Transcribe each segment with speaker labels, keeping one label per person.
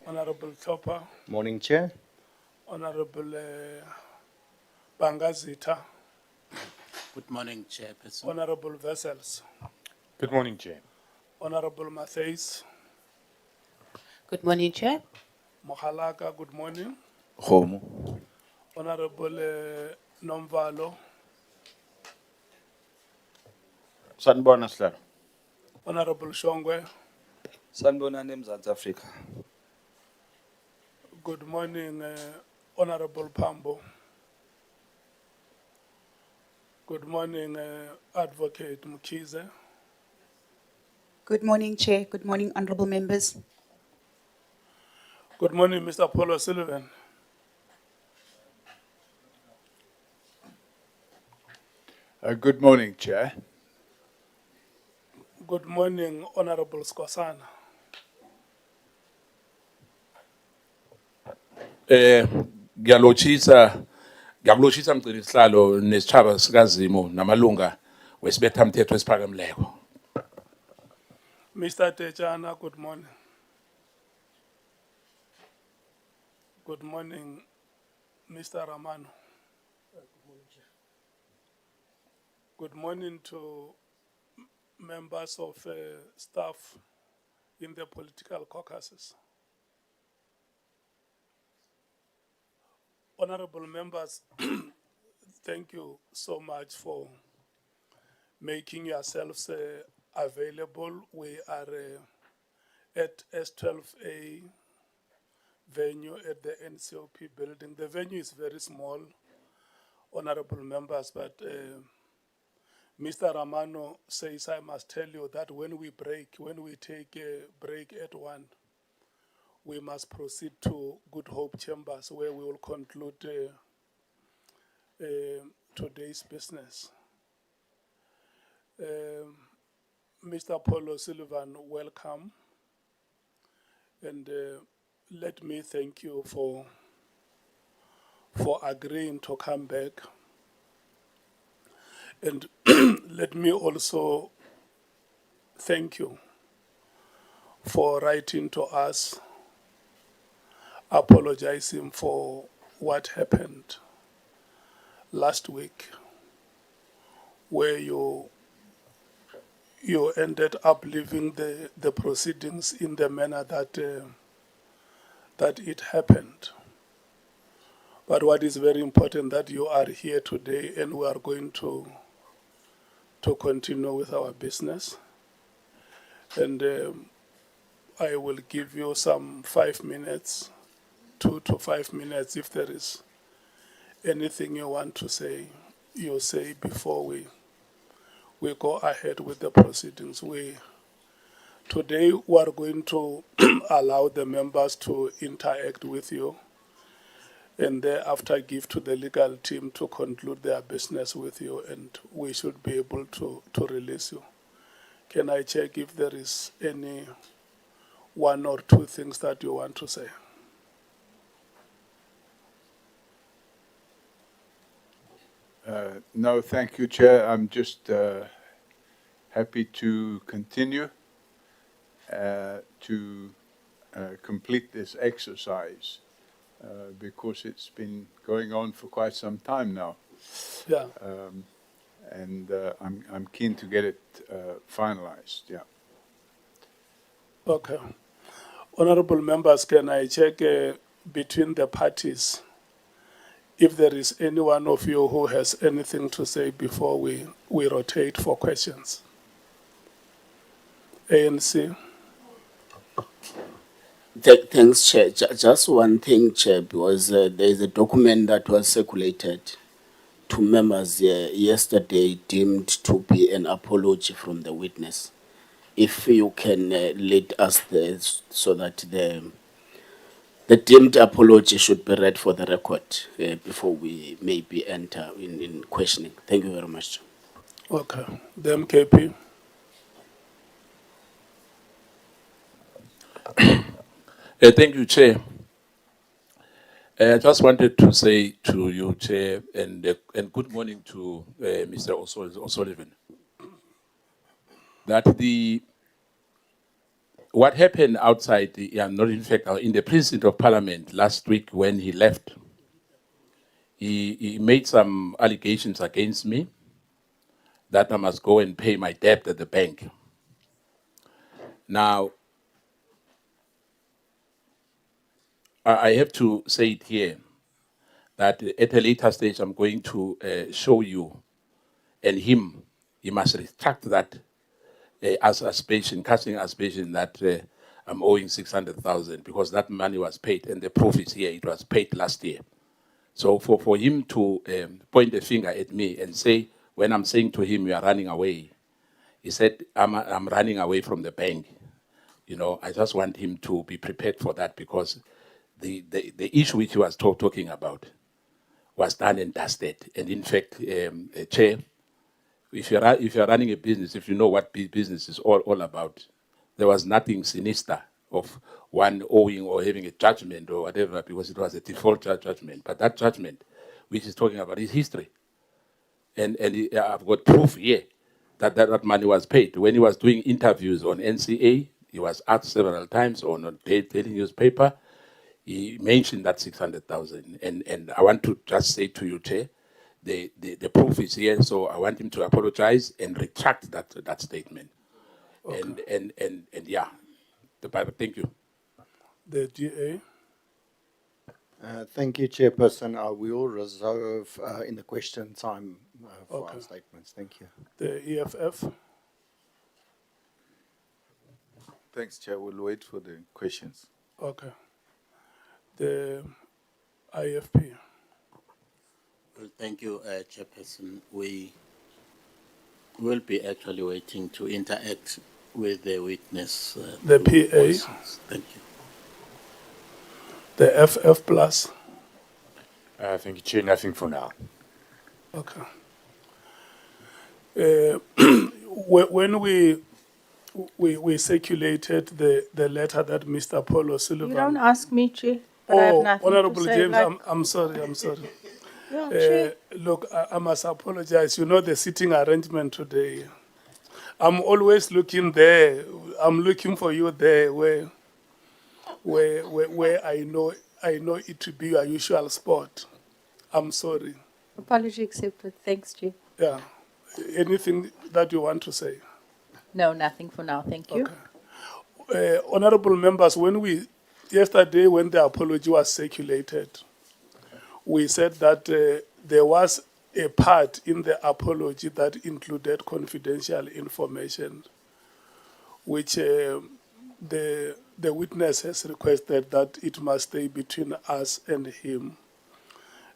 Speaker 1: Honorable Chopper,
Speaker 2: Morning, Chair.
Speaker 1: Honorable Bangazita,
Speaker 3: Good morning, Chairperson.
Speaker 1: Honorable Vessels,
Speaker 4: Good morning, Chair.
Speaker 1: Honorable Mattheys,
Speaker 5: Good morning, Chair.
Speaker 1: Mkhwanazi, good morning.
Speaker 6: Homo.
Speaker 1: Honorable Nomvalo,
Speaker 6: Sanibona Sihlalo.
Speaker 1: Honorable Shongwe,
Speaker 7: Sanibonani eMzantsi Afrika.
Speaker 1: good morning. Honorable Pambo, good morning. Advocate Mkhize,
Speaker 8: Good morning, Chair. Good morning, honorable members.
Speaker 1: good morning, Mr. Paulo Sullivan.
Speaker 4: Good morning, Chair.
Speaker 1: Good morning, Honorable Skosana.
Speaker 9: Ngiyalochisa mgcini isihlalo nesitshaba sikaZimo namalunga wesibethamthetho esiphakemleko.
Speaker 1: Mr. Techana, good morning. Good morning, Mr. Ramano. Good morning to members of staff in the political caucuses. Honorable members, thank you so much for making yourselves available. We are at S12A venue at the NCOP building. The venue is very small, honorable members, but Mr. Ramano says I must tell you that when we take a break at 1, we must proceed to Good Hope Chambers where we will conclude today's business. Mr. Paulo Sullivan, welcome. And let me thank you for agreeing to come back. And let me also thank you for writing to us, apologizing for what happened last week, where you ended up leaving the proceedings in the manner that it happened. But what is very important that you are here today and we are going to continue with our business. And I will give you some 5 minutes, 2 to 5 minutes. If there is anything you want to say, you say before we go ahead with the proceedings. Today we are going to allow the members to interact with you and thereafter give to the legal team to conclude their business with you, and we should be able to release you. Can I check if there is any 1 or 2 things that you want to say?
Speaker 4: No, thank you, Chair. I'm just happy to continue to complete this exercise because it's been going on for quite some time now.
Speaker 1: Yeah.
Speaker 4: And I'm keen to get it finalized, yeah.
Speaker 1: Okay. Honorable members, can I check between the parties if there is any one of you who has anything to say before we rotate for questions? ANC.
Speaker 3: Thanks, Chair. Just one thing, Chair, because there is a document that was circulated to members yesterday deemed to be an apology from the witness. If you can lead us there so that the deemed apology should be read for the record before we maybe enter in questioning. Thank you very much.
Speaker 1: Okay. The MKP.
Speaker 9: Thank you, Chair. I just wanted to say to you, Chair, and good morning to Mr. O'Sullivan, that the what happened outside, not in fact, in the precinct of Parliament last week when he left, he made some allegations against me that I must go and pay my debt at the bank. Now, I have to say it here, that at a later stage I'm going to show you and him, he must retract that as aspersion, casting aspersion that I'm owing 600,000 because that money was paid and the proof is here, it was paid last year. So for him to point a finger at me and say, when I'm saying to him, you are running away, he said, I'm running away from the bank. You know, I just want him to be prepared for that because the issue which he was talking about was done and dusted. And in fact, Chair, if you're running a business, if you know what business is all about, there was nothing sinister of one owing or having a judgment or whatever, because it was a default judgment. But that judgment, which is talking about, is history. And I've got proof here that money was paid. When he was doing interviews on NCA, he was asked several times on a daily newspaper, he mentioned that 600,000. And I want to just say to you, Chair, the proof is here, so I want him to apologize and retract that statement. Okay. And yeah, the Bible, thank you.
Speaker 1: The DA.
Speaker 2: Thank you, Chairperson. I will reserve in the question time for
Speaker 1: Okay.
Speaker 2: our statements. Thank you.
Speaker 1: The EFF.
Speaker 6: Thanks, Chair. We'll wait for the questions.
Speaker 1: Okay. The IFP.
Speaker 3: Well, thank you, Chairperson. We will be actually waiting to interact with the witness.
Speaker 1: The
Speaker 3: through
Speaker 1: PA.
Speaker 3: voices. Thank you.
Speaker 1: The FF plus.
Speaker 6: Thank you, Chair. Nothing for now.
Speaker 1: Okay. When we circulated the letter that Mr. Paulo Sullivan.
Speaker 5: You don't ask me, Chair, but I have nothing
Speaker 1: Honorable
Speaker 5: to say.
Speaker 1: James,
Speaker 5: like,
Speaker 1: I'm sorry.
Speaker 5: yeah, Chair.
Speaker 1: Look, I must apologize. You know the seating arrangement today. I'm always looking there. I'm looking for you there where I know it to be your usual spot. I'm sorry.
Speaker 5: Apology accepted. Thanks, Chair.
Speaker 1: Yeah. Anything that you want to say?
Speaker 5: No, nothing for now. Thank you.
Speaker 1: Okay. Honorable members, yesterday when the apology was circulated, we said that there was a part in the apology that included confidential information, which the witness has requested that it must stay between us and him.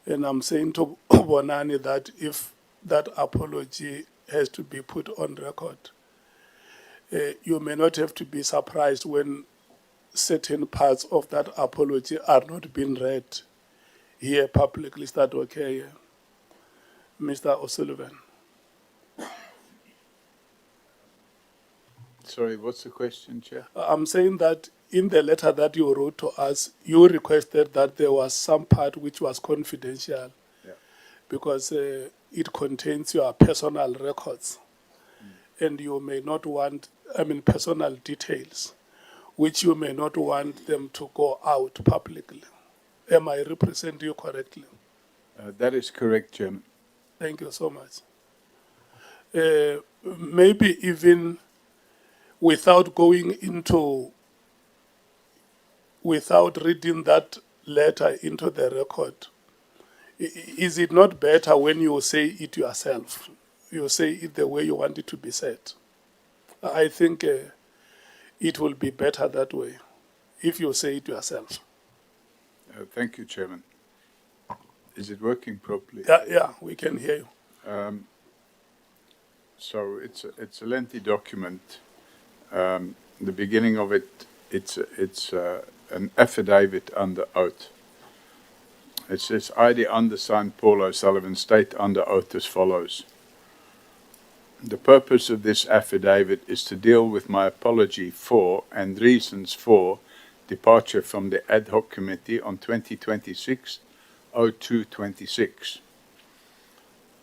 Speaker 1: And I'm saying to Bonani that if that apology has to be put on record, you may not have to be surprised when certain parts of that apology are not being read here publicly. Is that okay, Mr. O'Sullivan?
Speaker 4: Sorry, what's the question, Chair?
Speaker 1: I'm saying that in the letter that you wrote to us, you requested that there was some part which was confidential.
Speaker 4: Yeah.
Speaker 1: Because it contains your personal records. And you may not want, personal details, which you may not want them to go out publicly. Am I representing you correctly?
Speaker 4: That is correct, Chairman.
Speaker 1: Thank you so much. Maybe even without reading that letter into the record, is it not better when you say it yourself? You say it the way you want it to be said. I think it will be better that way if you say it yourself.
Speaker 4: Thank you, Chairman. Is it working properly?
Speaker 1: Yeah, we can hear you.
Speaker 4: So it's a lengthy document. The beginning of it, it's an affidavit under oath. It says, I, the undersigned Paul O'Sullivan, state under oath as follows. The purpose of this affidavit is to deal with my apology for and reasons for departure from the ad hoc committee on 2026-02-26.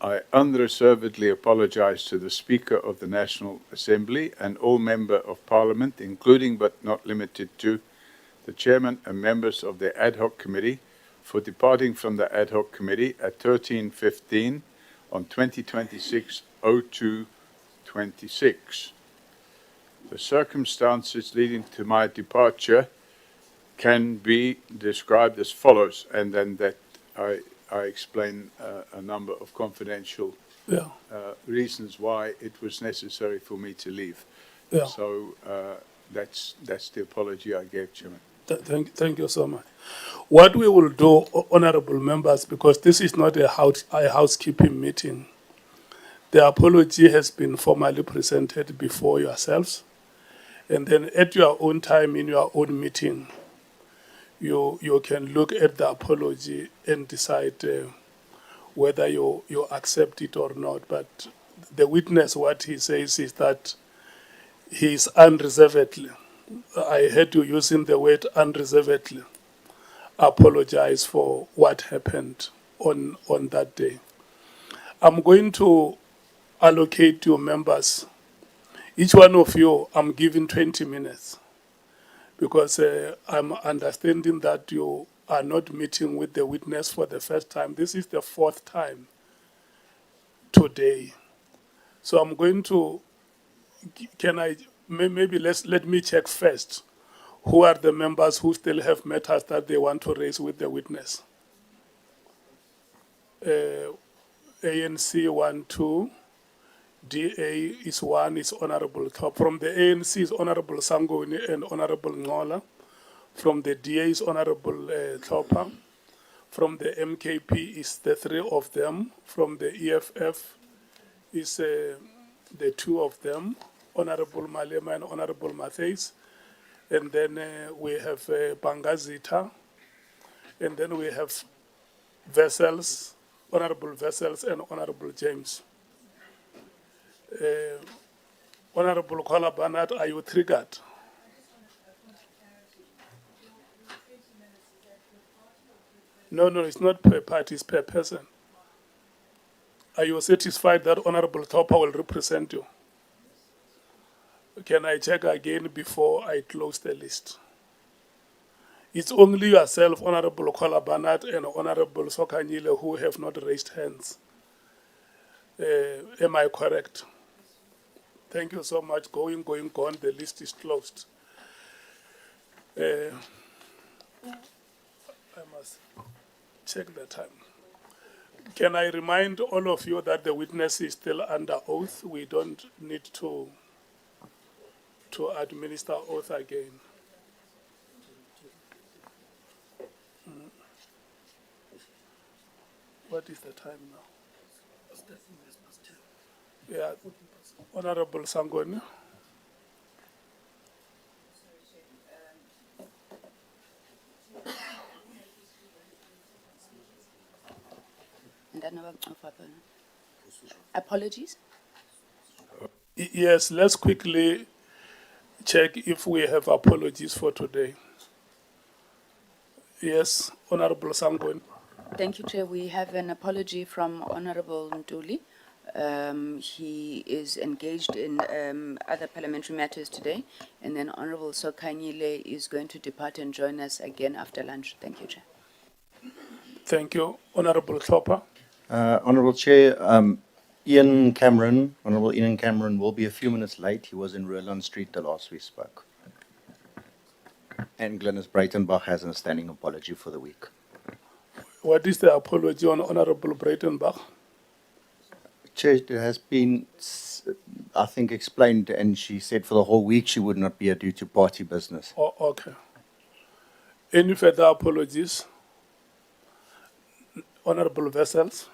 Speaker 4: I unreservedly apologize to the Speaker of the National Assembly and all Member of Parliament, including but not limited to the Chairman and members of the Ad Hoc Committee, for departing from the Ad Hoc Committee at 13:15 on 2026-02-26. The circumstances leading to my departure can be described as follows, and then that I explain a number of confidential
Speaker 1: Yeah,
Speaker 4: reasons why it was necessary for me to leave.
Speaker 1: yeah.
Speaker 4: So that's the apology I gave, Chairman.
Speaker 1: Thank you so much. What we will do, honorable members, because this is not a housekeeping meeting, the apology has been formally presented before yourselves. And then at your own time, in your own meeting, you can look at the apology and decide whether you accept it or not. But the witness, what he says is that he is unreservedly, I heard you using the word unreservedly, apologize for what happened on that day. I'm going to allocate you members. Each one of you, I'm giving 20 minutes because I'm understanding that you are not meeting with the witness for the first time. This is the fourth time today. So I'm going to, maybe let me check first. Who are the members who still have matters that they want to raise with the witness? ANC 1, 2. DA is 1, is Honorable Top. From the ANC is Honorable Sangoni and Honorable Ngola. From the DA is Honorable Topa. From the MKP is the 3 of them. From the EFF is the 2 of them, Honorable Malema and Honorable Matthews. And then we have Bangazita. And then we have Vessels, Honorable Vessels and Honorable James. Honorable Kola Barnett, are you triggered? No, it's not per party, it's per person. Are you satisfied that Honorable Topa will represent you? Can I check again before I close the list? It's only yourself, Honorable Kola Barnett and Honorable Sokanyile, who have not raised hands. Am I correct? Thank you so much. Going, gone. The list is closed. I must check the time. Can I remind all of you that the witness is still under oath? We don't need to administer oath again. What is the time now? Yeah, Honorable Sangoni.
Speaker 8: Apologies.
Speaker 1: Yes, let's quickly check if we have apologies for today. Yes, Honorable Sangoni.
Speaker 8: Thank you, Chair. We have an apology from Honorable Ntuli. He is engaged in other parliamentary matters today. And then Honorable Sokanyile is going to depart and join us again after lunch. Thank you, Chair.
Speaker 1: Thank you. Honorable Topa.
Speaker 2: Honourable Chair, Honourable Ian Cameron will be a few minutes late. He was in Roland Street the last we spoke. And Glenys Breitenbach has a standing apology for the week.
Speaker 1: What is the apology on Honorable Breitenbach?
Speaker 2: Chair, it has been, I think, explained, and she said for the whole week she would not be here due to party business.
Speaker 1: Oh, okay. Any further apologies? Honorable Vessels.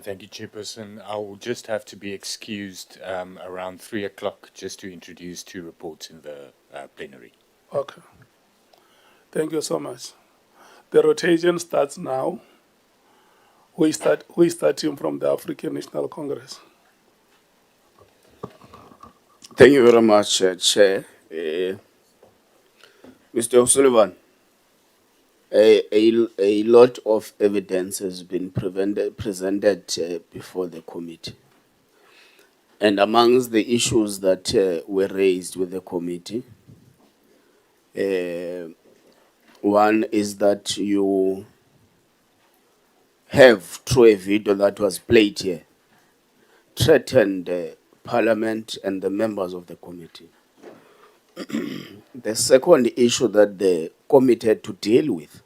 Speaker 10: Thank you, Chairperson. I will just have to be excused around 3 o'clock just to introduce 2 reports in the plenary.
Speaker 1: Okay. Thank you so much. The rotation starts now. Who is starting from the African National Congress?
Speaker 3: Thank you very much, Chair. Mr. O'Sullivan. A lot of evidence has been presented before the committee. And amongst the issues that were raised with the committee, one is that you have, through a video that was played here, threatened Parliament and the members of the committee. The second issue that the committee had to deal with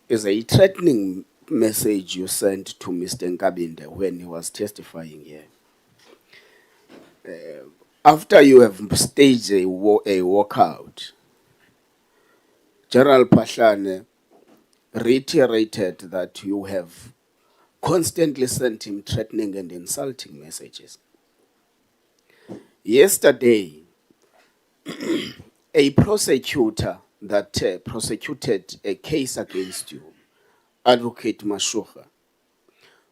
Speaker 3: is a threatening message you sent to Mr. Nkabinde when he was testifying here. After you have staged a walkout, General Pahlane reiterated that you have constantly sent him threatening and insulting messages. Yesterday, a prosecutor that prosecuted a case against you, Advocate Mashuka,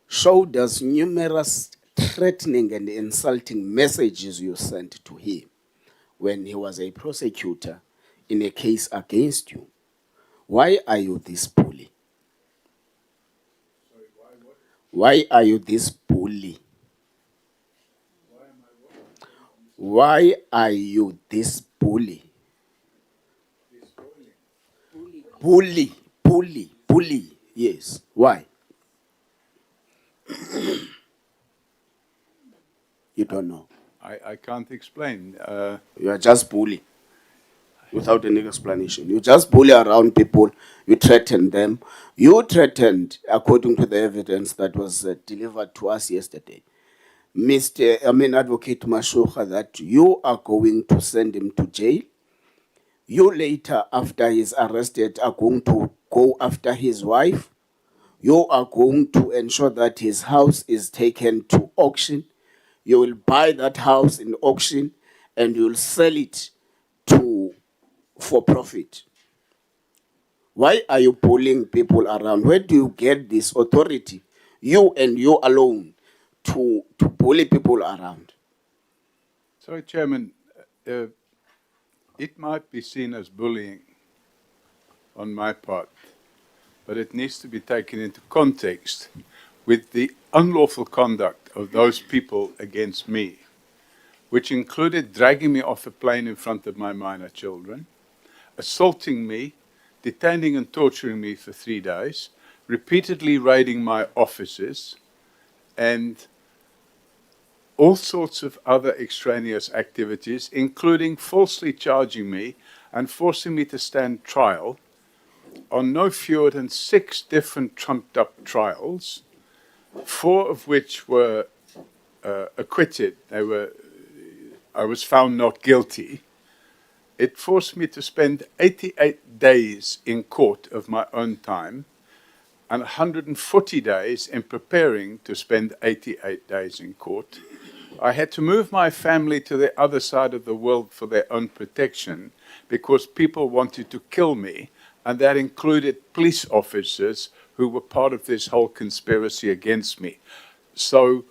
Speaker 3: showed us numerous threatening and insulting messages you sent to him when he was a prosecutor in a case against you. Why are you this bully? Why are you this bully? Why are you this bully? Bully. Yes. Why? You don't know.
Speaker 4: I can't explain.
Speaker 3: You are just bully without any explanation. You just bully around people. You threaten them. You threatened, according to the evidence that was delivered to us yesterday, Advocate Mashuka, that you are going to send him to jail. You later, after he's arrested, are going to go after his wife. You are going to ensure that his house is taken to auction. You will buy that house in auction and you will sell it for profit. Why are you bullying people around? Where do you get this authority, you and you alone, to bully people around?
Speaker 4: Sorry, Chairman, it might be seen as bullying on my part, but it needs to be taken into context with the unlawful conduct of those people against me, which included dragging me off a plane in front of my minor children, assaulting me, detaining and torturing me for 3 days, repeatedly raiding my offices, and all sorts of other extraneous activities, including falsely charging me and forcing me to stand trial on no fewer than 6 different trumped-up trials, 4 of which were acquitted. I was found not guilty. It forced me to spend 88 days in court of my own time and 140 days in preparing to spend 88 days in court. I had to move my family to the other side of the world for their own protection because people wanted to kill me, and that included police officers who were part of this whole conspiracy against me. So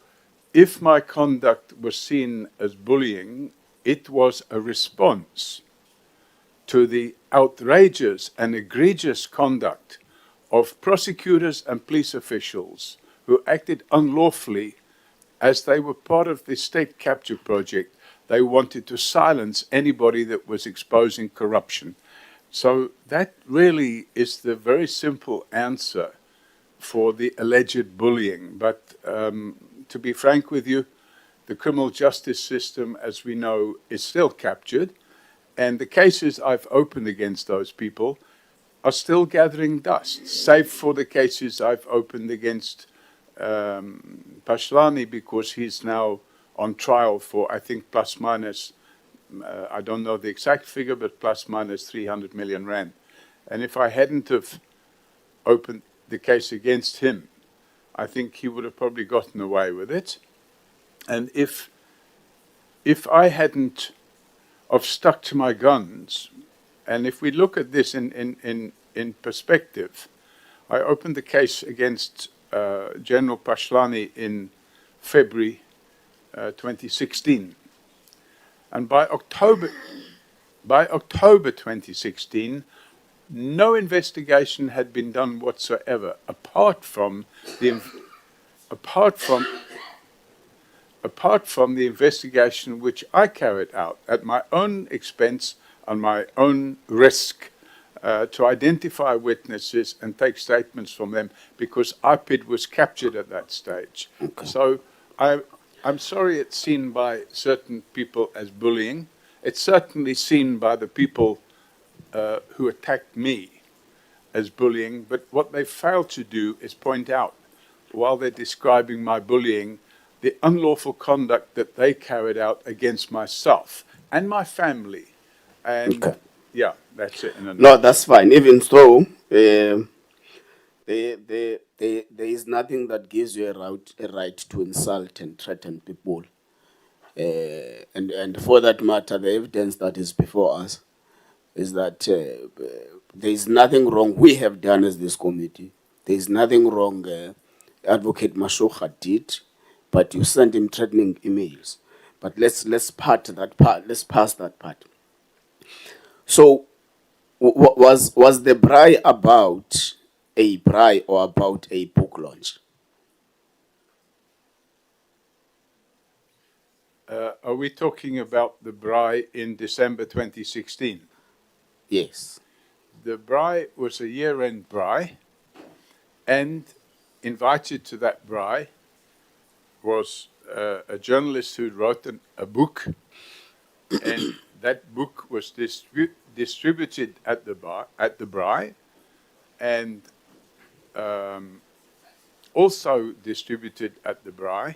Speaker 4: if my conduct was seen as bullying, it was a response to the outrageous and egregious conduct of prosecutors and police officials who acted unlawfully as they were part of the state capture project. They wanted to silence anybody that was exposing corruption. So that really is the very simple answer for the alleged bullying. But to be frank with you, the criminal justice system, as we know, is still captured. And the cases I've opened against those people are still gathering dust, save for the cases I've opened against Pahlane, because he's now on trial for, I think, plus minus, I don't know the exact figure, but plus minus 300 million rand. And if I hadn't have opened the case against him, I think he would have probably gotten away with it. And if I hadn't have stuck to my guns, and if we look at this in perspective, I opened the case against General Pahlane in February 2016. And by October 2016, no investigation had been done whatsoever, apart from the investigation which I carried out at my own expense, on my own risk, to identify witnesses and take statements from them, because IPID was captured at that stage.
Speaker 3: Okay.
Speaker 4: So I'm sorry it's seen by certain people as bullying. It's certainly seen by the people who attacked me as bullying, but what they failed to do is point out, while they're describing my bullying, the unlawful conduct that they carried out against myself and my family. And
Speaker 3: Okay.
Speaker 4: yeah, that's it in a
Speaker 3: No,
Speaker 4: nutshell.
Speaker 3: that's fine. Even so, there is nothing that gives you a right to insult and threaten people. And for that matter, the evidence that is before us is that there is nothing wrong we have done as this committee. There is nothing wrong Advocate Mashuka did, but you sent him threatening emails. But let's part that part. Let's pass that part. So, was the braai about a braai or about a book launch?
Speaker 4: Are we talking about the braai in December 2016?
Speaker 3: Yes.
Speaker 4: The braai was a year-end braai, and invited to that braai was a journalist who wrote a book, and that book was distributed at the braai, and also distributed at the braai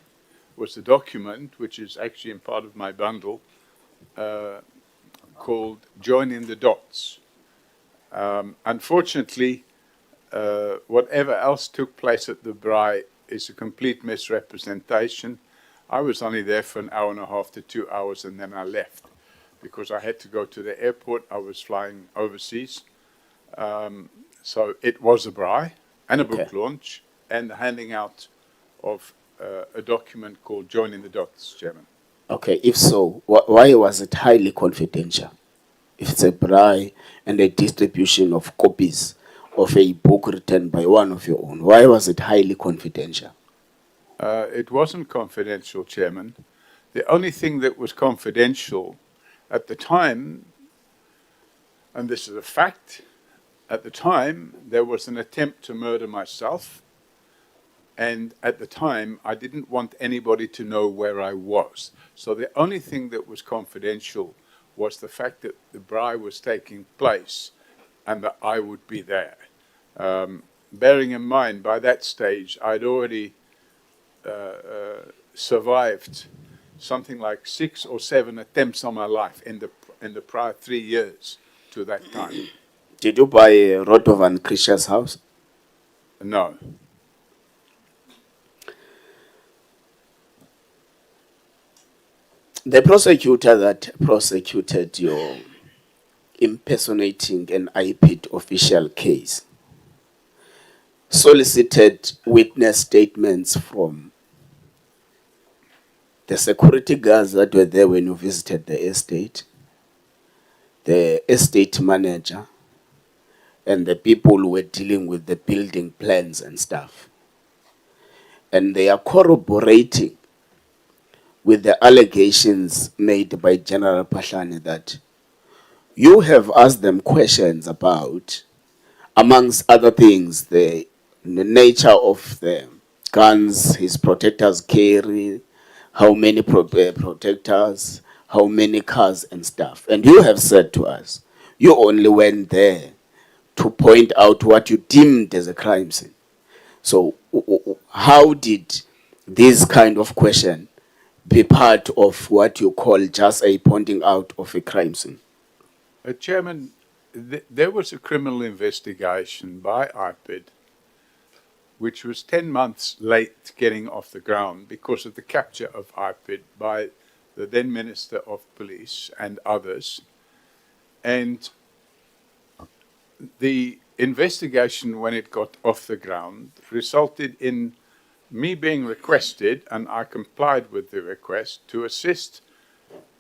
Speaker 4: was a document which is actually in part of my bundle called Joining the Dots. Unfortunately, whatever else took place at the braai is a complete misrepresentation. I was only there for an hour and a half to 2 hours, and then I left because I had to go to the airport. I was flying overseas. So it was a braai and a book launch and the handing out of a document called Joining the Dots, Chairman.
Speaker 3: Okay, if so, why was it highly confidential? If it's a braai and a distribution of copies of a book written by one of your own, why was it highly confidential?
Speaker 4: It wasn't confidential, Chairman. The only thing that was confidential at the time, and this is a fact, at the time there was an attempt to murder myself, and at the time I didn't want anybody to know where I was. So the only thing that was confidential was the fact that the braai was taking place and that I would be there. Bearing in mind, by that stage, I'd already survived something like 6 or 7 attempts on my life in the prior 3 years to that time.
Speaker 3: Did you buy Rodovan Krisha's house?
Speaker 4: No.
Speaker 3: The prosecutor that prosecuted your impersonating an IPID official case solicited witness statements from the security guards that were there when you visited the estate, the estate manager, and the people who were dealing with the building plans and stuff. And they are corroborating with the allegations made by General Pahlane that you have asked them questions about, amongst other things, the nature of the guns his protectors carry, how many protectors, how many cars and stuff. And you have said to us, you only went there to point out what you deemed as a crime scene. So how did this kind of question be part of what you call just a pointing out of a crime scene?
Speaker 4: Chairman, there was a criminal investigation by IPID which was 10 months late getting off the ground because of the capture of IPID by the then Minister of Police and others. And the investigation, when it got off the ground, resulted in me being requested, and I complied with the request, to assist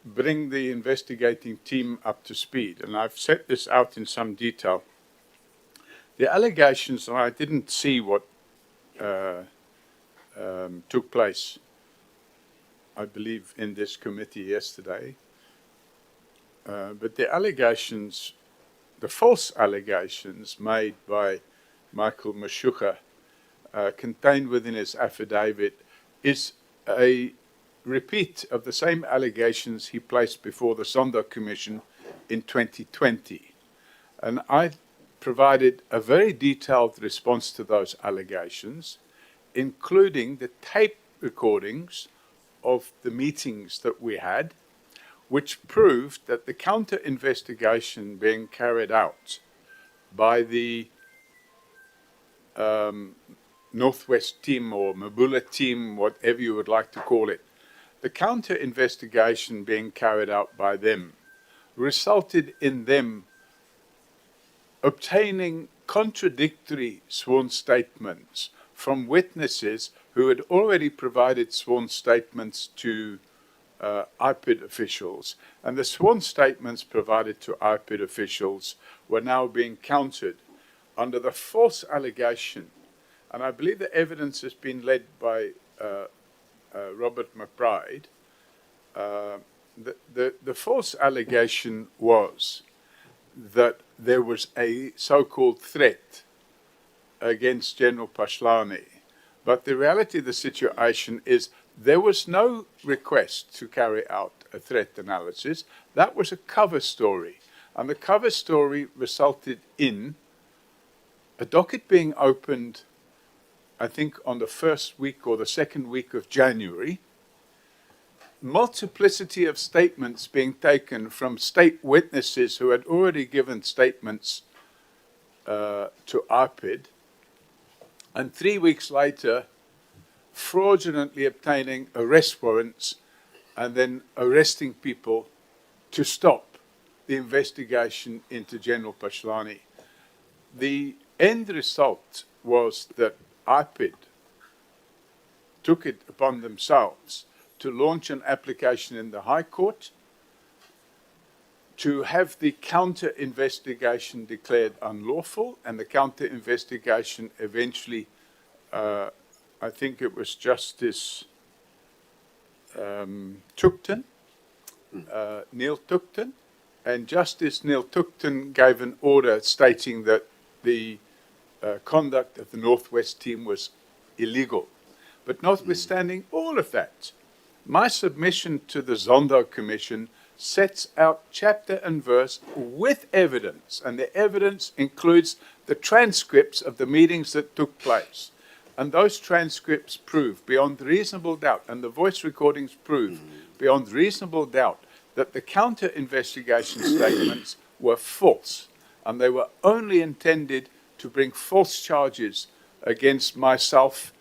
Speaker 4: bring the investigating team up to speed. And I've set this out in some detail The allegations, and I didn't see what took place, I believe, in this committee yesterday, but the allegations, the false allegations made by Michael Mashuka, contained within his affidavit, is a repeat of the same allegations he placed before the Zondo Commission in 2020. And I provided a very detailed response to those allegations, including the tape recordings of the meetings that we had, which proved that the counter-investigation being carried out by the Northwest team or Mabula team, whatever you would like to call it, the counter-investigation being carried out by them resulted in them obtaining contradictory sworn statements from witnesses who had already provided sworn statements to IPID officials. And the sworn statements provided to IPID officials were now being countered under the false allegation. And I believe the evidence has been led by Robert McBride. The false allegation was that there was a so-called threat against General Pashlani. But the reality of the situation is there was no request to carry out a threat analysis. That was a cover story. And the cover story resulted in a docket being opened, I think, on the first week or the second week of January, multiplicity of statements being taken from state witnesses who had already given statements to IPID, and 3 weeks later, fraudulently obtaining arrest warrants and then arresting people to stop the investigation into General Pashlani. The end result was that IPID took it upon themselves to launch an application in the High Court to have the counter-investigation declared unlawful, and the counter-investigation eventually, I think it was Justice Tugton, Neil Tugton, and Justice Neil Tugton gave an order stating that the conduct of the Northwest team was illegal. But notwithstanding all of that, my submission to the Zondo Commission sets out chapter and verse with evidence, and the evidence includes the transcripts of the meetings that took place. And those transcripts prove beyond reasonable doubt, and the voice recordings prove beyond reasonable doubt, that the counter-investigation statements were false, and they were only intended to bring false charges against myself,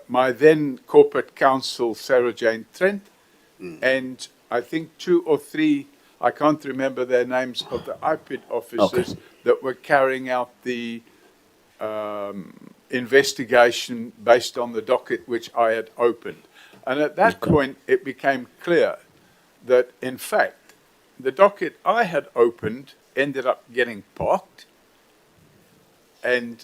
Speaker 4: my then corporate counsel, Sarah Jane Trent, and I think 2 or 3, I can't remember their names, of the IPID officers that were carrying out the investigation based on the docket which I had opened. And at that point, it became clear that, in fact, the docket I had opened ended up getting parked, and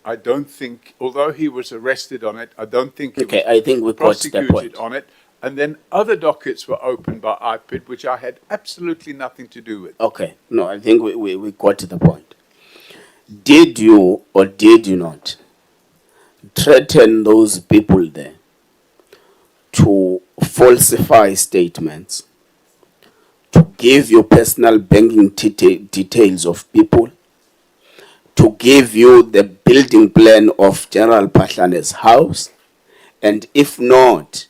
Speaker 4: I don't think, although he was arrested on it, I don't think he was
Speaker 3: I think we got the
Speaker 4: prosecuted
Speaker 3: point.
Speaker 4: on it. And then other dockets were opened by IPID, which I had absolutely nothing to do with.
Speaker 3: Okay, no, I think we got to the point. Did you or did you not threaten those people there to falsify statements, to give you personal banking details of people, to give you the building plan of General Pashlane's house, and if not,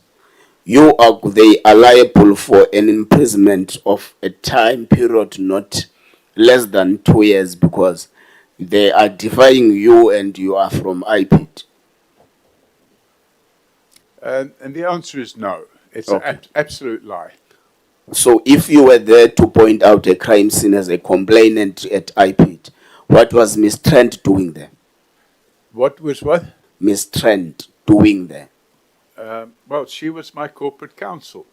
Speaker 3: they are liable for an imprisonment of a time period not less than 2 years because they are defying you and you are from IPID?
Speaker 4: And the answer is no. It's
Speaker 3: Okay.
Speaker 4: an absolute lie.
Speaker 3: So if you were there to point out a crime scene as a complainant at IPID, what was Miss Trent doing there?
Speaker 4: What was what?
Speaker 3: Miss Trent doing there?
Speaker 4: Well, she was my corporate counsel.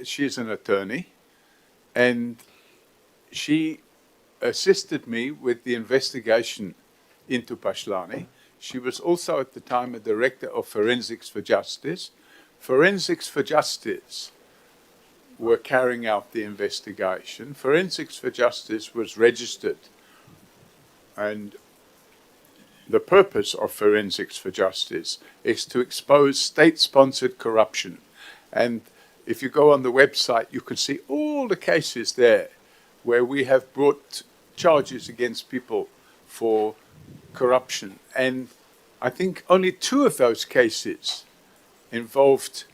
Speaker 4: She's an attorney, and she assisted me with the investigation into Pashlani. She was also at the time a director of Forensics for Justice. Forensics for Justice were carrying out the investigation. Forensics for Justice was registered, and the purpose of Forensics for Justice is to expose state-sponsored corruption. And if you go on the website, you can see all the cases there where we have brought charges against people for corruption. And I think only 2 of those cases involved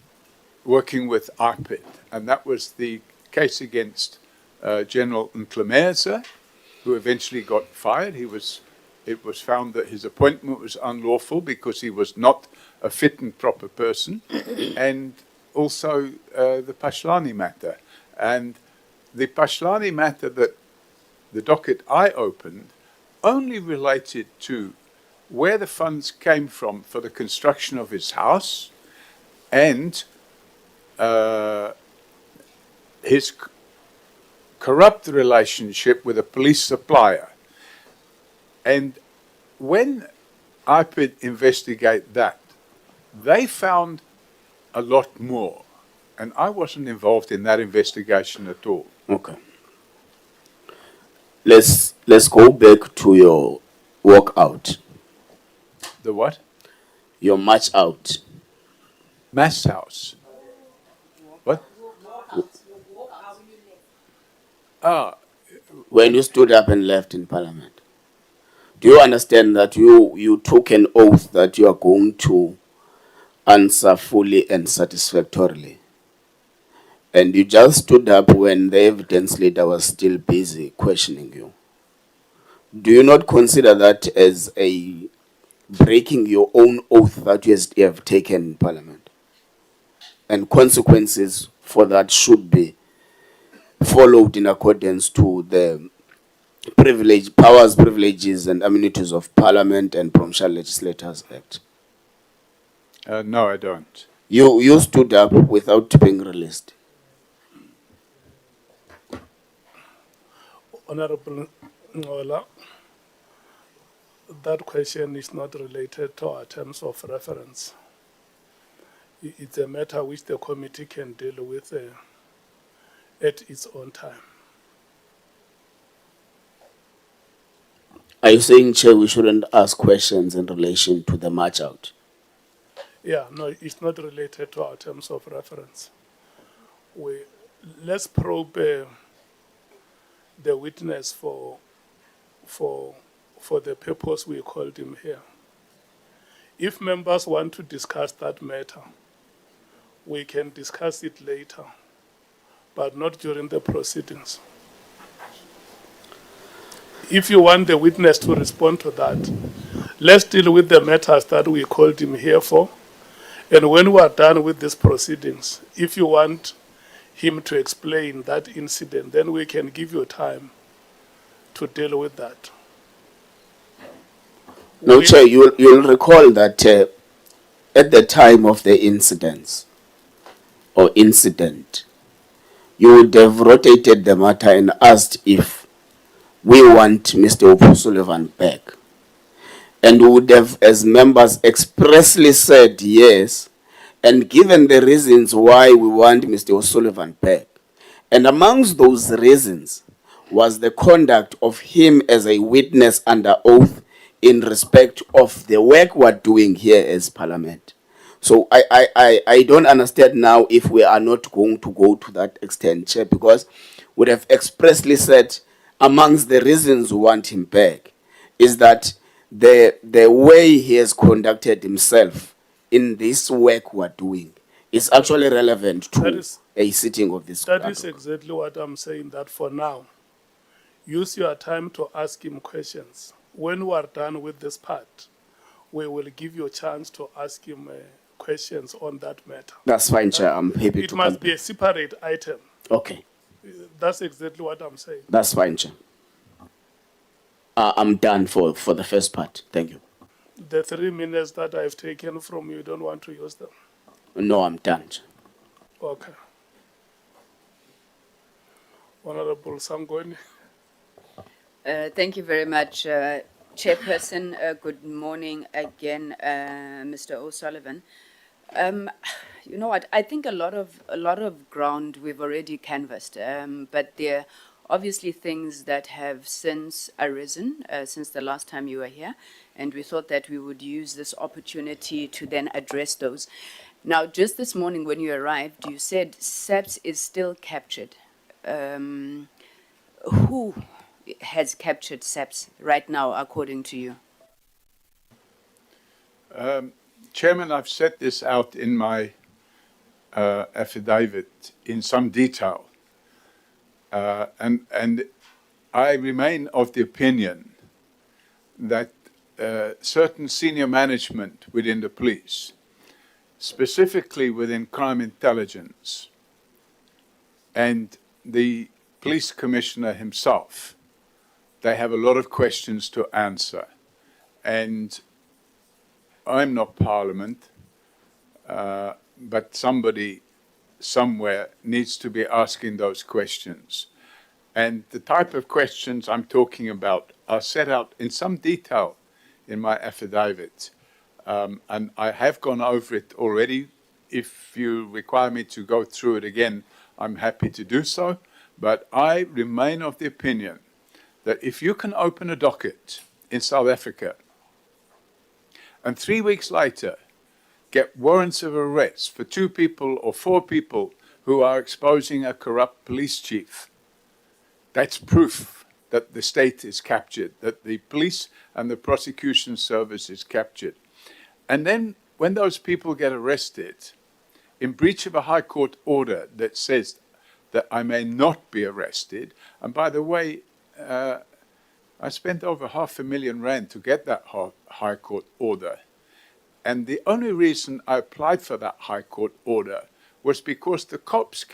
Speaker 4: working with IPID, and that was the case against General Mkhwanazi, who eventually got fired. It was found that his appointment was unlawful because he was not a fit and proper person, and also the Pashlani matter. And the Pashlani matter that the docket I opened only related to where the funds came from for the construction of his house and his corrupt relationship with a police supplier. And when IPID investigate that, they found a lot more. And I wasn't involved in that investigation at all.
Speaker 3: Okay. Let's go back to your walkout,
Speaker 4: The what?
Speaker 3: your march out.
Speaker 4: Mass house. What?
Speaker 3: When you stood up and left in Parliament. Do you understand that you took an oath that you are going to answer fully and satisfactorily? And you just stood up when the evidence leader was still busy questioning you. Do you not consider that as a breaking your own oath that you have taken in Parliament? And consequences for that should be followed in accordance to the powers, privileges, and immunities of Parliament and Provincial Legislators Act.
Speaker 4: No, I don't.
Speaker 3: You stood up without being released.
Speaker 1: Honorable Ngola, that question is not related to our terms of reference. It's a matter which the committee can deal with at its own time.
Speaker 3: Are you saying, Chair, we shouldn't ask questions in relation to the march out?
Speaker 1: Yeah, no, it's not related to our terms of reference. Let's probe the witness for the purpose we called him here. If members want to discuss that matter, we can discuss it later, but not during the proceedings. If you want the witness to respond to that, let's deal with the matters that we called him here for. And when we are done with these proceedings, if you want him to explain that incident, then we can give you time to deal with that.
Speaker 3: No, Chair, you'll recall that at the time of the incident, you would have rotated the matter and asked if we want Mr. O'Sullivan back. And we would have, as members, expressly said yes, and given the reasons why we want Mr. O'Sullivan back. And amongst those reasons was the conduct of him as a witness under oath in respect of the work we're doing here as Parliament. So I don't understand now if we are not going to go to that extent, Chair, because we have expressly said amongst the reasons we want him back is that the way he has conducted himself in this work we're doing is actually relevant to a sitting of this.
Speaker 1: That is exactly what I'm saying, that for now, use your time to ask him questions. When we are done with this part, we will give you a chance to ask him questions on that matter.
Speaker 3: That's fine, Chair. I'm happy to
Speaker 1: It must be a separate item.
Speaker 3: Okay.
Speaker 1: That's exactly what I'm saying.
Speaker 3: That's fine, Chair. I'm done for the first part. Thank you.
Speaker 1: The 3 minutes that I've taken from you, don't want to use them?
Speaker 3: No, I'm done, Chair.
Speaker 1: Okay. Honorable Sangoni.
Speaker 8: Thank you very much, Chairperson. Good morning again, Mr. O'Sullivan. You know what? I think a lot of ground we've already canvassed, but there are obviously things that have since arisen since the last time you were here, and we thought that we would use this opportunity to then address those. Now, just this morning when you arrived, you said SAPS is still captured. Who has captured SAPS right now, according to you?
Speaker 4: Chairman, I've set this out in my affidavit in some detail. And I remain of the opinion that certain senior management within the police, specifically within crime intelligence, and the police commissioner himself, they have a lot of questions to answer. And I'm not Parliament, but somebody somewhere needs to be asking those questions. And the type of questions I'm talking about are set out in some detail in my affidavit. And I have gone over it already. If you require me to go through it again, I'm happy to do so. But I remain of the opinion that if you can open a docket in South Africa and 3 weeks later get warrants of arrest for 2 people or 4 people who are exposing a corrupt police chief, that's proof that the state is captured, that the police and the prosecution service is captured. And then when those people get arrested in breach of a High Court order that says that I may not be arrested, and by the way, I spent over R500,000 to get that High Court order. And the only reason I applied for that High Court order was because the cops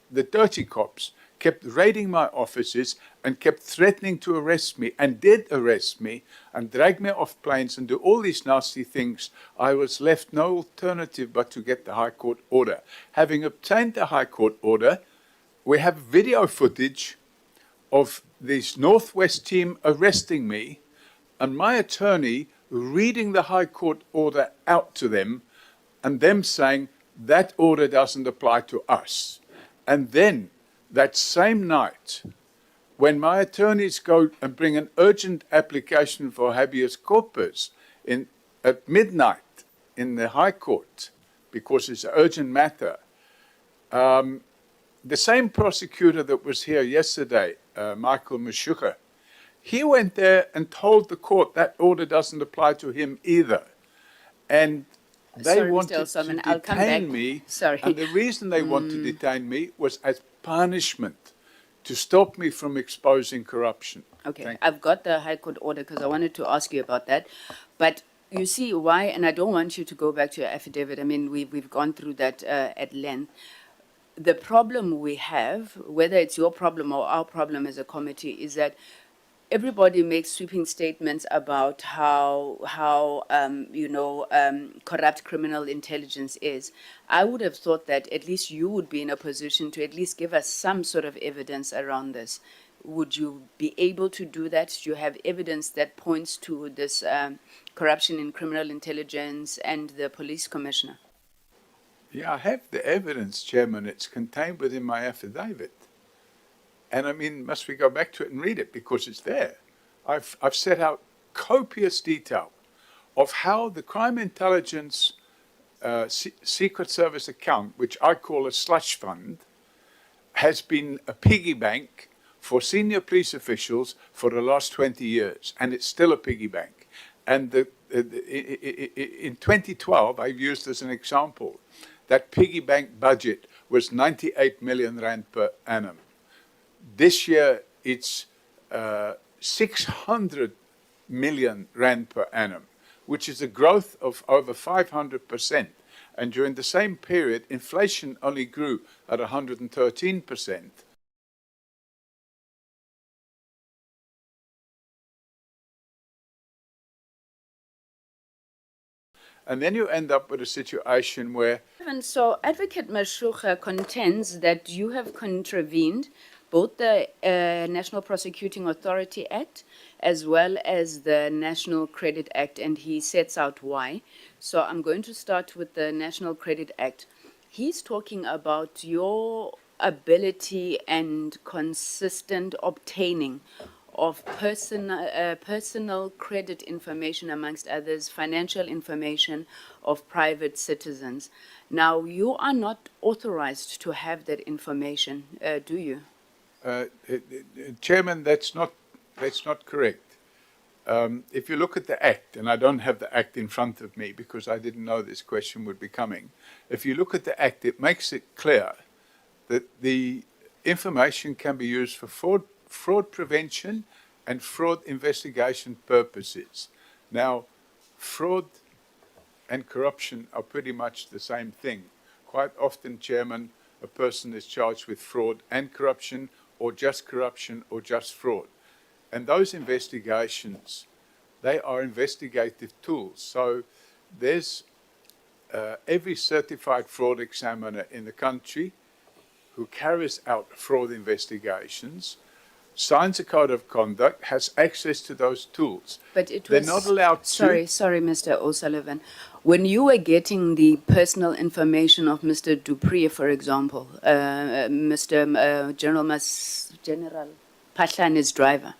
Speaker 4: the dirty cops, kept raiding my offices and kept threatening to arrest me, and did arrest me and drag me off planes and do all these nasty things. I was left no alternative but to get the High Court order. Having obtained the High Court order, we have video footage of this Northwest team arresting me and my attorney reading the High Court order out to them and them saying that order doesn't apply to us. And then that same night, when my attorneys go and bring an urgent application for habeas corpus at midnight in the High Court, because it's an urgent matter, the same prosecutor that was here yesterday, Michael Mashuka, he went there and told the court that order doesn't apply to him either. And they
Speaker 8: Sorry, Mr.
Speaker 4: wanted to
Speaker 8: O'Sullivan, I'll come back.
Speaker 4: detain me.
Speaker 8: Sorry.
Speaker 4: And the reason they want to detain me was as punishment to stop me from exposing corruption.
Speaker 8: Okay, I've got the High Court order because I wanted to ask you about that. But you see why, and I don't want you to go back to your affidavit. I mean, we've gone through that at length. The problem we have, whether it's your problem or our problem as a committee, is that everybody makes sweeping statements about how corrupt criminal intelligence is. I would have thought that at least you would be in a position to at least give us some sort of evidence around this. Would you be able to do that? Do you have evidence that points to this corruption in criminal intelligence and the police commissioner?
Speaker 4: Yeah, I have the evidence, Chairman. It's contained within my affidavit. And I mean, must we go back to it and read it? Because it's there. I've set out copious detail of how the crime intelligence Secret Service account, which I call a slush fund, has been a piggy bank for senior police officials for the last 20 years. And it's still a piggy bank. And in 2012, I've used as an example, that piggy bank budget was 98 million rand per annum. This year, it's 600 million rand per annum, which is a growth of over 500%. And during the same period, inflation only grew at 113%. And then you end up with a situation where...
Speaker 8: And so Advocate Mashuka contends that you have contravened both the National Prosecuting Authority Act as well as the National Credit Act, and he sets out why. So I'm going to start with the National Credit Act. He's talking about your ability and consistent obtaining of personal credit information, amongst others, financial information of private citizens. Now, you are not authorized to have that information, do you?
Speaker 4: Chairman, that's not correct. If you look at the Act, and I don't have the Act in front of me because I didn't know this question would be coming. If you look at the Act, it makes it clear that the information can be used for fraud prevention and fraud investigation purposes. Now, fraud and corruption are pretty much the same thing. Quite often, Chairman, a person is charged with fraud and corruption or just fraud. And those investigations, they are investigative tools. So there's every certified fraud examiner in the country who carries out fraud investigations, signs a code of conduct, has access to those tools.
Speaker 8: But it was...
Speaker 4: They're not allowed to...
Speaker 8: Sorry, Mr. O'Sullivan. When you were getting the personal information of Mr. Dupree, for example, General Pahlane's driver,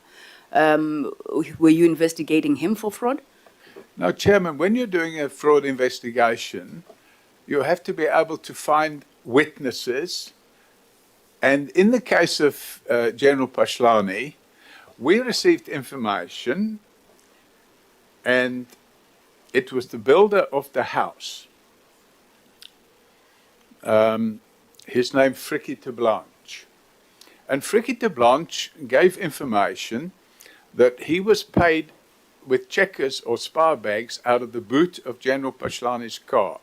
Speaker 8: were you investigating him for fraud?
Speaker 4: No, Chairman, when you're doing a fraud investigation, you have to be able to find witnesses. And in the case of General Pahlane, we received information, and it was the builder of the house. His name, Frikkie de Blanche. And Frikkie de Blanche gave information that he was paid with checkers or spar bags out of the boot of General Pahlane's car.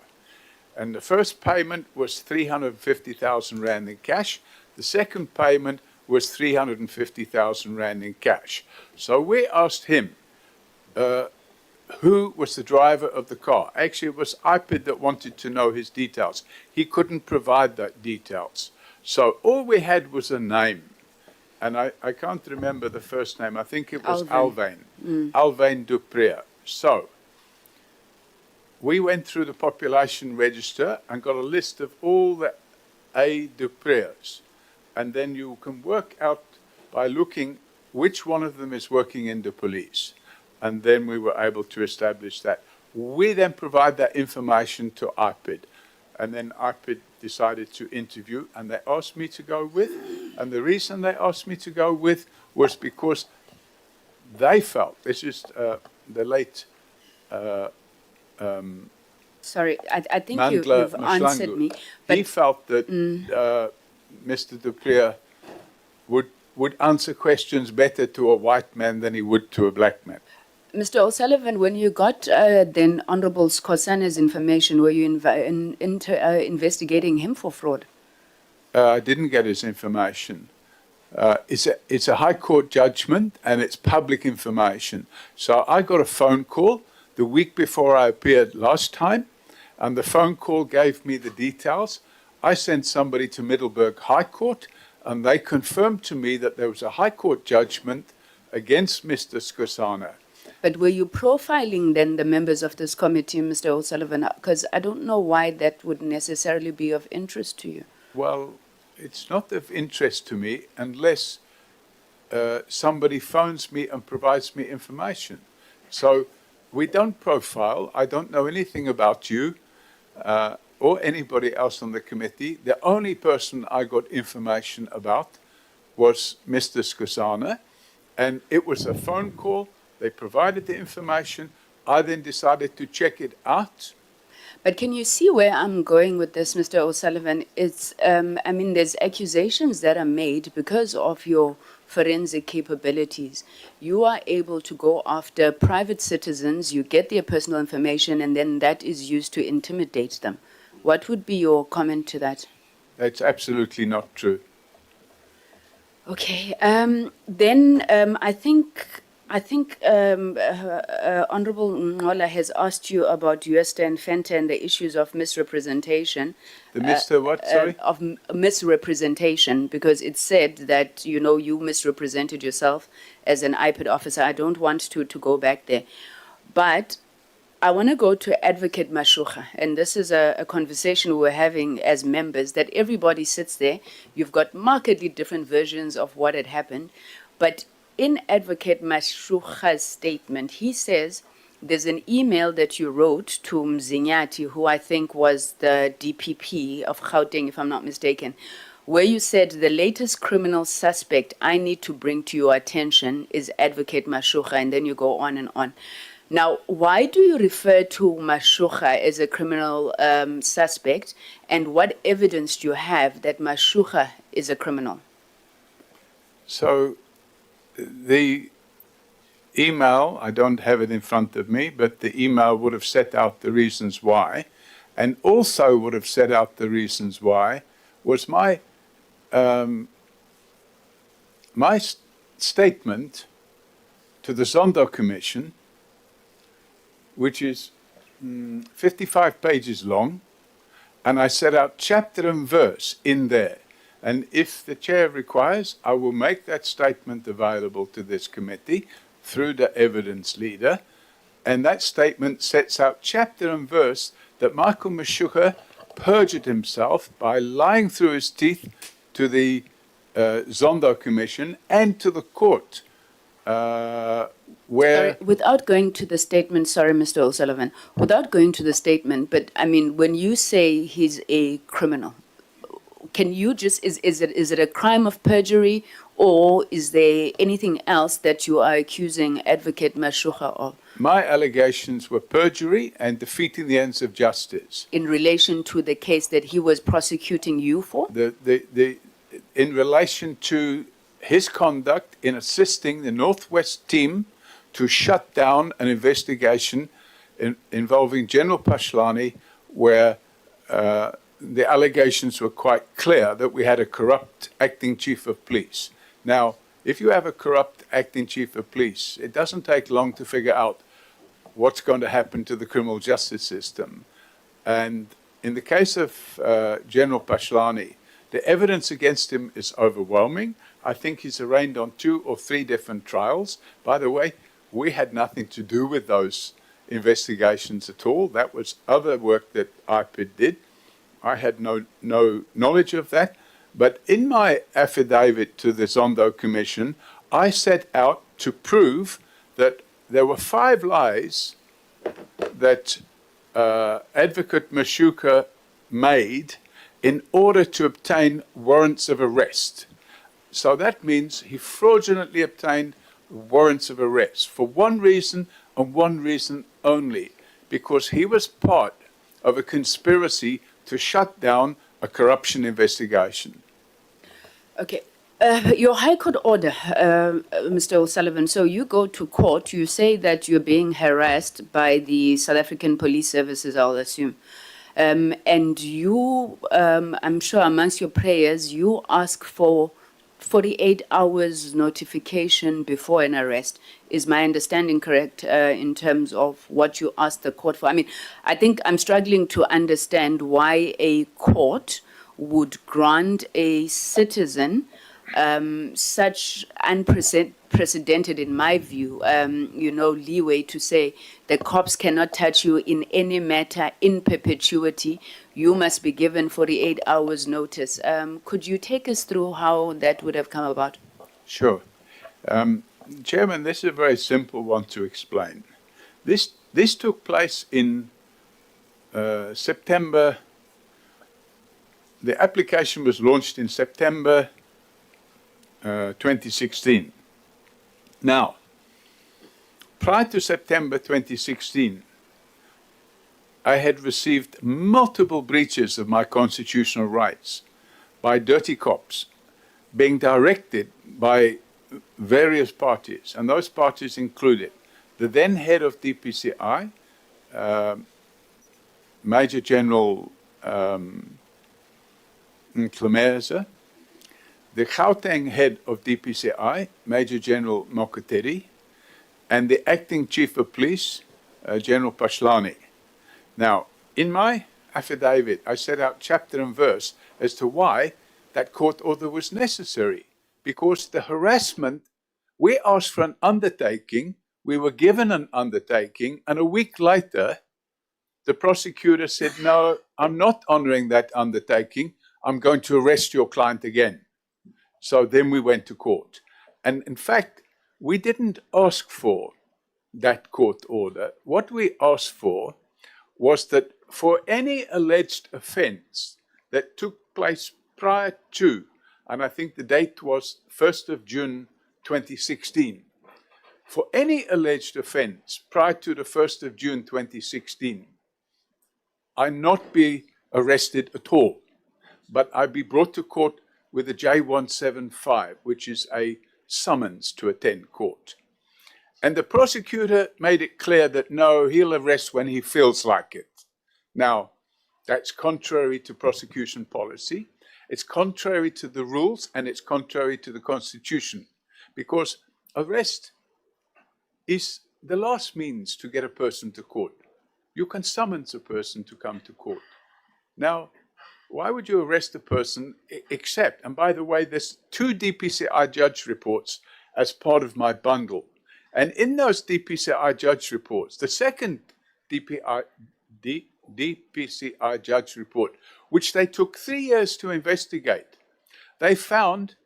Speaker 4: And the first payment was 350,000 Rand in cash. The second payment was 350,000 Rand in cash. So we asked him who was the driver of the car. Actually, it was IPID that wanted to know his details. He couldn't provide that details. So all we had was a name. And I can't remember the first name. I think it was Alvain. Alvain Dupree. So we went through the population register and got a list of all the A. Duprees. And then you can work out by looking which one of them is working in the police. And then we were able to establish that. We then provide that information to IPID. And then IPID decided to interview, and they asked me to go with. And the reason they asked me to go with was because they felt, this is the late
Speaker 8: Sorry, I think
Speaker 4: Nhlanhla
Speaker 8: you've answered me.
Speaker 4: He felt that Mr. Dupree would answer questions better to a white man than he would to a black man.
Speaker 8: Mr. O'Sullivan, when you got then Honorable Skosane's information, were you investigating him for fraud?
Speaker 4: I didn't get his information. It's a High Court judgment and it's public information. So I got a phone call the week before I appeared last time, and the phone call gave me the details. I sent somebody to Middelburg High Court, and they confirmed to me that there was a High Court judgment against Mr. Skosana.
Speaker 8: But were you profiling then the members of this committee, Mr. O'Sullivan? Because I don't know why that would necessarily be of interest to you.
Speaker 4: Well, it's not of interest to me unless somebody phones me and provides me information. So we don't profile. I don't know anything about you or anybody else on the committee. The only person I got information about was Mr. Skosana, and it was a phone call. They provided the information. I then decided to check it out.
Speaker 8: But can you see where I'm going with this, Mr. O'Sullivan? It's, I mean, there's accusations that are made because of your forensic capabilities. You are able to go after private citizens, you get their personal information, and then that is used to intimidate them. What would be your comment to that?
Speaker 4: That's absolutely not true.
Speaker 8: Okay. Then I think I think Honorable Nhlanhla has asked you about USTA and FENTA and the issues of misrepresentation.
Speaker 4: The Mr. What, sorry?
Speaker 8: Misrepresentation, because it said that, you know, you misrepresented yourself as an IPID officer. I don't want to go back there. But I want to go to Advocate Mashuka, and this is a conversation we're having as members, that everybody sits there. You've got markedly different versions of what had happened, but in Advocate Mashuka's statement, he says there's an email that you wrote to Mzinyati, who I think was the DPP of Gauteng, if I'm not mistaken, where you said the latest criminal suspect I need to bring to your attention is Advocate Mashuka, and then you go on and on. Now, why do you refer to Mashuka as a criminal suspect, and what evidence do you have that Mashuka is a criminal?
Speaker 4: So the email, I don't have it in front of me, but the email would have set out the reasons why, and also would have set out the reasons why was my statement to the Zondo Commission, which is 55 pages long, and I set out chapter and verse in there. And if the chair requires, I will make that statement available to this committee through the evidence leader. And that statement sets out chapter and verse that Michael Mashuka perjured himself by lying through his teeth to the Zondo Commission and to the court, where...
Speaker 8: Without going to the statement, sorry, Mr. O'Sullivan, without going to the statement, but I mean, when you say he's a criminal, can you just, is it a crime of perjury, or is there anything else that you are accusing Advocate Mashuka of?
Speaker 4: My allegations were perjury and defeating the ends of justice.
Speaker 8: In relation to the case that he was prosecuting you for?
Speaker 4: In relation to his conduct in assisting the Northwest team to shut down an investigation involving General Pashlani, where the allegations were quite clear that we had a corrupt acting chief of police. Now, if you have a corrupt acting chief of police, it doesn't take long to figure out what's going to happen to the criminal justice system. And in the case of General Pashlani, the evidence against him is overwhelming. I think he's arraigned on 2 or 3 different trials. By the way, we had nothing to do with those investigations at all. That was other work that IPID did. I had no knowledge of that. But in my affidavit to the Zondo Commission, I set out to prove that there were 5 lies that Advocate Mashuka made in order to obtain warrants of arrest. So that means he fraudulently obtained warrants of arrest for one reason and one reason only, because he was part of a conspiracy to shut down a corruption investigation.
Speaker 8: Okay. Your High Court order, Mr. O'Sullivan, so you go to court, you say that you're being harassed by the South African Police Services, I'll assume. And you, I'm sure amongst your prayers, you ask for 48 hours notification before an arrest. Is my understanding correct in terms of what you asked the court for? I mean, I think I'm struggling to understand why a court would grant a citizen such unprecedented, in my view, leeway to say the cops cannot touch you in any matter in perpetuity. You must be given 48 hours notice. Could you take us through how that would have come about?
Speaker 4: Sure. Chairman, this is a very simple one to explain. This took place in September. The application was launched in September 2016. Now, prior to September 2016, I had received multiple breaches of my constitutional rights by dirty cops being directed by various parties, and those parties included the then head of DPCI, Major General Mkhwanazi, the Gauteng head of DPCI, Major General Mokotedi, and the acting chief of police, General Pashlani. Now, in my affidavit, I set out chapter and verse as to why that court order was necessary. Because the harassment, we asked for an undertaking, we were given an undertaking, and a week later, the prosecutor said, no, I'm not honoring that undertaking. I'm going to arrest your client again. So then we went to court. And in fact, we didn't ask for that court order. What we asked for was that for any alleged offense that took place prior to, and I think the date was 1st of June 2016, for any alleged offense prior to the 1st of June 2016, I not be arrested at all, but I be brought to court with a J175, which is a summons to attend court. And the prosecutor made it clear that no, he'll arrest when he feels like it. Now, that's contrary to prosecution policy. It's contrary to the rules, and it's contrary to the Constitution, because arrest is the last means to get a person to court. You can summons a person to come to court. Now, why would you arrest a person except, and by the way, there's 2 DPCI judge reports as part of my bundle. And in those DPCI judge reports, the second DPCI judge report, which they took 3 years to investigate, they found,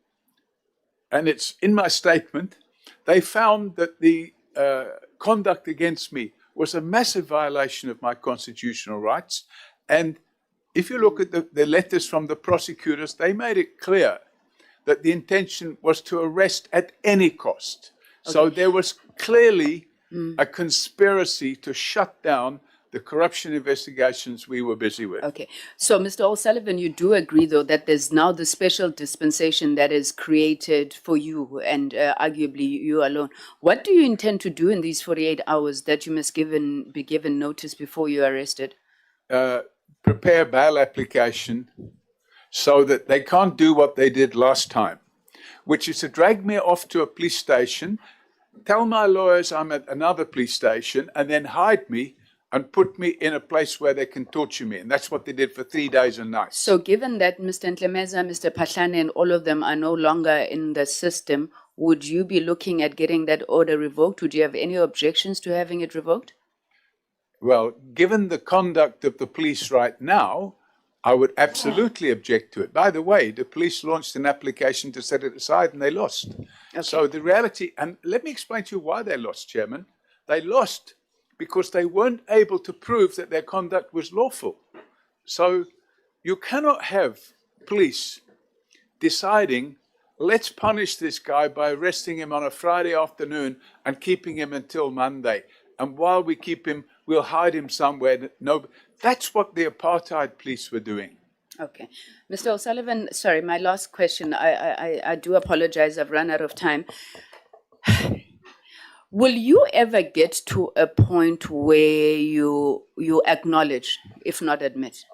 Speaker 4: and it's in my statement, they found that the conduct against me was a massive violation of my constitutional rights. And if you look at the letters from the prosecutors, they made it clear that the intention was to arrest at any cost. Okay. So there was clearly a conspiracy to shut down the corruption investigations we were busy with.
Speaker 8: Okay. So, Mr. O'Sullivan, you do agree, though, that there's now the special dispensation that is created for you and arguably you alone. What do you intend to do in these 48 hours that you must be given notice before you're arrested?
Speaker 4: Prepare bail application so that they can't do what they did last time, which is to drag me off to a police station, tell my lawyers I'm at another police station, and then hide me and put me in a place where they can torture me. And that's what they did for 3 days and nights.
Speaker 8: So given that Mr. Nhlanhla, Mr. Phahlane, and all of them are no longer in the system, would you be looking at getting that order revoked? Would you have any objections to having it revoked?
Speaker 4: Well, given the conduct of the police right now, I would absolutely object to it. By the way, the police launched an application to set it aside and they lost. Okay. So the reality, and let me explain to you why they lost, Chairman. They lost because they weren't able to prove that their conduct was lawful. So you cannot have police deciding, let's punish this guy by arresting him on a Friday afternoon and keeping him until Monday. And while we keep him, we'll hide him somewhere. No, that's what the apartheid police were doing.
Speaker 8: Okay. Mr. O'Sullivan, sorry, my last question. I do apologize. I've run out of time. Will you ever get to a point where you acknowledge, if not admit,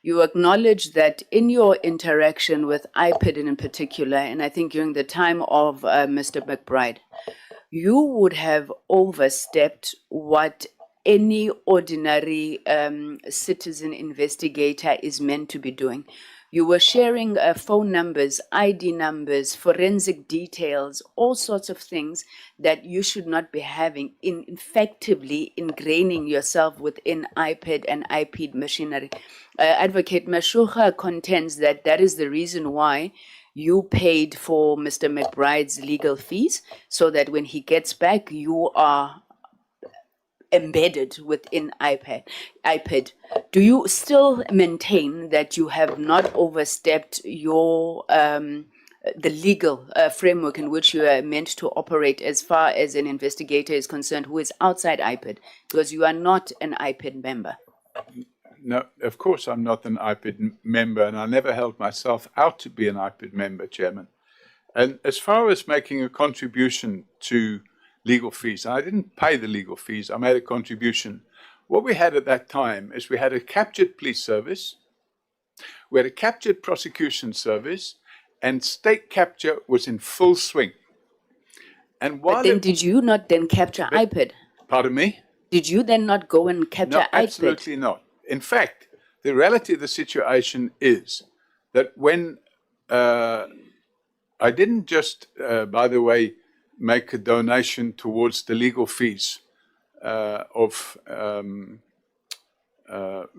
Speaker 8: you acknowledge that in your interaction with IPID in particular, and I think during the time of Mr. McBride, you would have overstepped what any ordinary citizen investigator is meant to be doing? You were sharing phone numbers, ID numbers, forensic details, all sorts of things that you should not be having, in effectively ingraining yourself within IPID and IPID machinery. Advocate Mashuka contends that that is the reason why you paid for Mr. McBride's legal fees, so that when he gets back, you are embedded within IPID. Do you still maintain that you have not overstepped your the legal framework in which you are meant to operate as far as an investigator is concerned who is outside IPID, because you are not an IPID member?
Speaker 4: No, of course I'm not an IPID member, and I never held myself out to be an IPID member, Chairman. And as far as making a contribution to legal fees, I didn't pay the legal fees, I made a contribution. What we had at that time is we had a captured police service, we had a captured prosecution service, and state capture was in full swing. And while
Speaker 8: But then
Speaker 4: it-
Speaker 8: did you not then capture IPID?
Speaker 4: Pardon me?
Speaker 8: Did you then not go and capture
Speaker 4: No,
Speaker 8: IPID?
Speaker 4: absolutely not. In fact, the reality of the situation is that when I didn't just, by the way, make a donation towards the legal fees of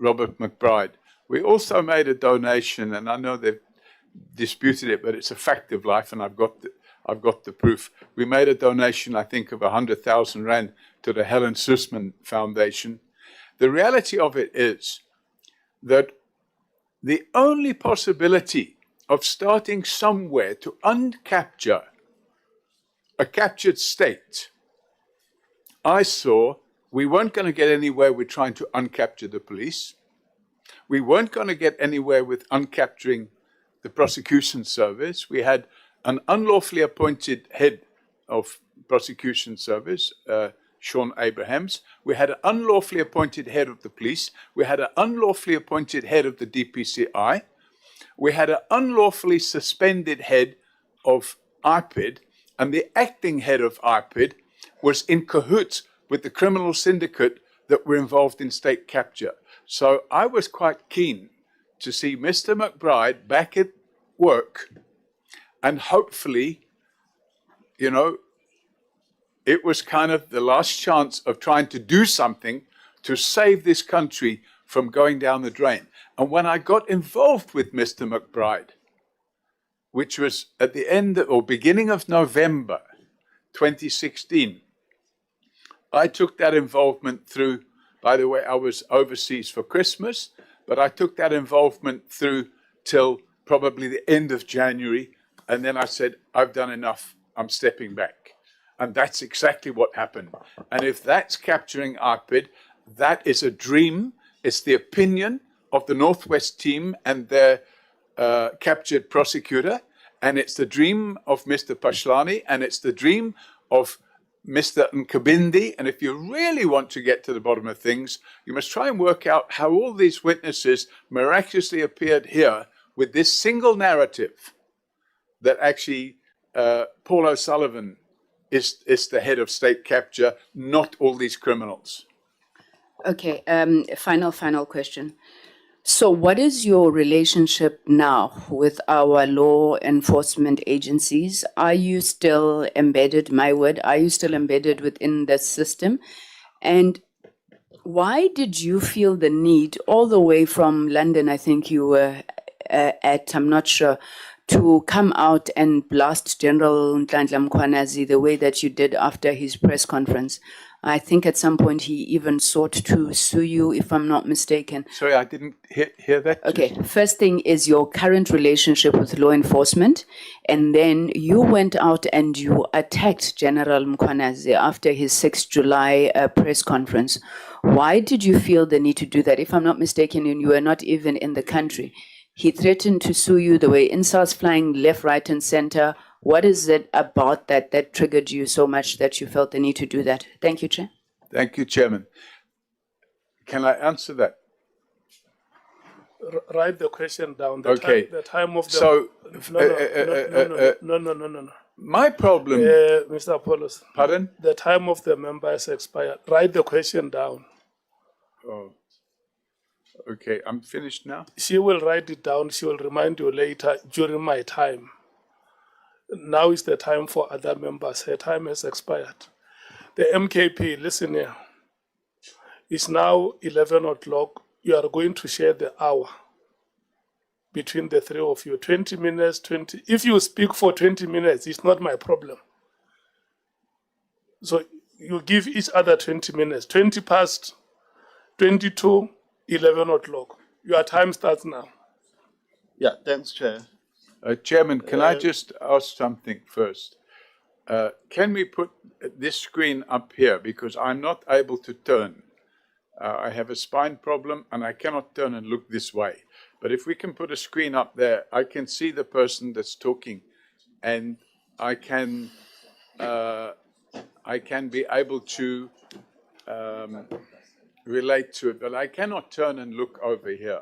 Speaker 4: Robert McBride, we also made a donation, and I know they've disputed it, but it's a fact of life, and I've got the proof. We made a donation, I think, of 100,000 rand to the Helen Suzman Foundation. The reality of it is that the only possibility of starting somewhere to uncapture a captured state, I saw we weren't going to get anywhere with trying to uncapture the police. We weren't going to get anywhere with uncapturing the prosecution service. We had an unlawfully appointed head of prosecution service, Sean Abrahams. We had an unlawfully appointed head of the police. We had an unlawfully appointed head of the DPCI. We had an unlawfully suspended head of IPID, and the acting head of IPID was in cahoots with the criminal syndicate that were involved in state capture. So I was quite keen to see Mr. McBride back at work, and hopefully, you know, it was kind of the last chance of trying to do something to save this country from going down the drain. And when I got involved with Mr. McBride, which was at the end or beginning of November 2016, I took that involvement through, by the way, I was overseas for Christmas, but I took that involvement through till probably the end of January. And then I said, I've done enough, I'm stepping back. And that's exactly what happened. And if that's capturing IPID, that is a dream. It's the opinion of the Northwest team and their captured prosecutor. And it's the dream of Mr. Pashlani, and it's the dream of Mr. Nkabindi. And if you really want to get to the bottom of things, you must try and work out how all these witnesses miraculously appeared here with this single narrative that actually Paul O'Sullivan is the head of state capture, not all these criminals.
Speaker 8: Okay, final question. So what is your relationship now with our law enforcement agencies? Are you still embedded, my word, are you still embedded within the system? And why did you feel the need, all the way from London, I think you were at, I'm not sure, to come out and blast General Nhlanhla Mkhwanazi the way that you did after his press conference? I think at some point he even sought to sue you, if I'm not mistaken.
Speaker 4: Sorry, I didn't hear that.
Speaker 8: Okay, first thing is your current relationship with law enforcement, and then you went out and you attacked General Mkhwanazi after his 6th July press conference. Why did you feel the need to do that? If I'm not mistaken, and you were not even in the country. He threatened to sue you, the way insults flying left, right, and center. What is it about that triggered you so much that you felt the need to do that? Thank you, Chair.
Speaker 4: Thank you, Chairman. Can I answer that?
Speaker 1: Write the question down.
Speaker 4: Okay.
Speaker 1: The time of the...
Speaker 4: So,
Speaker 1: No.
Speaker 4: my problem...
Speaker 1: Mr. Apollos.
Speaker 4: Pardon?
Speaker 1: The time of the member has expired. Write the question down.
Speaker 4: Oh. Okay, I'm finished now.
Speaker 1: She will write it down. She will remind you later during my time. Now is the time for other members. Her time has expired. The MKP, listen here. It's now 11 o'clock. You are going to share the hour between the three of you. 20 minutes, 20. If you speak for 20 minutes, it's not my problem. So you give each other 20 minutes. 20 past, 22, 11 o'clock. Your time starts now.
Speaker 2: Yeah, thanks, Chair.
Speaker 4: Chairman, can I just ask something first? Can we put this screen up here? Because I'm not able to turn. I have a spine problem and I cannot turn and look this way. But if we can put a screen up there, I can see the person that's talking, and I can be able to relate to it. But I cannot turn and look over here.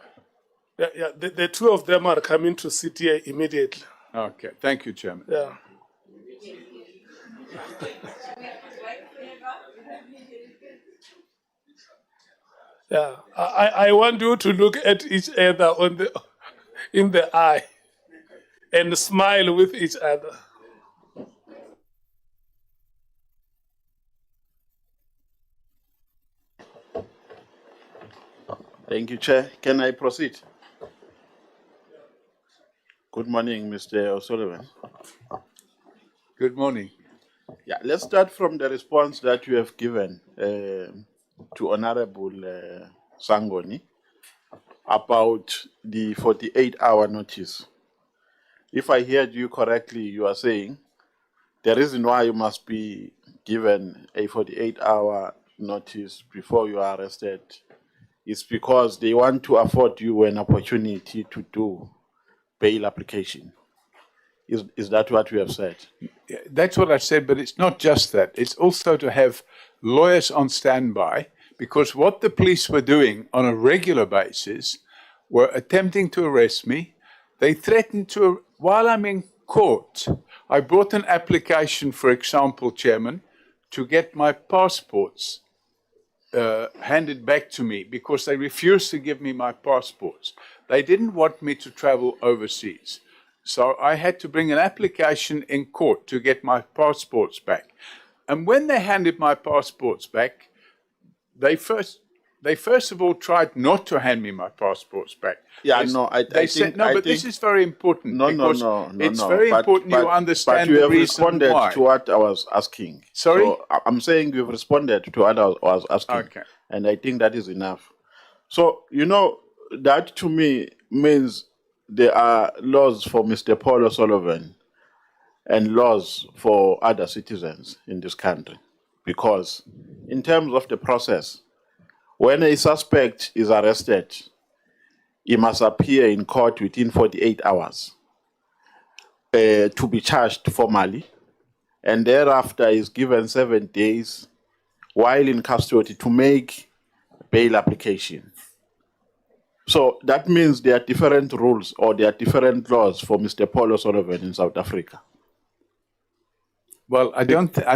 Speaker 1: Yeah, the two of them are coming to sit here immediately.
Speaker 4: Okay, thank you, Chairman.
Speaker 1: Yeah. Yeah, I want you to look at each other in the eye and smile with each other.
Speaker 11: Thank you, Chair. Can I proceed? Good morning, Mr. O'Sullivan.
Speaker 4: Good morning.
Speaker 11: Yeah, let's start from the response that you have given to Honorable Sangoni about the 48-hour notice. If I heard you correctly, you are saying the reason why you must be given a 48-hour notice before you are arrested is because they want to afford you an opportunity to do bail application. Is that what you have said?
Speaker 4: Yeah, that's what I said, but it's not just that. It's also to have lawyers on standby, because what the police were doing on a regular basis were attempting to arrest me. They threatened to, while I'm in court, I brought an application, for example, Chairman, to get my passports handed back to me because they refused to give me my passports. They didn't want me to travel overseas. So I had to bring an application in court to get my passports back. And when they handed my passports back, they first of all tried not to hand me my passports back.
Speaker 11: Yeah,
Speaker 4: They said, no, but this is very important. Because it's very important you understand
Speaker 11: but you
Speaker 4: the
Speaker 11: have
Speaker 4: reason
Speaker 11: responded
Speaker 4: why.
Speaker 11: to what I was asking.
Speaker 4: Sorry?
Speaker 11: So I'm saying you've responded to what I was asking.
Speaker 4: Okay.
Speaker 11: And I think that is enough. So, that to me means there are laws for Mr. Paul O'Sullivan and laws for other citizens in this country. Because in terms of the process, when a suspect is arrested, he must appear in court within 48 hours to be charged formally, and thereafter is given 7 days while in custody to make bail application. So that means there are different rules or there are different laws for Mr. Paul O'Sullivan in South Africa.
Speaker 4: Well, I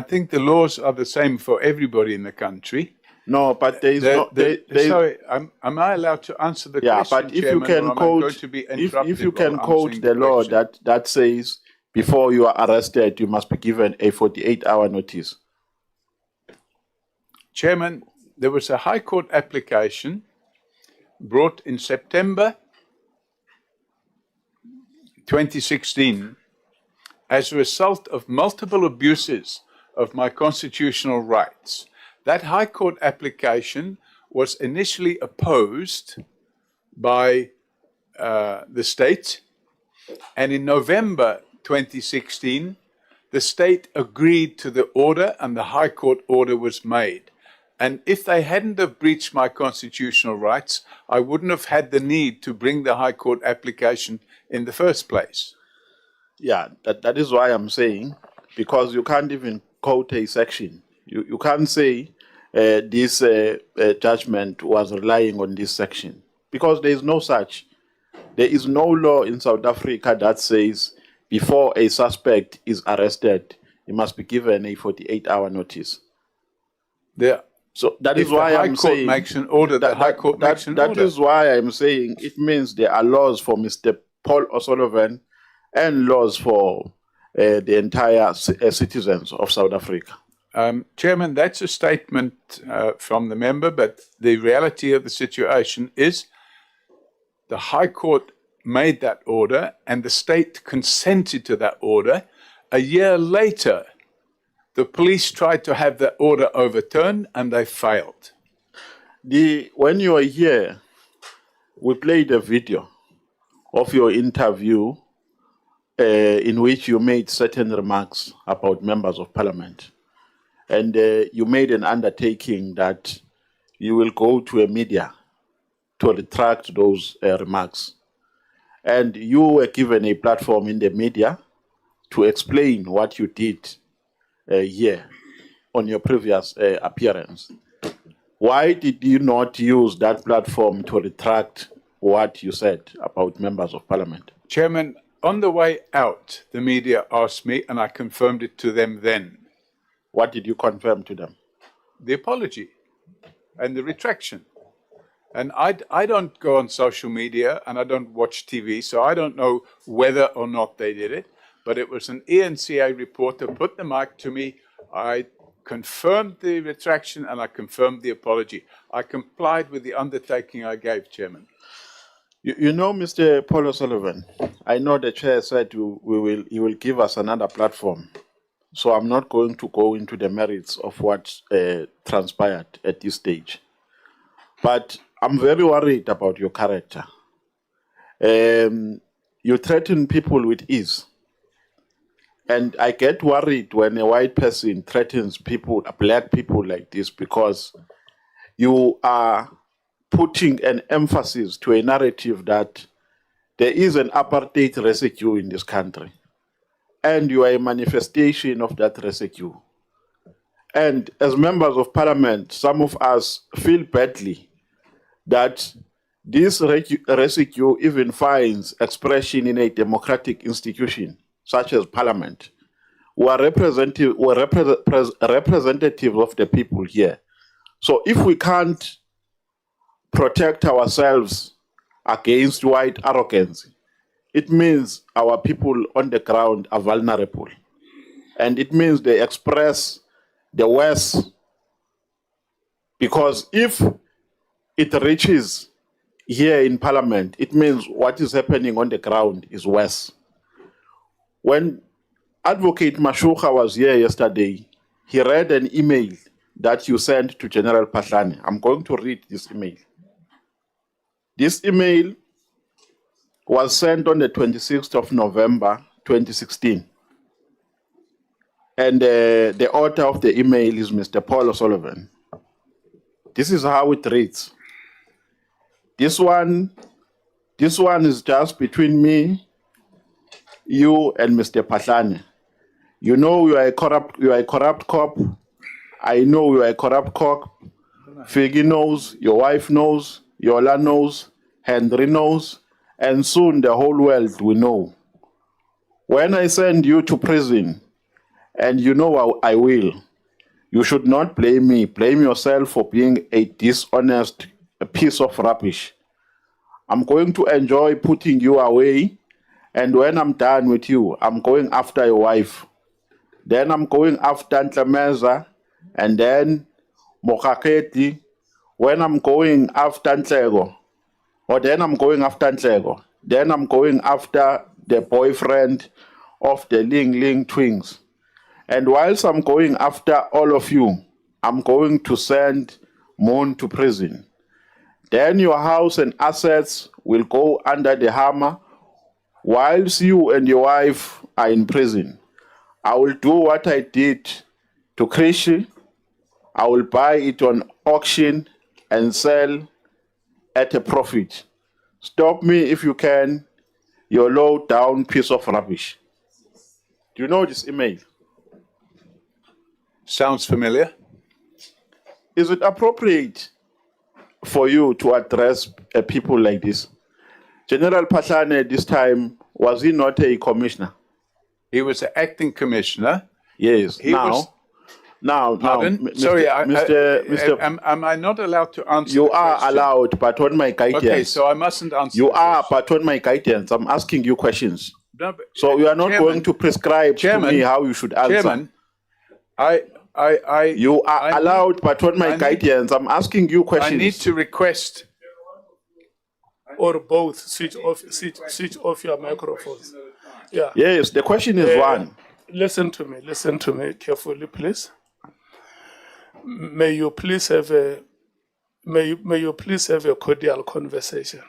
Speaker 4: think the laws are the same for everybody in the country.
Speaker 11: No, but there is no.
Speaker 4: Sorry, am I allowed to answer the question,
Speaker 11: but if
Speaker 4: Chairman,
Speaker 11: you can
Speaker 4: or am I
Speaker 11: quote,
Speaker 4: going to be interrupted
Speaker 11: if you
Speaker 4: while
Speaker 11: can quote
Speaker 4: answering
Speaker 11: the law
Speaker 4: question?
Speaker 11: that says before you are arrested, you must be given a 48-hour notice.
Speaker 4: Chairman, there was a High Court application brought in September 2016 as a result of multiple abuses of my constitutional rights. That High Court application was initially opposed by the state, and in November 2016, the state agreed to the order and the High Court order was made. And if they hadn't have breached my constitutional rights, I wouldn't have had the need to bring the High Court application in the first place.
Speaker 11: Yeah, that is why I'm saying, because you can't even quote a section. You can't say this judgment was relying on this section, because there is no such. There is no law in South Africa that says before a suspect is arrested, he must be given a 48-hour notice. So that is why I'm saying
Speaker 4: the High Court makes an order. The High Court makes an order.
Speaker 11: That is why I'm saying it means there are laws for Mr. Paul O'Sullivan and laws for the entire citizens of South Africa.
Speaker 4: Chairman, that's a statement from the member, but the reality of the situation is the High Court made that order and the state consented to that order. A year later, the police tried to have that order overturned and they failed.
Speaker 11: When you were here, we played a video of your interview in which you made certain remarks about members of parliament. And you made an undertaking that you will go to a media to retract those remarks. And you were given a platform in the media to explain what you did here on your previous appearance. Why did you not use that platform to retract what you said about members of parliament?
Speaker 4: Chairman, on the way out, the media asked me, and I confirmed it to them then,
Speaker 11: What did you confirm to them?
Speaker 4: The apology and the retraction. And I don't go on social media and I don't watch TV, so I don't know whether or not they did it. But it was an ENCA reporter put the mic to me. I confirmed the retraction and I confirmed the apology. I complied with the undertaking I gave, Chairman.
Speaker 11: You know, Mr. Paul O'Sullivan, I know the chair said he will give us another platform. So I'm not going to go into the merits of what transpired at this stage. But I'm very worried about your character. You threaten people with ease. And I get worried when a white person threatens people, black people like this, because you are putting an emphasis to a narrative that there is an apartheid residue in this country. And you are a manifestation of that residue. And as members of parliament, some of us feel badly that this residue even finds expression in a democratic institution such as parliament, who are representative of the people here. So if we can't protect ourselves against white arrogance, it means our people on the ground are vulnerable. And it means they express the worst, because if it reaches here in parliament, it means what is happening on the ground is worse. When Advocate Mashuka was here yesterday, he read an email that you sent to General Pahlane. I'm going to read this email. This email was sent on the 26th of November, 2016. And the author of the email is Mr. Paul O'Sullivan. This is how it reads. This one is just between me, you, and Mr. Pahlane. You know you are a corrupt cop. I know you are a corrupt cop. Figgy knows, your wife knows, Yola knows, Henry knows, and soon the whole world will know. When I send you to prison, and you know I will, you should not blame me. Blame yourself for being a dishonest piece of rubbish. I'm going to enjoy putting you away, and when I'm done with you, I'm going after your wife. Then I'm going after Nhlanhla, and then Mokaketi. When I'm going after Nhleko, or then I'm going after Nhleko, then I'm going after the boyfriend of the Ling twins. And whilst I'm going after all of you, I'm going to send Moon to prison. Then your house and assets will go under the hammer whilst you and your wife are in prison. I will do what I did to Krishi. I will buy it on auction and sell at a profit. Stop me if you can, you low down piece of rubbish. Do you know this email?
Speaker 4: Sounds familiar.
Speaker 11: Is it appropriate for you to address people like this? General Pahlane this time, was he not a commissioner?
Speaker 4: He was an acting commissioner.
Speaker 11: Yes.
Speaker 4: Pardon? Sorry,
Speaker 11: Mr.
Speaker 4: Am I not allowed to answer?
Speaker 11: You
Speaker 4: the
Speaker 11: are
Speaker 4: question?
Speaker 11: allowed, but on my guidance.
Speaker 4: Okay, so I mustn't answer.
Speaker 11: You
Speaker 4: the
Speaker 11: are,
Speaker 4: question.
Speaker 11: but on my guidance, I'm asking you questions.
Speaker 4: No, but,
Speaker 11: So you are not
Speaker 4: Chairman,
Speaker 11: going to prescribe to me how you should answer.
Speaker 4: Chairman,
Speaker 11: You are allowed, but on my guidance, I'm asking you questions.
Speaker 4: I need to request.
Speaker 1: Or both, switch off your microphones. Yeah.
Speaker 11: Yes, the question is one.
Speaker 1: Listen to me carefully, please. May you please have a cordial conversation.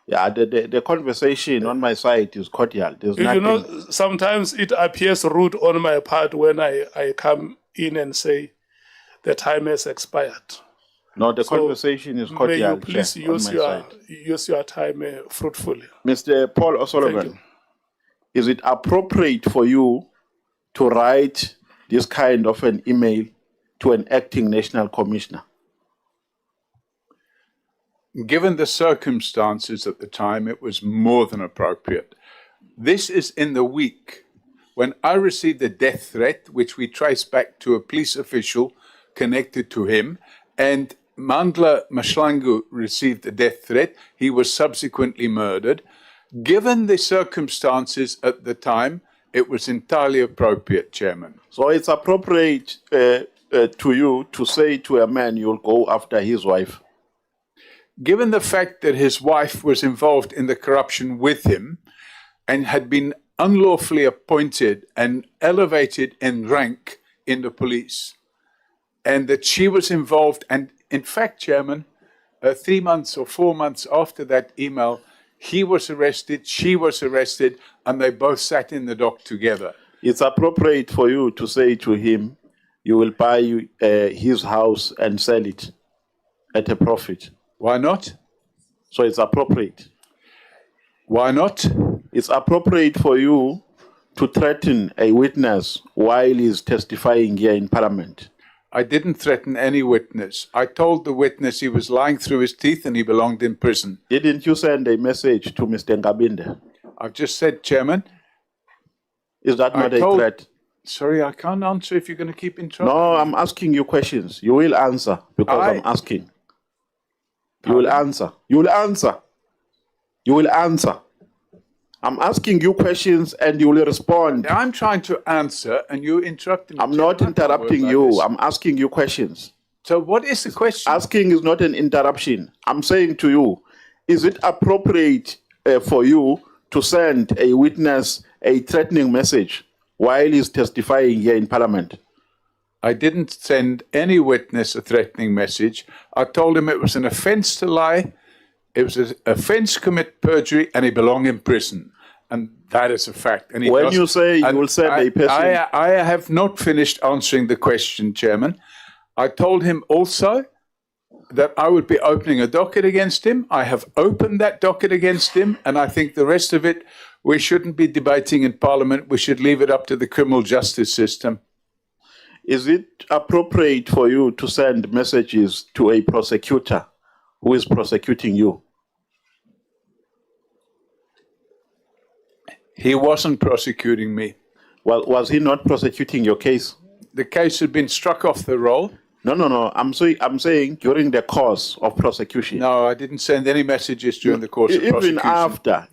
Speaker 11: Yeah, the conversation on my side is cordial. There's nothing.
Speaker 1: You know, sometimes it appears rude on my part when I come in and say the time has expired.
Speaker 11: No, the conversation is cordial.
Speaker 1: May you please use your time fruitfully.
Speaker 11: Mr. Paul O'Sullivan, is it appropriate for you to write this kind of an email to an acting national commissioner?
Speaker 4: Given the circumstances at the time, it was more than appropriate. This is in the week when I received a death threat, which we trace back to a police official connected to him, and Nhlanhla Mkhwanazi received a death threat. He was subsequently murdered. Given the circumstances at the time, it was entirely appropriate, Chairman.
Speaker 11: So it's appropriate to you to say to a man you'll go after his wife.
Speaker 4: Given the fact that his wife was involved in the corruption with him and had been unlawfully appointed and elevated in rank in the police, and that she was involved, and in fact, Chairman, 3 months or 4 months after that email, he was arrested, she was arrested, and they both sat in the dock together.
Speaker 11: It's appropriate for you to say to him, you will buy his house and sell it at a profit.
Speaker 4: Why not?
Speaker 11: So it's appropriate.
Speaker 4: Why not?
Speaker 11: It's appropriate for you to threaten a witness while he's testifying here in Parliament.
Speaker 4: I didn't threaten any witness. I told the witness he was lying through his teeth and he belonged in prison.
Speaker 11: Didn't you send a message to Mr. Ngabinde?
Speaker 4: I've just said, Chairman.
Speaker 11: Is that not a threat?
Speaker 4: Sorry, I can't answer if you're going to keep interrupting.
Speaker 11: No, I'm asking you questions. You will answer because I'm asking. You will answer. You will answer. You will answer. I'm asking you questions and you will respond.
Speaker 4: I'm trying to answer and you interrupting me.
Speaker 11: I'm not interrupting you. I'm asking you questions.
Speaker 4: So what is the question?
Speaker 11: Asking is not an interruption. I'm saying to you, is it appropriate for you to send a witness a threatening message while he's testifying here in Parliament?
Speaker 4: I didn't send any witness a threatening message. I told him it was an offence to lie, it was an offence to commit perjury, and he belonged in prison. And that is a fact. And
Speaker 11: when you say you will send a person...
Speaker 4: I have not finished answering the question, Chairman. I told him also that I would be opening a docket against him. I have opened that docket against him, and I think the rest of it, we shouldn't be debating in Parliament. We should leave it up to the criminal justice system.
Speaker 11: Is it appropriate for you to send messages to a prosecutor who is prosecuting you?
Speaker 4: He wasn't prosecuting me.
Speaker 11: Well, was he not prosecuting your case?
Speaker 4: The case had been struck off the roll.
Speaker 11: No. I'm saying during the course of prosecution.
Speaker 4: No, I didn't send any messages during the course of prosecution.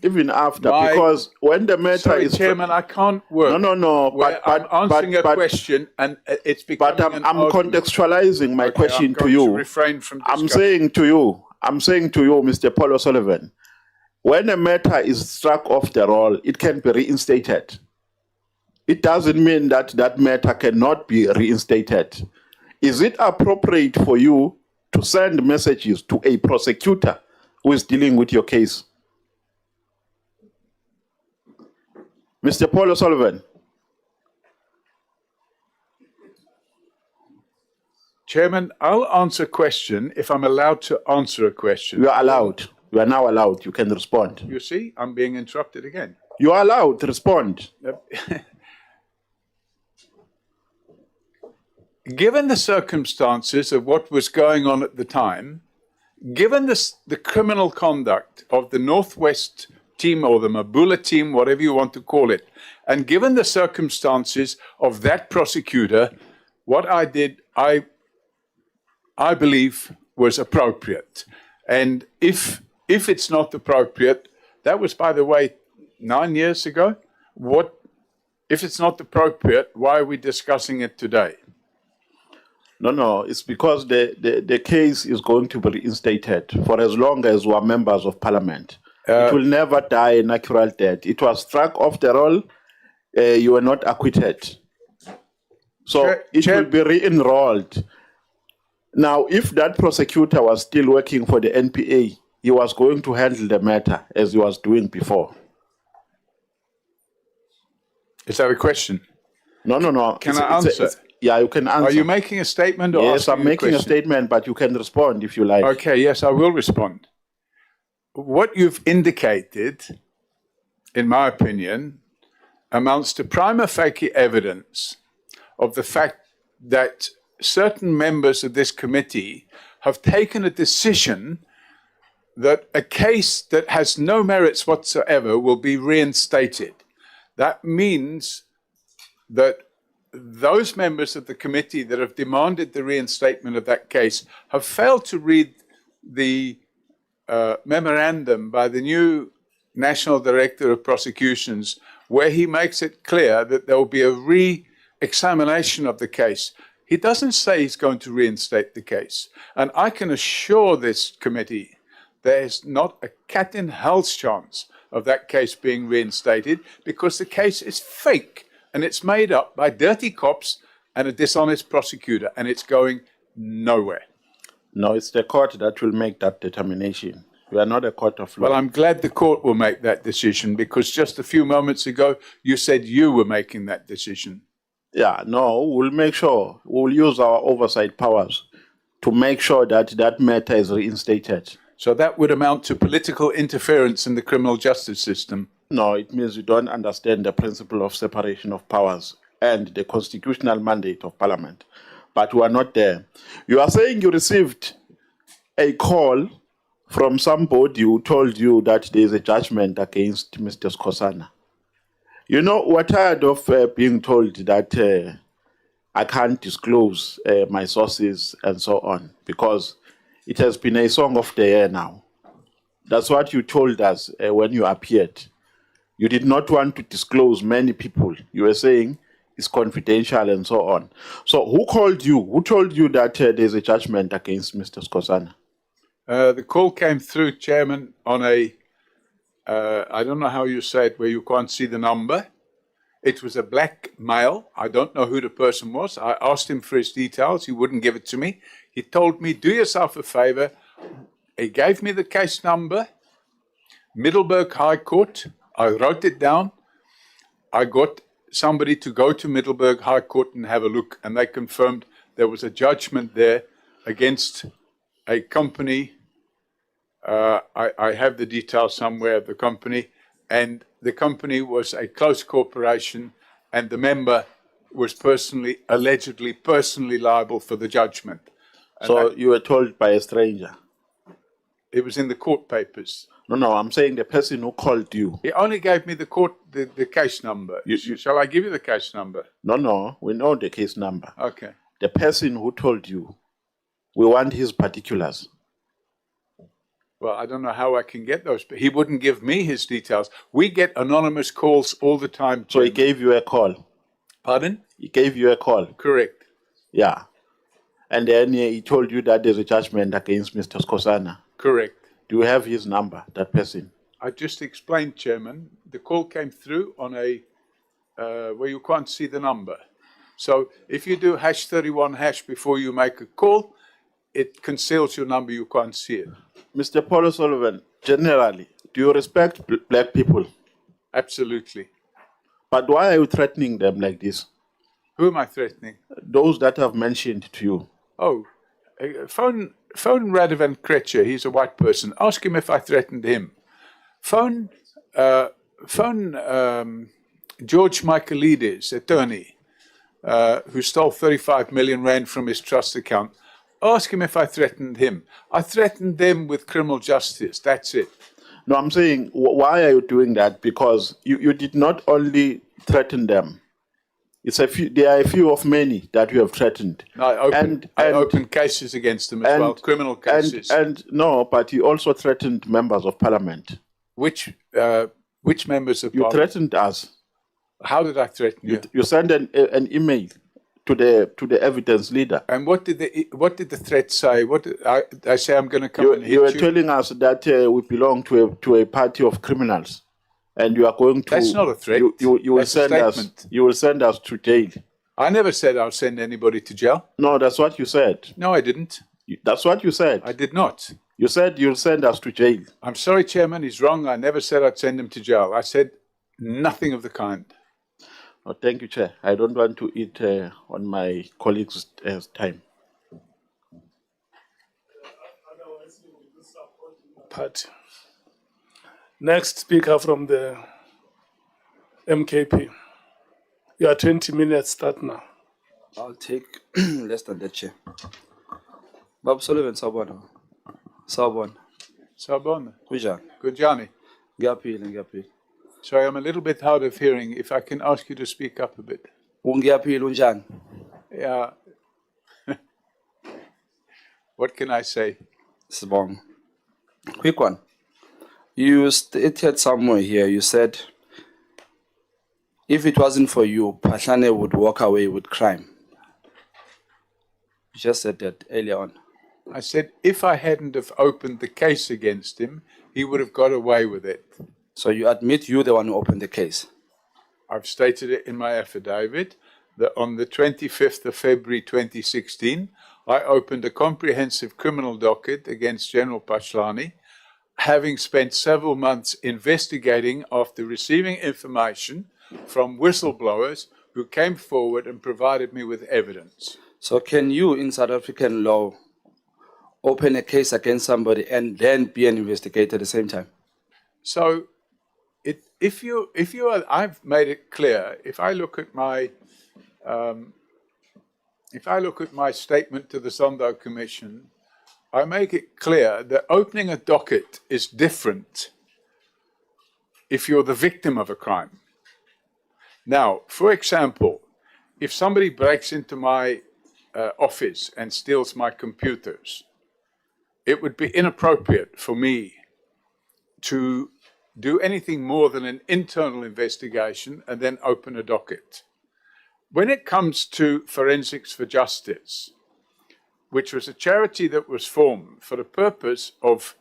Speaker 11: Even after, because when the matter is...
Speaker 4: Chairman, I can't work.
Speaker 11: No.
Speaker 4: But I'm answering a question, and it's becoming
Speaker 11: But I'm contextualizing my question to you.
Speaker 4: I'm going to refrain from discussion.
Speaker 11: I'm saying to you, Mr. Paul O'Sullivan, when a matter is struck off the roll, it can be reinstated. It doesn't mean that that matter cannot be reinstated. Is it appropriate for you to send messages to a prosecutor who is dealing with your case? Mr. Paul O'Sullivan.
Speaker 4: Chairman, I'll answer a question if I'm allowed to answer a question.
Speaker 11: You are allowed. You are now allowed. You can respond.
Speaker 4: You see, I'm being interrupted again.
Speaker 11: You are allowed to respond.
Speaker 4: Given the circumstances of what was going on at the time, given the criminal conduct of the Northwest team or the Mabula team, whatever you want to call it, and given the circumstances of that prosecutor, what I did, I believe was appropriate. And if it's not appropriate, that was, by the way, 9 years ago. If it's not appropriate, why are we discussing it today?
Speaker 11: No, it's because the case is going to be reinstated for as long as we are members of Parliament. It will never die a natural death. It was struck off the roll. You were not acquitted. So it will be re-enrolled. Now, if that prosecutor was still working for the NPA, he was going to handle the matter as he was doing before.
Speaker 4: Is that a question?
Speaker 11: No.
Speaker 4: Can I answer?
Speaker 11: Yeah, you can answer.
Speaker 4: Are you making a statement or
Speaker 11: yes, I'm
Speaker 4: asking
Speaker 11: making a statement, but you can respond if you like.
Speaker 4: Okay, yes, I will respond. What you've indicated, in my opinion, amounts to prima facie evidence of the fact that certain members of this committee have taken a decision that a case that has no merits whatsoever will be reinstated. That means that those members of the committee that have demanded the reinstatement of that case have failed to read the memorandum by the new National Director of Prosecutions, where he makes it clear that there will be a re-examination of the case. He doesn't say he's going to reinstate the case. And I can assure this committee there's not a cat in hell's chance of that case being reinstated, because the case is fake and it's made up by dirty cops and a dishonest prosecutor, and it's going nowhere.
Speaker 11: No, it's the court that will make that determination. We are not a court of law.
Speaker 4: Well, I'm glad the court will make that decision, because just a few moments ago, you said you were making that decision.
Speaker 11: Yeah, no, we'll make sure, we'll use our oversight powers to make sure that that matter is reinstated.
Speaker 4: So that would amount to political interference in the criminal justice system.
Speaker 11: No, it means you don't understand the principle of separation of powers and the constitutional mandate of Parliament. But we are not there. You are saying you received a call from somebody who told you that there is a judgment against Mr. Skosana. You know, we're tired of being told that I can't disclose my sources and so on, because it has been a song of the year now. That's what you told us when you appeared. You did not want to disclose many people. You were saying it's confidential and so on. So who called you? Who told you that there's a judgment against Mr. Skosana?
Speaker 4: The call came through, Chairman, on a, I don't know how you say it, where you can't see the number. It was a black male. I don't know who the person was. I asked him for his details. He wouldn't give it to me. He told me, do yourself a favor. He gave me the case number, Middelburg High Court. I wrote it down. I got somebody to go to Middelburg High Court and have a look, and they confirmed there was a judgment there against a company. I have the details somewhere of the company, and the company was a close corporation, and the member was allegedly personally liable for the judgment. And
Speaker 11: so you were told by a stranger?
Speaker 4: It was in the court papers.
Speaker 11: No, I'm saying the person who called you.
Speaker 4: He only gave me the case number. Shall I give you the case number?
Speaker 11: No, we know the case number.
Speaker 4: Okay.
Speaker 11: The person who told you, we want his particulars.
Speaker 4: Well, I don't know how I can get those, but he wouldn't give me his details. We get anonymous calls all the time.
Speaker 11: So he gave you a call?
Speaker 4: Pardon?
Speaker 11: He gave you a call?
Speaker 4: Correct.
Speaker 11: Yeah. And then he told you that there's a judgment against Mr. Skosana?
Speaker 4: Correct.
Speaker 11: Do you have his number, that person?
Speaker 4: I just explained, Chairman. The call came through on a, where you can't see the number. So if you do #31# before you make a call, it conceals your number, you can't see it.
Speaker 11: Mr. Paul O'Sullivan, generally, do you respect black people?
Speaker 4: Absolutely.
Speaker 11: But why are you threatening them like this?
Speaker 4: Who am I threatening?
Speaker 11: Those that I've mentioned to you.
Speaker 4: Oh, phone Radovan Kretcher, he's a white person. Ask him if I threatened him. Phone George Michaelides, attorney, who stole 35 million rand from his trust account. Ask him if I threatened him. I threatened them with criminal justice. That's it.
Speaker 11: No, I'm saying, why are you doing that? Because you did not only threaten them. It's a few. There are a few of many that you have threatened.
Speaker 4: No, I opened cases against them as well, criminal cases.
Speaker 11: No, but you also threatened members of Parliament.
Speaker 4: Which members of Parliament?
Speaker 11: You threatened us.
Speaker 4: How did I threaten you?
Speaker 11: You sent an email to the evidence leader.
Speaker 4: And what did the threat say? What did I say? I'm going to come and hit you.
Speaker 11: You were telling us that we belong to a party of criminals, and you are going to.
Speaker 4: That's not a threat.
Speaker 11: You will send us. You will send us to jail.
Speaker 4: I never said I'll send anybody to jail.
Speaker 11: No, that's what you said.
Speaker 4: No, I didn't.
Speaker 11: That's what you said.
Speaker 4: I did not.
Speaker 11: You said you'll send us to jail.
Speaker 4: I'm sorry, Chairman. He's wrong. I never said I'd send him to jail. I said nothing of the kind.
Speaker 11: Oh, thank you, Chair. I don't want to eat on my colleagues' time.
Speaker 1: Party. Next speaker from the MKP. You are 20 minutes start now.
Speaker 7: I'll take less than that, Chair. Bob Sullivan, Sabona.
Speaker 4: Sabona.
Speaker 7: Kujan.
Speaker 4: Kunjani.
Speaker 7: Gapil.
Speaker 4: Sorry, I'm a little bit hard of hearing. If I can ask you to speak up a bit.
Speaker 7: Ungiyaphila unjani?
Speaker 4: Yeah. What can I say?
Speaker 7: Sibong. Quick one. You stated somewhere here, you said, if it wasn't for you, Pahlane would walk away with crime. You just said that earlier on.
Speaker 4: I said if I hadn't have opened the case against him, he would have got away with it.
Speaker 7: So you admit you're the one who opened the case?
Speaker 4: I've stated it in my affidavit that on the 25th of February 2016, I opened a comprehensive criminal docket against General Pashlani, having spent several months investigating after receiving information from whistleblowers who came forward and provided me with evidence.
Speaker 7: So can you, in South African law, open a case against somebody and then be an investigator at the same time?
Speaker 4: So, I've made it clear. If I look at my statement to the Sondo Commission, I make it clear that opening a docket is different if you're the victim of a crime. Now, for example, if somebody breaks into my office and steals my computers, it would be inappropriate for me to do anything more than an internal investigation and then open a docket. When it comes to Forensics for Justice, which was a charity that was formed for the purpose of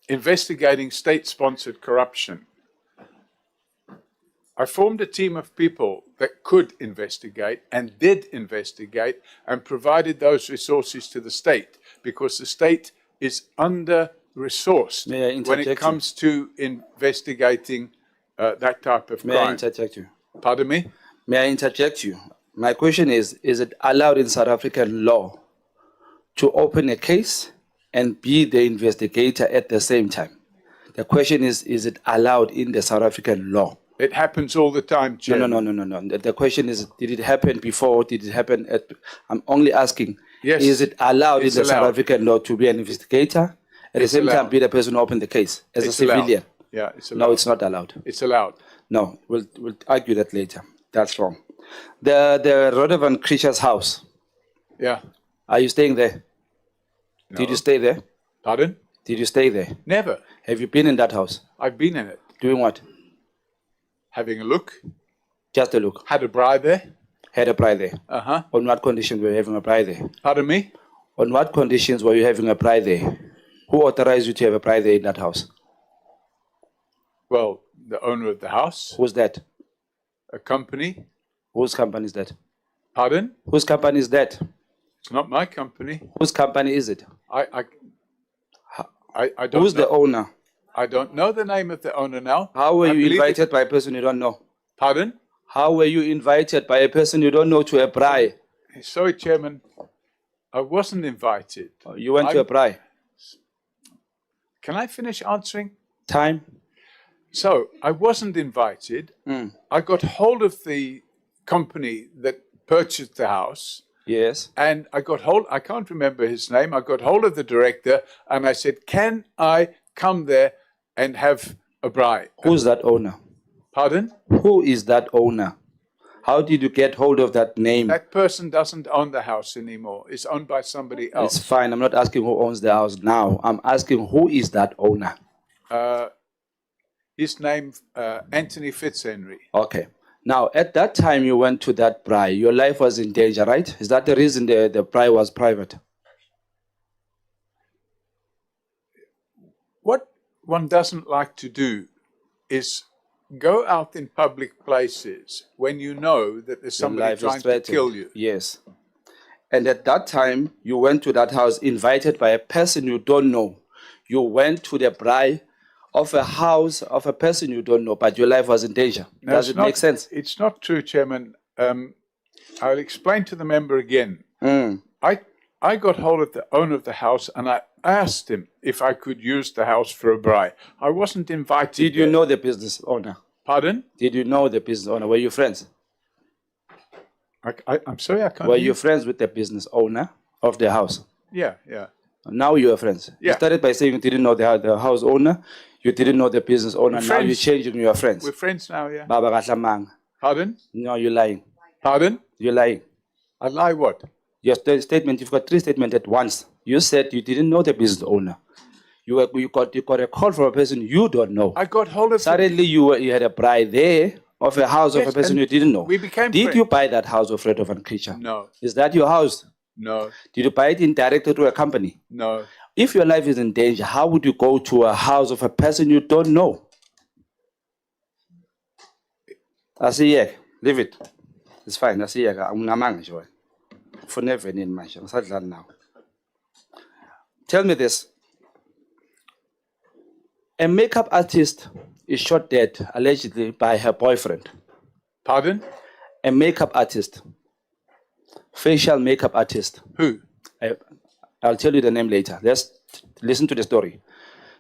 Speaker 4: investigating state-sponsored corruption, I formed a team of people that could investigate and did investigate and provided those resources to the state because the state is under-resourced when it comes to investigating that type of crime.
Speaker 7: May I interject you?
Speaker 4: Pardon me?
Speaker 7: May I interject you? My question is it allowed in South African law to open a case and be the investigator at the same time? The question is it allowed in the South African law?
Speaker 4: It happens all the time, Chairman.
Speaker 7: No. The question is, did it happen before? Did it happen at... I'm only asking,
Speaker 4: yes,
Speaker 7: is it allowed in the
Speaker 4: allowed.
Speaker 7: South African law to be an investigator, at the same time be the person who opened the case as a civilian?
Speaker 4: Yeah, it's allowed.
Speaker 7: No, it's not allowed.
Speaker 4: It's allowed.
Speaker 7: No, we'll argue that later. That's wrong. The Rodovan Creature's house.
Speaker 4: Yeah.
Speaker 7: Are you staying there?
Speaker 4: No.
Speaker 7: Did you stay there?
Speaker 4: Pardon?
Speaker 7: Did you stay there?
Speaker 4: Never.
Speaker 7: Have you been in that house?
Speaker 4: I've been in it.
Speaker 7: Doing what?
Speaker 4: Having a look.
Speaker 7: Just a look.
Speaker 4: Had a bride there.
Speaker 7: Had a bride there.
Speaker 4: Uh-huh.
Speaker 7: On what conditions were you having a bride there?
Speaker 4: Pardon me?
Speaker 7: On what conditions were you having a bride there? Who authorized you to have a bride there in that house?
Speaker 4: Well, the owner of the house.
Speaker 7: Who's that?
Speaker 4: A company.
Speaker 7: Whose company is that?
Speaker 4: Pardon?
Speaker 7: Whose company is that?
Speaker 4: It's not my company.
Speaker 7: Whose company is it?
Speaker 4: I don't
Speaker 7: Who's
Speaker 4: know.
Speaker 7: the owner?
Speaker 4: I don't know the name of the owner now.
Speaker 7: How were
Speaker 4: I
Speaker 7: you
Speaker 4: believe
Speaker 7: invited by a person you don't know?
Speaker 4: Pardon?
Speaker 7: How were you invited by a person you don't know to a braai?
Speaker 4: Sorry, Chairman. I wasn't invited.
Speaker 7: You went to a braai.
Speaker 4: Can I finish answering?
Speaker 7: Time.
Speaker 4: So, I wasn't invited. I got hold of the company that purchased the house.
Speaker 7: Yes.
Speaker 4: And I can't remember his name. I got hold of the director and I said, can I come there and have a braai?
Speaker 7: Who's that owner?
Speaker 4: Pardon?
Speaker 7: Who is that owner? How did you get hold of that name?
Speaker 4: That person doesn't own the house anymore. It's owned by somebody else.
Speaker 7: It's fine. I'm not asking who owns the house now. I'm asking who is that owner?
Speaker 4: His name, Anthony Fitzhenry.
Speaker 7: Okay. Now, at that time you went to that braai, your life was in danger, right? Is that the reason the braai was private?
Speaker 4: What one doesn't like to do is go out in public places when you know that there's somebody trying to kill you.
Speaker 7: Yes. And at that time, you went to that house invited by a person you don't know. You went to the braai of a house of a person you don't know, but your life was in danger.
Speaker 4: No,
Speaker 7: Does it make sense?
Speaker 4: It's not true, Chairman. I'll explain to the member again. I got hold of the owner of the house and I asked him if I could use the house for a braai. I wasn't invited.
Speaker 7: Did you know the business owner?
Speaker 4: Pardon?
Speaker 7: Did you know the business owner? Were you friends?
Speaker 4: I'm sorry, I can't
Speaker 7: Were
Speaker 4: hear.
Speaker 7: you friends with the business owner of the house?
Speaker 4: Yeah.
Speaker 7: Now you are friends.
Speaker 4: Yeah.
Speaker 7: You started by saying you didn't know the house owner, you didn't know the business owner. Now you're changing, you are friends.
Speaker 4: We're friends now, yeah.
Speaker 7: Baba Gahlamang.
Speaker 4: Pardon?
Speaker 7: No, you're lying.
Speaker 4: Pardon?
Speaker 7: You're lying.
Speaker 4: I lie what?
Speaker 7: Your statement, you've got three statements at once. You said you didn't know the business owner. You got a call from a person you don't know.
Speaker 4: I got hold of
Speaker 7: Suddenly you had a bride there of a house of
Speaker 4: Yes,
Speaker 7: a person
Speaker 4: and
Speaker 7: you didn't know.
Speaker 4: we became
Speaker 7: Did
Speaker 4: friends.
Speaker 7: you buy that house of Fred van Creature?
Speaker 4: No,
Speaker 7: Is that your house?
Speaker 4: no,
Speaker 7: Did you buy it indirectly through a company?
Speaker 4: no.
Speaker 7: If your life is in danger, how would you go to a house of a person you don't know? I say, yeah, leave it. It's fine. I say, yeah, I'm not sure. For never in my now. Tell me this. A makeup artist is shot dead allegedly by her boyfriend.
Speaker 4: Pardon?
Speaker 7: A makeup artist, facial makeup artist.
Speaker 4: Who?
Speaker 7: I'll tell you the name later. Let's listen to the story.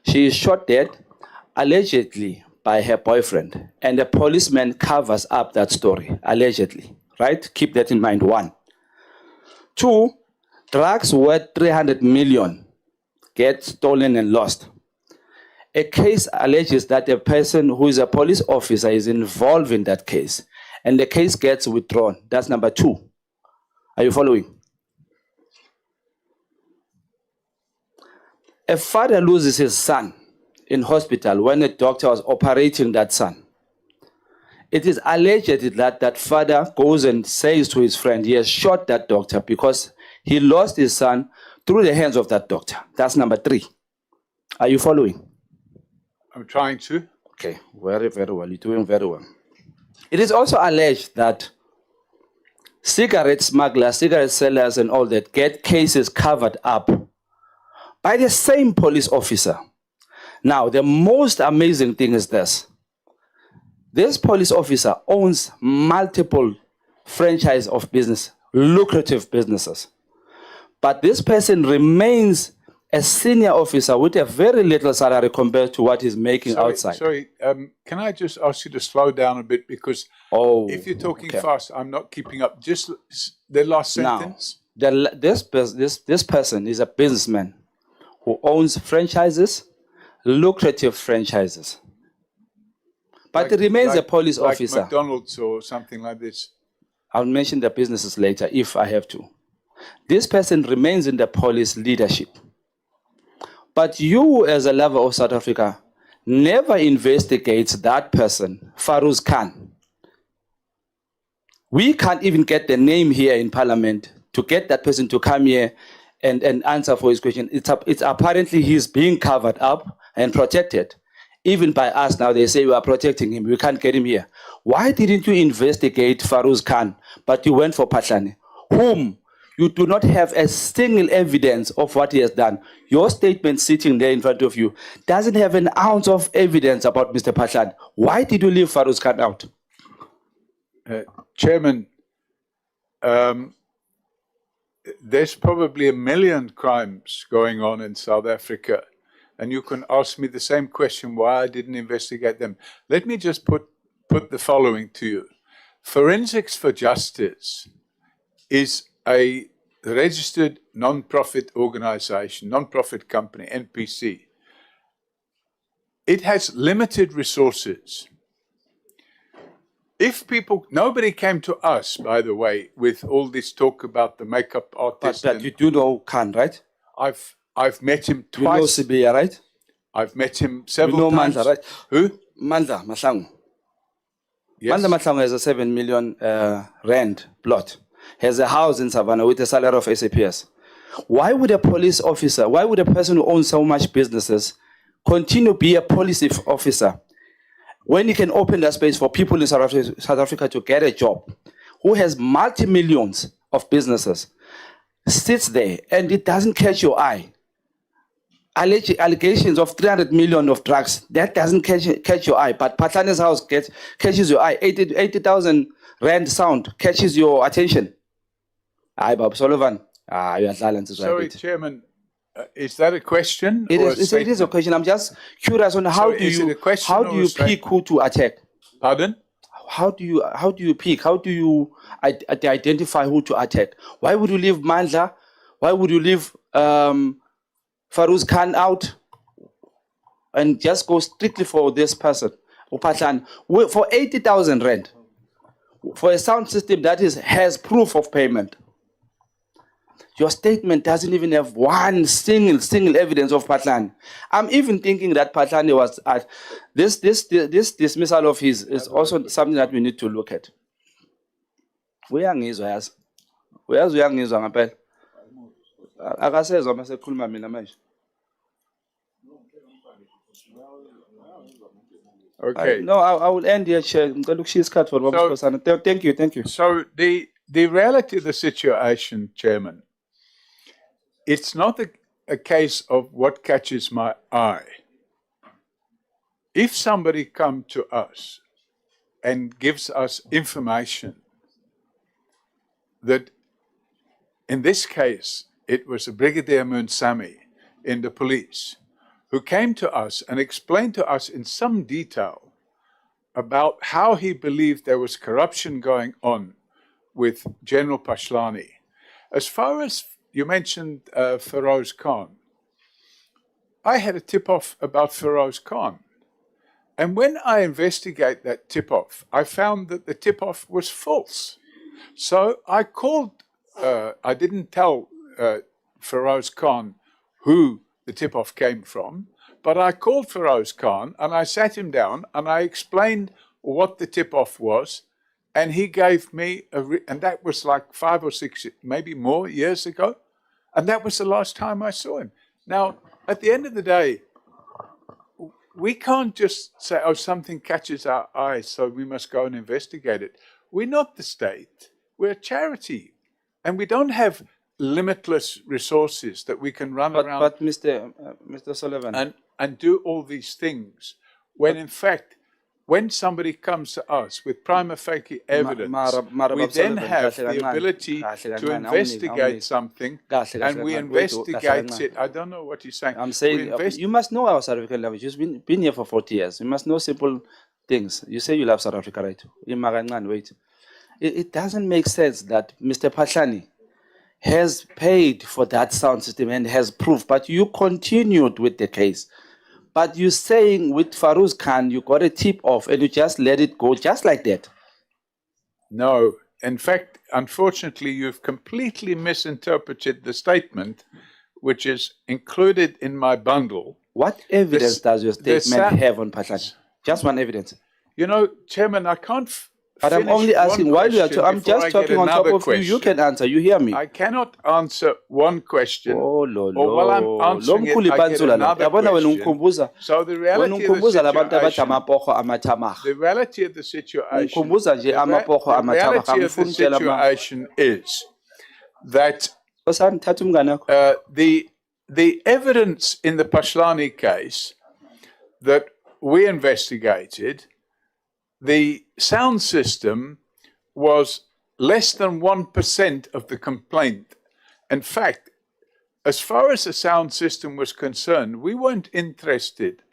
Speaker 7: She is shot dead allegedly by her boyfriend, and the policeman covers up that story, allegedly, right? Keep that in mind, 1. 2, drugs worth 300 million get stolen and lost. A case alleges that a person who is a police officer is involved in that case, and the case gets withdrawn. That's number 2. Are you following? A father loses his son in hospital when a doctor was operating that son. It is alleged that that father goes and says to his friend he has shot that doctor because he lost his son through the hands of that doctor. That's number 3. Are you following?
Speaker 4: I'm trying to.
Speaker 7: Okay, very, very well. You're doing very well. It is also alleged that cigarette smugglers, cigarette sellers, and all that get cases covered up by the same police officer. Now, the most amazing thing is this. This police officer owns multiple franchise of business, lucrative businesses. But this person remains a senior officer with a very little salary compared to what he's making outside.
Speaker 4: Sorry, can I just ask you to slow down a bit, because if you're talking fast, I'm not keeping up. Just the last sentence.
Speaker 7: Now, this person is a businessman who owns franchises, lucrative franchises. But he remains a police officer.
Speaker 4: Like McDonald's or something like this.
Speaker 7: I'll mention the businesses later if I have to. This person remains in the police leadership. But you, as a lover of South Africa, never investigates that person, Farouz Khan. We can't even get the name here in Parliament to get that person to come here and answer for his question. It's apparently he's being covered up and protected. Even by us now, they say we are protecting him. We can't get him here. Why didn't you investigate Farouz Khan, but you went for Patlane, whom you do not have a single evidence of what he has done? Your statement sitting there in front of you doesn't have an ounce of evidence about Mr. Patlane. Why did you leave Farouz Khan out?
Speaker 4: Chairman, there's probably 1 million crimes going on in South Africa, and you can ask me the same question, why I didn't investigate them. Let me just put the following to you. Forensics for Justice is a registered non-profit organization, non-profit company, NPC. It has limited resources. If nobody came to us, by the way, with all this talk about the makeup artist.
Speaker 7: But you do know Khan, right?
Speaker 4: I've met him
Speaker 7: You know
Speaker 4: twice.
Speaker 7: Sibia, right?
Speaker 4: I've met him several
Speaker 7: You know
Speaker 4: times.
Speaker 7: Mandla, right?
Speaker 4: Who?
Speaker 7: Mandla Mahlangu.
Speaker 4: Yes.
Speaker 7: Mandla Mahlangu has a 7 million rand plot. Has a house in Savannah with a salary of SAPS. Why would a police officer, why would a person who owns so much businesses continue to be a police officer when he can open that space for people in South Africa to get a job, who has multi-millions of businesses, sits there and it doesn't catch your eye? Allegations of 300 million of drugs, that doesn't catch your eye, but Patlane's house catches your eye. 80,000 rand sound catches your attention. Aye, Bob Sullivan. You are silent.
Speaker 4: Sorry, Chairman, is that a question?
Speaker 7: It is a question. I'm just curious on how do you pick who to attack?
Speaker 4: Pardon?
Speaker 7: How do you pick? How do you identify who to attack? Why would you leave Mandla? Why would you leave Farouz Khan out and just go strictly for this person, Upatlan, for 80,000 rand? for a sound system that has proof of payment. Your statement doesn't even have one single evidence of Patlani. I'm even thinking that Patlani was at this dismissal of his is also something that we need to look at. Uyangizwa yazi. Uyazi uyangizwa ngempela. Akasezwa mase khuluma mina manje.
Speaker 4: Okay.
Speaker 7: No, I will end here, Chair. Thank you.
Speaker 4: So the reality of the situation, Chairman, it's not a case of what catches my eye. If somebody comes to us and gives us information that, in this case, it was a Brigadier Munsami in the police who came to us and explained to us in some detail about how he believed there was corruption going on with General Pashlani. As far as you mentioned Feroz Khan, I had a tip-off about Feroz Khan. And when I investigate that tip-off, I found that the tip-off was false. So I called, I didn't tell Feroz Khan who the tip-off came from, but I called Feroz Khan and I sat him down and I explained what the tip-off was, and he gave me and that was like 5 or 6, maybe more years ago, and that was the last time I saw him. Now, at the end of the day, we can't just say, oh, something catches our eye, so we must go and investigate it. We're not the state. We're a charity. And we don't have limitless resources that we can run around.
Speaker 7: But Mr. Sullivan.
Speaker 4: And do all these things, when in fact, when somebody comes to us with prima facie evidence, we then have the ability to investigate something, and we investigate it. I don't know what you're saying.
Speaker 7: I'm saying you must know our South African language. You've been here for 40 years. You must know simple things. You say you love South Africa, right? Wait. It doesn't make sense that Mr. Patlani has paid for that sound system and has proof, but you continued with the case. But you're saying with Farouz Khan, you got a tip off and you just let it go just like that.
Speaker 4: No. In fact, unfortunately, you've completely misinterpreted the statement, which is included in my bundle.
Speaker 7: What evidence does your statement have on Patlani? Just one evidence.
Speaker 4: You know, Chairman, I can't
Speaker 7: but I'm only asking, while you are I'm just talking on top of you. You can answer. You hear me?
Speaker 4: I cannot answer one question.
Speaker 7: Oh, Lord.
Speaker 4: Or while I'm answering it, I get another question. So the reality of the situation is that the evidence in the Pashlani case that we investigated, the sound system was less than 1% of the complaint. In fact, as far as the sound system was concerned, we weren't interested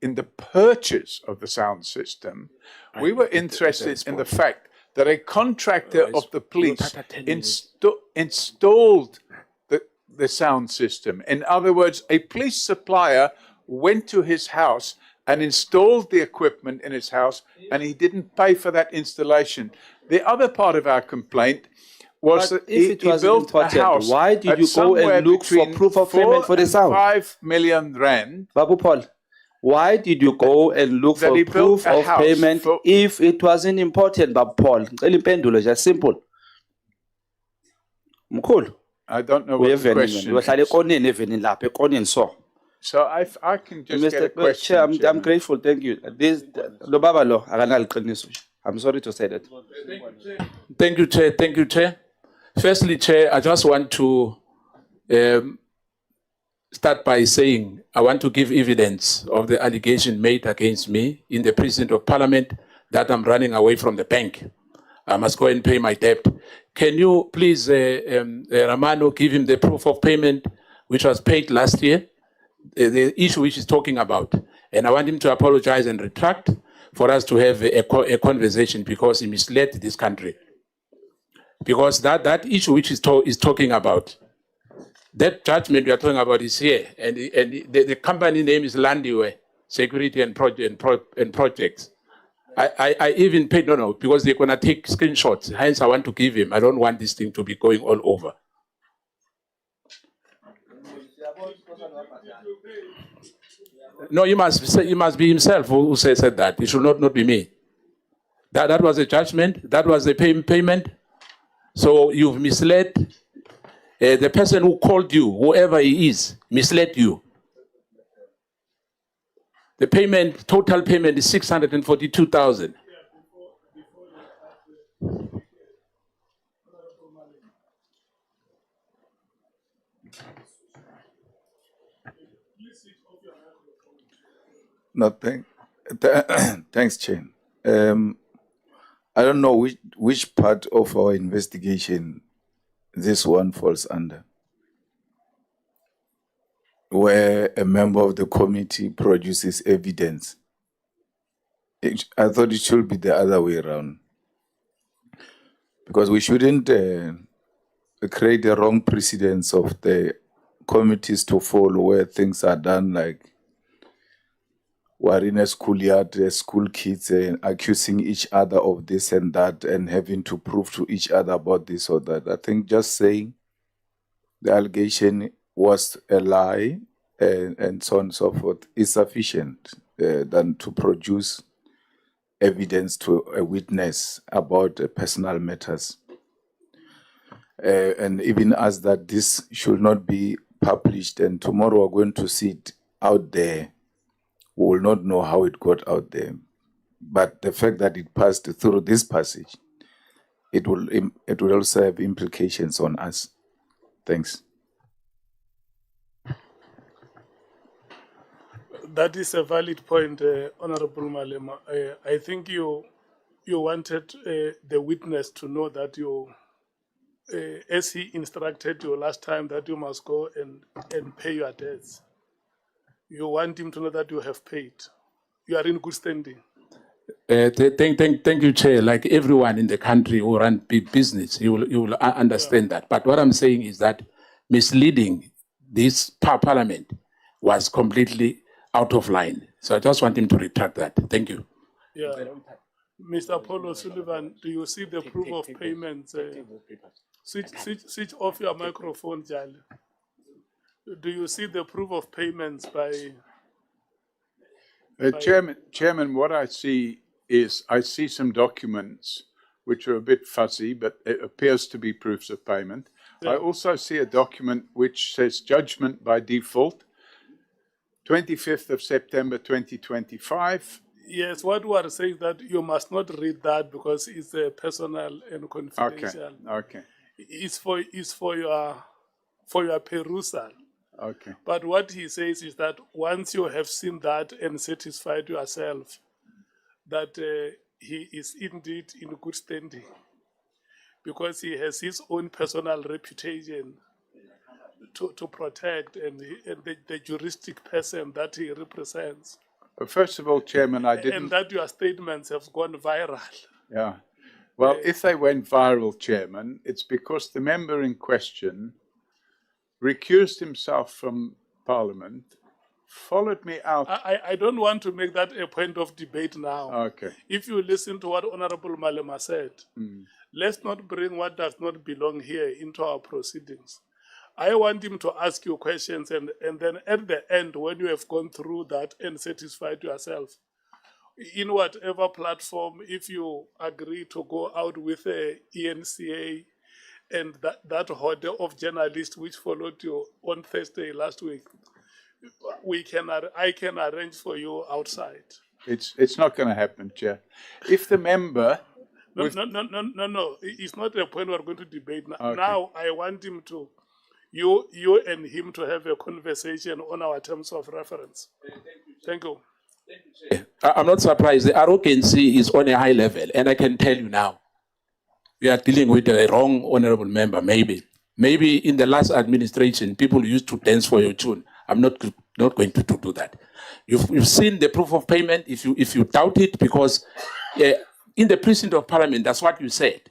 Speaker 4: in the purchase of the sound system. We were interested in the fact that a contractor of the police installed the sound system. In other words, a police supplier went to his house and installed the equipment in his house, and he didn't pay for that installation. The other part of our complaint was that he built a house.
Speaker 7: Why did you go and look for proof of payment for the sound?
Speaker 4: 5 million rand.
Speaker 7: Babu Paul, why did you go and look for proof of payment if it wasn't important, Babu Paul? Just simple.
Speaker 4: I don't know what the question is. So I can just get a question.
Speaker 7: Chair, I'm grateful. Thank you. I'm sorry to say that.
Speaker 9: Thank you, Chair. Thank you, Chair. Firstly, Chair, I just want to start by saying I want to give evidence of the allegation made against me in the precinct of Parliament that I'm running away from the bank. I must go and pay my debt. Can you please, Ramano, give him the proof of payment which was paid last year? The issue which he's talking about, and I want him to apologize and retract for us to have a conversation, because he misled this country. Because that issue which he's talking about, that judgment we are talking about is here, and the company name is Landiwe Security and Projects. I even paid, no, because they're going to take screenshots. Hence, I want to give him. I don't want this thing to be going all over. No, he must be himself who said that. It should not be me. That was a judgment. That was a payment. So you've misled the person who called you, whoever he is, misled you. The payment, total payment is 642,000.
Speaker 6: No, thanks, Chair. I don't know which part of our investigation this one falls under, where a member of the committee produces evidence. I thought it should be the other way around, because we shouldn't create a wrong precedence of the committees to follow where things are done like we're in a schoolyard, school kids accusing each other of this and that and having to prove to each other about this or that. I think just saying the allegation was a lie and so on and so forth is sufficient than to produce evidence to a witness about personal matters. And even as that this should not be published, and tomorrow we're going to see it out there. We will not know how it got out there. But the fact that it passed through this passage, it will also have implications on us. Thanks.
Speaker 1: That is a valid point, Honorable Malema. I think you wanted the witness to know that you, as he instructed you last time, that you must go and pay your debts. You want him to know that you have paid. You are in good standing.
Speaker 9: Thank you, Chair. Like everyone in the country who run business, you will understand that. But what I'm saying is that misleading this parliament was completely out of line. So I just want him to retract that. Thank you.
Speaker 1: Yeah. Mr. Paulo Sullivan, do you see the proof of payments? Switch off your microphone, Jali. Do you see the proof of payments by...
Speaker 4: Chairman, what I see is I see some documents which are a bit fuzzy, but it appears to be proofs of payment. Yeah. I also see a document which says judgment by default, 25th of September 2025.
Speaker 1: Yes, what we are saying that you must not read that because it's personal and confidential.
Speaker 4: Okay.
Speaker 1: It's for your perusal.
Speaker 4: Okay.
Speaker 1: But what he says is that once you have seen that and satisfied yourself that he is indeed in good standing, because he has his own personal reputation to protect and the juristic person that he represents.
Speaker 4: First of all, Chairman, I didn't...
Speaker 1: And that your statements have gone viral.
Speaker 4: Yeah. Well, if they went viral, Chairman, it's because the member in question recused himself from Parliament, followed me out.
Speaker 1: I don't want to make that a point of debate now.
Speaker 4: Okay.
Speaker 1: If you listen to what Honorable Malema said, let's not bring what does not belong here into our proceedings. I want him to ask you questions, and then at the end, when you have gone through that and satisfied yourself, in whatever platform, if you agree to go out with a ENCA and that order of journalists which followed you on Thursday last week, I can arrange for you outside.
Speaker 4: It's not going to happen, Chair. If the member...
Speaker 1: No. It's not a point we're going to debate now.
Speaker 4: Okay.
Speaker 1: Now I want him to, you and him to have a conversation on our terms of reference. Thank you.
Speaker 9: I'm not surprised. The arrogancy is on a high level, and I can tell you now, we are dealing with a wrong honorable member, maybe. Maybe in the last administration, people used to dance for your tune. I'm not going to do that. You've seen the proof of payment. If you doubt it, because in the precinct of Parliament, that's what you said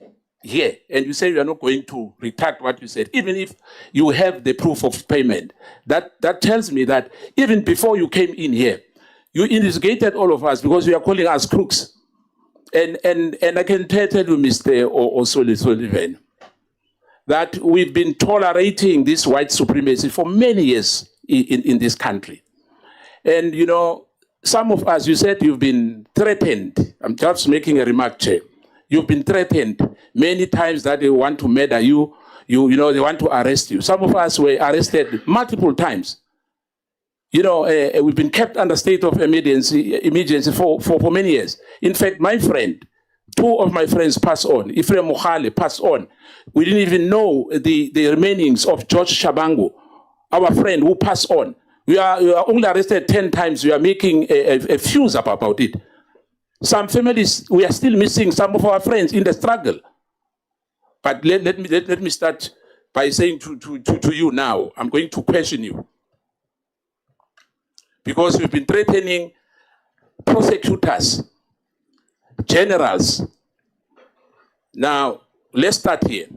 Speaker 9: here, and you say you are not going to retract what you said, even if you have the proof of payment. That tells me that even before you came in here, you instigated all of us because you are calling us crooks. And I can tell you, Mr. Sullivan, that we've been tolerating this white supremacy for many years in this country. And, you know, some of us, you said you've been threatened. I'm just making a remark, Chair. You've been threatened many times that they want to murder you. You know, they want to arrest you. Some of us were arrested multiple times. You know, we've been kept under state of emergency for many years. In fact, my friend, two of my friends passed on. Ephraim Mohale passed on. We didn't even know the remainings of George Shabangu, our friend who passed on. We are only arrested 10 times. We are making a fuse about it. Some families, we are still missing some of our friends in the struggle. But let me start by saying to you now, I'm going to question you. Because we've been threatening prosecutors, generals. Now, let's start here.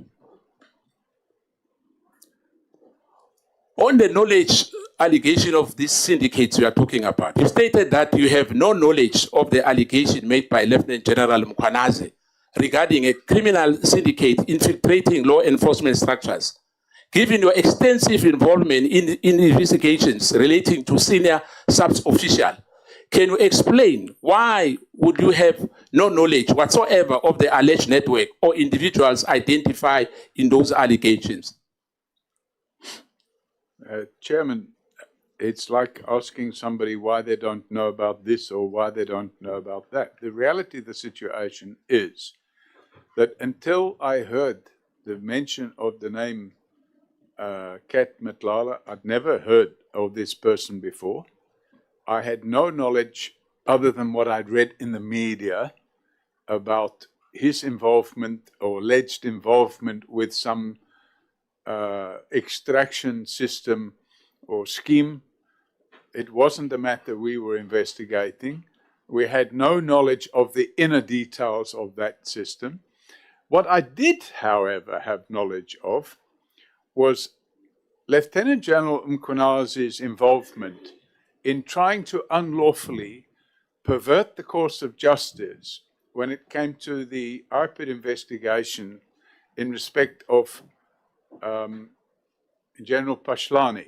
Speaker 9: On the knowledge allegation of these syndicates we are talking about, you stated that you have no knowledge of the allegation made by Lieutenant General Mkhwanazi regarding a criminal syndicate infiltrating law enforcement structures. Given your extensive involvement in investigations relating to senior SAPS official, can you explain why would you have no knowledge whatsoever of the alleged network or individuals identified in those allegations?
Speaker 4: Chairman, it's like asking somebody why they don't know about this or why they don't know about that. The reality of the situation is that until I heard the mention of the name Kat Nhlanhla, I'd never heard of this person before. I had no knowledge other than what I'd read in the media about his involvement or alleged involvement with some extraction system or scheme. It wasn't a matter we were investigating. We had no knowledge of the inner details of that system. What I did, however, have knowledge of was Lieutenant General Mkhwanazi's involvement in trying to unlawfully pervert the course of justice when it came to the IPID investigation in respect of General Pashlani.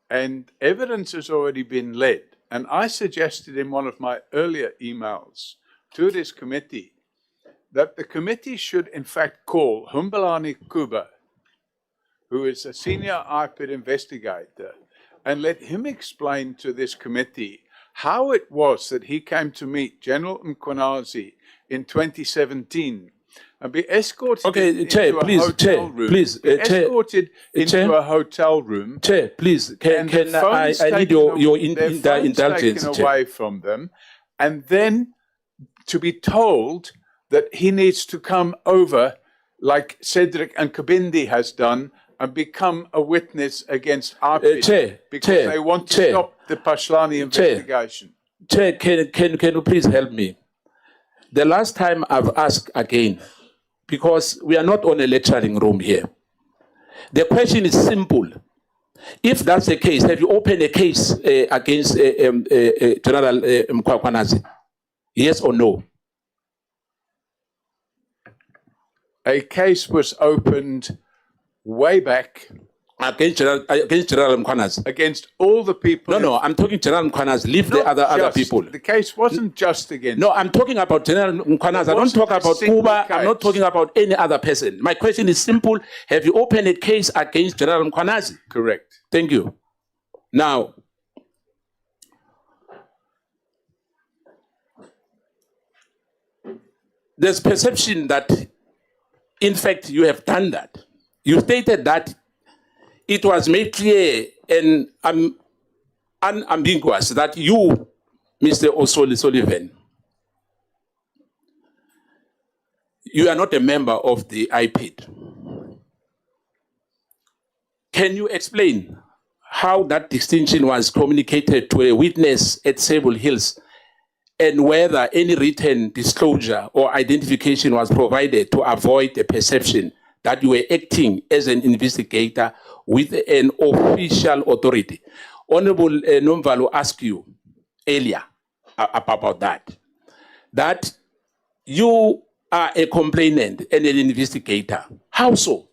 Speaker 4: And evidence has already been led. And I suggested in one of my earlier emails to this committee that the committee should in fact call Humbalani Kuba, who is a senior IPID investigator, and let him explain to this committee how it was that he came to meet General Mkhwanazi in 2017 and be escorted into a hotel room. Escorted into a hotel room.
Speaker 9: Chair, please, can I need your indulgence,
Speaker 4: taken away from them, and then to be told that he needs to come over, like Cedric and Kabindi has done, and become a witness against IPID because they want to stop the Pashlani investigation.
Speaker 9: Chair, can you please help me? The last time I've asked again, because we are not on a lecturing room here. The question is simple. If that's the case, have you opened a case against General Mkhwanazi? Yes or no?
Speaker 4: A case was opened way back
Speaker 9: against General Mkhwanazi.
Speaker 4: Against all the people.
Speaker 9: No, I'm talking General Mkhwanazi. Leave the other people.
Speaker 4: The case wasn't just against.
Speaker 9: No, I'm talking about General Mkhwanazi. I don't talk about Kuba. I'm not talking about any other person. My question is simple. Have you opened a case against General Mkhwanazi?
Speaker 4: Correct.
Speaker 9: Thank you. Now, there's perception that, in fact, you have done that. You stated that it was made clear and unambiguous that you, Mr. Sullivan, you are not a member of the IPID. Can you explain how that distinction was communicated to a witness at Sable Hills and whether any written disclosure or identification was provided to avoid the perception that you were acting as an investigator with an official authority? Honorable Nomvalo asked you earlier about that You are a complainant and an investigator. How so?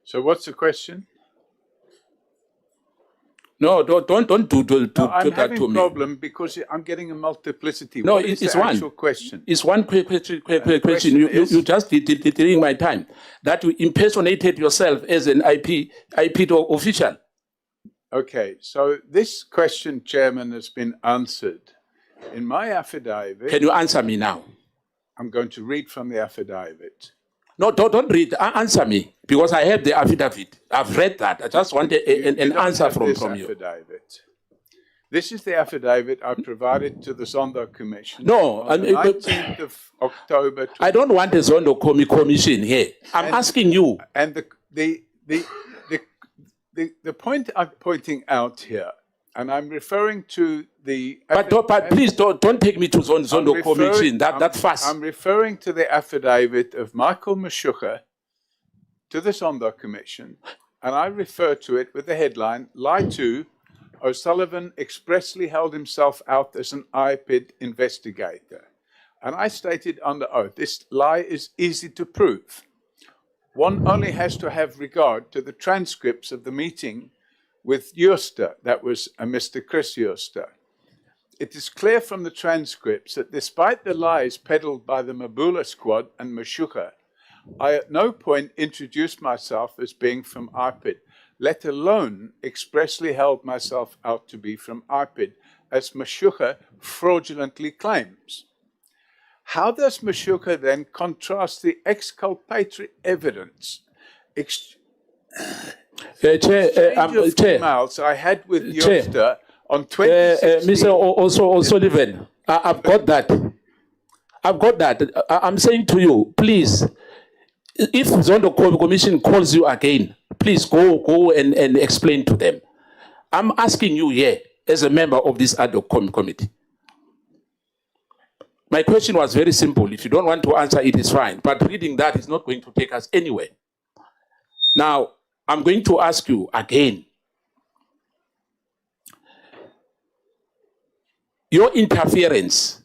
Speaker 4: So what's the question?
Speaker 9: No, don't do
Speaker 4: No, I'm
Speaker 9: that
Speaker 4: having
Speaker 9: to
Speaker 4: a
Speaker 9: me.
Speaker 4: problem because I'm getting a multiplicity.
Speaker 9: No,
Speaker 4: What is
Speaker 9: it's
Speaker 4: the
Speaker 9: one.
Speaker 4: actual question?
Speaker 9: It's one question.
Speaker 4: question is-
Speaker 9: You just delaying my time. That you impersonated yourself as an IPID official.
Speaker 4: Okay, so this question, Chairman, has been answered. In my affidavit,
Speaker 9: Can you answer me now?
Speaker 4: I'm going to read from the affidavit.
Speaker 9: No, don't read. Answer me, because I have the affidavit. I've read that. I just want an
Speaker 4: You don't
Speaker 9: answer
Speaker 4: have
Speaker 9: from
Speaker 4: this
Speaker 9: you.
Speaker 4: affidavit. This is the affidavit I provided to the Zondo Commission
Speaker 9: No,
Speaker 4: on the 19th of October.
Speaker 9: I don't want a Zondo commission here. I'm asking you.
Speaker 4: And the point I'm pointing out here, and I'm referring to the...
Speaker 9: But please don't take me to Zondo commission that fast.
Speaker 4: I'm referring to the affidavit of Michael Mashuka to the Zondo Commission, and I refer to it with the headline, Lie to, O'Sullivan expressly held himself out as an IPID investigator. And I stated under oath, this lie is easy to prove. One only has to have regard to the transcripts of the meeting with Jooste, that was Mr. Chris Jooste. It is clear from the transcripts that despite the lies peddled by the Mabula squad and Mashuka, I at no point introduced myself as being from IPID, let alone expressly held myself out to be from IPID, as Mashuka fraudulently claims. How does Mashuka then contrast the exculpatory evidence emails I had with Jooste on 2016?
Speaker 9: Mr. O'Sullivan, I've got that. I'm saying to you, please, if Zondo Commission calls you again, please go and explain to them. I'm asking you here, as a member of this ad hoc committee. My question was very simple. If you don't want to answer, it is fine. But reading that is not going to take us anywhere. Now, I'm going to ask you again. Your interference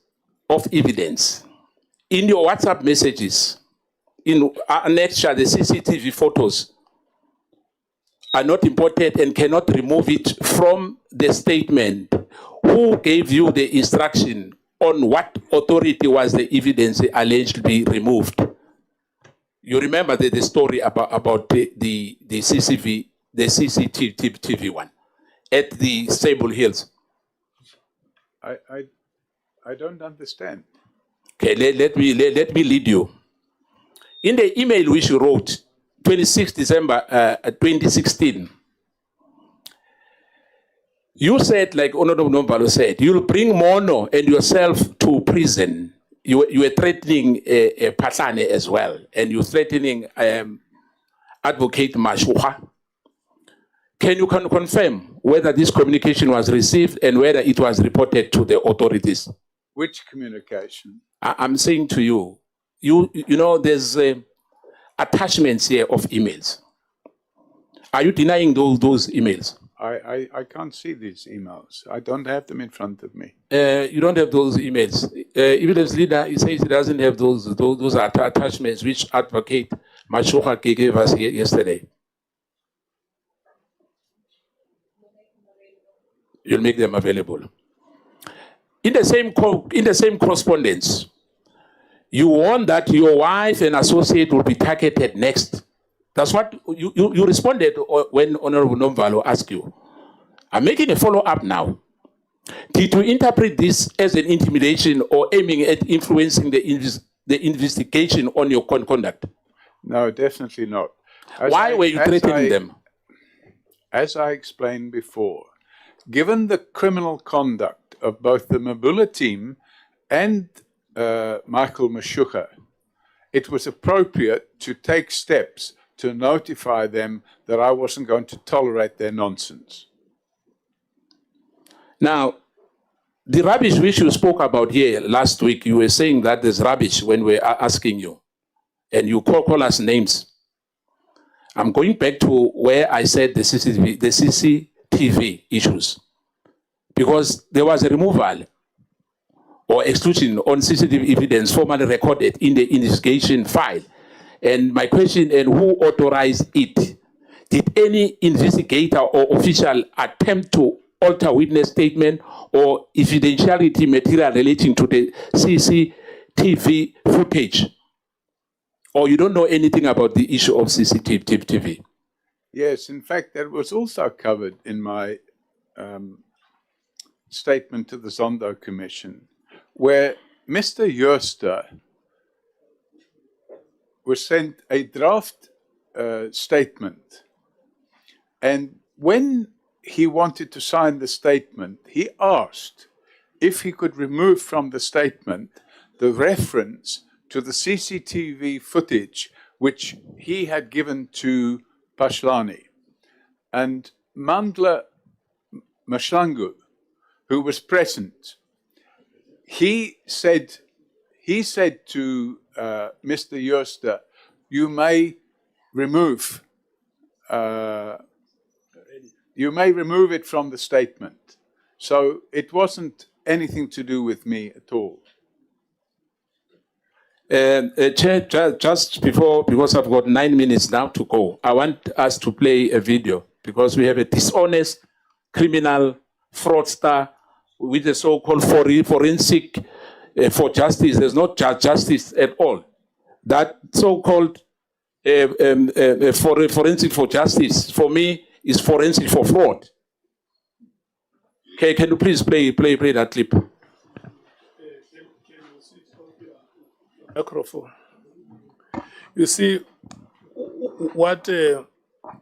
Speaker 9: of evidence in your WhatsApp messages, in annexure, the CCTV photos are not important and cannot remove it from the statement. Who gave you the instruction on what authority was the evidence alleged to be removed? You remember the story about the CCTV one at the Sable Hills.
Speaker 4: I don't understand.
Speaker 9: Okay, let me lead you. In the email which you wrote, 26 December 2016, you said, like Honorable Nombalo said, you'll bring Mono and yourself to prison. You were threatening Patlane as well, and you're threatening Advocate Mashuka. Can you confirm whether this communication was received and whether it was reported to the authorities?
Speaker 4: Which communication?
Speaker 9: I'm saying to you, you know, there's attachments here of emails. Are you denying those emails?
Speaker 4: I can't see these emails. I don't have them in front of me.
Speaker 9: You don't have those emails. Evidence leader, he says he doesn't have those attachments which Advocate Mashuka gave us yesterday. You'll make them available. In the same correspondence, you warned that your wife and associate will be targeted next. That's what you responded when Honorable Nomvalo asked you. I'm making a follow-up now. Did you interpret this as an intimidation or aiming at influencing the investigation on your conduct?
Speaker 4: No, definitely not.
Speaker 9: Why were you threatening them?
Speaker 4: As I explained before, given the criminal conduct of both the Mabula team and Michael Mashuka, it was appropriate to take steps to notify them that I wasn't going to tolerate their nonsense.
Speaker 9: Now, the rubbish which you spoke about here last week, you were saying that there's rubbish when we're asking you, and you call us names. I'm going back to where I said the CCTV issues, because there was a removal or exclusion on CCTV evidence formally recorded in the investigation file. And my question, and who authorized it? Did any investigator or official attempt to alter witness statement or evidentiality material relating to the CCTV footage? Or you don't know anything about the issue of CCTV?
Speaker 4: Yes, in fact, that was also covered in my statement to the Zondo Commission, where Mr. Jooste was sent a draft statement. And when he wanted to sign the statement, he asked if he could remove from the statement the reference to the CCTV footage which he had given to Pashlani. And Nhlanhla Mkhwanazi, who was present, he said to Mr. Jooste, you may remove it from the statement. So it wasn't anything to do with me at all.
Speaker 9: Chair, just before, because I've got 9 minutes now to go, I want us to play a video because we have a dishonest criminal fraudster with the so-called forensic for justice. There's not justice at all. That so-called forensic for justice, for me, is forensic for fraud. Okay, can you please play that clip?
Speaker 1: Microphone. You see, what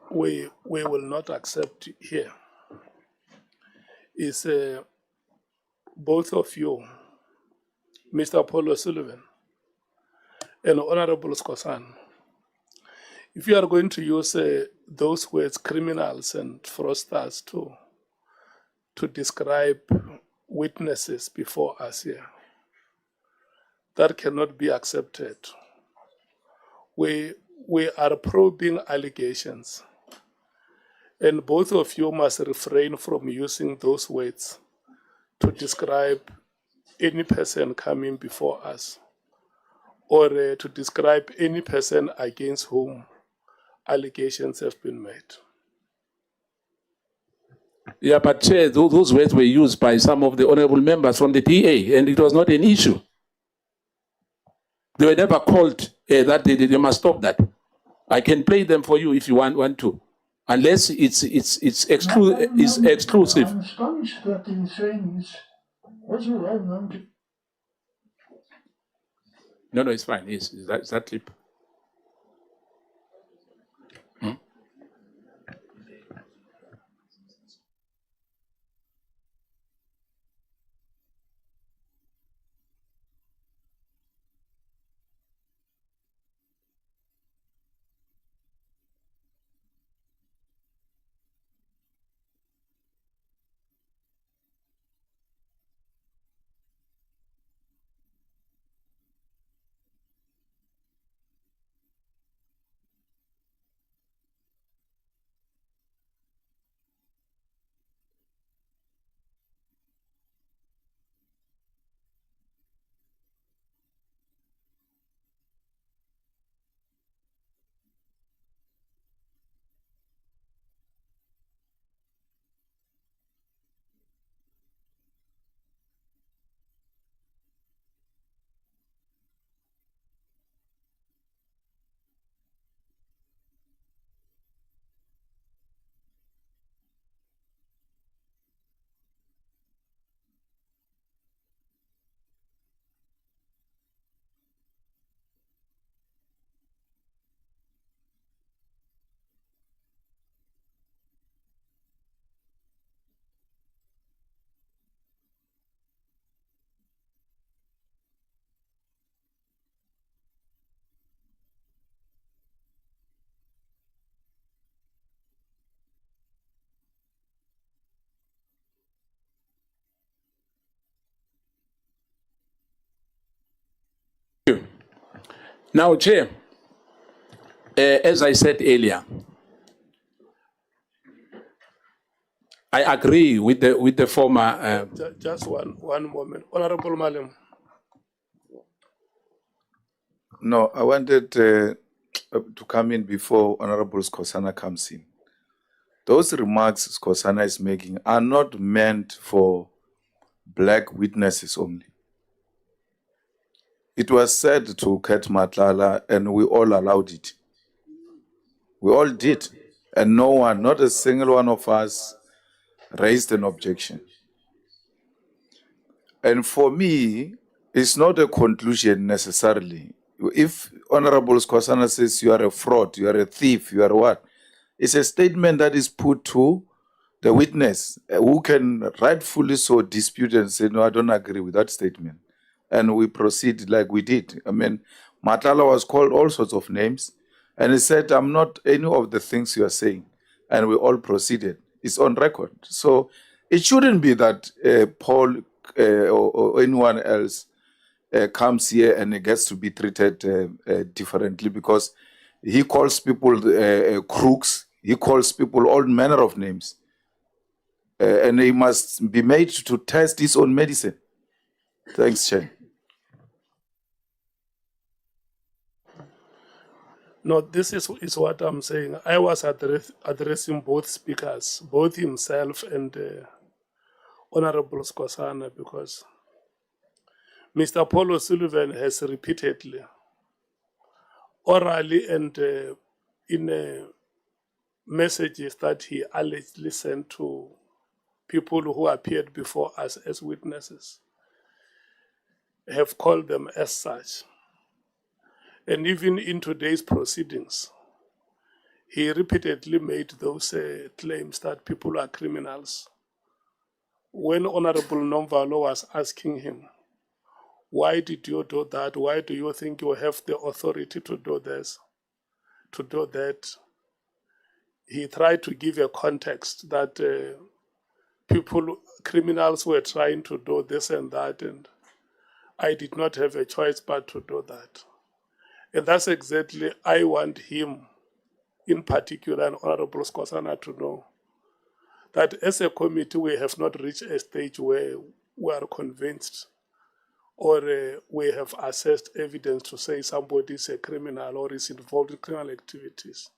Speaker 1: we will not accept here is both of you, Mr. Apollo Sullivan and Honorable Skosan, if you are going to use those words, criminals and fraudsters, to describe witnesses before us here, that cannot be accepted. We are probing allegations, and both of you must refrain from using those words to describe any person coming before us, or to describe any person against whom allegations have been made.
Speaker 9: Yeah, but Chair, those words were used by some of the honorable members from the DA, and it was not an issue. They were never called that they must stop that. I can play them for you if you want to, unless it's exclusive.
Speaker 12: I'm astonished that he's saying it's also well known to.
Speaker 9: No, it's fine. It's that clip. Now, Chair, as I said earlier, I agree with the former.
Speaker 1: Just one moment. Honorable Malem.
Speaker 6: No, I wanted to come in before Honorable Skosana comes in. Those remarks Skosana is making are not meant for black witnesses only. It was said to Ket Matlala, and we all allowed it. We all did. And no one, not a single one of us, raised an objection. And for me, it's not a conclusion necessarily. If Honorable Skosana says you are a fraud, you are a thief, you are what, it's a statement that is put to the witness who can rightfully so dispute and say, no, I don't agree with that statement. And we proceed like we did. I mean, Matala was called all sorts of names, and he said, I'm not any of the things you are saying. And we all proceeded. It's on record. So it shouldn't be that Paul or anyone else comes here and it gets to be treated differently, because he calls people crooks, he calls people all manner of names. And he must be made to test his own medicine. Thanks, Chair.
Speaker 1: No, this is what I'm saying. I was addressing both speakers, both himself and Honorable Skosana, because Mr. Paul O'Sullivan has repeatedly, orally and in messages that he allegedly sent to people who appeared before us as witnesses, have called them as such. And even in today's proceedings, he repeatedly made those claims that people are criminals. When Honorable Nomvalo was asking him, why did you do that? Why do you think you have the authority to do this, to do that? He tried to give a context that criminals were trying to do this and that, and I did not have a choice but to do that. And that's exactly, I want him, in particular, and Honorable Skosana, to know that as a committee, we have not reached a stage where we are convinced or we have assessed evidence to say somebody is a criminal or is involved in criminal activities.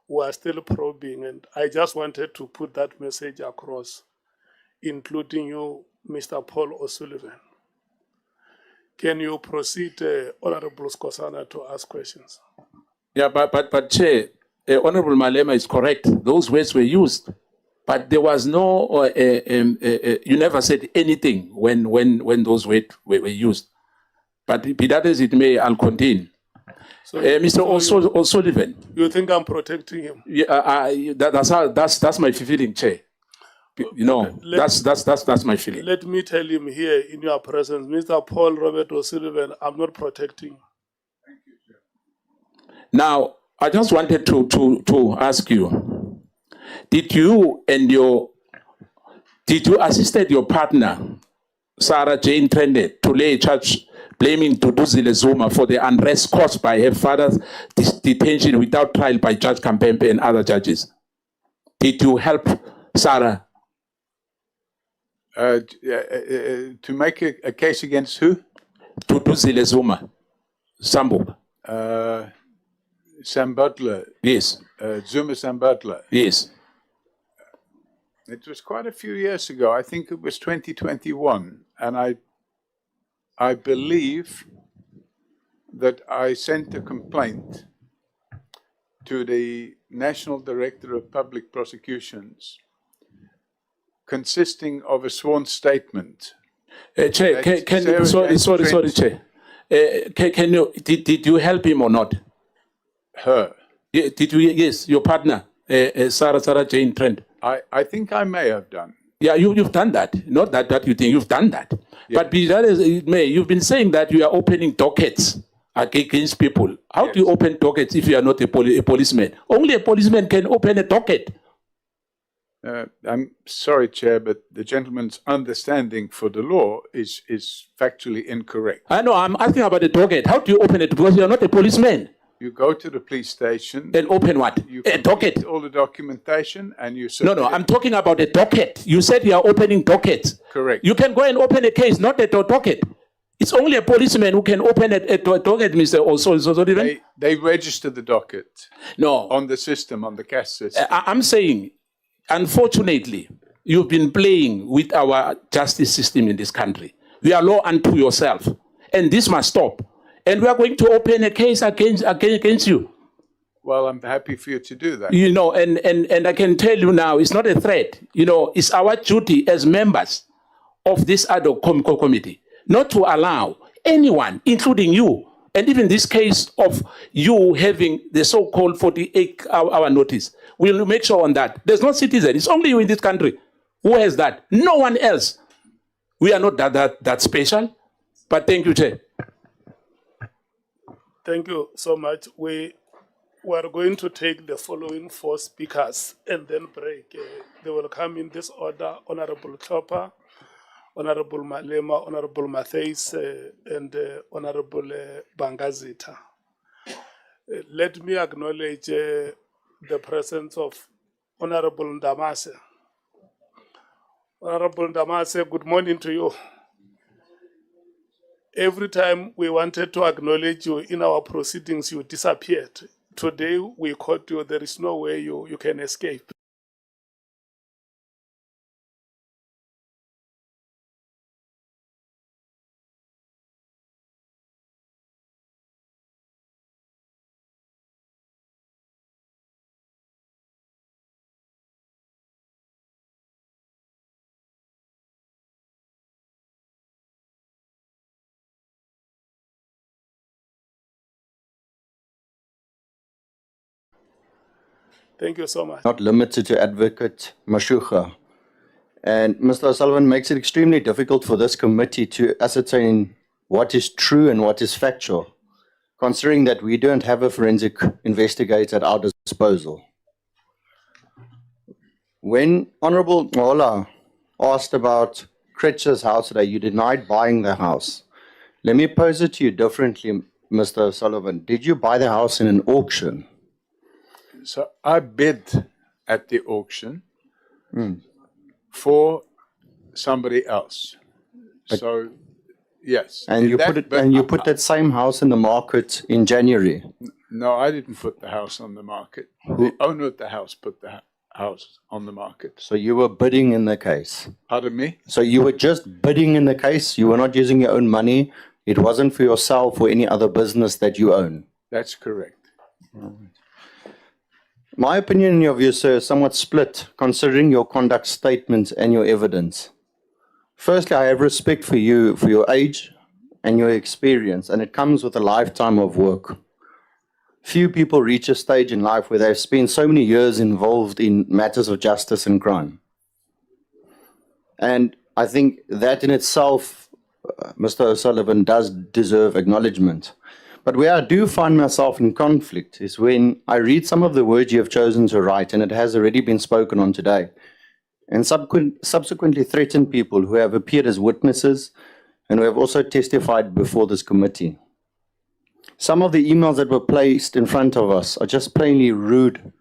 Speaker 1: We are still probing, and I just wanted to put that message across, including you, Mr. Paul O'Sullivan. Can you proceed, Honorable Skosana, to ask questions?
Speaker 9: Yeah, but Chair, Honorable Malema is correct. Those words were used, but there was no. You never said anything when those words were used. But be that as it may, I'll continue.
Speaker 1: So,
Speaker 9: Mr. O'Sullivan.
Speaker 1: You think I'm protecting him?
Speaker 9: Yeah, that's my feeling, Chair. You know, that's my feeling.
Speaker 1: Let me tell him here in your presence, Mr. Paul Robert O'Sullivan, I'm not protecting you.
Speaker 9: Thank you, sir. Now, I just wanted to ask you, did you assisted your partner, Sarah Jane Trent, to lay a charge blaming Duduzile Zuma for the unrest caused by her father's detention without trial by Judge Kampempe and other judges? Did you help Sarah?
Speaker 4: To make a case against who?
Speaker 9: Duduzile Zuma. Sambo.
Speaker 4: Sam Butler.
Speaker 9: Yes.
Speaker 4: Zuma Sam Butler.
Speaker 9: Yes.
Speaker 4: It was quite a few years ago. I think it was 2021. And I believe that I sent a complaint to the National Director of Public Prosecutions consisting of a sworn statement.
Speaker 9: Chair, sorry, Chair. Did you help him or not?
Speaker 4: Her.
Speaker 9: Did you? Yes, your partner, Sarah Jane Trent.
Speaker 4: I think I may have done.
Speaker 9: Yeah, you've done that. Not that you think you've done that. Yeah. But be that as it may, you've been saying that you are opening dockets against people. How do you open dockets if you are not a policeman? Only a policeman can open a docket.
Speaker 4: I'm sorry, Chair, but the gentleman's understanding for the law is factually incorrect.
Speaker 9: I know, I'm asking about the docket. How do you open it? Because you are not a policeman.
Speaker 4: You go to the police station.
Speaker 9: And open what?
Speaker 4: You
Speaker 9: A docket.
Speaker 4: complete all the documentation and you
Speaker 9: No,
Speaker 4: submit
Speaker 9: no,
Speaker 4: it.
Speaker 9: I'm talking about a docket. You said you are opening dockets.
Speaker 4: Correct.
Speaker 9: You can go and open a case, not a docket. It's only a policeman who can open a docket, Mr. O'Sullivan.
Speaker 4: They register the docket
Speaker 9: No,
Speaker 4: on the system, on the cash system.
Speaker 9: I'm saying, unfortunately, you've been playing with our justice system in this country. You are law unto yourself, and this must stop. And we are going to open a case against you.
Speaker 4: Well, I'm happy for you to do that.
Speaker 9: You know, and I can tell you now, it's not a threat. You know, it's our duty as members of this ad hoc committee not to allow anyone, including you, and even this case of you having the so-called 48-hour notice. We'll make sure on that. There's no citizen. It's only you in this country who has that. No one else. We are not that special. But thank you, Chair.
Speaker 1: Thank you so much. We are going to take the following 4 speakers and then break. They will come in this order: Honorable Chopper, Honorable Malema, Honorable Mattheis, and Honorable Bangazita. Let me acknowledge the presence of Honorable Ndamase. Honorable Ndamase, good morning to you. Every time we wanted to acknowledge you in our proceedings, you disappeared. Today we caught you. There is no way you can escape. Thank you so much.
Speaker 2: Not limited to Advocate Mashuka. And Mr. O'Sullivan makes it extremely difficult for this committee to ascertain what is true and what is factual, considering that we don't have a forensic investigator at our disposal. When Honorable Mola asked about Critch's house today, you denied buying the house. Let me pose it to you differently, Mr. O'Sullivan. Did you buy the house in an auction?
Speaker 4: So I bid at the auction for somebody else. So, yes.
Speaker 2: And you put that same house in the market in January.
Speaker 4: No, I didn't put the house on the market. The owner of the house put the house on the market.
Speaker 2: So you were bidding in the case.
Speaker 4: Pardon me?
Speaker 2: So you were just bidding in the case. You were not using your own money. It wasn't for yourself or any other business that you own.
Speaker 4: That's correct.
Speaker 2: My opinion in your view, sir, is somewhat split, considering your conduct statements and your evidence. Firstly, I have respect for you, for your age and your experience, and it comes with a lifetime of work. Few people reach a stage in life where they've spent so many years involved in matters of justice and crime. And I think that in itself, Mr. O'Sullivan, does deserve acknowledgement. But where I do find myself in conflict is when I read some of the words you have chosen to write, and it has already been spoken on today, and subsequently threaten people who have appeared as witnesses and who have also testified before this committee. Some of the emails that were placed in front of us are just plainly rude,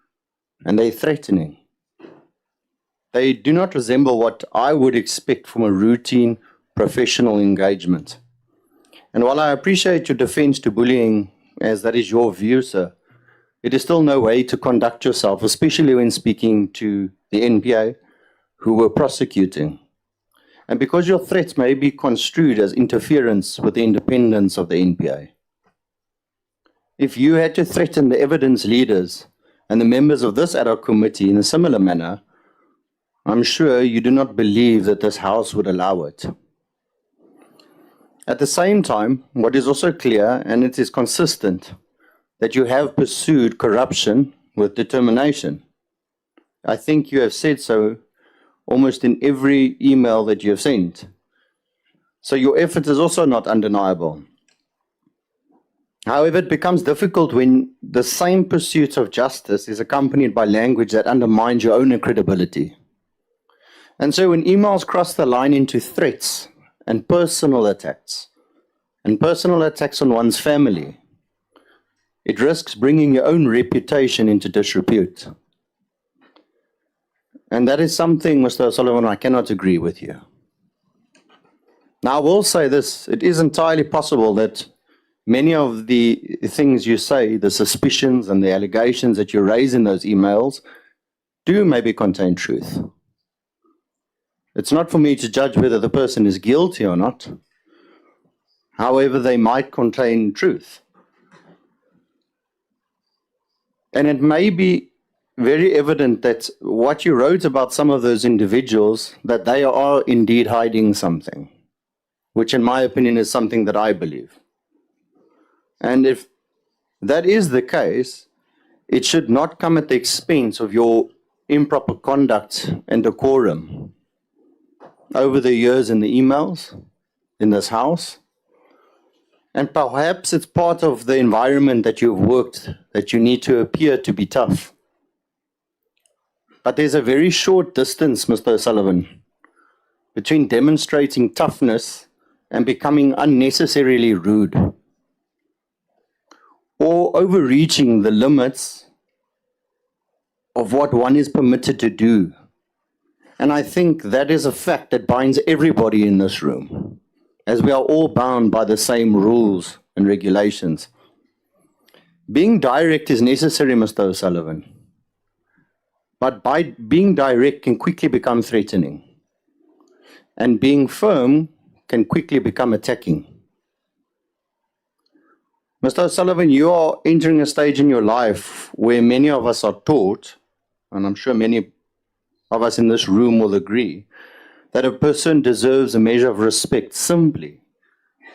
Speaker 2: and they're threatening. They do not resemble what I would expect from a routine professional engagement. And while I appreciate your defense to bullying, as that is your view, sir, it is still no way to conduct yourself, especially when speaking to the NPA, who were prosecuting. And because your threats may be construed as interference with the independence of the NPA. If you had to threaten the evidence leaders and the members of this ad hoc committee in a similar manner, I'm sure you do not believe that this House would allow it. At the same time, what is also clear, and it is consistent, that you have pursued corruption with determination. I think you have said so almost in every email that you have sent. So your effort is also not undeniable. However, it becomes difficult when the same pursuit of justice is accompanied by language that undermines your own credibility. And so when emails cross the line into threats and personal attacks on one's family, it risks bringing your own reputation into disrepute. And that is something, Mr. O'Sullivan, I cannot agree with you. Now, I will say this, it is entirely possible that many of the things you say, the suspicions and the allegations that you raise in those emails, do maybe contain truth. It's not for me to judge whether the person is guilty or not. However, they might contain truth. And it may be very evident that what you wrote about some of those individuals, that they are indeed hiding something, which in my opinion is something that I believe. And if that is the case, it should not come at the expense of your improper conduct and decorum over the years in the emails, in this house. And perhaps it's part of the environment that you've worked, that you need to appear to be tough. But there's a very short distance, Mr. O'Sullivan, between demonstrating toughness and becoming unnecessarily rude, or overreaching the limits of what one is permitted to do. And I think that is a fact that binds everybody in this room, as we are all bound by the same rules and regulations. Being direct is necessary, Mr. O'Sullivan, but by being direct can quickly become threatening, and being firm can quickly become attacking. Mr. O'Sullivan, you are entering a stage in your life where many of us are taught, and I'm sure many of us in this room will agree, that a person deserves a measure of respect simply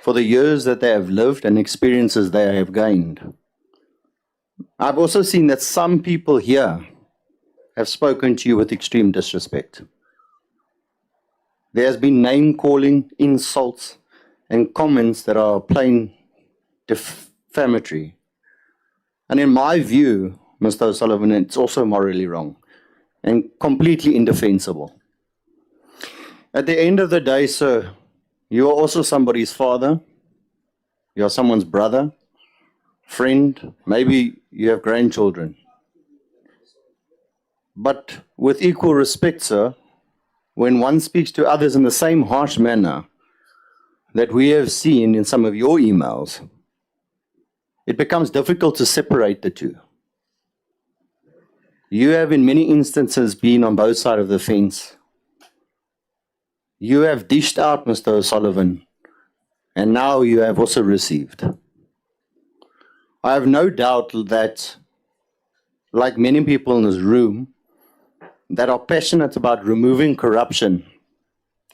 Speaker 2: for the years that they have lived and experiences they have gained. I've also seen that some people here have spoken to you with extreme disrespect. There has been name-calling, insults, and comments that are plain defamatory. And in my view, Mr. O'Sullivan, it's also morally wrong and completely indefensible. At the end of the day, sir, you are also somebody's father, you are someone's brother, friend, maybe you have grandchildren. But with equal respect, sir, when one speaks to others in the same harsh manner that we have seen in some of your emails, it becomes difficult to separate the two. You have in many instances been on both sides of the fence. You have dished out, Mr. O'Sullivan, and now you have also received. I have no doubt that, like many people in this room, that are passionate about removing corruption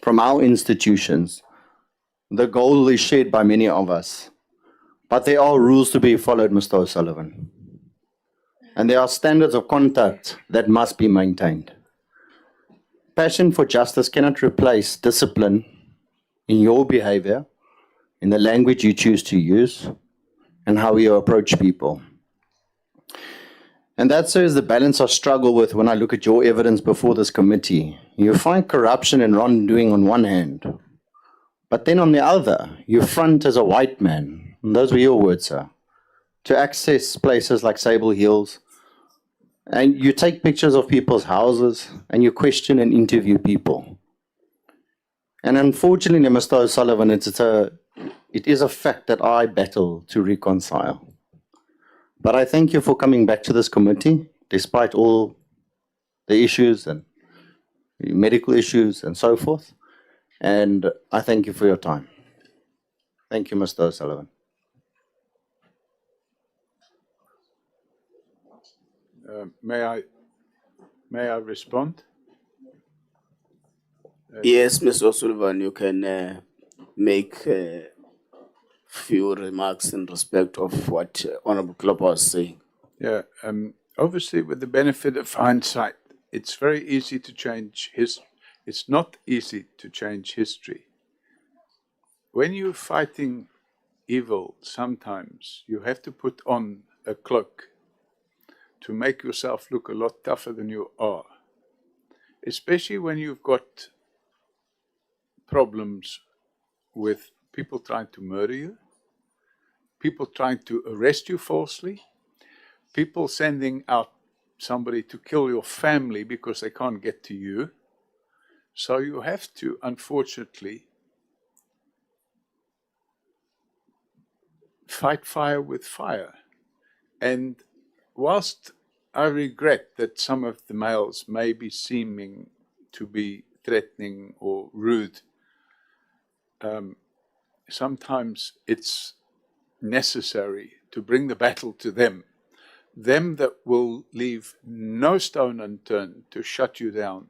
Speaker 2: from our institutions, the goal is shared by many of us. But there are rules to be followed, Mr. O'Sullivan. And there are standards of conduct that must be maintained. Passion for justice cannot replace discipline in your behavior, in the language you choose to use, and how you approach people. And that, sir, is the balance I struggle with when I look at your evidence before this committee. You find corruption and wrongdoing on one hand, but then on the other, you front as a white man, and those were your words, sir, to access places like Sable Hills, and you take pictures of people's houses, and you question and interview people. And unfortunately, Mr. O'Sullivan, it is a fact that I battle to reconcile. But I thank you for coming back to this committee, despite all the issues and medical issues and so forth. And I thank you for your time. Thank you, Mr. O'Sullivan.
Speaker 4: May I respond?
Speaker 3: Yes, Mr. O'Sullivan, you can make a few remarks in respect of what Honorable Klopper was saying.
Speaker 4: Yeah, obviously with the benefit of hindsight, it's very easy to change history. It's not easy to change history. When you're fighting evil, sometimes you have to put on a cloak to make yourself look a lot tougher than you are. Especially when you've got problems with people trying to murder you, people trying to arrest you falsely, people sending out somebody to kill your family because they can't get to you. So you have to, unfortunately, fight fire with fire. And whilst I regret that some of the males may be seeming to be threatening or rude, sometimes it's necessary to bring the battle to them that will leave no stone unturned to shut you down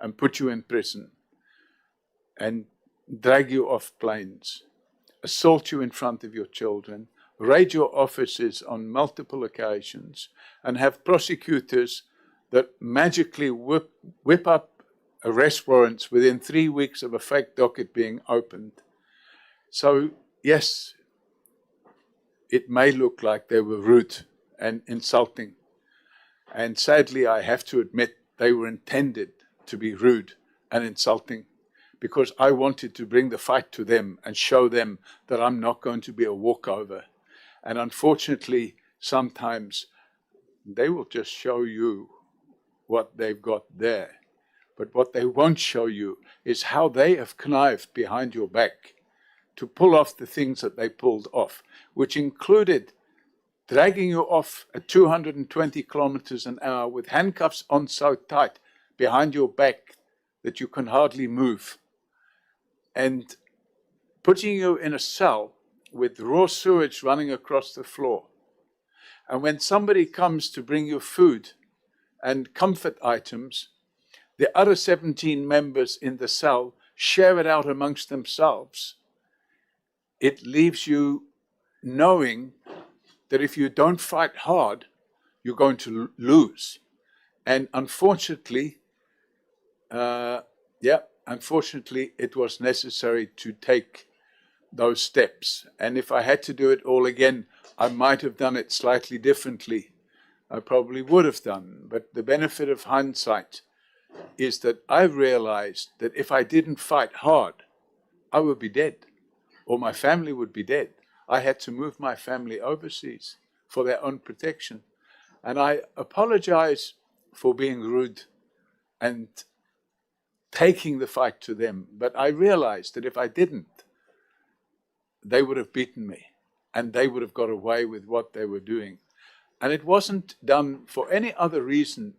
Speaker 4: and put you in prison and drag you off planes, assault you in front of your children, raid your offices on multiple occasions, and have prosecutors that magically whip up arrest warrants within 3 weeks of a fake docket being opened. So, yes, it may look like they were rude and insulting. And sadly, I have to admit they were intended to be rude and insulting, because I wanted to bring the fight to them and show them that I'm not going to be a walkover. And unfortunately, sometimes they will just show you what they've got there. But what they won't show you is how they have connived behind your back to pull off the things that they pulled off, which included dragging you off at 220 kilometers an hour with handcuffs on so tight behind your back that you can hardly move, and putting you in a cell with raw sewage running across the floor. And when somebody comes to bring you food and comfort items, the other 17 members in the cell share it out amongst themselves. It leaves you knowing that if you don't fight hard, you're going to lose. And unfortunately, unfortunately, it was necessary to take those steps. And if I had to do it all again, I might have done it slightly differently. I probably would have done. But the benefit of hindsight is that I realized that if I didn't fight hard, I would be dead, or my family would be dead. I had to move my family overseas for their own protection. And I apologize for being rude and taking the fight to them. But I realized that if I didn't, they would have beaten me and they would have got away with what they were doing. And it wasn't done for any other reason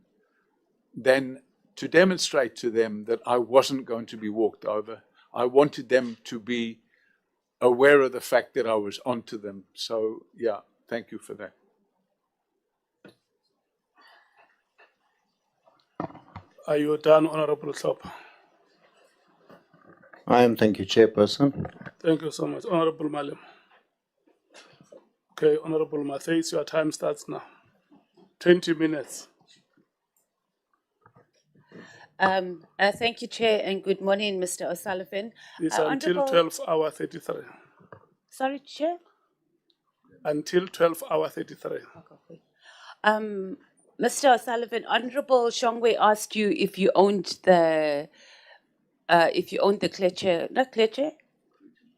Speaker 4: than to demonstrate to them that I wasn't going to be walked over. I wanted them to be aware of the fact that I was onto them. So, yeah, thank you for that.
Speaker 1: Are you done, Honorable Thop?
Speaker 2: I am, thank you, Chairperson.
Speaker 1: Thank you so much. Honorable Malim. Okay, Honorable Mathies, your time starts now. 20 minutes.
Speaker 13: Thank you, Chair, and good morning, Mr. O'Sullivan.
Speaker 1: It's until 12:33.
Speaker 13: Sorry, Chair?
Speaker 1: Until 12:33.
Speaker 13: Mr. O'Sullivan, Honorable Shongwe asked you if you owned the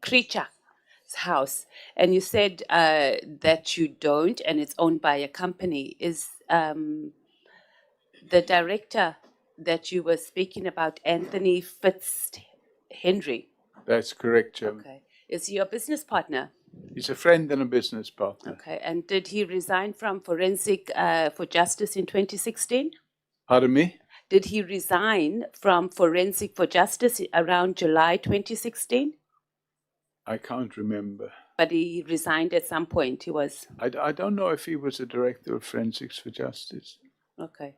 Speaker 13: creature's house, and you said that you don't, and it's owned by a company. Is the director that you were speaking about Anthony Fitzhenry?
Speaker 4: That's correct, Chairman.
Speaker 13: Okay. Is he your business partner?
Speaker 4: He's a friend and a business partner.
Speaker 13: Okay. And did he resign from Forensic for Justice in 2016?
Speaker 4: Pardon me?
Speaker 13: Did he resign from Forensic for Justice around July 2016?
Speaker 4: I can't remember.
Speaker 13: But he resigned at some point. He was.
Speaker 4: I don't know if he was a director of Forensics for Justice.
Speaker 13: Okay.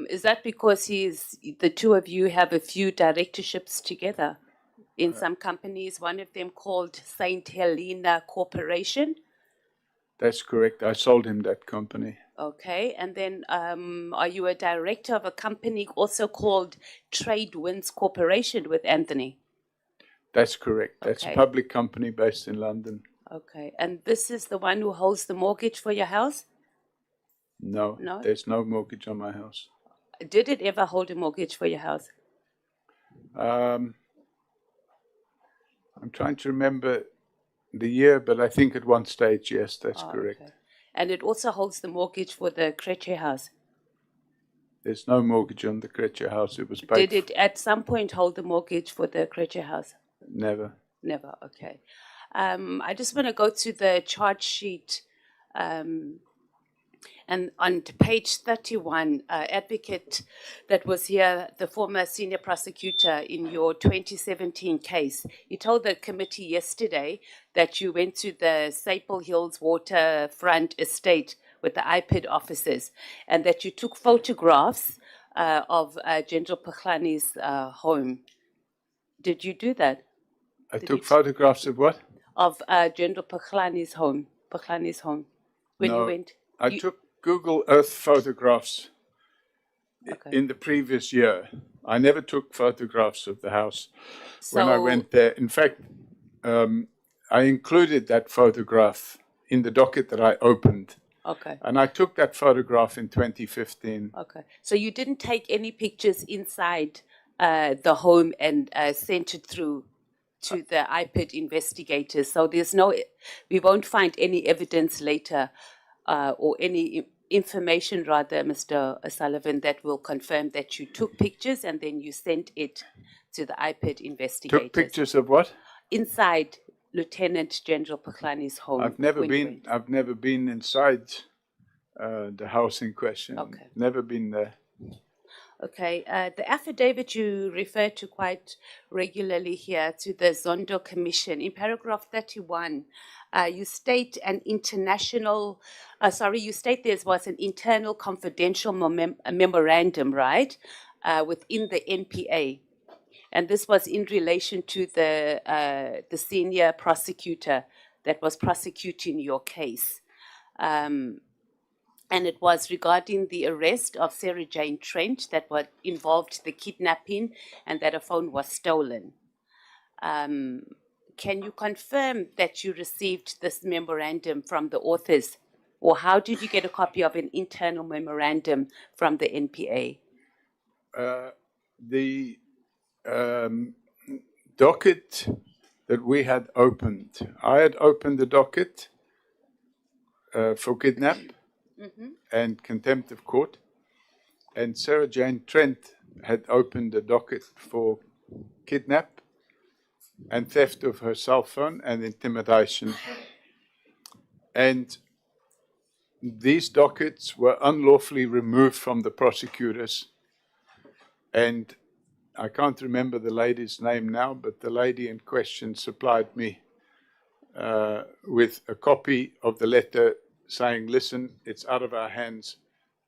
Speaker 13: Is that because the two of you have a few directorships together in some companies, one of them called St. Helena Corporation?
Speaker 4: That's correct. I sold him that company.
Speaker 13: Okay. And then are you a director of a company also called Trade Winds Corporation with Anthony?
Speaker 4: That's correct. That's
Speaker 13: Okay.
Speaker 4: a public company based in London.
Speaker 13: Okay. And this is the one who holds the mortgage for your house?
Speaker 4: No,
Speaker 13: No?
Speaker 4: there's no mortgage on my house.
Speaker 13: Did it ever hold a mortgage for your house?
Speaker 4: I'm trying to remember the year, but I think at one stage, yes, that's
Speaker 13: Oh,
Speaker 4: correct.
Speaker 13: okay. and it also holds the mortgage for the Kretsche house.
Speaker 4: There's no mortgage on the Kretsche house. It was paid.
Speaker 13: Did it at some point hold the mortgage for the Kretsche house?
Speaker 4: Never.
Speaker 13: Never, okay. I just want to go to the charge sheet. And on page 31, advocate that was here, the former senior prosecutor in your 2017 case, he told the committee yesterday that you went to the Sable Hills waterfront estate with the IPID officers and that you took photographs of General Mkhwanazi's home. Did you do that?
Speaker 4: I took photographs of what?
Speaker 13: Of General Mkhwanazi's home. Mkhwanazi's home. When
Speaker 4: No,
Speaker 13: you went?
Speaker 4: I took Google Earth photographs in the previous year. I never took photographs of the house when I went there. In fact, I included that photograph in the docket that I opened.
Speaker 13: Okay.
Speaker 4: And I took that photograph in 2015.
Speaker 13: Okay. So you didn't take any pictures inside the home and sent it through to the IPID investigators. So there's no, we won't find any evidence later or any information rather, Mr. O'Sullivan, that will confirm that you took pictures and then you sent it to the IPID investigators.
Speaker 4: Took pictures of what?
Speaker 13: Inside Lieutenant General Mkhwanazi's home.
Speaker 4: I've never been inside the house in question.
Speaker 13: Okay.
Speaker 4: Never been there.
Speaker 13: Okay, the affidavit you refer to quite regularly here to the Zondo Commission, in paragraph 31, you state you state there was an internal confidential memorandum, right, within the NPA. And this was in relation to the senior prosecutor that was prosecuting your case. And it was regarding the arrest of Sarah Jane Trent that involved the kidnapping and that a phone was stolen. Can you confirm that you received this memorandum from the authors? Or how did you get a copy of an internal memorandum from the NPA?
Speaker 4: The docket that we had opened, I had opened the docket for kidnap. Mm-hmm. And contempt of court. And Sarah Jane Trent had opened a docket for kidnap and theft of her cell phone and intimidation. And these dockets were unlawfully removed from the prosecutors. And I can't remember the lady's name now, but the lady in question supplied me with a copy of the letter saying, listen, it's out of our hands.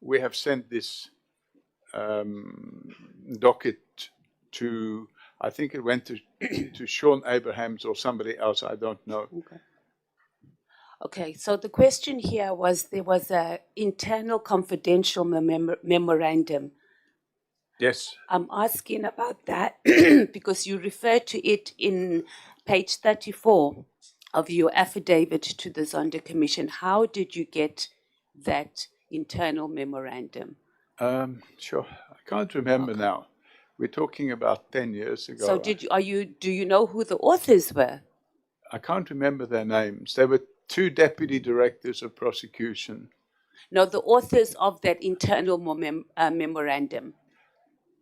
Speaker 4: We have sent this docket to, I think it went to Sean Abrahams or somebody else, I don't know.
Speaker 13: Okay, so the question here was there was an internal confidential memorandum.
Speaker 4: Yes.
Speaker 13: I'm asking about that because you refer to it in page 34 of your affidavit to the Zondo Commission. How did you get that internal memorandum?
Speaker 4: Sure. I can't remember now. We're talking about 10 years ago.
Speaker 13: So do you know who the authors were?
Speaker 4: I can't remember their names. There were two deputy directors of prosecution.
Speaker 13: No, the authors of that internal memorandum.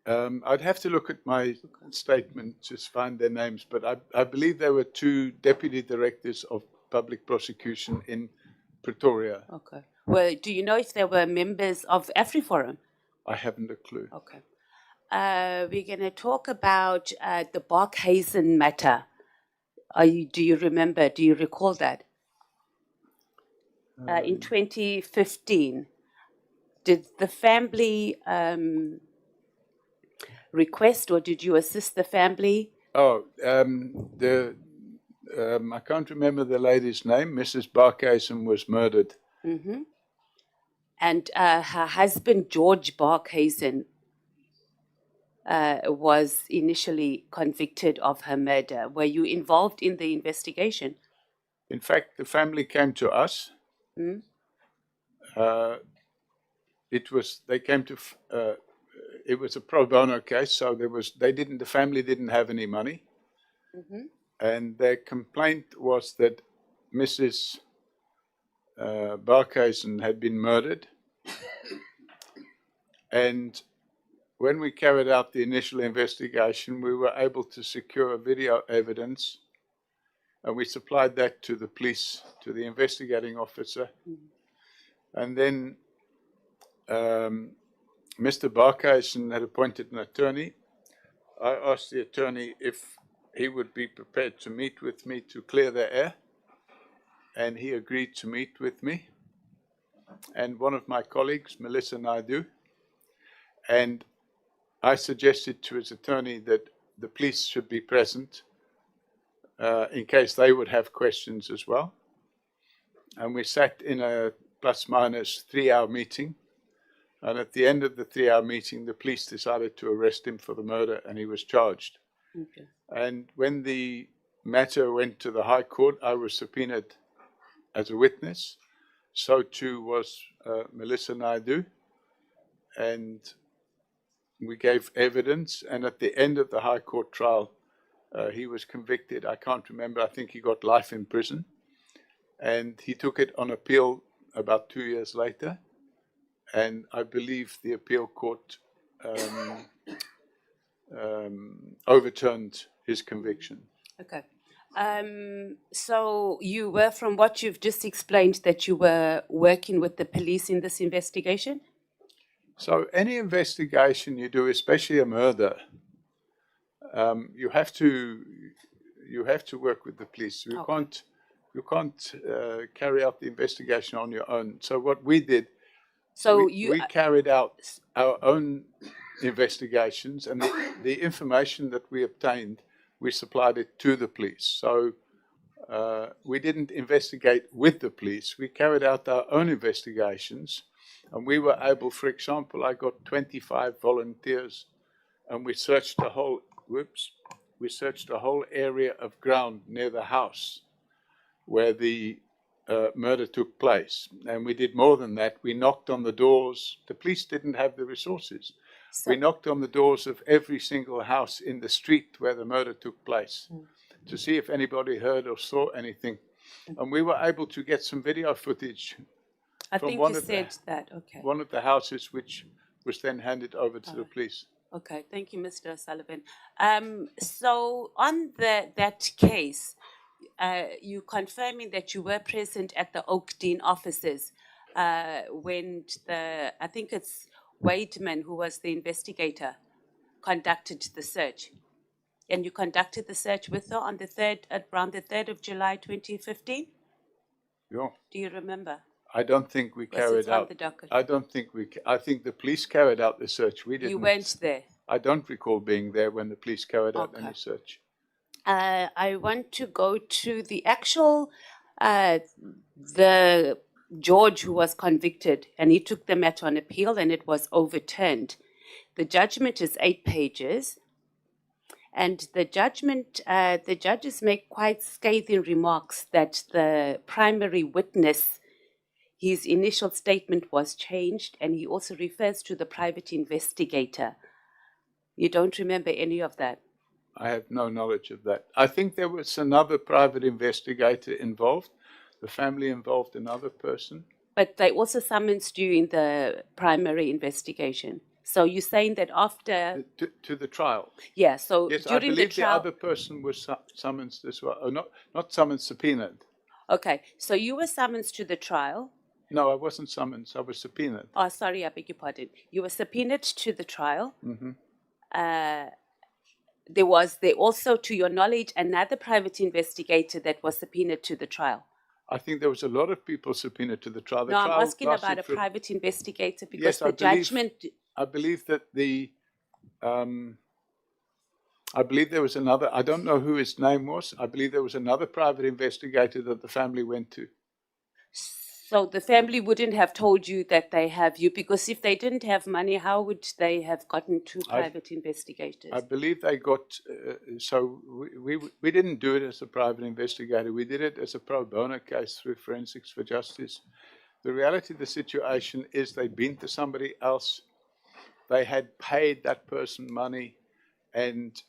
Speaker 4: I'd have to look at my statement to find their names, but I believe there were two deputy directors of public prosecution in Pretoria.
Speaker 13: Okay. Well, do you know if they were members of AfriForum?
Speaker 4: I haven't a clue.
Speaker 13: Okay. We're going to talk about the Barkhuizen matter. Do you remember? Do you recall that? In 2015, did the family request or did you assist the family?
Speaker 4: Oh, I can't remember the lady's name. Mrs. Barkhuizen was murdered.
Speaker 13: Mm-hmm. And her husband, George Barkhuizen, was initially convicted of her murder. Were you involved in the investigation?
Speaker 4: In fact, the family came to us.
Speaker 13: Mm?
Speaker 4: They came to. It was a pro bono case, so the family didn't have any money,
Speaker 13: mm-hmm.
Speaker 4: and their complaint was that Mrs. Barkhuizen had been murdered. And when we carried out the initial investigation, we were able to secure video evidence, and we supplied that to the police, to the investigating officer. And then Mr. Barkhuizen had appointed an attorney. I asked the attorney if he would be prepared to meet with me to clear the air, and he agreed to meet with me and one of my colleagues, Melissa Naidu, and I suggested to his attorney that the police should be present in case they would have questions as well. And we sat in a plus-minus 3-hour meeting. And at the end of the 3-hour meeting, the police decided to arrest him for the murder, and he was charged.
Speaker 13: Okay.
Speaker 4: And when the matter went to the High Court, I was subpoenaed as a witness. So too was Melissa Naidu. And we gave evidence. And at the end of the High Court trial, he was convicted. I can't remember. I think he got life in prison. And he took it on appeal about 2 years later. And I believe the appeal court overturned his conviction.
Speaker 13: Okay. So you were, from what you've just explained, that you were working with the police in this investigation?
Speaker 4: So any investigation you do, especially a murder, you have to work with the police. You can't carry out the investigation on your own. So what we did, we carried out our own investigations, and the information that we obtained, we supplied it to the police. So we didn't investigate with the police. We carried out our own investigations, and we were able, for example, I got 25 volunteers, and we searched the whole area of ground near the house where the murder took place. And we did more than that. We knocked on the doors. The police didn't have the resources. We knocked on the doors of every single house in the street where the murder took place to see if anybody heard or saw anything. And we were able to get some video footage from one of the houses, which was then handed over to the police.
Speaker 13: Okay, thank you, Mr. O'Sullivan. So on that case, you confirming that you were present at the Oakdean offices when I think it's Wademan, who was the investigator, conducted the search. And you conducted the search with her on around the 3rd of July 2015?
Speaker 4: Yeah.
Speaker 13: Do you remember?
Speaker 4: I don't think we carried out. I think the police carried out the search. We didn't.
Speaker 13: You weren't there?
Speaker 4: I don't recall being there when the police carried out any search.
Speaker 13: I want to go to the actual, the George who was convicted, and he took the matter on appeal and it was overturned. The judgment is 8 pages, and the judgment, the judges make quite scathing remarks that the primary witness, his initial statement was changed, and he also refers to the private investigator. You don't remember any of that?
Speaker 4: I have no knowledge of that. I think there was another private investigator involved. The family involved another person.
Speaker 13: But they also summoned you in the primary investigation. So you're saying that after...
Speaker 4: To the trial?
Speaker 13: Yeah, so
Speaker 4: yes,
Speaker 13: during the trial...
Speaker 4: the other person was summoned as well. Oh, not summoned, subpoenaed.
Speaker 13: Okay, so you were summoned to the trial.
Speaker 4: No, I wasn't summoned. I was subpoenaed.
Speaker 13: Oh, sorry, I beg your pardon. You were subpoenaed to the trial.
Speaker 4: Mm-hmm.
Speaker 13: There was also, to your knowledge, another private investigator that was subpoenaed to the trial.
Speaker 4: I think there was a lot of people subpoenaed to the trial.
Speaker 13: No, I'm asking about a private investigator because the judgment...
Speaker 4: I believe that I believe there was another, I don't know who his name was. I believe there was another private investigator that the family went to.
Speaker 13: So the family wouldn't have told you that they have you, because if they didn't have money, how would they have gotten two private investigators?
Speaker 4: I believe they got, so we didn't do it as a private investigator. We did it as a pro bono case through Forensics for Justice. The reality of the situation is they'd been to somebody else. They had paid that person money, and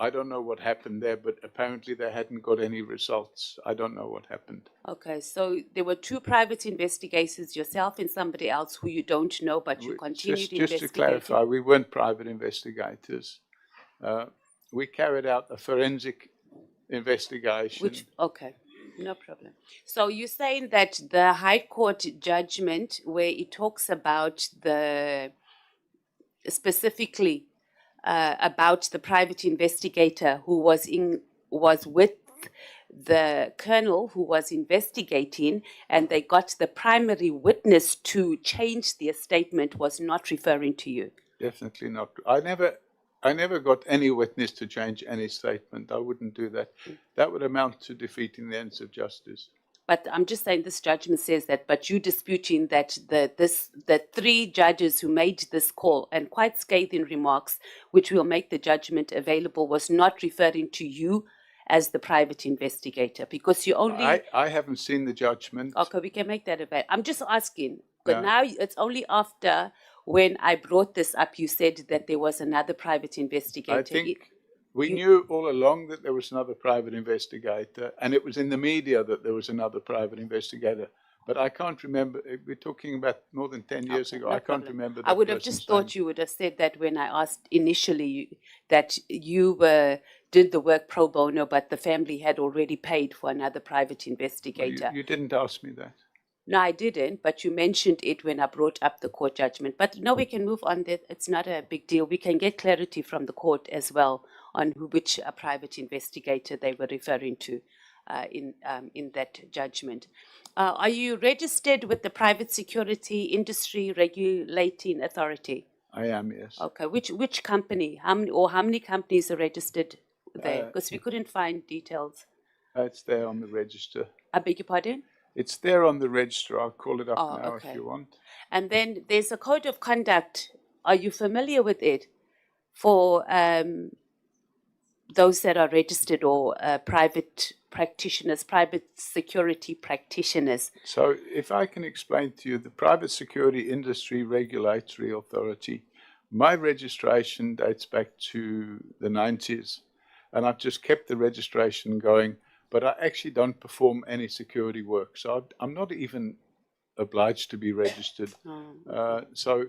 Speaker 4: I don't know what happened there, but apparently they hadn't got any results. I don't know what happened.
Speaker 13: Okay, so there were two private investigators, yourself and somebody else who you don't know, but you continued
Speaker 4: Just to
Speaker 13: investigating.
Speaker 4: clarify, we weren't private investigators. We carried out a forensic investigation.
Speaker 13: Okay, no problem. So you're saying that the High Court judgment, where it talks about specifically about the private investigator who was with the colonel who was investigating, and they got the primary witness to change their statement, was not referring to you.
Speaker 4: Definitely not. I never got any witness to change any statement. I wouldn't do that. That would amount to defeating the ends of justice.
Speaker 13: But I'm just saying this judgment says that, but you disputing that the three judges who made this call and quite scathing remarks, which will make the judgment available, was not referring to you as the private investigator, because you only...
Speaker 4: I haven't seen the judgment.
Speaker 13: Okay, we can make that available. I'm just asking, but now it's only after when I brought this up, you said that there was another private investigator.
Speaker 4: I think we knew all along that there was another private investigator, and it was in the media that there was another private investigator. But I can't remember. We're talking about more than 10 years ago. I can't remember.
Speaker 13: I would have just thought you would have said that when I asked initially that you did the work pro bono, but the family had already paid for another private investigator.
Speaker 4: You didn't ask me that.
Speaker 13: No, I didn't, but you mentioned it when I brought up the court judgment. But no, we can move on. That it's not a big deal. We can get clarity from the court as well on which private investigator they were referring to in that judgment. Are you registered with the Private Security Industry Regulating Authority?
Speaker 4: I am, yes.
Speaker 13: Okay, which company? How many companies are registered there? Because we couldn't find details.
Speaker 4: It's there on the register.
Speaker 13: I beg your pardon?
Speaker 4: It's there on the register. I'll call it up now
Speaker 13: okay.
Speaker 4: if you want.
Speaker 13: And then there's a code of conduct. Are you familiar with it for those that are registered or private practitioners, private security practitioners?
Speaker 4: So if I can explain to you, the Private Security Industry Regulatory Authority, my registration dates back to the 90s, and I've just kept the registration going, but I actually don't perform any security work. So I'm not even obliged to be registered.
Speaker 13: So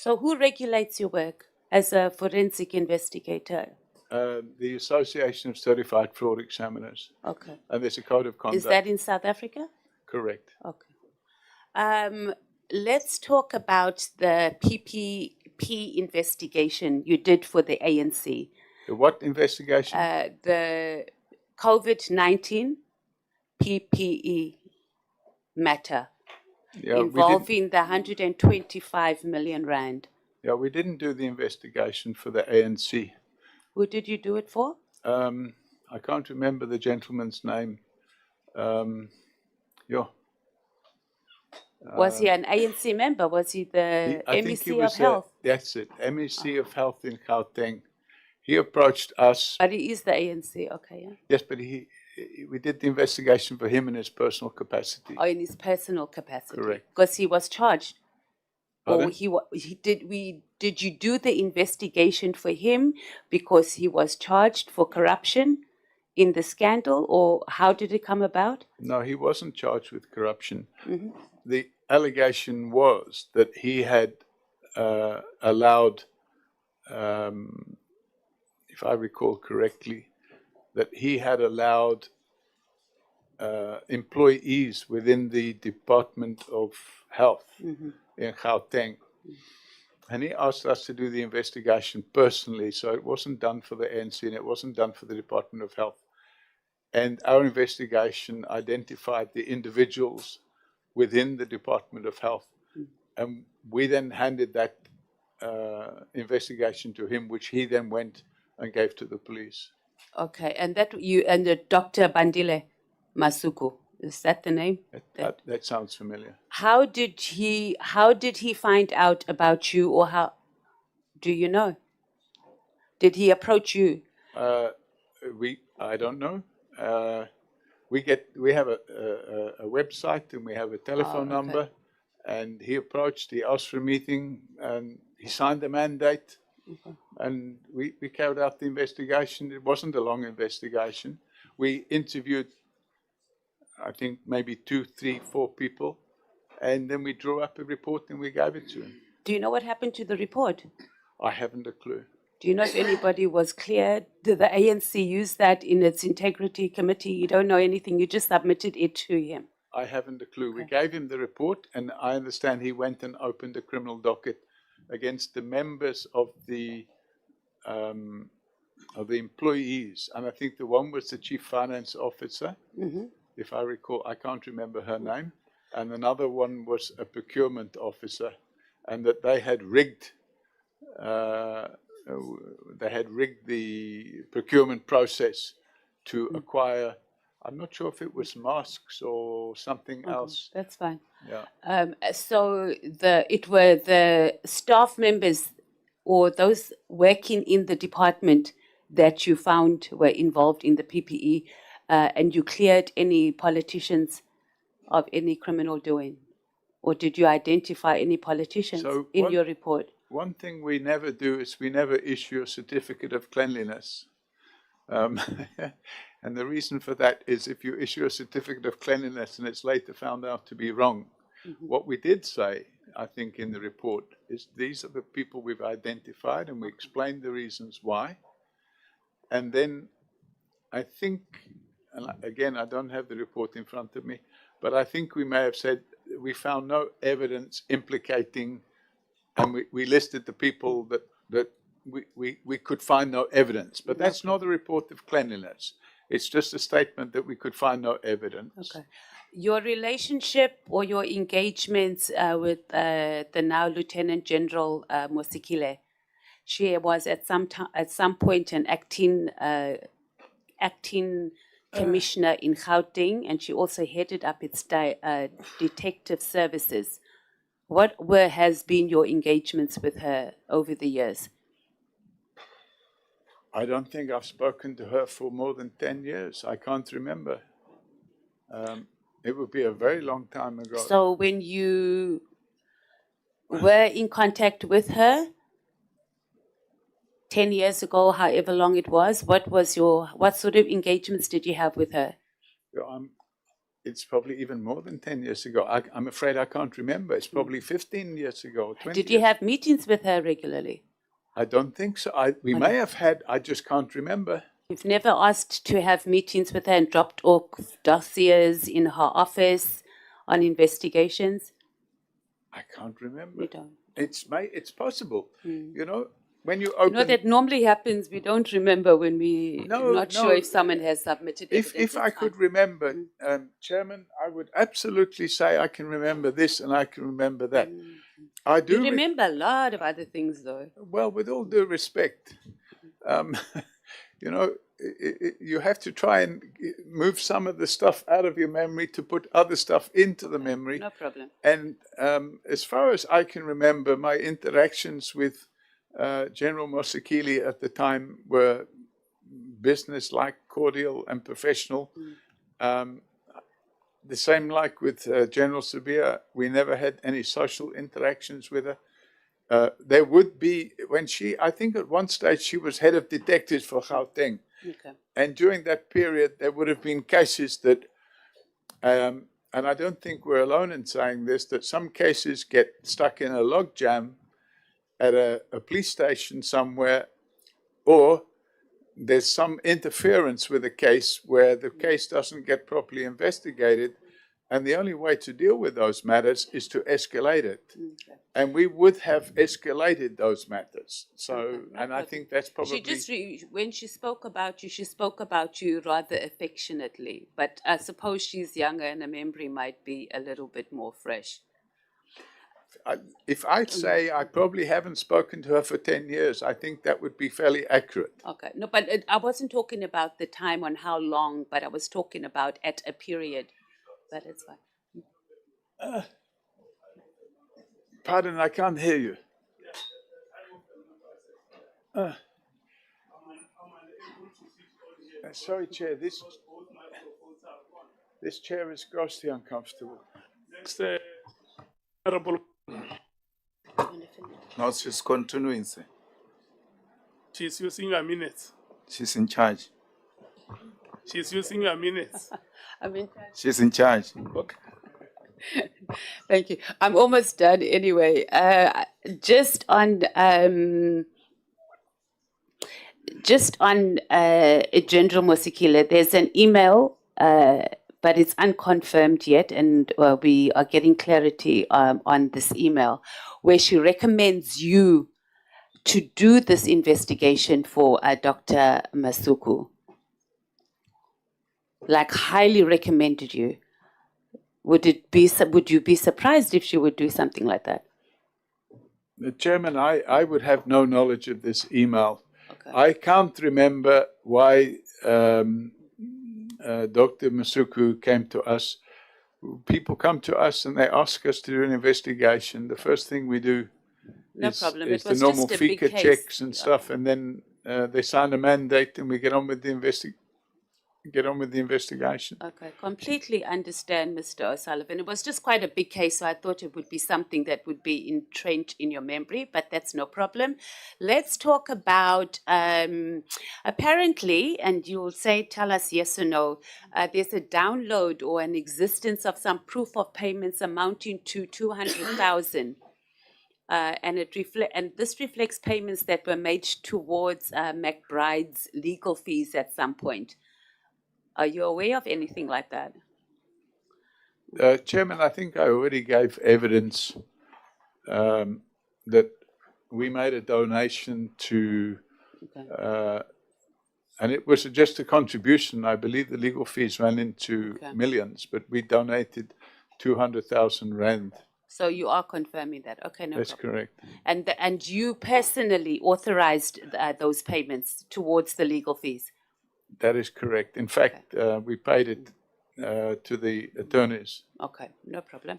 Speaker 13: who regulates your work as a forensic investigator?
Speaker 4: The Association of Certified Fraud Examiners.
Speaker 13: Okay.
Speaker 4: And there's a code of conduct.
Speaker 13: Is that in South Africa?
Speaker 4: Correct.
Speaker 13: Okay. Let's talk about the PPP investigation you did for the ANC.
Speaker 4: The what investigation?
Speaker 13: The COVID-19 PPE matter involving the 125 million rand.
Speaker 4: Yeah, we didn't do the investigation for the ANC.
Speaker 13: Who did you do it for?
Speaker 4: I can't remember the gentleman's name.
Speaker 13: Was he an ANC member? Was he the MEC of Health?
Speaker 4: That's it, MEC of Health in Gauteng. He approached us.
Speaker 13: But he is the ANC, okay, yeah.
Speaker 4: Yes, but we did the investigation for him in his personal capacity.
Speaker 13: Oh, in his personal capacity.
Speaker 4: Correct.
Speaker 13: Because he was charged.
Speaker 4: Pardon?
Speaker 13: Or did you do the investigation for him because he was charged for corruption in the scandal, or how did it come about?
Speaker 4: No, he wasn't charged with corruption. Mm-hmm. The allegation was that he had allowed, if I recall correctly, that he had allowed employees within the Department of Health in Gauteng. And he asked us to do the investigation personally, so it wasn't done for the ANC and it wasn't done for the Department of Health. And our investigation identified the individuals within the Department of Health. And we then handed that investigation to him, which he then went and gave to the police.
Speaker 13: Okay, and Dr. Bandile Masuku, is that the name?
Speaker 4: That sounds familiar.
Speaker 13: How did he find out about you, or how do you know? Did he approach you?
Speaker 4: I don't know. We have a website and we have a telephone number, and he approached. He asked for a meeting, and he signed the mandate. And we carried out the investigation. It wasn't a long investigation. We interviewed, I think, maybe 2, 3, 4 people, and then we drew up a report and we gave it to him.
Speaker 13: Do you know what happened to the report?
Speaker 4: I haven't a clue.
Speaker 13: Do you know if anybody was cleared? Did the ANC use that in its integrity committee? You don't know anything. You just submitted it to him.
Speaker 4: I haven't a clue. We gave him the report, and I understand he went and opened a criminal docket against the members of the employees, and I think the one was the chief finance officer, if I recall. I can't remember her name, and another one was a procurement officer, and that they had rigged the procurement process to acquire. I'm not sure if it was masks or something else.
Speaker 13: That's fine.
Speaker 4: Yeah.
Speaker 13: So it were the staff members or those working in the department that you found were involved in the PPE, and you cleared any politicians of any criminal doing? Or did you identify any politicians in your report?
Speaker 4: One thing we never do is we never issue a certificate of cleanliness. And the reason for that is if you issue a certificate of cleanliness and it's later found out to be wrong, what we did say, I think, in the report is these are the people we've identified, and we explained the reasons why. And then I think, and again, I don't have the report in front of me, but I think we may have said we found no evidence implicating, and we listed the people that we could find no evidence. But that's not a report of cleanliness. It's just a statement that we could find no evidence.
Speaker 13: Okay. Your relationship or your engagements with the now Lieutenant General Mosikile, she was at some point an acting commissioner in Gauteng, and she also headed up its detective services. What has been your engagements with her over the years?
Speaker 4: I don't think I've spoken to her for more than 10 years. I can't remember. It would be a very long time ago.
Speaker 13: So when you were in contact with her 10 years ago, however long it was, what sort of engagements did you have with her?
Speaker 4: It's probably even more than 10 years ago. I'm afraid I can't remember. It's probably 15 years ago, 20
Speaker 13: Did you have meetings with her regularly?
Speaker 4: I don't think so. We may have had, I just can't remember.
Speaker 13: You've never asked to have meetings with her and dropped off dossiers in her office on investigations?
Speaker 4: I can't remember.
Speaker 13: You don't?
Speaker 4: It's possible. You know, when you open...
Speaker 13: You know, that normally happens. We don't remember when we're not sure if someone has submitted evidence.
Speaker 4: If I could remember, Chairman, I would absolutely say I can remember this and I can remember that. I do.
Speaker 13: You remember a lot of other things, though.
Speaker 4: Well, with all due respect, you know, you have to try and move some of the stuff out of your memory to put other stuff into the memory.
Speaker 13: No problem.
Speaker 4: And as far as I can remember, my interactions with General Mosikile at the time were business-like, cordial and professional. The same like with General Sabia, we never had any social interactions with her. There would be, I think at one stage she was head of detectives for Gauteng.
Speaker 13: Okay.
Speaker 4: And during that period, there would have been cases that, and I don't think we're alone in saying this, that some cases get stuck in a log jam at a police station somewhere, or there's some interference with a case where the case doesn't get properly investigated, and the only way to deal with those matters is to escalate it. Okay. And we would have escalated those matters. So, and I think that's probably...
Speaker 13: when she spoke about you rather affectionately, but I suppose she's younger and her memory might be a little bit more fresh.
Speaker 4: If I'd say I probably haven't spoken to her for 10 years, I think that would be fairly accurate.
Speaker 13: Okay. No, but I wasn't talking about the time on how long, but I was talking about at a period. But it's fine.
Speaker 4: Pardon, I can't hear you. Sorry, Chair, this chair is grossly uncomfortable.
Speaker 1: Next, Honorable.
Speaker 6: No, she's continuing, sir.
Speaker 1: She's using her minutes.
Speaker 6: She's in charge.
Speaker 1: She's using her minutes.
Speaker 13: I mean,
Speaker 6: She's in charge.
Speaker 1: Okay.
Speaker 13: thank you. I'm almost done anyway. Just on General Mosikile, there's an email, but it's unconfirmed yet, and we are getting clarity on this email, where she recommends you to do this investigation for Dr. Masuku. Like, highly recommended you. Would you be surprised if she would do something like that?
Speaker 4: Chairman, I would have no knowledge of this email.
Speaker 13: Okay.
Speaker 4: I can't remember why Dr. Masuku came to us. People come to us and they ask us to do an investigation. The first thing we do is the normal FICA checks and stuff, and then they sign a mandate and we get on with the investigation.
Speaker 13: Okay, completely understand, Mr. O'Sullivan. It was just quite a big case, so I thought it would be something that would be entrenched in your memory, but that's no problem. Let's talk about, apparently, and you'll tell us yes or no, there's a download or an existence of some proof of payments amounting to 200,000. And this reflects payments that were made towards McBride's legal fees at some point. Are you aware of anything like that?
Speaker 4: Chairman, I think I already gave evidence that we made a donation to, and it was just a contribution. I believe the legal fees ran into millions, but we donated 200,000 rand.
Speaker 13: So you are confirming that? Okay, no
Speaker 4: That's
Speaker 13: problem.
Speaker 4: correct.
Speaker 13: And you personally authorized those payments towards the legal fees?
Speaker 4: That is correct. In fact, we paid it to the attorneys.
Speaker 13: Okay, no problem.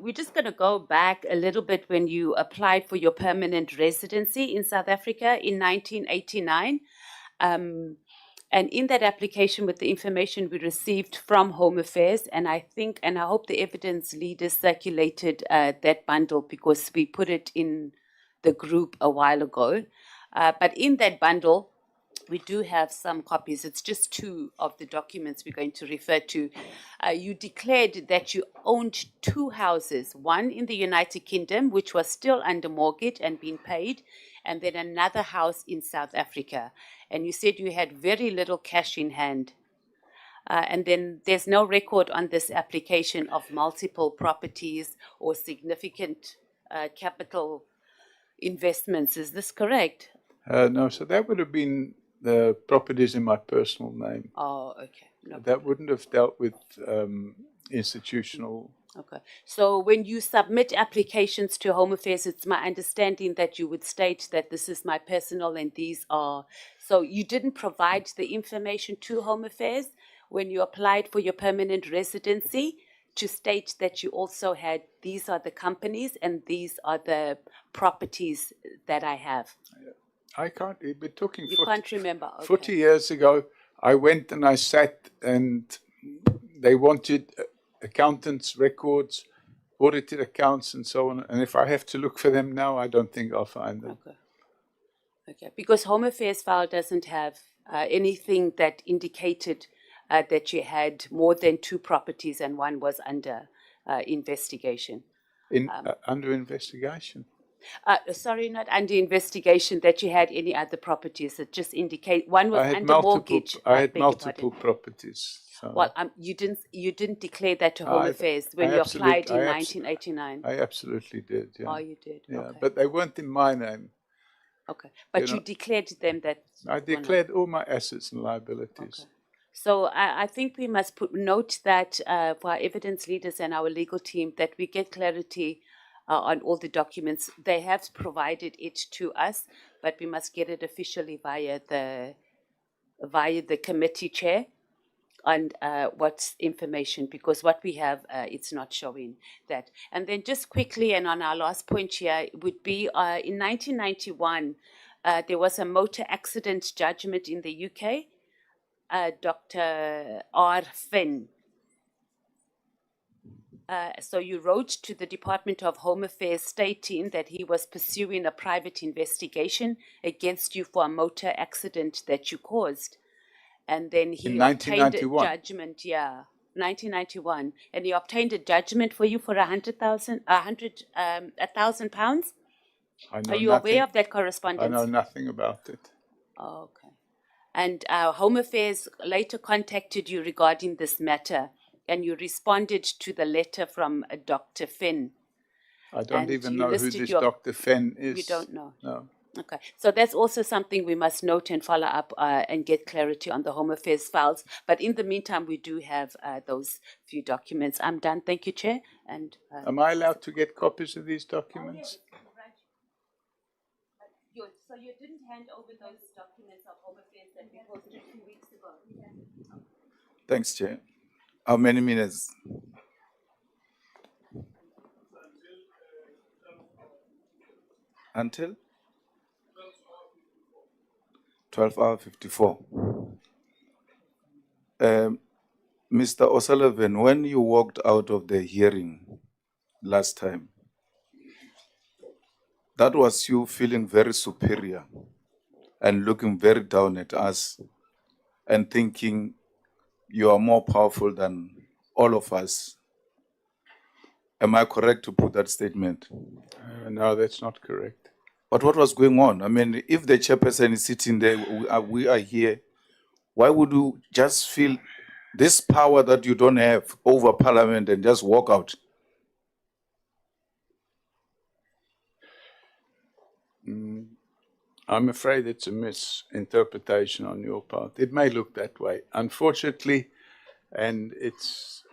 Speaker 13: We're just going to go back a little bit when you applied for your permanent residency in South Africa in 1989. And in that application, with the information we received from Home Affairs, and I hope the evidence leaders circulated that bundle because we put it in the group a while ago. But in that bundle, we do have some copies. It's just two of the documents we're going to refer to. You declared that you owned two houses, one in the United Kingdom, which was still under mortgage and being paid, and then another house in South Africa. And you said you had very little cash in hand. And then there's no record on this application of multiple properties or significant capital investments. Is this correct?
Speaker 4: No, so that would have been the properties in my personal name.
Speaker 13: Oh, okay. No
Speaker 4: that wouldn't have dealt with institutional.
Speaker 13: Okay. So when you submit applications to Home Affairs, it's my understanding that you would state that this is my personal and these are. So you didn't provide the information to Home Affairs when you applied for your permanent residency to state that you also had these are the companies and these are the properties that I have.
Speaker 4: I can't, we're talking
Speaker 13: You can't remember. Okay.
Speaker 4: 40 years ago, I went and I sat and they wanted accountants' records, audited accounts and so on. And if I have to look for them now, I don't think I'll find them.
Speaker 13: Okay. Okay. Because Home Affairs file doesn't have anything that indicated that you had more than two properties and one was under investigation.
Speaker 4: Under investigation?
Speaker 13: Sorry, not under investigation, that you had any other properties that just indicate one was under mortgage.
Speaker 4: I had multiple properties. So.
Speaker 13: Well, you didn't declare that to Home Affairs when you applied in 1989.
Speaker 4: I absolutely did. Yeah.
Speaker 13: Oh, you did.
Speaker 4: Yeah,
Speaker 13: okay.
Speaker 4: But they weren't in my name.
Speaker 13: Okay, but you declared them that.
Speaker 4: I declared all my assets and liabilities.
Speaker 13: Okay. So I think we must note that for our evidence leaders and our legal team that we get clarity on all the documents. They have provided it to us, but we must get it officially via the committee chair on what's information, because what we have, it's not showing that. And then just quickly, and on our last point here, would be in 1991, there was a motor accident judgment in the UK. Dr. R. Finn. So you wrote to the Department of Home Affairs stating that he was pursuing a private investigation against you for a motor accident that you caused. And then he
Speaker 4: In
Speaker 13: obtained a
Speaker 4: 1991.
Speaker 13: judgment, 1991. And he obtained a judgment for you for £1,000.
Speaker 4: I know
Speaker 13: Are you
Speaker 4: nothing,
Speaker 13: aware of that
Speaker 4: I
Speaker 13: correspondence?
Speaker 4: know nothing about it.
Speaker 13: Oh, okay. And Home Affairs later contacted you regarding this matter, and you responded to the letter from Dr. Finn.
Speaker 4: I don't
Speaker 13: And
Speaker 4: even
Speaker 13: you
Speaker 4: know who
Speaker 13: listed
Speaker 4: this
Speaker 13: your-
Speaker 4: Dr. Fenn is.
Speaker 13: You don't know?
Speaker 4: No.
Speaker 13: Okay, so that's also something we must note and follow up and get clarity on the Home Affairs files. But in the meantime, we do have those few documents. I'm done. Thank you, Chair. And
Speaker 4: Am I allowed to get copies of these documents?
Speaker 13: So you didn't hand over those documents of Home Affairs that we posted 2 weeks ago?
Speaker 6: Thanks, Chair. How many minutes? Until? 12:54. Mr. O'Sullivan, when you walked out of the hearing last time, that was you feeling very superior and looking very down at us and thinking you are more powerful than all of us. Am I correct to put that statement?
Speaker 4: No, that's not correct.
Speaker 6: But what was going on? I mean, if the chairperson is sitting there, we are here, why would you just feel this power that you don't have over Parliament and just walk out?
Speaker 4: I'm afraid it's a misinterpretation on your part. It may look that way. Unfortunately, and it's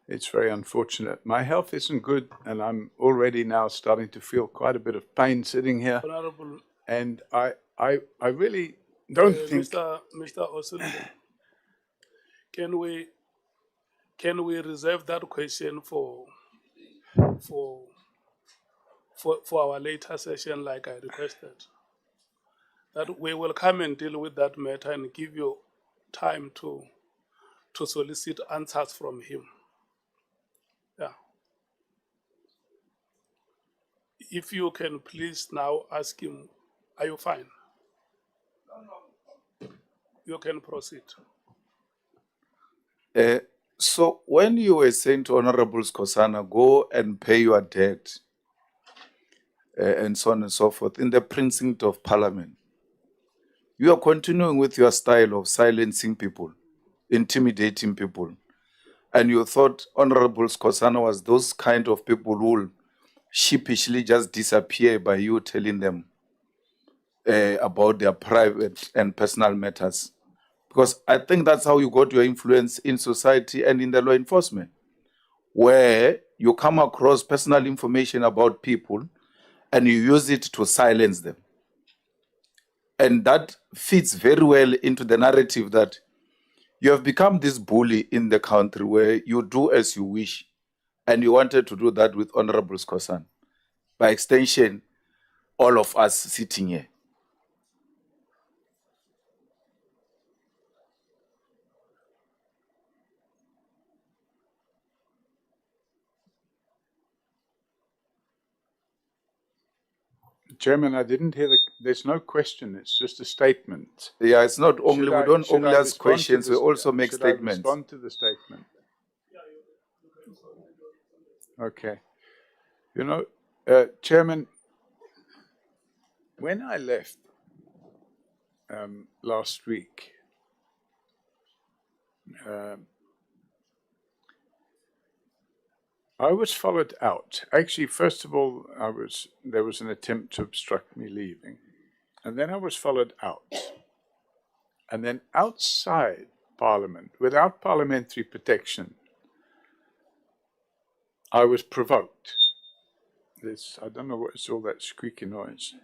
Speaker 4: it's very unfortunate. My health isn't good, and I'm already now starting to feel quite a bit of pain sitting here.
Speaker 1: Honorable
Speaker 4: And I really don't think.
Speaker 1: Mr. O'Sullivan, can we reserve that question for our later session, like I requested? That we will come and deal with that matter and give you time to solicit answers from him. Yeah. If you can please now ask him, are you fine? You can proceed.
Speaker 6: So when you were saying to Honorable Skosana, go and pay your debt, and so on and so forth, in the precinct of Parliament, you are continuing with your style of silencing people, intimidating people. And you thought Honorable Skosana was those kind of people who will sheepishly just disappear by you telling them about their private and personal matters. Because I think that's how you got your influence in society and in the law enforcement, where you come across personal information about people and you use it to silence them. And that fits very well into the narrative that you have become this bully in the country where you do as you wish. And you wanted to do that with Honorable Skosan. By extension, all of us sitting here.
Speaker 4: Chairman, I didn't hear there's no question, it's just a statement.
Speaker 6: Yeah, it's not only, we don't
Speaker 4: Should
Speaker 6: only
Speaker 4: I
Speaker 6: ask
Speaker 4: respond to
Speaker 6: questions, we
Speaker 4: this-
Speaker 6: also make
Speaker 4: should I
Speaker 6: statements.
Speaker 4: respond to the statement? Okay. You know, Chairman, when I left last week, I was followed out. Actually, first of all, there was an attempt to obstruct me leaving. And then I was followed out. And then outside Parliament, without parliamentary protection, I was provoked. I don't know what it's all that squeaky noise.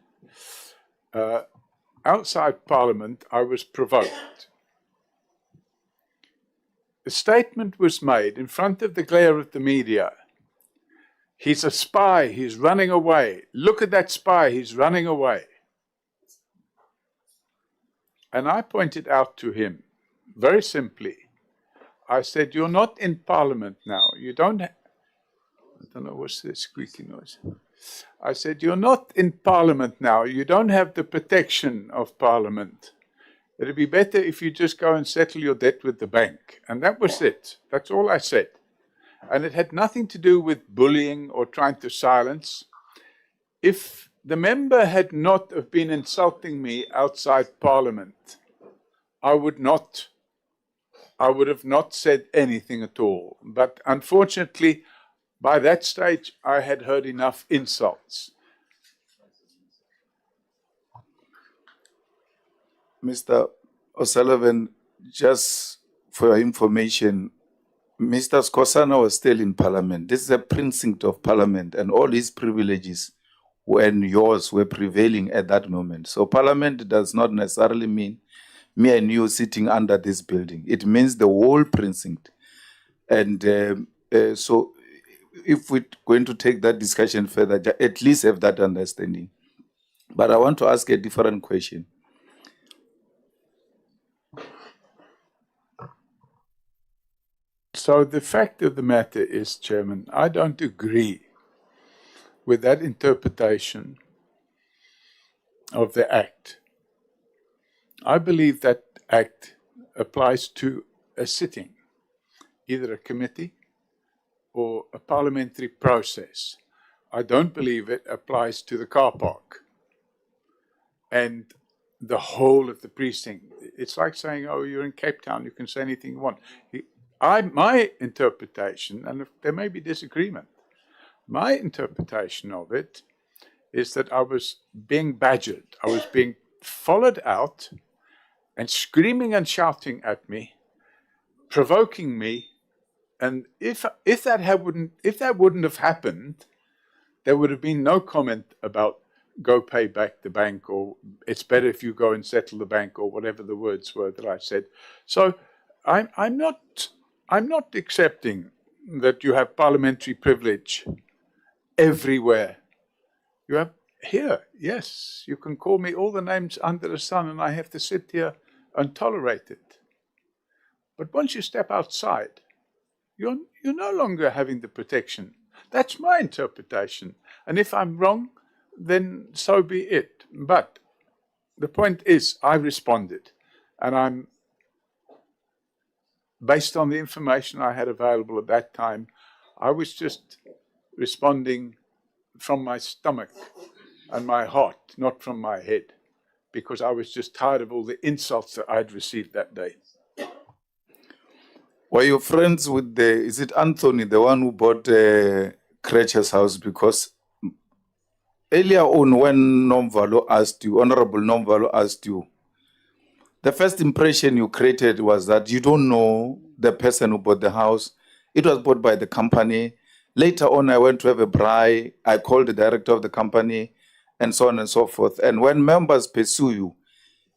Speaker 4: Outside Parliament, I was provoked. A statement was made in front of the glare of the media. He's a spy, he's running away. Look at that spy, he's running away. And I pointed out to him, very simply, I said, you're not in Parliament now. You don't. I don't know what's the squeaky noise. I said, you're not in Parliament now. You don't have the protection of Parliament. It'd be better if you just go and settle your debt with the bank. And that was it. That's all I said. And it had nothing to do with bullying or trying to silence. If the member had not have been insulting me outside Parliament, I would have not said anything at all. But unfortunately, by that stage, I had heard enough insults.
Speaker 6: Mr. O'Sullivan, just for your information, Mr. Skosana was still in Parliament. This is a precinct of Parliament, and all his privileges and yours were prevailing at that moment. So Parliament does not necessarily mean me and you sitting under this building. It means the whole precinct. And so if we're going to take that discussion further, at least have that understanding. But I want to ask a different question.
Speaker 4: So the fact of the matter is, Chairman, I don't agree with that interpretation of the Act. I believe that Act applies to a sitting, either a committee or a parliamentary process. I don't believe it applies to the car park and the whole of the precinct. It's like saying, oh, you're in Cape Town, you can say anything you want. My interpretation, and there may be disagreement, my interpretation of it is that I was being badgered. I was being followed out and screaming and shouting at me, provoking me. And if that wouldn't have happened, there would have been no comment about go pay back the bank, or it's better if you go and settle the bank, or whatever the words were that I said. So I'm not accepting that you have parliamentary privilege everywhere. You have here, yes, you can call me all the names under the sun, and I have to sit here and tolerate it. But once you step outside, you're no longer having the protection. That's my interpretation. And if I'm wrong, then so be it. But the point is, I responded, and I'm, based on the information I had available at that time, I was just responding from my stomach and my heart, not from my head, because I was just tired of all the insults that I'd received that day.
Speaker 6: Were you friends with is it Anthony, the one who bought Cratcher's house? Because earlier on when Nomvalo asked you, Honorable Nomvalo asked you, the first impression you created was that you don't know the person who bought the house. It was bought by the company. Later on, I went to have a braai. I called the director of the company, and so on and so forth. And when members pursue you,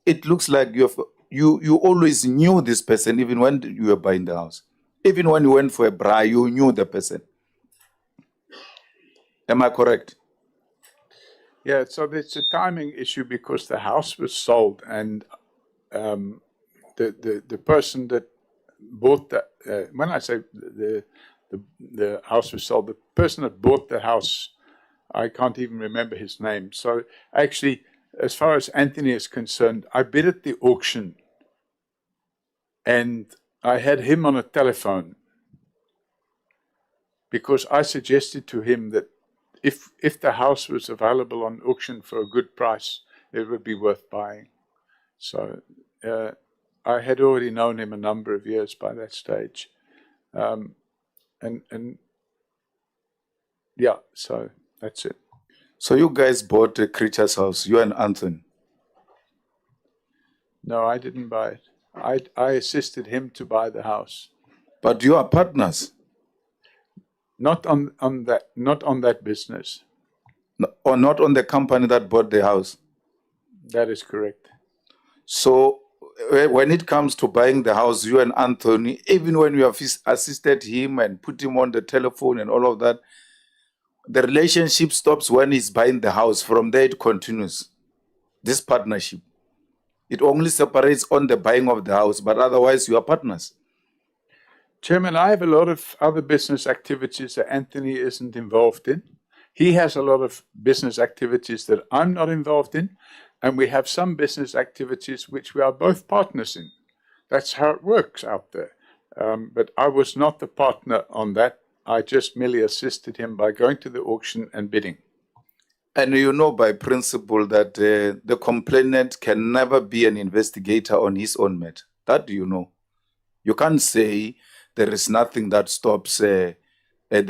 Speaker 6: it looks like you always knew this person, even when you were buying the house. Even when you went for a braai, you knew the person. Am I correct?
Speaker 4: Yeah, so it's a timing issue because the house was sold, and the person that bought that, when I say the house was sold, the person that bought the house, I can't even remember his name. So actually, as far as Anthony is concerned, I bid at the auction, and I had him on a telephone because I suggested to him that if the house was available on auction for a good price, it would be worth buying. So I had already known him a number of years by that stage. And yeah, so that's it.
Speaker 6: So you guys bought a Creature's house, you and Anthony?
Speaker 4: No, I didn't buy it. I assisted him to buy the house.
Speaker 6: But you are partners?
Speaker 4: Not on that business.
Speaker 6: No, or not on the company that bought the house?
Speaker 4: That is correct.
Speaker 6: So when it comes to buying the house, you and Anthony, even when you have assisted him and put him on the telephone and all of that, the relationship stops when he's buying the house. From there, it continues. This partnership. It only separates on the buying of the house, but otherwise you are partners.
Speaker 4: Chairman, I have a lot of other business activities that Anthony isn't involved in. He has a lot of business activities that I'm not involved in. And we have some business activities which we are both partners in. That's how it works out there. But I was not the partner on that. I just merely assisted him by going to the auction and bidding.
Speaker 6: And you know by principle that the complainant can never be an investigator on his own matter. That you know. You can't say there is nothing that stops the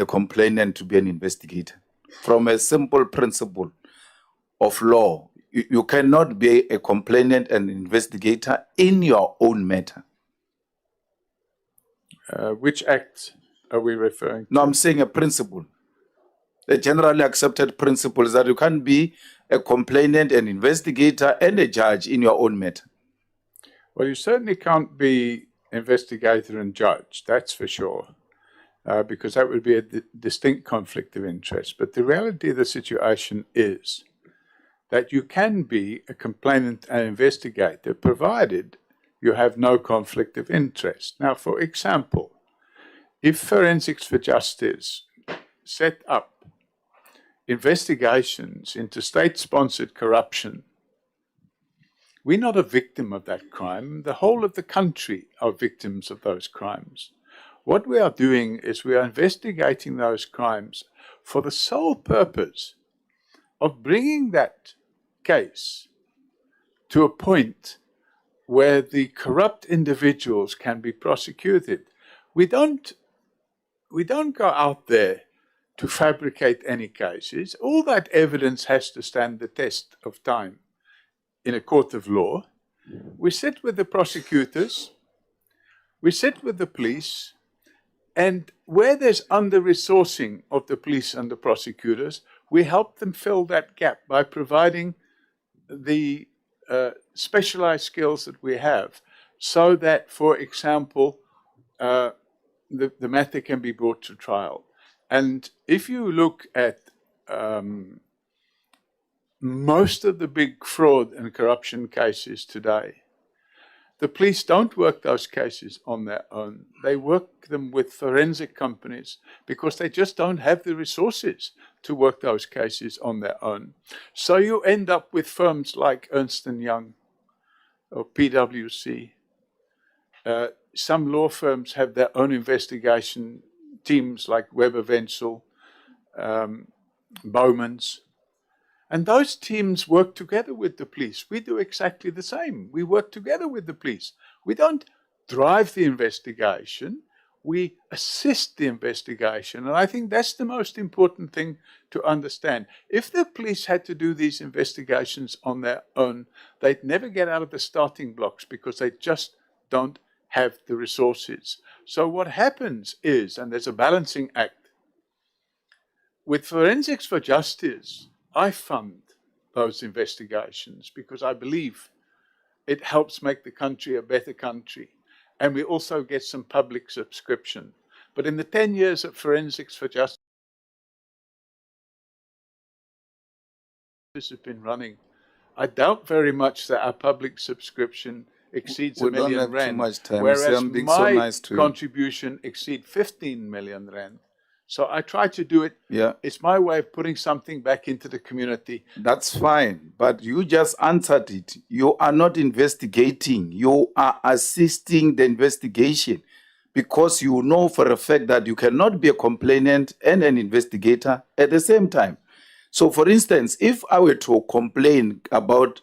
Speaker 6: complainant to be an investigator. From a simple principle of law, you cannot be a complainant and investigator in your own matter.
Speaker 4: Which act are we referring to?
Speaker 6: No, I'm saying a principle. The generally accepted principle is that you can't be a complainant, an investigator, and a judge in your own matter.
Speaker 4: Well, you certainly can't be investigator and judge, that's for sure, because that would be a distinct conflict of interest. But the reality of the situation is that you can be a complainant and investigator provided you have no conflict of interest. Now, for example, if Forensics for Justice set up investigations into state-sponsored corruption, we're not a victim of that crime. The whole of the country are victims of those crimes. What we are doing is we are investigating those crimes for the sole purpose of bringing that case to a point where the corrupt individuals can be prosecuted. We don't go out there to fabricate any cases. All that evidence has to stand the test of time in a court of law. We sit with the prosecutors, we sit with the police, and where there's under-resourcing of the police and the prosecutors, we help them fill that gap by providing the specialized skills that we have, so that, for example, the matter can be brought to trial. And if you look at most of the big fraud and corruption cases today, the police don't work those cases on their own. They work them with forensic companies because they just don't have the resources to work those cases on their own. So you end up with firms like Ernst & Young or PwC. Some law firms have their own investigation teams like Weber Wenzel, Bowman's. And those teams work together with the police. We do exactly the same. We work together with the police. We don't drive the investigation. We assist the investigation. And I think that's the most important thing to understand. If the police had to do these investigations on their own, they'd never get out of the starting blocks because they just don't have the resources. So what happens is, and there's a balancing act, with Forensics for Justice, I fund those investigations because I believe it helps make the country a better country. And we also get some public subscription. But in the 10 years that Forensics for Justice has been running, I doubt very much that our public subscription exceeds
Speaker 6: We
Speaker 4: R1
Speaker 6: don't
Speaker 4: million,
Speaker 6: have too much time.
Speaker 4: whereas
Speaker 6: I'm being
Speaker 4: my
Speaker 6: so nice to you.
Speaker 4: contribution exceeds 15 million rand. So I try to do it.
Speaker 6: Yeah.
Speaker 4: It's my way of putting something back into the community.
Speaker 6: That's fine, but you just answered it. You are not investigating. You are assisting the investigation because you know for a fact that you cannot be a complainant and an investigator at the same time. So, for instance, if I were to complain about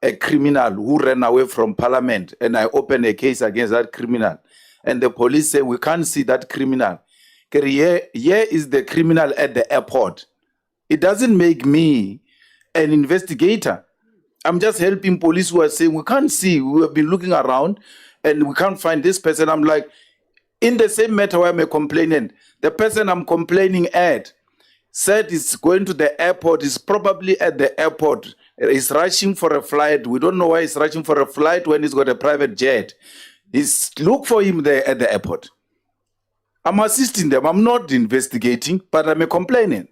Speaker 6: a criminal who ran away from parliament and I open a case against that criminal and the police say, we can't see that criminal. Here is the criminal at the airport. It doesn't make me an investigator. I'm just helping police who are saying, we can't see, we have been looking around and we can't find this person. I'm like, in the same matter where I'm a complainant, the person I'm complaining at said he's going to the airport, is probably at the airport, he's rushing for a flight. We don't know why he's rushing for a flight when he's got a private jet. Look for him there at the airport. I'm assisting them. I'm not investigating, but I'm a complainant.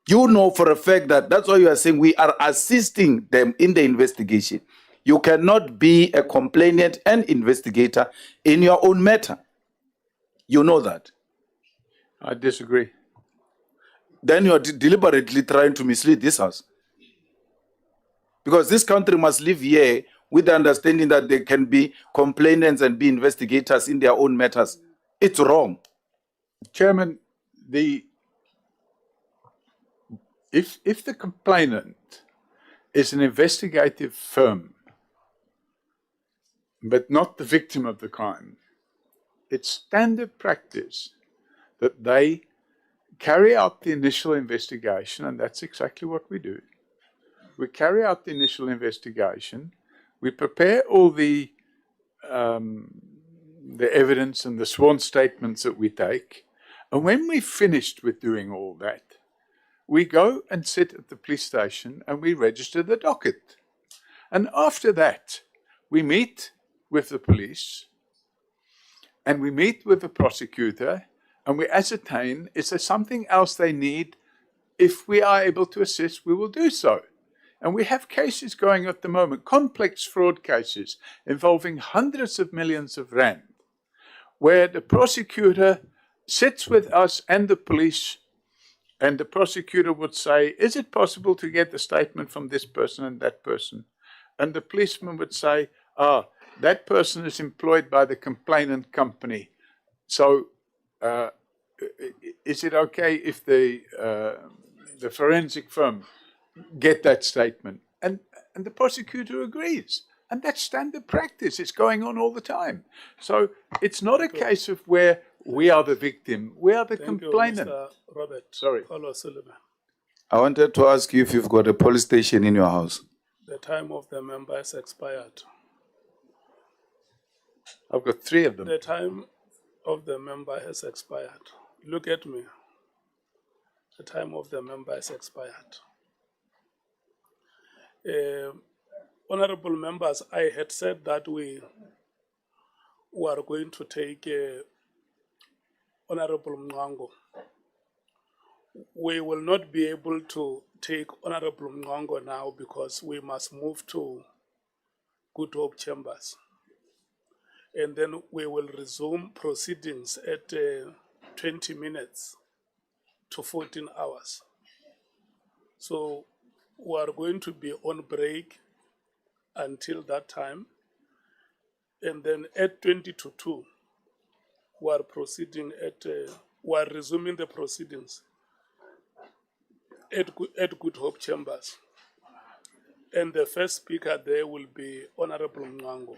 Speaker 6: You know for a fact that that's why you are saying we are assisting them in the investigation. You cannot be a complainant and investigator in your own matter. You know that.
Speaker 4: I disagree.
Speaker 6: Then you are deliberately trying to mislead this House. Because this country must live here with the understanding that there can be complainants and be investigators in their own matters. It's wrong.
Speaker 4: Chairman, if the complainant is an investigative firm, but not the victim of the crime, it's standard practice that they carry out the initial investigation, and that's exactly what we do. We carry out the initial investigation, we prepare all the evidence and the sworn statements that we take, and when we've finished with doing all that, we go and sit at the police station and we register the docket. And after that, we meet with the police and we meet with the prosecutor and we ascertain, is there something else they need? If we are able to assist, we will do so. And we have cases going at the moment, complex fraud cases involving hundreds of millions of rand, where the prosecutor sits with us and the police, and the prosecutor would say, is it possible to get the statement from this person and that person? And the policeman would say, that person is employed by the complainant company. So is it okay if the forensic firm get that statement? And the prosecutor agrees. And that's standard practice. It's going on all the time. So it's not a case of where we are the victim. We are the complainant.
Speaker 1: You, Mr. Robert.
Speaker 4: Sorry.
Speaker 1: Olusegun.
Speaker 6: I wanted to ask you if you've got a police station in your house.
Speaker 1: The time of the member has expired.
Speaker 4: I've got 3 of them.
Speaker 1: The time of the member has expired. Look at me. The time of the member has expired. Honorable members, I had said that we were going to take Honorable Mngango. We will not be able to take Honorable Mngango now because we must move to Good Hope Chambers. And then we will resume proceedings at 20 minutes to 14 hours. So we are going to be on break until that time. And then at 20 to 2, we are proceeding we are resuming the proceedings at Good Hope Chambers. And the first speaker there will be Honorable Mngango.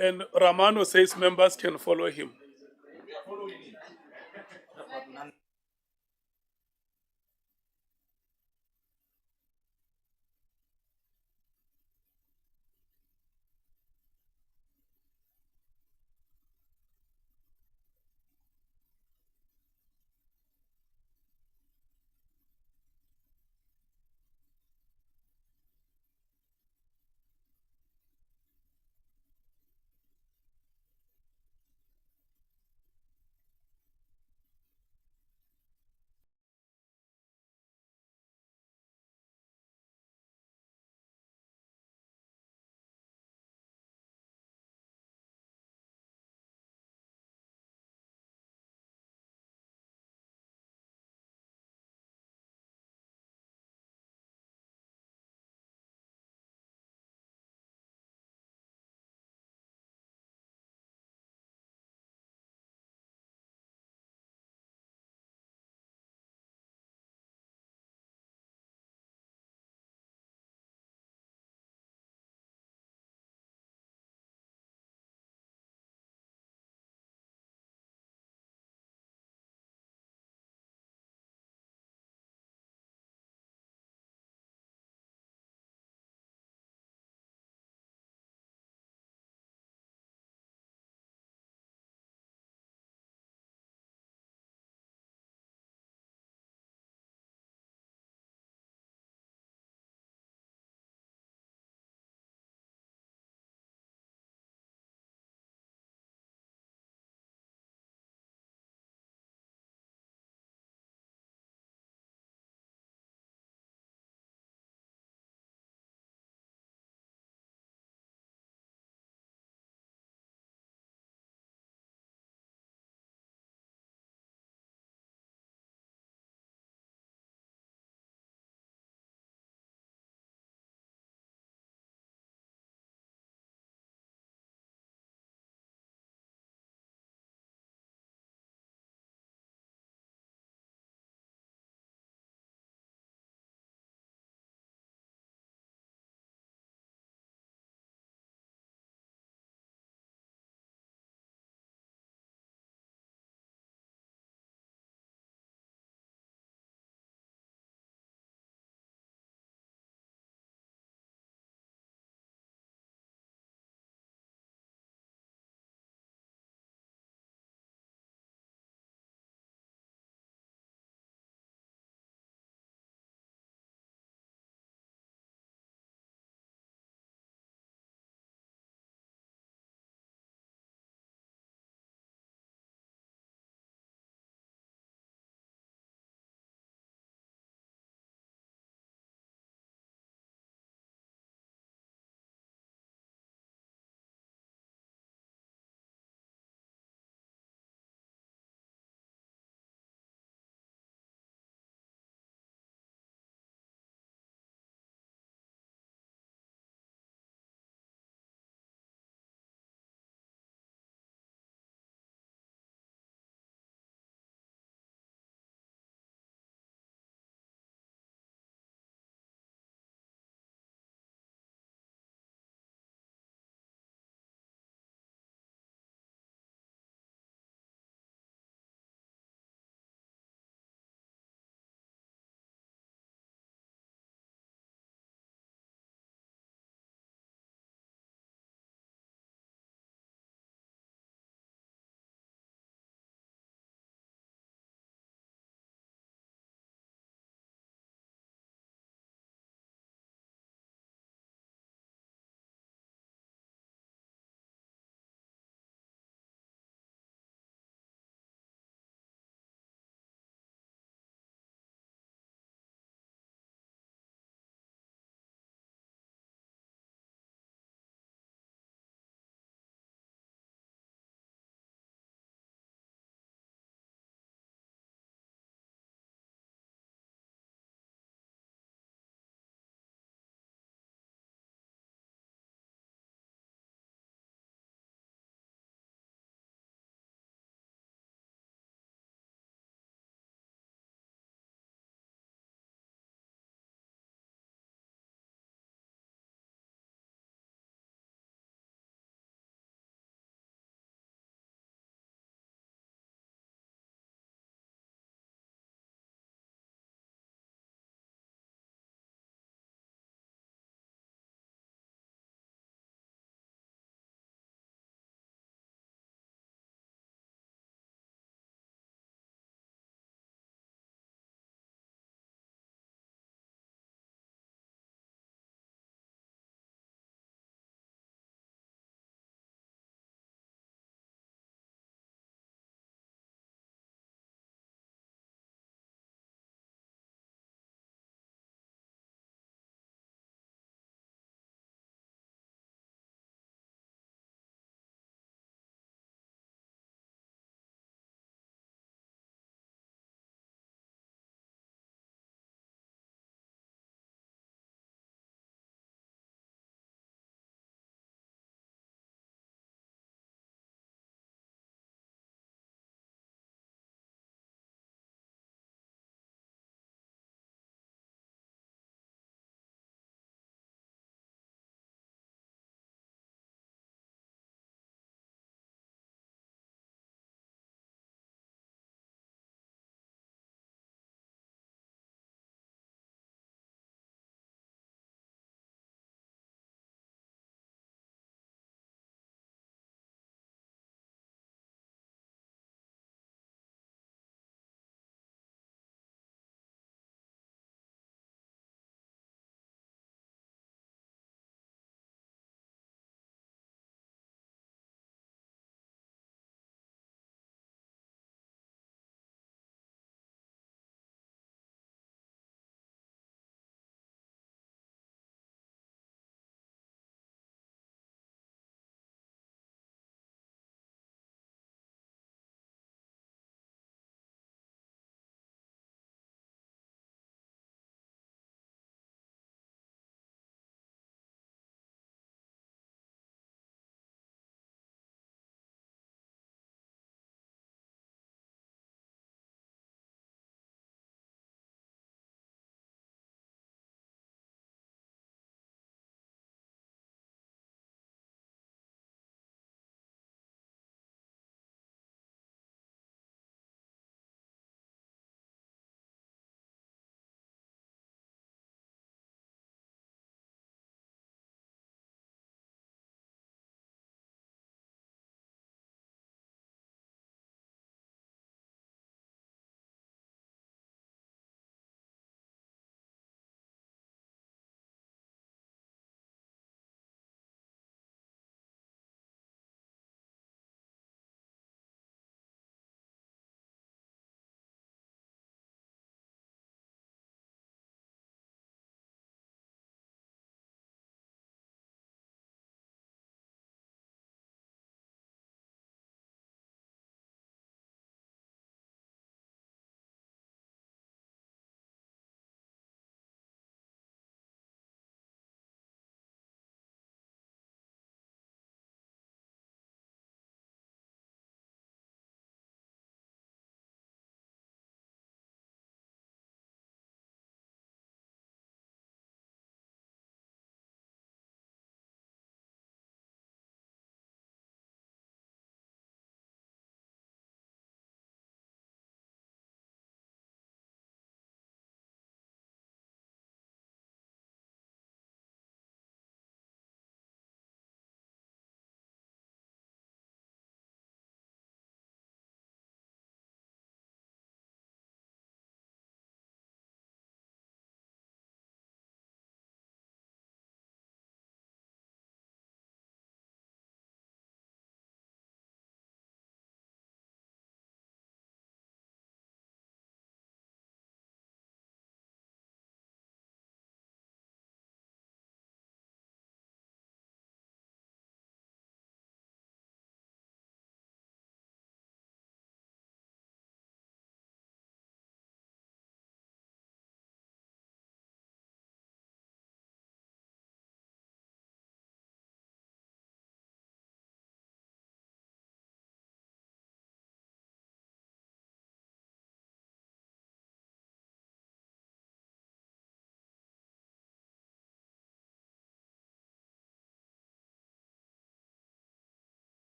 Speaker 1: And Ramano says members can follow him.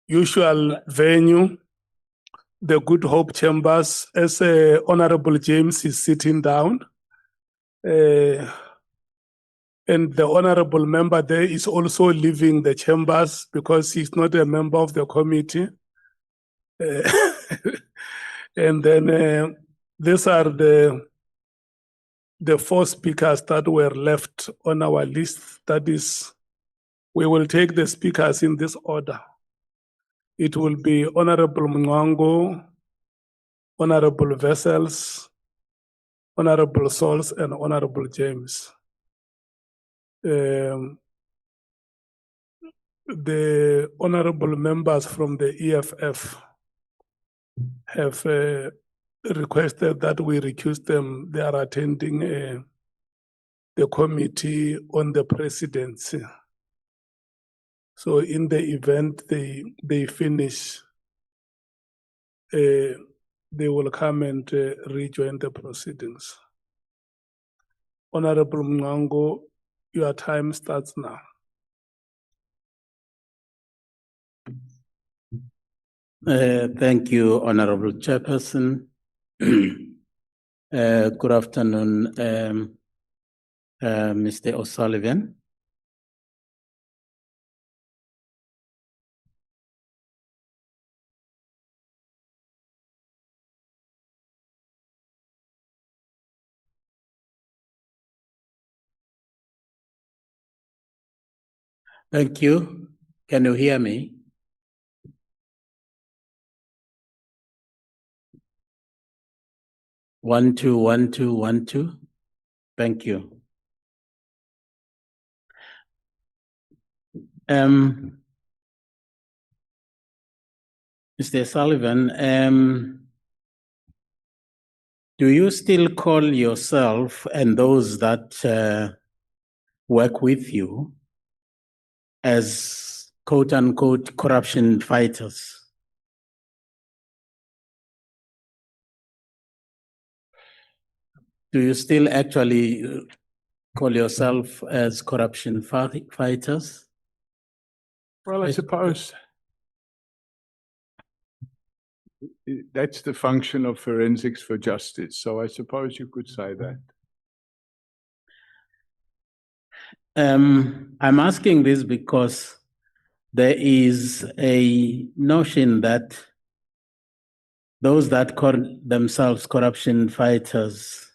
Speaker 1: usual venue, the Good Hope Chambers, as Honorable James is sitting down. And the honorable member there is also leaving the chambers because he's not a member of the committee. And then these are the 4 speakers that were left on our list. That is, we will take the speakers in this order. It will be Honorable Mnwango, Honorable Vessels, Honorable Souls, and Honorable James. The honorable members from the EFF have requested that we recuse them. They are attending the committee on the presidency. So in the event they finish, they will come and rejoin the proceedings. Honorable Mnwango, your time starts now.
Speaker 14: Thank you, Honorable Chairperson. Good afternoon, Mr. O'Sullivan. Thank you. Can you hear me? One, two, 1, 2, 1, 2. Thank you. Mr. Sullivan, do you still call yourself and those that work with you as quote unquote corruption fighters? Do you still actually call yourself as corruption fighters?
Speaker 4: Well, I suppose that's the function of forensics for justice. So I suppose you could say that.
Speaker 14: I'm asking this because there is a notion that those that call themselves corruption fighters,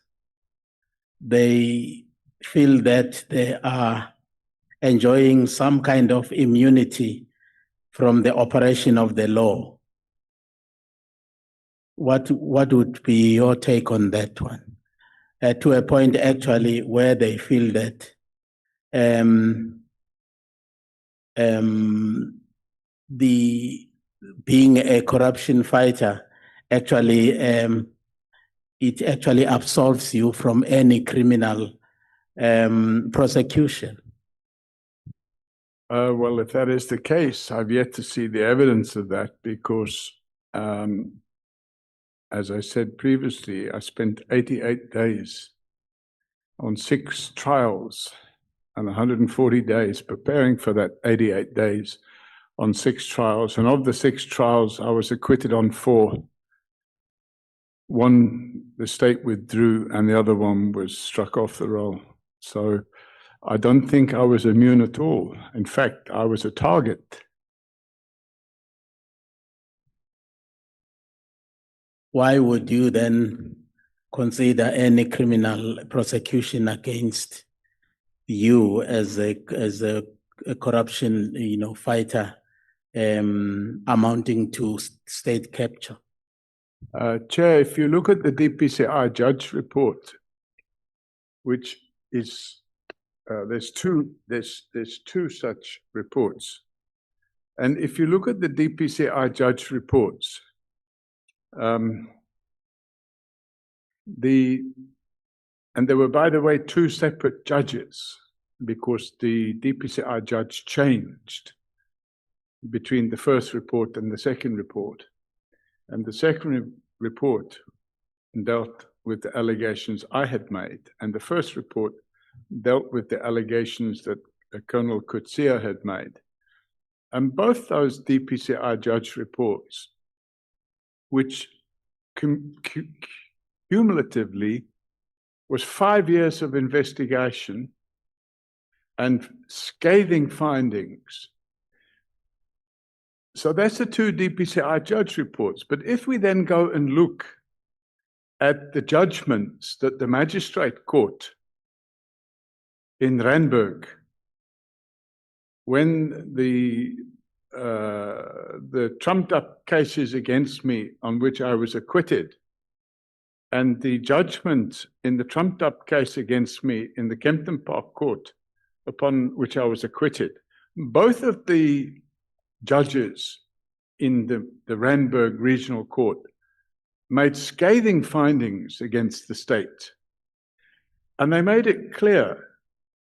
Speaker 14: they feel that they are enjoying some kind of immunity from the operation of the law. What would be your take on that one? To a point actually where they feel that the being a corruption fighter actually it actually absolves you from any criminal prosecution.
Speaker 4: Well, if that is the case, I've yet to see the evidence of that because, as I said previously, I spent 88 days on 6 trials and 140 days preparing for that 88 days on 6 trials. And of the 6 trials, I was acquitted on 4. One, the state withdrew, and the other one was struck off the roll. So I don't think I was immune at all. In fact, I was a target.
Speaker 14: Why would you then consider any criminal prosecution against you as a corruption, fighter, amounting to state capture?
Speaker 4: Chair, if you look at the DPCI judge report, which is there's two such reports, and if you look at the DPCI judge reports, and there were, by the way, 2 separate judges because the DPCI judge changed between the first report and the second report. And the second report dealt with the allegations I had made, and the first report dealt with the allegations that Colonel Kutsia had made. And both those DPCI judge reports, which cumulatively was 5 years of investigation and scathing findings. So that's the two DPCI judge reports. But if we then go and look at the judgments that the magistrate court in Randburg, when the trumped up cases against me on which I was acquitted, and the judgment in the trumped up case against me in the Kempton Park Court, upon which I was acquitted, both of the judges in the Randburg Regional Court made scathing findings against the state. And they made it clear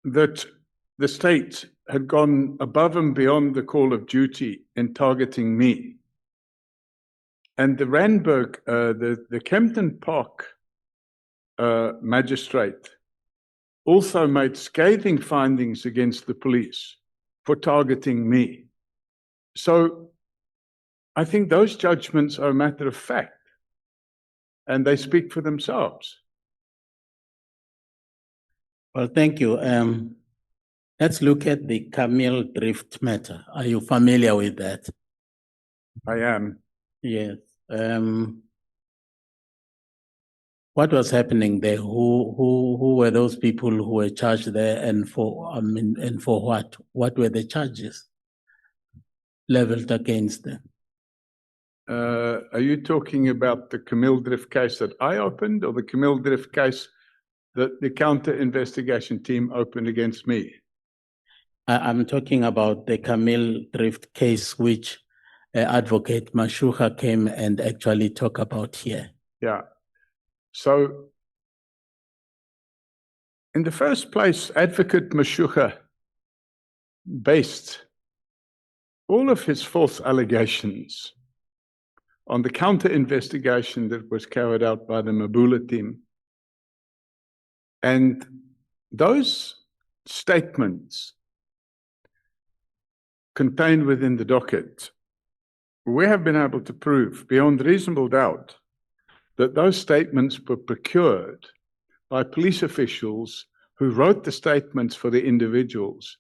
Speaker 4: that the state had gone above and beyond the call of duty in targeting me. And the Randburg, the Kempton Park magistrate also made scathing findings against the police for targeting me. So I think those judgments are a matter of fact, and they speak for themselves.
Speaker 14: Well, thank you. Let's look at the Camille Drift matter. Are you familiar with that?
Speaker 4: I am.
Speaker 14: Yes. What was happening there? Who were those people who were charged there, and for what? What were the charges leveled against them?
Speaker 4: Are you talking about the Camille Drift case that I opened, or the Camille Drift case that the counter investigation team opened against me?
Speaker 14: I'm talking about the Camille Drift case, which Advocate Mashuka came and actually talked about here.
Speaker 4: Yeah. So, in the first place, Advocate Mashuka based all of his false allegations on the counter investigation that was carried out by the Mabula team. And those statements contained within the docket, we have been able to prove beyond reasonable doubt that those statements were procured by police officials who wrote the statements for the individuals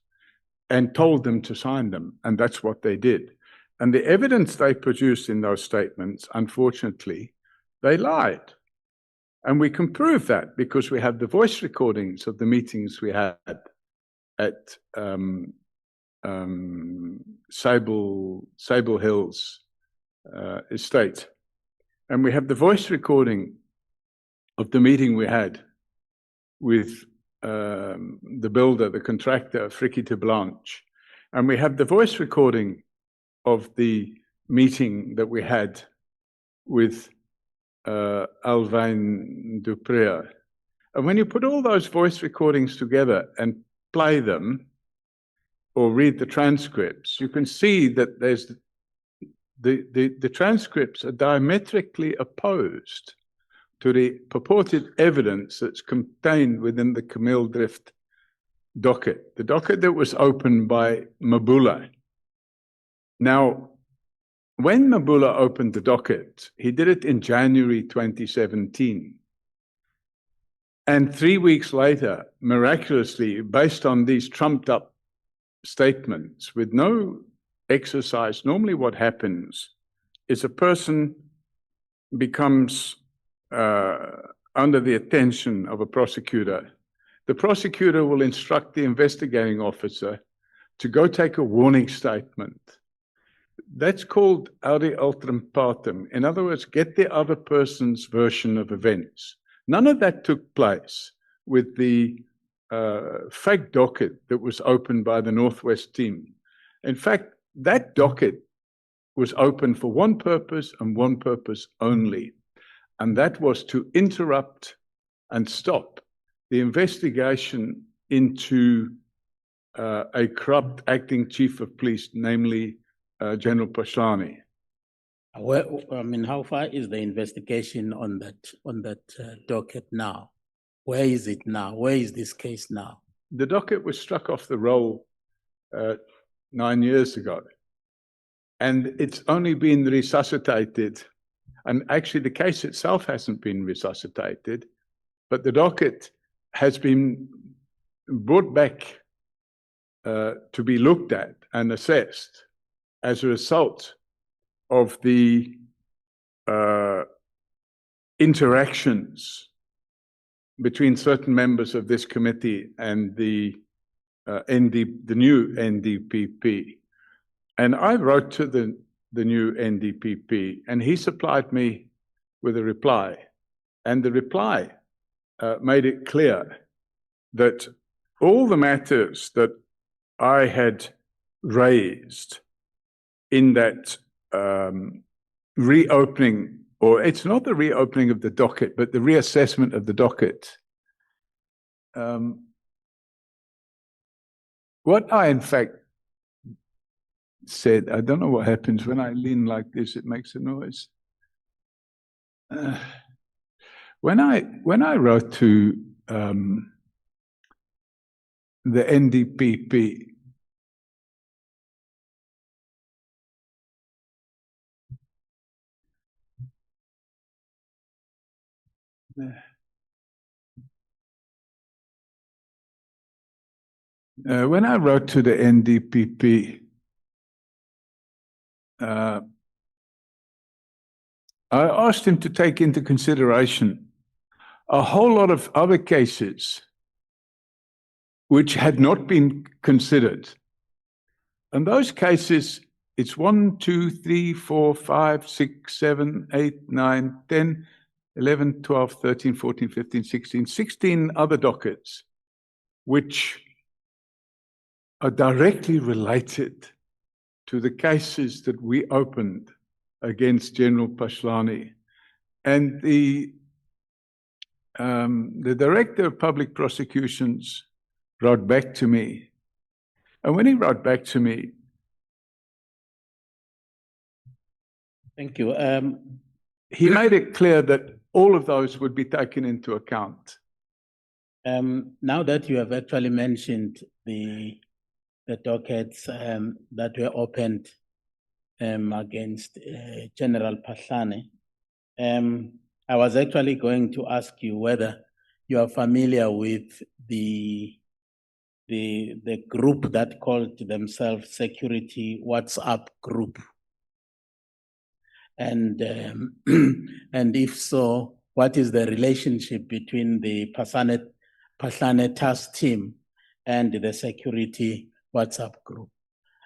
Speaker 4: and told them to sign them. And that's what they did. And the evidence they produced in those statements, unfortunately, they lied. And we can prove that because we have the voice recordings of the meetings we had at Sable Hills estate. And we have the voice recording of the meeting we had with the builder, the contractor, Frikkie de Blanche. And we have the voice recording of the meeting that we had with Alvin Dupré. And when you put all those voice recordings together and play them or read the transcripts, you can see that there's the transcripts are diametrically opposed to the purported evidence that's contained within the Camille Drift docket, the docket that was opened by Mabula. Now, when Mabula opened the docket, he did it in January 2017. And 3 weeks later, miraculously, based on these trumped up statements with no exercise, normally what happens is a person becomes under the attention of a prosecutor. The prosecutor will instruct the investigating officer to go take a warning statement. That's called audi ultram partem. In other words, get the other person's version of events. None of that took place with the fake docket that was opened by the Northwest team. In fact, that docket was open for one purpose and one purpose only, and that was to interrupt and stop the investigation into a corrupt acting chief of police, namely General Pashlani.
Speaker 14: How far is the investigation on that docket now? Where is it now? Where is this case now?
Speaker 4: The docket was struck off the roll 9 years ago. and it's only been resuscitated. And actually, the case itself hasn't been resuscitated, but the docket has been brought back to be looked at and assessed as a result of the interactions between certain members of this committee and the new NDPP. And I wrote to the new NDPP, and he supplied me with a reply. And the reply made it clear that all the matters that I had raised in that reopening, or it's not the reopening of the docket, but the reassessment of the docket. What I, in fact, said, I don't know what happens when I lean like this, it makes a noise. When I wrote to the NDPP, when I wrote to the NDPP, I asked him to take into consideration a whole lot of other cases which had not been considered. And those cases, it's 1, 2, 3, 4, 5, 6, 7, 8, 9, 10, 11, 12, 13, 14, 15, 16 other dockets, which are directly related to the cases that we opened against General Pashlani. And the Director of Public Prosecutions wrote back to me. And when he wrote back to me,
Speaker 14: Thank you.
Speaker 4: he made it clear that all of those would be taken into account.
Speaker 14: Now that you have actually mentioned the dockets that were opened against General Pashlani, I was actually going to ask you whether you are familiar with the group that called themselves Security WhatsApp Group. And and if so, what is the relationship between the Pashlani task team and the Security WhatsApp Group?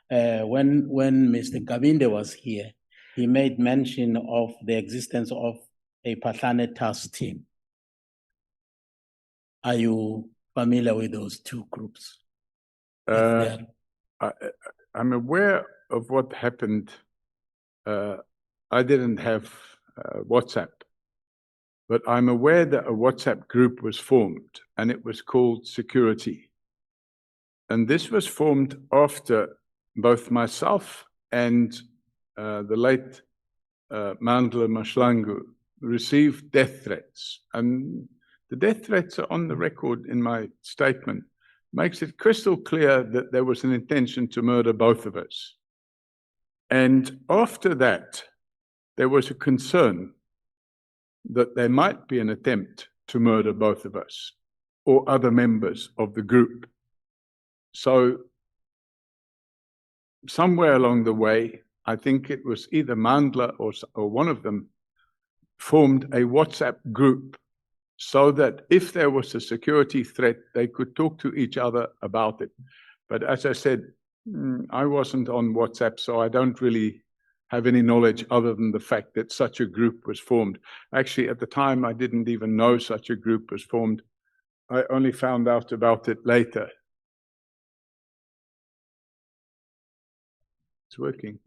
Speaker 14: When Mr. Kabinde was here, he made mention of the existence of a Pashlani task team. Are you familiar with those two groups?
Speaker 4: I'm aware of what happened. I didn't have WhatsApp, but I'm aware that a WhatsApp group was formed, and it was called Security. And this was formed after both myself and the late Nhlanhla Mkhwanazi received death threats. And the death threats are on the record in my statement. Makes it crystal clear that there was an intention to murder both of us. And after that, there was a concern that there might be an attempt to murder both of us or other members of the group. So somewhere along the way, I think it was either Nhlanhla or one of them formed a WhatsApp group so that if there was a security threat, they could talk to each other about it. But as I said, I wasn't on WhatsApp, so I don't really have any knowledge other than the fact that such a group was formed. Actually, at the time, I didn't even know such a group was formed. I only found out about it later. It's working.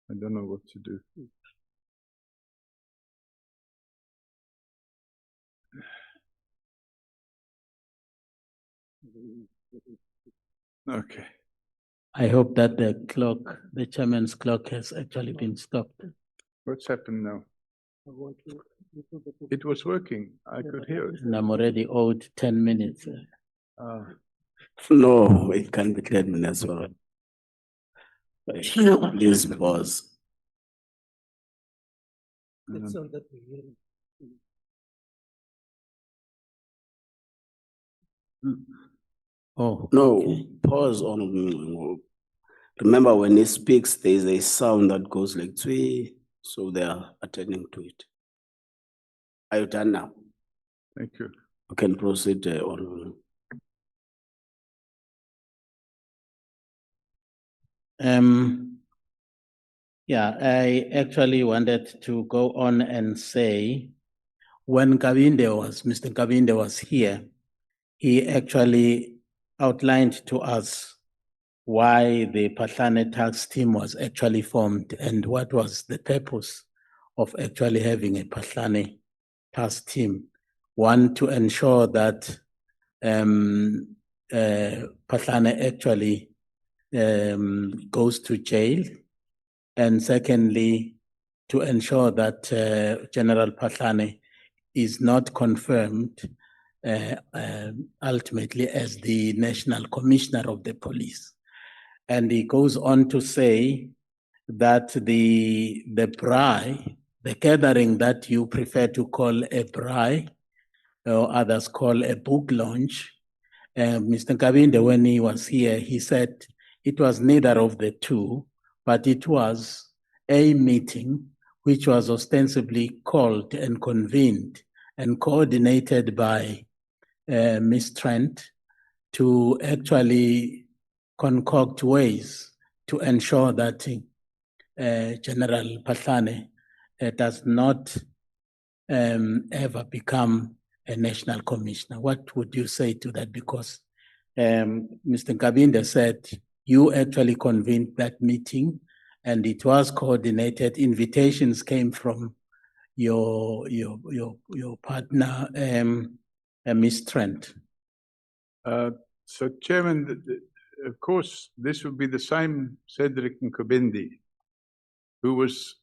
Speaker 4: I don't know what to do. Okay.
Speaker 14: I hope that the chairman's clock has actually been stopped.
Speaker 4: What's happened now? It was working. I could hear it.
Speaker 14: And I'm already owed 10 minutes.
Speaker 3: No, it can be 10 minutes as well. Please pause.
Speaker 14: Oh,
Speaker 3: No,
Speaker 14: okay.
Speaker 3: pause on. Remember, when he speaks, there is a sound that goes like twee, so they are attending to it. Are you done now?
Speaker 4: Thank you.
Speaker 3: You can proceed on.
Speaker 14: Yeah, I actually wanted to go on and say, when Mr. Kabinde was here, he actually outlined to us why the Pahlane tax team was actually formed and what was the purpose of actually having a Pahlane task team. One, to ensure that Pahlane actually goes to jail. And secondly, to ensure that General Pahlane is not confirmed ultimately as the National Commissioner of the Police. And he goes on to say that the braai, the gathering that you prefer to call a braai, or others call a book launch, Mr. Kabinde, when he was here, he said it was neither of the two, but it was a meeting which was ostensibly called and convened and coordinated by Ms. Trent to actually concoct ways to ensure that General Pahlane does not ever become a national commissioner. What would you say to that? Because Mr. Kabinde said you actually convened that meeting and it was coordinated. Invitations came from your partner, Ms. Trent.
Speaker 4: So, Chairman, of course, this would be the same Cedric Nkobindi who was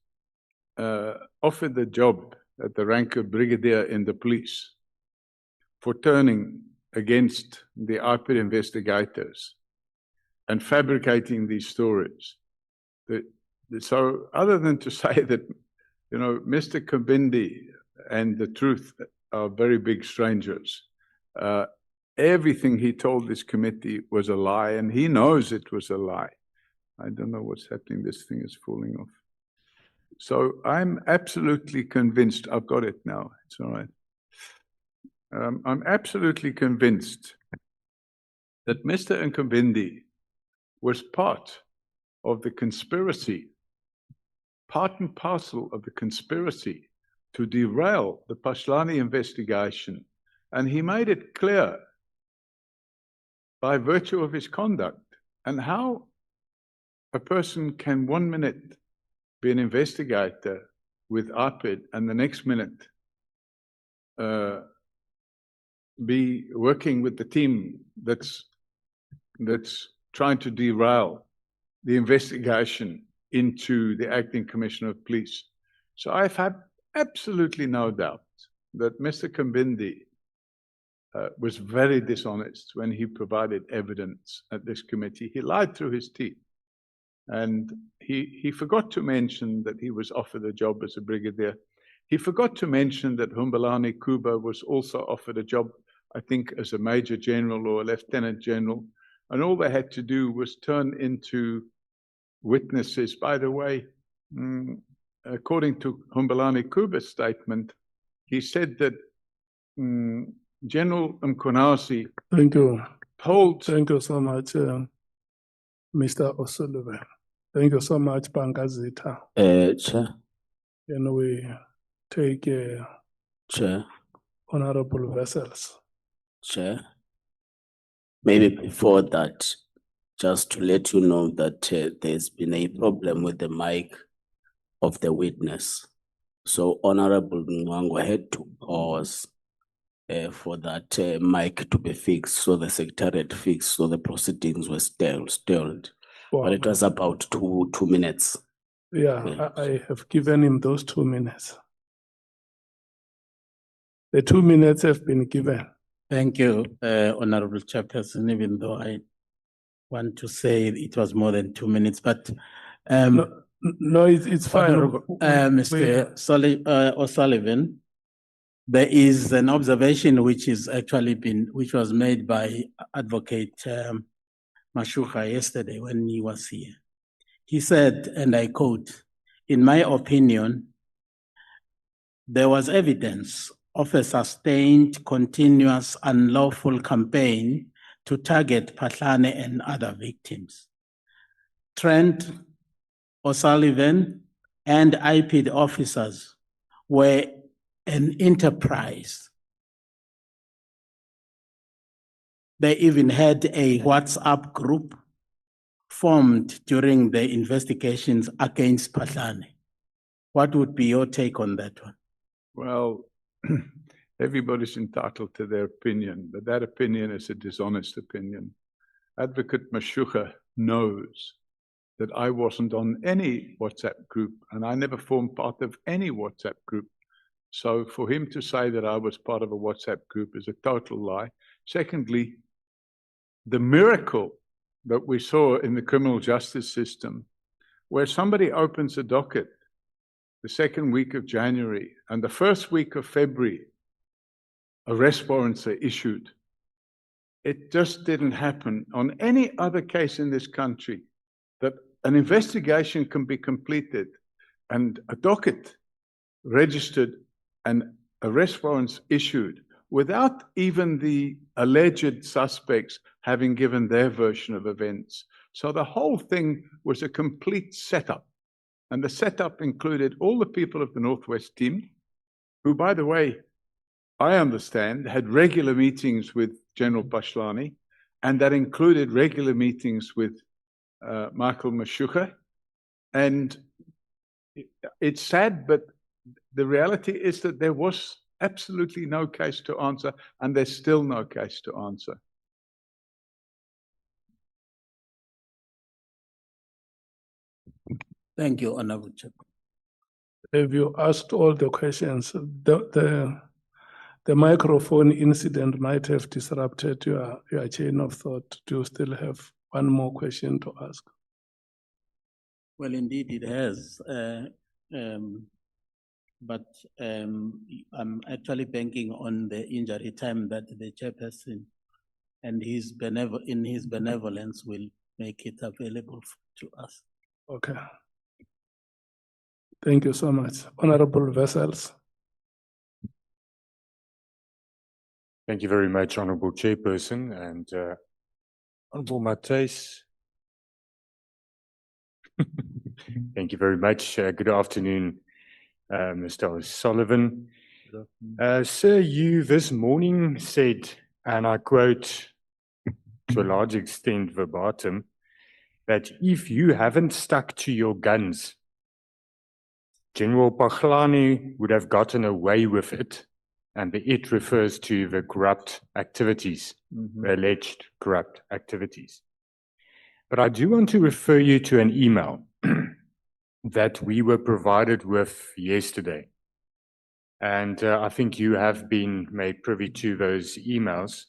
Speaker 4: offered the job at the rank of brigadier in the police for turning against the IPID investigators and fabricating these stories. So other than to say that, you know, Mr. Nkobindi and the truth are very big strangers, everything he told this committee was a lie, and he knows it was a lie. I don't know what's happening. This thing is falling off. So I'm absolutely convinced. I've got it now. It's all right. I'm absolutely convinced that Mr. Nkobindi was part of the conspiracy, part and parcel of the conspiracy to derail the Pahlane investigation. And he made it clear by virtue of his conduct. And how a person can 1 minute be an investigator with IPID and the next minute be working with the team that's trying to derail the investigation into the acting commissioner of police. So I've had absolutely no doubt that Mr. Nkobindi was very dishonest when he provided evidence at this committee. He lied through his teeth. And he forgot to mention that he was offered a job as a brigadier. He forgot to mention that Humbulani Kuba was also offered a job, I think, as a major general or a lieutenant general. And all they had to do was turn into witnesses. By the way, according to Humbulani Kuba's statement, he said that General Mkhwanazi told...
Speaker 1: Thank you so much, Mr. O'Sullivan. Thank you so much, Pangazita.
Speaker 3: Chair.
Speaker 1: And we take
Speaker 3: Chair.
Speaker 1: honorable vessels.
Speaker 3: Chair. Maybe before that, just to let you know that there's been a problem with the mic of the witness. So Honorable Mwango had to pause for that mic to be fixed, so the secretariat fixed, so the proceedings were stalled.
Speaker 1: Wow.
Speaker 3: But it was about two minutes.
Speaker 1: Yeah, I have given him those 2 minutes. The 2 minutes have been given.
Speaker 14: Thank you, Honorable Chairperson, even though I want to say it was more than 2 minutes, but
Speaker 1: No, it's fine.
Speaker 14: Mr. O'Sullivan, there is an observation which was made by Advocate Mashuka yesterday when he was here. He said, and I quote, "In my opinion, there was evidence of a sustained, continuous, unlawful campaign to target Patlane and other victims. Trent, O'Sullivan, and IPID officers were an enterprise. They even had a WhatsApp group formed during the investigations against Patlane. What would be your take on that one?"
Speaker 4: Well, everybody's entitled to their opinion, but that opinion is a dishonest opinion. Advocate Mashuka knows that I wasn't on any WhatsApp group, and I never formed part of any WhatsApp group. So for him to say that I was part of a WhatsApp group is a total lie. Secondly, the miracle that we saw in the criminal justice system, where somebody opens a docket the second week of January and the first week of February, arrest warrants are issued. It just didn't happen on any other case in this country, that an investigation can be completed and a docket registered and arrest warrants issued without even the alleged suspects having given their version of events. So the whole thing was a complete setup. And the setup included all the people of the Northwest team, who, by the way, I understand, had regular meetings with General Pashlani, and that included regular meetings with Michael Mashuka. And it's sad, but the reality is that there was absolutely no case to answer, and there's still no case to answer.
Speaker 14: Thank you, Honorable Chair.
Speaker 1: Have you asked all the questions? The microphone incident might have disrupted your chain of thought. Do you still have one more question to ask?
Speaker 14: Well, indeed it has. But I'm actually banking on the injury time that the chairperson and in his benevolence will make it available to us.
Speaker 1: Okay. Thank you so much. Honorable Vessels.
Speaker 10: Thank you very much, Honourable Chairperson, and Honourable Matthys. Thank you very much. Good afternoon, Mr. O'Sullivan. Sir, you this morning said, and I quote to a large extent verbatim, that if you haven't stuck to your guns, General Patlane would have gotten away with it. And the "it" refers to the corrupt activities, the alleged corrupt activities. But I do want to refer you to an email that we were provided with yesterday. And I think you have been made privy to those emails.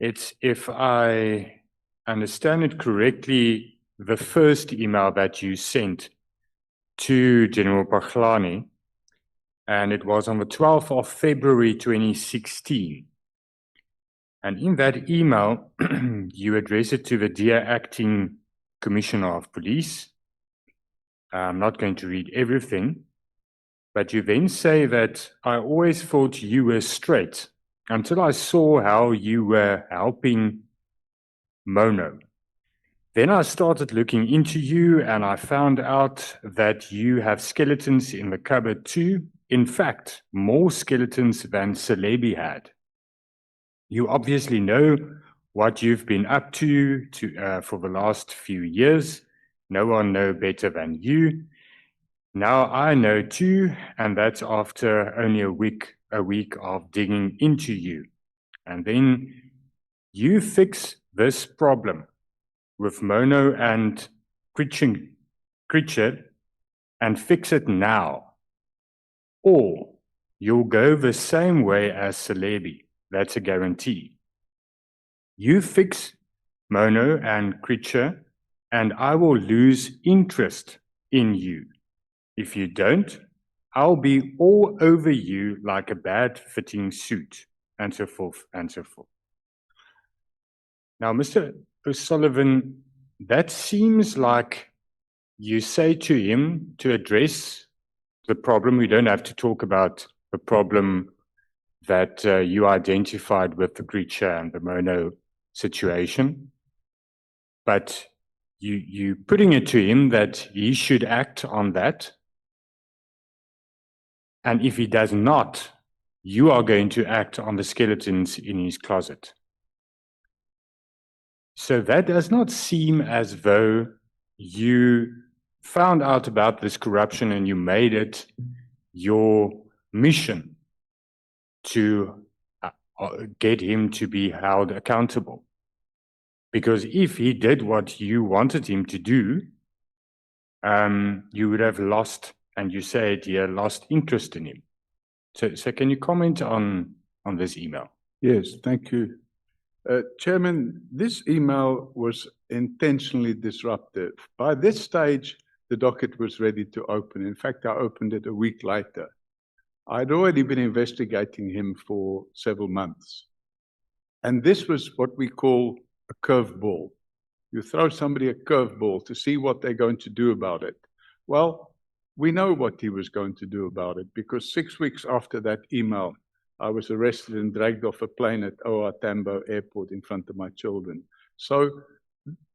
Speaker 10: It's, if I understand it correctly, the first email that you sent to General Patlane, and it was on the 12th of February 2016. And in that email, you address it to the Dear Acting Commissioner of Police. I'm not going to read everything, but you then say that I always thought you were straight until I saw how you were helping Mono. Then I started looking into you and I found out that you have skeletons in the cupboard too. In fact, more skeletons than Celebi had. You obviously know what you've been up to for the last few years. No one knows better than you. Now I know too, and that's after only a week of digging into you. And then you fix this problem with Mono and Creature and fix it now. Or you'll go the same way as Celebi. That's a guarantee. You fix Mono and Creature, and I will lose interest in you. If you don't, I'll be all over you like a bad-fitting suit, and so forth, and so forth. Now, Mr. O'Sullivan, that seems like you say to him to address the problem. We don't have to talk about the problem that you identified with the Creature and the Mono situation, but you putting it to him that he should act on that. And if he does not, you are going to act on the skeletons in his closet. So that does not seem as though you found out about this corruption and you made it your mission to get him to be held accountable. Because if he did what you wanted him to do, you would have lost, and you said you lost interest in him. So can you comment on this email?
Speaker 4: Yes, thank you. Chairman, this email was intentionally disruptive. By this stage, the docket was ready to open. In fact, I opened it a week later. I'd already been investigating him for several months. And this was what we call a curveball. You throw somebody a curveball to see what they're going to do about it. Well, we know what he was going to do about it, because 6 weeks after that email, I was arrested and dragged off a plane at OR Tambo Airport in front of my children. So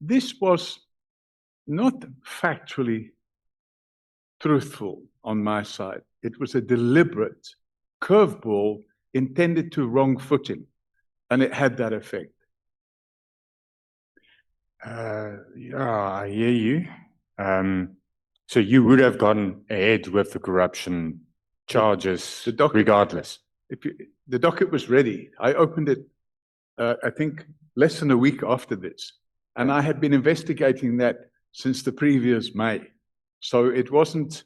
Speaker 4: this was not factually truthful on my side. It was a deliberate curveball intended to wrong foot him, and it had that effect.
Speaker 10: Yeah, I hear you. So you would have gone ahead with the corruption charges regardless.
Speaker 4: The docket was ready. I opened it, I think, less than a week after this. And I had been investigating that since the previous May. So it wasn't,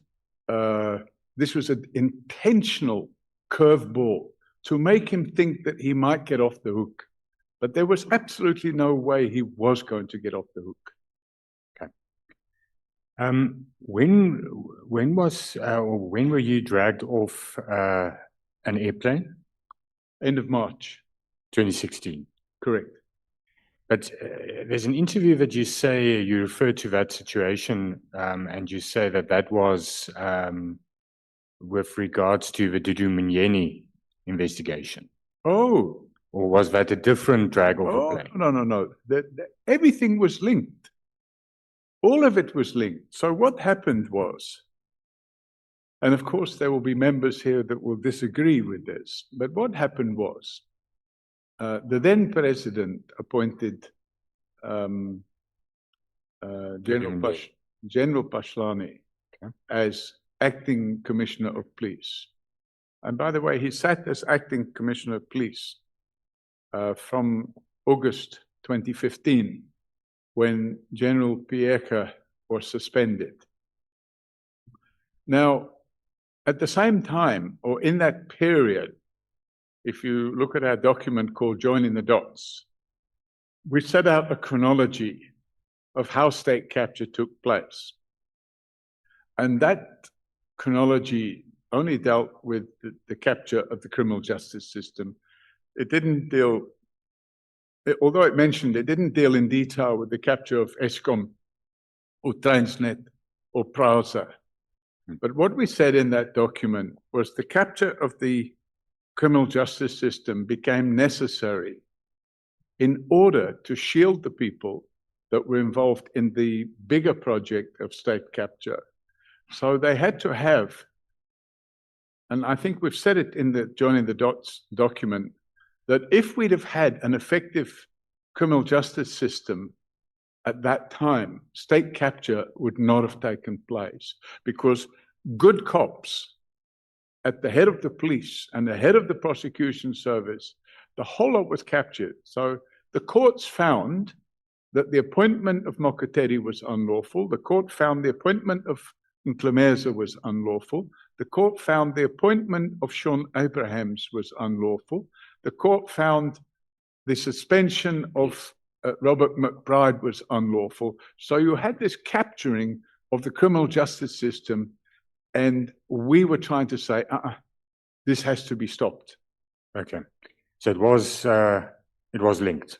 Speaker 4: this was an intentional curveball to make him think that he might get off the hook. But there was absolutely no way he was going to get off the hook.
Speaker 10: Okay. When were you dragged off an airplane?
Speaker 4: End of March.
Speaker 10: 2016.
Speaker 4: Correct.
Speaker 10: But there's an interview that you say, you refer to that situation, and you say that that was with regards to the Dudu Mnyeni investigation.
Speaker 4: Oh.
Speaker 10: Or was that a different drag off a plane?
Speaker 4: No. Everything was linked. All of it was linked. So what happened was, and of course there will be members here that will disagree with this, but what happened was, the then president appointed General Pashlani as acting commissioner of police. And by the way, he sat as acting commissioner of police from August 2015, when General Pieka was suspended. Now, at the same time, or in that period, if you look at our document called Joining the Dots, we set out a chronology of how state capture took place. And that chronology only dealt with the capture of the criminal justice system. It didn't deal, although it mentioned, it didn't deal in detail with the capture of Eskom or Transnet or Prasa. But what we said in that document was the capture of the criminal justice system became necessary in order to shield the people that were involved in the bigger project of state capture. So they had to have, and I think we've said it in the Joining the Dots document, that if we'd have had an effective criminal justice system at that time, state capture would not have taken place, because good cops at the head of the police and the head of the prosecution service, the whole lot was captured. So the courts found that the appointment of Mokotedi was unlawful. The court found the appointment of Nhlanhla was unlawful. The court found the appointment of Sean Abrahams was unlawful. The court found the suspension of Robert McBride was unlawful. So you had this capturing of the criminal justice system, and we were trying to say, this has to be stopped.
Speaker 10: Okay. So it was linked.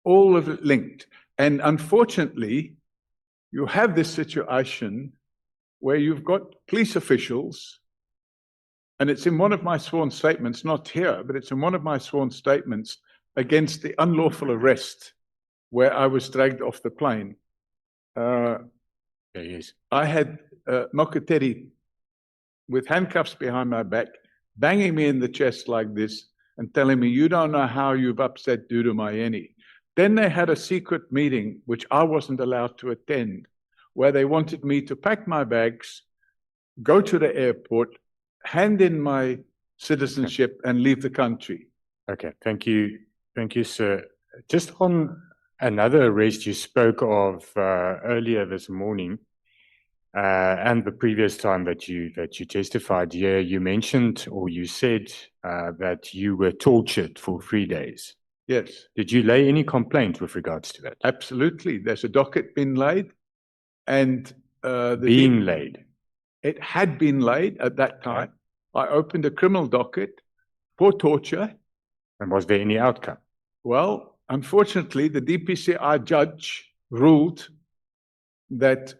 Speaker 4: All of it linked. And unfortunately, you have this situation where you've got police officials, and it's in one of my sworn statements, not here, but it's in one of my sworn statements against the unlawful arrest where I was dragged off the plane.
Speaker 10: Yes.
Speaker 4: I had Mokateri with handcuffs behind my back, banging me in the chest like this and telling me, you don't know how you've upset Dudu Mayeni. Then they had a secret meeting, which I wasn't allowed to attend, where they wanted me to pack my bags, go to the airport, hand in my citizenship, and leave the country.
Speaker 10: Okay, thank you. Thank you, sir. Just on another arrest you spoke of earlier this morning, and the previous time that you testified here, you mentioned or you said that you were tortured for 3 days.
Speaker 4: Yes.
Speaker 10: Did you lay any complaint with regards to that?
Speaker 4: Absolutely. There's a docket been laid, and
Speaker 10: laid.
Speaker 4: It had been laid at that time. I opened a criminal docket for torture.
Speaker 10: And was there any outcome?
Speaker 4: Well, unfortunately, the DPCI judge ruled that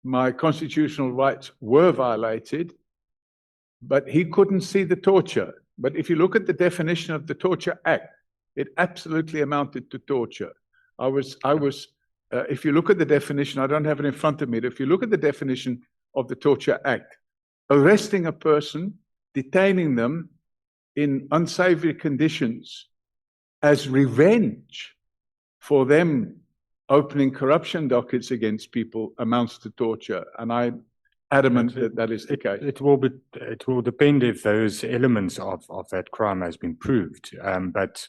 Speaker 4: my constitutional rights were violated, but he couldn't see the torture. But if you look at the definition of the Torture Act, it absolutely amounted to torture. If you look at the definition, I don't have it in front of me, but if you look at the definition of the Torture Act, arresting a person, detaining them in unsavory conditions as revenge for them opening corruption dockets against people amounts to torture. And I'm adamant that that is the case.
Speaker 10: It will depend if those elements of that crime has been proved. But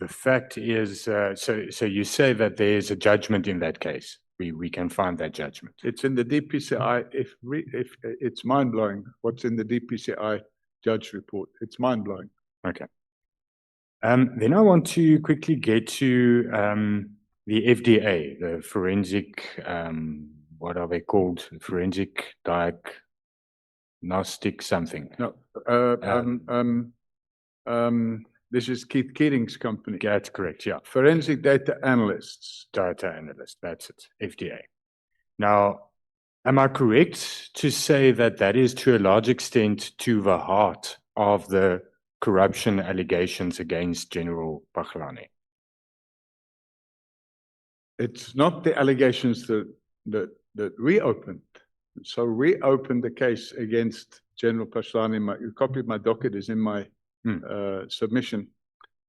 Speaker 10: the fact is, so you say that there's a judgment in that case. We can find that judgment.
Speaker 4: It's in the DPCI. If it's mind blowing what's in the DPCI judge report. It's mind blowing.
Speaker 10: Okay. Then I want to quickly get to the FDA, the forensic. What are they called? Forensic diagnostic something.
Speaker 4: No. This is Keith Keating's company.
Speaker 10: That's correct, yeah.
Speaker 4: Forensic data analysts.
Speaker 10: Data analyst, that's it, FDA. Now, am I correct to say that that is to a large extent to the heart of the corruption allegations against General Mkhwanazi?
Speaker 4: It's not the allegations that reopened. So reopened the case against General Mkhwanazi. A copy of my docket is in my submission.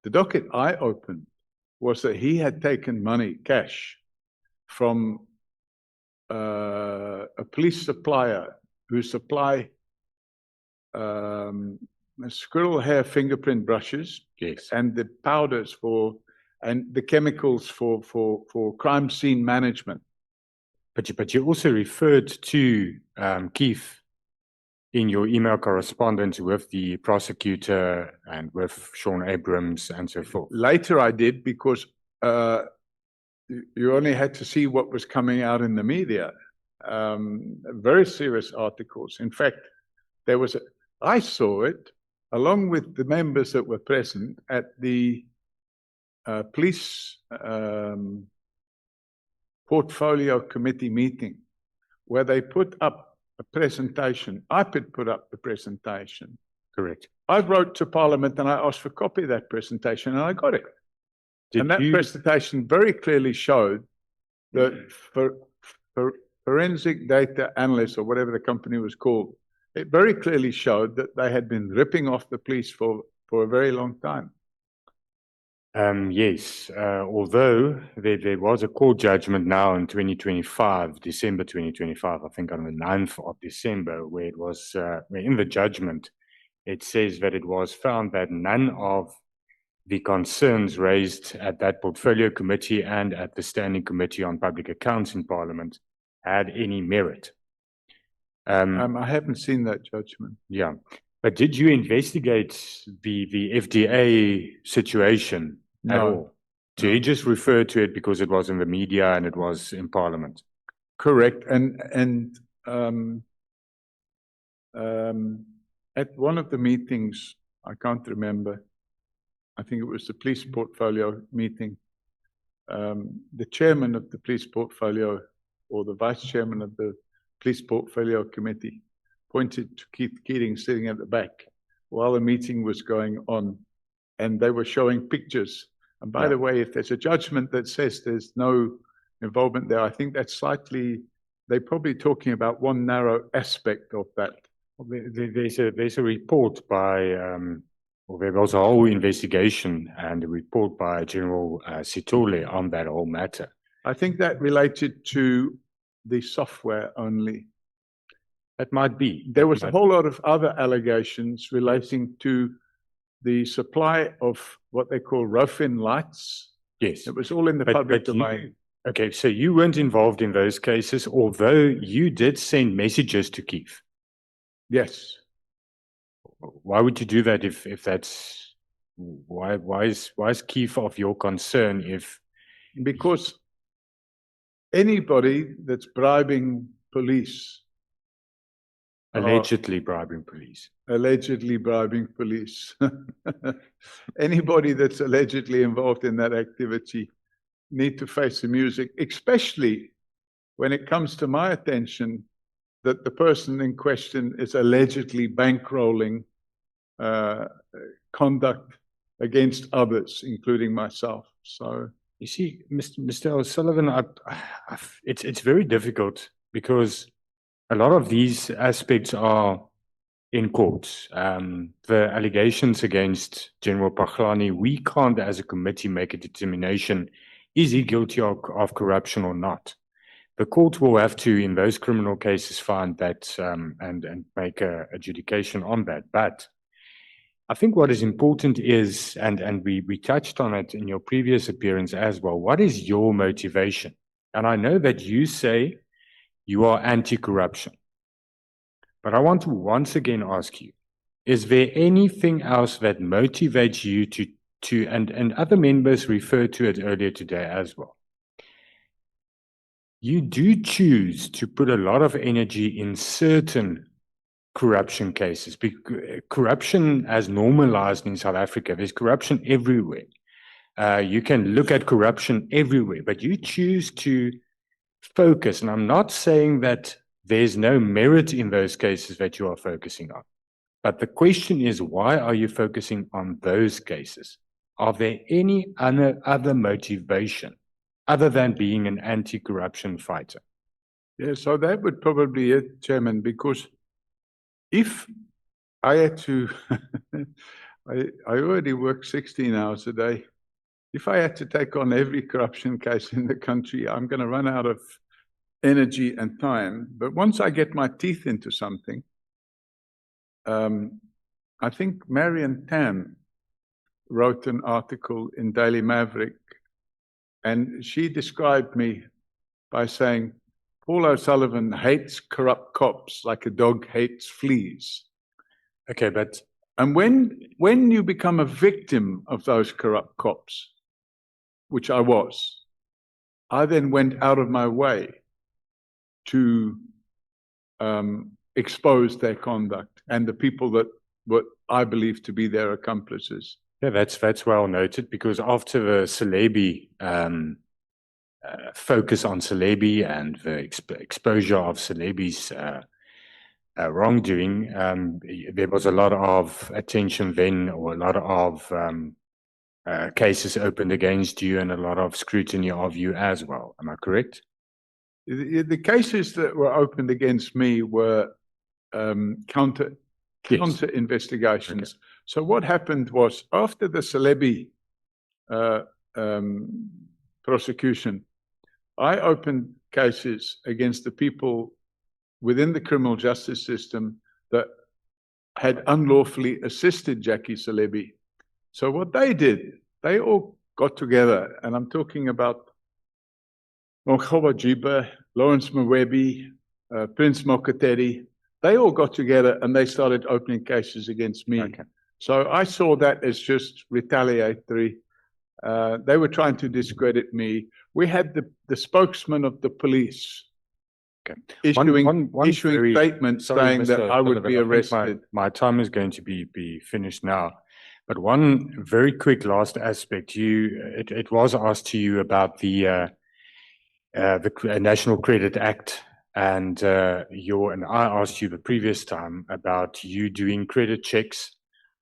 Speaker 4: The docket I opened was that he had taken money, cash, from a police supplier who supply squirrel hair fingerprint brushes,
Speaker 10: yes,
Speaker 4: and the powders and the chemicals for crime scene management.
Speaker 10: But you also referred to Keith in your email correspondence with the prosecutor and with Sean Abrams and so forth.
Speaker 4: Later I did, because you only had to see what was coming out in the media. Very serious articles. In fact, I saw it along with the members that were present at the police portfolio committee meeting, where they put up a presentation. IPID put up the presentation.
Speaker 10: Correct.
Speaker 4: I wrote to Parliament and I asked for a copy of that presentation, and I got it. And that presentation very clearly showed that for forensic data analysts, or whatever the company was called, it very clearly showed that they had been ripping off the police for a very long time.
Speaker 10: Yes, although there was a court judgment now in 2025, December 2025, I think on the 9th of December, where it was, where in the judgment, it says that it was found that none of the concerns raised at that portfolio committee and at the Standing Committee on Public Accounts in Parliament had any merit.
Speaker 4: I haven't seen that judgment.
Speaker 10: Yeah. But did you investigate the FDA situation at
Speaker 4: No.
Speaker 10: all? So you just referred to it because it was in the media and it was in Parliament.
Speaker 4: Correct. At one of the meetings, I can't remember, I think it was the police portfolio meeting, the chairman of the police portfolio or the vice chairman of the police portfolio committee pointed to Keith Keating sitting at the back while the meeting was going on, and they were showing pictures. And by the way, if there's a judgment that says there's no involvement there, I think that's slightly, they're probably talking about one narrow aspect of that.
Speaker 10: There's a report by, well, there was a whole investigation and a report by General Sitole on that whole matter.
Speaker 4: I think that related to the software only.
Speaker 10: That might be.
Speaker 4: There was a whole lot of other allegations relating to the supply of what they call rough-in lights.
Speaker 10: Yes.
Speaker 4: It was all in the public domain.
Speaker 10: Okay, so you weren't involved in those cases, although you did send messages to Keith.
Speaker 4: Yes.
Speaker 10: Why would you do that if that's why is Keith of your concern if
Speaker 4: because anybody that's bribing police
Speaker 10: allegedly bribing police
Speaker 4: anybody that's allegedly involved in that activity need to face the music, especially when it comes to my attention that the person in question is allegedly bankrolling conduct against others, including myself. So
Speaker 10: you see, Mr. O'Sullivan, it's very difficult because a lot of these aspects are in court. The allegations against General Paglani, we can't as a committee make a determination, is he guilty of corruption or not? The court will have to, in those criminal cases, find that and make a adjudication on that. But I think what is important is, and we touched on it in your previous appearance as well, what is your motivation? And I know that you say you are anti-corruption. But I want to once again ask you, is there anything else that motivates you to and other members referred to it earlier today as well? You do choose to put a lot of energy in certain corruption cases. Corruption has normalized in South Africa. There's corruption everywhere. You can look at corruption everywhere, but you choose to focus. And I'm not saying that there's no merit in those cases that you are focusing on. But the question is, why are you focusing on those cases? Are there any other motivation other than being an anti-corruption fighter?
Speaker 4: Yeah, so that would probably be it, Chairman, because if I had to, I already work 16 hours a day. If I had to take on every corruption case in the country, I'm going to run out of energy and time. But once I get my teeth into something, I think Marion Tam wrote an article in Daily Maverick, and she described me by saying, Paul O'Sullivan hates corrupt cops like a dog hates fleas.
Speaker 10: Okay, but...
Speaker 4: And when you become a victim of those corrupt cops, which I was, I then went out of my way to expose their conduct and the people that what I believe to be their accomplices.
Speaker 10: Yeah, that's well noted, because after the Celebi focus on Celebi and the exposure of Celebi's wrongdoing, there was a lot of attention then, or a lot of cases opened against you and a lot of scrutiny of you as well. Am I correct?
Speaker 4: The cases that were opened against me were counter investigations. Okay. So what happened was, after the Celebi prosecution, I opened cases against the people within the criminal justice system that had unlawfully assisted Jackie Celebi. So what they did, they all got together, and I'm talking about Mokgoba Jiba, Lawrence Mwebi, Prince Mokateri, they all got together and they started opening cases against me.
Speaker 10: Okay.
Speaker 4: So I saw that as just retaliatory. They were trying to discredit me. We had the spokesman of the police issuing statements saying that I would be arrested.
Speaker 10: My time is going to be finished now. But one very quick last aspect. It was asked to you about the National Credit Act, and I asked you the previous time about you doing credit checks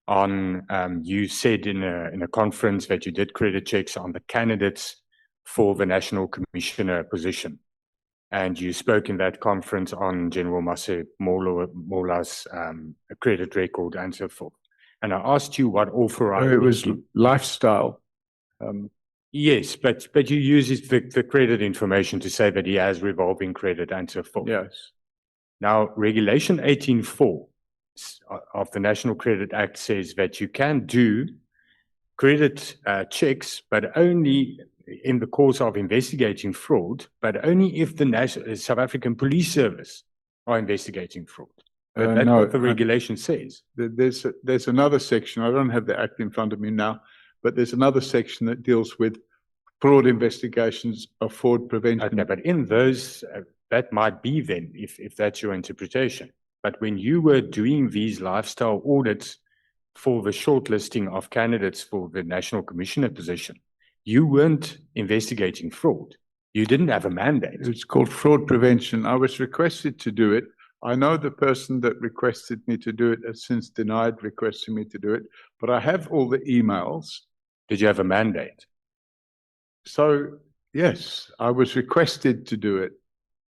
Speaker 10: on. You said in a conference that you did credit checks on the candidates for the National Commissioner position, and you spoke in that conference on General Mola's credit record and so forth. And I asked you what authorized.
Speaker 4: It was lifestyle.
Speaker 10: Yes, but you use the credit information to say that he has revolving credit and so forth.
Speaker 4: Yes.
Speaker 10: Now, Regulation 18.4 of the National Credit Act says that you can do credit checks, but only in the course of investigating fraud, but only if the South African Police Service are investigating fraud. That's
Speaker 4: No,
Speaker 10: what the regulation says.
Speaker 4: There's another section. I don't have the act in front of me now, but there's another section that deals with fraud investigations of fraud prevention.
Speaker 10: Okay, but in those, that might be then, if that's your interpretation. But when you were doing these lifestyle audits for the shortlisting of candidates for the National Commissioner position, you weren't investigating fraud. You didn't have a mandate.
Speaker 4: It's called fraud prevention. I was requested to do it. I know the person that requested me to do it has since denied requesting me to do it, but I have all the emails.
Speaker 10: Did you have a mandate?
Speaker 4: So, yes, I was requested to do it.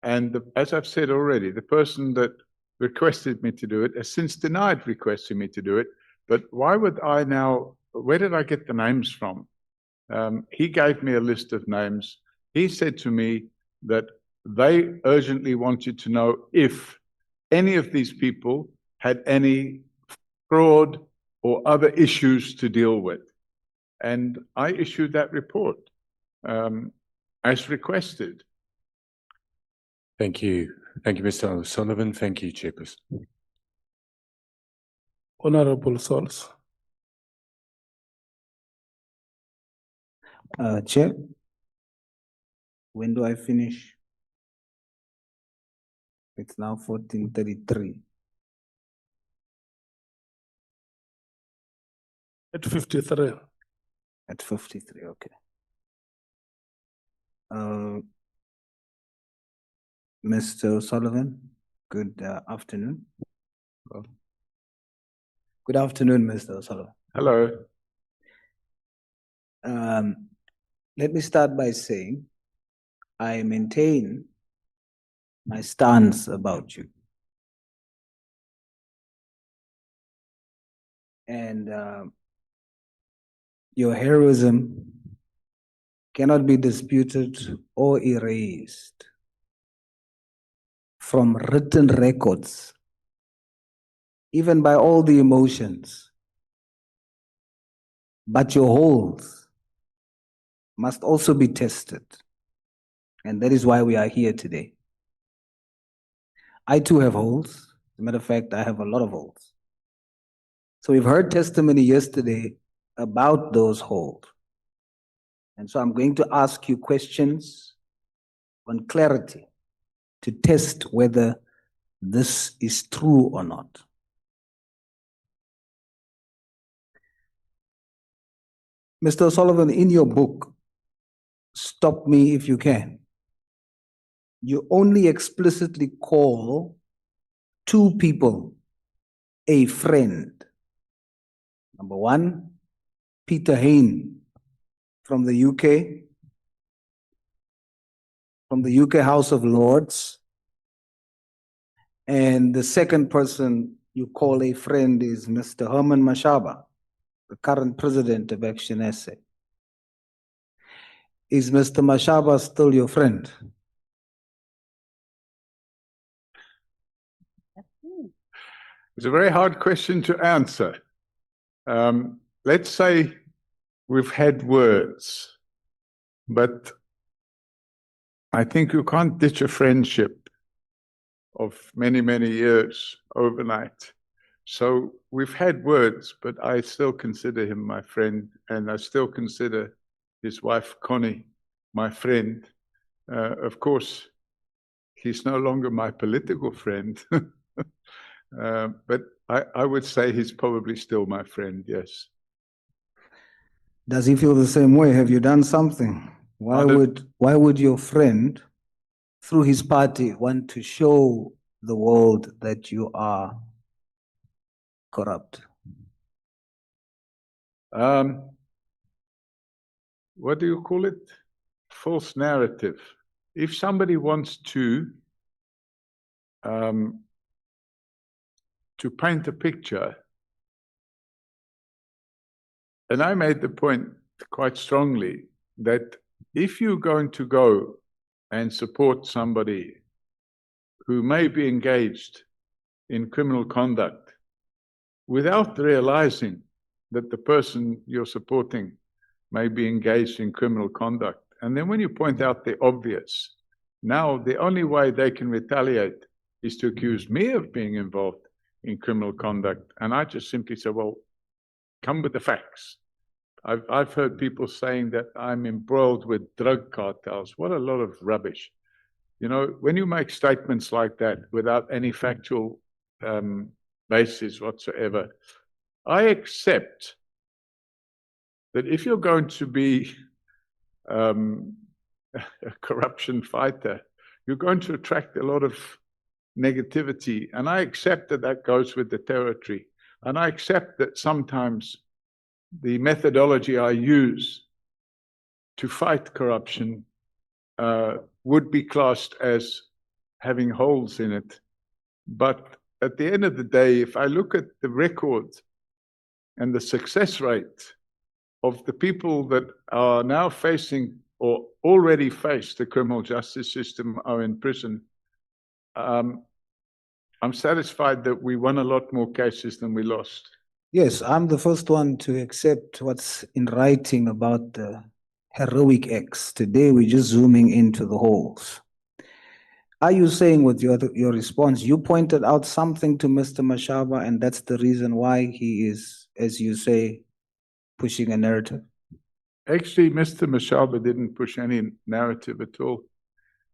Speaker 4: And as I've said already, the person that requested me to do it has since denied requesting me to do it. But why would I now, where did I get the names from? He gave me a list of names. He said to me that they urgently wanted to know if any of these people had any fraud or other issues to deal with. And I issued that report as requested.
Speaker 10: Thank you. Thank you, Mr. O'Sullivan. Thank you, Chairperson.
Speaker 1: Honorable Sols.
Speaker 15: Chair, when do I finish? It's now 14:33.
Speaker 1: At 53.
Speaker 15: At 53, okay. Mr. O'Sullivan, good afternoon. Good afternoon, Mr. O'Sullivan.
Speaker 4: Hello.
Speaker 15: Let me start by saying I maintain my stance about you. And your heroism cannot be disputed or erased from written records, even by all the emotions. But your holes must also be tested. And that is why we are here today. I too have holes. As a matter of fact, I have a lot of holes. So we've heard testimony yesterday about those holes. And so I'm going to ask you questions on clarity to test whether this is true or not. Mr. O'Sullivan, in your book, Stop Me If You Can, you only explicitly call two people a friend. Number one, Peter Hain from the UK House of Lords. And the second person you call a friend is Mr. Herman Mashaba, the current president of Action SA. Is Mr. Mashaba still your friend?
Speaker 4: It's a very hard question to answer. Let's say we've had words, but I think you can't ditch a friendship of many, many years overnight. So we've had words, but I still consider him my friend, and I still consider his wife, Connie, my friend. Of course, he's no longer my political friend, but I would say he's probably still my friend, yes.
Speaker 15: Does he feel the same way? Have you done something? Why would your friend, through his party, want to show the world that you are corrupt?
Speaker 4: What do you call it? False narrative. If somebody wants to paint a picture, and I made the point quite strongly that if you're going to go and support somebody who may be engaged in criminal conduct without realizing that the person you're supporting may be engaged in criminal conduct, and then when you point out the obvious, now the only way they can retaliate is to accuse me of being involved in criminal conduct. And I just simply say, well, come with the facts. I've heard people saying that I'm embroiled with drug cartels. What a lot of rubbish. You know, when you make statements like that without any factual basis whatsoever, I accept that if you're going to be a corruption fighter, you're going to attract a lot of negativity. And I accept that that goes with the territory. And I accept that sometimes the methodology I use to fight corruption would be classed as having holes in it. But at the end of the day, if I look at the record and the success rate of the people that are now facing or already face the criminal justice system are in prison, I'm satisfied that we won a lot more cases than we lost.
Speaker 15: Yes, I'm the first one to accept what's in writing about the heroic acts. Today, we're just zooming into the holes. Are you saying with your response, you pointed out something to Mr. Mashaba, and that's the reason why he is, as you say, pushing a narrative?
Speaker 4: Actually, Mr. Mashaba didn't push any narrative at all.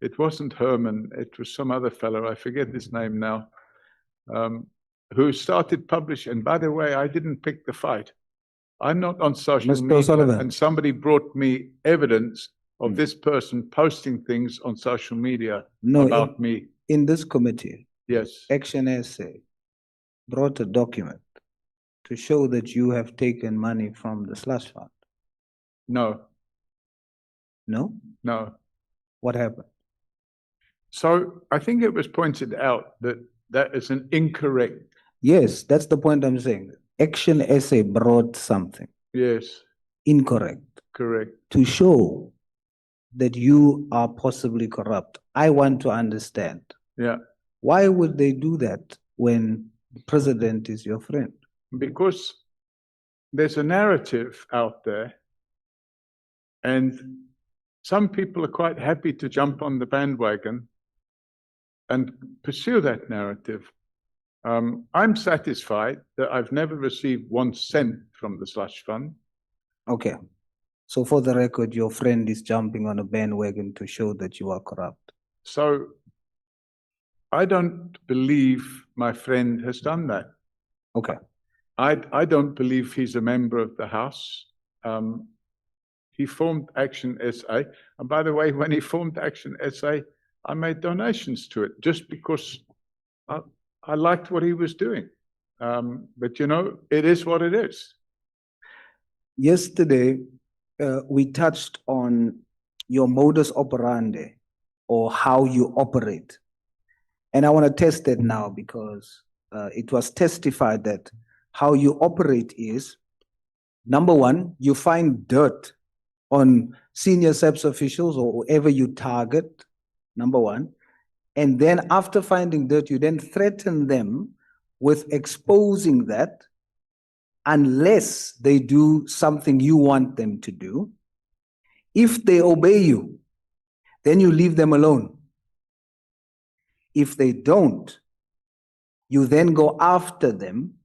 Speaker 4: It wasn't Herman, it was some other fellow, I forget his name now, who started publishing. And by the way, I didn't pick the fight. I'm not on social
Speaker 15: Mr.
Speaker 4: media,
Speaker 15: O'Sullivan.
Speaker 4: and somebody brought me evidence of this person posting things on social media about me.
Speaker 15: In this committee,
Speaker 4: Yes.
Speaker 15: Action SA brought a document to show that you have taken money from the slush fund.
Speaker 4: No.
Speaker 15: No?
Speaker 4: No.
Speaker 15: What happened?
Speaker 4: So I think it was pointed out that that is an incorrect.
Speaker 15: Yes, that's the point I'm saying. Action SA brought something.
Speaker 4: Yes.
Speaker 15: Incorrect.
Speaker 4: Correct.
Speaker 15: To show that you are possibly corrupt. I want to understand.
Speaker 4: Yeah.
Speaker 15: Why would they do that when the president is your friend?
Speaker 4: Because there's a narrative out there, and some people are quite happy to jump on the bandwagon and pursue that narrative. I'm satisfied that I've never received 1 cent from the slush fund.
Speaker 15: Okay. So for the record, your friend is jumping on a bandwagon to show that you are corrupt.
Speaker 4: So I don't believe my friend has done that.
Speaker 15: Okay.
Speaker 4: I don't believe he's a member of the House. He formed Action SA. And by the way, when he formed Action SA, I made donations to it just because I liked what he was doing. But you know, it is what it is.
Speaker 15: Yesterday, we touched on your modus operandi, or how you operate. And I want to test that now because it was testified that how you operate is, number one, you find dirt on senior SAPS officials or whoever you target, number one. And then after finding dirt, you then threaten them with exposing that unless they do something you want them to do. If they obey you, then you leave them alone. If they don't, you then go after them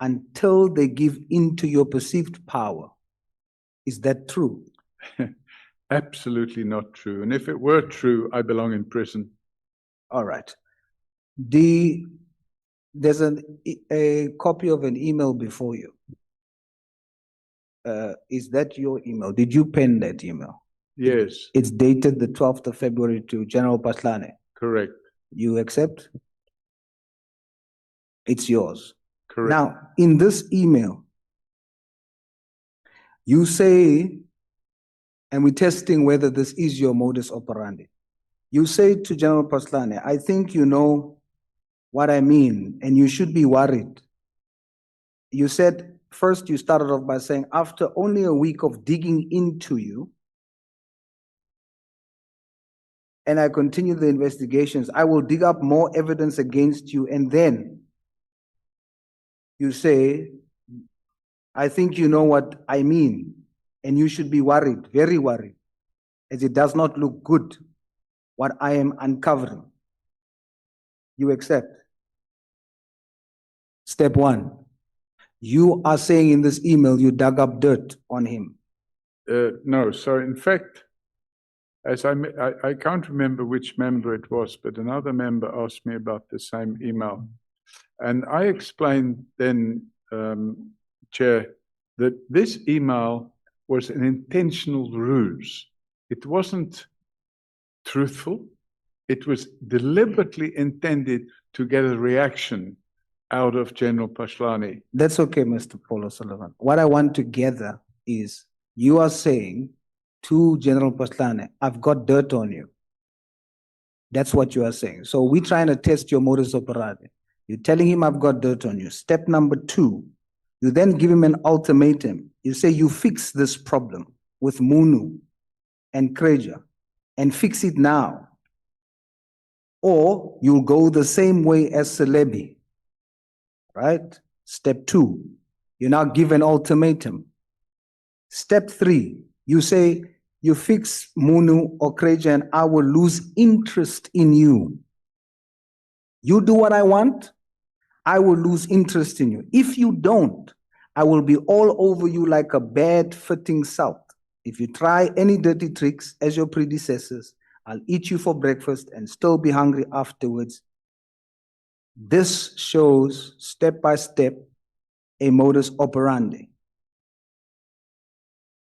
Speaker 15: until they give in to your perceived power. Is that true?
Speaker 4: Absolutely not true. And if it were true, I belong in prison.
Speaker 15: All right. There's a copy of an email before you. Is that your email? Did you pen that email?
Speaker 4: Yes,
Speaker 15: It's dated the 12th of February to General Paslane.
Speaker 4: correct.
Speaker 15: You accept? It's yours.
Speaker 4: Correct.
Speaker 15: Now, in this email, you say, and we're testing whether this is your modus operandi. You say to General Paslane, I think you know what I mean, and you should be worried. You said, first you started off by saying, after only a week of digging into you, and I continue the investigations, I will dig up more evidence against you, and then you say, I think you know what I mean, and you should be worried, very worried, as it does not look good what I am uncovering. You accept? Step one, you are saying in this email you dug up dirt on him.
Speaker 4: No, so in fact, as I can't remember which member it was, but another member asked me about the same email. And I explained then, Chair, that this email was an intentional ruse. It wasn't truthful. It was deliberately intended to get a reaction out of General Paslane.
Speaker 15: That's okay, Mr. Paul O'Sullivan. What I want to gather is you are saying to General Paslane, I've got dirt on you. That's what you are saying. So we're trying to test your modus operandi. You're telling him I've got dirt on you. Step number two, you then give him an ultimatum. You say you fix this problem with Munu and Kreja and fix it now. Or you'll go the same way as Celebi, right? Step two, you now give an ultimatum. Step three, you say you fix Munu or Kreja and I will lose interest in you. You do what I want, I will lose interest in you. If you don't, I will be all over you like a bad fitting salt. If you try any dirty tricks as your predecessors, I'll eat you for breakfast and still be hungry afterwards. This shows step by step a modus operandi.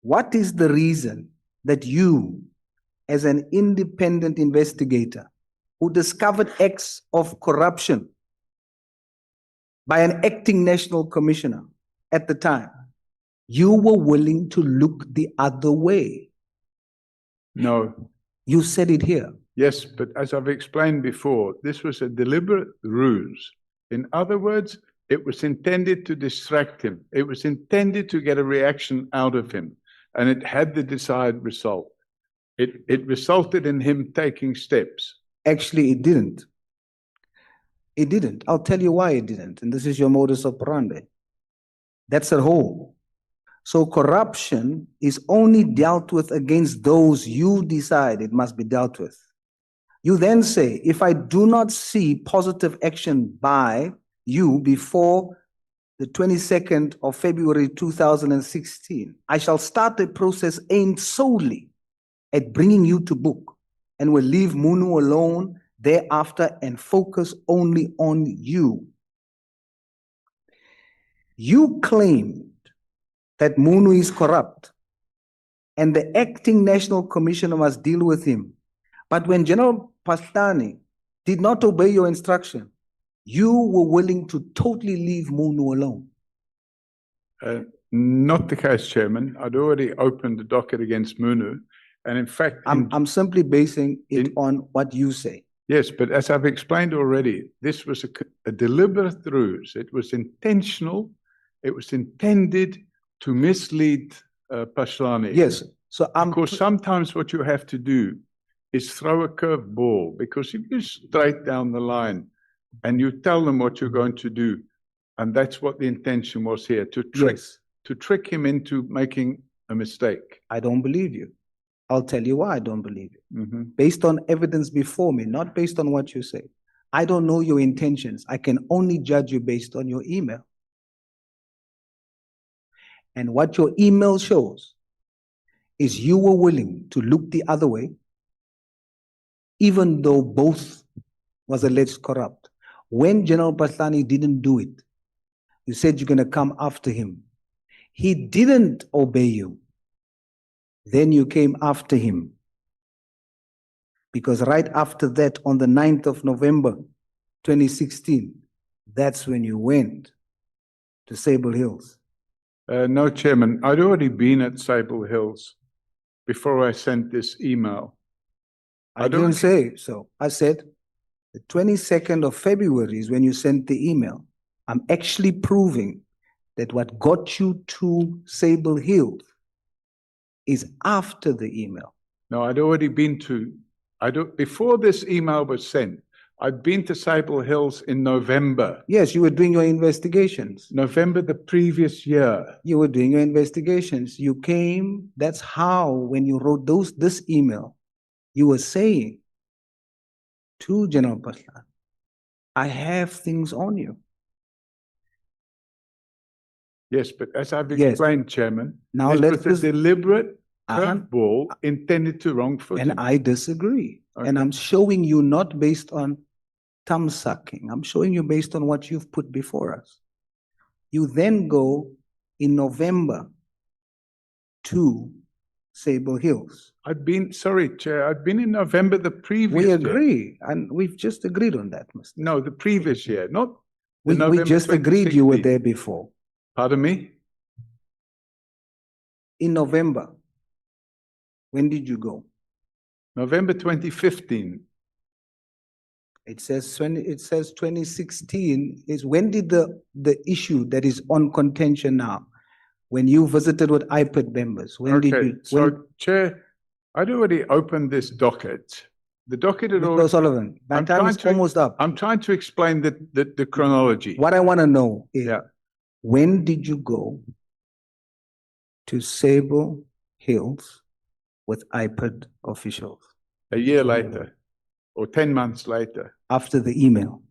Speaker 15: What is the reason that you, as an independent investigator who discovered acts of corruption by an acting national commissioner at the time, you were willing to look the other way?
Speaker 4: No.
Speaker 15: You said it here.
Speaker 4: Yes, but as I've explained before, this was a deliberate ruse. In other words, it was intended to distract him. It was intended to get a reaction out of him, and it had the desired result. It resulted in him taking steps.
Speaker 15: Actually, it didn't. It didn't. I'll tell you why it didn't. And this is your modus operandi. That's a whole. So corruption is only dealt with against those you decide it must be dealt with. You then say, if I do not see positive action by you before the 22nd of February 2016, I shall start a process aimed solely at bringing you to book and will leave Munu alone thereafter and focus only on you. You claimed that Munu is corrupt and the acting national commissioner must deal with him. But when General Paslane did not obey your instruction, you were willing to totally leave Munu alone.
Speaker 4: Not the case, Chairman. I'd already opened the docket against Munu. And in fact,
Speaker 15: I'm simply basing it on what you say.
Speaker 4: Yes, but as I've explained already, this was a deliberate ruse. It was intentional. It was intended to mislead Paslane.
Speaker 15: Yes. So
Speaker 4: because sometimes what you have to do is throw a curved ball, because if you straight down the line and you tell them what you're going to do, and that's what the intention was here, to trick him into making a mistake.
Speaker 15: I don't believe you. I'll tell you why I don't believe you.
Speaker 4: Mm-hmm.
Speaker 15: Based on evidence before me, not based on what you say. I don't know your intentions. I can only judge you based on your email. And what your email shows is you were willing to look the other way, even though both was alleged corrupt. When General Patlani didn't do it, you said you're going to come after him. He didn't obey you. Then you came after him. Because right after that, on the 9th of November, 2016, that's when you went to Sable Hills.
Speaker 4: No, Chairman, I'd already been at Sable Hills before I sent this email.
Speaker 15: I didn't say so. I said the 22nd of February is when you sent the email. I'm actually proving that what got you to Sable Hills is after the email.
Speaker 4: No, I'd already been to, before this email was sent, I'd been to Sable Hills in November.
Speaker 15: Yes, you were doing your investigations.
Speaker 4: November the previous year.
Speaker 15: You were doing your investigations. You came, that's how, when you wrote this email, you were saying to General Patlani, I have things on you.
Speaker 4: Yes, but as I've explained, Chairman,
Speaker 15: now
Speaker 4: this was a deliberate curveball intended to wrong footing.
Speaker 15: And I disagree.
Speaker 4: Okay.
Speaker 15: And I'm showing you not based on thumb sucking. I'm showing you based on what you've put before us. You then go in November to Sable Hills.
Speaker 4: Sorry, Chair, I've been in November the previous
Speaker 15: year.
Speaker 4: We
Speaker 15: agree, and we've just agreed on that, Mr.
Speaker 4: No, the previous year, not
Speaker 15: we just agreed you were there before.
Speaker 4: Pardon me?
Speaker 15: In November. When did you go?
Speaker 4: November 2015.
Speaker 15: It says 2016 is when did the issue that is on contention now, when you visited with IPID members, when did you?
Speaker 4: So, Chair, I'd already opened this docket. The docket had already.
Speaker 15: Mr. Sullivan, my time is almost up.
Speaker 4: I'm trying to explain the chronology.
Speaker 15: What I want to know is, when did you go to Sable Hills with IPID officials?
Speaker 4: A year later, or 10 months later.
Speaker 15: After the email.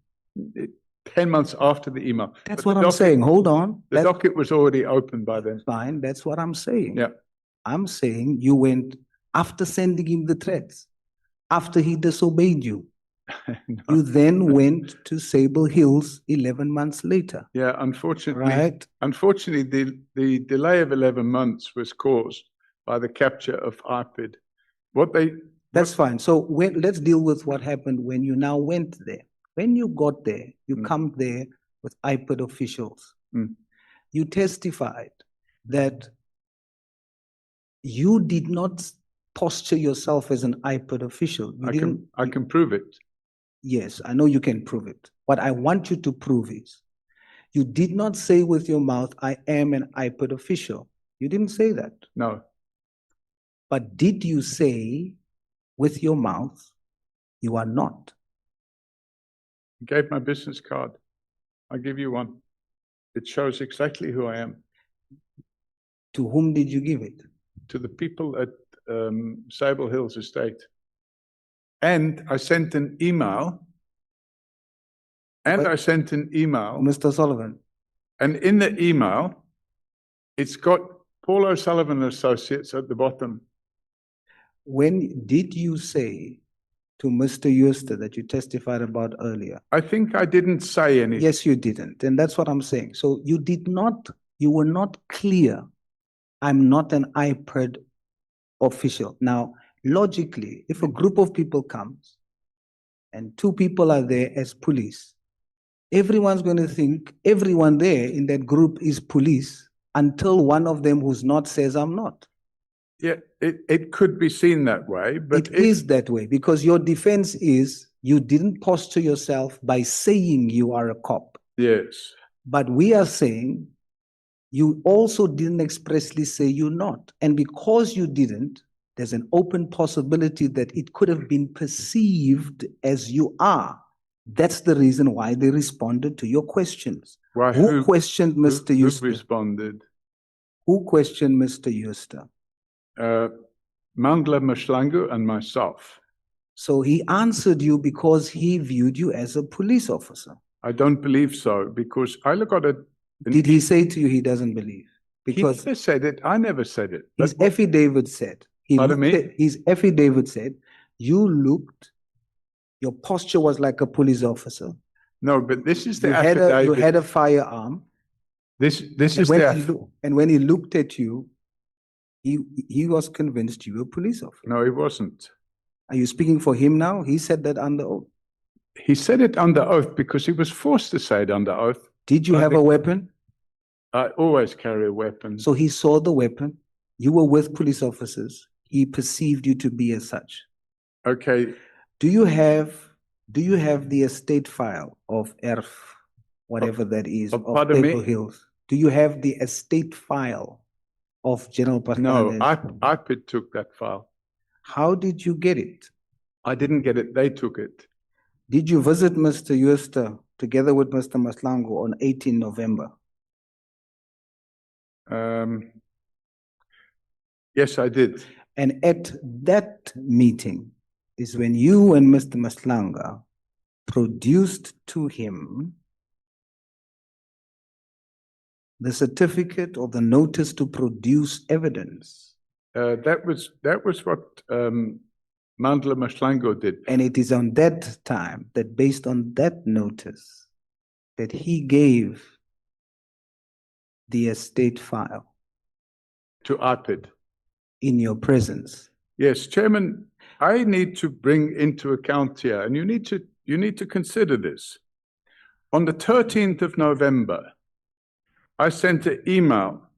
Speaker 4: 10 months after the email.
Speaker 15: That's what I'm saying. Hold on.
Speaker 4: The docket was already open by then.
Speaker 15: Fine. That's what I'm saying.
Speaker 4: Yeah.
Speaker 15: I'm saying you went after sending him the threats, after he disobeyed you. No. You then went to Sable Hills 11 months later.
Speaker 4: Yeah, unfortunately.
Speaker 15: Right.
Speaker 4: Unfortunately, the delay of 11 months was caused by the capture of IPID.
Speaker 15: That's fine. So let's deal with what happened when you now went there. When you got there, you come there with IPID officials. You testified that you did not posture yourself as an IPID official.
Speaker 4: I can prove it.
Speaker 15: Yes, I know you can prove it. What I want you to prove is, you did not say with your mouth, I am an IPID official. You didn't say that.
Speaker 4: No.
Speaker 15: But did you say with your mouth, you are not?
Speaker 4: I gave my business card. I'll give you one. It shows exactly who I am.
Speaker 15: To whom did you give it?
Speaker 4: To the people at Sable Hills Estate. And I sent an email.
Speaker 15: Mr. Sullivan.
Speaker 4: And in the email, it's got Paul O'Sullivan Associates at the bottom.
Speaker 15: When did you say to Mr. Euster that you testified about earlier?
Speaker 4: I think I didn't say anything.
Speaker 15: Yes, you didn't. And that's what I'm saying. So you were not clear. I'm not an IPID official. Now, logically, if a group of people comes and two people are there as police, everyone's going to think everyone there in that group is police until one of them who's not says, I'm not.
Speaker 4: Yeah, it could be seen that way, but
Speaker 15: it is that way because your defense is you didn't posture yourself by saying you are a cop.
Speaker 4: Yes.
Speaker 15: But we are saying you also didn't expressly say you're not. And because you didn't, there's an open possibility that it could have been perceived as you are. That's the reason why they responded to your questions.
Speaker 4: Why,
Speaker 15: who questioned Mr. Euster?
Speaker 4: Who responded?
Speaker 15: Who questioned Mr. Euster?
Speaker 4: Nhlanhla Mkhwanazi and myself.
Speaker 15: So he answered you because he viewed you as a police officer.
Speaker 4: I don't believe so, because I look at it.
Speaker 15: Did he say to you he doesn't believe? Because
Speaker 4: he never said it. I never said it.
Speaker 15: his affidavit said, his affidavit said, you looked, your posture was like a police officer.
Speaker 4: No, but this is the
Speaker 15: You
Speaker 4: affidavit.
Speaker 15: had a firearm.
Speaker 4: This
Speaker 15: And
Speaker 4: is
Speaker 15: and when he looked at you, he was convinced you were a police officer.
Speaker 4: No, he wasn't.
Speaker 15: Are you speaking for him now? He said that under oath.
Speaker 4: He said it under oath because he was forced to say it under oath.
Speaker 15: Did you have a weapon?
Speaker 4: I always carry a weapon.
Speaker 15: So he saw the weapon. You were with police officers. He perceived you to be as such.
Speaker 4: Okay.
Speaker 15: Do you have the estate file of ERF, whatever that is, of Sable Hills? Do you have the estate file of General Mkhwanazi?
Speaker 4: No, IPID took that file.
Speaker 15: How did you get it?
Speaker 4: I didn't get it. They took it.
Speaker 15: Did you visit Mr. Jooste together with Mr. Nhlanhla on 18 November?
Speaker 4: Yes, I did.
Speaker 15: And at that meeting is when you and Mr. Nhlanhla produced to him the certificate or the notice to produce evidence.
Speaker 4: That was what Nhlanhla Mkhwanazi did.
Speaker 15: And it is on that time that, based on that notice, that he gave the estate file
Speaker 4: to IPID
Speaker 15: in your presence.
Speaker 4: Yes, Chairman, I need to bring into account here, and you need to consider this. On the 13th of November, I sent an email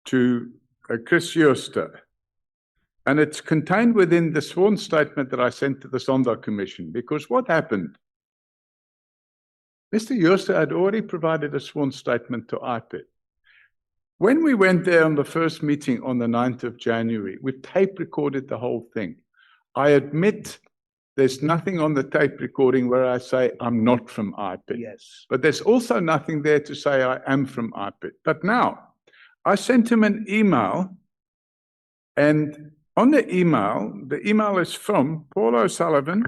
Speaker 4: to Chris Jooste, and it's contained within the sworn statement that I sent to the Sondag Commission, because what happened? Mr. Jooste had already provided a sworn statement to IPID. When we went there on the first meeting on the 9th of January, we tape recorded the whole thing. I admit there's nothing on the tape recording where I say I'm not from IPID.
Speaker 15: Yes.
Speaker 4: But there's also nothing there to say I am from IPID. But now, I sent him an email, and on the email is from Paul O'Sullivan,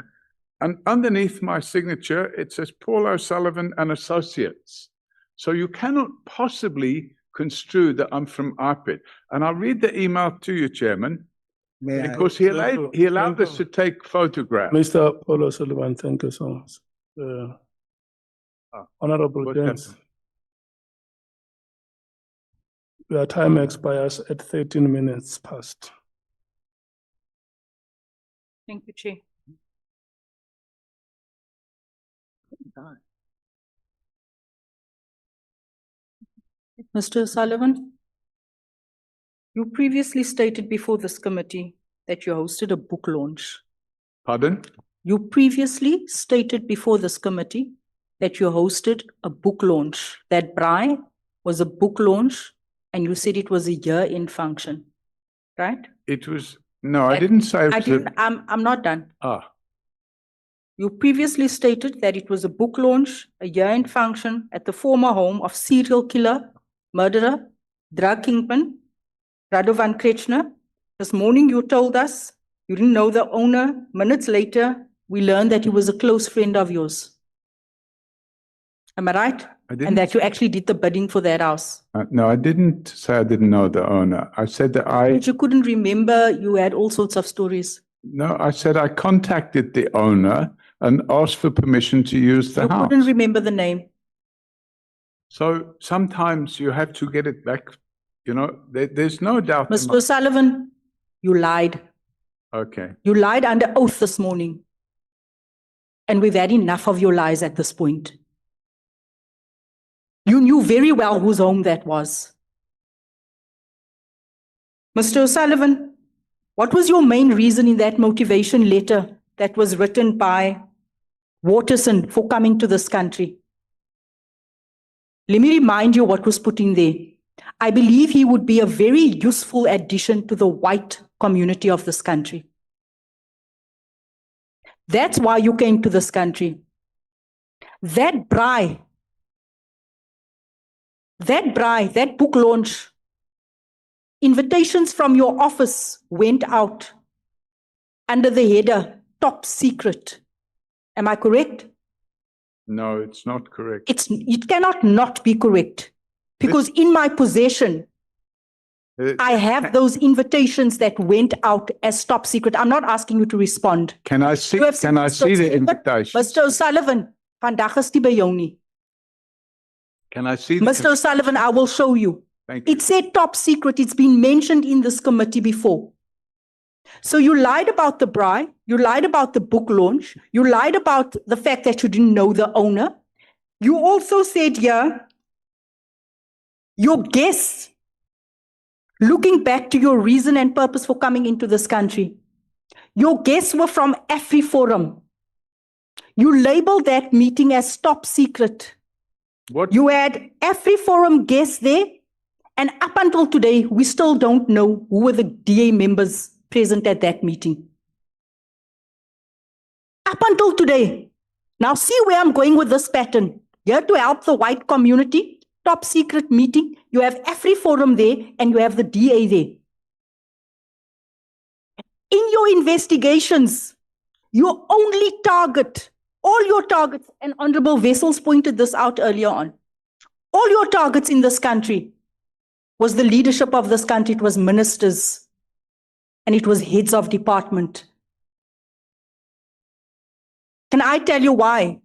Speaker 4: and underneath my signature, it says Paul O'Sullivan and Associates. So you cannot possibly construe that I'm from IPID. And I'll read the email to you, Chairman, because he allowed us to take photographs.
Speaker 1: Mr. Paul O'Sullivan, thank you so much. Honorable Gents, your time expires at 13 minutes past.
Speaker 5: Thank you, Chair. Mr. O'Sullivan, you previously stated before this committee that you hosted a book launch.
Speaker 4: Pardon?
Speaker 5: You previously stated before this committee that you hosted a book launch. That braai was a book launch, and you said it was a year-end function, right?
Speaker 4: It was, no, I didn't say it was
Speaker 5: I'm not done.
Speaker 4: Ah.
Speaker 5: You previously stated that it was a book launch, a year-end function at the former home of serial killer, murderer, drug kingpin, Radovan Krechner. This morning you told us you didn't know the owner. Minutes later, we learned that he was a close friend of yours. Am I right?
Speaker 4: I didn't.
Speaker 5: And that you actually did the bidding for that house.
Speaker 4: No, I didn't say I didn't know the owner. I said that
Speaker 5: But you couldn't remember, you had all sorts of stories.
Speaker 4: No, I said I contacted the owner and asked for permission to use the house.
Speaker 5: You couldn't remember the name.
Speaker 4: So sometimes you have to get it back. You know, there's no doubt.
Speaker 5: Mr. O'Sullivan, you lied.
Speaker 4: Okay.
Speaker 5: You lied under oath this morning. And we've had enough of your lies at this point. You knew very well whose home that was. Mr. O'Sullivan, what was your main reason in that motivation letter that was written by Waterson for coming to this country? Let me remind you what was put in there. I believe he would be a very useful addition to the white community of this country. That's why you came to this country. That braai, that book launch, invitations from your office went out under the header top secret. Am I correct?
Speaker 4: No, it's not correct.
Speaker 5: It cannot not be correct, because in my possession, I have those invitations that went out as top secret. I'm not asking you to respond.
Speaker 4: Can I see?
Speaker 5: You have
Speaker 4: Can I see the
Speaker 5: Mr.
Speaker 4: invitation?
Speaker 5: Mr. O'Sullivan, vandag is die by jou nie.
Speaker 4: Can I see? The
Speaker 5: Mr. O'Sullivan, I will show you.
Speaker 4: Thank you.
Speaker 5: It said top secret. It's been mentioned in this committee before. So you lied about the bribe. You lied about the book launch. You lied about the fact that you didn't know the owner. You also said here, your guests, looking back to your reason and purpose for coming into this country, your guests were from AfriForum. You labeled that meeting as top secret.
Speaker 4: What?
Speaker 5: You had AfriForum guests there, and up until today, we still don't know who were the DA members present at that meeting. Up until today. Now see where I'm going with this pattern. Here to help the white community, top secret meeting, you have AfriForum there and you have the DA there. In your investigations, you only target, all your targets, and Honorable Wessels pointed this out earlier on, all your targets in this country was the leadership of this country. It was ministers and it was heads of department. Can I tell you why?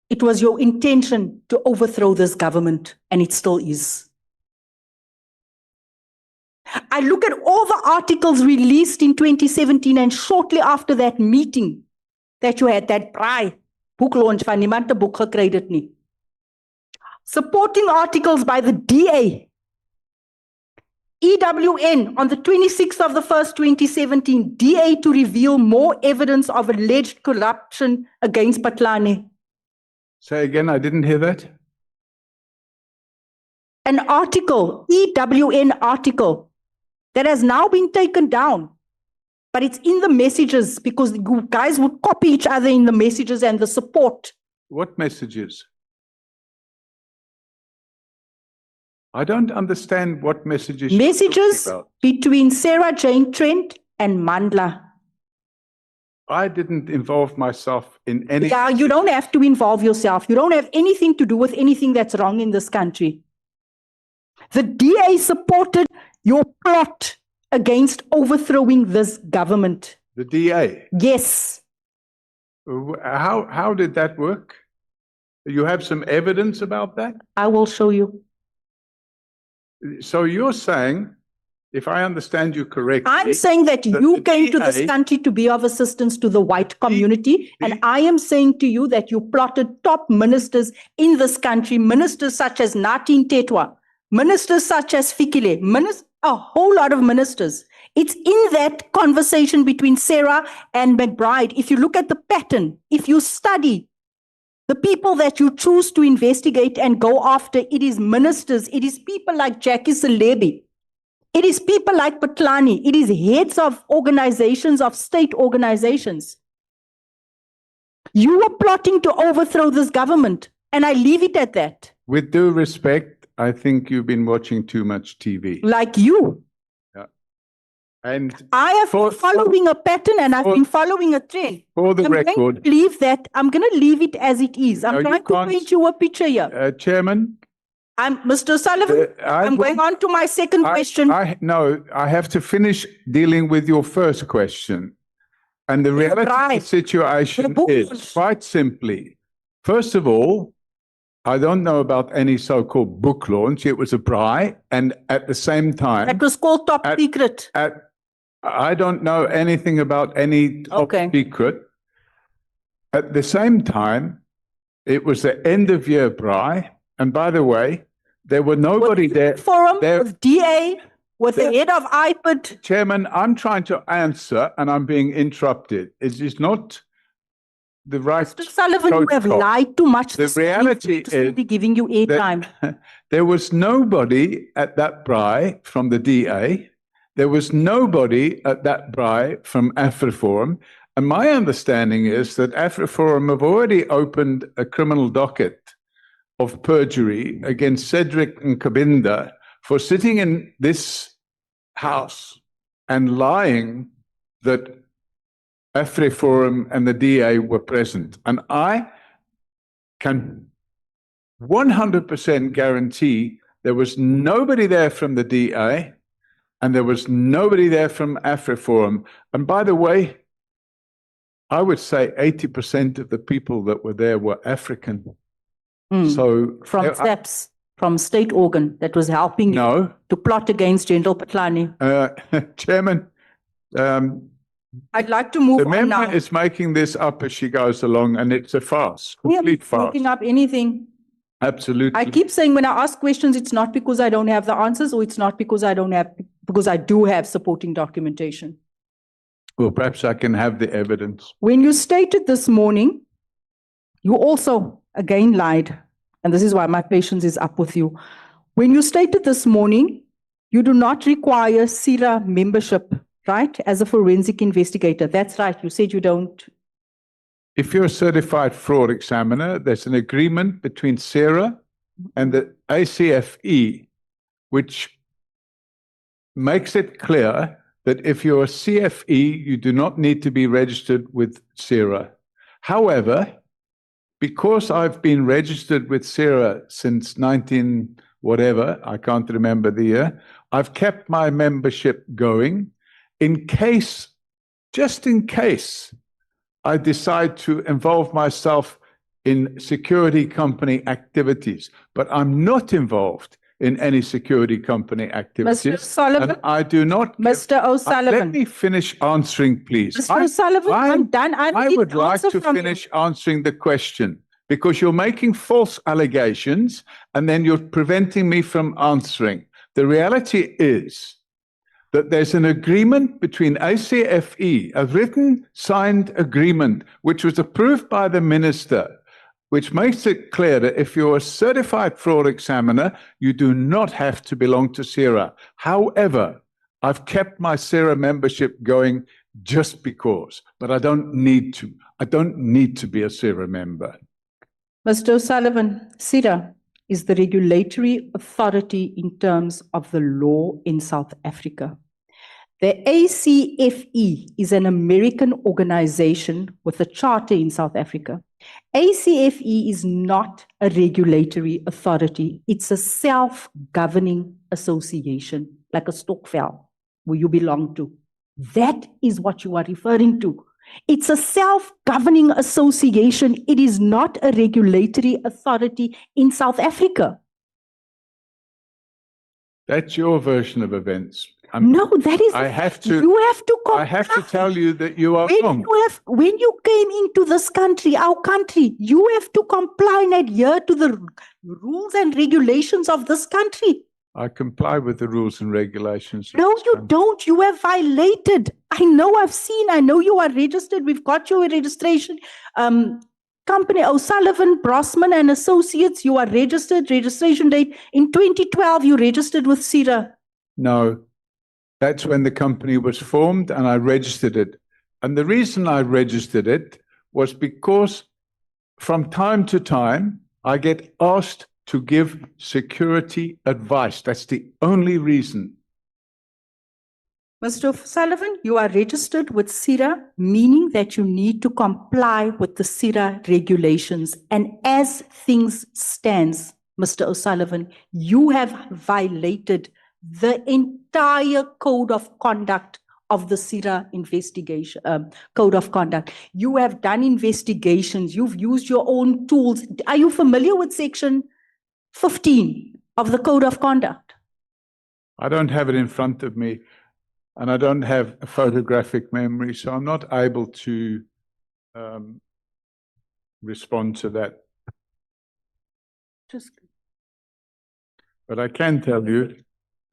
Speaker 5: It was your intention to overthrow this government, and it still is. I look at all the articles released in 2017 and shortly after that meeting that you had, that braai, book launch van niemand 'n boek gekry het nie. Supporting articles by the DA, EWN on the 26th of the 1st, 2017, DA to reveal more evidence of alleged corruption against Patlane.
Speaker 4: Say again, I didn't hear that.
Speaker 5: An article, EWN article, that has now been taken down, but it's in the messages because the guys would copy each other in the messages and the support.
Speaker 4: What messages? I don't understand what messages. you're
Speaker 5: Messages
Speaker 4: talking about.
Speaker 5: between Sarah Jane Trent and Mandla.
Speaker 4: I didn't involve myself in any.
Speaker 5: Yeah, you don't have to involve yourself. You don't have anything to do with anything that's wrong in this country. The DA supported your plot against overthrowing this government.
Speaker 4: The DA.
Speaker 5: Yes.
Speaker 4: How did that work? You have some evidence about that?
Speaker 5: I will show you.
Speaker 4: So you're saying, if I understand you correctly,
Speaker 5: I'm saying that you
Speaker 4: the
Speaker 5: came to this
Speaker 4: DA
Speaker 5: country to be of assistance to the white community, and I am saying to you that you plotted top ministers in this country, ministers such as Nathi Ntetwa, ministers such as Fikile, a whole lot of ministers. It's in that conversation between Sarah and McBride. If you look at the pattern, if you study the people that you choose to investigate and go after, it is ministers, it is people like Jackie Selebi, it is people like Patlani, it is heads of organizations, of state organizations. You were plotting to overthrow this government, and I leave it at that.
Speaker 4: with due respect, I think you've been watching too much TV.
Speaker 5: Like you.
Speaker 4: And
Speaker 5: I have been following a pattern and I've been following a trend.
Speaker 4: for the
Speaker 5: I'm going
Speaker 4: record,
Speaker 5: to leave that. I'm going to leave it as it is.
Speaker 4: No,
Speaker 5: I'm
Speaker 4: you
Speaker 5: trying to
Speaker 4: can't.
Speaker 5: paint you a picture here.
Speaker 4: Chairman,
Speaker 5: I'm Mr. Sullivan. I'm going on to my second question.
Speaker 4: No, I have to finish dealing with your first question. And the reality of the situation is quite simply, first of all, I don't know about any so-called book launch. It was a braai, and at the same time,
Speaker 5: That was called top secret.
Speaker 4: I don't know anything about any top secret. At the same time, it was the end of year braai, and by the way, there were nobody there.
Speaker 5: Forum with DA, with the head of IPID.
Speaker 4: Chairman, I'm trying to answer, and I'm being interrupted. It is not the right.
Speaker 5: Mr. Sullivan, you have
Speaker 4: protocol.
Speaker 5: lied too much.
Speaker 4: The reality is
Speaker 5: be giving you airtime.
Speaker 4: there was nobody at that braai from the DA. There was nobody at that braai from AfriForum. And my understanding is that AfriForum have already opened a criminal docket of perjury against Cedric and Kabinda for sitting in this house and lying that AfriForum and the DA were present. And I can 100% guarantee there was nobody there from the DA and there was nobody there from AfriForum. And by the way, I would say 80% of the people that were there were African. So
Speaker 5: From SAPS, from state organ that was helping you to plot against General Patlani.
Speaker 4: Chairman,
Speaker 5: I'd like to move
Speaker 4: the
Speaker 5: on
Speaker 4: member
Speaker 5: now.
Speaker 4: is making this up as she goes along, and it's a farce, complete farce.
Speaker 5: Making up anything.
Speaker 4: Absolutely.
Speaker 5: I keep saying when I ask questions, it's not because I don't have the answers, or it's not because I do have supporting documentation.
Speaker 4: Well, perhaps I can have the evidence.
Speaker 5: When you stated this morning, you also again lied, and this is why my patience is up with you. When you stated this morning, you do not require SIRA membership, right, as a forensic investigator. That's right, you said you don't.
Speaker 4: If you're a certified fraud examiner, there's an agreement between SIRA and the ACFE, which makes it clear that if you're a CFE, you do not need to be registered with SIRA. However, because I've been registered with SIRA since 19 whatever, I can't remember the year, I've kept my membership going in case, just in case, I decide to involve myself in security company activities. But I'm not involved in any security company activities.
Speaker 5: Mr. Sullivan,
Speaker 4: and I do not.
Speaker 5: Mr. O'Sullivan.
Speaker 4: Let me finish answering, please.
Speaker 5: Mr. O'Sullivan, I'm done.
Speaker 4: I would like to finish answering the question because you're making false allegations and then you're preventing me from answering. The reality is that there's an agreement between ACFE, a written signed agreement, which was approved by the minister, which makes it clear that if you're a certified fraud examiner, you do not have to belong to SIRA. However, I've kept my SIRA membership going just because, but I don't need to. I don't need to be a SIRA member.
Speaker 5: Mr. O'Sullivan, SIRA is the regulatory authority in terms of the law in South Africa. The ACFE is an American organization with a charter in South Africa. ACFE is not a regulatory authority. It's a self-governing association, like a stokvel, where you belong to. That is what you are referring to. It's a self-governing association. It is not a regulatory authority in South Africa.
Speaker 4: That's your version of events.
Speaker 5: No, that is.
Speaker 4: I have to.
Speaker 5: You have to.
Speaker 4: I have to tell you that you are wrong.
Speaker 5: When you came into this country, our country, you have to comply and adhere to the rules and regulations of this country.
Speaker 4: I comply with the rules and regulations.
Speaker 5: No, you don't. You have violated. I know. I've seen. I know you are registered. We've got your registration. Company O'Sullivan, Brosman and Associates. You are registered. Registration date in 2012. You registered with SIRA.
Speaker 4: No. That's when the company was formed and I registered it. And the reason I registered it was because from time to time, I get asked to give security advice. That's the only reason.
Speaker 5: Mr. Sullivan, you are registered with SIRA, meaning that you need to comply with the SIRA regulations. And as things stands, Mr. O'Sullivan, you have violated the entire code of conduct of the SIRA investigation, code of conduct. You have done investigations. You've used your own tools. Are you familiar with section 15 of the code of conduct?
Speaker 4: I don't have it in front of me and I don't have a photographic memory, so I'm not able to respond to that. But I can tell you,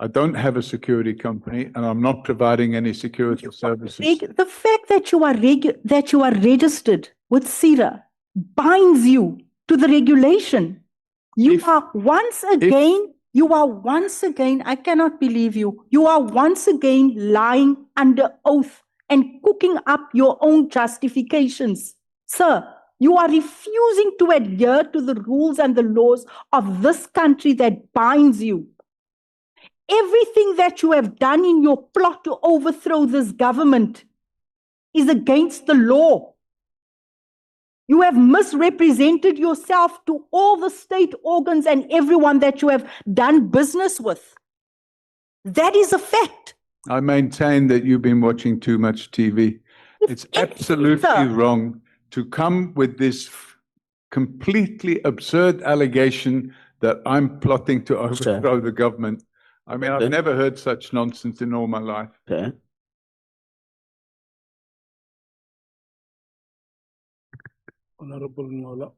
Speaker 4: I don't have a security company and I'm not providing any security services.
Speaker 5: The fact that you are registered with SIRA binds you to the regulation. You are once again, I cannot believe you. You are once again lying under oath and cooking up your own justifications. Sir, you are refusing to adhere to the rules and the laws of this country that binds you. Everything that you have done in your plot to overthrow this government is against the law. You have misrepresented yourself to all the state organs and everyone that you have done business with. That is a fact.
Speaker 4: I maintain that you've been watching too much TV. It's absolutely wrong to come with this completely absurd allegation that I'm plotting to overthrow the government. I mean, I've never heard such nonsense in all my life.
Speaker 3: Okay.
Speaker 1: Honorable Ngola.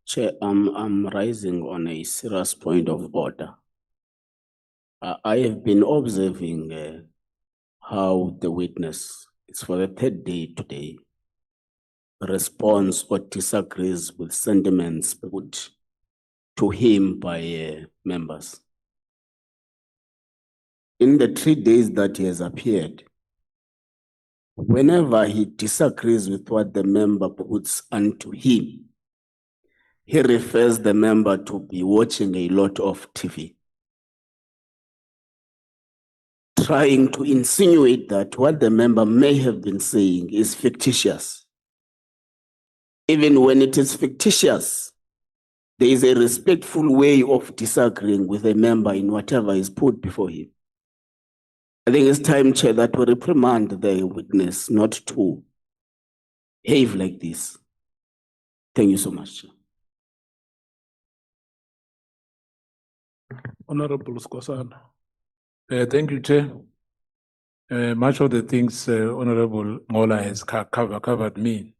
Speaker 3: Chair, I'm rising on a serious point of order. I have been observing how the witness, it's for the third day today, responds or disagrees with sentiments put to him by members. In the 3 days that he has appeared, whenever he disagrees with what the member puts unto him, he refers the member to be watching a lot of TV, trying to insinuate that what the member may have been saying is fictitious. Even when it is fictitious, there is a respectful way of disagreeing with a member in whatever is put before him. I think it's time, Chair, that we reprimand the witness not to behave like this. Thank you so much, Chair.
Speaker 1: Honorable Skosana.
Speaker 9: Thank you, Chair. Much of the things Honorable Ngola has covered me.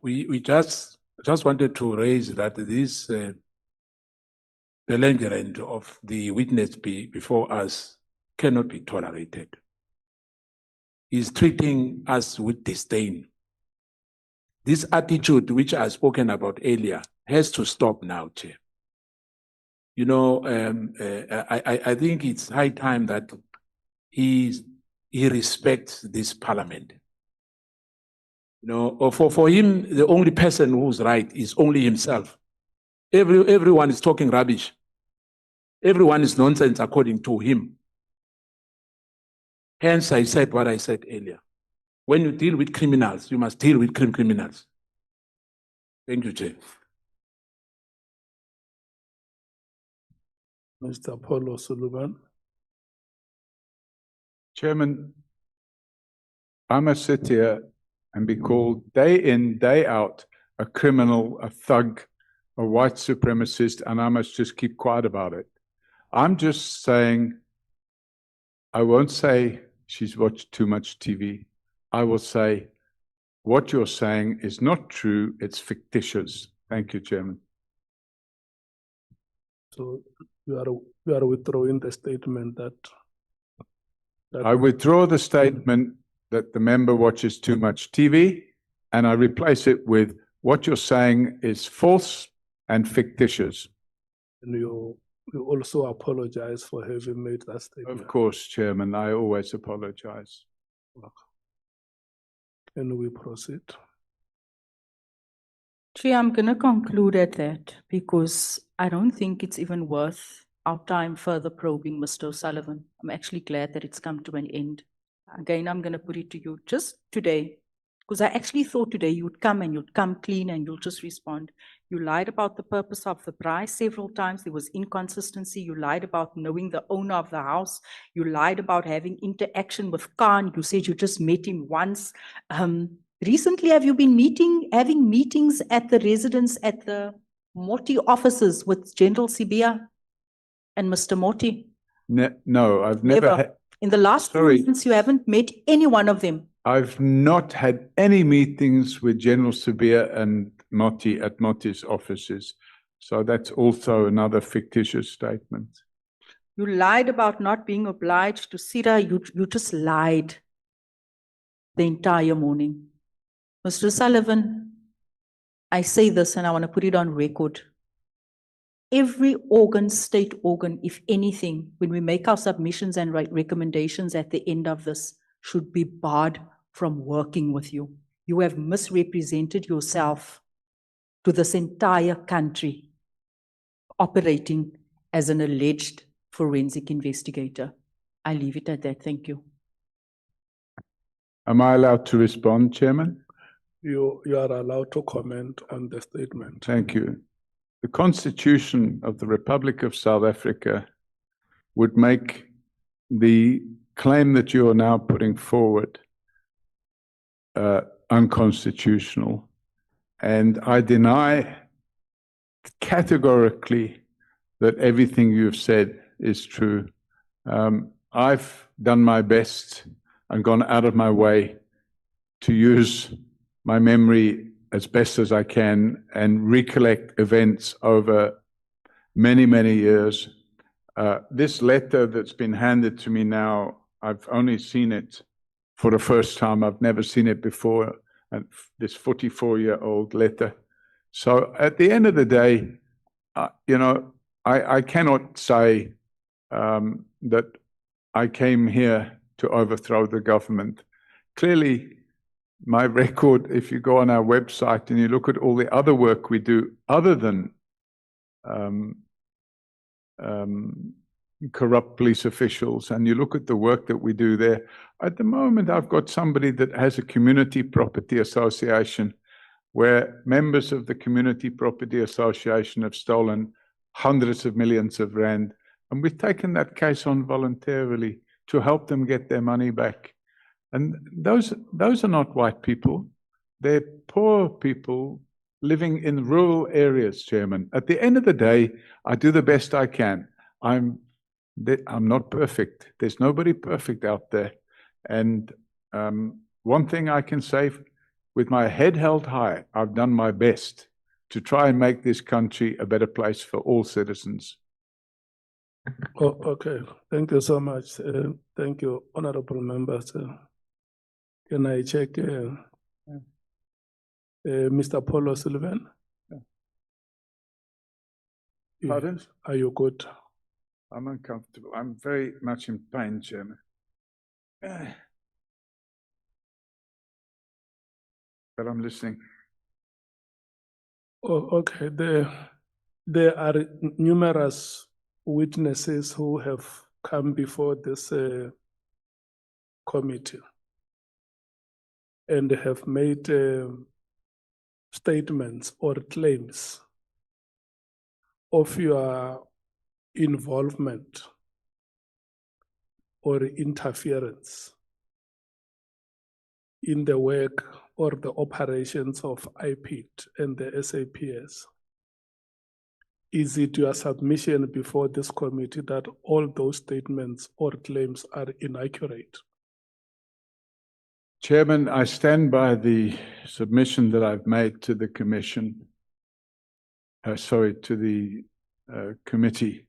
Speaker 9: We just wanted to raise that this belligerent of the witness before us cannot be tolerated. He's treating us with disdain. This attitude, which I've spoken about earlier, has to stop now, Chair. You know, I think it's high time that he respects this parliament. You know, for him, the only person who's right is only himself. Everyone is talking rubbish. Everyone is nonsense according to him. Hence, I said what I said earlier. When you deal with criminals, you must deal with criminals. Thank you, Chair.
Speaker 1: Mr. Paulo Sullivan.
Speaker 4: Chairman, I must sit here and be called day in, day out, a criminal, a thug, a white supremacist, and I must just keep quiet about it. I'm just saying, I won't say she's watched too much TV. I will say, what you're saying is not true, it's fictitious. Thank you, Chairman.
Speaker 1: So you are withdrawing the statement that
Speaker 4: I withdraw the statement that the member watches too much TV, and I replace it with what you're saying is false and fictitious.
Speaker 1: And you also apologize for having made that statement.
Speaker 4: Of course, Chairman, I always apologize.
Speaker 1: Can we proceed?
Speaker 5: Chair, I'm going to conclude at that because I don't think it's even worth our time further probing Mr. O'Sullivan. I'm actually glad that it's come to an end. Again, I'm going to put it to you just today, because I actually thought today you'd come and you'd come clean and you'll just respond. You lied about the purpose of the prize several times. There was inconsistency. You lied about knowing the owner of the house. You lied about having interaction with Khan. You said you just met him once. Recently, have you been having meetings at the residence at the Moti offices with General Sibia and Mr. Moti?
Speaker 4: No, I've never had.
Speaker 5: In the last 2 months, you haven't met any one of them.
Speaker 4: I've not had any meetings with General Sabia and Moti at Moti's offices. So that's also another fictitious statement.
Speaker 5: You lied about not being obliged to Sira. You just lied the entire morning. Mr. Sullivan, I say this and I want to put it on record. Every organ, state organ, if anything, when we make our submissions and write recommendations at the end of this, should be barred from working with you. You have misrepresented yourself to this entire country, operating as an alleged forensic investigator. I leave it at that. Thank you.
Speaker 4: Am I allowed to respond, Chairman?
Speaker 1: You are allowed to comment on the statement.
Speaker 4: Thank you. The Constitution of the Republic of South Africa would make the claim that you are now putting forward unconstitutional. And I deny categorically that everything you've said is true. I've done my best and gone out of my way to use my memory as best as I can and recollect events over many, many years. This letter that's been handed to me now, I've only seen it for the first time. I've never seen it before, and this 44-year-old letter. So at the end of the day, I cannot say that I came here to overthrow the government. Clearly, my record, if you go on our website and you look at all the other work we do, other than corrupt police officials, and you look at the work that we do there, at the moment I've got somebody that has a community property association where members of the community property association have stolen hundreds of millions of rand, and we've taken that case on voluntarily to help them get their money back. And those are not white people. They're poor people living in rural areas, Chairman. At the end of the day, I do the best I can. I'm not perfect. There's nobody perfect out there. And one thing I can say, with my head held high, I've done my best to try and make this country a better place for all citizens.
Speaker 1: Oh, okay. Thank you so much. Thank you, honorable members. Can I check Mr. Paul O'Sullivan?
Speaker 4: Pardon?
Speaker 1: Are you good?
Speaker 4: I'm uncomfortable. I'm very much in pain, Chairman. But I'm listening.
Speaker 1: Oh, okay. There are numerous witnesses who have come before this committee and have made statements or claims of your involvement or interference in the work or the operations of IPID and the SAPS. Is it your submission before this committee that all those statements or claims are inaccurate?
Speaker 4: Chairman, I stand by the submission that I've made to the commission, to the committee,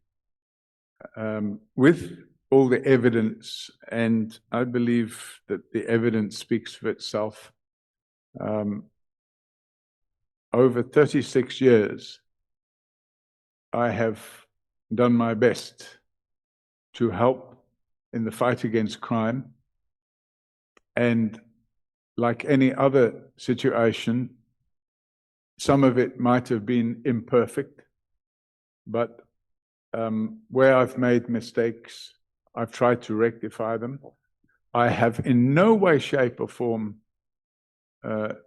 Speaker 4: with all the evidence, and I believe that the evidence speaks for itself. Over 36 years, I have done my best to help in the fight against crime, and like any other situation, some of it might have been imperfect, but where I've made mistakes, I've tried to rectify them. I have in no way, shape or form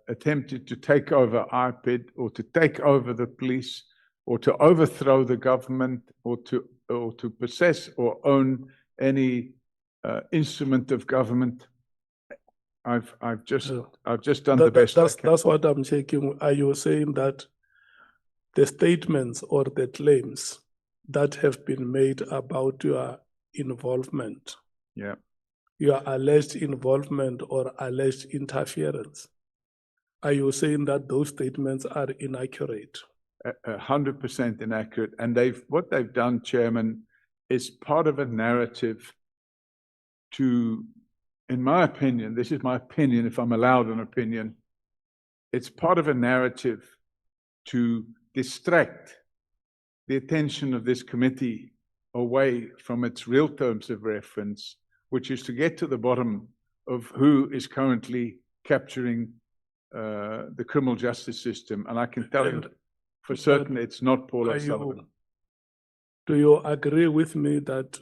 Speaker 4: attempted to take over IPID or to take over the police or to overthrow the government or to possess or own any instrument of government. I've just done the best I can.
Speaker 1: That's what I'm checking. Are you saying that the statements or the claims that have been made about your involvement, your alleged involvement or alleged interference, are you saying that those statements are inaccurate?
Speaker 4: 100% inaccurate. And what they've done, Chairman, is part of a narrative to, in my opinion, this is my opinion, if I'm allowed an opinion, it's part of a narrative to distract the attention of this committee away from its real terms of reference, which is to get to the bottom of who is currently capturing the criminal justice system. And I can tell you for certain it's not Paul O'Sullivan.
Speaker 1: Do you agree with me that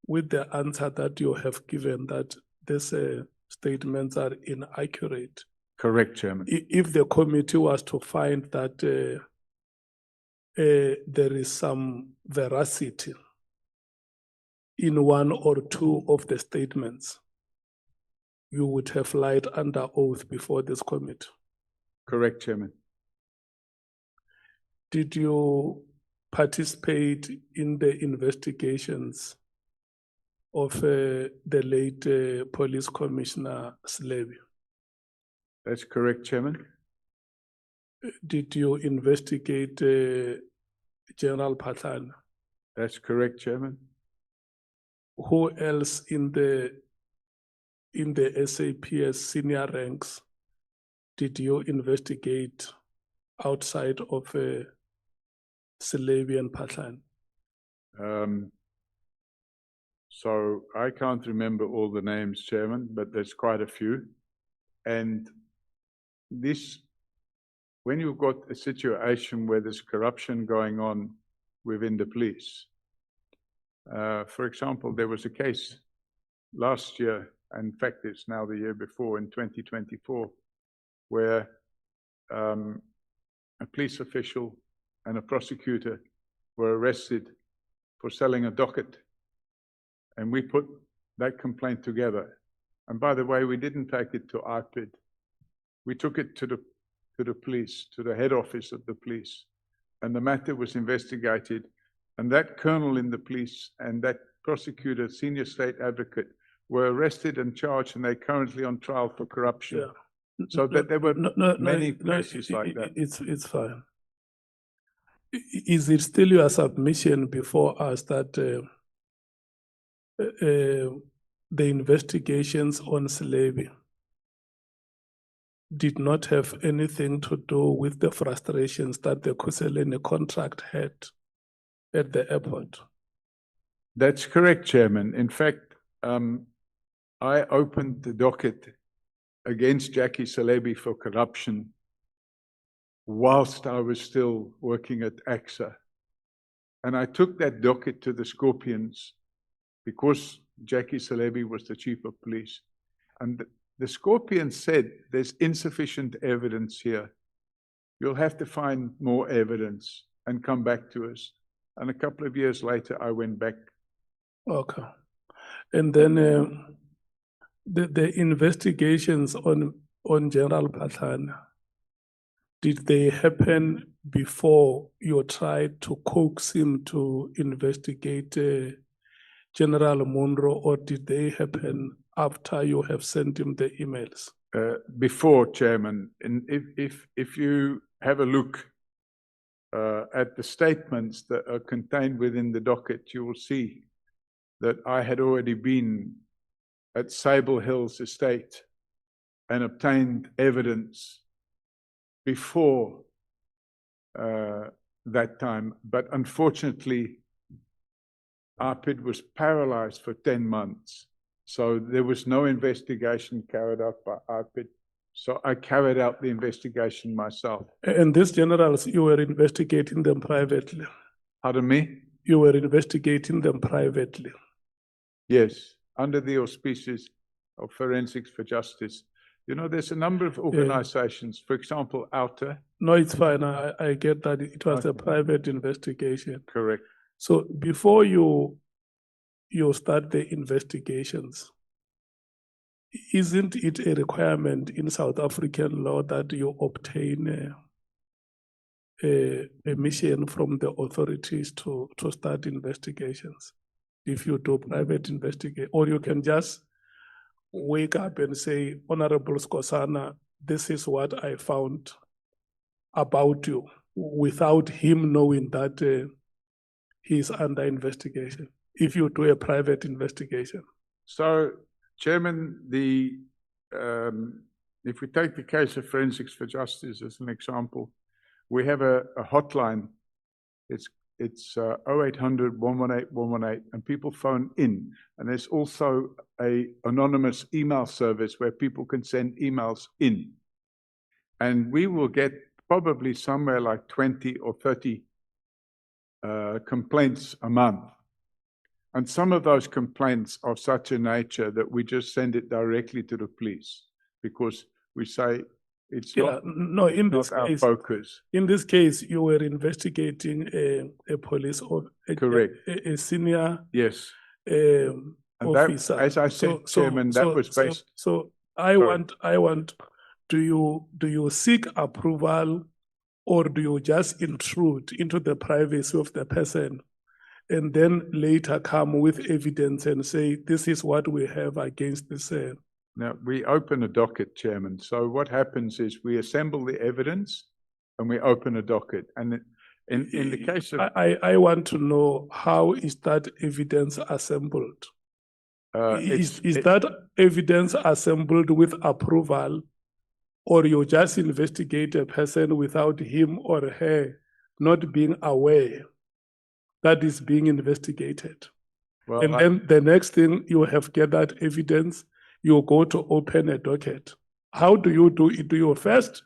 Speaker 1: with the answer that you have given, that this statements are inaccurate.
Speaker 4: Correct, Chairman.
Speaker 1: If the committee was to find that there is some veracity in one or two of the statements, you would have lied under oath before this committee.
Speaker 4: Correct, Chairman.
Speaker 1: Did you participate in the investigations of the late Police Commissioner Slevy?
Speaker 4: That's correct, Chairman.
Speaker 1: Did you investigate General Pathan?
Speaker 4: That's correct, Chairman.
Speaker 1: Who else in the SAPS senior ranks did you investigate outside of Slevy and Pathan?
Speaker 4: So I can't remember all the names, Chairman, but there's quite a few. And this, when you've got a situation where there's corruption going on within the police, for example, there was a case last year, in fact, it's now the year before, in 2024, where a police official and a prosecutor were arrested for selling a docket. And we put that complaint together. And by the way, we didn't take it to IPID. We took it to the police, to the head office of the police. And the matter was investigated. And that colonel in the police and that prosecutor, senior state advocate, were arrested and charged, and they're currently on trial for corruption.
Speaker 1: Yeah.
Speaker 4: So that there were many cases like that.
Speaker 1: It's fine. Is it still your submission before us that the investigations on Slevy did not have anything to do with the frustrations that the Kuseleni contract had at the airport?
Speaker 4: That's correct, Chairman. In fact, I opened the docket against Jackie Salebi for corruption whilst I was still working at AXA. And I took that docket to the Scorpions because Jackie Salebi was the chief of police. And the Scorpions said, there's insufficient evidence here. You'll have to find more evidence and come back to us. And a couple of years later, I went back.
Speaker 1: Okay. And then the investigations on General Pathan, did they happen before you tried to coax him to investigate General Munro, or did they happen after you have sent him the emails?
Speaker 4: Before, Chairman. And if you have a look at the statements that are contained within the docket, you will see that I had already been at Sable Hills estate and obtained evidence before that time. But unfortunately, IPID was paralyzed for 10 months. So there was no investigation carried out by IPID. So I carried out the investigation myself.
Speaker 1: And these generals, you were investigating them privately?
Speaker 4: Pardon me?
Speaker 1: You were investigating them privately?
Speaker 4: Yes, under the auspices of Forensics for Justice. You know, there's a number of organizations, for example, Outer.
Speaker 1: No, it's fine. I get that it was a private investigation.
Speaker 4: Correct.
Speaker 1: So before you start the investigations, isn't it a requirement in South African law that you obtain a permission from the authorities to start investigations? If you do private investigation, or you can just wake up and say, Honorable Skosana, this is what I found about you, without him knowing that he's under investigation, if you do a private investigation.
Speaker 4: So, Chairman, if we take the case of Forensics for Justice as an example, we have a hotline. It's 0800 118 118, and people phone in. And there's also a anonymous email service where people can send emails in. And we will get probably somewhere like 20 or 30 complaints a month. And some of those complaints are such a nature that we just send it directly to the police because we say it's
Speaker 1: Yeah, no, in this
Speaker 4: not our
Speaker 1: case,
Speaker 4: focus.
Speaker 1: in this case, you were investigating a police or
Speaker 4: Correct.
Speaker 1: a senior
Speaker 4: Yes. And that,
Speaker 1: officer.
Speaker 4: as I said, Chairman, that was based.
Speaker 1: So I want. Do you seek approval, or do you just intrude into the privacy of the person, and then later come with evidence and say this is what we have against this?
Speaker 4: Now, we open a docket, Chairman. So what happens is we assemble the evidence and we open a docket. And in the case of...
Speaker 1: I want to know, how is that evidence assembled? Is that evidence assembled with approval, or you just investigate a person without him or her not being aware that is being investigated?
Speaker 4: Well,
Speaker 1: and then the next thing, you have gathered evidence, you go to open a docket. How do you do it? Do you first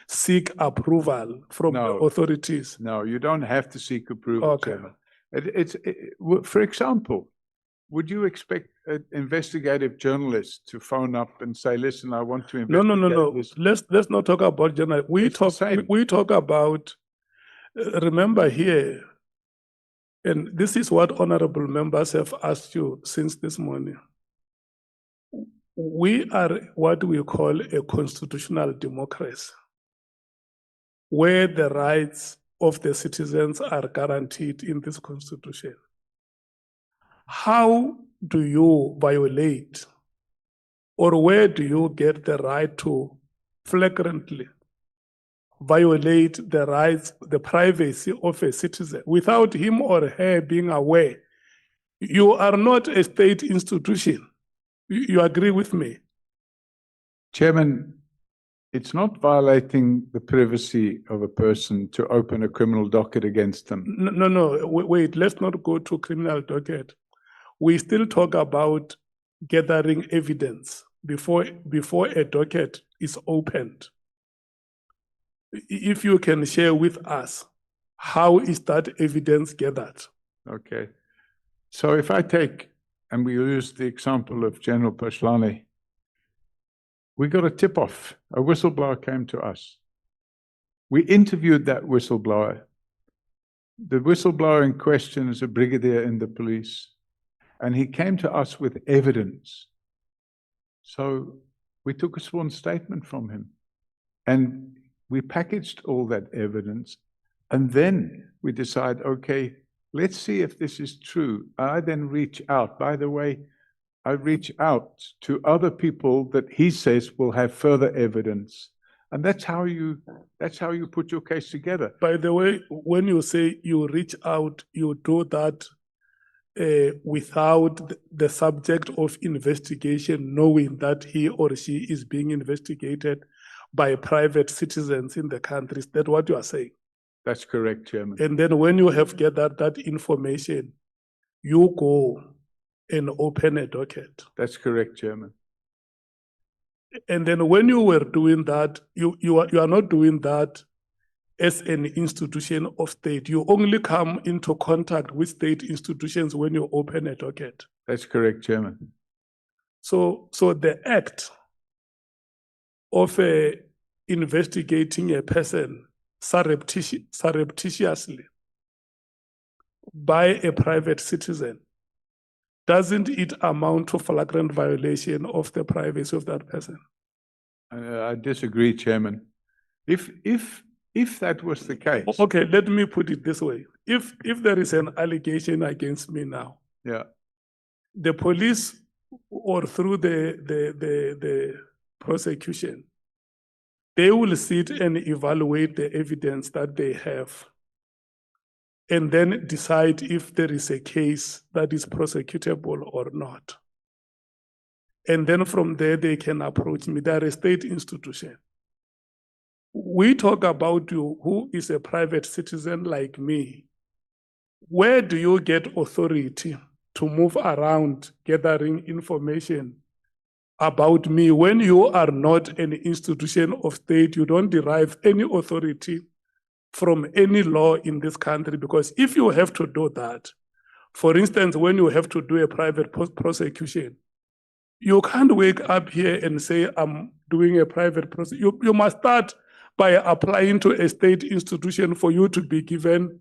Speaker 1: seek approval from the authorities?
Speaker 4: No, you don't have to seek approval,
Speaker 1: Okay.
Speaker 4: Chairman. For example, would you expect an investigative journalist to phone up and say, listen, I want to investigate
Speaker 1: No.
Speaker 4: this?
Speaker 1: Let's not talk about journal. We talk about, remember here, and this is what honorable members have asked you since this morning. We are what we call a constitutional democracy, where the rights of the citizens are guaranteed in this constitution. How do you violate, or where do you get the right to flagrantly violate the rights, the privacy of a citizen without him or her being aware? You are not a state institution. You agree with me?
Speaker 4: Chairman, it's not violating the privacy of a person to open a criminal docket against them.
Speaker 1: No, wait, let's not go to criminal docket. We still talk about gathering evidence before a docket is opened. If you can share with us, how is that evidence gathered?
Speaker 4: Okay. So if I take, and we use the example of General Pashlane, we got a tip-off. A whistleblower came to us. We interviewed that whistleblower. The whistleblower in question is a brigadier in the police, and he came to us with evidence. So we took a sworn statement from him, and we packaged all that evidence, and then we decide, okay, let's see if this is true. I then reach out. By the way, I reach out to other people that he says will have further evidence. And that's how you put your case together.
Speaker 1: By the way, when you say you reach out, you do that without the subject of investigation knowing that he or she is being investigated by private citizens in the country. Is that what you are saying?
Speaker 4: That's correct, Chairman.
Speaker 1: And then when you have gathered that information, you go and open a docket.
Speaker 4: That's correct, Chairman.
Speaker 1: And then when you were doing that, you are not doing that as an institution of state. You only come into contact with state institutions when you open a docket.
Speaker 4: That's correct, Chairman.
Speaker 1: So the act of investigating a person surreptitiously by a private citizen, doesn't it amount to flagrant violation of the privacy of that person?
Speaker 4: I disagree, Chairman. If that was the case.
Speaker 1: Okay, let me put it this way. If there is an allegation against me now,
Speaker 4: yeah,
Speaker 1: the police or through the prosecution, they will sit and evaluate the evidence that they have, and then decide if there is a case that is prosecutable or not. And then from there, they can approach me. They are a state institution. We talk about you, who is a private citizen like me. Where do you get authority to move around gathering information about me when you are not an institution of state? You don't derive any authority from any law in this country, because if you have to do that, For instance, when you have to do a private prosecution, you can't wake up here and say, I'm doing a private prosecution. You must start by applying to a state institution for you to be given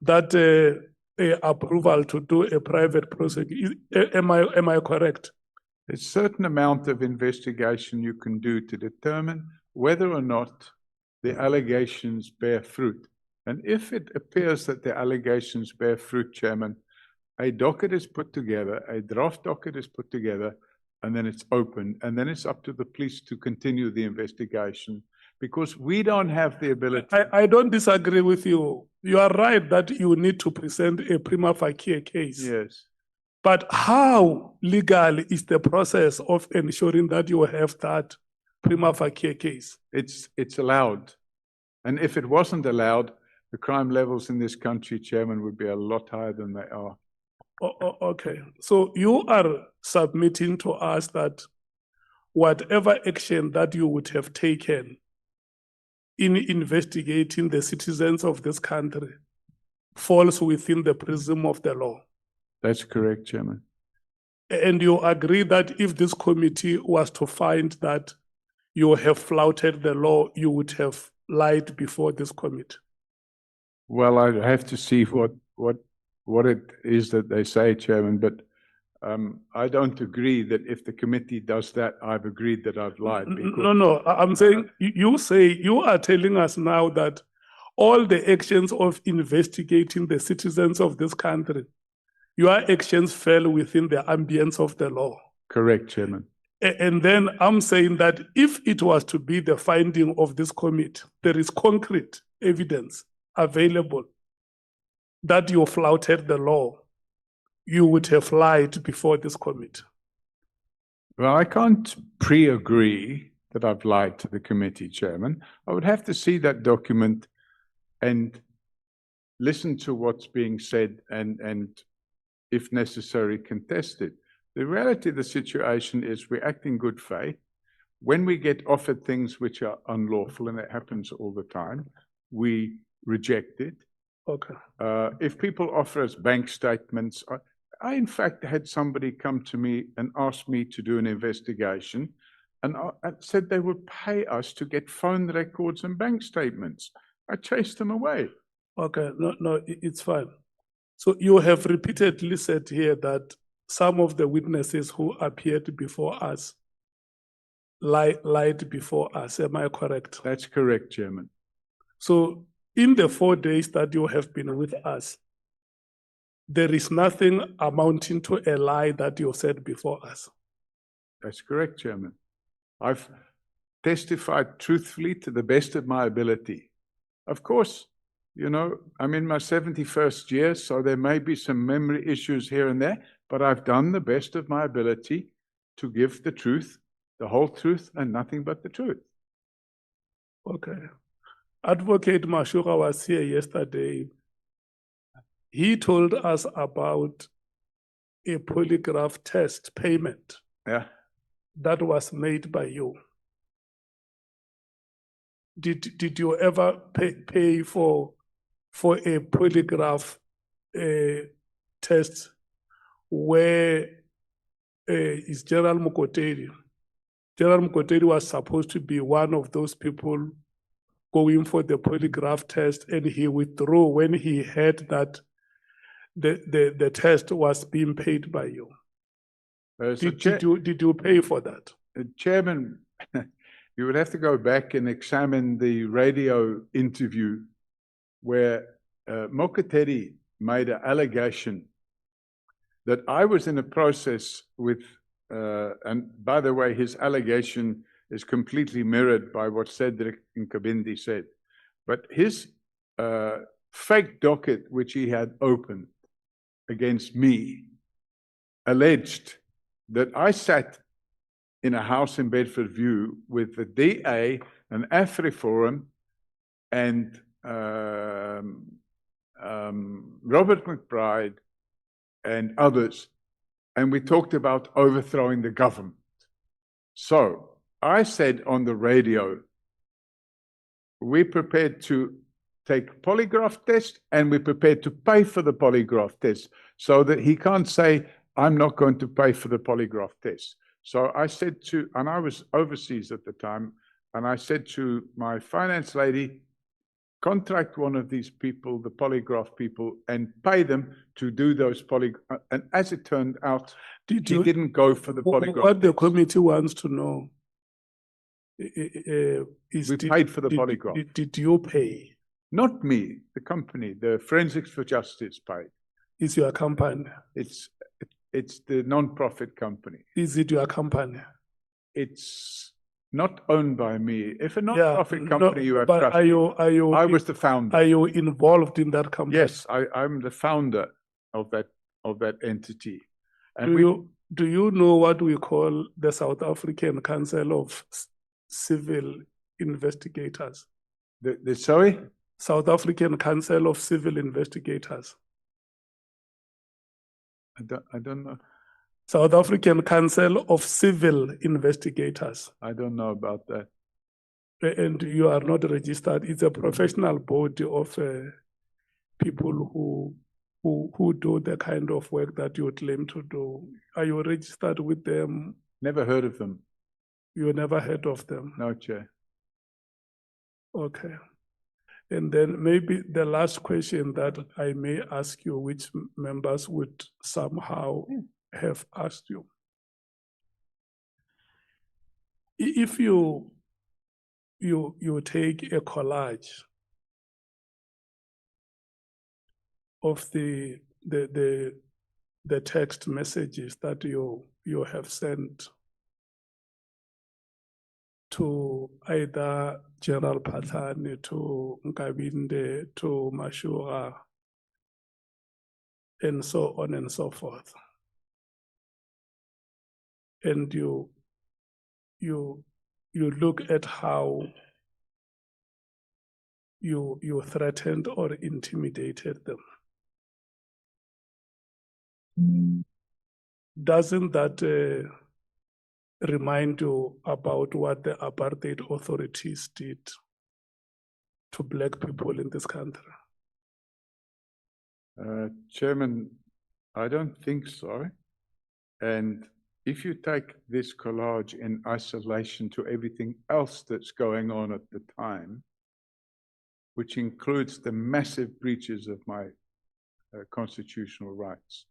Speaker 1: that approval to do a private prosecution. Am I correct?
Speaker 4: There's a certain amount of investigation you can do to determine whether or not the allegations bear fruit. And if it appears that the allegations bear fruit, Chairman, a docket is put together, a draft docket is put together, and then it's open, and then it's up to the police to continue the investigation, because we don't have the ability.
Speaker 1: I don't disagree with you. You are right that you need to present a prima facie case.
Speaker 4: Yes.
Speaker 1: But how legal is the process of ensuring that you have that prima facie case?
Speaker 4: It's allowed. And if it wasn't allowed, the crime levels in this country, Chairman, would be a lot higher than they are.
Speaker 1: Okay. So you are submitting to us that whatever action that you would have taken in investigating the citizens of this country falls within the prism of the law.
Speaker 4: That's correct, Chairman.
Speaker 1: And you agree that if this committee was to find that you have flouted the law, you would have lied before this committee?
Speaker 4: Well, I have to see what it is that they say, Chairman, but I don't agree that if the committee does that, I've agreed that I've lied.
Speaker 1: No, I'm saying, you are telling us now that all the actions of investigating the citizens of this country, your actions fell within the ambience of the law.
Speaker 4: Correct, Chairman.
Speaker 1: And then I'm saying that if it was to be the finding of this committee, there is concrete evidence available that you flouted the law, you would have lied before this committee.
Speaker 4: Well, I can't pre-agree that I've lied to the committee, Chairman. I would have to see that document and listen to what's being said and if necessary, contest it. The reality of the situation is we act in good faith. When we get offered things which are unlawful, and it happens all the time, we reject it.
Speaker 1: Okay.
Speaker 4: If people offer us bank statements, I in fact had somebody come to me and ask me to do an investigation, and I said they would pay us to get phone records and bank statements. I chased them away.
Speaker 1: Okay, no, it's fine. So you have repeatedly said here that some of the witnesses who appeared before us lied before us. Am I correct?
Speaker 4: That's correct, Chairman.
Speaker 1: So in the 4 days that you have been with us, there is nothing amounting to a lie that you said before us.
Speaker 4: That's correct, Chairman. I've testified truthfully to the best of my ability. Of course, you know, I'm in my 71st year, so there may be some memory issues here and there, but I've done the best of my ability to give the truth, the whole truth, and nothing but the truth.
Speaker 1: Okay. Advocate Mashuka was here yesterday. He told us about a polygraph test payment that was made by you. Did you ever pay for a polygraph test where is General Mkhwanazi? General Mkhwanazi was supposed to be one of those people going for the polygraph test, and he withdrew when he heard that the test was being paid by you. Did you pay for that?
Speaker 4: Chairman, you would have to go back and examine the radio interview where Mokotedi made an allegation that I was in a process with, and by the way, his allegation is completely mirrored by what Cedric Nkabindi said. But his fake docket, which he had opened against me, alleged that I sat in a house in Bedford View with the DA and AfriForum and Robert McBride and others, and we talked about overthrowing the government. So I said on the radio, we're prepared to take polygraph test, and we're prepared to pay for the polygraph test, so that he can't say, I'm not going to pay for the polygraph test. So I said to, and I was overseas at the time, and I said to my finance lady, contract one of these people, the polygraph people, and pay them to do those polygraphs. And as it turned out, he didn't go for the polygraph.
Speaker 1: What the committee wants to know is
Speaker 4: We paid for the polygraph.
Speaker 1: Did you pay?
Speaker 4: Not me, the company, the Forensics for Justice paid.
Speaker 1: Is your company?
Speaker 4: It's the non-profit company.
Speaker 1: Is it your company?
Speaker 4: It's not owned by me. If a non-profit company you have
Speaker 1: but
Speaker 4: trusted, I was the founder.
Speaker 1: Are you involved in that company?
Speaker 4: Yes, I'm the founder of that entity. And
Speaker 1: do you know what we call the South African Council of Civil Investigators?
Speaker 4: Sorry?
Speaker 1: South African Council of Civil Investigators.
Speaker 4: I don't know.
Speaker 1: South African Council of Civil Investigators.
Speaker 4: I don't know about that.
Speaker 1: And you are not registered. It's a professional body of people who do the kind of work that you claim to do. Are you registered with them?
Speaker 4: Never heard of them.
Speaker 1: You never heard of them?
Speaker 4: No, Chair.
Speaker 1: Okay. And then maybe the last question that I may ask you, which members would somehow have asked you. If you take a collage of the text messages that you have sent to either General Patani, to Nkabinde, to Mashuka, and so on and so forth, and you look at how you threatened or intimidated them, doesn't that remind you about what the apartheid authorities did to black people in this country?
Speaker 4: Chairman, I don't think so. And if you take this collage in isolation to everything else that's going on at the time, which includes the massive breaches of my constitutional rights,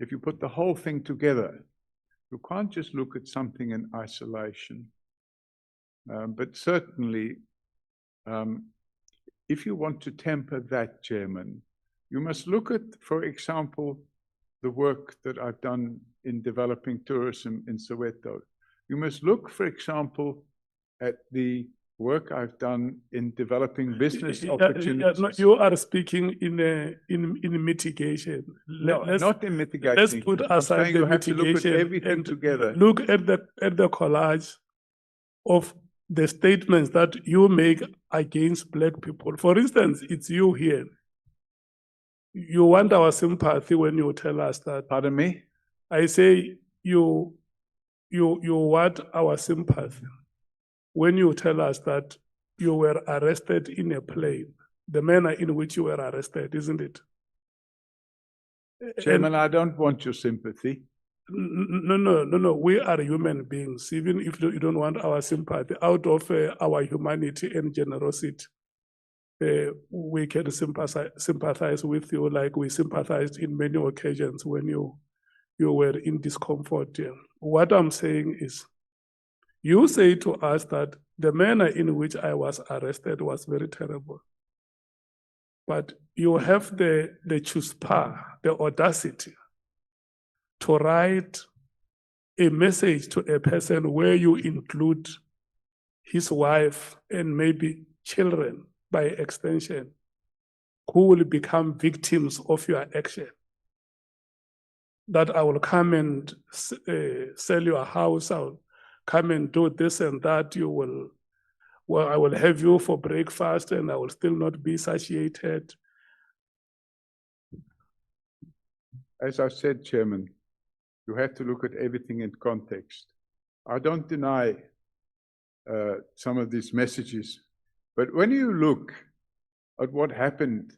Speaker 4: if you put the whole thing together, you can't just look at something in isolation. But certainly, if you want to temper that, Chairman, you must look at, for example, the work that I've done in developing tourism in Soweto. You must look, for example, at the work I've done in developing business opportunities.
Speaker 1: No, you are speaking in mitigation.
Speaker 4: Not in mitigation.
Speaker 1: Let's put aside the
Speaker 4: you have to look at
Speaker 1: mitigation
Speaker 4: everything
Speaker 1: and
Speaker 4: together.
Speaker 1: look at the collage of the statements that you make against black people. For instance, it's you here. You want our sympathy when you tell us that.
Speaker 4: Pardon me?
Speaker 1: I say you want our sympathy when you tell us that you were arrested in a plane, the manner in which you were arrested, isn't it?
Speaker 4: Chairman, I don't want your sympathy.
Speaker 1: No. We are human beings. Even if you don't want our sympathy, out of our humanity and generosity, we can sympathize with you, like we sympathized in many occasions when you were in discomfort. What I'm saying is, you say to us that the manner in which I was arrested was very terrible. But you have the chutzpah, the audacity to write a message to a person where you include his wife and maybe children by extension, who will become victims of your action. That I will come and sell your house, I'll come and do this and that, I will have you for breakfast and I will still not be satiated.
Speaker 4: As I said, Chairman, you have to look at everything in context. I don't deny some of these messages, but when you look at what happened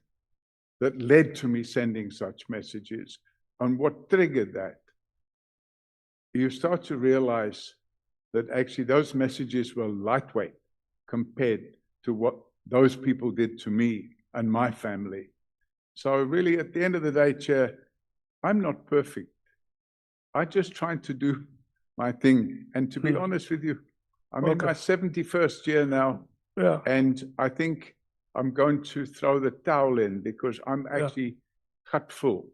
Speaker 4: that led to me sending such messages and what triggered that, you start to realize that actually those messages were lightweight compared to what those people did to me and my family. So really, at the end of the day, Chair, I'm not perfect. I'm just trying to do my thing. And to be honest with you, I'm in my 71st year now,
Speaker 1: Yeah.
Speaker 4: and I think I'm going to throw the towel in because I'm actually cut full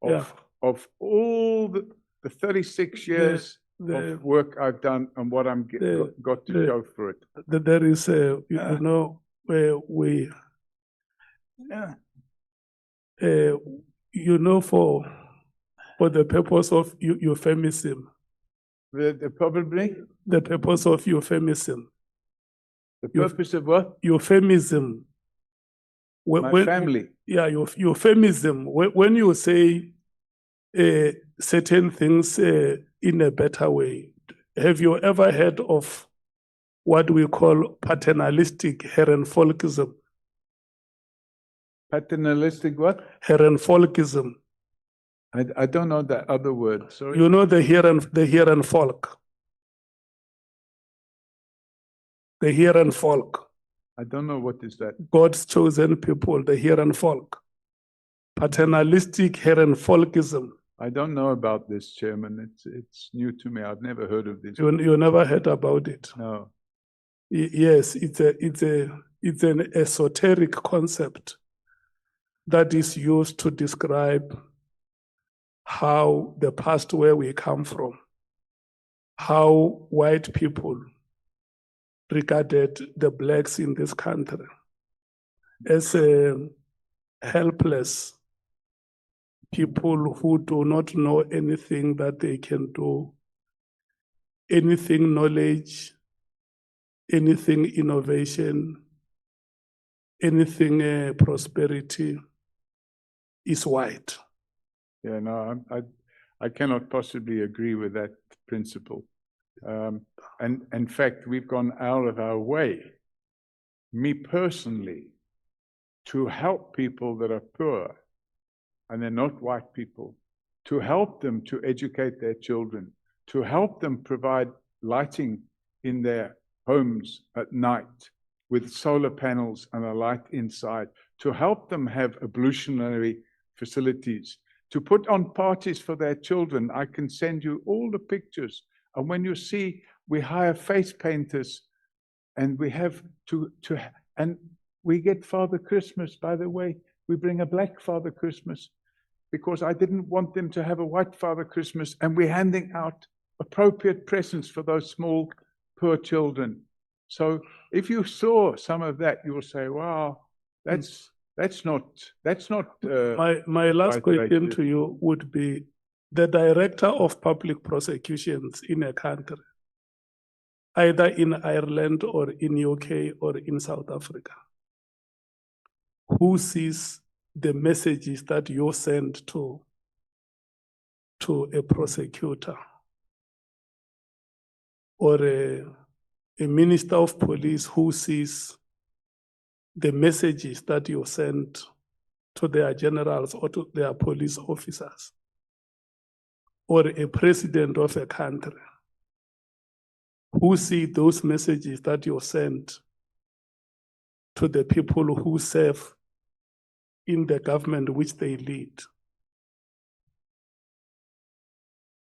Speaker 4: of all the 36 years of work I've done and what I'm got to show for it.
Speaker 1: There is a, you know, where we, you know, for the purpose of euphemism.
Speaker 4: Probably?
Speaker 1: The purpose of euphemism.
Speaker 4: The purpose of what?
Speaker 1: Euphemism.
Speaker 4: My family.
Speaker 1: Yeah, euphemism. When you say certain things in a better way, have you ever heard of what we call paternalistic herrenfolkism?
Speaker 4: Paternalistic what?
Speaker 1: Herrenfolkism.
Speaker 4: I don't know that other word. Sorry.
Speaker 1: You know the herrenfolk. The herrenfolk.
Speaker 4: I don't know what is that.
Speaker 1: God's chosen people, the herrenfolk. Paternalistic herrenfolkism.
Speaker 4: I don't know about this, Chairman. It's new to me. I've never heard of this.
Speaker 1: You never heard about it?
Speaker 4: No.
Speaker 1: Yes, it's an esoteric concept that is used to describe how the past where we come from, how white people regarded the blacks in this country as helpless people who do not know anything that they can do, anything knowledge, anything innovation, anything prosperity is white.
Speaker 4: Yeah, no, I cannot possibly agree with that principle. And in fact, we've gone out of our way, me personally, to help people that are poor, and they're not white people, to help them to educate their children, to help them provide lighting in their homes at night with solar panels and a light inside, to help them have ablutionary facilities, to put on parties for their children. I can send you all the pictures. And when you see, we hire face painters and we have and we get Father Christmas, by the way. We bring a black Father Christmas because I didn't want them to have a white Father Christmas, and we're handing out appropriate presents for those small, poor children. So if you saw some of that, you'll say, wow, that's not
Speaker 1: my last question to you would be, the director of public prosecutions in a country, either in Ireland or in UK or in South Africa, who sees the messages that you send to a prosecutor or a minister of police who sees the messages that you send to their generals or to their police officers, or a president of a country who see those messages that you send to the people who serve in the government which they lead?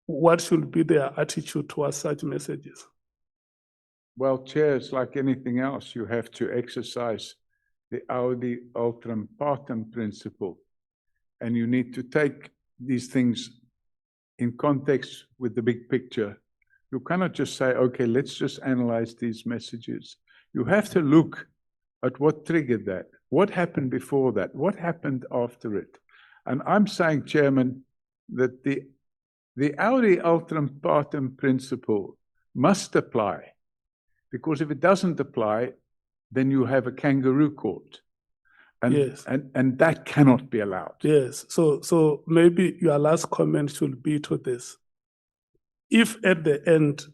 Speaker 1: What should be their attitude towards such messages?
Speaker 4: Well, Chair, it's like anything else. You have to exercise the audi alteram partem principle. And you need to take these things in context with the big picture. You cannot just say, okay, let's just analyze these messages. You have to look at what triggered that. What happened before that? What happened after it? And I'm saying, Chairman, that the audi alteram partem principle must apply, because if it doesn't apply, then you have a kangaroo court. And,
Speaker 1: yes.
Speaker 4: And that cannot be allowed.
Speaker 1: Yes. So maybe your last comment should be to this. If at the end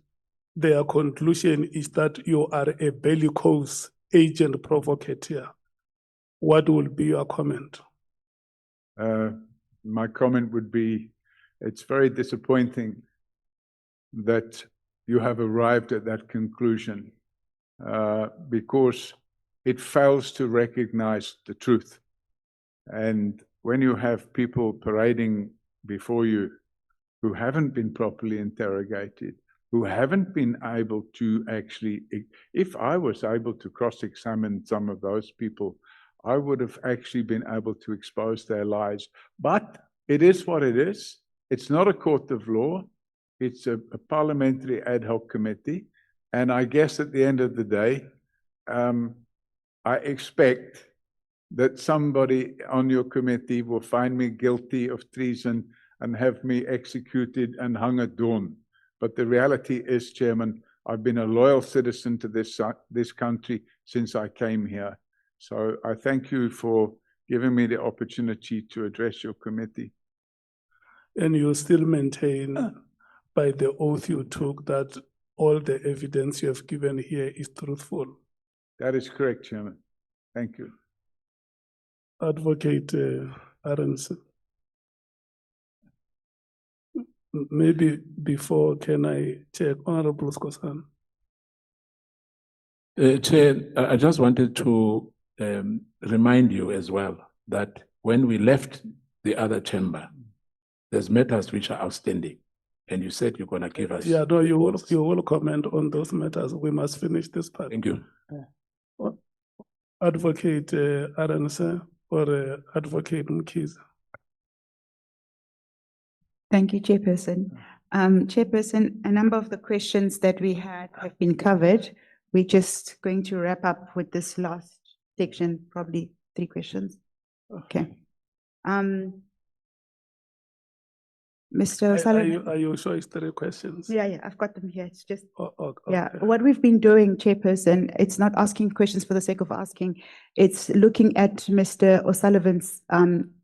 Speaker 1: their conclusion is that you are a bellicose agent provocateur, what will be your comment?
Speaker 4: My comment would be, it's very disappointing that you have arrived at that conclusion because it fails to recognize the truth. And when you have people parading before you who haven't been properly interrogated, who haven't been able to actually, if I was able to cross-examine some of those people, I would have actually been able to expose their lies. But it is what it is. It's not a court of law. It's a parliamentary ad hoc committee. And I guess at the end of the day, I expect that somebody on your committee will find me guilty of treason and have me executed and hung at dawn. But the reality is, Chairman, I've been a loyal citizen to this country since I came here. So I thank you for giving me the opportunity to address your committee.
Speaker 1: And you still maintain by the oath you took that all the evidence you have given here is truthful?
Speaker 4: That is correct, Chairman. Thank you.
Speaker 1: Advocate Aronson. Maybe before, can I check Honorable Skosan?
Speaker 9: Chair, I just wanted to remind you as well that when we left the other chamber, there's matters which are outstanding, and you said you're going to give us.
Speaker 1: Yeah, no, you will comment on those matters. We must finish this part.
Speaker 9: Thank you.
Speaker 1: Advocate Aronson or Advocate Mkhize.
Speaker 16: Thank you, Chairperson. Chairperson, a number of the questions that we had have been covered. We're just going to wrap up with this last section, probably 3 questions. Okay. Mr. O'Sullivan.
Speaker 1: Are you sure it's 3 questions?
Speaker 16: Yeah, I've got them here. It's just,
Speaker 1: okay.
Speaker 16: yeah, what we've been doing, Chairperson, it's not asking questions for the sake of asking. It's looking at Mr. O'Sullivan's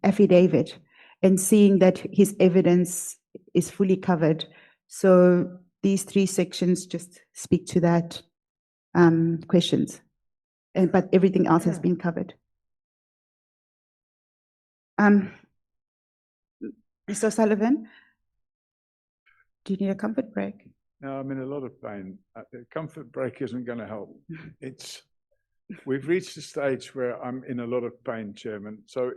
Speaker 16: affidavit and seeing that his evidence is fully covered. So these 3 sections just speak to that questions, but everything else has been covered. Mr. O'Sullivan, do you need a comfort break?
Speaker 4: No, I'm in a lot of pain. A comfort break isn't going to help. We've reached a stage where I'm in a lot of pain, Chairman. So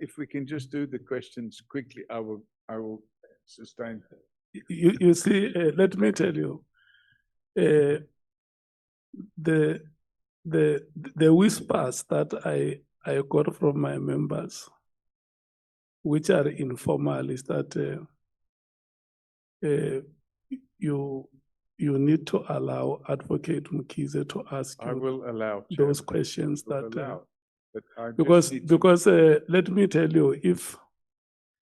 Speaker 4: if we can just do the questions quickly, I will sustain.
Speaker 1: You see, let me tell you, the whispers that I got from my members, which are informal, is that you need to allow Advocate Mkhize to ask you.
Speaker 4: I will allow
Speaker 1: those questions that
Speaker 4: because
Speaker 1: let me tell you,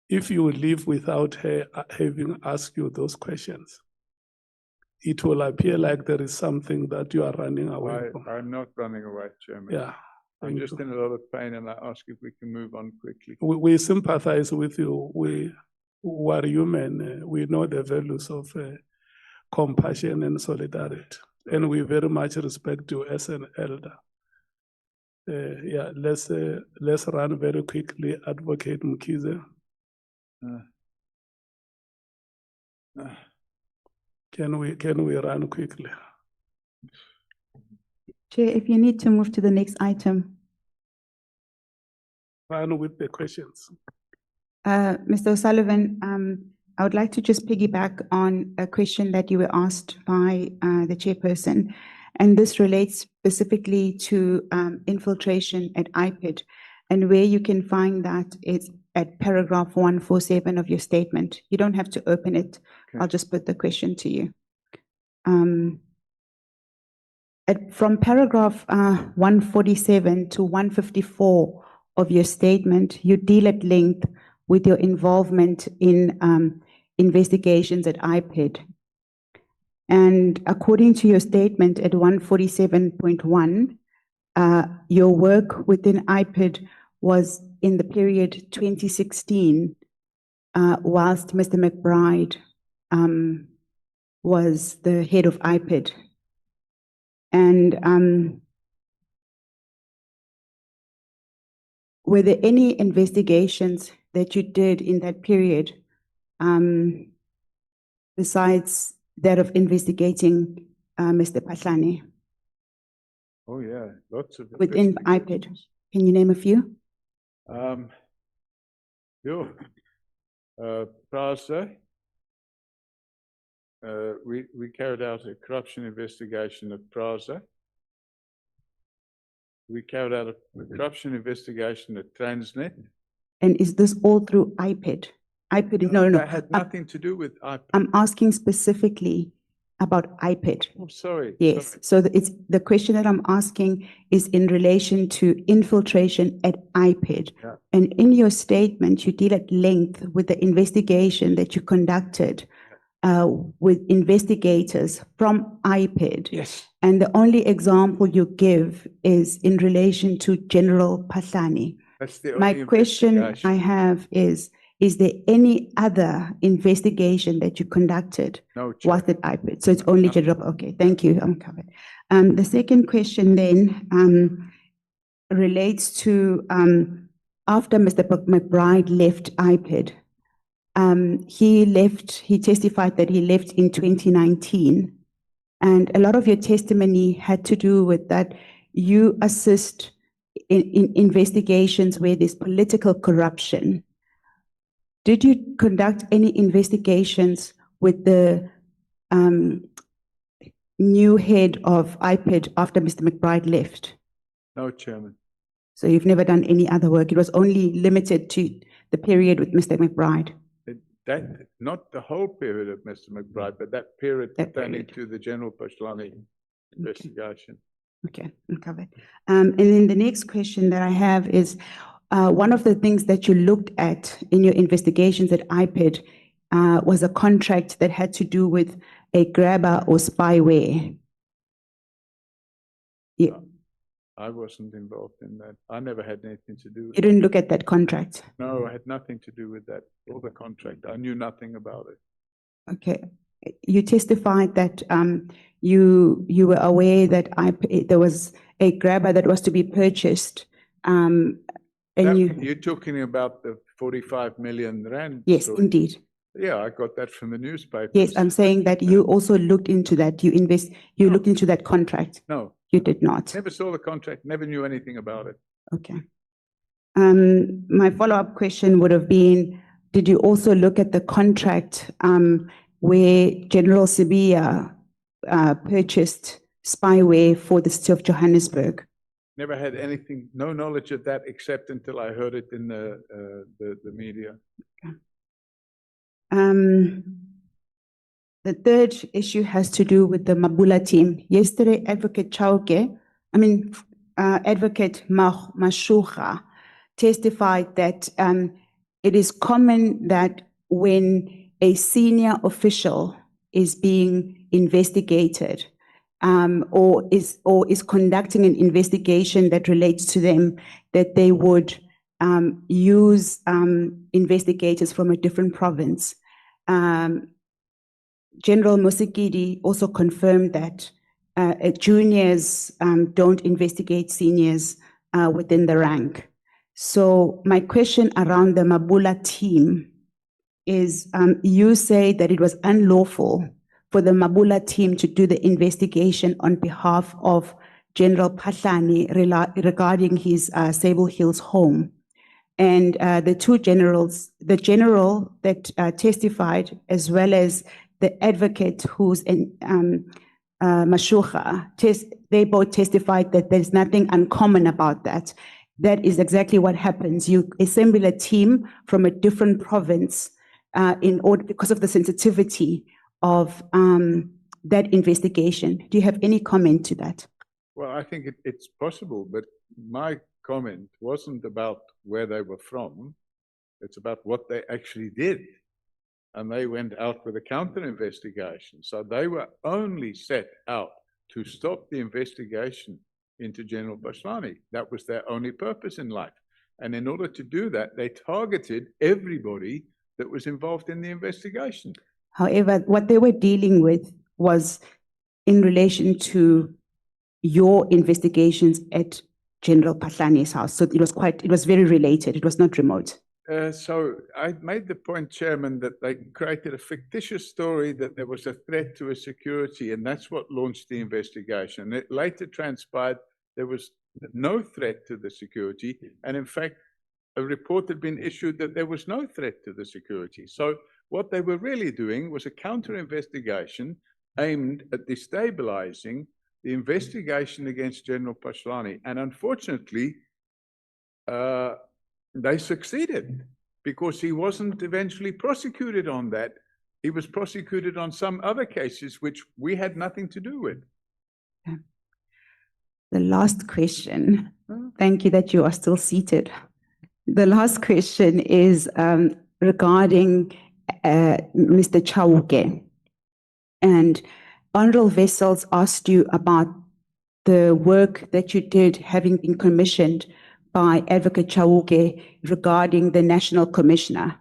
Speaker 1: if you leave without her having asked you those questions, it will appear like there is something that you are running away from.
Speaker 4: I'm not running away, Chairman.
Speaker 1: Yeah.
Speaker 4: I'm just in a lot of pain, and I ask if we can move on quickly.
Speaker 1: We sympathize with you. We are human. We know the values of compassion and solidarity, and we very much respect you as an elder. Yeah, let's run very quickly, Advocate Mkhize. Can we run quickly?
Speaker 16: Chair, if you need to move to the next item.
Speaker 1: Run with the questions.
Speaker 16: Mr. O'Sullivan, I would like to just piggyback on a question that you were asked by the chairperson, and this relates specifically to infiltration at IPID, and where you can find that it's at paragraph 147 of your statement. You don't have to open it. Okay. I'll just put the question to you. From paragraph 147 to 154 of your statement, you deal at length with your involvement in investigations at IPID. And according to your statement at 147.1, your work within IPID was in the period 2016, whilst Mr. McBride was the head of IPID. And were there any investigations that you did in that period besides that of investigating Mr. Patlani
Speaker 4: Oh, yeah, lots of
Speaker 16: within IPID?
Speaker 4: investigations.
Speaker 16: Can you name a few?
Speaker 4: Prasa, we carried out a corruption investigation at Prasa. We carried out a corruption investigation at Transnet.
Speaker 16: And is this all through IPID? IPID, no.
Speaker 4: That had nothing to do with IPID.
Speaker 16: I'm asking specifically about IPID.
Speaker 4: Oh, sorry.
Speaker 16: Yes,
Speaker 4: sorry.
Speaker 16: so it's the question that I'm asking is in relation to infiltration at IPID.
Speaker 4: Yeah.
Speaker 16: And in your statement, you deal at length with the investigation that you conducted with investigators from IPID.
Speaker 4: Yes.
Speaker 16: And the only example you give is in relation to General Patlani.
Speaker 4: That's the
Speaker 16: My
Speaker 4: only
Speaker 16: question
Speaker 4: investigation.
Speaker 16: I have is there any other investigation that you conducted?
Speaker 4: No, Chair.
Speaker 16: Was it IPID? So it's only General, okay, thank you, I'm covered. The second question then relates to after Mr. McBride left IPID, he testified that he left in 2019. And a lot of your testimony had to do with that you assist in investigations where there's political corruption. Did you conduct any investigations with the new head of IPID after Mr. McBride left?
Speaker 4: No, Chairman.
Speaker 16: So you've never done any other work? It was only limited to the period with Mr. McBride?
Speaker 4: Not the whole period of Mr. McBride, but that period
Speaker 16: That
Speaker 4: pertaining
Speaker 16: period.
Speaker 4: to the General Patlani investigation.
Speaker 16: Okay, I'm covered. And then the next question that I have is, one of the things that you looked at in your investigations at IPID was a contract that had to do with a grabber or spyware.
Speaker 4: I wasn't involved in that. I never had anything to do with
Speaker 16: You didn't look at that contract?
Speaker 4: No, I had nothing to do with that or the contract. I knew nothing about it.
Speaker 16: Okay. You testified that you were aware that there was a grabber that was to be purchased.
Speaker 4: You're talking about the 45 million rand?
Speaker 16: Yes,
Speaker 4: story.
Speaker 16: indeed.
Speaker 4: Yeah, I got that from the newspaper.
Speaker 16: Yes, I'm saying that you also looked into that. You looked into that contract.
Speaker 4: No.
Speaker 16: You did not.
Speaker 4: Never saw the contract, never knew anything about it.
Speaker 16: Okay. My follow-up question would have been, did you also look at the contract where General Sibiya purchased spyware for the city of Johannesburg?
Speaker 4: Never had anything, no knowledge of that except until I heard it in the media.
Speaker 16: Okay. The third issue has to do with the Mabula team. Yesterday, Advocate Mashuka testified that it is common that when a senior official is being investigated or is conducting an investigation that relates to them, that they would use investigators from a different province. General Musikidi also confirmed that juniors don't investigate seniors within the rank. So my question around the Mabula team is, you say that it was unlawful for the Mabula team to do the investigation on behalf of General Patlani regarding his Sable Hills home. And the two generals, the general that testified, as well as the advocate who's in Mashuka, they both testified that there's nothing uncommon about that. That is exactly what happens. You assemble a team from a different province in order, because of the sensitivity of that investigation. Do you have any comment to that?
Speaker 4: Well, I think it's possible, but my comment wasn't about where they were from. It's about what they actually did. And they went out with a counter investigation. So they were only set out to stop the investigation into General Patlani. That was their only purpose in life. And in order to do that, they targeted everybody that was involved in the investigation.
Speaker 16: However, what they were dealing with was in relation to your investigations at General Patlani's house. So it was very related. It was not remote.
Speaker 4: So I made the point, Chairman, that they created a fictitious story that there was a threat to a security, and that's what launched the investigation. It later transpired there was no threat to the security, and in fact, a report had been issued that there was no threat to the security. So what they were really doing was a counter-investigation aimed at destabilizing the investigation against General Patlani, and unfortunately, they succeeded because he wasn't eventually prosecuted on that. He was prosecuted on some other cases which we had nothing to do with.
Speaker 16: The last question, thank you that you are still seated. The last question is regarding Mr. Chauke. And Honorable Vessels asked you about the work that you did having been commissioned by Advocate Chauke regarding the National Commissioner.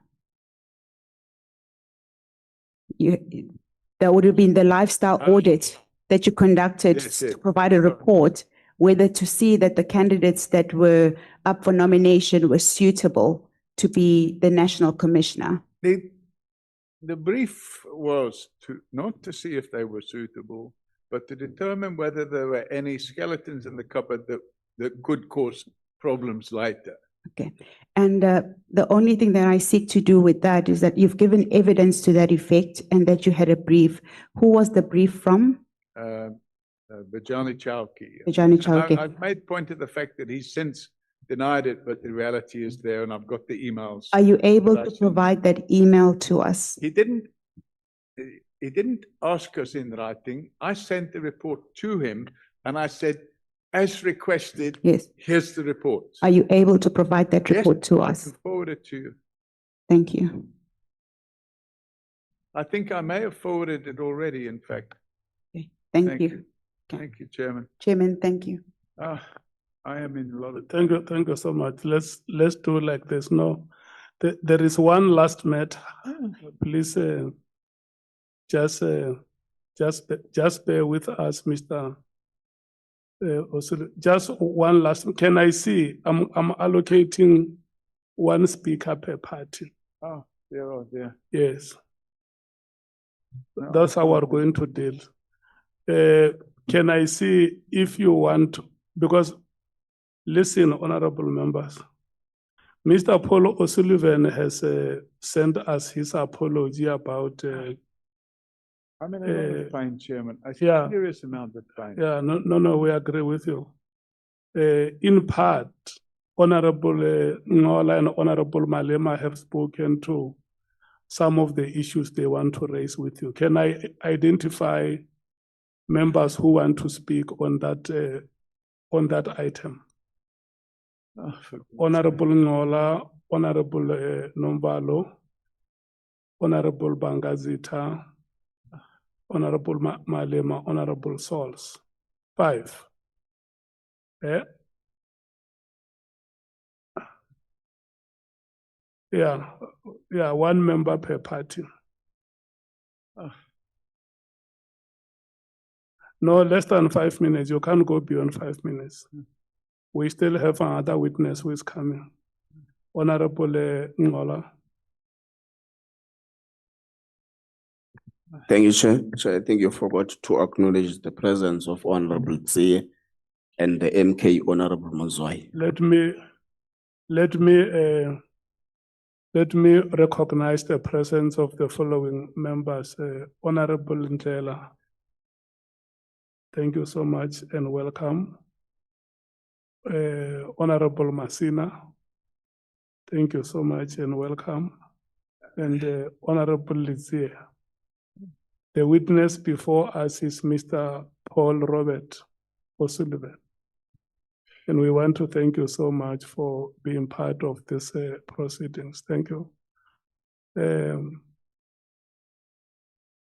Speaker 16: That would have been the lifestyle audit that you conducted to provide a report whether to see that the candidates that were up for nomination were suitable to be the National Commissioner.
Speaker 4: The brief was not to see if they were suitable, but to determine whether there were any skeletons in the cupboard that could cause problems later.
Speaker 16: Okay. And the only thing that I seek to do with that is that you've given evidence to that effect and that you had a brief. Who was the brief from?
Speaker 4: Bajani Chauke.
Speaker 16: Bajani Chauke.
Speaker 4: I've made point of the fact that he's since denied it, but the reality is there, and I've got the emails.
Speaker 16: Are you able to provide that email to us?
Speaker 4: He didn't ask us in writing. I sent the report to him, and I said, as requested,
Speaker 16: yes,
Speaker 4: here's the report.
Speaker 16: Are you able to provide that report to us?
Speaker 4: I can forward it to you.
Speaker 16: Thank you.
Speaker 4: I think I may have forwarded it already, in fact.
Speaker 16: Okay. Thank you. Okay.
Speaker 4: Thank you, Chairman.
Speaker 16: Chairman, thank you.
Speaker 4: I am in a lot of...
Speaker 1: Thank you so much. Let's do like this. No, there is one last matter. Please, just bear with us, Mr. Just one last. Can I see? I'm allocating one speaker per party.
Speaker 4: Oh, they're there.
Speaker 1: Yes.
Speaker 4: No,
Speaker 1: That's how we're going to deal. Can I see if you want to, because listen, honorable members, Mr. Paul O'Sullivan has sent us his apology about.
Speaker 4: I'm in a lot of pain, Chairman. A
Speaker 1: Yeah.
Speaker 4: serious amount of pain.
Speaker 1: Yeah, no, we agree with you. In part, Honorable Nhlanhla and Honorable Malema have spoken to some of the issues they want to raise with you. Can I identify members who want to speak on that item? Honorable Nhlanhla, Honorable Nombalo, Honorable Bangazita, Honorable Malema, Honorable Sols. 5. Yeah, one member per party. No less than 5 minutes. You can't go beyond 5 minutes. We still have another witness who is coming. Honorable Nhlanhla.
Speaker 3: Thank you, Chair. Chair, I think you forgot to acknowledge the presence of Honorable Tsie and the MK Honorable Mazwai.
Speaker 1: Let me recognize the presence of the following members. Honorable Nhlanhla. Thank you so much and welcome. Honorable Masina. Thank you so much and welcome. And Honorable Lizier. The witness before us is Mr. Paul Robert O'Sullivan. And we want to thank you so much for being part of this proceedings. Thank you.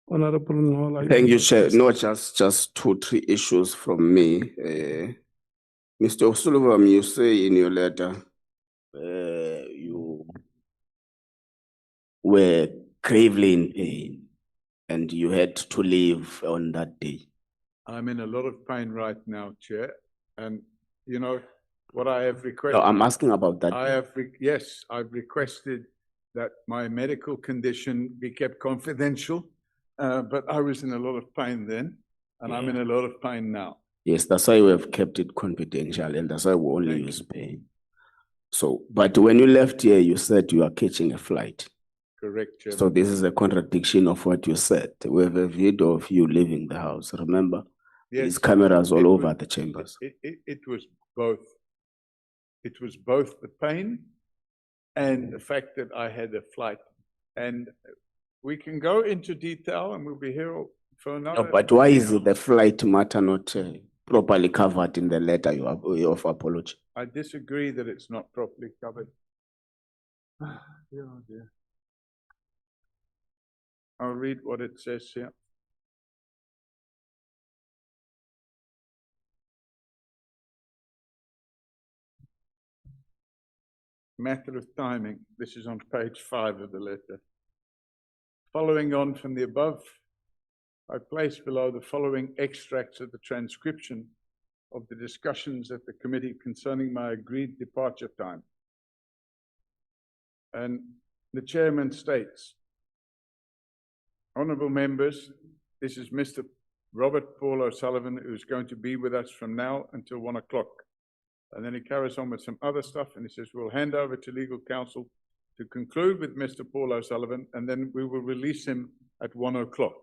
Speaker 1: Honorable Nhlanhla.
Speaker 3: Thank you, Chair. No, just 2-3 issues from me. Mr. O'Sullivan, you say in your letter you were gravely in pain and you had to leave on that day.
Speaker 4: I'm in a lot of pain right now, Chair. And, you know, What I have
Speaker 3: No,
Speaker 4: requested.
Speaker 3: I'm asking about that.
Speaker 4: Yes, I've requested that my medical condition be kept confidential, but I was in a lot of pain then, and I'm in a lot of pain now.
Speaker 3: Yes, that's why we have kept it confidential, and that's why we only
Speaker 4: Thank
Speaker 3: use pain. So, but when you left here, you said you are catching a flight.
Speaker 4: Correct, Chairman.
Speaker 3: So this is a contradiction of what you said. We have a video of you leaving the house. Remember, there's cameras all over the chambers.
Speaker 4: It was both. It was both the pain and the fact that I had a flight. And we can go into detail, and we'll be here for another.
Speaker 3: No, but why is the flight matter not properly covered in the letter of apology?
Speaker 4: I disagree that it's not properly covered. Oh, dear. I'll read what it says here. Matter of timing. This is on page 5 of the letter. Following on from the above, I place below the following extracts of the transcription of the discussions at the committee concerning my agreed departure time. And the chairman states, honourable members, this is Mr. Robert Paul O'Sullivan, who's going to be with us from now until 1 o'clock. And then he carries on with some other stuff, and he says, we'll hand over to legal counsel to conclude with Mr. Paul O'Sullivan, and then we will release him at 1 o'clock.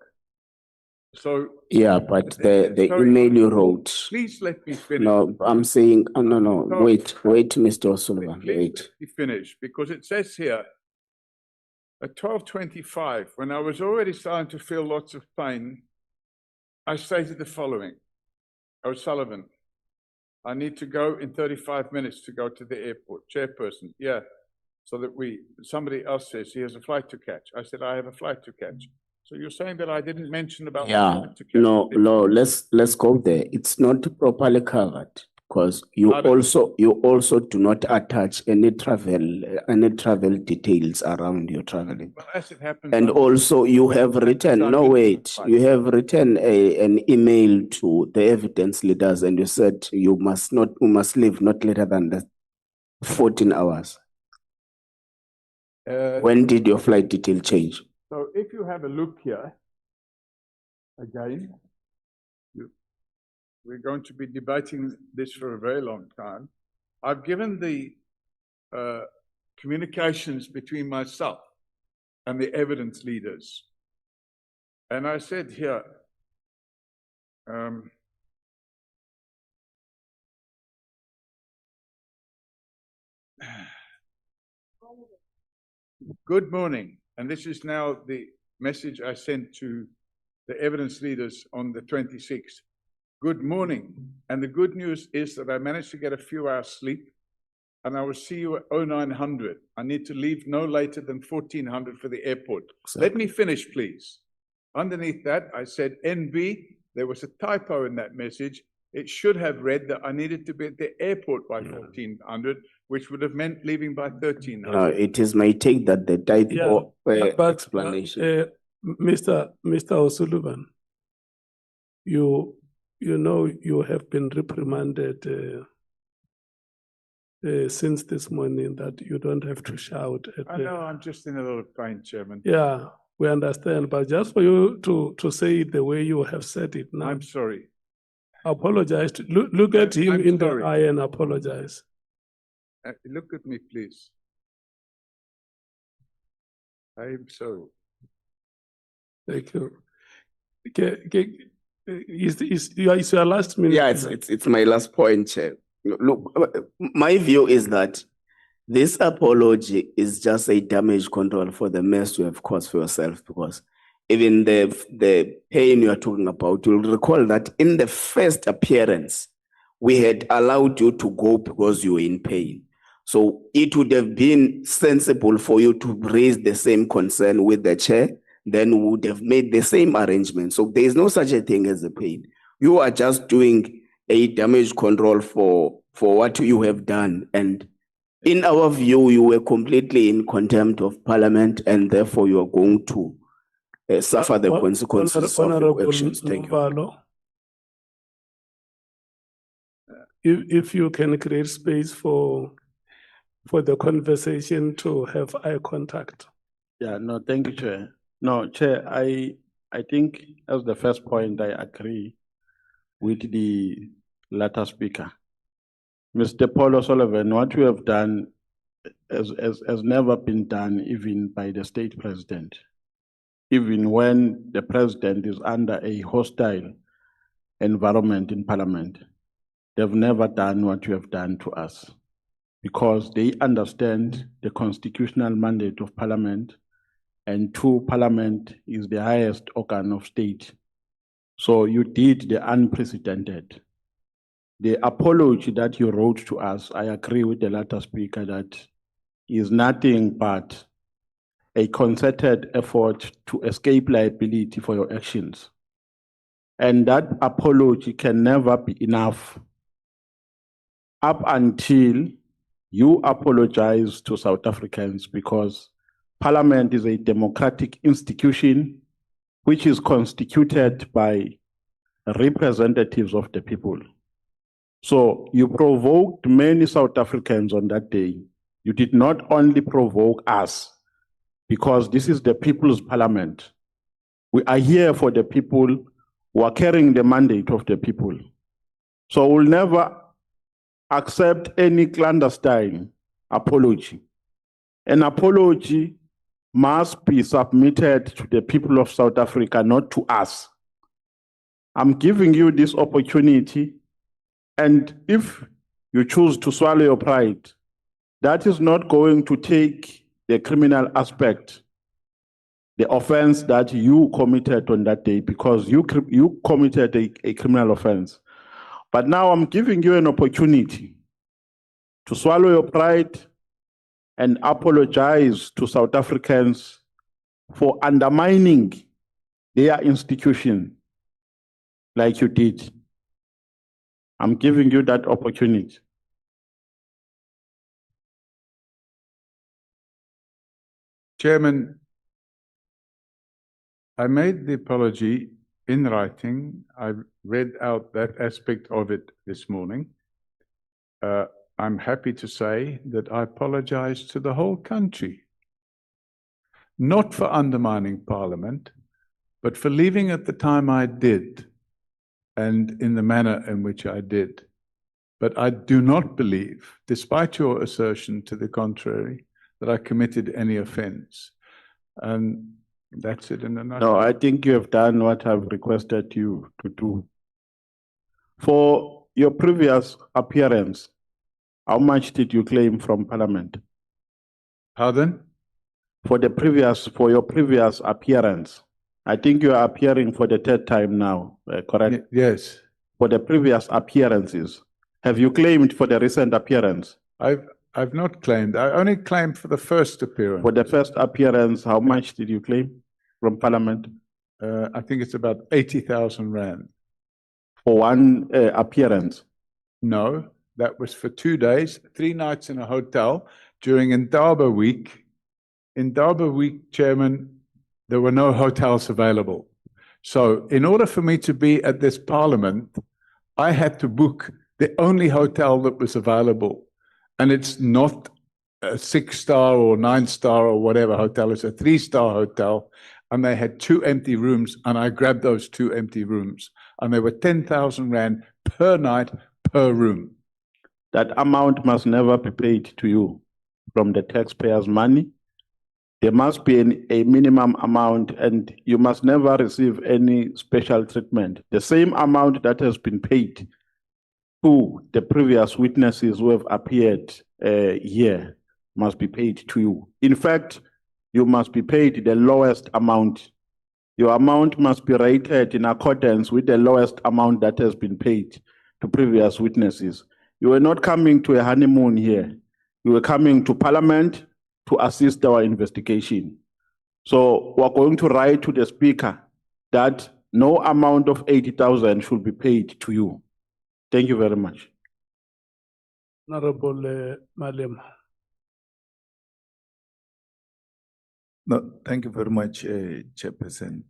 Speaker 4: So
Speaker 3: yeah, but the email you wrote.
Speaker 4: Please let me finish.
Speaker 3: No, I'm saying, no. Wait, Mr. O'Sullivan, wait.
Speaker 4: Let me finish, because it says here, at 12:25, when I was already starting to feel lots of pain, I stated the following: O'Sullivan, I need to go in 35 minutes to go to the airport. Chairperson, yeah. So that somebody else says he has a flight to catch. I said, I have a flight to catch. So you're saying that I didn't mention about
Speaker 3: Yeah, no, let's go there. It's not properly covered because you also do not attach any travel details around your traveling.
Speaker 4: Well, as it happens,
Speaker 3: And also you have written, you have written an email to the evidence leaders, and you said you must leave not later than 14 hours. When did your flight detail change?
Speaker 4: So if you have a look here, again, we're going to be debating this for a very long time. I've given the communications between myself and the evidence leaders. And I said here, good morning. And this is now the message I sent to the evidence leaders on the 26th. Good morning. And the good news is that I managed to get a few hours sleep, and I will see you at 0900. I need to leave no later than 1400 for the airport.
Speaker 3: Exactly.
Speaker 4: Let me finish, please. Underneath that, I said NB. There was a typo in that message. It should have read that I needed to be at the airport by 1400, which would have meant leaving by 1300.
Speaker 3: No, it is my take that the typo explanation.
Speaker 1: Mr. O'Sullivan, you know you have been reprimanded since this morning that you don't have to shout.
Speaker 4: I know, I'm just in a lot of pain, Chairman.
Speaker 1: Yeah, we understand, but just for you to say it the way you have said it now.
Speaker 4: I'm sorry.
Speaker 1: Apologize. Look at him in the eye and apologize.
Speaker 4: Look at me, please. I am sorry.
Speaker 1: Thank you. Is your last minute?
Speaker 3: Yeah, it's my last point, Chair. Look, my view is that this apology is just a damage control for the mess you have caused for yourself, because even the pain you are talking about, you'll recall that in the first appearance, we had allowed you to go because you were in pain. So it would have been sensible for you to raise the same concern with the chair, then we would have made the same arrangement. So there is no such a thing as a pain. You are just doing a damage control for what you have done. And in our view, you were completely in contempt of Parliament, and therefore you are going to suffer the consequences of your actions. Thank you.
Speaker 1: if you can create space for the conversation to have eye contact.
Speaker 11: Yeah, no, thank you, Chair. No, Chair, I think as the first point, I agree with the latter speaker. Mr. Paul O'Sullivan, what you have done has never been done even by the state president. Even when the president is under a hostile environment in parliament, they've never done what you have done to us because they understand the constitutional mandate of parliament, and two, parliament is the highest organ of state. So you did the unprecedented. The apology that you wrote to us, I agree with the latter speaker that is nothing but a concerted effort to escape liability for your actions. And that apology can never be enough up until you apologize to South Africans, because Parliament is a democratic institution which is constituted by representatives of the people. So you provoked many South Africans on that day. You did not only provoke us, because this is the people's parliament. We are here for the people who are carrying the mandate of the people. So we'll never accept any clandestine apology. An apology must be submitted to the people of South Africa, not to us. I'm giving you this opportunity, and if you choose to swallow your pride, that is not going to take the criminal aspect, the offense that you committed on that day, because you committed a criminal offense. But now I'm giving you an opportunity to swallow your pride and apologize to South Africans for undermining their institution like you did. I'm giving you that opportunity.
Speaker 4: Chairman, I made the apology in writing. I read out that aspect of it this morning. I'm happy to say that I apologize to the whole country, not for undermining Parliament, but for leaving at the time I did and in the manner in which I did. But I do not believe, despite your assertion to the contrary, that I committed any offense. And that's it in a nutshell.
Speaker 11: No, I think you have done what I've requested you to do. For your previous appearance, how much did you claim from Parliament?
Speaker 4: Pardon?
Speaker 11: For your previous appearance, I think you are appearing for the third time now, correct?
Speaker 4: Yes.
Speaker 11: For the previous appearances, have you claimed for the recent appearance?
Speaker 4: I've not claimed. I only claimed for the first appearance.
Speaker 11: For the first appearance, how much did you claim from Parliament?
Speaker 4: I think it's about 80,000 rand.
Speaker 11: For one appearance?
Speaker 4: No, that was for 2 days, 3 nights in a hotel during Indaba week. Indaba week, Chairman, there were no hotels available. So in order for me to be at this Parliament, I had to book the only hotel that was available. And it's not a 6-star or 9-star or whatever hotel, it's a 3-star hotel. And they had 2 empty rooms, and I grabbed those 2 empty rooms. And they were 10,000 rand per night, per room.
Speaker 11: That amount must never be paid to you from the taxpayers' money. There must be a minimum amount, and you must never receive any special treatment. The same amount that has been paid to the previous witnesses who have appeared here must be paid to you. In fact, you must be paid the lowest amount. Your amount must be rated in accordance with the lowest amount that has been paid to previous witnesses. You were not coming to a honeymoon here. You were coming to Parliament to assist our investigation. So we're going to write to the Speaker that no amount of 80,000 should be paid to you. Thank you very much.
Speaker 1: Honorable Malema.
Speaker 6: No, thank you very much, Chairperson.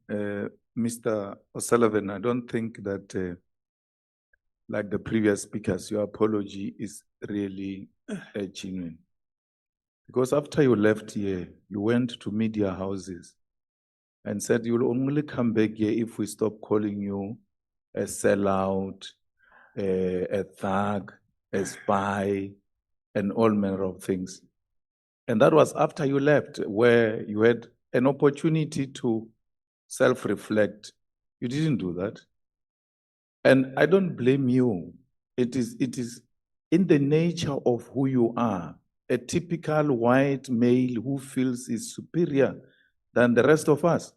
Speaker 6: Mr. O'Sullivan, I don't think that like the previous speakers, your apology is really genuine. Because after you left here, you went to media houses and said you'll only come back here if we stop calling you a sellout, a thug, a spy, and all manner of things. And that was after you left, where you had an opportunity to self-reflect. You didn't do that. And I don't blame you. It is in the nature of who you are, a typical white male who feels is superior than the rest of us.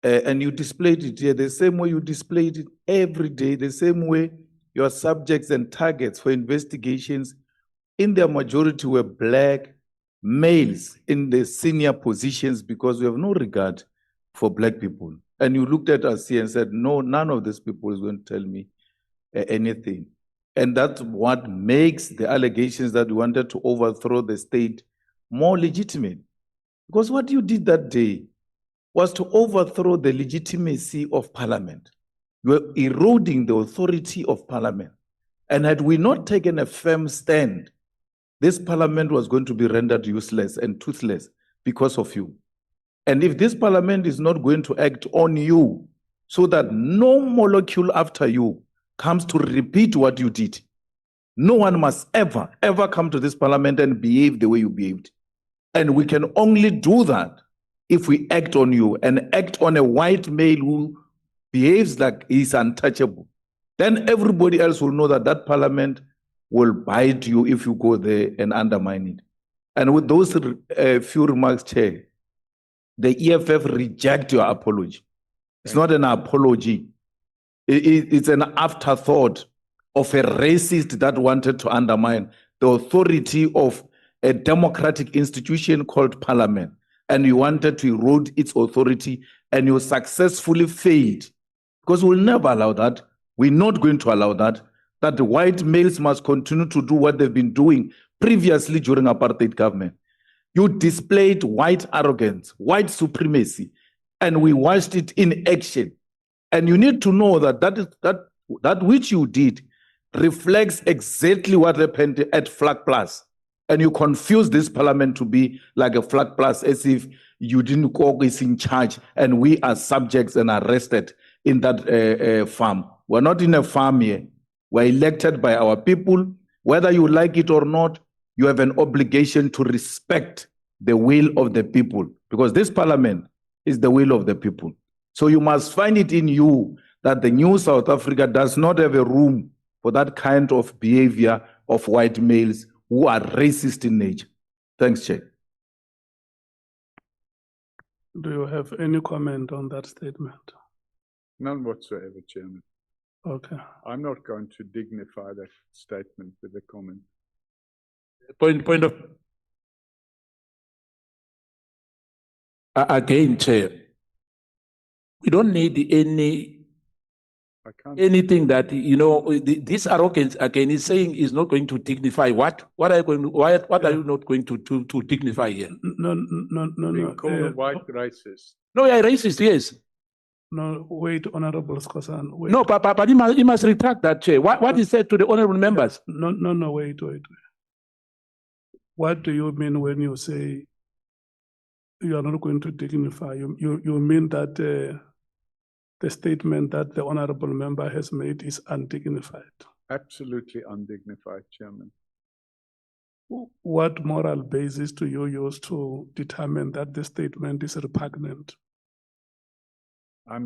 Speaker 6: And you displayed it here the same way you displayed it every day, the same way your subjects and targets for investigations in their majority were black males in the senior positions because we have no regard for black people. And you looked at us here and said, no, none of these people is going to tell me anything. And that's what makes the allegations that we wanted to overthrow the state more legitimate. Because what you did that day was to overthrow the legitimacy of parliament. You were eroding the authority of parliament. And had we not taken a firm stand, this parliament was going to be rendered useless and toothless because of you. And if this parliament is not going to act on you so that no molecule after you comes to repeat what you did, no one must ever, ever come to this parliament and behave the way you behaved. And we can only do that if we act on you and act on a white male who behaves like he's untouchable. Then everybody else will know that that parliament will bite you if you go there and undermine it. And with those few remarks, Chair, the EFF reject your apology. It's not an apology. It's an afterthought of a racist that wanted to undermine the authority of a democratic institution called parliament. And you wanted to erode its authority, and you successfully failed. Because we'll never allow that. We're not going to allow that the white males must continue to do what they've been doing previously during apartheid government. You displayed white arrogance, white supremacy, and we watched it in action. And you need to know that that which you did reflects exactly what happened at Flag Plus. And you confuse this parliament to be like a Flag Plus, as if you didn't go is in charge and we are subjects and arrested in that farm. We're not in a farm here. We're elected by our people. Whether you like it or not, you have an obligation to respect the will of the people, because this parliament is the will of the people. So you must find it in you that the new South Africa does not have a room for that kind of behavior of white males who are racist in nature. Thanks, Chair.
Speaker 1: Do you have any comment on that statement?
Speaker 4: None whatsoever, Chairman.
Speaker 1: Okay.
Speaker 4: I'm not going to dignify that statement with a comment.
Speaker 9: Point of again, Chair. We don't need anything that this arrogance again is saying is not going to dignify what? What are you going? What are you not going to dignify here?
Speaker 1: No.
Speaker 4: Being called a white racist.
Speaker 9: No, yeah, racist, yes.
Speaker 1: No, wait, Honorable Skosan. Wait.
Speaker 9: No, but he must retract that, Chair. What he said to the honorable members?
Speaker 1: No, wait. What do you mean when you say you are not going to dignify? You mean that the statement that the honorable member has made is undignified?
Speaker 4: Absolutely undignified, Chairman.
Speaker 1: What moral basis do you use to determine that the statement is repugnant?
Speaker 4: I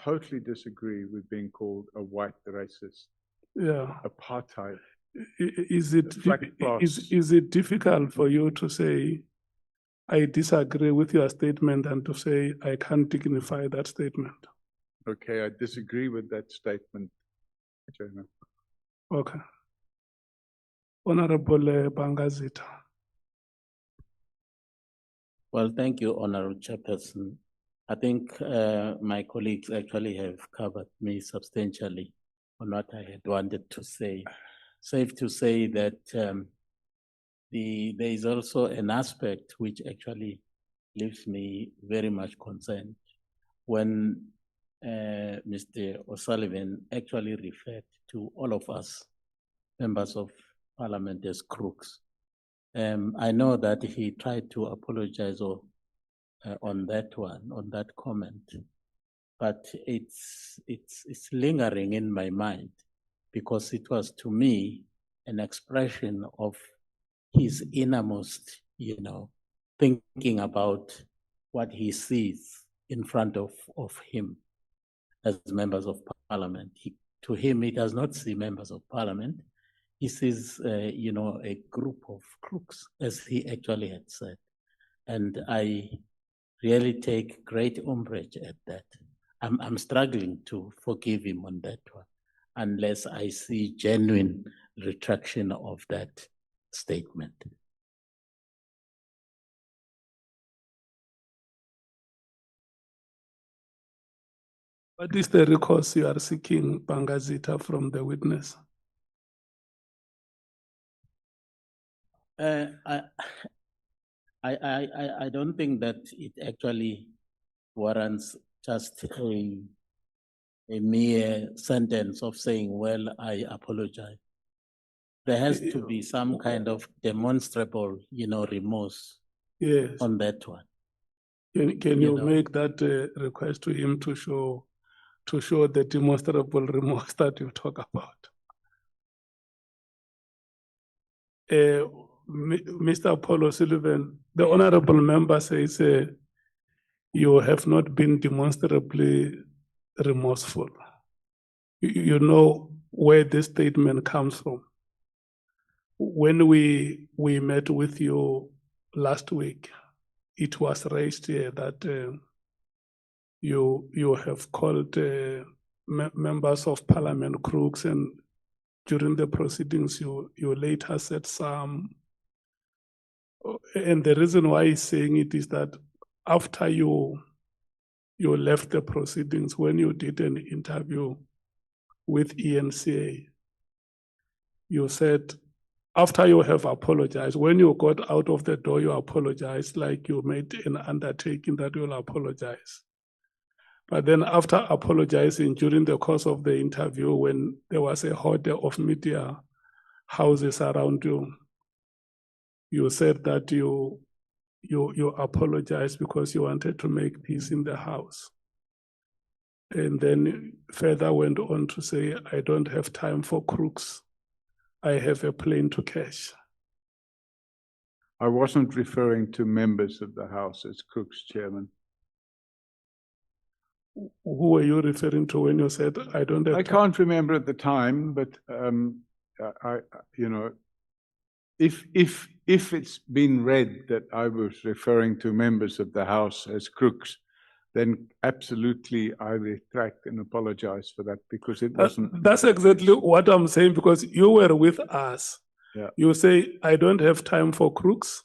Speaker 4: totally disagree with being called a white racist.
Speaker 1: Yeah.
Speaker 4: Apartheid.
Speaker 1: Is it difficult for you to say, I disagree with your statement, and to say, I can't dignify that statement?
Speaker 4: Okay, I disagree with that statement, Chairman.
Speaker 1: Okay. Honorable Bangazita.
Speaker 14: Well, thank you, Honorable Chairperson. I think my colleagues actually have covered me substantially on what I had wanted to say. Safe to say that there is also an aspect which actually leaves me very much concerned. When Mr. O'Sullivan actually referred to all of us, members of parliament, as crooks. I know that he tried to apologize on that one, on that comment, but it's lingering in my mind because it was, to me, an expression of his innermost, thinking about what he sees in front of him as members of parliament. To him, he does not see members of parliament. He sees, a group of crooks, as he actually had said. And I really take great umbrage at that. I'm struggling to forgive him on that one, unless I see genuine retraction of that statement.
Speaker 1: What is the recourse you are seeking, Bangazita, from the witness?
Speaker 14: I don't think that it actually warrants just a mere sentence of saying, well, I apologize. There has to be some kind of demonstrable, remorse on that one.
Speaker 1: Can you make that request to him to show the demonstrable remorse that you talk about? Mr. Paul O'Sullivan, the honorable member says you have not been demonstrably remorseful. You know where this statement comes from. When we met with you last week, it was raised here that you have called members of parliament crooks, and during the proceedings you later said some. And the reason why he's saying it is that after you left the proceedings, when you did an interview with ENCA, you said, after you have apologized, when you got out of the door, you apologized, like you made an undertaking that you'll apologize. But then after apologizing during the course of the interview, when there was a horde of media houses around you, you said that you apologized because you wanted to make peace in the house. And then further went on to say, I don't have time for crooks. I have a plane to catch.
Speaker 4: I wasn't referring to members of the House as crooks, Chairman.
Speaker 1: Who were you referring to when you said, I don't have
Speaker 4: I
Speaker 1: time?
Speaker 4: can't remember at the time, but if it's been read that I was referring to members of the House as crooks, then absolutely I retract and apologize for that, because it wasn't.
Speaker 1: That's exactly what I'm saying, because you were with us.
Speaker 4: Yeah.
Speaker 1: You say, I don't have time for crooks.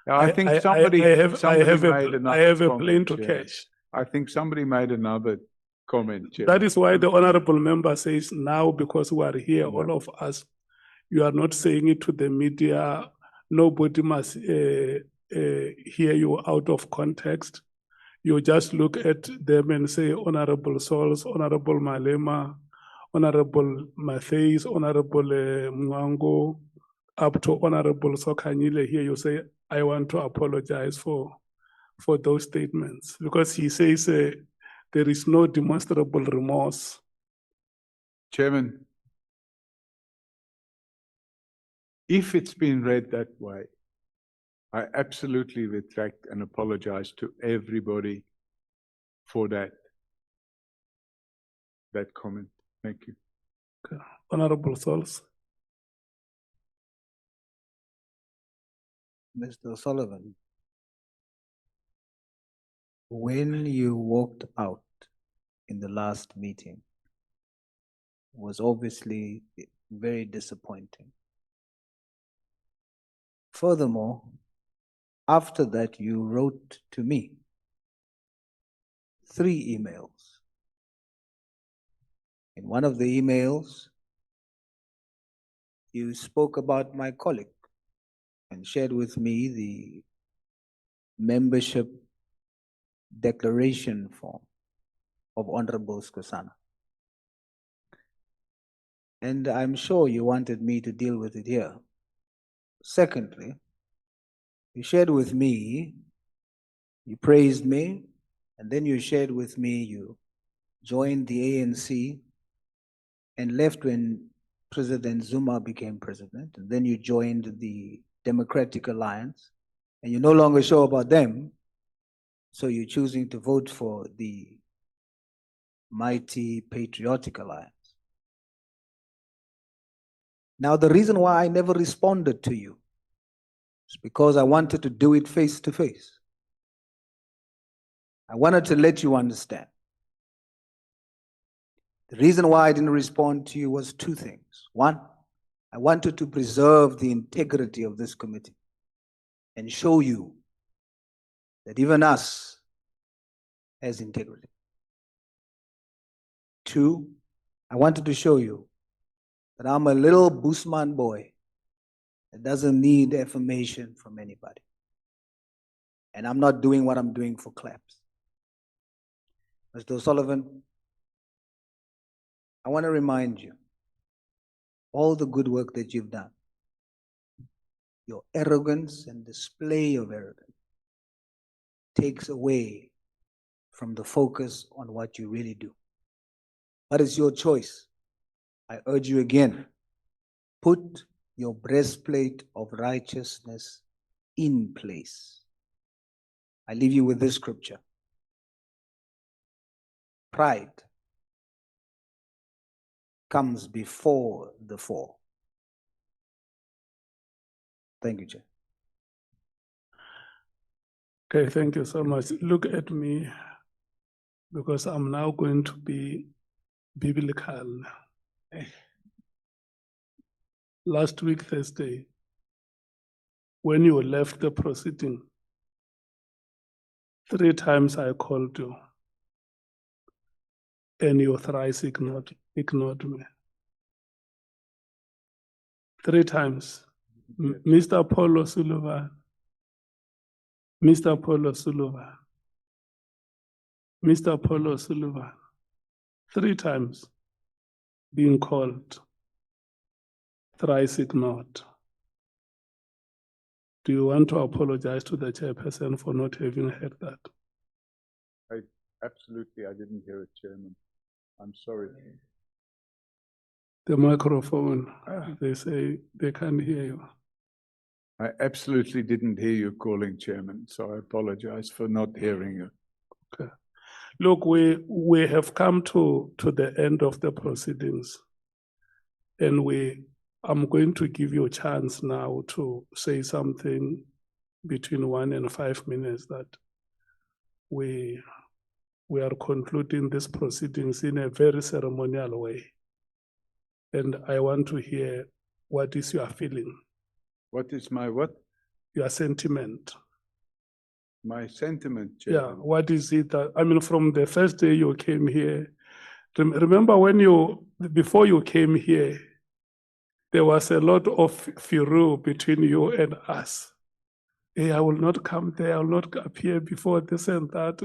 Speaker 4: Yeah, I think somebody
Speaker 1: I have a
Speaker 4: comment,
Speaker 1: plane to
Speaker 4: Chairman.
Speaker 1: catch.
Speaker 4: I think somebody made another comment, Chairman.
Speaker 1: That is why the honorable member says now, because we are here, all of us, you are not saying it to the media. Nobody must hear you out of context. You just look at them and say, Honorable Souls, Honorable Malema, Honorable Mattheys, Honorable Mwango, up to Honorable Sokanyile. Here you say, I want to apologize for those statements, because he says there is no demonstrable remorse.
Speaker 4: Chairman, if it's been read that way, I absolutely retract and apologize to everybody for that comment. Thank you.
Speaker 1: Okay. Honorable Souls.
Speaker 15: Mr. Sullivan, when you walked out in the last meeting was obviously very disappointing. Furthermore, after that, you wrote to me 3 emails. In one of the emails, you spoke about my colleague and shared with me the membership declaration form. of Honorable Skosana. And I'm sure you wanted me to deal with it here. Secondly, you shared with me, you praised me, and then you shared with me you joined the ANC and left when President Zuma became president, and then you joined the Democratic Alliance, and you're no longer sure about them, so you're choosing to vote for the mighty Patriotic Alliance. Now, the reason why I never responded to you is because I wanted to do it face to face. I wanted to let you understand. The reason why I didn't respond to you was two things. One, I wanted to preserve the integrity of this committee and show you that even us has integrity. Two, I wanted to show you that I'm a little Busman boy that doesn't need affirmation from anybody. And I'm not doing what I'm doing for claps. Mr. O'Sullivan, I want to remind you all the good work that you've done. Your arrogance and display of arrogance takes away from the focus on what you really do. But it's your choice. I urge you again, put your breastplate of righteousness in place. I leave you with this scripture. Pride comes before the fall. Thank you, Chair.
Speaker 1: Okay, thank you so much. Look at me, because I'm now going to be biblical. Last week, Thursday, when you left the proceeding, 3 times I called you, and you thrice ignored me. 3 times. Mr. Paulo Sullivan, Mr. Paulo Sullivan, Mr. Paulo Sullivan, 3 times being called, thrice ignored. Do you want to apologize to the chairperson for not having heard that?
Speaker 4: Absolutely, I didn't hear it, Chairman. I'm sorry.
Speaker 1: The microphone, they say they can't hear you.
Speaker 4: I absolutely didn't hear you calling, Chairman, so I apologize for not hearing you.
Speaker 1: Okay. Look, we have come to the end of the proceedings, and I'm going to give you a chance now to say something between 1 and 5 minutes that we are concluding these proceedings in a very ceremonial way. And I want to hear what is your feeling.
Speaker 4: What is my what?
Speaker 1: Your sentiment.
Speaker 4: My sentiment, Chairman.
Speaker 1: Yeah, what is it that, I mean, from the first day you came here, remember when before you came here, there was a lot of furor between you and us. Hey, I will not come there, I will not appear before this and that.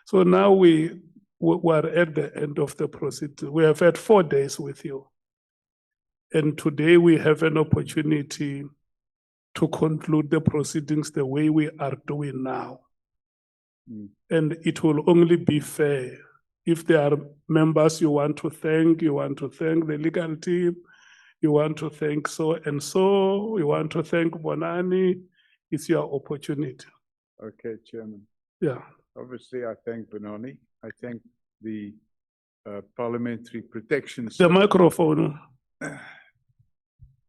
Speaker 1: So now we are at the end of the proceedings. We have had 4 days with you. And today we have an opportunity to conclude the proceedings the way we are doing now. And it will only be fair if there are members you want to thank the legal team, you want to thank so and so, you want to thank Bonani, it's your opportunity.
Speaker 4: Okay, Chairman.
Speaker 1: Yeah.
Speaker 4: Obviously, I thank Bonani. I thank the Parliamentary Protection
Speaker 1: The microphone.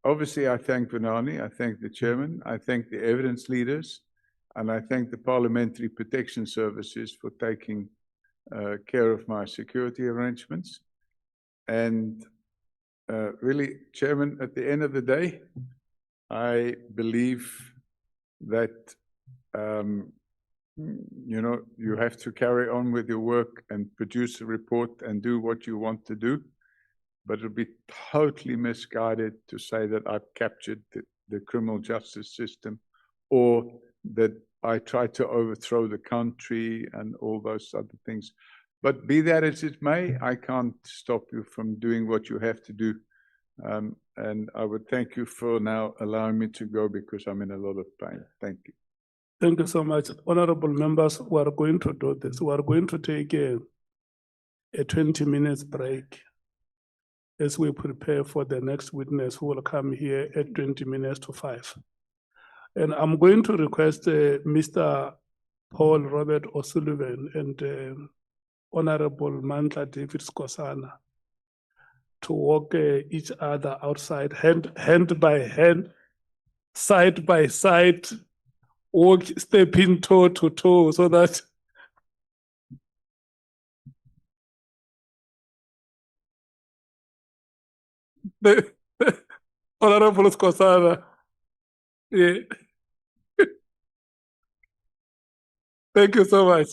Speaker 4: Obviously, I thank Bonani. I thank the Chairman. I thank the evidence leaders. And I thank the Parliamentary Protection Services for taking care of my security arrangements. And really, Chairman, at the end of the day, I believe that you have to carry on with your work and produce a report and do what you want to do. But it would be totally misguided to say that I've captured the criminal justice system, or that I tried to overthrow the country and all those other things. But be that as it may, I can't stop you from doing what you have to do. And I would thank you for now allowing me to go because I'm in a lot of pain. Thank you.
Speaker 1: Thank you so much. Honorable members, we are going to do this. We are going to take a 20 minutes break as we prepare for the next witness who will come here at 20 minutes to 5. And I'm going to request Mr. Paul Robert O'Sullivan and Honorable Mantla David Skosana to walk each other outside, hand by hand, side by side, walk, stepping toe to toe, so that the Honorable Skosana, yeah. Thank you so much.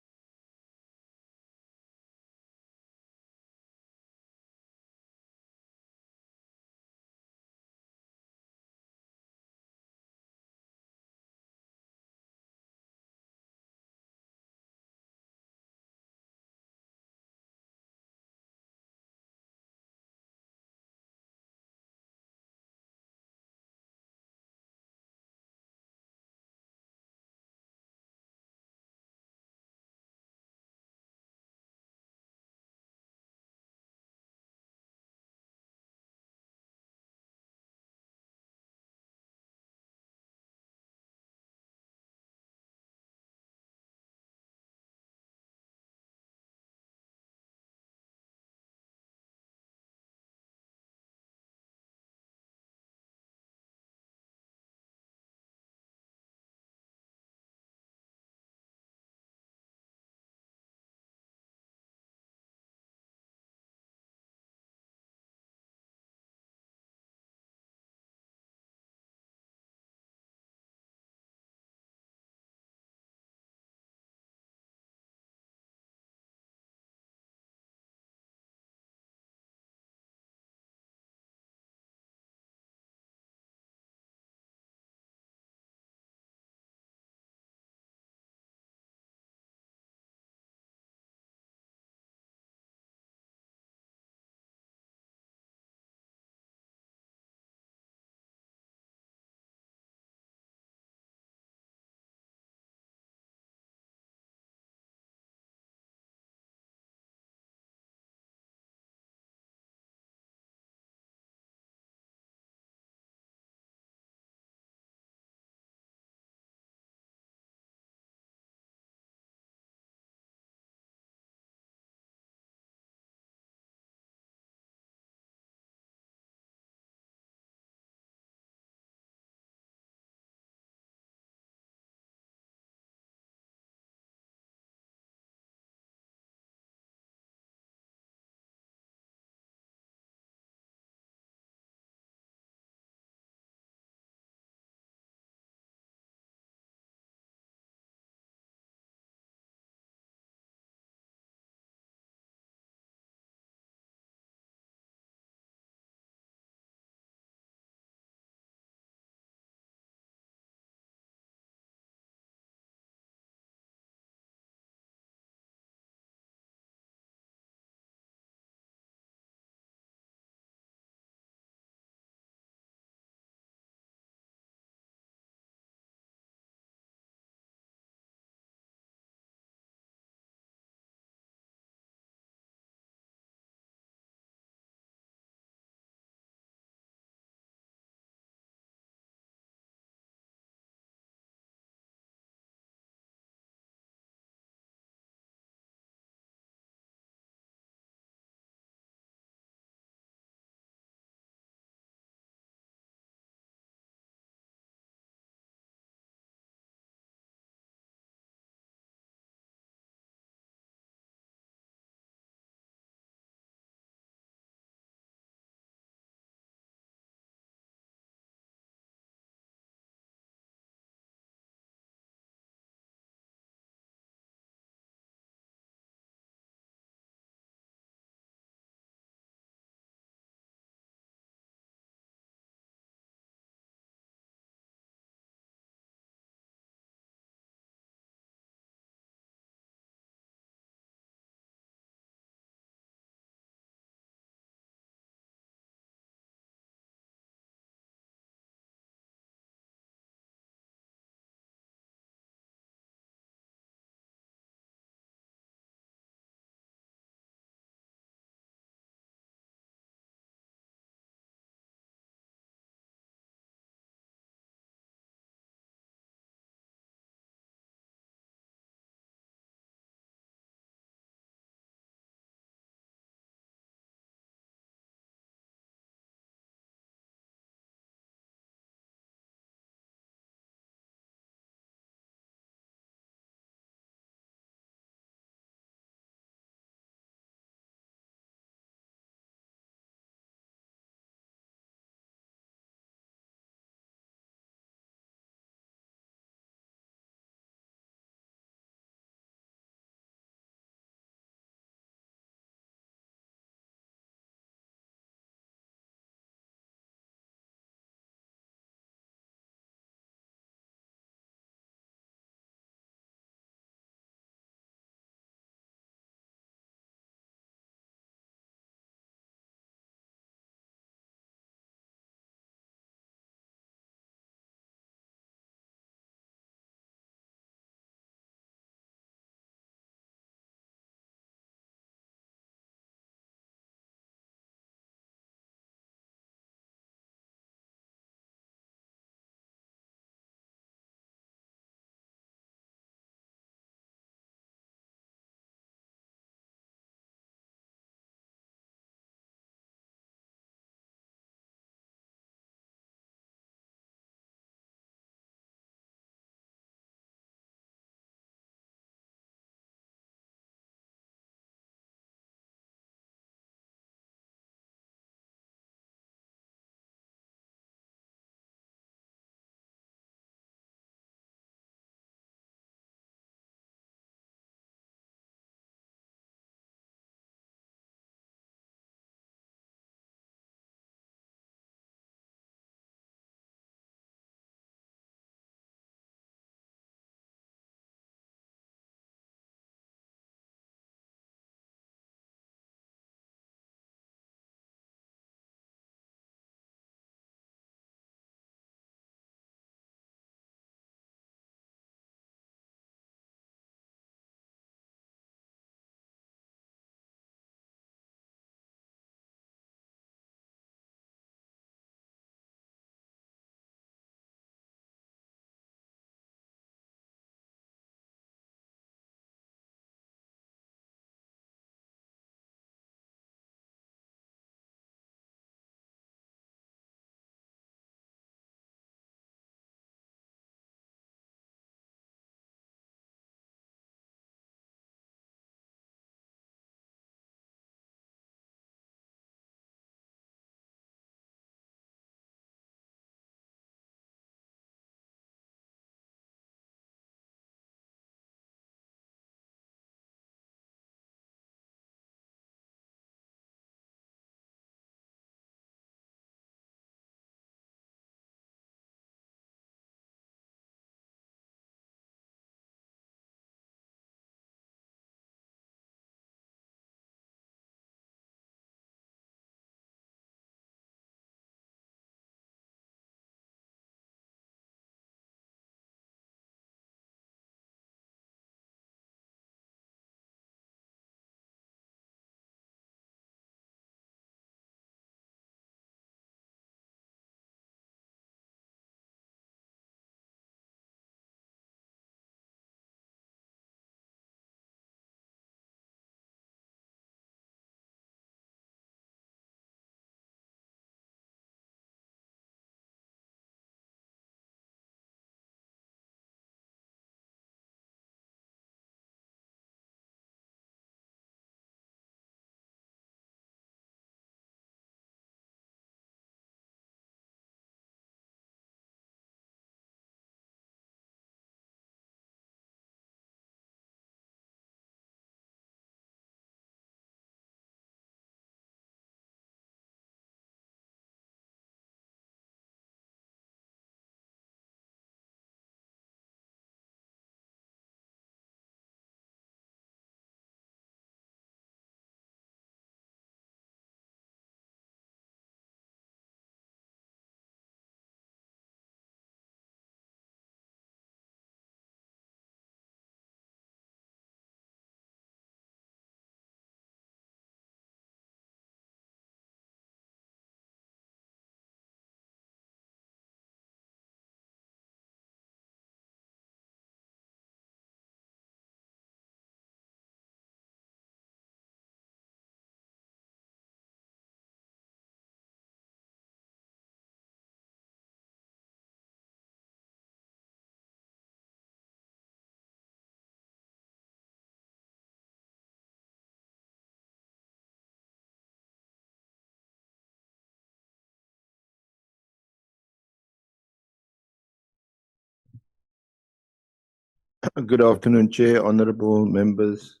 Speaker 17: Good afternoon, Chair, honorable members,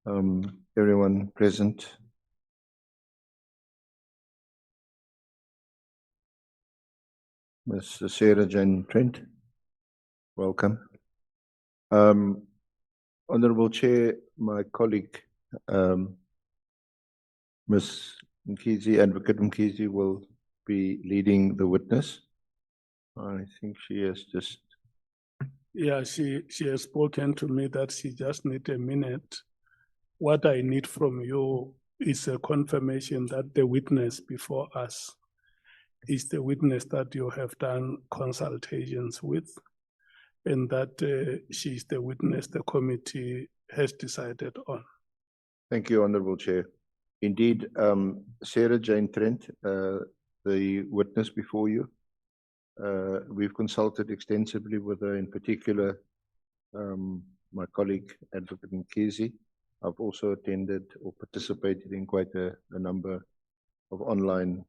Speaker 17: everyone present. Ms. Sarah Jane Trent, welcome. Honorable Chair, my colleague, Ms. Mkhwanazi, Advocate Mkhwanazi, will be leading the witness. I think she has just.
Speaker 1: Yeah, she has spoken to me that she just need a minute. What I need from you is a confirmation that the witness before us is the witness that you have done consultations with, and that she is the witness the committee has decided on.
Speaker 17: Thank you, Honorable Chair. Indeed, Sarah Jane Trent, the witness before you, we've consulted extensively with her, in particular, my colleague, Advocate Mkhwanazi. I've also attended or participated in quite a number of online.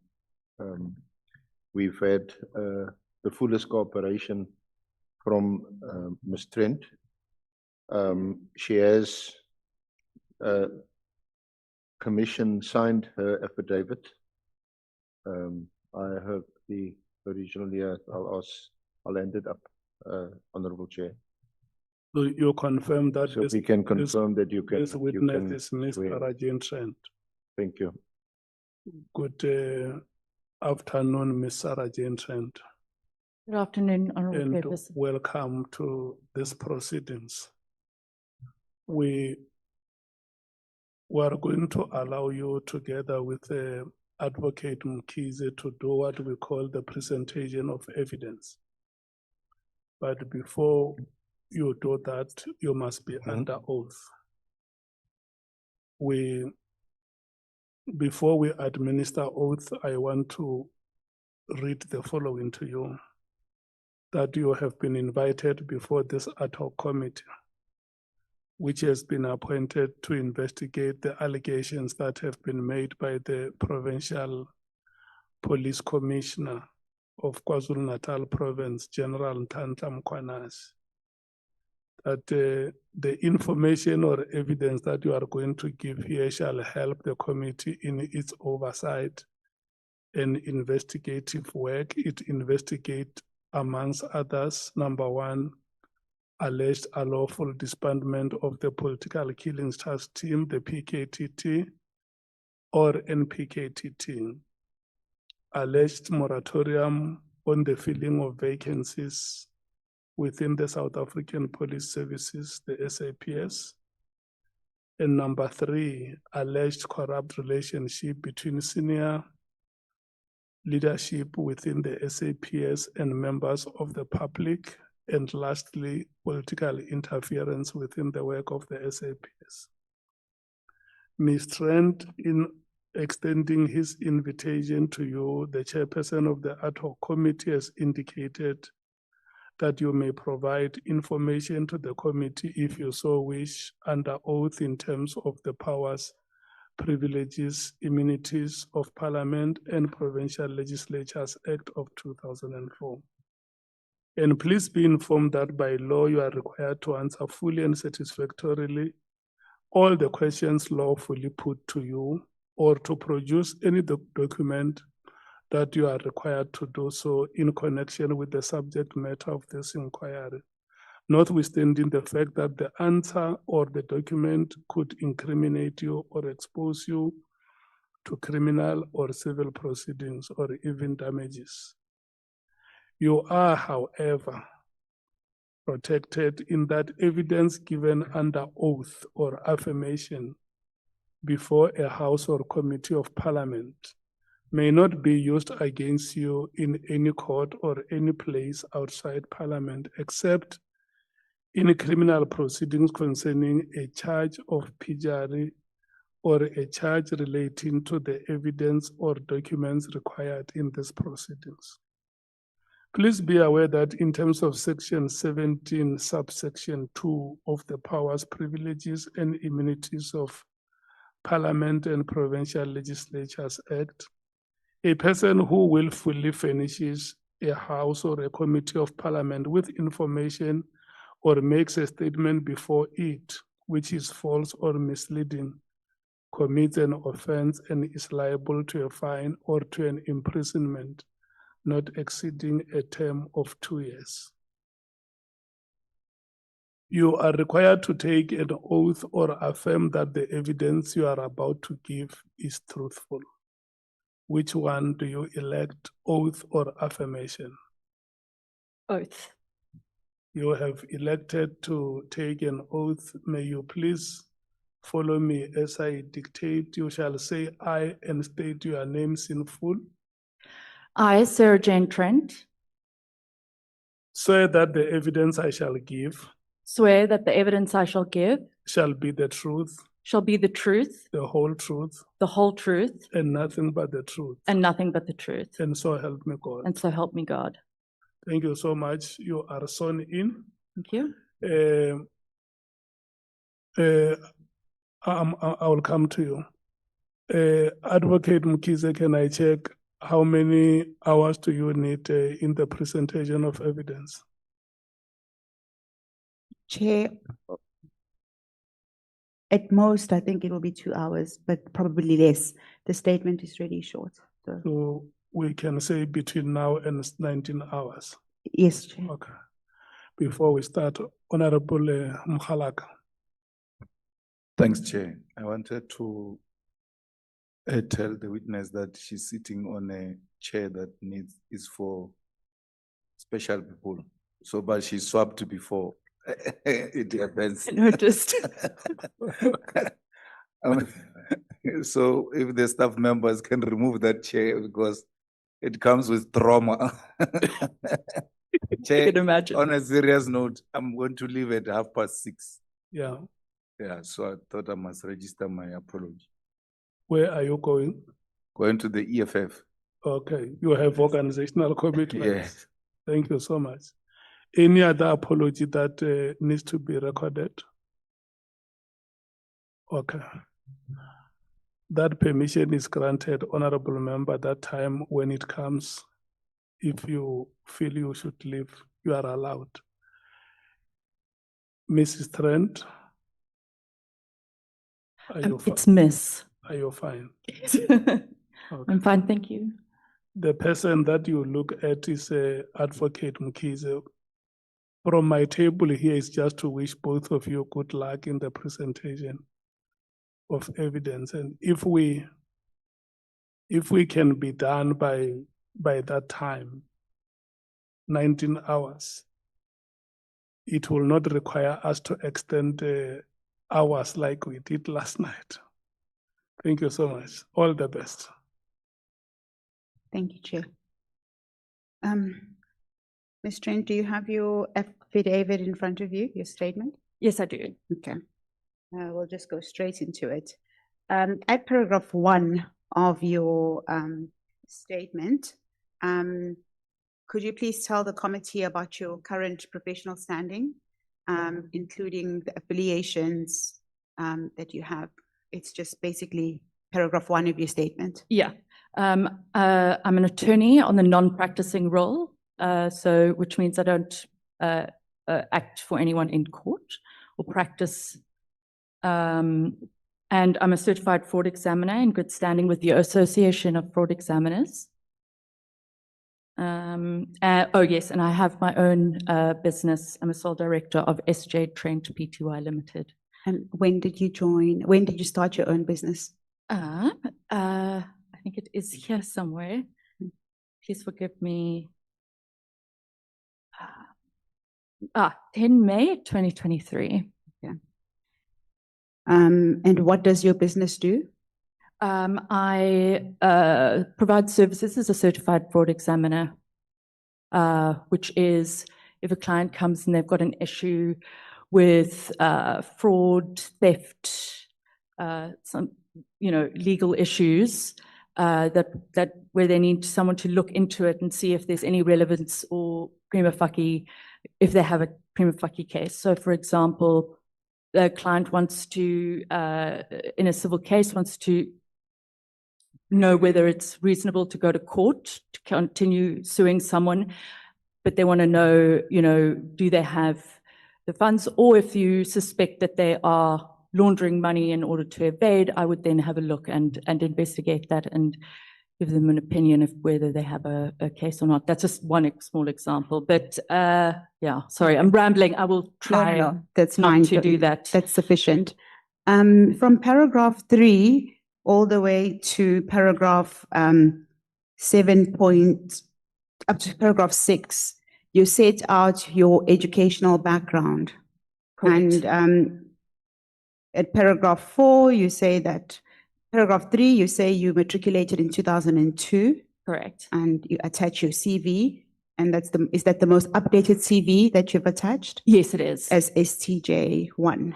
Speaker 17: We've had the fullest cooperation from Ms. Trent. She has commission signed her affidavit. I have the original here. I'll hand it up, Honorable Chair.
Speaker 1: So you confirm that
Speaker 17: So we can confirm that you can.
Speaker 1: this witness is Ms.
Speaker 17: swear.
Speaker 1: Sarah-Jane Trent.
Speaker 17: Thank you.
Speaker 1: Good afternoon, Ms. Sarah-Jane Trent,
Speaker 18: Good afternoon, Honorable
Speaker 1: and
Speaker 18: Chairperson.
Speaker 1: welcome to these proceedings. We are going to allow you, together with Advocate Mkhwanazi, to do what we call the presentation of evidence. But before you do that, you must be under oath. Before we administer oath, I want to read the following to you: that you have been invited before this ad hoc committee, which has been appointed to investigate the allegations that have been made by the Provincial Police Commissioner of KwaZulu-Natal Province, General Nhlanhla Mkhwanazi, that the information or evidence that you are going to give here shall help the committee in its oversight and investigative work. It investigates, amongst others, number one, alleged unlawful disbandment of the Political Killings Task Team, the PKTT, or NPKTT, alleged moratorium on the filling of vacancies within the South African Police Services, the SAPS, and number three, alleged corrupt relationship between senior leadership within the SAPS and members of the public, and lastly, political interference within the work of the SAPS. Ms. Trent, in extending his invitation to you, the chairperson of the ad hoc committee has indicated that you may provide information to the committee if you so wish under oath in terms of the powers, privileges, immunities of Parliament and Provincial Legislatures Act of 2004. And please be informed that by law you are required to answer fully and satisfactorily all the questions lawfully put to you, or to produce any document that you are required to do so in connection with the subject matter of this inquiry, notwithstanding the fact that the answer or the document could incriminate you or expose you to criminal or civil proceedings or even damages. You are, however, protected in that evidence given under oath or affirmation before a House or Committee of Parliament may not be used against you in any court or any place outside Parliament, except in criminal proceedings concerning a charge of perjury or a charge relating to the evidence or documents required in these proceedings. Please be aware that in terms of Section 17, subsection 2 of the Powers, Privileges and Immunities of Parliament and Provincial Legislatures Act, a person who willfully furnishes a House or a Committee of Parliament with information or makes a statement before it, which is false or misleading, commits an offense and is liable to a fine or to an imprisonment not exceeding a term of 2 years. You are required to take an oath or affirm that the evidence you are about to give is truthful. Which one do you elect, oath or affirmation?
Speaker 18: Oath.
Speaker 1: You have elected to take an oath. May you please follow me as I dictate. You shall say I and state your names in full.
Speaker 18: I, Sarah Jane Trent,
Speaker 1: Swear that the evidence I shall give
Speaker 18: swear that the evidence I shall give
Speaker 1: shall be the truth,
Speaker 18: shall be the truth,
Speaker 1: the whole truth,
Speaker 18: the whole truth,
Speaker 1: and nothing but the truth.
Speaker 18: and nothing but the truth.
Speaker 1: And so help me God.
Speaker 18: And so help me God.
Speaker 1: Thank you so much. You are sworn in.
Speaker 18: Thank you.
Speaker 1: I will come to you. Advocate Mkhize, can I check how many hours do you need in the presentation of evidence?
Speaker 16: Chair, at most, I think it will be 2 hours, but probably less. The statement is really short.
Speaker 1: So we can say between now and 19 hours.
Speaker 16: Yes, Chair.
Speaker 1: Okay. Before we start, Honorable Mkhwanazi.
Speaker 6: Thanks, Chair. I wanted to tell the witness that she's sitting on a chair that is for special people. So, but she swapped before. It happens.
Speaker 18: I noticed.
Speaker 6: So if the staff members can remove that chair because it comes with trauma. Chair,
Speaker 18: I can imagine.
Speaker 6: on a serious note, I'm going to leave at 6:30.
Speaker 1: Yeah.
Speaker 6: Yeah, so I thought I must register my apology.
Speaker 1: Where are you going?
Speaker 6: Going to the EFF.
Speaker 1: Okay. You have organizational commitments.
Speaker 6: Yes.
Speaker 1: Thank you so much. Any other apology that needs to be recorded? Okay. That permission is granted, Honorable Member, that time when it comes. If you feel you should leave, you are allowed. Mrs. Trent?
Speaker 18: It's Miss.
Speaker 1: Are you fine?
Speaker 18: I'm fine, thank you.
Speaker 1: The person that you look at is Advocate Mkhize. From my table here is just to wish both of you good luck in the presentation of evidence. And if we can be done by that time, 19 hours, it will not require us to extend hours like we did last night. Thank you so much. All the best.
Speaker 16: Thank you, Chair. Ms. Trent, do you have your affidavit in front of you, your statement?
Speaker 18: Yes, I do.
Speaker 16: Okay. We'll just go straight into it. At paragraph 1 of your statement, could you please tell the committee about your current professional standing, including the affiliations that you have? It's just basically paragraph 1 of your statement.
Speaker 18: Yeah. I'm an attorney on the non-practicing role, which means I don't act for anyone in court or practice. And I'm a certified fraud examiner in good standing with the Association of Fraud Examiners. Oh yes, and I have my own business. I'm a sole director of SJ Trent Pty Limited.
Speaker 16: And when did you join? When did you start your own business?
Speaker 18: I think it is here somewhere. Please forgive me. 10 May 2023.
Speaker 16: Yeah. And what does your business do?
Speaker 18: I provide services as a certified fraud examiner, which is if a client comes and they've got an issue with fraud, theft, some legal issues that where they need someone to look into it and see if there's any relevance or prima facie, if they have a prima facie case. So, for example, the client wants to, in a civil case, wants to know whether it's reasonable to go to court to continue suing someone, but they want to know, do they have the funds, or if you suspect that they are laundering money in order to evade, I would then have a look and investigate that and give them an opinion of whether they have a case or not. That's just one small example. But yeah, sorry, I'm rambling. I will try
Speaker 16: that's
Speaker 18: not
Speaker 16: fine.
Speaker 18: to do that.
Speaker 16: That's sufficient. From paragraph 3 all the way to paragraph up to paragraph 6, you set out your educational background.
Speaker 18: Correct.
Speaker 16: And at paragraph 4, you say that, paragraph 3, you say you matriculated in 2002.
Speaker 18: Correct.
Speaker 16: And you attach your CV. And is that the most updated CV that you've attached?
Speaker 18: Yes, it is.
Speaker 16: As STJ1.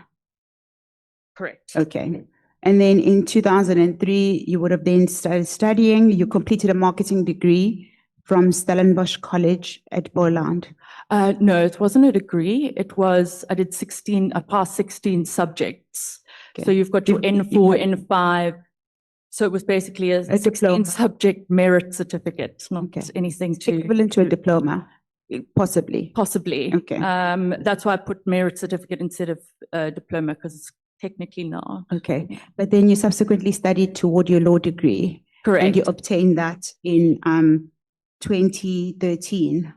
Speaker 18: Correct.
Speaker 16: Okay. And then in 2003, you would have then started studying. You completed a marketing degree from Stellenbosch College at Boland.
Speaker 18: No, it wasn't a degree. It was, I passed 16 subjects.
Speaker 16: Okay.
Speaker 18: So you've got your N4, N5. So it was basically a 16 subject merit certificate, not anything to.
Speaker 16: Equivalent to a diploma, possibly.
Speaker 18: Possibly.
Speaker 16: Okay.
Speaker 18: That's why I put merit certificate instead of diploma, because it's technically not.
Speaker 16: Okay. But then you subsequently studied toward your law degree.
Speaker 18: Correct.
Speaker 16: And you obtained that in 2013.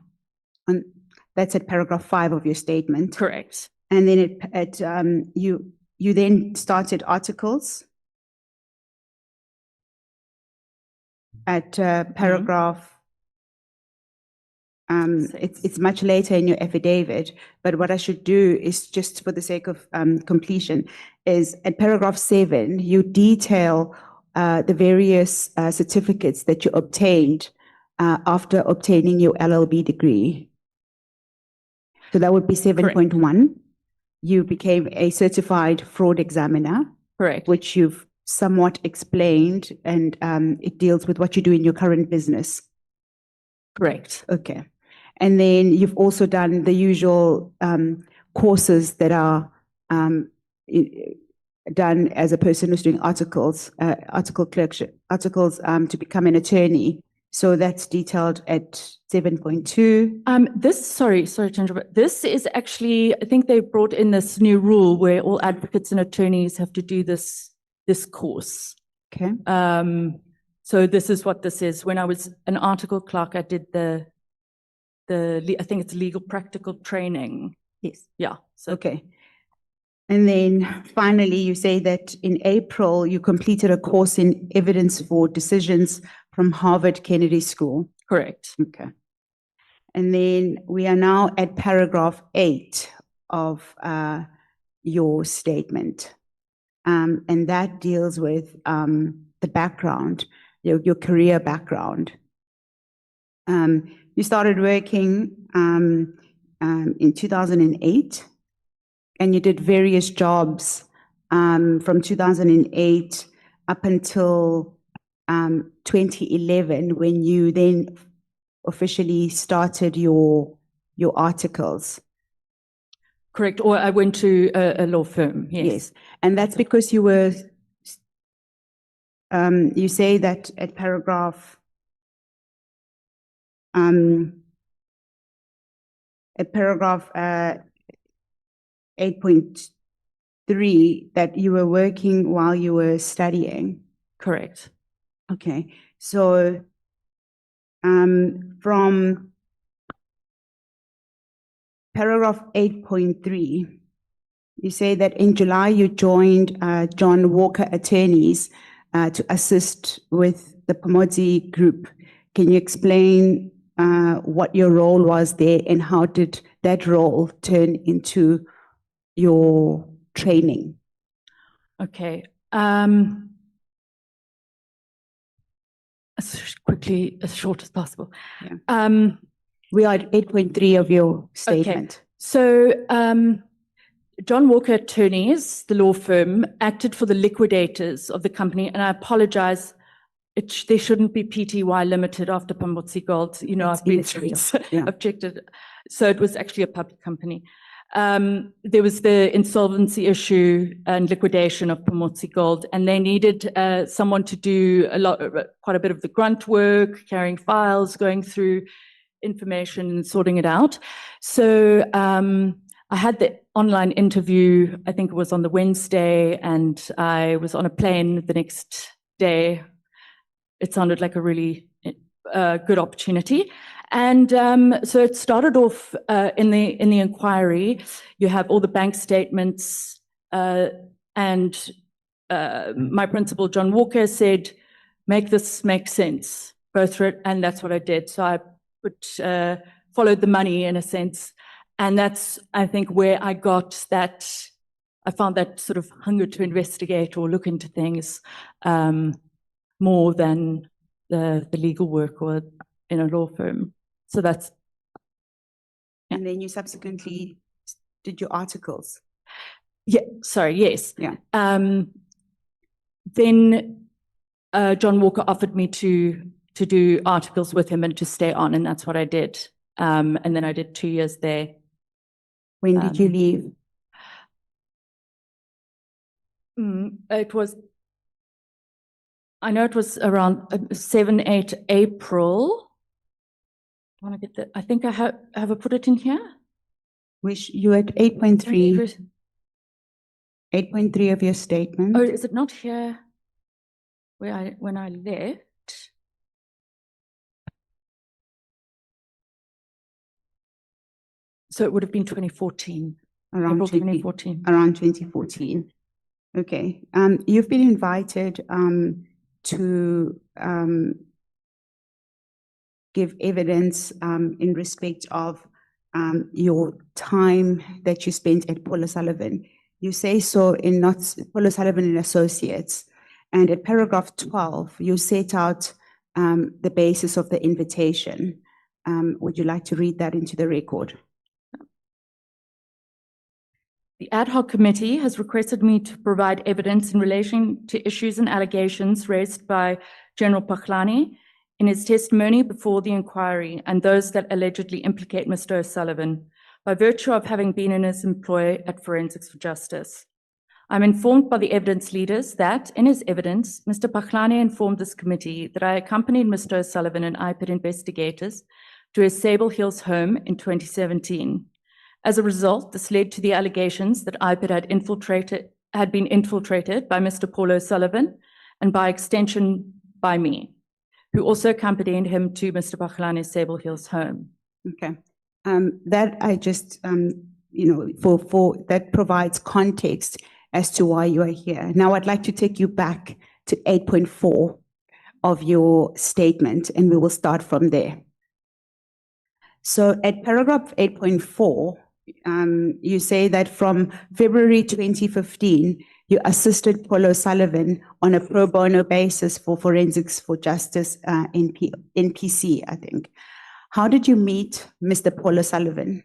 Speaker 16: And that's at paragraph 5 of your statement.
Speaker 18: Correct.
Speaker 16: And then you then started articles at paragraph. It's much later in your affidavit, but what I should do is, just for the sake of completion, is at paragraph 7, you detail the various certificates that you obtained after obtaining your LLB degree. So that would be 7.1. You became a certified fraud examiner.
Speaker 18: Correct.
Speaker 16: Which you've somewhat explained, and it deals with what you do in your current business.
Speaker 18: Correct.
Speaker 16: Okay. And then you've also done the usual courses that are done as a person who's doing articles, article clerkship, articles to become an attorney. So that's detailed at 7.2.
Speaker 18: Sorry to interrupt. This is actually, I think they brought in this new rule where all advocates and attorneys have to do this course.
Speaker 16: Okay.
Speaker 18: So this is what this is. When I was an article clerk, I did I think it's legal practical training.
Speaker 16: Yes.
Speaker 18: Yeah. So.
Speaker 16: Okay. And then finally, you say that in April, you completed a course in evidence for decisions from Harvard Kennedy School.
Speaker 18: Correct.
Speaker 16: Okay. And then we are now at paragraph 8 of your statement. And that deals with the background, your career background. You started working in 2008, and you did various jobs from 2008 up until 2011, when you then officially started your articles.
Speaker 18: Correct. Or I went to a law firm. Yes.
Speaker 16: And that's because you were, you say that at paragraph 8.3 that you were working while you were studying.
Speaker 18: Correct.
Speaker 16: Okay. So from paragraph 8.3, you say that in July you joined John Walker Attorneys to assist with the Pomodzi Group. Can you explain what your role was there, and how did that role turn into your training?
Speaker 18: Okay. As quickly, as short as possible.
Speaker 16: Yeah. We are at 8.3 of your statement.
Speaker 18: Okay. So John Walker Attorneys, the law firm, acted for the liquidators of the company, and I apologize. There shouldn't be PTY Limited after Pomodzi Gold. You know, I've been objected. So it was actually a public company. There was the insolvency issue and liquidation of Pomodzi Gold, and they needed someone to do quite a bit of the grunt work, carrying files, going through information and sorting it out. So I I had the online interview, I think it was on the Wednesday, and I was on a plane the next day. It sounded like a really good opportunity. And so it started off in the inquiry. You have all the bank statements, and my principal, John Walker, said, make this make sense, go through it, and that's what I did. So I followed the money in a sense, and that's, I think, where I got that, I found that sort of hunger to investigate or look into things more than the legal work or in a law firm. So that's. Yeah.
Speaker 16: And then you subsequently did your articles.
Speaker 18: Yeah, sorry, yes.
Speaker 16: Yeah.
Speaker 18: Then John Walker offered me to do articles with him and to stay on, and that's what I did. And then I did 2 years there.
Speaker 16: When did you leave?
Speaker 18: It was, I know it was around 7, 8 April. I want to get that. I think I have I put it in here?
Speaker 16: Which you at 8.3. 8.3 of your statement.
Speaker 18: Oh, is it not here where when I left? So it would have been 2014.
Speaker 16: Around
Speaker 18: April 2014.
Speaker 16: Around 2014. Okay. You've been invited to give evidence in respect of your time that you spent at Paul O'Sullivan. You say so in not Paul O'Sullivan and Associates, and at paragraph 12, you set out the basis of the invitation. Would you like to read that into the record?
Speaker 18: The ad hoc committee has requested me to provide evidence in relation to issues and allegations raised by General Mkhwanazi in his testimony before the inquiry and those that allegedly implicate Mr. O'Sullivan by virtue of having been in his employ at Forensics for Justice. I'm informed by the evidence leaders that, in his evidence, Mr. Mkhwanazi informed this committee that I accompanied Mr. O'Sullivan and IPID investigators to his Sable Hills home in 2017. As a result, this led to the allegations that IPID had been infiltrated by Mr. Paul O'Sullivan and by extension by me, who also accompanied him to Mr. Mkhwanazi's Sable Hills home.
Speaker 16: Okay. That I just, for that provides context as to why you are here. Now I'd like to take you back to 8.4 of your statement, and we will start from there. So at paragraph 8.4, you say that from February 2015, you assisted Paul O'Sullivan on a pro bono basis for Forensics for Justice NPC, I think. How did you meet Mr. Paul O'Sullivan?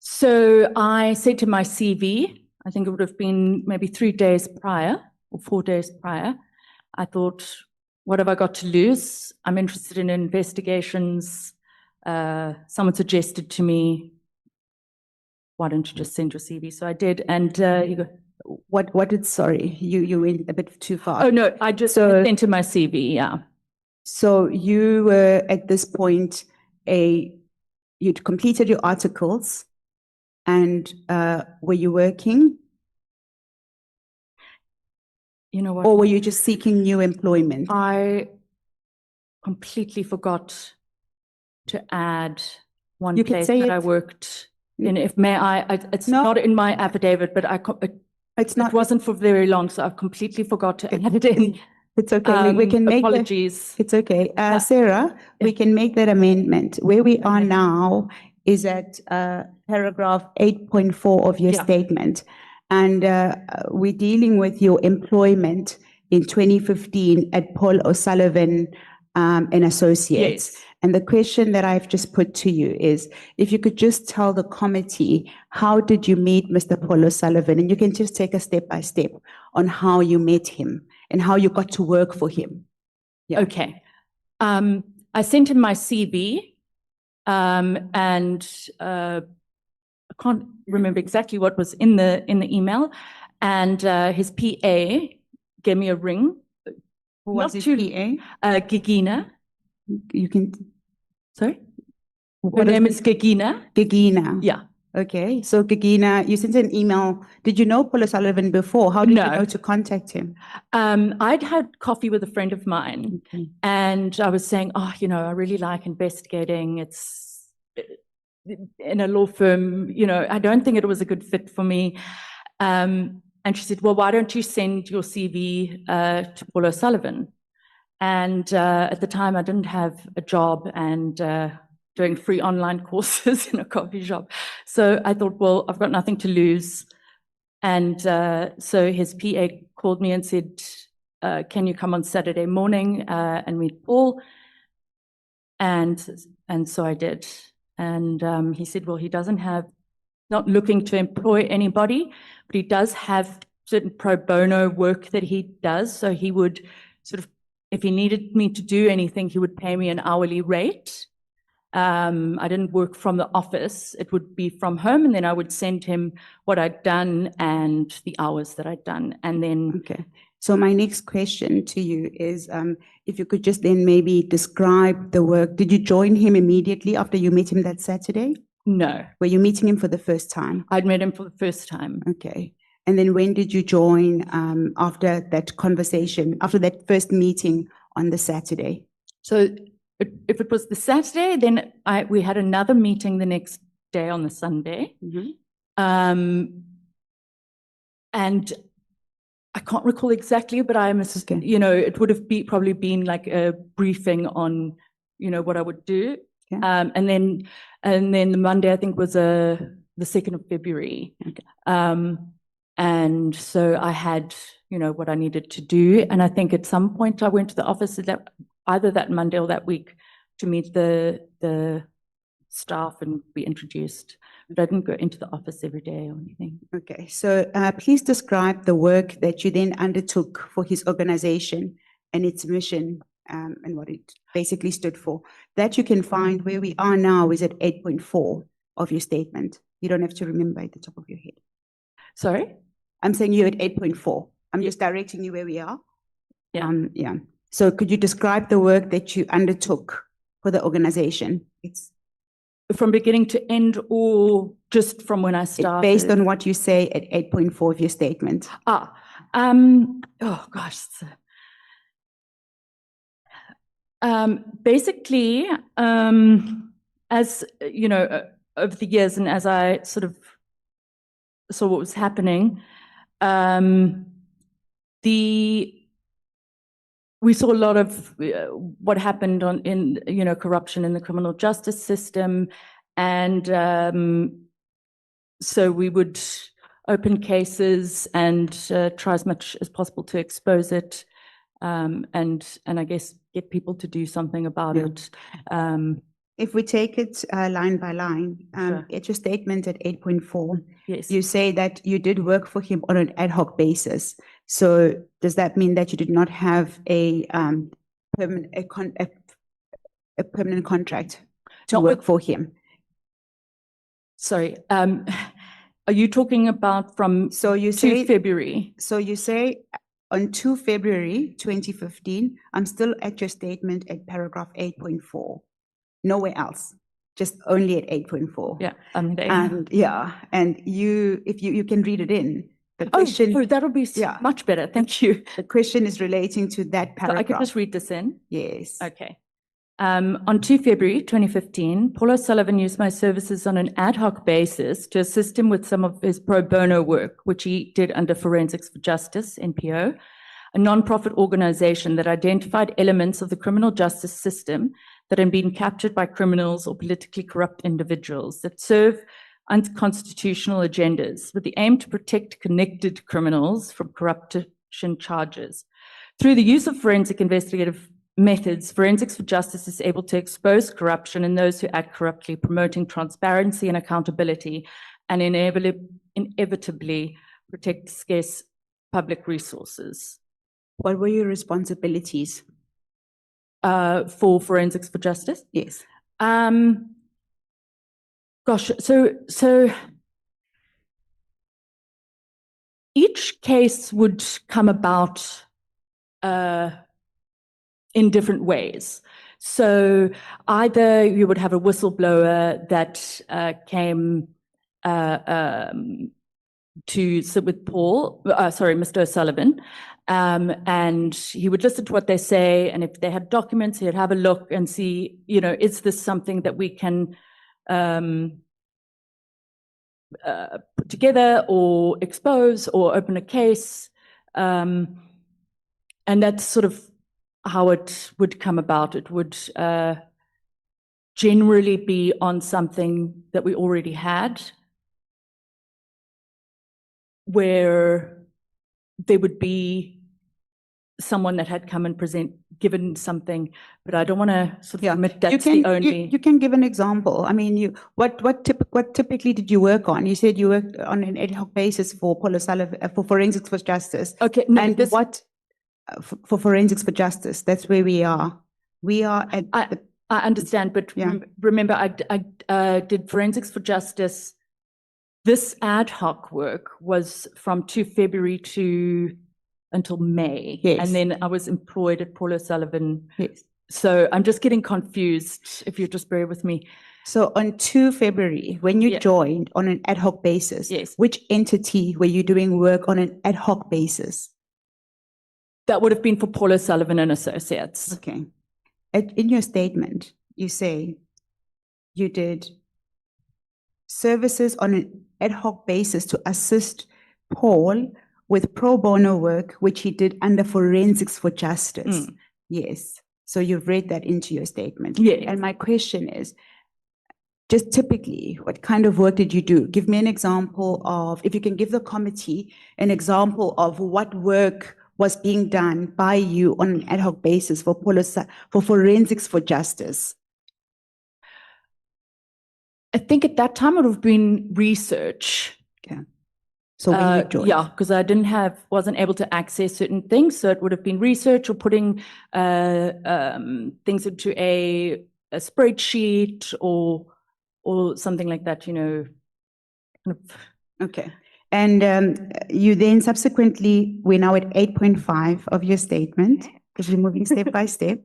Speaker 18: So I sent him my CV. I think it would have been maybe 3 days prior or 4 days prior. I thought, what have I got to lose? I'm interested in investigations. Someone suggested to me, why don't you just send your CV? So I did, and you go,
Speaker 16: what did, sorry, you went a bit too far.
Speaker 18: Oh no, I just sent him my CV, yeah.
Speaker 16: So you were at this point, you'd completed your articles, and were you working?
Speaker 18: You know what?
Speaker 16: Or were you just seeking new employment?
Speaker 18: I completely forgot to add one
Speaker 16: You could
Speaker 18: place
Speaker 16: say
Speaker 18: that
Speaker 16: it.
Speaker 18: I worked in. If may it's
Speaker 16: No.
Speaker 18: not in my affidavit, but
Speaker 16: It's not.
Speaker 18: it wasn't for very long, so I completely forgot to add it in.
Speaker 16: It's okay. We can make
Speaker 18: apologies.
Speaker 16: It's okay. Sarah, we can make that amendment. Where we are now is at paragraph 8.4 of your
Speaker 18: Yeah.
Speaker 16: statement. And we're dealing with your employment in 2015 at Paul O'Sullivan and Associates.
Speaker 18: Yes.
Speaker 16: And the question that I've just put to you is, if you could just tell the committee, how did you meet Mr. Paul O'Sullivan? And you can just take a step by step on how you met him and how you got to work for him. Yeah.
Speaker 18: Okay. I sent him my CV, and I can't remember exactly what was in the email. And his PA gave me a ring.
Speaker 16: Who was
Speaker 18: Not
Speaker 16: his
Speaker 18: too-
Speaker 16: PA?
Speaker 18: Gigina.
Speaker 16: You can,
Speaker 18: Sorry? Her name is Gegina.
Speaker 16: Gegina.
Speaker 18: Yeah.
Speaker 16: Okay, so Gegina, you sent an email. Did you know Paul O'Sullivan before? How did you
Speaker 18: No.
Speaker 16: know to contact him?
Speaker 18: I'd had coffee with a friend of mine, and I was saying, oh, you know, I really like investigating. It's in a law firm, you know, I don't think it was a good fit for me. And she said, well, why don't you send your CV to Paul O'Sullivan? And at the time, I didn't have a job and doing free online courses in a coffee shop. So I thought, well, I've got nothing to lose. And so his PA called me and said, can you come on Saturday morning and meet Paul? And so I did. And he said, well, he doesn't have, not looking to employ anybody, but he does have certain pro bono work that he does. So he would sort of, if he needed me to do anything, he would pay me an hourly rate. I didn't work from the office. It would be from home, and then I would send him what I'd done and the hours that I'd done. And then
Speaker 16: Okay. So my next question to you is, if you could just then maybe describe the work. Did you join him immediately after you met him that Saturday?
Speaker 18: No.
Speaker 16: Were you meeting him for the first time?
Speaker 18: I'd met him for the first time.
Speaker 16: Okay. And then when did you join after that conversation, after that first meeting on the Saturday?
Speaker 18: So if it was the Saturday, then we had another meeting the next day on the Sunday. And I can't recall exactly, but you know, it would have probably been like a briefing on, you know, what I would do. And then the Monday, I think, was the 2nd of February. And so I had, you know, what I needed to do. And I think at some point I went to the office either that Monday or that week to meet the staff and be introduced. But I didn't go into the office every day or anything.
Speaker 16: Okay, so please describe the work that you then undertook for his organization and its mission and what it basically stood for. That you can find where we are now is at 8.4 of your statement. You don't have to remember at the top of your head.
Speaker 18: Sorry?
Speaker 16: I'm saying you're at 8.4. I'm just directing you where we are.
Speaker 18: Yeah.
Speaker 16: So could you describe the work that you undertook for the organization? It's
Speaker 18: from beginning to end or just from when I started?
Speaker 16: Based on what you say at 8.4 of your statement.
Speaker 18: Oh gosh. Basically, as you know, over the years and as I sort of saw what was happening, we saw a lot of what happened in you know, corruption in the criminal justice system, and so we would open cases and try as much as possible to expose it, and I guess get people to do something about it.
Speaker 16: If we take it line by line, at your statement at 8.4,
Speaker 18: yes,
Speaker 16: you say that you did work for him on an ad hoc basis. So does that mean that you did not have a permanent contract to work for him?
Speaker 18: Sorry, are you talking about from 2 February?
Speaker 16: So you say on 2 February 2015, I'm still at your statement at paragraph 8.4. Nowhere else, just only at 8.4.
Speaker 18: Yeah, I'm there.
Speaker 16: And and if you can read it in. The question,
Speaker 18: that'll be much better. Thank you.
Speaker 16: The question is relating to that paragraph.
Speaker 18: So I could just read this in?
Speaker 16: Yes.
Speaker 18: Okay. On 2 February 2015, Paul O'Sullivan used my services on an ad hoc basis to assist him with some of his pro bono work, which he did under Forensics for Justice, NPO, a non-profit organization that identified elements of the criminal justice system that had been captured by criminals or politically corrupt individuals that serve unconstitutional agendas with the aim to protect connected criminals from corruption charges. Through the use of forensic investigative methods, Forensics for Justice is able to expose corruption in those who act corruptly, promoting transparency and accountability, and inevitably protect scarce public resources.
Speaker 16: What were your responsibilities?
Speaker 18: For Forensics for Justice?
Speaker 16: Yes.
Speaker 18: Gosh, so each case would come about in different ways. So either you would have a whistleblower that came to sit with Mr. O'Sullivan, and he would listen to what they say, and if they had documents, he'd have a look and see, is this something that we can put together or expose or open a case, and that's sort of how it would come about. It would generally be on something that we already had, where there would be someone that had come and given something, but I don't want to sort of admit that's the only.
Speaker 16: You can give an example. I mean, what typically did you work on? You said you worked on an ad hoc basis for Paul O'Sullivan, for Forensics for Justice.
Speaker 18: Okay,
Speaker 16: and what for Forensics for Justice? That's where we are. We are at.
Speaker 18: I understand, but remember, I did Forensics for Justice. This ad hoc work was from 2 February until May.
Speaker 16: Yes.
Speaker 18: And then I was employed at Paul O'Sullivan.
Speaker 16: Yes.
Speaker 18: So I'm just getting confused, if you just bear with me.
Speaker 16: So on 2 February, when you joined on an ad hoc basis, which entity were you doing work on an ad hoc basis?
Speaker 18: That would have been for Paul O'Sullivan and Associates.
Speaker 16: Okay. In your statement, you say you did services on an ad hoc basis to assist Paul with pro bono work, which he did under Forensics for Justice. Yes. So you've read that into your statement.
Speaker 18: Yeah.
Speaker 16: And my question is, just typically, what kind of work did you do? Give me an example of, if you can give the committee an example of what work was being done by you on an ad hoc basis for Forensics for Justice.
Speaker 18: I think at that time it would have been research.
Speaker 16: Okay. So when you joined.
Speaker 18: Yeah, because I wasn't able to access certain things. So it would have been research or putting things into a spreadsheet or something like that,
Speaker 16: Okay. And you then subsequently, we're now at 8.5 of your statement, because we're moving step by step.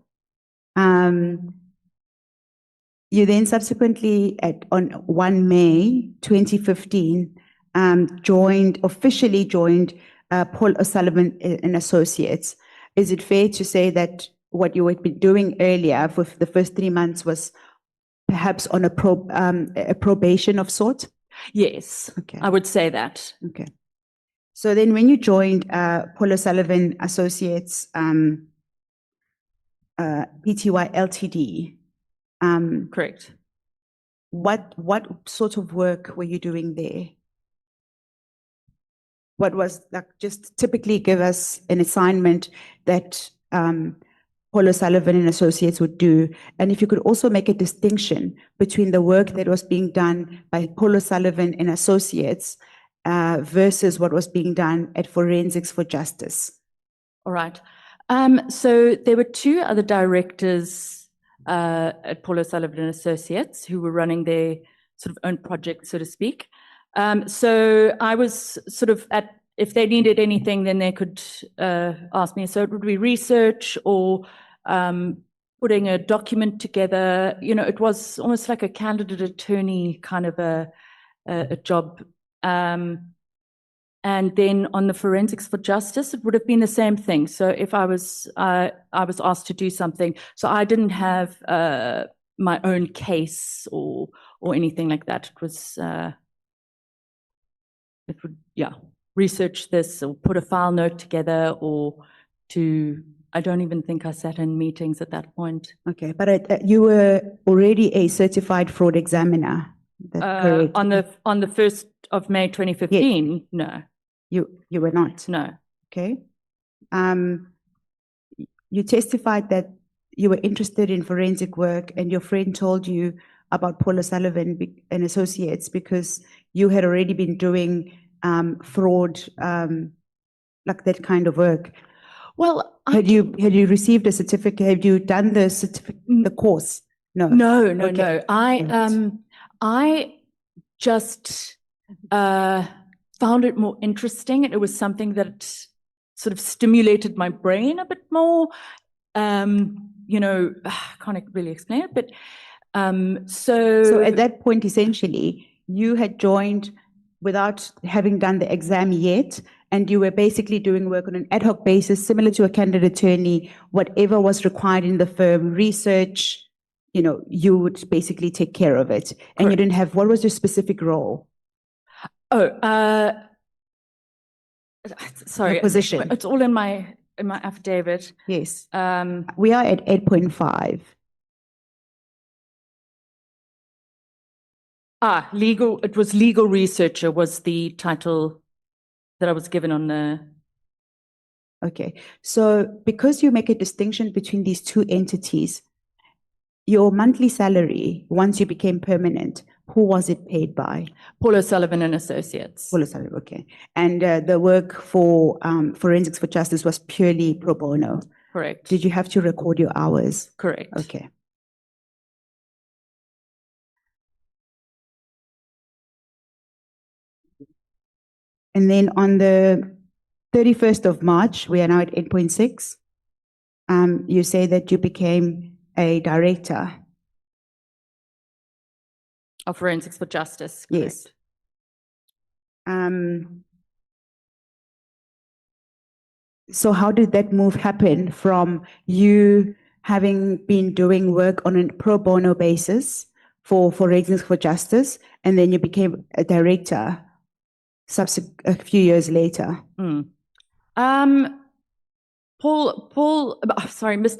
Speaker 16: You then subsequently, on 1 May 2015, officially joined Paul O'Sullivan and Associates. Is it fair to say that what you had been doing earlier for the first 3 months was perhaps on a probation of sort?
Speaker 18: Yes,
Speaker 16: okay.
Speaker 18: I would say that.
Speaker 16: Okay. So then when you joined Paul O'Sullivan Associates, PTY Ltd,
Speaker 18: correct.
Speaker 16: What sort of work were you doing there? What was, like, just typically give us an assignment that Paul O'Sullivan and Associates would do. And if you could also make a distinction between the work that was being done by Paul O'Sullivan and Associates versus what was being done at Forensics for Justice.
Speaker 18: All right. So there were 2 other directors at Paul O'Sullivan and Associates who were running their sort of own project, so to speak. So I was sort of if they needed anything, then they could ask me. So it would be research or putting a document together. It was almost like a candidate attorney kind of a job. And then on the Forensics for Justice, it would have been the same thing. So if I was asked to do something, so I didn't have my own case or anything like that. It was research this or put a file note together I don't even think I sat in meetings at that point.
Speaker 16: Okay, but you were already a certified fraud examiner. That's correct.
Speaker 18: On the 1st of May 2015, yes. No.
Speaker 16: You were not?
Speaker 18: No.
Speaker 16: Okay. You testified that you were interested in forensic work and your friend told you about Paul O'Sullivan and Associates because you had already been doing fraud, like that kind of work.
Speaker 18: Well,
Speaker 16: had you received a certificate? Have you done the course? No.
Speaker 18: No.
Speaker 16: Okay.
Speaker 18: I just found it more interesting, and it was something that sort of stimulated my brain a bit more. And can't really explain it, but so.
Speaker 16: So at that point, essentially, you had joined without having done the exam yet, and you were basically doing work on an ad hoc basis, similar to a candidate attorney, whatever was required in the firm, research, you would basically take care of it. And you didn't have, what was your specific role?
Speaker 18: Sorry.
Speaker 16: Your position.
Speaker 18: It's all in my affidavit.
Speaker 16: Yes. We are at 8.5.
Speaker 18: Legal, it was legal researcher was the title that I was given on the.
Speaker 16: Okay. So because you make a distinction between these two entities, your monthly salary, once you became permanent, who was it paid by?
Speaker 18: Paul O'Sullivan and Associates.
Speaker 16: Paul O'Sullivan, okay. And the work for Forensics for Justice was purely pro bono?
Speaker 18: Correct.
Speaker 16: Did you have to record your hours?
Speaker 18: Correct.
Speaker 16: Okay. And then on the 31st of March, we are now at 8.6. You say that you became a director.
Speaker 18: Of Forensics for Justice.
Speaker 16: Yes. So how did that move happen from you having been doing work on a pro bono basis for Forensics for Justice, and then you became a director a few years later?
Speaker 18: Mr.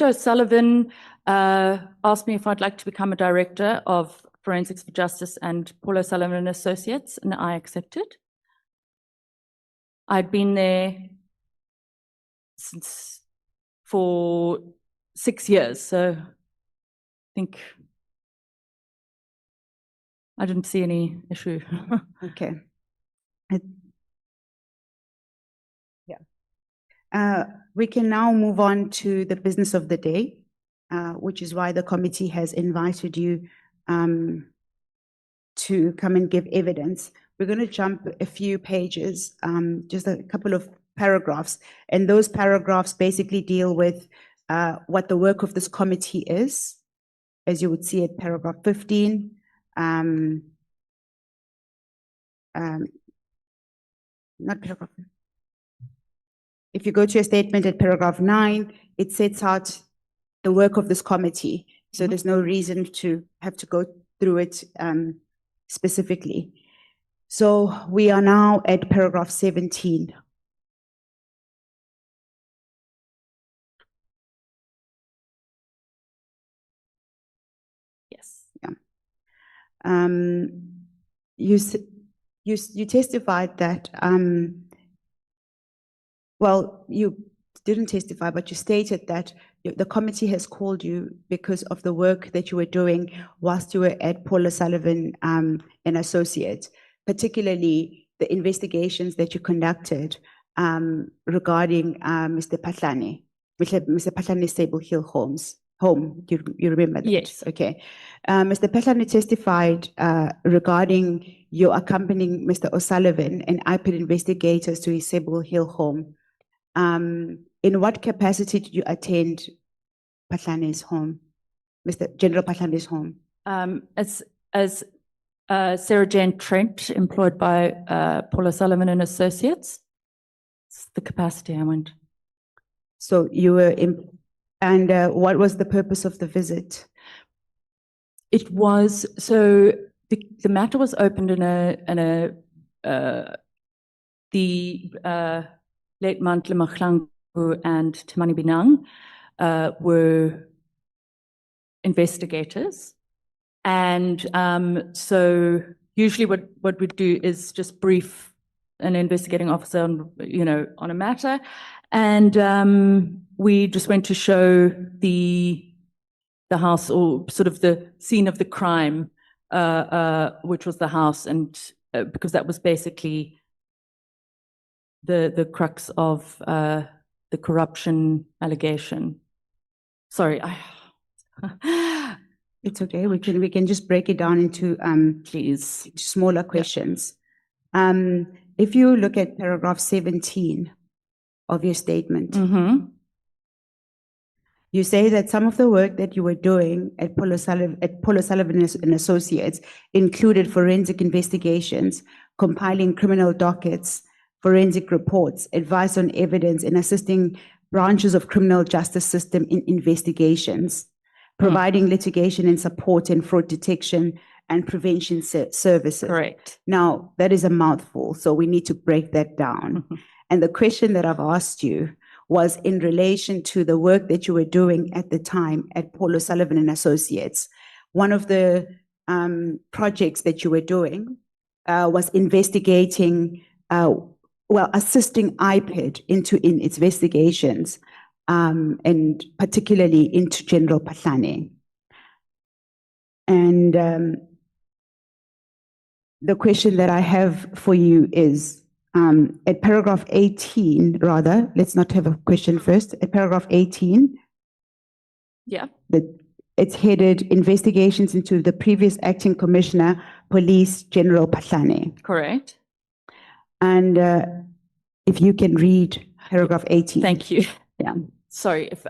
Speaker 18: O'Sullivan asked me if I'd like to become a director of Forensics for Justice and Paul O'Sullivan and Associates, and I accepted. I'd been there for 6 years, so I think I didn't see any issue.
Speaker 16: Okay. We can now move on to the business of the day, which is why the committee has invited you to come and give evidence. We're going to jump a few pages, just a couple of paragraphs, and those paragraphs basically deal with what the work of this committee is, as you would see at paragraph 15. Not paragraph. If you go to your statement at paragraph 9, it sets out the work of this committee. So there's no reason to have to go through it specifically. So we are now at paragraph 17.
Speaker 18: Yes.
Speaker 16: Yeah. You testified that, well, you didn't testify, but you stated that the committee has called you because of the work that you were doing whilst you were at Paul O'Sullivan and Associates, particularly the investigations that you conducted regarding Mr. Patlane's Sable Hill home. You remember that?
Speaker 18: Yes.
Speaker 16: Okay. Mr. Patlane testified regarding you accompanying Mr. O'Sullivan and IPID investigators to his Sable Hill home. In what capacity did you attend Patlane's home, General Patlane's home?
Speaker 18: As Sarah Jane Trent, employed by Paul O'Sullivan and Associates. It's the capacity I went.
Speaker 16: So you were and what was the purpose of the visit?
Speaker 18: It was, so the matter was opened the late Nhlanhla Mkhwanazi and Temani Binang were investigators. And so usually what we do is just brief an investigating officer on a matter. And we just went to show the house, or sort of the scene of the crime, which was the house, and because that was basically the crux of the corruption allegation. Sorry,
Speaker 16: it's okay. We can just break it down into
Speaker 18: please
Speaker 16: smaller questions. If you look at paragraph 17 of your statement, You say that some of the work that you were doing at Paul O'Sullivan and Associates included forensic investigations, compiling criminal dockets, forensic reports, advice on evidence, and assisting branches of criminal justice system in investigations, providing litigation and support in fraud detection and prevention services.
Speaker 18: Correct.
Speaker 16: Now, that is a mouthful, so we need to break that down. And the question that I've asked you was in relation to the work that you were doing at the time at Paul O'Sullivan and Associates. One of the projects that you were doing was investigating, assisting IPID in its investigations, and particularly into General Pahlane. And the question that I have for you is, at paragraph 18, rather, let's not have a question first. At paragraph 18,
Speaker 18: Yeah.
Speaker 16: it's headed Investigations into the previous acting commissioner, Police General Pahlane.
Speaker 18: Correct.
Speaker 16: And if you can read paragraph 18.
Speaker 18: Thank you.
Speaker 16: Yeah.
Speaker 18: Sorry if.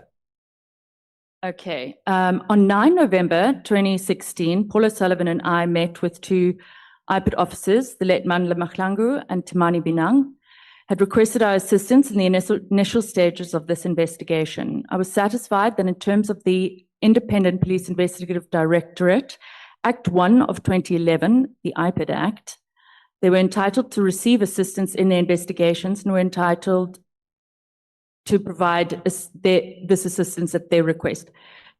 Speaker 18: Okay. On 9 November 2016, Paul O'Sullivan and I met with two IPID officers, the late Nhlanhla Mkhwanazi and Timani Binang, had requested our assistance in the initial stages of this investigation. I was satisfied that in terms of the Independent Police Investigative Directorate, Act 1 of 2011, the IPID Act, they were entitled to receive assistance in their investigations and were entitled to provide this assistance at their request.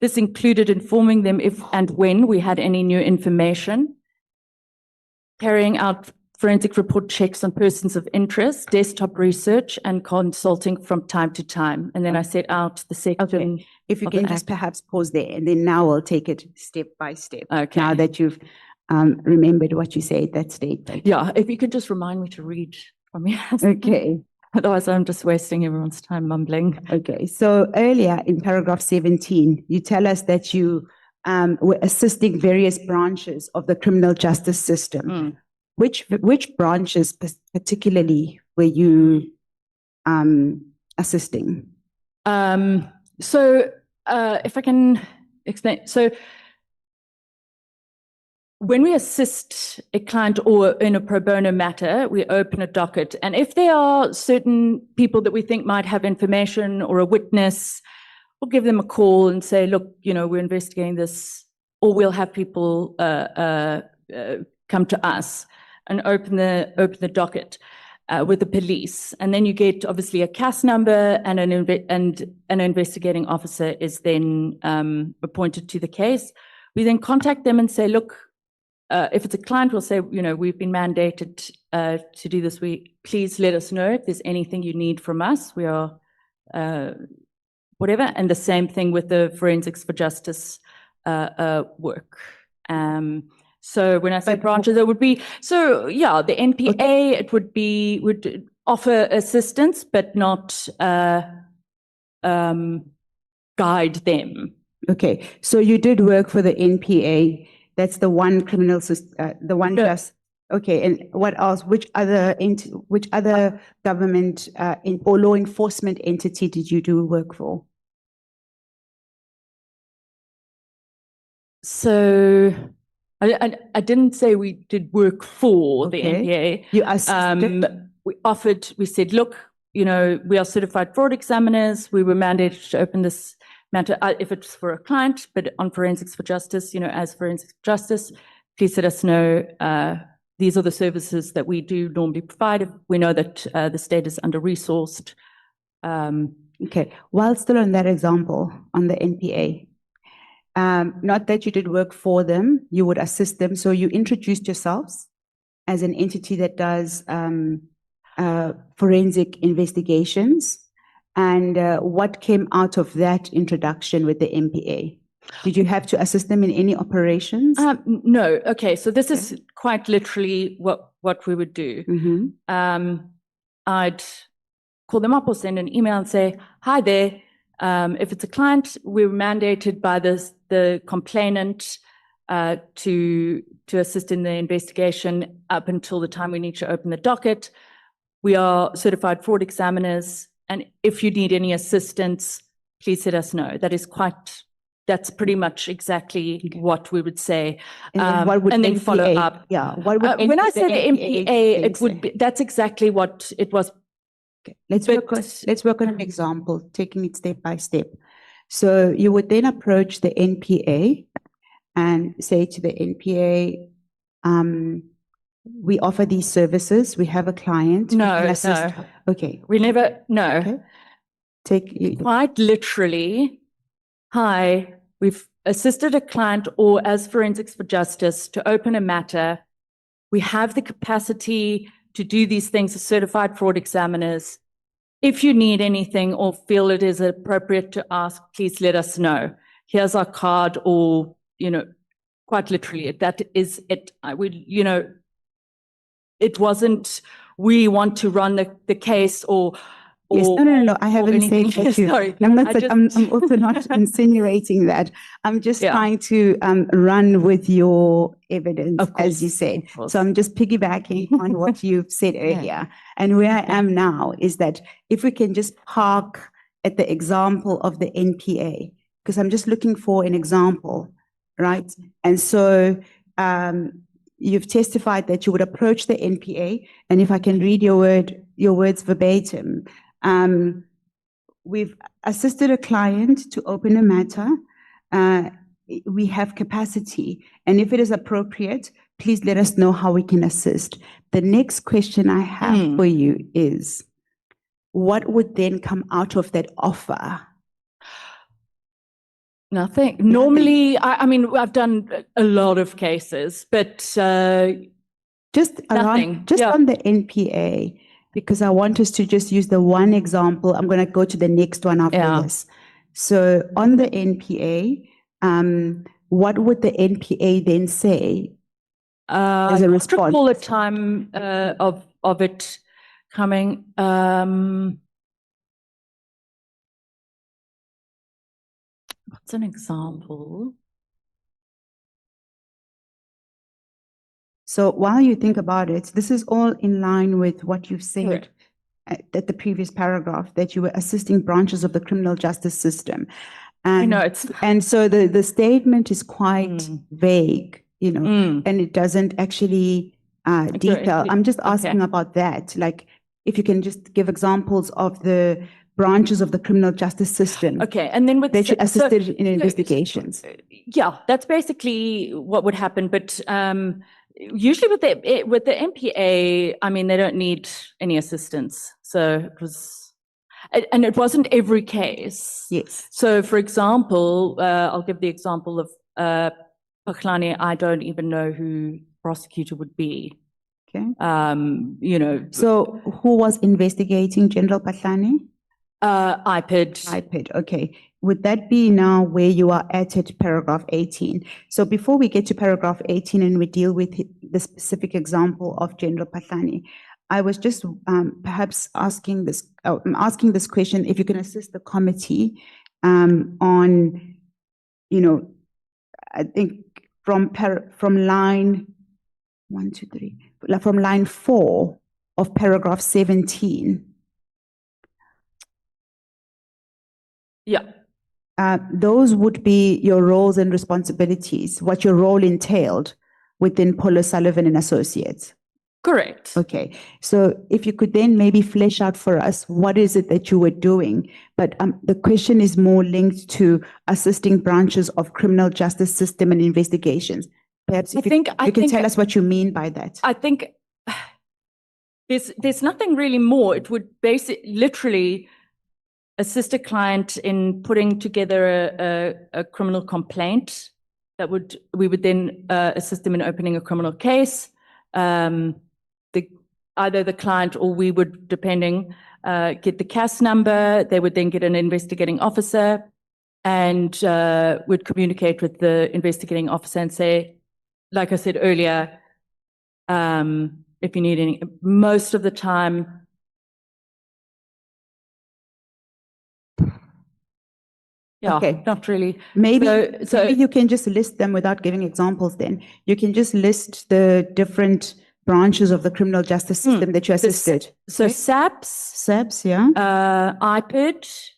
Speaker 18: This included informing them if and when we had any new information, carrying out forensic report checks on persons of interest, desktop research, and consulting from time to time. And then I set out the section.
Speaker 16: Okay. If you can just perhaps pause there, and then now we'll take it step by step.
Speaker 18: Okay.
Speaker 16: Now that you've remembered what you said, that statement.
Speaker 18: Yeah, if you could just remind me to read from here.
Speaker 16: Okay.
Speaker 18: Otherwise, I'm just wasting everyone's time mumbling.
Speaker 16: Okay. So earlier in paragraph 17, you tell us that you were assisting various branches of the criminal justice system. Which branches particularly were you assisting?
Speaker 18: So if I can explain, so when we assist a client or in a pro bono matter, we open a docket, and if there are certain people that we think might have information or a witness, we'll give them a call and say, look, we're investigating this, or we'll have people come to us and open the docket with the police, and then you get obviously a CAS number, and an investigating officer is then appointed to the case. We then contact them and say, look, if it's a client, we'll say, we've been mandated to do this. Please let us know if there's anything you need from us. We are whatever, and the same thing with the Forensics for Justice work. So when I say branches, it would be, the NPA, it would offer assistance, but not guide them.
Speaker 16: Okay, so you did work for the NPA. That's the one criminal system, the one just. Okay, and what else? Which other government or law enforcement entity did you do work for?
Speaker 18: So I didn't say we did work for the NPA.
Speaker 16: You assisted?
Speaker 18: We said, look, we are certified fraud examiners. We were mandated to open this matter, if it's for a client, but on Forensics for Justice, as Forensics for Justice, please let us know. These are the services that we do normally provide. We know that the state is under-resourced.
Speaker 16: Okay, while still on that example, on the NPA, not that you did work for them, you would assist them. So you introduced yourselves as an entity that does forensic investigations. And what came out of that introduction with the NPA? Did you have to assist them in any operations?
Speaker 18: No. Okay. So this is quite literally what we would do. I'd call them up or send an email and say, hi there. If it's a client, we're mandated by the complainant to assist in the investigation up until the time we need to open the docket. We are certified fraud examiners. And if you need any assistance, please let us know. That's pretty much exactly what we would say.
Speaker 16: And then what would
Speaker 18: and then
Speaker 16: NPA
Speaker 18: follow up.
Speaker 16: Yeah, what would
Speaker 18: When I say the
Speaker 16: NPA
Speaker 18: MPA, it
Speaker 16: say?
Speaker 18: would be, that's exactly what it was.
Speaker 16: Okay, let's work on an example, taking it step by step. So you would then approach the NPA and say to the NPA, we offer these services. We have a client. We can assist.
Speaker 18: No.
Speaker 16: Okay.
Speaker 18: We never, no.
Speaker 16: Okay.
Speaker 18: Quite literally, hi, we've assisted a client or as Forensics for Justice to open a matter. We have the capacity to do these things as certified fraud examiners. If you need anything or feel it is appropriate to ask, please let us know. Here's our card, or, quite literally, that is it. I would, it wasn't, we want to run the case or
Speaker 16: Yes, no. I haven't said that you.
Speaker 18: Sorry.
Speaker 16: I'm also not insinuating that. I'm just trying to run with your evidence, as you said. So I'm just piggybacking on what you've said earlier. And where I am now is that if we can just park at the example of the NPA, because I'm just looking for an example, right? And so you've testified that you would approach the NPA, and if I can read your words verbatim. We've assisted a client to open a matter. We have capacity, and if it is appropriate, please let us know how we can assist. The next question I have for you is, what would then come out of that offer?
Speaker 18: Nothing. Normally, I mean, I've done a lot of cases, but
Speaker 16: just on the NPA. Because I want us to just use the one example. I'm going to go to the next one after this. So on the NPA, what would the NPA then say as a response?
Speaker 18: I recall the time of it coming. What's an example?
Speaker 16: So while you think about it, this is all in line with what you've said at the previous paragraph, that you were assisting branches of the criminal justice system. And, and so the statement is quite vague, and it doesn't actually detail. I'm just asking about that. Like, if you can just give examples of the branches of the criminal justice system.
Speaker 18: Okay, and then with
Speaker 16: that you assisted in investigations.
Speaker 18: Yeah, that's basically what would happen. But usually with the MPA, I mean, they don't need any assistance. So it was, and it wasn't every case.
Speaker 16: Yes.
Speaker 18: So, for example, I'll give the example of Paklani. I don't even know who prosecutor would be.
Speaker 16: Okay. So who was investigating General Patlani?
Speaker 18: IPID.
Speaker 16: IPID, okay. Would that be now where you are at paragraph 18? So before we get to paragraph 18 and we deal with the specific example of General Patlani, I was just perhaps asking this question, if you can assist the committee on, I think from line 4 of paragraph 17.
Speaker 18: Yeah.
Speaker 16: Those would be your roles and responsibilities, what your role entailed within Paul Sullivan and Associates.
Speaker 18: Correct.
Speaker 16: Okay. So if you could then maybe flesh out for us, what is it that you were doing? But the question is more linked to assisting branches of criminal justice system and investigations. Perhaps if you can tell us what you mean by that.
Speaker 18: I think there's nothing really more. It would literally assist a client in putting together a criminal complaint that we would then assist them in opening a criminal case. Either the client or we would, depending, get the CAS number. They would then get an investigating officer and would communicate with the investigating officer and say, like I said earlier, if you need any, most of the time, yeah,
Speaker 16: okay.
Speaker 18: Not really.
Speaker 16: Maybe you can just list them without giving examples then. You can just list the different branches of the criminal justice system that you assisted.
Speaker 18: So SAPS.
Speaker 16: SAPS, yeah.
Speaker 18: IPID.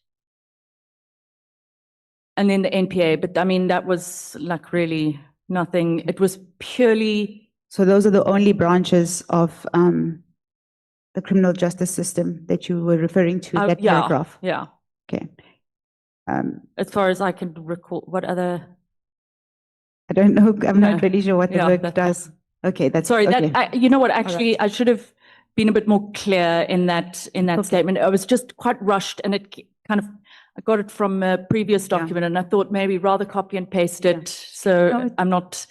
Speaker 18: and then the NPA. But I mean, that was like really nothing. It was purely.
Speaker 16: So those are the only branches of the criminal justice system that you were referring to, that
Speaker 18: yeah,
Speaker 16: paragraph?
Speaker 18: Yeah.
Speaker 16: Okay.
Speaker 18: As far as I can recall, what other?
Speaker 16: I don't know. I'm
Speaker 18: No.
Speaker 16: not really sure what the
Speaker 18: Yeah,
Speaker 16: work
Speaker 18: that's
Speaker 16: does. Okay, that's
Speaker 18: sorry.
Speaker 16: okay.
Speaker 18: You know what? Actually, I should have been a bit more clear in that statement. I was just quite rushed, and it kind of I got it from a previous document, and I thought maybe rather copy and paste it. So
Speaker 16: No,
Speaker 18: I'm not.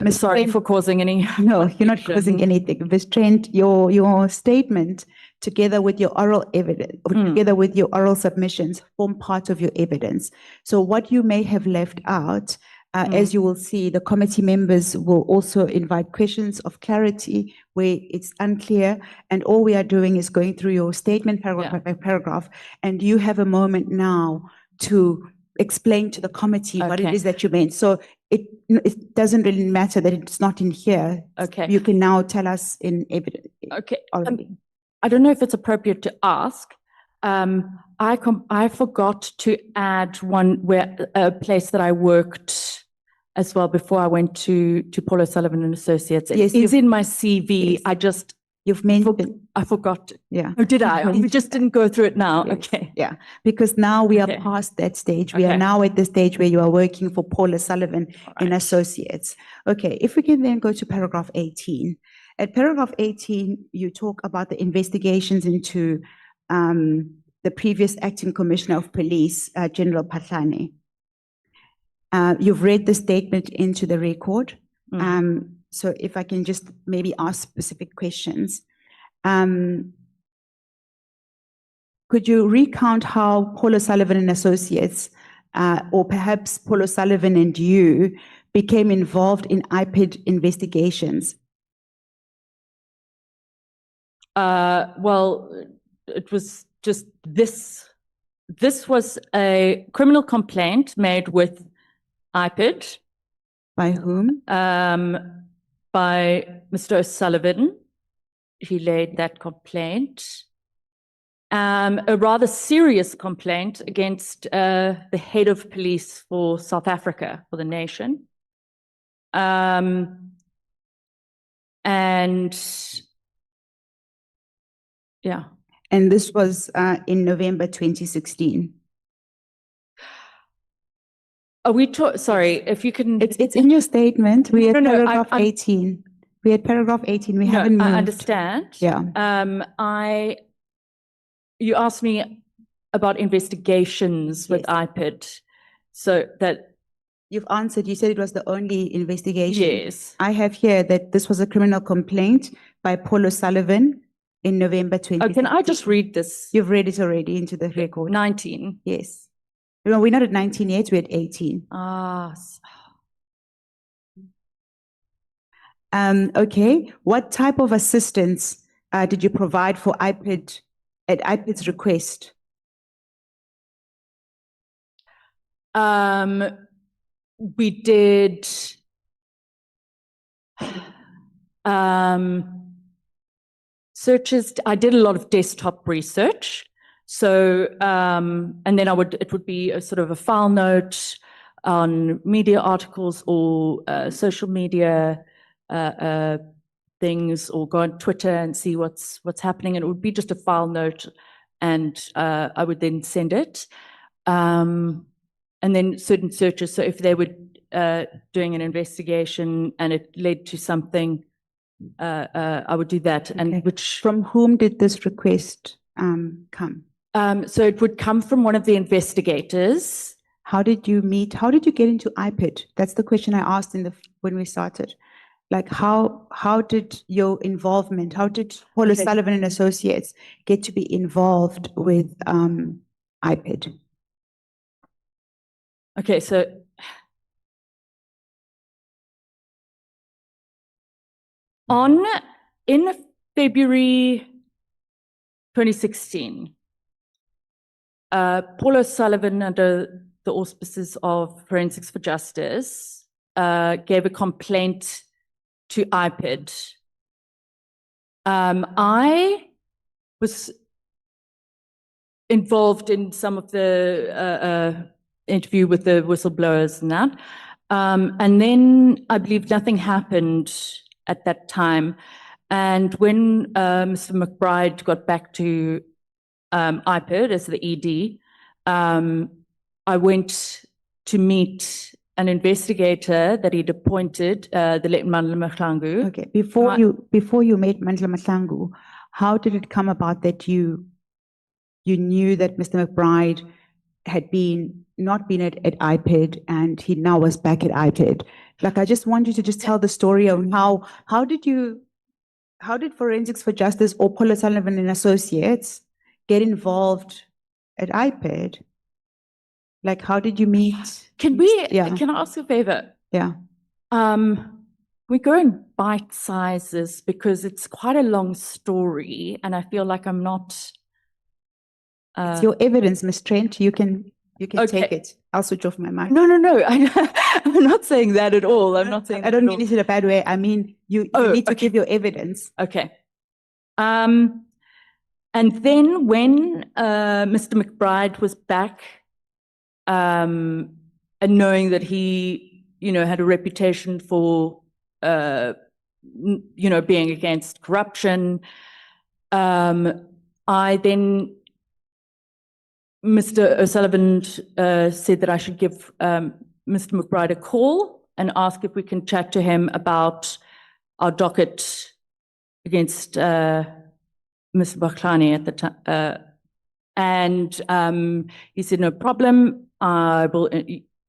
Speaker 16: Ms.
Speaker 18: Sorry
Speaker 16: Trent,
Speaker 18: for causing any.
Speaker 16: No, you're not causing anything. Ms. Trent, your statement, together with your oral evidence, together with your oral submissions, form part of your evidence. So what you may have left out, as you will see, the committee members will also invite questions of clarity where it's unclear, and all we are doing is going through your statement paragraph by paragraph, and you have a moment now to explain to the committee what it is that you meant. So it doesn't really matter that it's not in here.
Speaker 18: Okay.
Speaker 16: You can now tell us in evidence.
Speaker 18: Okay.
Speaker 16: Already.
Speaker 18: I don't know if it's appropriate to ask. I forgot to add a place that I worked as well before I went to Paul O'Sullivan and Associates. It is in my CV. Yes.
Speaker 16: You've mentioned.
Speaker 18: I forgot.
Speaker 16: Yeah.
Speaker 18: Oh, did I? We just didn't go through it now.
Speaker 16: Yes.
Speaker 18: Okay.
Speaker 16: Yeah, because now we are past that stage. We are now at the stage where you are working for Paul O'Sullivan and Associates. Okay, if we can then go to paragraph 18. At paragraph 18, you talk about the investigations into the previous acting commissioner of police, General Patlane. You've read the statement into the record. So if I can just maybe ask specific questions. Could you recount how Paul O'Sullivan and Associates, or perhaps Paul O'Sullivan and you, became involved in IPID investigations?
Speaker 18: Well, it was just this. This was a criminal complaint made with IPID.
Speaker 16: By whom?
Speaker 18: By Mr. O'Sullivan. He laid that complaint. A rather serious complaint against the head of police for South Africa, for the nation. And yeah.
Speaker 16: And this was in November 2016.
Speaker 18: Are we sorry, if you can.
Speaker 16: It's in your statement. We had paragraph 18. We had paragraph 18. We haven't moved.
Speaker 18: I understand.
Speaker 16: Yeah.
Speaker 18: You asked me about investigations with IPID, so that.
Speaker 16: You've answered. You said it was the only investigation.
Speaker 18: Yes.
Speaker 16: I have here that this was a criminal complaint by Paul O'Sullivan in November 2016.
Speaker 18: Can I just read this?
Speaker 16: You've read it already into the record.
Speaker 18: 19.
Speaker 16: Yes. No, we're not at 19 yet. We're at 18. Okay. What type of assistance did you provide for IPID at IPID's request?
Speaker 18: We did searches. I did a lot of desktop research. So, and then it would be a sort of a file note on media articles or social media things, or go on Twitter and see what's happening. And it would be just a file note, and I would then send it. And then certain searches. So if they were doing an investigation and it led to something, I would do that.
Speaker 16: Okay.
Speaker 18: And which
Speaker 16: from whom did this request come?
Speaker 18: So it would come from one of the investigators.
Speaker 16: How did you meet? How did you get into IPID? That's the question I asked when we started. Like how did your involvement? How did Paul O'Sullivan and Associates get to be involved with IPID?
Speaker 18: Okay, so in February 2016, Paul O'Sullivan, under the auspices of Forensics for Justice, gave a complaint to IPID. I was involved in some of the interview with the whistleblowers and that. And then I believe nothing happened at that time. And when Mr. McBride got back to IPID as the ED, I went to meet an investigator that he'd appointed, the late Nhlanhla Mkhwanazi.
Speaker 16: Okay, before you met Nhlanhla Mkhwanazi, how did it come about that you knew that Mr. McBride had not been at IPID and he now was back at IPID? Like, I just want you to just tell the story of how did Forensics for Justice or Paul O'Sullivan and Associates get involved at IPID? Like, how did you meet?
Speaker 18: Can I ask a favor?
Speaker 16: Yeah.
Speaker 18: We go in bite sizes because it's quite a long story and I feel like I'm not.
Speaker 16: It's your evidence, Ms. Trent. You can take it. I'll switch off my mic.
Speaker 18: No. I'm not saying that at all. I'm not saying
Speaker 16: I don't mean it in a bad way. I mean, you need to give your evidence.
Speaker 18: Okay. And then when Mr. McBride was back, and knowing that he, had a reputation for, being against corruption, Mr. O'Sullivan said that I should give Mr. McBride a call and ask if we can chat to him about our docket against Mr. Bakhlani at the time. And he said, no problem,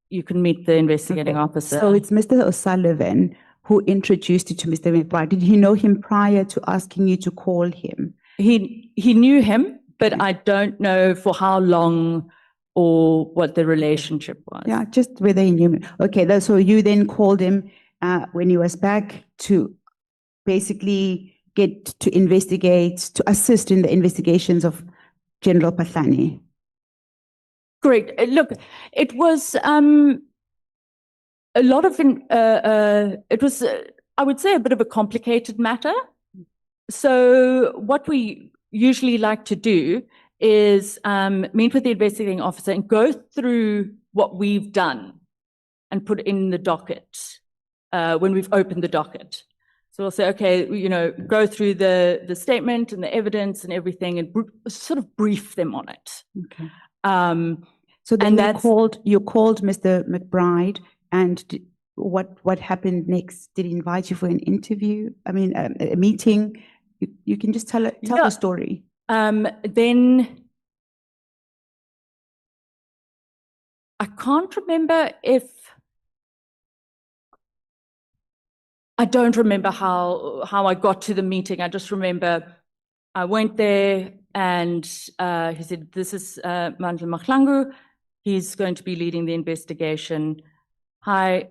Speaker 18: you can meet the investigating officer.
Speaker 16: So it's Mr. O'Sullivan who introduced you to Mr. McBride. Did you know him prior to asking you to call him?
Speaker 18: He knew him, but I don't know for how long or what the relationship was.
Speaker 16: Yeah, just whether he knew him. Okay, so you then called him when he was back to basically get to investigate, to assist in the investigations of General Bakhlani.
Speaker 18: Great. Look, it was a lot of, it was, I would say, a bit of a complicated matter. So what we usually like to do is meet with the investigating officer and go through what we've done and put in the docket when we've opened the docket. So we'll say, okay, go through the statement and the evidence and everything and sort of brief them on it.
Speaker 16: Okay. So then you called Mr. McBride, and what happened next? Did he invite you for an interview? I mean, a meeting? You can just tell the story.
Speaker 18: Then I can't remember I don't remember how I got to the meeting. I just remember I went there and he said, this is Nhlanhla Mkhwanazi. He's going to be leading the investigation. Hi,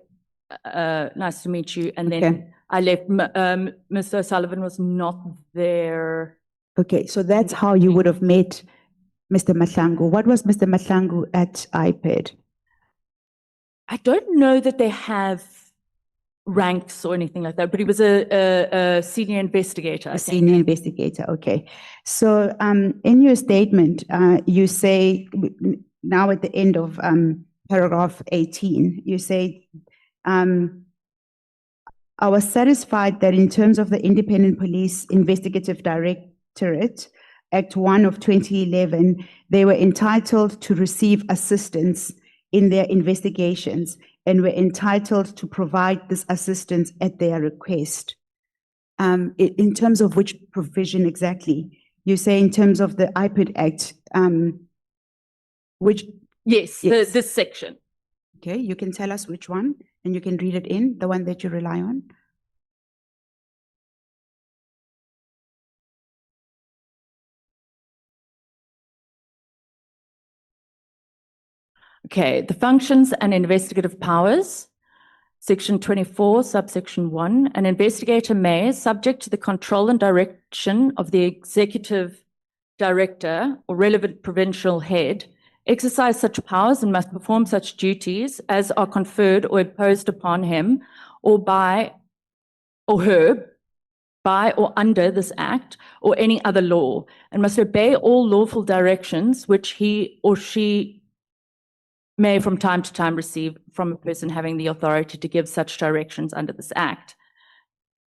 Speaker 18: nice to meet you. And then I left. Mr. O'Sullivan was not there.
Speaker 16: Okay, so that's how you would have met Mr. Mkhwanazi. What was Mr. Mkhwanazi at IPID?
Speaker 18: I don't know that they have ranks or anything like that, but he was a senior investigator. I think.
Speaker 16: Senior investigator, okay. So in your statement, you say, now at the end of paragraph 18, you say, I was satisfied that in terms of the Independent Police Investigative Directorate, Act 1 of 2011, they were entitled to receive assistance in their investigations and were entitled to provide this assistance at their request. In terms of which provision exactly? You say in terms of the IPID Act, which?
Speaker 18: Yes, this section.
Speaker 16: Okay, you can tell us which one, and you can read it in, the one that you rely on.
Speaker 18: Okay, the functions and investigative powers, section 24, subsection 1, an investigator may, subject to the control and direction of the executive director or relevant provincial head, exercise such powers and must perform such duties as are conferred or imposed upon him or by or her by or under this act or any other law, and must obey all lawful directions which he or she may from time to time receive from a person having the authority to give such directions under this Act.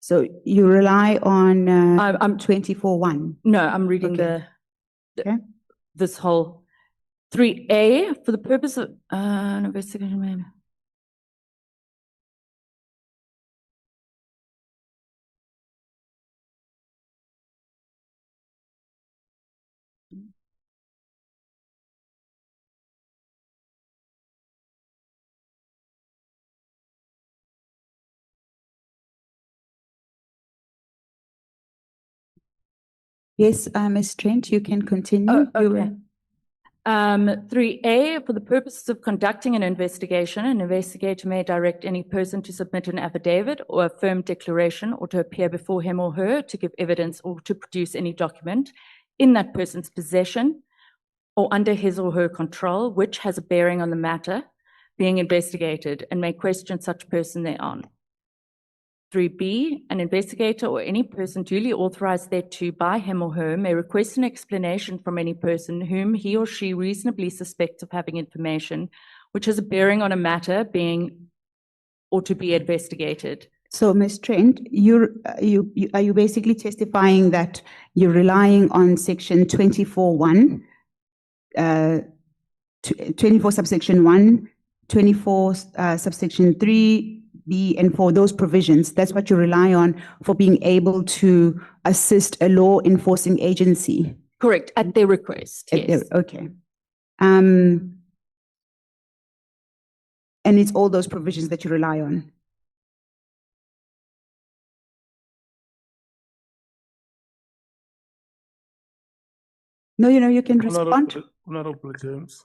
Speaker 16: So you rely on
Speaker 18: I'm
Speaker 16: 24.1.
Speaker 18: No, I'm reading
Speaker 16: Okay. Okay.
Speaker 18: this whole 3A for the purpose of an investigation made.
Speaker 16: Yes, Ms. Trent, you can continue.
Speaker 18: Oh,
Speaker 16: You
Speaker 18: okay.
Speaker 16: were-
Speaker 18: 3A, for the purposes of conducting an investigation, an investigator may direct any person to submit an affidavit or a firm declaration or to appear before him or her to give evidence or to produce any document in that person's possession or under his or her control, which has a bearing on the matter being investigated and may question such person thereon. 3B, an investigator or any person duly authorized thereto by him or her may request an explanation from any person whom he or she reasonably suspects of having information which has a bearing on a matter being or to be investigated.
Speaker 16: So, Ms. Trent, are you basically testifying that you're relying on section 24.1, 24 subsection 1, 24 subsection 3, B, and 4, those provisions? That's what you rely on for being able to assist a law enforcing agency?
Speaker 18: Correct, at their request, yes.
Speaker 16: Okay. And it's all those provisions that you rely on? No, you can respond.
Speaker 1: Honorable James.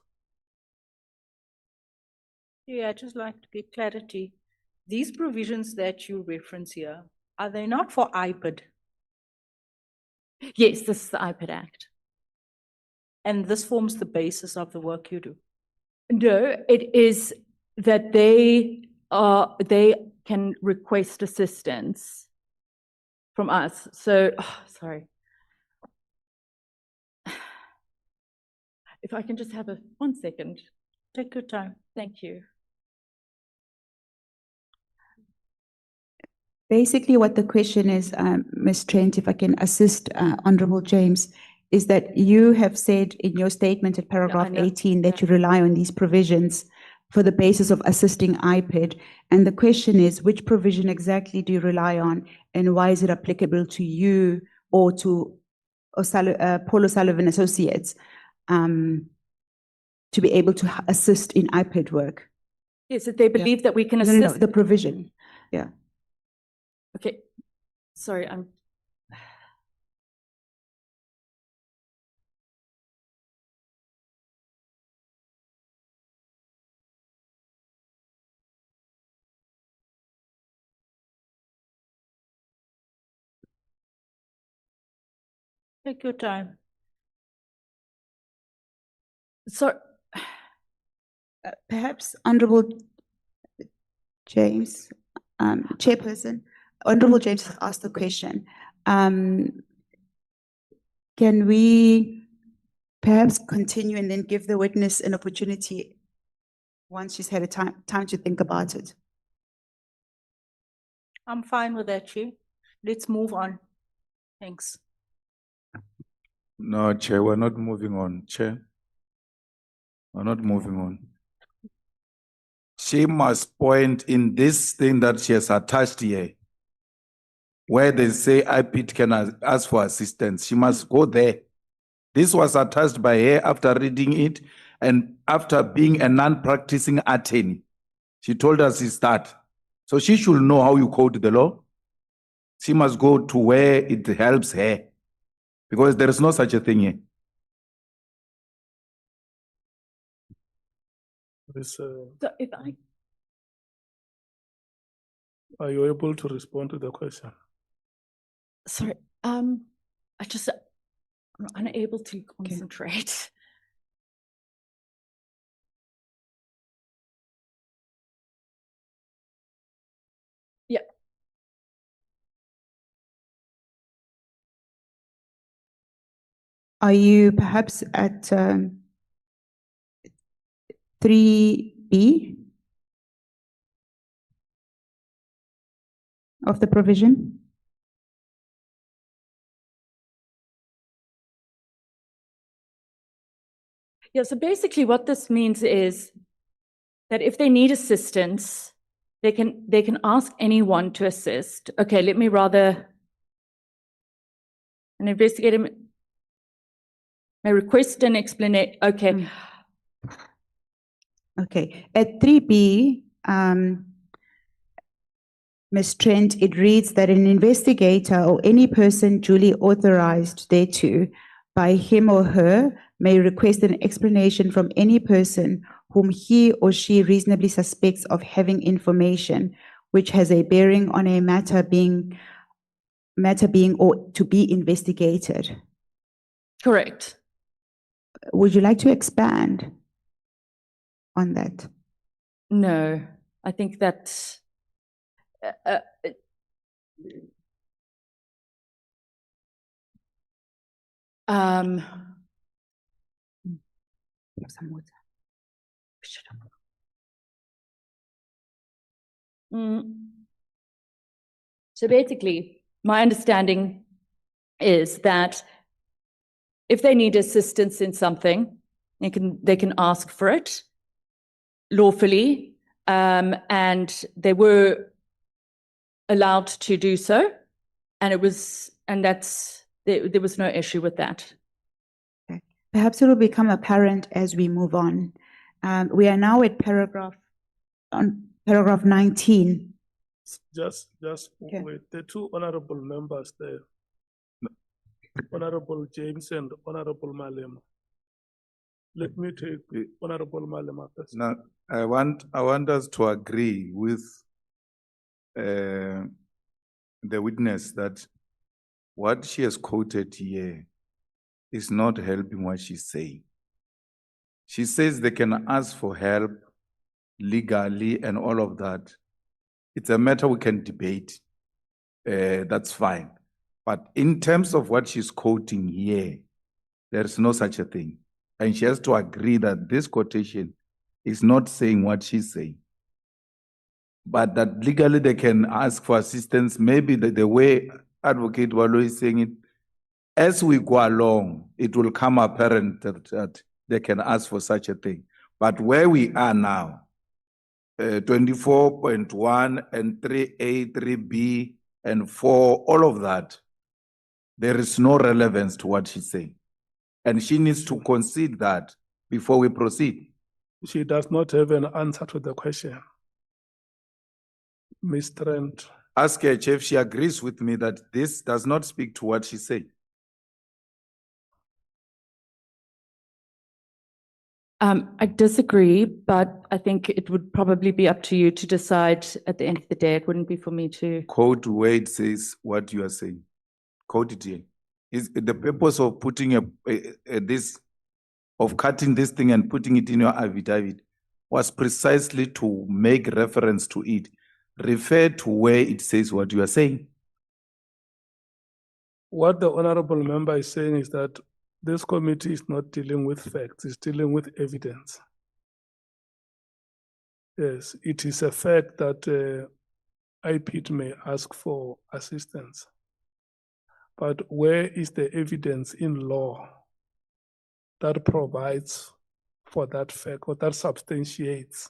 Speaker 5: Yeah, I'd just like to get clarity. These provisions that you reference here, are they not for IPID?
Speaker 18: Yes, this is the IPID Act.
Speaker 5: And this forms the basis of the work you do?
Speaker 18: No, it is that they can request assistance from us. So, sorry. If I can just have 1 second.
Speaker 5: Take your time.
Speaker 18: Thank you.
Speaker 16: Basically, what the question is, Ms. Trent, if I can assist Honorable James, is that you have said in your statement at paragraph
Speaker 18: know.
Speaker 16: 18 that you rely on these provisions for the basis of assisting IPID. And the question is, which provision exactly do you rely on, and why is it applicable to you or to Paul O'Sullivan Associates to be able to assist in IPID work?
Speaker 18: Yes, that they believe that we can
Speaker 16: No,
Speaker 18: assist.
Speaker 16: no, the provision. Yeah.
Speaker 18: Okay, sorry,
Speaker 5: Take your time.
Speaker 18: So,
Speaker 16: Perhaps Honorable James, Chairperson, Honorable James has asked the question. Can we perhaps continue and then give the witness an opportunity once she's had a time to think about it?
Speaker 5: I'm fine with that, Chief. Let's move on. Thanks.
Speaker 6: No, Chair, we're not moving on, Chair. We're not moving on. She must point in this thing that she has attached here, where they say IPID can ask for assistance. She must go there. This was attached by her after reading it and after being a non-practicing attorney. She told us it's that. So she should know how you quote the law. She must go to where it helps her, because there is no such a thing here.
Speaker 18: so if I,
Speaker 1: Are you able to respond to the question?
Speaker 18: sorry, I'm unable to concentrate. Yeah.
Speaker 16: Are you perhaps at 3B of the provision?
Speaker 18: Yeah, so basically what this means is that if they need assistance, they can ask anyone to assist. Okay, let me rather, an investigator may request an explanation. Okay.
Speaker 16: Okay, at 3B, Ms. Trent, it reads that an investigator or any person duly authorized thereto by him or her may request an explanation from any person whom he or she reasonably suspects of having information which has a bearing on a matter being or to be investigated.
Speaker 18: Correct.
Speaker 16: Would you like to expand on that?
Speaker 18: No, I think that
Speaker 16: Have some water.
Speaker 18: So basically, my understanding is that if they need assistance in something, they can ask for it lawfully, and they were allowed to do so, and there was no issue with that.
Speaker 16: Okay. Perhaps it will become apparent as we move on. We are now at paragraph 19.
Speaker 1: Just
Speaker 16: Okay.
Speaker 1: wait. The two honorable members there, Honorable James and Honorable Malema. Let me take Honorable Malema first.
Speaker 6: Now, I want us to agree with the witness that what she has quoted here is not helping what she's saying. She says they can ask for help legally and all of that. It's a matter we can debate. That's fine. But in terms of what she's quoting here, there is no such a thing. And she has to agree that this quotation is not saying what she's saying. But that legally they can ask for assistance, maybe the way Advocate Walo is saying it, as we go along, it will come apparent that they can ask for such a thing. But where we are now, 24.1 and 3A, 3B, and 4, all of that, there is no relevance to what she's saying. And she needs to concede that before we proceed.
Speaker 1: She does not have an answer to the question. Ms. Trent.
Speaker 6: Ask her if she agrees with me that this does not speak to what she said.
Speaker 18: I disagree, but I think it would probably be up to you to decide at the end of the day. It wouldn't be for me to.
Speaker 6: Quote where it says what you are saying. Quote it here. Is the purpose of putting of cutting this thing and putting it in your affidavit was precisely to make reference to it. Refer to where it says what you are saying.
Speaker 1: What the honorable member is saying is that this committee is not dealing with facts, it's dealing with evidence. Yes, it is a fact that IPID may ask for assistance. But where is the evidence in law that provides for that fact or that substantiates?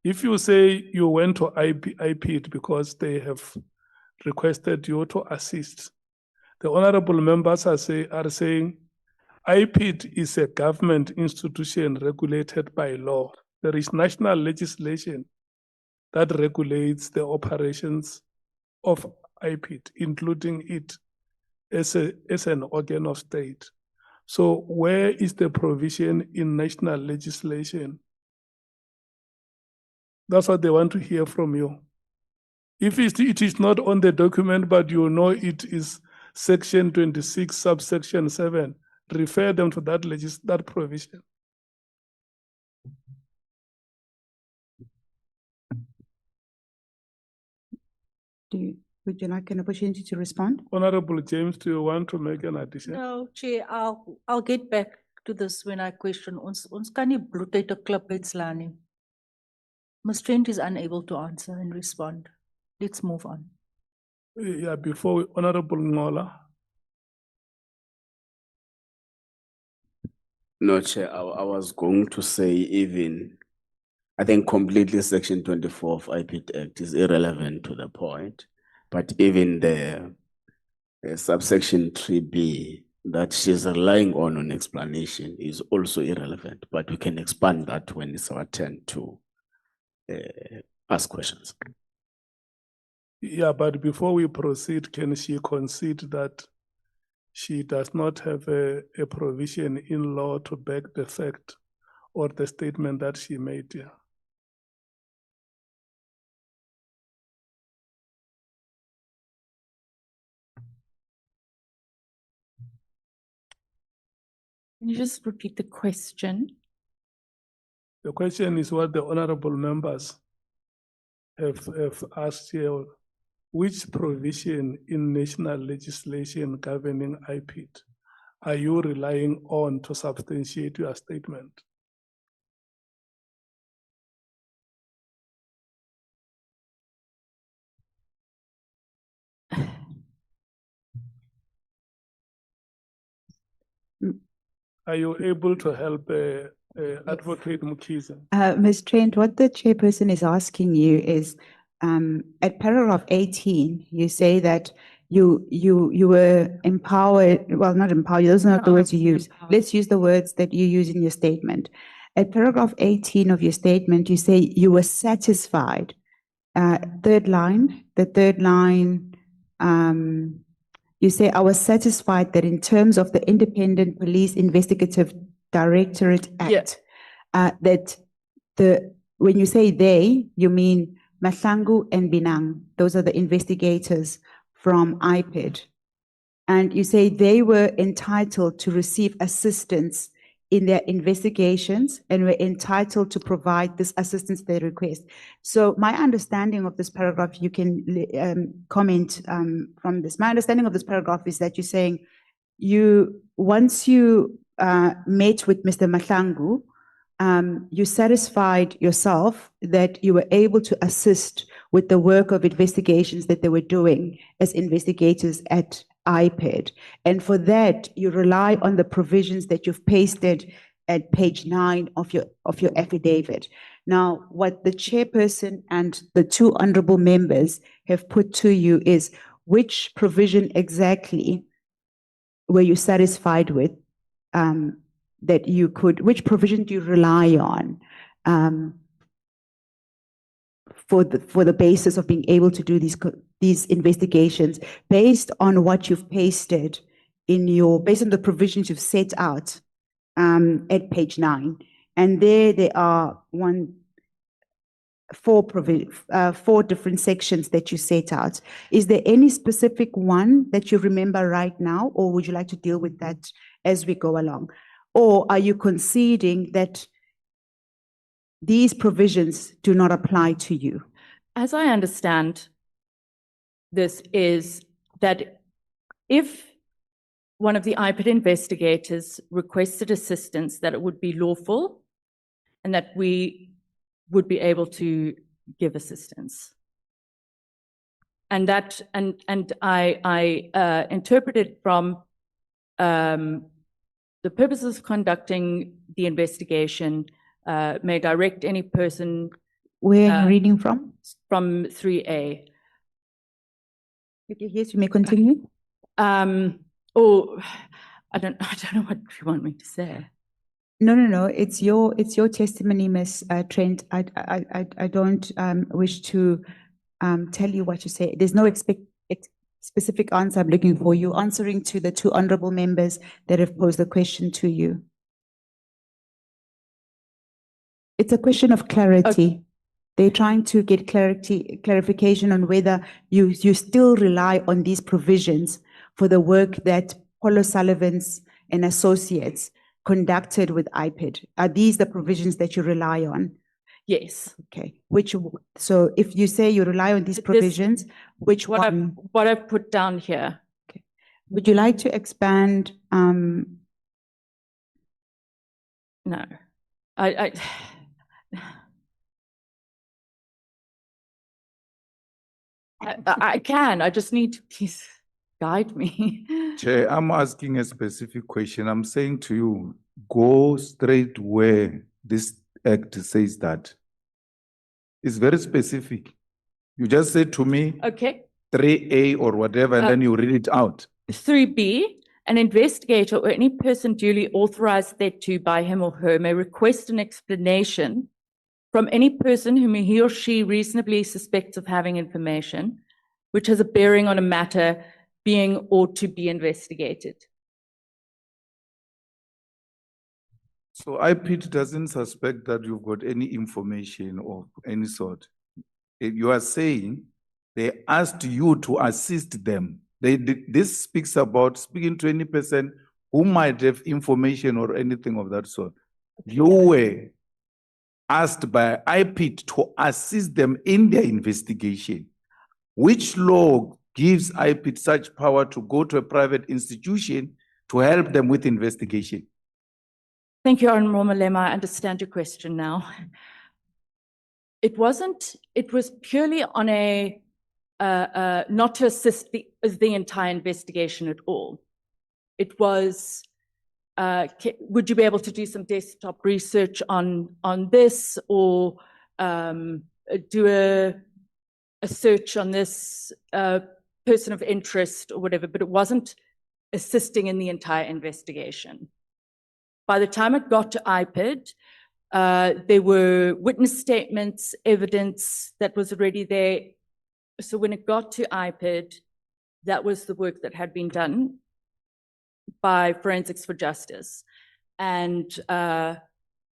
Speaker 1: If you say you went to IPID because they have requested you to assist, the honorable members are saying IPID is a government institution regulated by law. There is national legislation that regulates the operations of IPID, including it as an organ of state. So where is the provision in national legislation? That's what they want to hear from you. If it is not on the document, but you know it is section 26, subsection 7, refer them to that provision.
Speaker 16: Would you like an opportunity to respond?
Speaker 1: Honorable James, do you want to make an addition?
Speaker 5: No, Chair, I'll get back to this when I question, ons kan nie bloed uit 'n klip uitslaan nie. Ms. Trent is unable to answer and respond. Let's move on.
Speaker 1: Yeah, before Honorable Ngola.
Speaker 3: No, Chair, I was going to say even, I think completely Section 24 of IPID Act is irrelevant to the point, but even the subsection 3B that she's relying on explanation is also irrelevant, but we can expand that when it's our turn to ask questions.
Speaker 1: Yeah, but before we proceed, can she concede that she does not have a provision in law to back the fact or the statement that she made here?
Speaker 18: Can you just repeat the question?
Speaker 1: The question is what the honorable members have asked here. Which provision in national legislation governing IPID are you relying on to substantiate your statement? Are you able to help Advocate Mkhize?
Speaker 16: Ms. Trent, what the chairperson is asking you is, at paragraph 18, you say that you were empowered, well, not empowered, those are not the words you use. Let's use the words that you use in your statement. At paragraph 18 of your statement, you say you were satisfied. Third line, you say, I was satisfied that in terms of the Independent Police Investigative Directorate Act, that when you say they, you mean Mahlangu and Binang. Those are the investigators from IPID. And you say they were entitled to receive assistance in their investigations and were entitled to provide this assistance they request. So my understanding of this paragraph, you can comment from this. My understanding of this paragraph is that you're saying once you met with Mr. Mahlangu, you satisfied yourself that you were able to assist with the work of investigations that they were doing as investigators at IPID. And for that, you rely on the provisions that you've pasted at page 9 of your affidavit. Now, what the chairperson and the two honorable members have put to you is which provision exactly were you satisfied with that you could, which provision do you rely on for the basis of being able to do these investigations based on what you've pasted based on the provisions you've set out at page 9. And there are four different sections that you set out. Is there any specific one that you remember right now, or would you like to deal with that as we go along? Or are you conceding that these provisions do not apply to you?
Speaker 18: As I understand, this is that if one of the IPID investigators requested assistance, that it would be lawful and that we would be able to give assistance. And that, and I interpreted from the purposes of conducting the investigation may direct any person.
Speaker 16: Where are you reading from?
Speaker 18: From 3A.
Speaker 16: Yes, you may continue.
Speaker 18: Oh, I don't know what you want me to say.
Speaker 16: No. It's your testimony, Ms. Trent. I don't wish to tell you what you say. There's no specific answer I'm looking for. You answering to the two honorable members that have posed the question to you. It's a question of clarity.
Speaker 18: Okay.
Speaker 16: They're trying to get clarification on whether you still rely on these provisions for the work that Paul O'Sullivan's and associates conducted with IPID. Are these the provisions that you rely on?
Speaker 18: Yes.
Speaker 16: Okay. So if you say you rely on these provisions, which one?
Speaker 18: What I've put down here.
Speaker 16: Okay. Would you like to expand
Speaker 18: No. I can, I just need to please guide me.
Speaker 6: Chair, I'm asking a specific question. I'm saying to you, go straight where this act says that. It's very specific. You just say to me,
Speaker 18: Okay.
Speaker 6: 3A or whatever, and then you read it out.
Speaker 18: 3B, an investigator or any person duly authorized thereto by him or her may request an explanation from any person whom he or she reasonably suspects of having information which has a bearing on a matter being or to be investigated.
Speaker 6: So IPID doesn't suspect that you've got any information of any sort. If you are saying they asked you to assist them. This speaks about speaking to any person who might have information or anything of that sort. You were asked by IPID to assist them in their investigation. Which law gives IPID such power to go to a private institution to help them with investigation?
Speaker 18: Thank you, Honorable Malema. I understand your question now. It wasn't, it was purely on a, not to assist the entire investigation at all. It was, would you be able to do some desktop research on this, or do a search on this person of interest or whatever, but it wasn't assisting in the entire investigation. By the time it got to IPID, there were witness statements, evidence that was already there. So when it got to IPID, that was the work that had been done by Forensics for Justice. And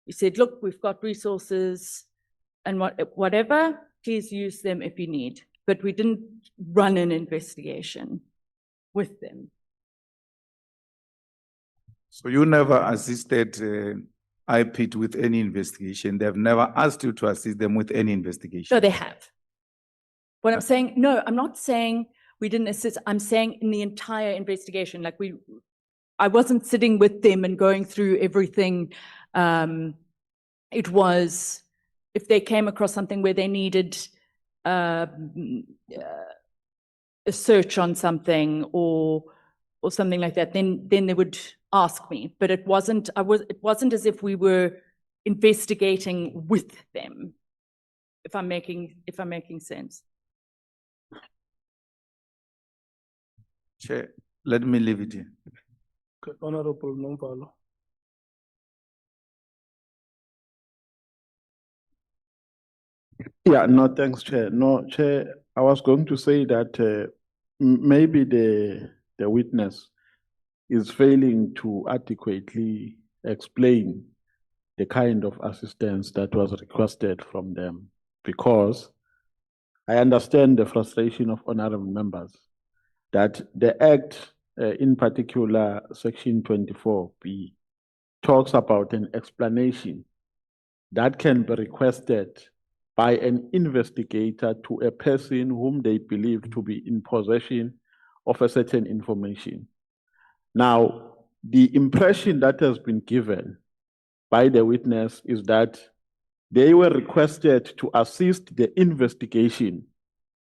Speaker 18: we said, look, we've got resources and whatever, please use them if you need. But we didn't run an investigation with them.
Speaker 6: So you never assisted IPID with any investigation. They've never asked you to assist them with any investigation.
Speaker 18: No, they have. What I'm saying, no, I'm not saying we didn't assist. I'm saying in the entire investigation, like I wasn't sitting with them and going through everything. It was, if they came across something where they needed a search on something or something like that, then they would ask me. But it wasn't, it wasn't as if we were investigating with them, if I'm making sense.
Speaker 6: Chair, let me leave it here.
Speaker 1: Okay, Honorable Nomvalo.
Speaker 11: Yeah, no, thanks, Chair. No, Chair, I was going to say that maybe the witness is failing to adequately explain the kind of assistance that was requested from them, because I understand the frustration of honorable members that the Act, in particular Section 24B, talks about an explanation that can be requested by an investigator to a person whom they believe to be in possession of a certain information. Now, the impression that has been given by the witness is that they were requested to assist the investigation,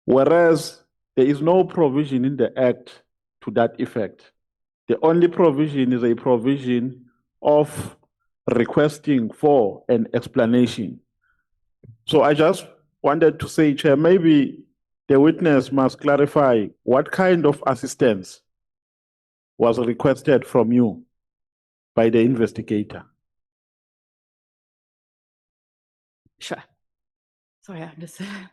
Speaker 11: whereas there is no provision in the Act to that effect. The only provision is a provision of requesting for an explanation. So I just wanted to say, Chair, maybe the witness must clarify what kind of assistance was requested from you by the investigator.
Speaker 18: Sure. Sorry, I understand.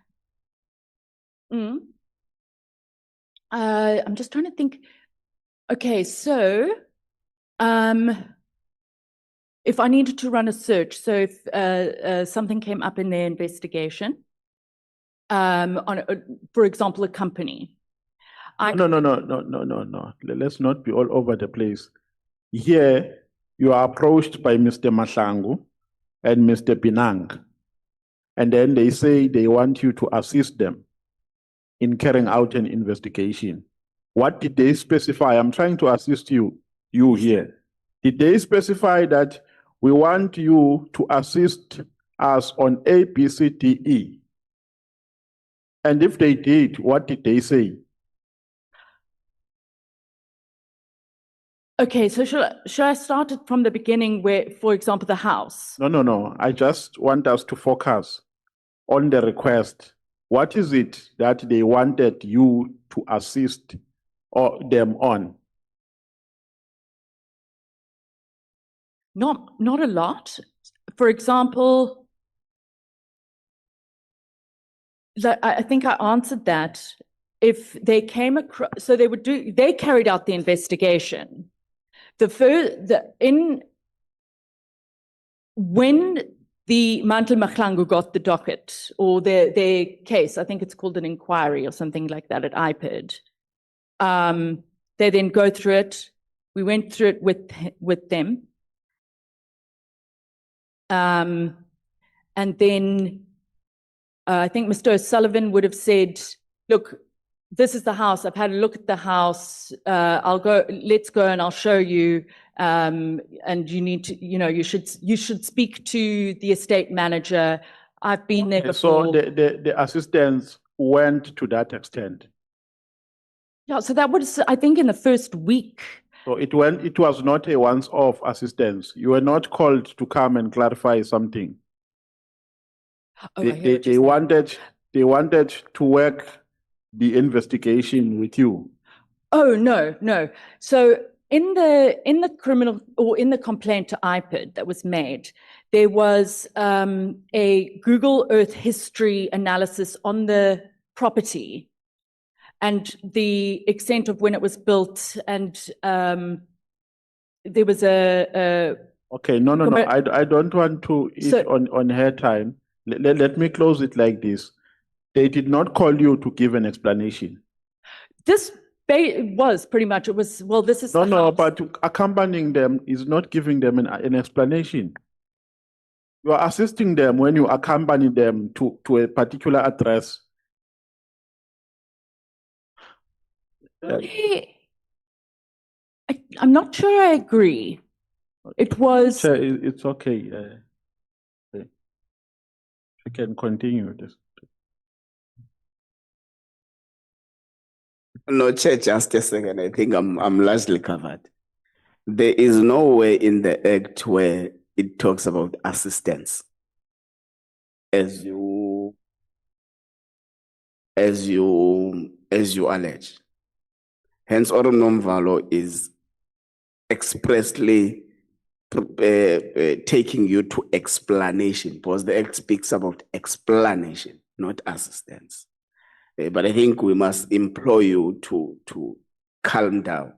Speaker 18: I'm just trying to think. Okay, so if I needed to run a search, so if something came up in their investigation, on, for example, a company.
Speaker 11: No. Let's not be all over the place. Here, you are approached by Mr. Mahlangu and Mr. Pinang, and then they say they want you to assist them in carrying out an investigation. What did they specify? I'm trying to assist you here. Did they specify that we want you to assist us on A, B, C, D, E. And if they did, what did they say?
Speaker 18: Okay, so should I start it from the beginning where, for example, the house?
Speaker 11: No. I just want us to focus on the request. What is it that they wanted you to assist them on?
Speaker 18: Not a lot. For example, I think I answered that. If they came across, so they carried out the investigation. When the Nhlanhla Mkhwanazi got the docket or their case, I think it's called an inquiry or something like that at IPID. They then go through it. We went through it with them. And then I think Mr. O'Sullivan would have said, look, this is the house. I've had a look at the house. Let's go and I'll show you. And you need to, you should speak to the estate manager. I've been there before.
Speaker 11: So the assistants went to that extent.
Speaker 18: Yeah, so that was, I think, in the first week.
Speaker 11: So it was not a once-off assistance. You were not called to come and clarify something.
Speaker 18: Oh,
Speaker 11: They wanted to work the investigation with you.
Speaker 18: Oh, no. So in the criminal or in the complaint to IPID that was made, there was a Google Earth history analysis on the property and the extent of when it was built, and there was a
Speaker 11: Okay, no. I don't want to eat on her time. Let me close it like this. They did not call you to give an explanation.
Speaker 18: This was pretty much, it was, well, this is
Speaker 11: No, but accompanying them is not giving them an explanation. You are assisting them when you accompany them to a particular address.
Speaker 18: I'm not sure I agree. It was...
Speaker 11: It's okay. We can continue this.
Speaker 3: No, Chair, just a second. I think I'm largely covered. There is nowhere in the Act where it talks about assistance. As you allege. Hence, Orum non valo is expressly taking you to explanation, because the Act speaks about explanation, not assistance. But I think we must implore you to calm down.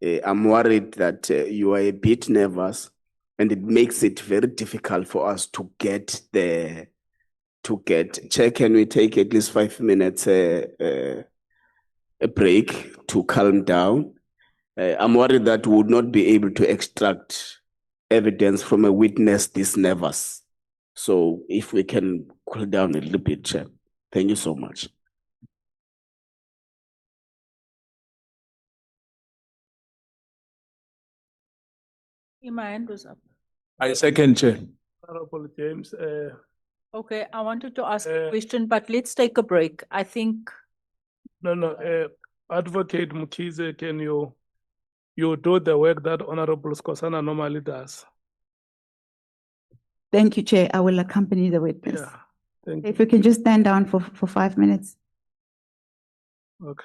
Speaker 3: I'm worried that you are a bit nervous, and it makes it very difficult for us to get there. Chair, can we take at least 5 minutes a break to calm down? I'm worried that we would not be able to extract evidence from a witness this nervous. So if we can cool down a little bit, Chair. Thank you so much.
Speaker 5: My hand was up.
Speaker 1: I second, Chair. Honorable James.
Speaker 5: Okay, I wanted to ask a question, but let's take a break. I think.
Speaker 1: No. Advocate Mkhize, can you do the work that Honorable Skosana normally does?
Speaker 16: Thank you, Chair. I will accompany the witness.
Speaker 1: Yeah, thank you.
Speaker 16: If we can just stand down for 5 minutes.
Speaker 1: Okay.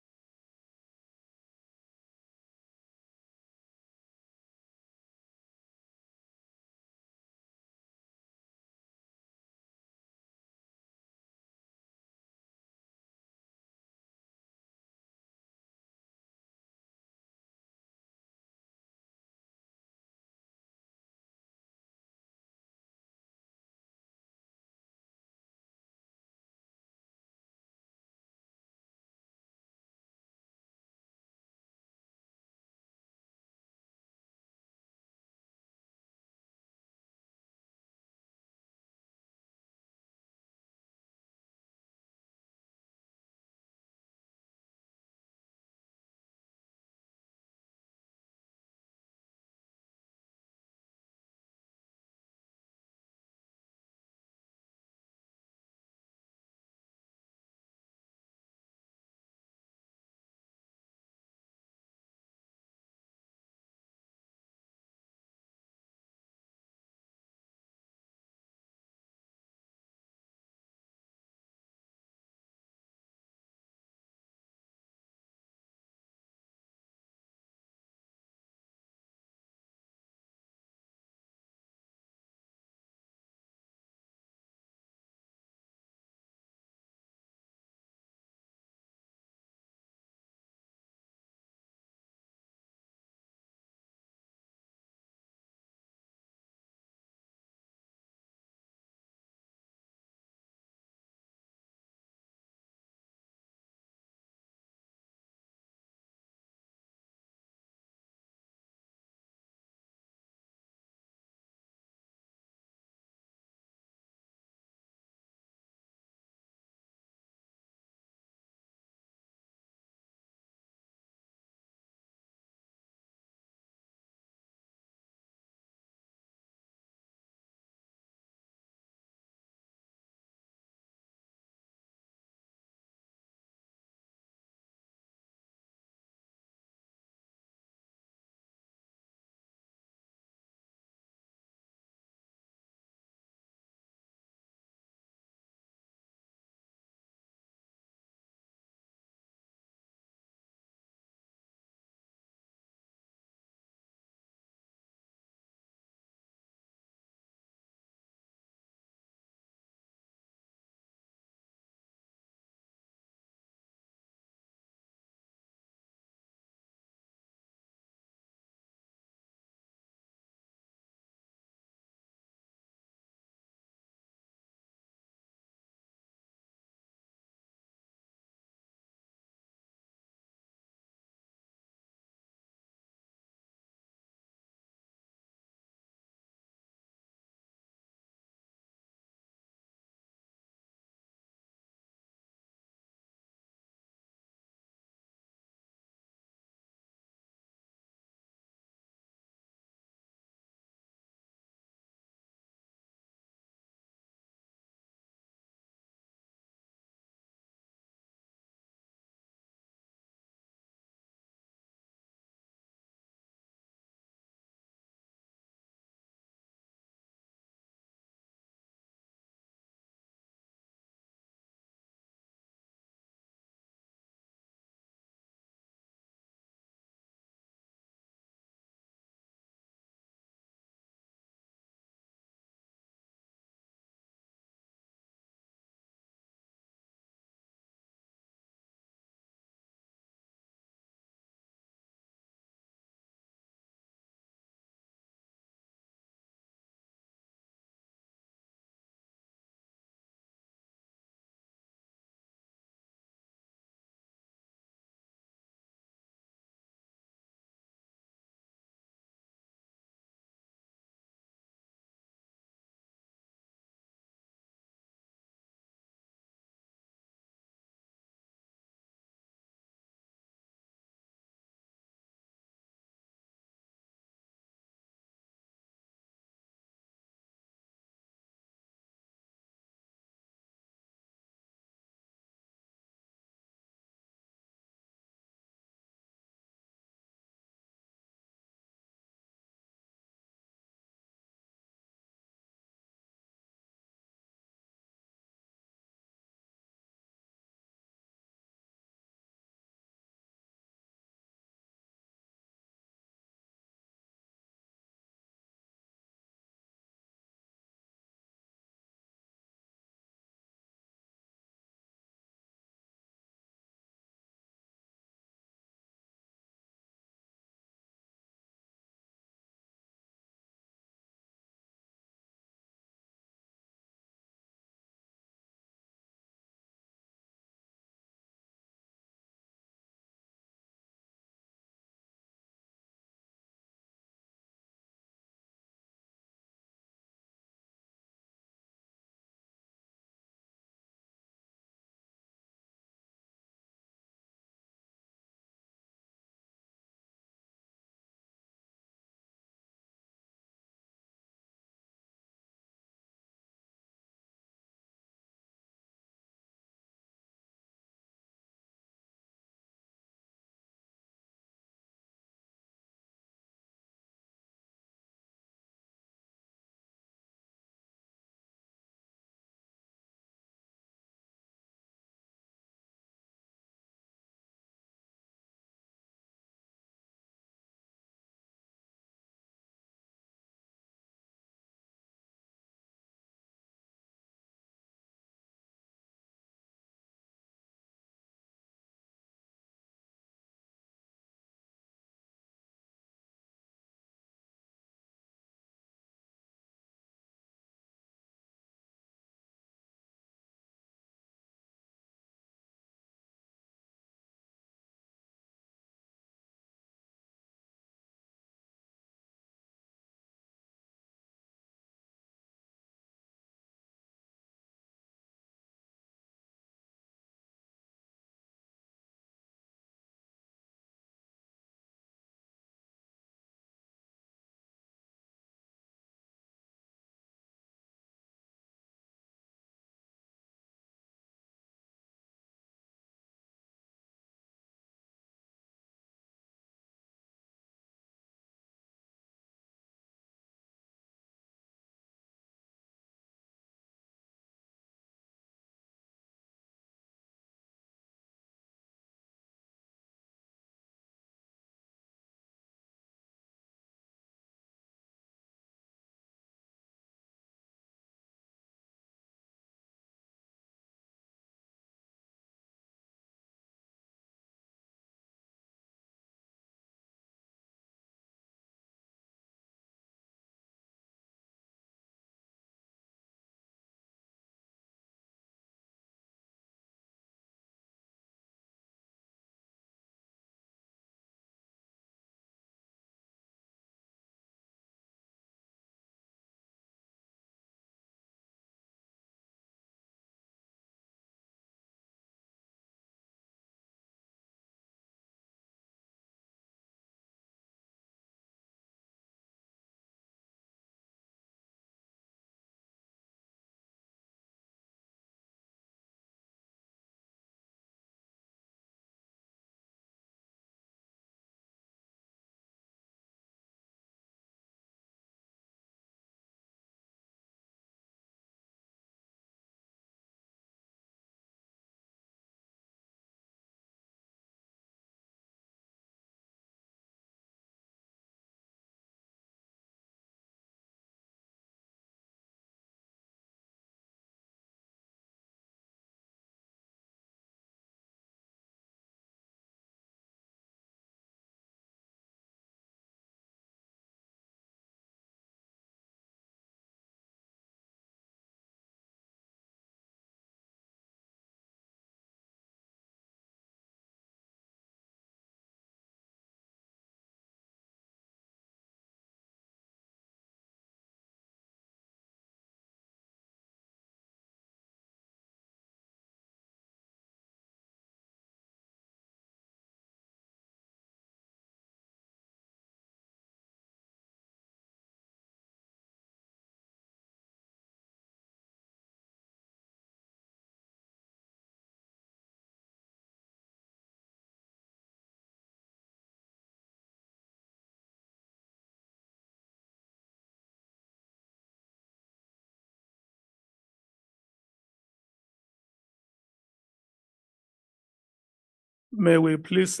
Speaker 1: May we please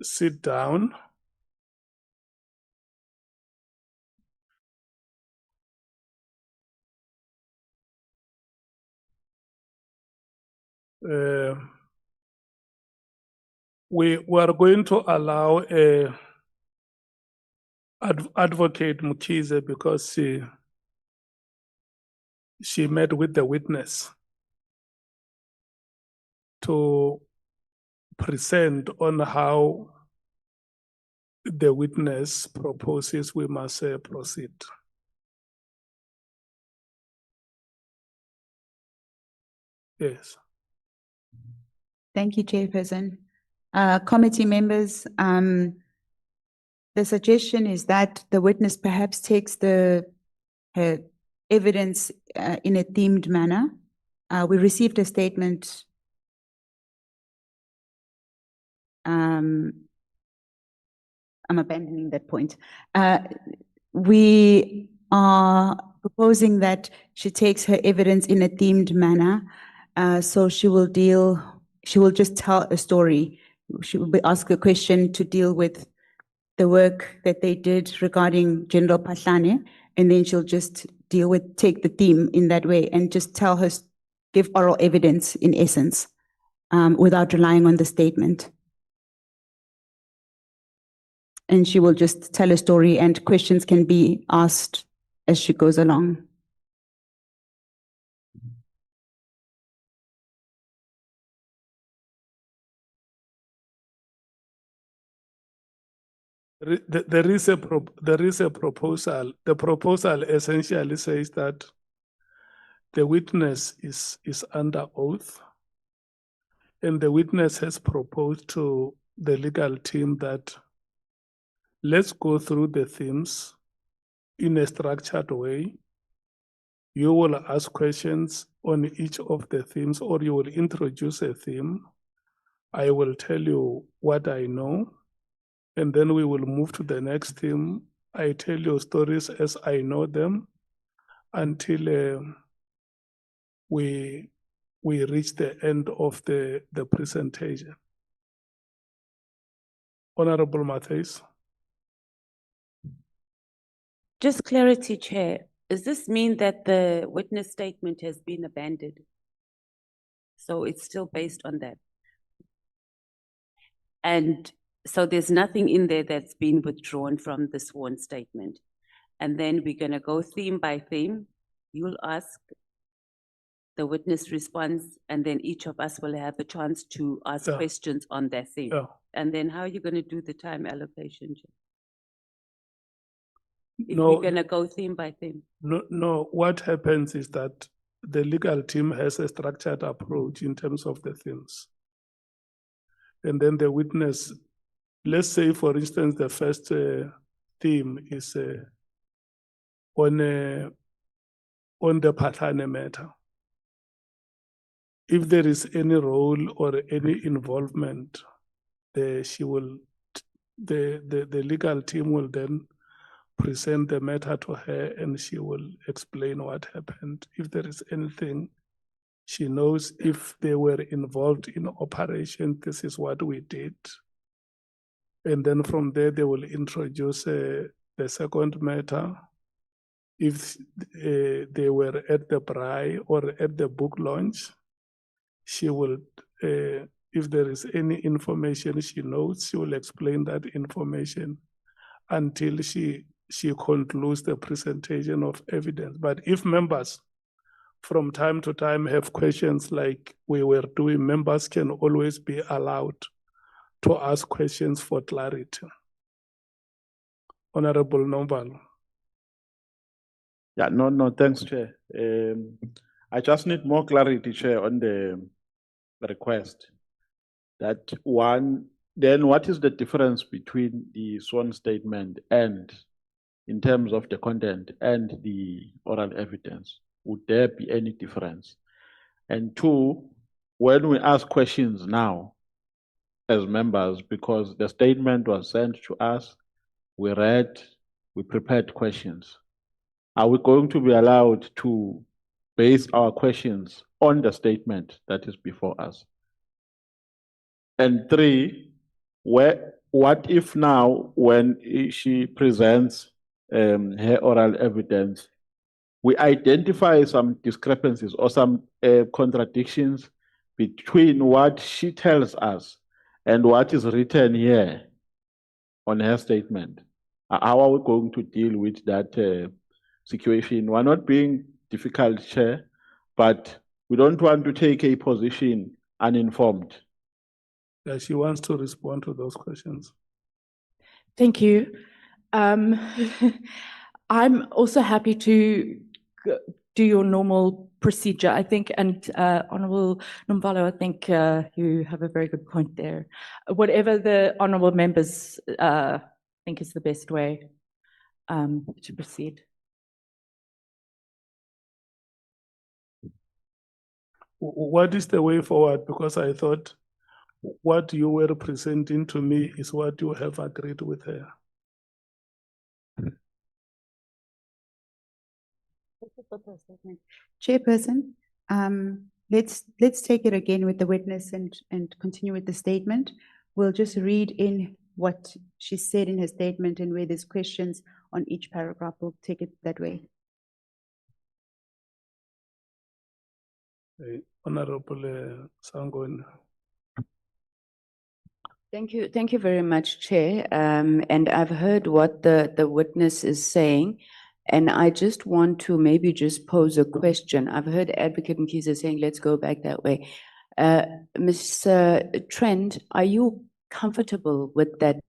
Speaker 1: sit down? We are going to allow Advocate Mkhize because she met with the witness to present on how the witness proposes we must proceed. Yes.
Speaker 16: Thank you, Chairperson. Committee members, the suggestion is that the witness perhaps takes her evidence in a themed manner. We received a statement I'm abandoning that point. We are proposing that she takes her evidence in a themed manner. So she will just tell a story. She will be asked a question to deal with the work that they did regarding General Pahlane, and then she'll just take the theme in that way and just give oral evidence in essence, without relying on the statement. And she will just tell a story and questions can be asked as she goes along.
Speaker 1: There is a proposal. The proposal essentially says that the witness is under oath, and the witness has proposed to the legal team that let's go through the themes in a structured way. You will ask questions on each of the themes, or you will introduce a theme. I will tell you what I know, and then we will move to the next theme. I tell you stories as I know them until we reach the end of the presentation. Honorable Matthews.
Speaker 13: Just clarity, Chair. Does this mean that the witness statement has been abandoned? So it's still based on that? And so there's nothing in there that's been withdrawn from the sworn statement. And then we're going to go theme by theme. You'll ask, the witness responds, and then each of us will have a chance to ask questions on that theme. And then how are you going to do the time allocation, Chair? If we're going to go theme by theme.
Speaker 1: No, what happens is that the legal team has a structured approach in terms of the themes. And then the witness, let's say, for instance, the first theme is on the Pahlane matter. If there is any role or any involvement, the legal team will then present the matter to her and she will explain what happened. If there is anything she knows, if they were involved in operation, this is what we did. And then from there, they will introduce the second matter. If they were at the braai or at the book launch, she will, if there is any information she knows, she will explain that information until she concludes the presentation of evidence. But if members from time to time have questions like we were doing, members can always be allowed to ask questions for clarity. Honorable Nombalo.
Speaker 11: Yeah, no, thanks, Chair. I just need more clarity, Chair, on the request. That one, then what is the difference between the sworn statement and, in terms of the content, and the oral evidence? Would there be any difference? And two, when we ask questions now as members, because the statement was sent to us, we read, we prepared questions. Are we going to be allowed to base our questions on the statement that is before us? And three, what if now when she presents her oral evidence, we identify some discrepancies or some contradictions between what she tells us and what is written here on her statement? How are we going to deal with that situation? We're not being difficult, Chair, but we don't want to take a position uninformed.
Speaker 1: She wants to respond to those questions.
Speaker 18: Thank you. I'm also happy to do your normal procedure, I think, and Honourable Nomvalo, I think you have a very good point there. Whatever the honourable members think is the best way to proceed.
Speaker 1: What is the way forward? Because I thought what you were presenting to me is what you have agreed with her.
Speaker 16: Chairperson, let's take it again with the witness and continue with the statement. We'll just read in what she said in her statement, and where there's questions on each paragraph, we'll take it that way.
Speaker 1: Honorable Sangon.
Speaker 8: Thank you very much, Chair. And I've heard what the witness is saying, and I just want to maybe just pose a question. I've heard Advocate Mkhize saying, let's go back that way. Mr. Trent, are you comfortable with that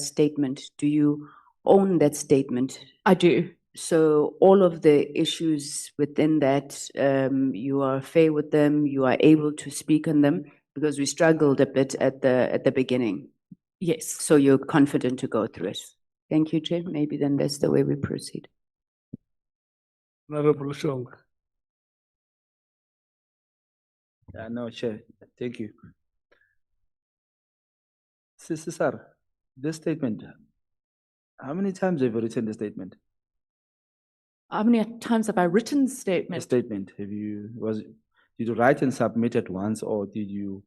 Speaker 8: statement? Do you own that statement?
Speaker 18: I do.
Speaker 8: So all of the issues within that, you are fair with them, you are able to speak on them, because we struggled a bit at the beginning.
Speaker 18: Yes.
Speaker 8: So you're confident to go through it. Thank you, Chair. Maybe then that's the way we proceed.
Speaker 1: Honorable Shong.
Speaker 7: No, Chair. Thank you. Sir, this statement, how many times have you written the statement?
Speaker 18: How many times have I written
Speaker 7: A
Speaker 18: statement?
Speaker 7: statement. Did you write and submit it once, or did you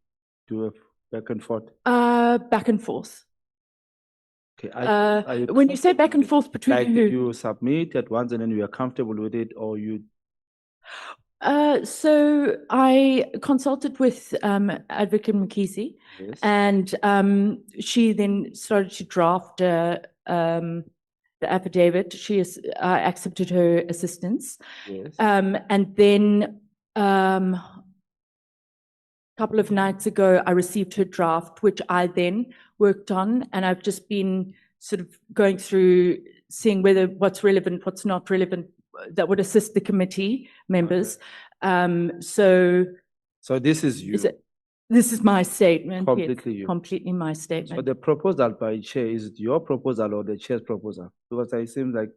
Speaker 7: do a back and forth?
Speaker 18: Back and forth.
Speaker 7: Okay.
Speaker 18: When you say back and forth between
Speaker 7: Like,
Speaker 18: who?
Speaker 7: did you submit it once and then you are comfortable with it, or you?
Speaker 18: So I consulted with Advocate Mkhize,
Speaker 7: Yes.
Speaker 18: and she then started to draft the affidavit. I accepted her assistance.
Speaker 7: Yes.
Speaker 18: And then a couple of nights ago, I received her draft, which I then worked on, and I've just been sort of going through, seeing what's relevant, what's not relevant, that would assist the committee members. So
Speaker 7: this is you.
Speaker 18: This is my statement.
Speaker 7: Completely
Speaker 18: yes,
Speaker 7: you.
Speaker 18: completely my
Speaker 7: So
Speaker 18: statement.
Speaker 7: the proposal by chair, is it your proposal or the chair's proposal? Because it seems like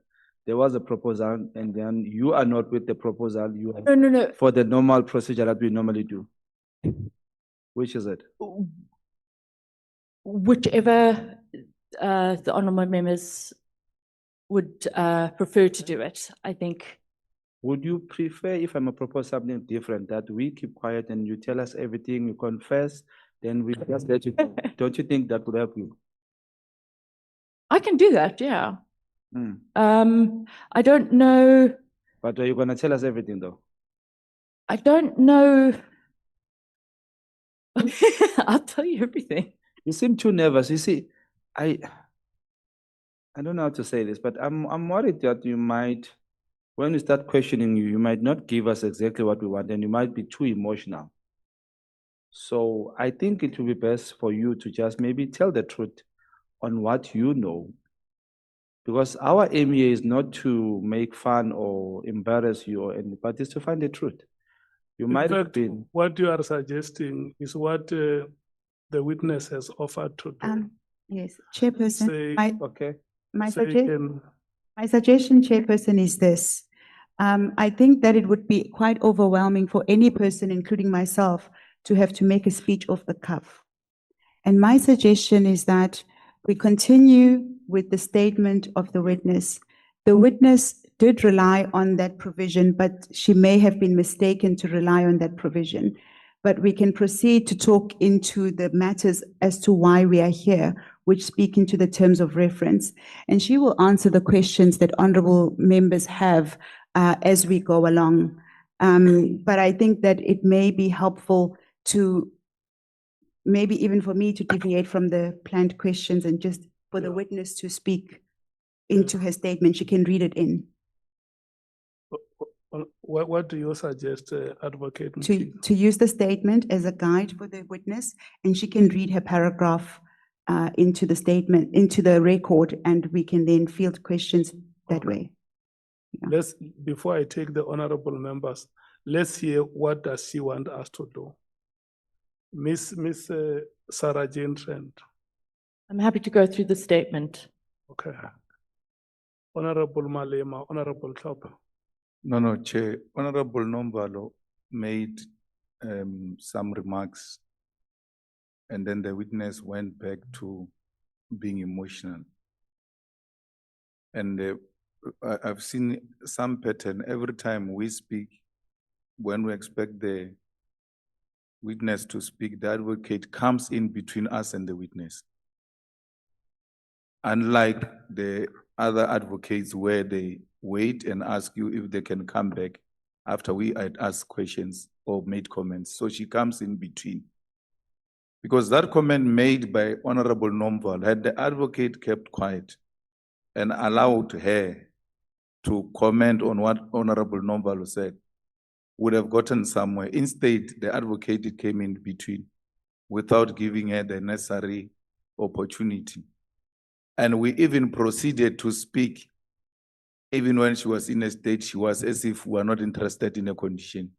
Speaker 7: there was a proposal and then you are not with the proposal. You are
Speaker 18: No.
Speaker 7: for the normal procedure that we normally do. Which is it?
Speaker 18: Whichever the honourable members would prefer to do it, I think.
Speaker 7: Would you prefer, if I'm a propose something different, that we keep quiet and you tell us everything, you confess, then we just let you go? Don't you think that would help you?
Speaker 18: I can do that, yeah.
Speaker 7: Hmm.
Speaker 18: I don't know.
Speaker 7: But are you going to tell us everything though?
Speaker 18: I don't know. I'll tell you everything.
Speaker 7: You seem too nervous. You see, I don't know how to say this, but I'm worried that you might, when we start questioning you, you might not give us exactly what we want and you might be too emotional. So I think it will be best for you to just maybe tell the truth on what you know. Because our aim here is not to make fun or embarrass you or anything, but it's to find the truth. You
Speaker 1: In
Speaker 7: might have
Speaker 1: fact,
Speaker 7: been.
Speaker 1: what you are suggesting is what the witness has offered to do.
Speaker 16: Yes, Chairperson,
Speaker 1: Say,
Speaker 7: Okay.
Speaker 16: my
Speaker 1: say
Speaker 16: suggestion, Chairperson, is this. I think that it would be quite overwhelming for any person, including myself, to have to make a speech off the cuff. And my suggestion is that we continue with the statement of the witness. The witness did rely on that provision, but she may have been mistaken to rely on that provision. but we can proceed to talk into the matters as to why we are here, which speak into the terms of reference. And she will answer the questions that honorable members have as we go along. But I think that it may be helpful to, maybe even for me to deviate from the planned questions and just for the witness to speak into her statement. She can read it in.
Speaker 1: What do you suggest, Advocate?
Speaker 16: To use the statement as a guide for the witness, and she can read her paragraph into the statement, into the record, and we can then field questions that way.
Speaker 1: Let's, before I take the honorable members, let's hear what does she want us to do. Miss Sarah Jane Trent.
Speaker 18: I'm happy to go through the statement.
Speaker 1: Okay. Honorable Malema, Honorable Klop.
Speaker 6: No, Chair. Honorable Nombalo made some remarks, and then the witness went back to being emotional. And I've seen some pattern every time we speak. When we expect the witness to speak, the advocate comes in between us and the witness. Unlike the other advocates where they wait and ask you if they can come back after we had asked questions or made comments. So she comes in between. Because that comment made by Honorable Nomval, had the advocate kept quiet and allowed her to comment on what Honorable Nomval said, would have gotten somewhere. Instead, the advocate came in between without giving her the necessary opportunity. And we even proceeded to speak. Even when she was in a state, she was as if we were not interested in a condition.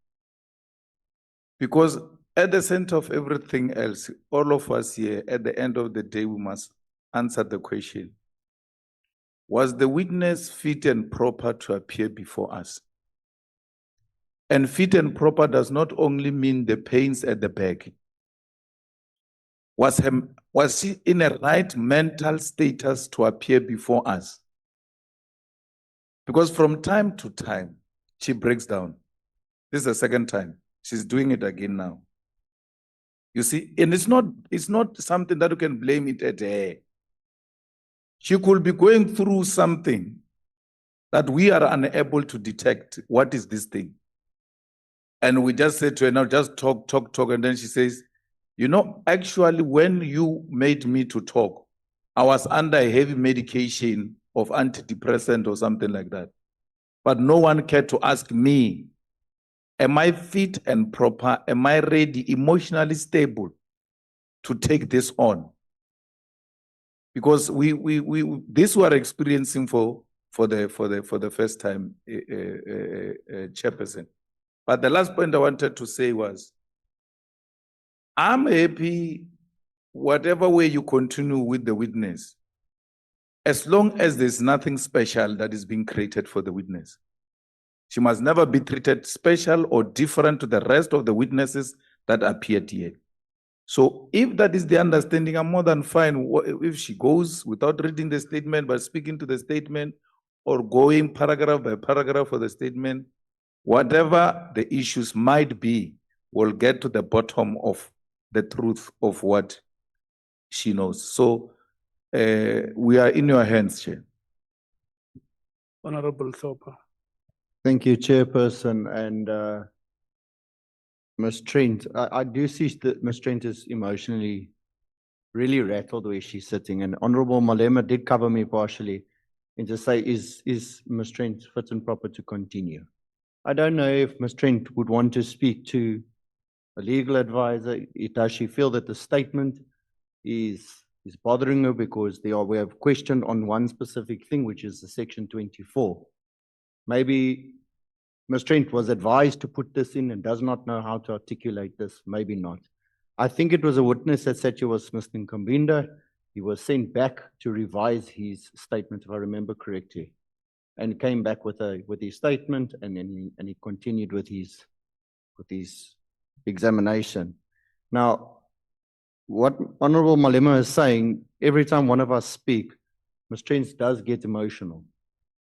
Speaker 6: Because at the center of everything else, all of us here, at the end of the day, we must answer the question. Was the witness fit and proper to appear before us? And fit and proper does not only mean the pains at the back. Was she in a right mental status to appear before us? Because from time to time, she breaks down. This is the second time. She's doing it again now. You see, and it's not something that you can blame it at her. She could be going through something that we are unable to detect. What is this thing? And we just said to her, now just talk. And then she says, you know, actually, when you made me to talk, I was under a heavy medication of antidepressant or something like that. But no one cared to ask me, am I fit and proper? Am I ready, emotionally stable to take this on? Because this we are experiencing for the first time, Chairperson. But the last point I wanted to say was, I'm happy whatever way you continue with the witness, as long as there's nothing special that is being created for the witness. She must never be treated special or different to the rest of the witnesses that appeared here. So if that is the understanding, I'm more than fine if she goes without reading the statement, but speaking to the statement or going paragraph by paragraph for the statement. Whatever the issues might be, we'll get to the bottom of the truth of what she knows. So we are in your hands, Chair.
Speaker 1: Honorable Thopa.
Speaker 2: Thank you, Chairperson. And Ms. Trent, I do see that Ms. Trent is emotionally really rattled where she's sitting. And Honorable Malema did cover me partially and just say, is Ms. Trent fit and proper to continue? I don't know if Ms. Trent would want to speak to a legal advisor. Does she feel that the statement is bothering her because we have questioned on one specific thing, which is the Section 24. Maybe Ms. Trent was advised to put this in and does not know how to articulate this. Maybe not. I think it was a witness that said she was Mr. Nkambinda. He was sent back to revise his statement, if I remember correctly, and came back with his statement, and then he continued with his examination. Now, what Honorable Malema is saying, every time one of us speak, Ms. Trent does get emotional.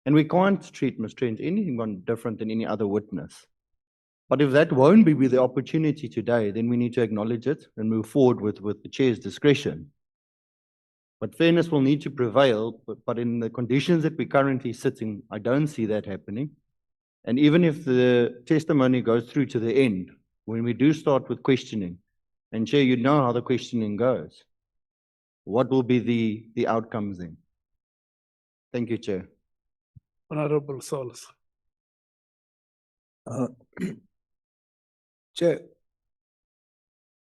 Speaker 2: And we can't treat Ms. Trent anything different than any other witness. But if that won't be the opportunity today, then we need to acknowledge it and move forward with the chair's discretion. But fairness will need to prevail, but in the conditions that we're currently sitting, I don't see that happening. And even if the testimony goes through to the end, when we do start with questioning, and Chair, you know how the questioning goes, what will be the outcomes then? Thank you, Chair.
Speaker 1: Honorable Sols.
Speaker 15: Chair,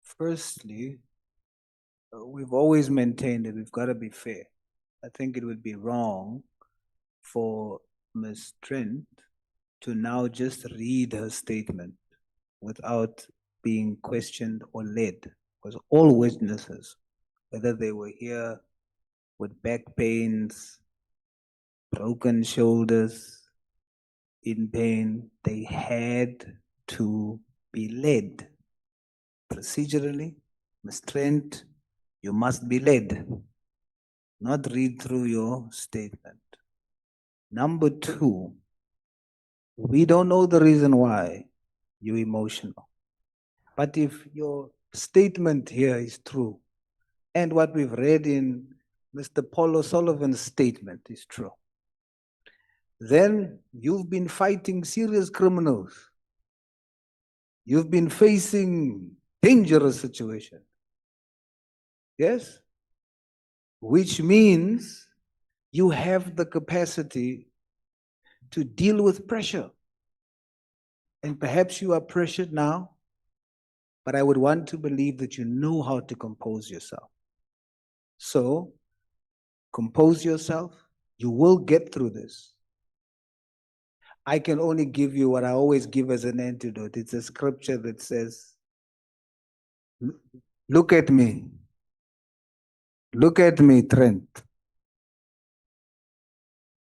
Speaker 15: firstly, we've always maintained that we've got to be fair. I think it would be wrong for Ms. Trent to now just read her statement without being questioned or led, because all witnesses, whether they were here with back pains, broken shoulders, in pain, they had to be led. Procedurally, Ms. Trent, you must be led, not read through your statement. Number two, we don't know the reason why you're emotional. But if your statement here is true, and what we've read in Mr. Paul O'Sullivan's statement is true, then you've been fighting serious criminals. You've been facing dangerous situations. Yes? Which means you have the capacity to deal with pressure. And perhaps you are pressured now, but I would want to believe that you know how to compose yourself. So, compose yourself. You will get through this. I can only give you what I always give as an antidote. It's a scripture that says, look at me. Look at me, Trent.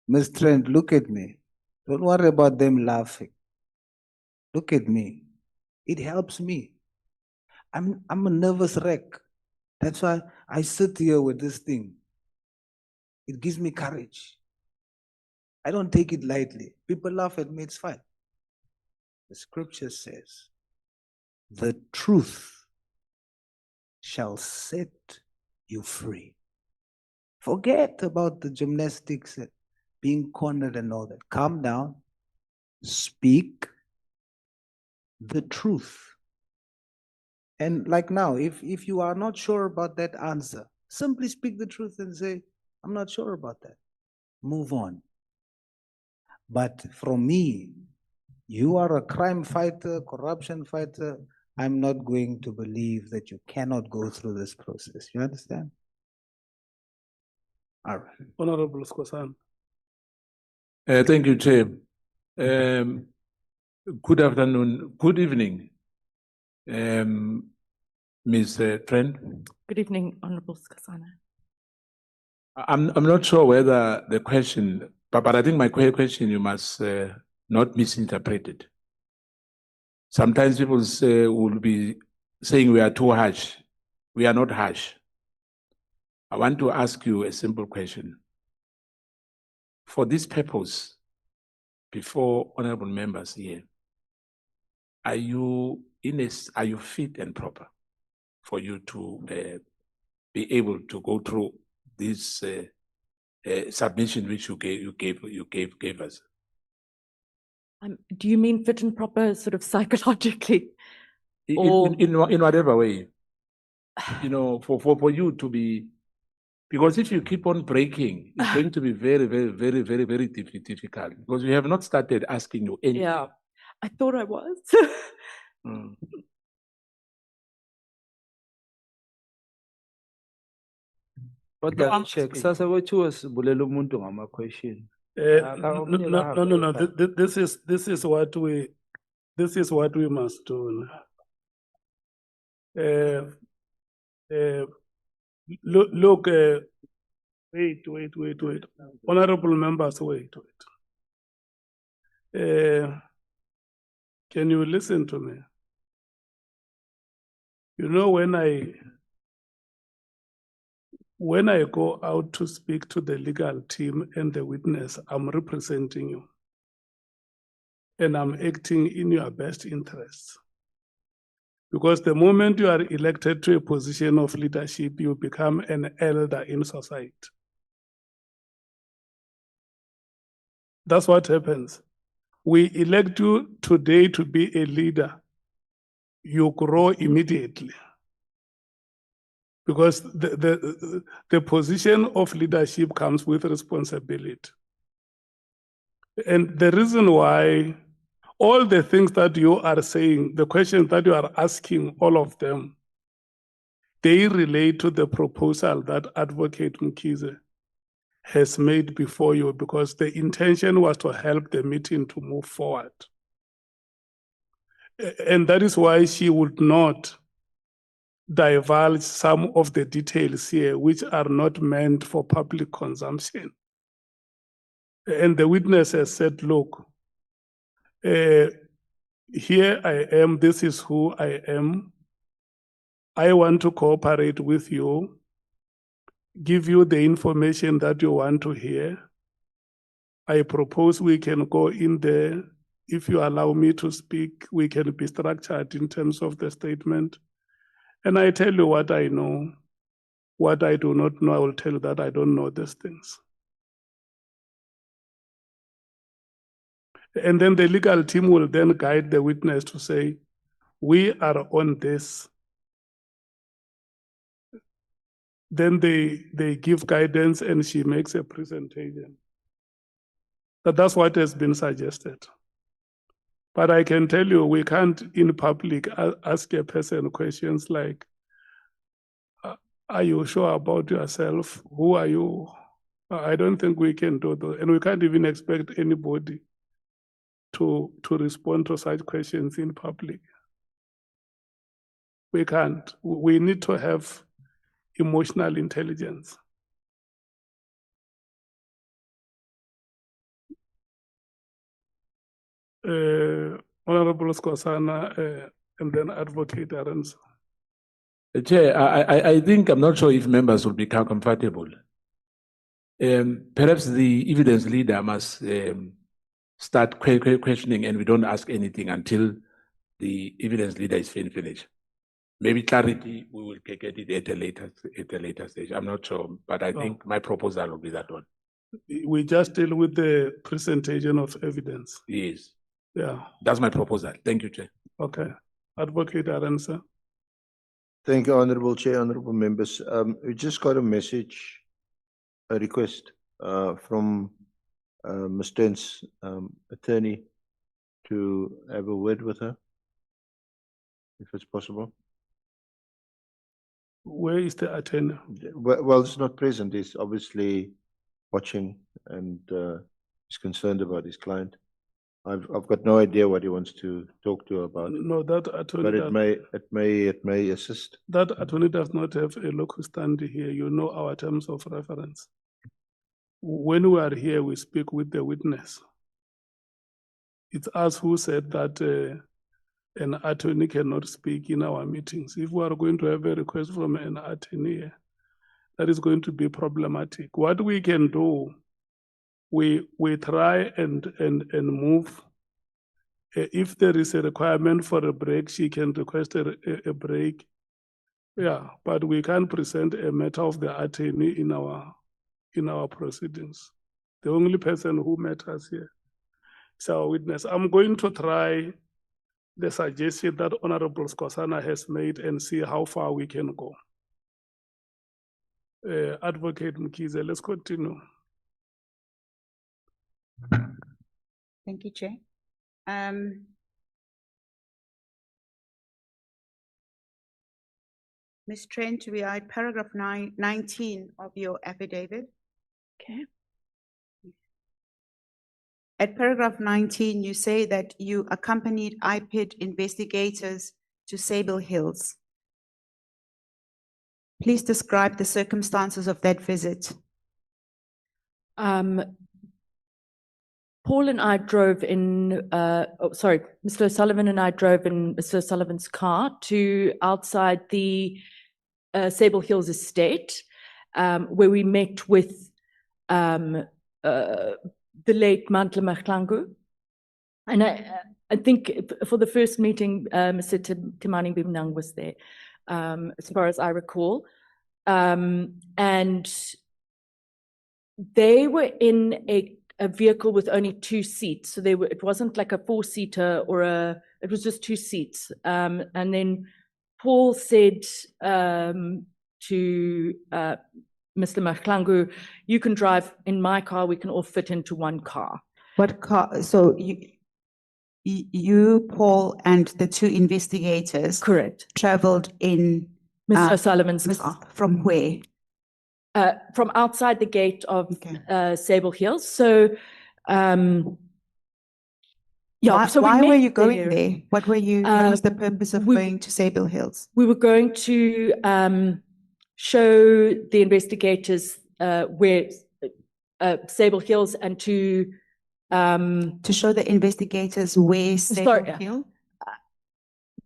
Speaker 15: Miss Trent, look at me. Don't worry about them laughing. Look at me. It helps me. I'm a nervous wreck. That's why I sit here with this thing. It gives me courage. I don't take it lightly. People laugh at me, it's fine. The scripture says, the truth shall set you free. Forget about the gymnastics, being cornered and all that. Calm down. Speak the truth. And like now, if you are not sure about that answer, simply speak the truth and say, I'm not sure about that. Move on. But from me, you are a crime fighter, corruption fighter. I'm not going to believe that you cannot go through this process. You understand? All right.
Speaker 1: Honorable Skosan.
Speaker 9: Thank you, Chair. Good afternoon, good evening, Ms. Trent.
Speaker 18: Good evening, Honorable Skasana.
Speaker 9: I'm not sure whether the question, but I think my question you must not misinterpret it. Sometimes people will be saying we are too harsh. We are not harsh. I want to ask you a simple question. For this purpose, before honorable members here, are you fit and proper for you to be able to go through this submission which you gave us?
Speaker 18: Do you mean fit and proper sort of psychologically?
Speaker 9: In whatever way, you know, for you to be, because if you keep on breaking, it's going to be very, very, very, very, very difficult, because we have not started asking you anything.
Speaker 18: Yeah, I thought I was.
Speaker 7: Kodwa check sasa wethu sibulela umuntu ngama question.
Speaker 1: No. This is what we must do. Look. Wait. Honorable members, wait. Can you listen to me? You know, when I go out to speak to the legal team and the witness, I'm representing you. and I'm acting in your best interests. Because the moment you are elected to a position of leadership, you become an elder in society. That's what happens. We elect you today to be a leader. You grow immediately. Because the position of leadership comes with responsibility. And the reason why all the things that you are saying, the questions that you are asking, all of them, they relate to the proposal that Advocate Mkhize has made before you, because the intention was to help the meeting to move forward. And that is why she would not divulge some of the details here, which are not meant for public consumption. And the witness has said, look, here I am, this is who I am. I want to cooperate with you, give you the information that you want to hear. I propose we can go in there. If you allow me to speak, we can be structured in terms of the statement. And I tell you what I know. What I do not know, I will tell you that I don't know these things. And then the legal team will then guide the witness to say, we are on this. Then they give guidance and she makes a presentation. But that's what has been suggested. But I can tell you, we can't in public ask a person questions like, are you sure about yourself? Who are you? I don't think we can do that. And we can't even expect anybody to respond to such questions in public. We can't. We need to have emotional intelligence. Honorable Skosana, and then Advocate Arens.
Speaker 9: Chair, I think I'm not sure if members will become comfortable. Perhaps the evidence leader must start questioning and we don't ask anything until the evidence leader is finished. Maybe clarity, we will get it at a later stage. I'm not sure, but I think my proposal will be that one.
Speaker 1: We just deal with the presentation of evidence.
Speaker 9: Yes.
Speaker 1: Yeah.
Speaker 9: That's my proposal. Thank you, Chair.
Speaker 1: Okay. Advocate Arensa.
Speaker 17: Thank you, Honorable Chair, honorable members. We just got a message, a request from Ms. Trent's attorney to have a word with her, if it's possible.
Speaker 1: Where is the attorney?
Speaker 17: Well, he's not present. He's obviously watching and is concerned about his client. I've got no idea what he wants to talk to her about.
Speaker 1: No, that attorney.
Speaker 17: But it may assist.
Speaker 1: That attorney does not have a local stand here. You know our terms of reference. When we are here, we speak with the witness. It's us who said that an attorney cannot speak in our meetings. If we are going to have a request from an attorney, that is going to be problematic. What we can do, we try and move. If there is a requirement for a break, she can request a break. Yeah, but we can't present a matter of the attorney in our proceedings. The only person who matters here is our witness. I'm going to try the suggestion that Honorable Skosana has made and see how far we can go. Advocate Mkhize, let's continue.
Speaker 16: Thank you, Chair. Ms. Trent, we are at paragraph 19 of your affidavit.
Speaker 18: Okay.
Speaker 16: At paragraph 19, you say that you accompanied IPID investigators to Sable Hills. Please describe the circumstances of that visit.
Speaker 18: Paul and I drove in, Mr. O'Sullivan and I drove in Mr. O'Sullivan's car to outside the Sable Hills estate, where we met with the late Nhlanhla Mkhwanazi. And I think for the first meeting, Mr. Timani Bimnang was there, as far as I recall. And they were in a vehicle with only 2 seats. So it wasn't like a 4-seater it was just 2 seats. And then Paul said to Mr. Mkhwanazi, you can drive in my car, we can all fit into one car.
Speaker 16: What car? So you, Paul, and the 2 investigators
Speaker 18: Correct.
Speaker 16: traveled in
Speaker 18: Mr. O'Sullivan's car.
Speaker 16: From where?
Speaker 18: From outside the gate of Sable Hills. So, yeah.
Speaker 16: Why were you going there? What was the purpose of going to Sable Hills?
Speaker 18: We were going to show the investigators where Sable Hills and to
Speaker 16: show the investigators where Sable Hill?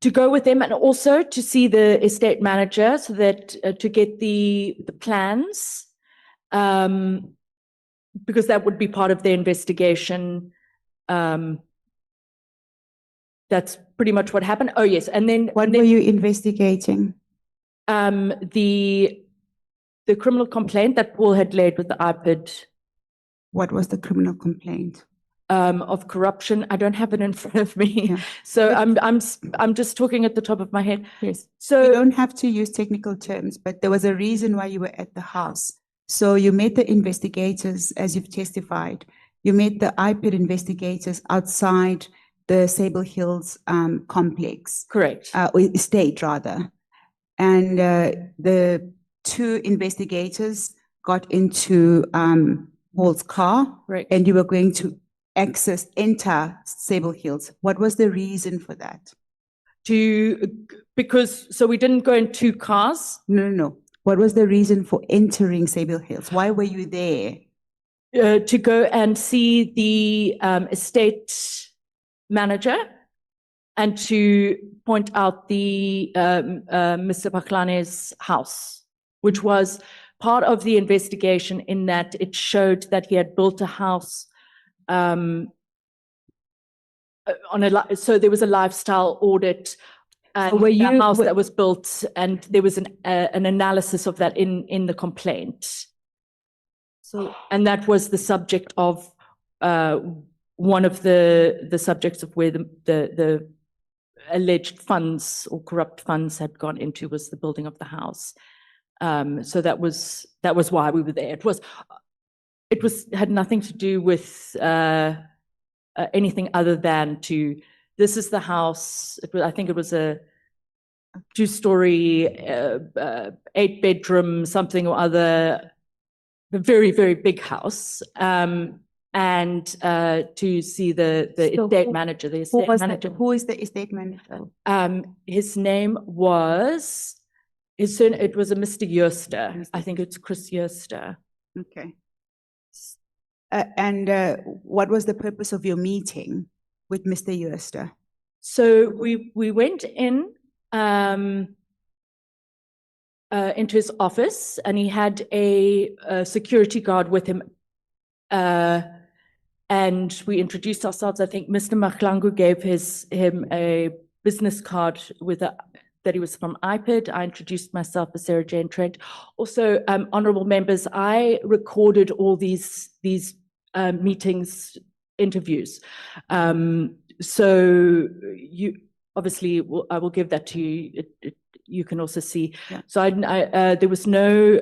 Speaker 18: To go with them and also to see the estate manager so that to get the plans, because that would be part of the investigation. That's pretty much what happened. Oh yes, and then
Speaker 16: what were you investigating?
Speaker 18: The criminal complaint that Paul had laid with the IPID.
Speaker 16: What was the criminal complaint?
Speaker 18: Of corruption. I don't have it in front of me, yeah. So I'm just talking at the top of my head.
Speaker 16: Yes. So you don't have to use technical terms, but there was a reason why you were at the house. So you met the investigators, as you've testified. You met the IPID investigators outside the Sable Hills complex.
Speaker 18: Correct.
Speaker 16: Or estate rather, and the 2 investigators got into Paul's car,
Speaker 18: right.
Speaker 16: And you were going to enter Sable Hills. What was the reason for that?
Speaker 18: Because we didn't go in 2 cars.
Speaker 16: No. What was the reason for entering Sable Hills? Why were you there?
Speaker 18: To go and see the estate manager and to point out the Mr. Mkhwanazi's house, which was part of the investigation in that it showed that he had built a house so there was a lifestyle audit and a house that was built, and there was an analysis of that in the complaint. So, and that was the subject of one of the subjects of where the alleged funds or corrupt funds had gone into was the building of the house. So that was why we were there. It had nothing to do with anything other than this is the house. I think it was a 2-story, 8-bedroom, something or other, a very, very big house. And to see the estate manager, the estate manager.
Speaker 16: Who is the estate manager?
Speaker 18: His name was, it was a Mr. Yerster. I think it's Chris Yerster.
Speaker 16: Okay. And what was the purpose of your meeting with Mr. Yerster?
Speaker 18: So we went in into his office, and he had a security guard with him, and we introduced ourselves. I think Mr. Mkhwanazi gave him a business card that he was from IPID. I introduced myself as Sarah Jane Trent. Also, honourable members, I recorded all these meetings, interviews. So you obviously, I will give that to you. You can also see.
Speaker 16: Yeah.
Speaker 18: So there was no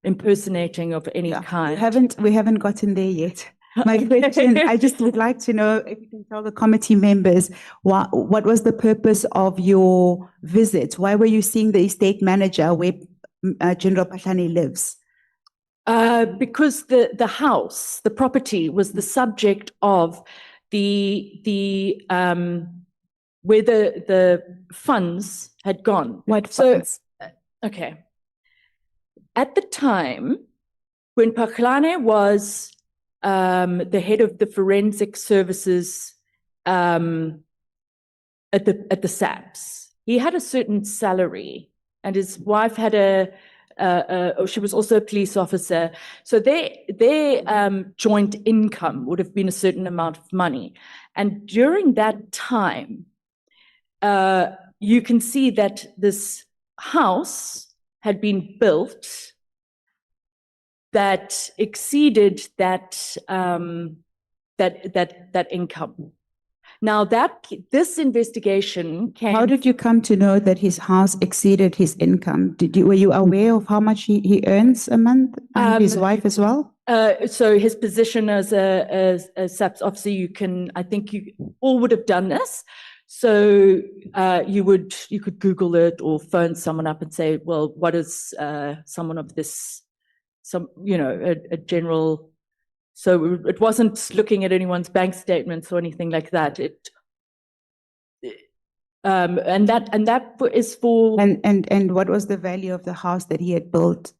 Speaker 18: impersonating of any kind.
Speaker 16: We haven't gotten there yet. My question, I just would like to know if you can tell the committee members what was the purpose of your visit? Why were you seeing the estate manager where General Pashani lives?
Speaker 18: Because the house, the property, was the subject of the where the funds had gone.
Speaker 16: What funds?
Speaker 18: Okay. At the time when Mkhwanazi was the head of the forensic services at the SAPS, he had a certain salary, and his wife had a she was also a police officer. So their joint income would have been a certain amount of money. And during that time, you can see that this house had been built that exceeded that that income. Now this investigation came.
Speaker 16: How did you come to know that his house exceeded his income? Were you aware of how much he earns a month, and his wife as well?
Speaker 18: So his position as a SAPS officer, I think you all would have done this. So you could Google it or phone someone up and say, well, what is someone of this, a general. So it wasn't looking at anyone's bank statements or anything like that. And that is for.
Speaker 16: And what was the value of the house that he had built?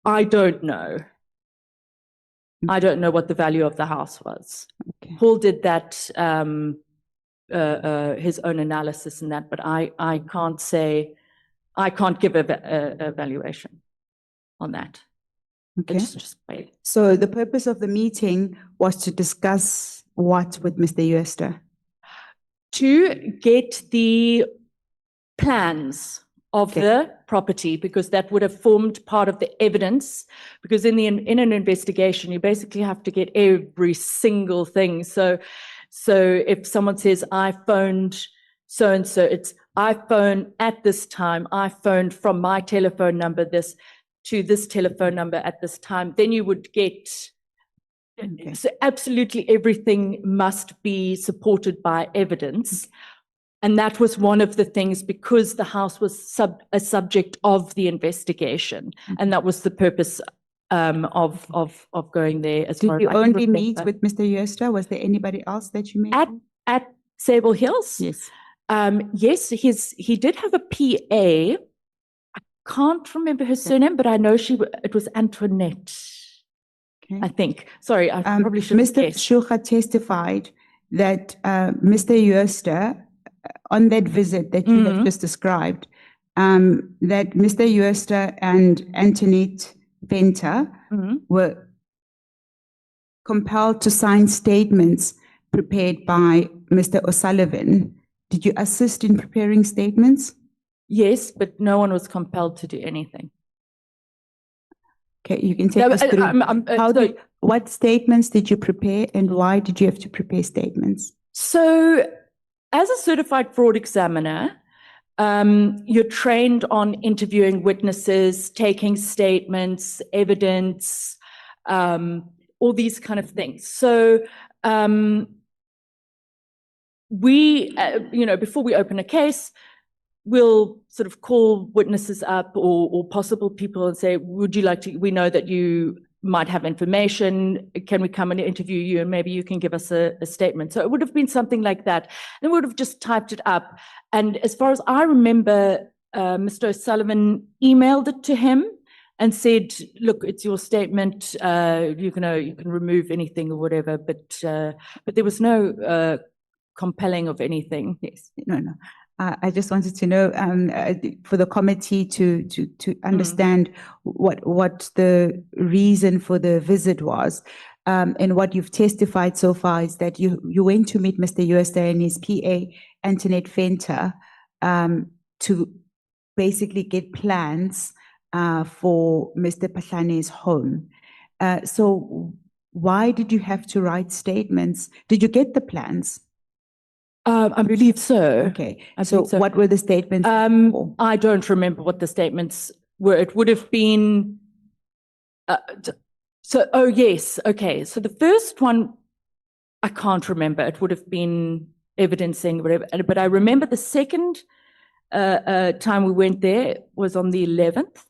Speaker 18: I don't know. I don't know what the value of the house was. Okay. Paul did that, his own analysis in that, but I can't say, I can't give a valuation on that.
Speaker 16: Okay.
Speaker 18: Just wait.
Speaker 16: So the purpose of the meeting was to discuss what with Mr. Jooste?
Speaker 18: To get the plans of the property, because that would have formed part of the evidence, because in an investigation, you basically have to get every single thing. So if someone says, I phoned so-and-so, it's I phoned at this time, I phoned from my telephone number to this telephone number at this time, then you would get, so absolutely everything must be supported by evidence. And that was one of the things, because the house was a subject of the investigation. And that was the purpose of going there. As
Speaker 16: Did you only meet with Mr. Jooste? Was there anybody else that you met?
Speaker 18: At Sable Hills?
Speaker 16: Yes.
Speaker 18: Yes, he did have a PA. Can't remember her surname, but I know it was Antoinette. Okay. I think. Sorry, I probably should have
Speaker 16: Mr. Mashuka testified that Mr. Jooste, on that visit that you have just described, that Mr. Jooste and Antoinette Venter were compelled to sign statements prepared by Mr. O'Sullivan. Did you assist in preparing statements?
Speaker 18: Yes, but no one was compelled to do anything.
Speaker 16: Okay, you can take us through. What statements did you prepare, and why did you have to prepare statements?
Speaker 18: So, as a certified fraud examiner, you're trained on interviewing witnesses, taking statements, evidence, all these kind of things. So, we, before we open a case, we'll sort of call witnesses up or possible people and say, would you like to, we know that you might have information, can we come and interview you, and maybe you can give us a statement. So it would have been something like that. And we would have just typed it up. And as far as I remember, Mr. O'Sullivan emailed it to him and said, look, it's your statement, you can remove anything or whatever, but there was no compelling of anything.
Speaker 16: Yes, no. I just wanted to know for the committee to understand what the reason for the visit was, and what you've testified so far is that you went to meet Mr. Jooste and his PA Antoinette Venter to basically get plans for Mr. Pahlane's home. So why did you have to write statements? Did you get the plans?
Speaker 18: I believe so.
Speaker 16: Okay. So what were the statements?
Speaker 18: I don't remember what the statements were. It would have been, oh yes, okay. So the first one, I can't remember. It would have been evidencing whatever. But I remember the second time we went there was on the 11th.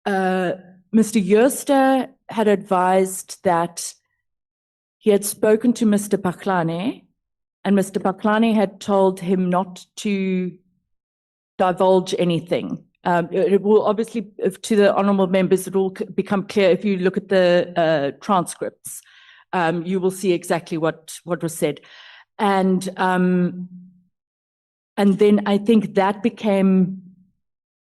Speaker 18: Mr. Jooste had advised that he had spoken to Mr. Pahlane, and Mr. Pahlane had told him not to divulge anything. It will obviously, to the honourable members, it will become clear if you look at the transcripts. You will see exactly what was said. And then I think that became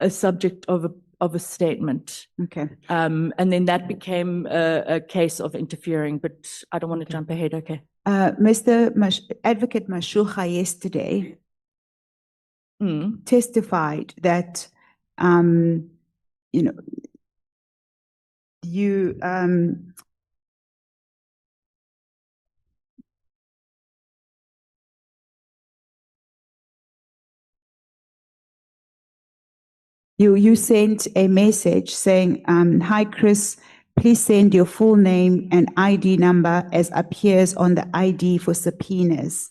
Speaker 18: a subject of a statement.
Speaker 16: Okay.
Speaker 18: And then that became a case of interfering, but I don't want to jump ahead. Okay.
Speaker 16: Advocate Mashuka yesterday
Speaker 18: Mm.
Speaker 16: testified that, you know, you sent a message saying, hi, Chris, please send your full name and ID number as appears on the ID for subpoenas.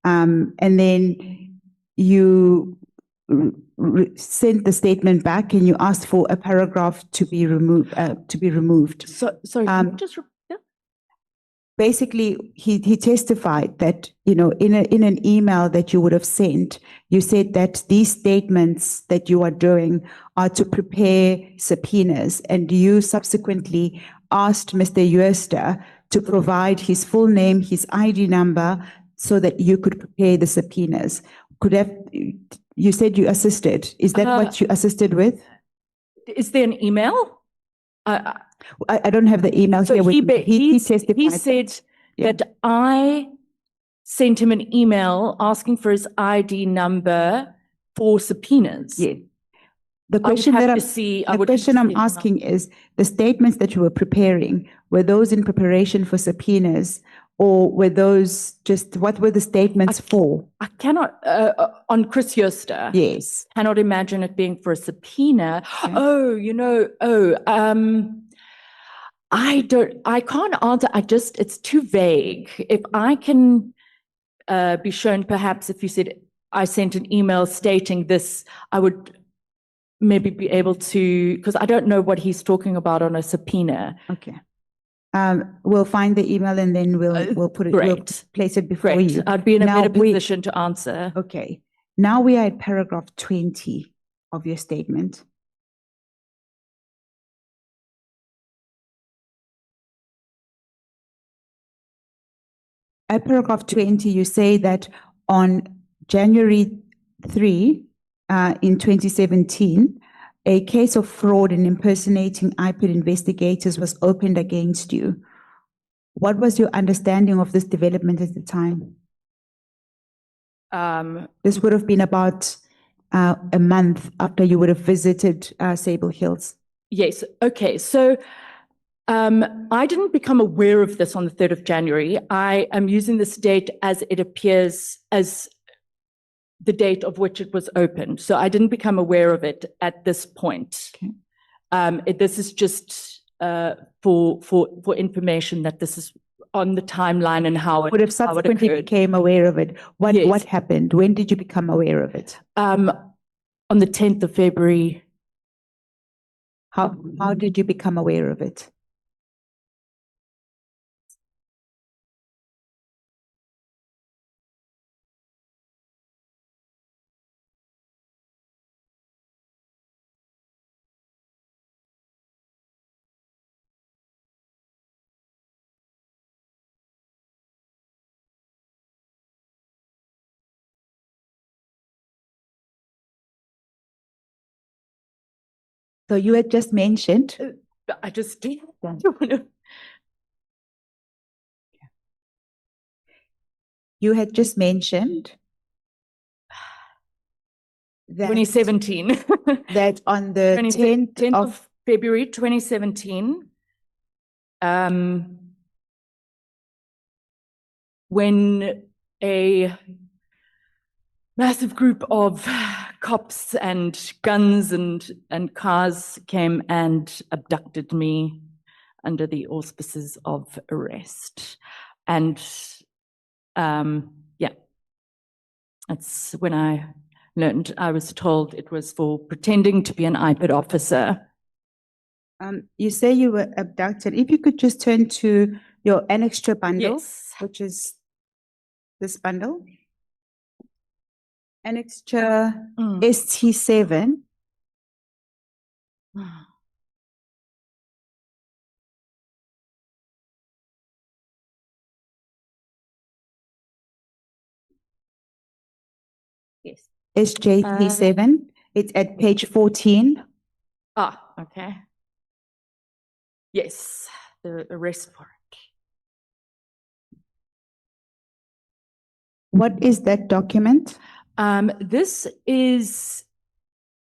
Speaker 16: And then you sent the statement back and you asked for a paragraph to be removed.
Speaker 18: So, sorry, can you just repeat that?
Speaker 16: Basically, he testified that, you know, in an email that you would have sent, you said that these statements that you are doing are to prepare subpoenas, and you subsequently asked Mr. Uester to provide his full name, his ID number, so that you could prepare the subpoenas. You said you assisted. Is that what you assisted with?
Speaker 18: Is there an email?
Speaker 16: I don't have the email
Speaker 18: So
Speaker 16: here with me. He testified.
Speaker 18: He said that I sent him an email asking for his ID number for subpoenas.
Speaker 16: Yeah. The question I'm asking is, the statements that you were preparing, were those in preparation for subpoenas, or were those just, what were the statements for?
Speaker 18: I cannot, on Chris Uester.
Speaker 16: Yes.
Speaker 18: Cannot imagine it being for a subpoena.
Speaker 16: Okay.
Speaker 18: I can't answer. It's too vague. If I can be shown, perhaps if you said I sent an email stating this, I would maybe be able to, because I don't know what he's talking about on a subpoena.
Speaker 16: Okay. We'll find the email and then we'll put it, we'll place it before you.
Speaker 18: I'd be in a better position to answer.
Speaker 16: Okay. Now we are at paragraph 20 of your statement. At paragraph 20, you say that on January 3, in 2017, a case of fraud in impersonating IPID investigators was opened against you. What was your understanding of this development at the time? This would have been about a month after you would have visited Sable Hills.
Speaker 18: Yes. Okay. So I didn't become aware of this on the 3rd of January. I am using this date as it appears as the date of which it was opened. So I didn't become aware of it at this point. Okay. This is just for information that this is on the timeline and how it
Speaker 16: would have subsequently became aware of it. What happened? When did you become aware of it?
Speaker 18: On the 10th of February.
Speaker 16: How did you become aware of it? So you had just mentioned.
Speaker 18: I just don't want to.
Speaker 16: You had just mentioned that
Speaker 18: 2017.
Speaker 16: That on the 10th
Speaker 18: of February 2017, when a massive group of cops and guns and cars came and abducted me under the auspices of arrest. And that's when I learned. I was told it was for pretending to be an IPID officer.
Speaker 16: You say you were abducted. If you could just turn to your annexure bundle, which is this bundle. Annexure ST7.
Speaker 18: Yes.
Speaker 16: SJT7. It's at page 14.
Speaker 18: Ah, okay. Yes, the arrest warrant.
Speaker 16: What is that document?
Speaker 18: This is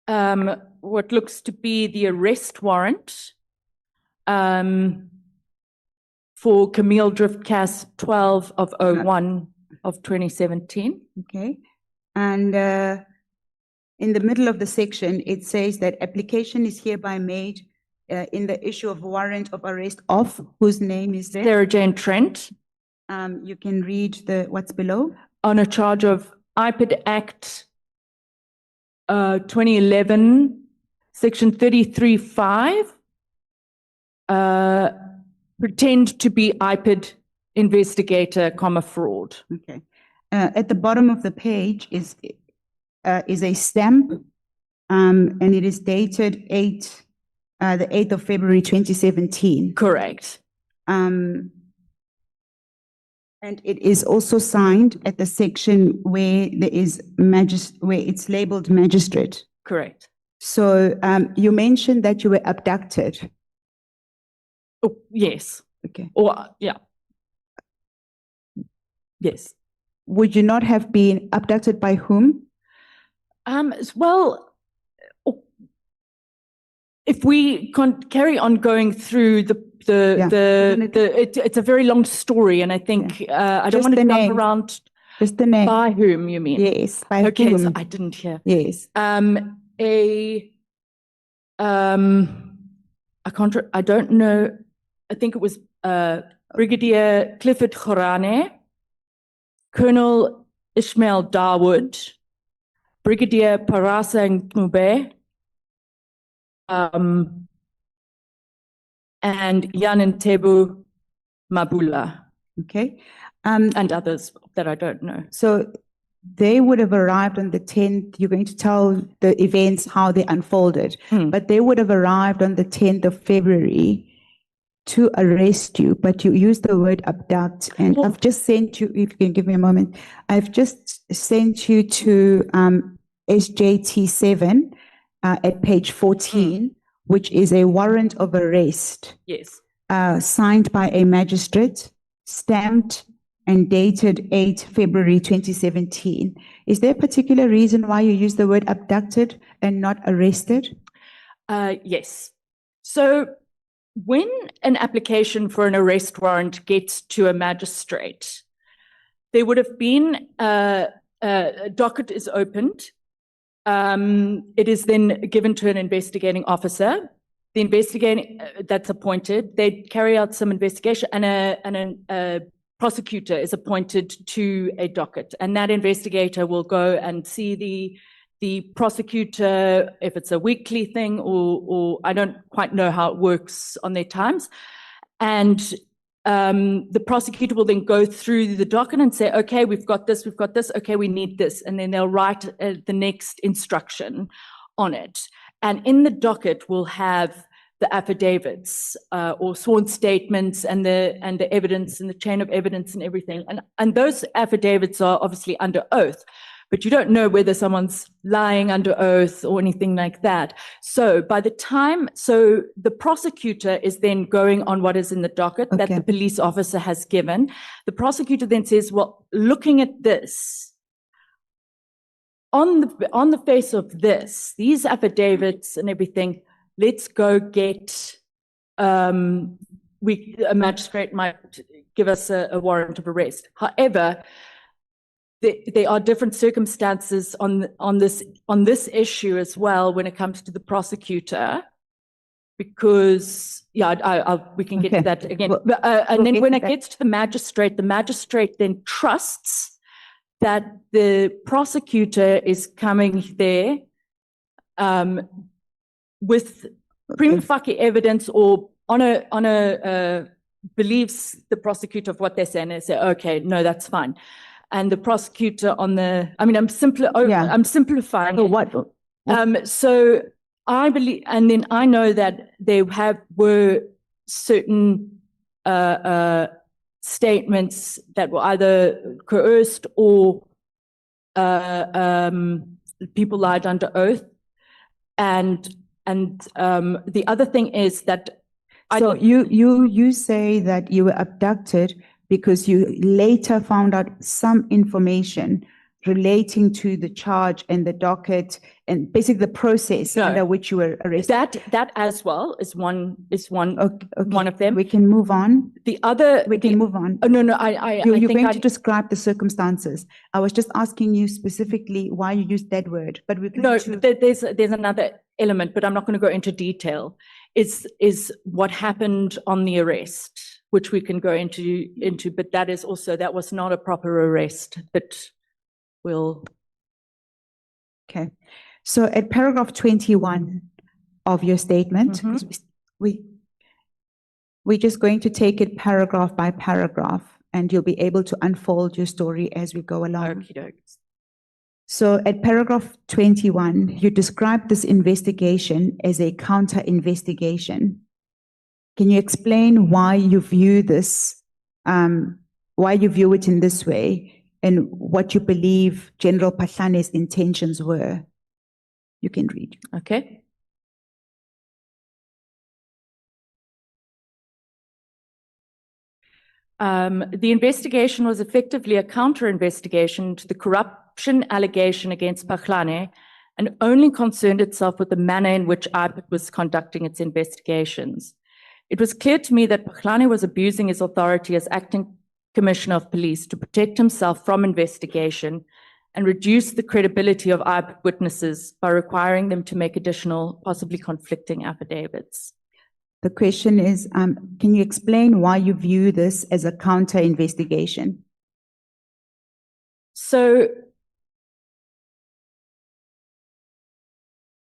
Speaker 18: what looks to be the arrest warrant for Camille Driftcast 12 of 01 of 2017.
Speaker 16: Okay. And in the middle of the section, it says that application is hereby made in the issue of warrant of arrest of, whose name is there?
Speaker 18: Sarah Jane Trent.
Speaker 16: You can read what's below.
Speaker 18: On a charge of IPID Act 2011, section 33(5), pretend to be IPID investigator, fraud.
Speaker 16: Okay. At the bottom of the page is a stamp, and it is dated the 8th of February 2017.
Speaker 18: Correct.
Speaker 16: And it is also signed at the section where there is where it's labeled magistrate.
Speaker 18: Correct.
Speaker 16: So you mentioned that you were abducted.
Speaker 18: Oh, yes.
Speaker 16: Okay.
Speaker 18: Or yeah. Yes.
Speaker 16: Would you not have been abducted by whom?
Speaker 18: Well, if we carry on going through it's a very long story, and I think I don't want to jump around.
Speaker 16: Just the name.
Speaker 18: By whom you mean?
Speaker 16: Yes, by
Speaker 18: okay,
Speaker 16: whom?
Speaker 18: so I didn't hear.
Speaker 16: Yes.
Speaker 18: I don't know. I think it was Brigadier Clifford Khorane, Colonel Ishmael Dawood, Brigadier Parasa Nkube, and Yanentebu Mabula.
Speaker 16: Okay.
Speaker 18: And others that I don't know.
Speaker 16: So they would have arrived on the 10th. You're going to tell the events, how they unfolded, but they would have arrived on the 10th of February to arrest you, but you used the word abduct, and I've just sent you, if you can give me a moment, I've just sent you to SJT7 at page 14, which is a warrant of arrest.
Speaker 18: Yes.
Speaker 16: Signed by a magistrate, stamped and dated 8 February 2017. Is there a particular reason why you use the word abducted and not arrested?
Speaker 18: Yes. So when an application for an arrest warrant gets to a magistrate, there would have been a docket is opened. It is then given to an investigating officer. The investigating that's appointed, they carry out some investigation, and a prosecutor is appointed to a docket, and that investigator will go and see the prosecutor, if it's a weekly thing, or I don't quite know how it works on their times. And the prosecutor will then go through the docket and say, okay, we've got this, okay, we need this. And then they'll write the next instruction on it. And in the docket, we'll have the affidavits or sworn statements and the evidence and the chain of evidence and everything. And those affidavits are obviously under oath, but you don't know whether someone's lying under oath or anything like that. So by the time, the prosecutor is then going on what is in the docket that the police officer has given. The prosecutor then says, well, looking at this, on the face of this, these affidavits and everything, let's go get, a magistrate might give us a warrant of arrest. However, there are different circumstances on this issue as well when it comes to the prosecutor, because we can get to that again. And then when it gets to the magistrate then trusts that the prosecutor is coming there with prima facie evidence, or on a believes the prosecutor of what they're saying, and they say, okay, no, that's fine. And the prosecutor I'm simplifying.
Speaker 16: So what?
Speaker 18: So I believe, and then I know that there were certain statements that were either coerced or people lied under oath. And the other thing is that
Speaker 16: So you say that you were abducted because you later found out some information relating to the charge and the docket and basically the process under which you were arrested.
Speaker 18: that as well is one one of them.
Speaker 16: We can move on.
Speaker 18: The other
Speaker 16: We can move on.
Speaker 18: Oh, no,
Speaker 16: You're
Speaker 18: think
Speaker 16: going to describe the circumstances. I was just asking you specifically why you used that word, but we're going to.
Speaker 18: There's another element, but I'm not going to go into detail. Is what happened on the arrest, which we can go into, but that was not a proper arrest, but we'll.
Speaker 16: Okay. So at paragraph 21 of your statement, we're just going to take it paragraph by paragraph, and you'll be able to unfold your story as we go along. So at paragraph 21, you describe this investigation as a counter investigation. Can you explain why you view this, why you view it in this way, and what you believe General Phahlane's intentions were? You can read.
Speaker 18: Okay. The investigation was effectively a counter-investigation to the corruption allegation against Phahlane and only concerned itself with the manner in which IPID was conducting its investigations. It was clear to me that Phahlane was abusing his authority as acting commissioner of police to protect himself from investigation and reduce the credibility of IPID witnesses by requiring them to make additional, possibly conflicting affidavits.
Speaker 16: The question is, can you explain why you view this as a counter investigation?
Speaker 18: So,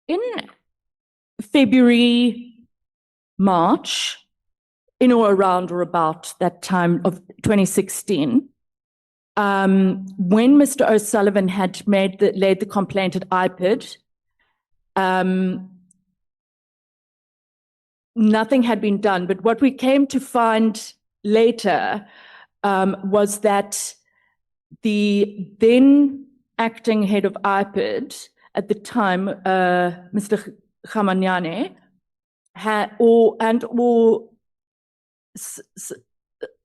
Speaker 18: in February, March, in or around or about that time of 2016, when Mr. O'Sullivan had laid the complaint at IPID, nothing had been done. But what we came to find later was that the then acting head of IPID at the time, Mr. Khamanyane,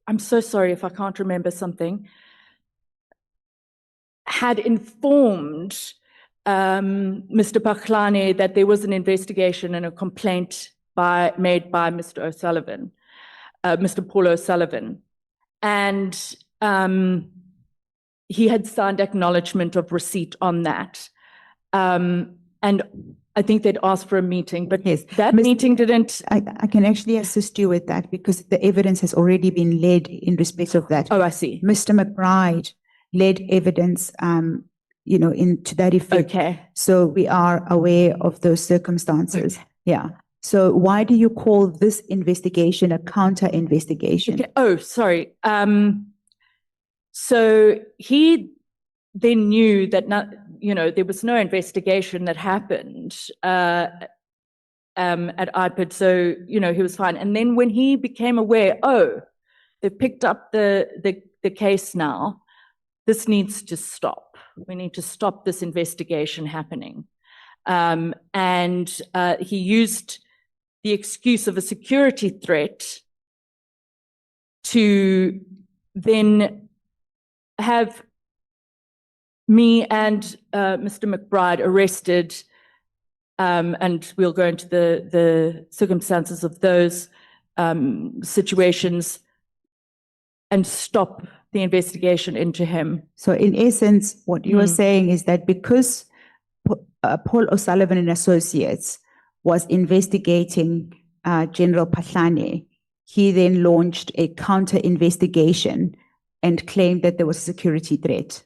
Speaker 18: I'm so sorry if I can't remember something, had informed Mr. Phahlane that there was an investigation and a complaint made by Mr. O'Sullivan, Mr. Paul O'Sullivan. And he had signed acknowledgement of receipt on that. And I think they'd asked for a meeting, but that meeting didn't.
Speaker 16: I can actually assist you with that because the evidence has already been led in respect of that.
Speaker 18: Oh, I see.
Speaker 16: Mr. McBride led evidence, into that effect.
Speaker 18: Okay.
Speaker 16: So we are aware of those circumstances. Okay. Yeah. So why do you call this investigation a counter investigation?
Speaker 18: Okay. Oh, sorry. So he then knew that there was no investigation that happened at IPID, so he was fine. And then when he became aware, they've picked up the case now, this needs to stop. We need to stop this investigation happening. And he used the excuse of a security threat to then have me and Mr. McBride arrested, and we'll go into the circumstances of those situations and stop the investigation into him.
Speaker 16: So in essence, what you are saying is that because Paul O'Sullivan and Associates was investigating General Phahlane, he then launched a counter investigation and claimed that there was a security threat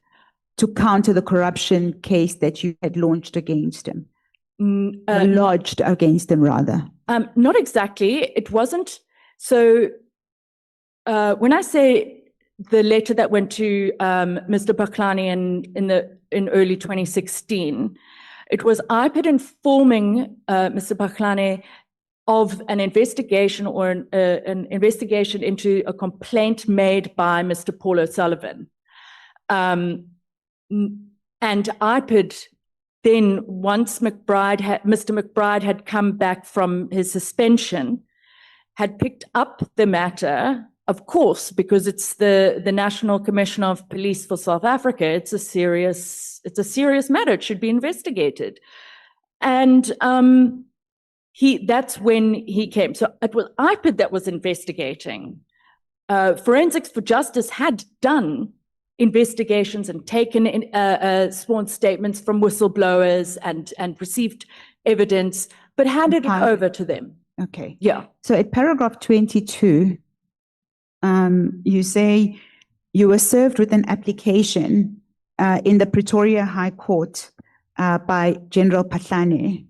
Speaker 16: to counter the corruption case that you had launched against him, lodged against him, rather.
Speaker 18: Not exactly. It wasn't. So when I say the letter that went to Mr. Phahlane in early 2016, it was IPID informing Mr. Phahlane of an investigation or an investigation into a complaint made by Mr. Paul O'Sullivan. And IPID then once Mr. McBride had come back from his suspension, had picked up the matter, of course, because it's the National Commissioner of Police for South Africa. It's a serious matter. It should be investigated. And that's when he came. So it was IPID that was investigating. Forensics for Justice had done investigations and taken sworn statements from whistleblowers and received evidence, but handed it over to them.
Speaker 16: Okay.
Speaker 18: Yeah.
Speaker 16: So at paragraph 22, you say you were served with an application in the Pretoria High Court by General Patlane.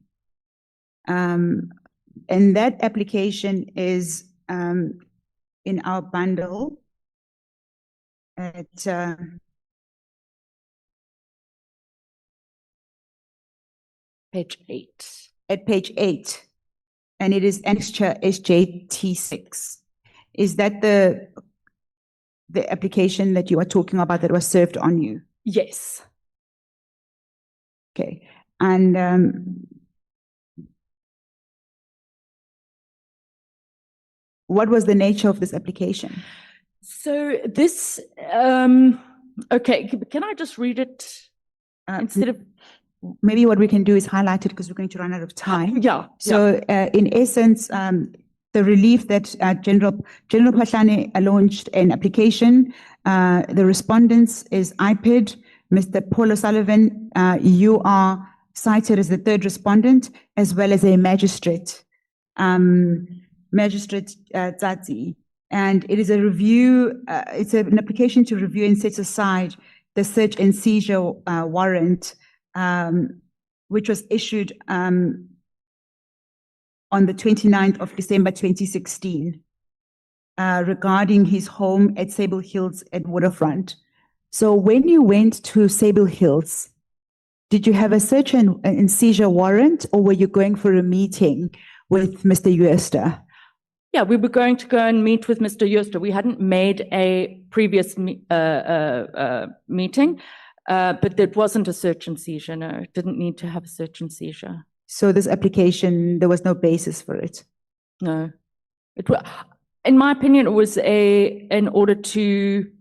Speaker 16: And that application is in our bundle at
Speaker 18: page 8.
Speaker 16: At page 8, and it is annexure SJT6. Is that the application that you are talking about that was served on you?
Speaker 18: Yes.
Speaker 16: Okay. And what was the nature of this application?
Speaker 18: So this, okay, can I just read it instead of?
Speaker 16: Maybe what we can do is highlight it because we're going to run out of time.
Speaker 18: Yeah.
Speaker 16: So in essence, the relief that General Patlane launched an application. The respondents is IPID, Mr. Paul O'Sullivan. You are cited as the third respondent, as well as a magistrate, Tsatsi. And it is a review, it's an application to review and set aside the search and seizure warrant, which was issued on the 29th of December 2016 regarding his home at Sable Hills at Waterfront. So when you went to Sable Hills, did you have a search and seizure warrant, or were you going for a meeting with Mr. Uester?
Speaker 18: Yeah, we were going to go and meet with Mr. Uester. We hadn't made a previous meeting, but it wasn't a search and seizure. No, it didn't need to have a search and seizure.
Speaker 16: So this application, there was no basis for it?
Speaker 18: No. In my opinion, it was in order to,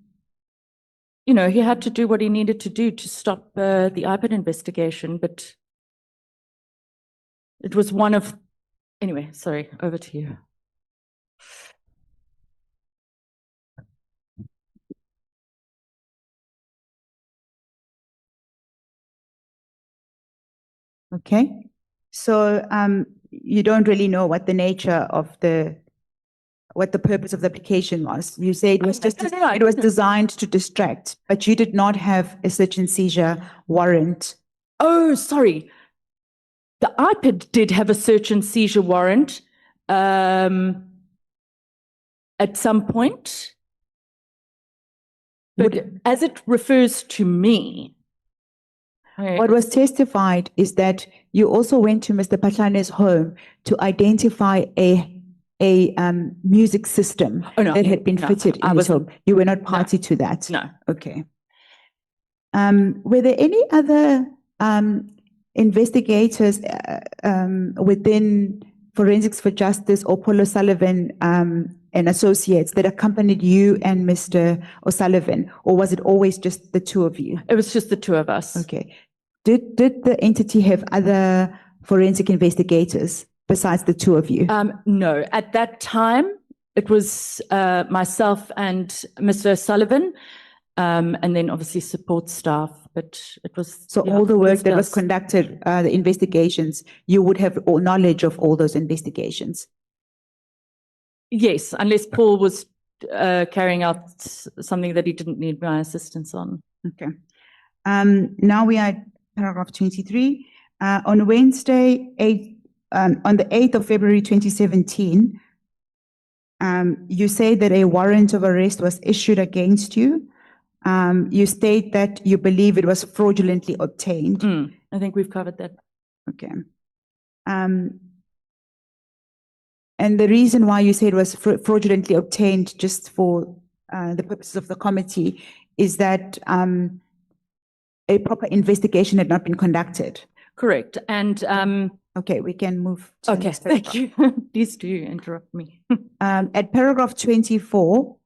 Speaker 18: he had to do what he needed to do to stop the IPID investigation, but it was one of, anyway, sorry, over to you.
Speaker 16: Okay. So you don't really know what the nature of what the purpose of the application was. You say it was just it was designed to distract, but you did not have a search and seizure warrant.
Speaker 18: Oh, sorry. The IPID did have a search and seizure warrant at some point, but as it refers to me.
Speaker 16: What was testified is that you also went to Mr. Patlane's home to identify a music system that had been fitted in his home. You were not party to that?
Speaker 18: No.
Speaker 16: Okay. Were there any other investigators within Forensics for Justice or Paul O'Sullivan and associates that accompanied you and Mr. O'Sullivan, or was it always just the two of you?
Speaker 18: It was just the two of us.
Speaker 16: Okay. Did the entity have other forensic investigators besides the two of you?
Speaker 18: No. At that time, it was myself and Mr. O'Sullivan, and then obviously support staff. But it was
Speaker 16: all the work that was conducted, the investigations, you would have all knowledge of all those investigations.
Speaker 18: Yes, unless Paul was carrying out something that he didn't need my assistance on.
Speaker 16: Okay. Now we are at paragraph 23. On Wednesday, on the 8th of February 2017, you say that a warrant of arrest was issued against you. You state that you believe it was fraudulently obtained.
Speaker 18: I think we've covered that.
Speaker 16: Okay. And the reason why you say it was fraudulently obtained, just for the purposes of the committee, is that a proper investigation had not been conducted.
Speaker 18: Correct. And
Speaker 16: Okay, we can move to the
Speaker 18: okay,
Speaker 16: next
Speaker 18: thank
Speaker 16: paragraph.
Speaker 18: you. Please do interrupt me.
Speaker 16: At paragraph 24,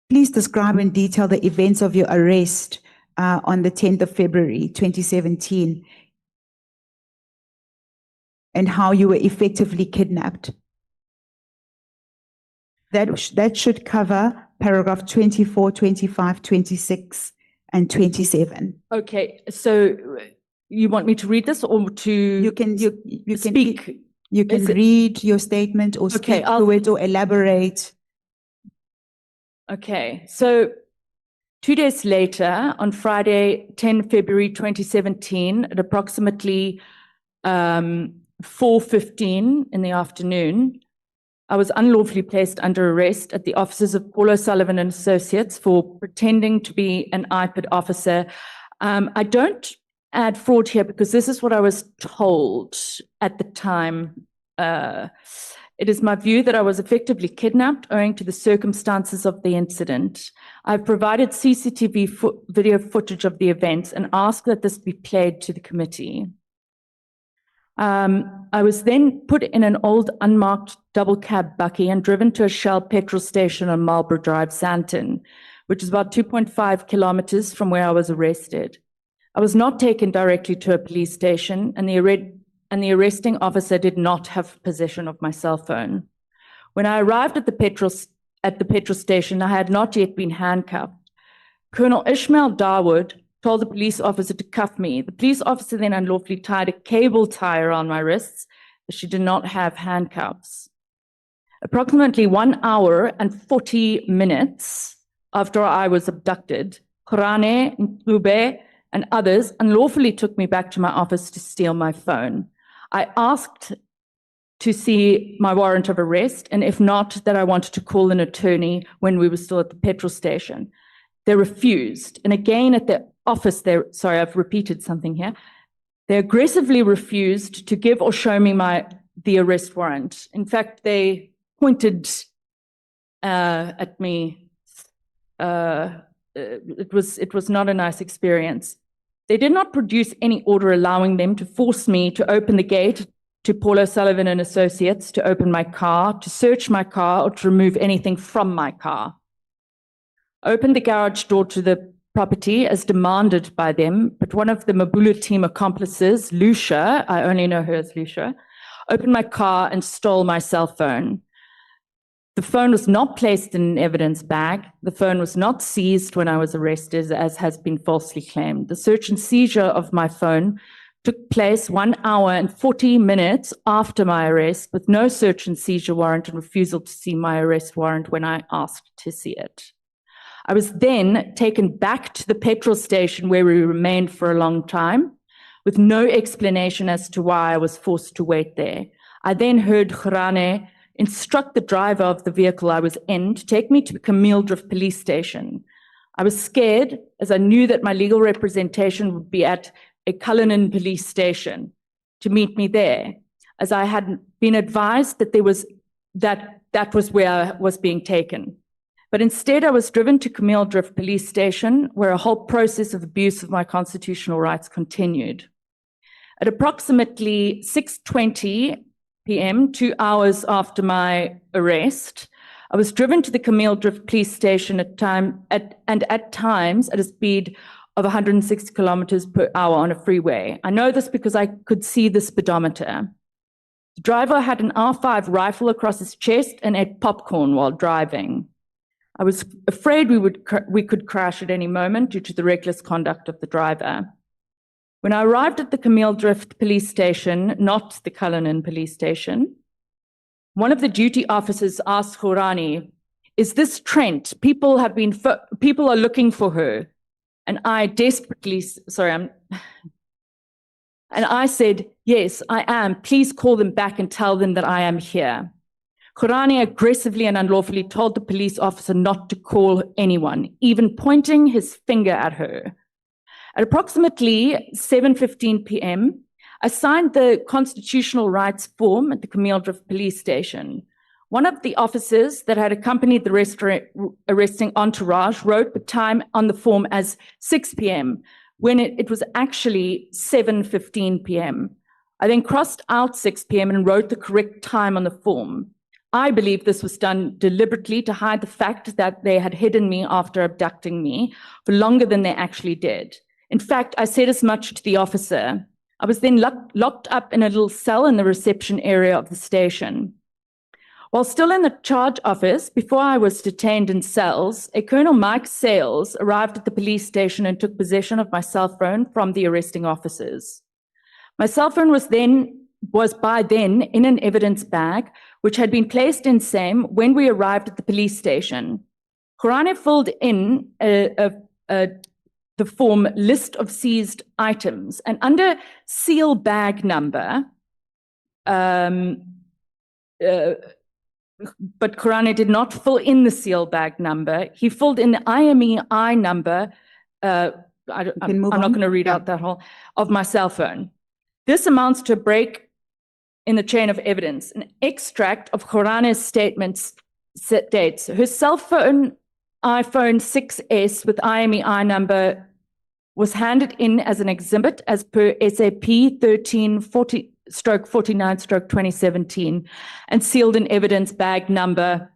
Speaker 16: please describe in detail the events of your arrest on the 10th of February 2017 and how you were effectively kidnapped. That should cover paragraph 24, 25, 26, and 27.
Speaker 18: Okay, so you want me to read this or to
Speaker 16: You can
Speaker 18: speak?
Speaker 16: You can
Speaker 18: Is it-
Speaker 16: read your statement or
Speaker 18: Okay,
Speaker 16: speak to it or elaborate.
Speaker 18: Okay, so 2 days later, on Friday, 10 February 2017, at approximately 4:15 in the afternoon, I was unlawfully placed under arrest at the offices of Paul O'Sullivan and Associates for pretending to be an IPID officer. I don't add fraud here because this is what I was told at the time. It is my view that I was effectively kidnapped owing to the circumstances of the incident. I've provided CCTV video footage of the events and asked that this be played to the committee. I was then put in an old unmarked double cab bucky and driven to a Shell petrol station on Marlborough Drive, Sandton, which is about 2.5 kilometers from where I was arrested. I was not taken directly to a police station, and the arresting officer did not have possession of my cell phone. When I arrived at the petrol station, I had not yet been handcuffed. Colonel Ishmael Darwood told the police officer to cuff me. The police officer then unlawfully tied a cable tie around my wrists, as she did not have handcuffs. Approximately 1 hour and 40 minutes after I was abducted, Khurane, Ncube, and others unlawfully took me back to my office to steal my phone. I asked to see my warrant of arrest, and if not, that I wanted to call an attorney when we were still at the petrol station. They refused. And again, at the office, sorry, I've repeated something here. They aggressively refused to give or show me the arrest warrant. In fact, they pointed at me. It was not a nice experience. They did not produce any order allowing them to force me to open the gate to Paul O'Sullivan and Associates, to open my car, to search my car, or to remove anything from my car. I opened the garage door to the property as demanded by them, but one of the Mabula team accomplices, Lucia, I only know her as Lucia, opened my car and stole my cell phone. The phone was not placed in an evidence bag. The phone was not seized when I was arrested, as has been falsely claimed. The search and seizure of my phone took place 1 hour and 40 minutes after my arrest, with no search and seizure warrant and refusal to see my arrest warrant when I asked to see it. I was then taken back to the petrol station where we remained for a long time, with no explanation as to why I was forced to wait there. I then heard Khurane instruct the driver of the vehicle I was in to take me to Camille Drift police station. I was scared, as I knew that my legal representation would be at a Cullinan police station to meet me there, as I had been advised that that was where I was being taken. But instead, I was driven to Camille Drift police station, where a whole process of abuse of my constitutional rights continued. At approximately 6:20 p.m., 2 hours after my arrest, I was driven to the Camille Drift police station at times at a speed of 160 kilometers per hour on a freeway. I know this because I could see the speedometer. The driver had an R5 rifle across his chest and ate popcorn while driving. I was afraid we could crash at any moment due to the reckless conduct of the driver. When I arrived at the Camille Drift police station, not the Cullinan police station, one of the duty officers asked Khurane, "Is this Trent? People are looking for her." And I desperately, and I said, "Yes, I am. Please call them back and tell them that I am here." Khurane aggressively and unlawfully told the police officer not to call anyone, even pointing his finger at her. At approximately 7:15 p.m., I signed the constitutional rights form at the Camille Drift police station. One of the officers that had accompanied the arresting entourage wrote the time on the form as 6 p.m., when it was actually 7:15 p.m. I then crossed out 6 p.m. and wrote the correct time on the form. I believe this was done deliberately to hide the fact that they had hidden me after abducting me for longer than they actually did. In fact, I said as much to the officer. I was then locked up in a little cell in the reception area of the station. While still in the charge office, before I was detained in cells, a Colonel Mike Sales arrived at the police station and took possession of my cell phone from the arresting officers. My cell phone was by then in an evidence bag, which had been placed in SAME when we arrived at the police station. Khurane filled in the form list of seized items, and under seal bag number, but Khurane did not fill in the seal bag number. He filled in the IMEI number. I'm not going to read out that whole of my cell phone. This amounts to a break in the chain of evidence. An extract of Khurane's statements states her cell phone, iPhone 6S with IMEI number, was handed in as an exhibit as per SAP 1340/49/2017 and sealed in evidence bag number.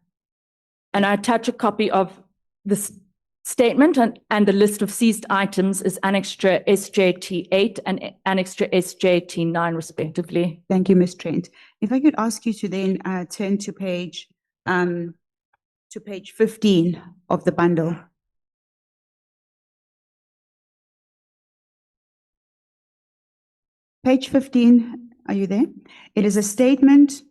Speaker 18: And I attach a copy of this statement and the list of seized items is Annexure SJT8 and Annexure SJT9 respectively.
Speaker 16: Thank you, Ms. Trent. If I could ask you to then turn to page 15 of the bundle. Page 15, are you there? It is a statement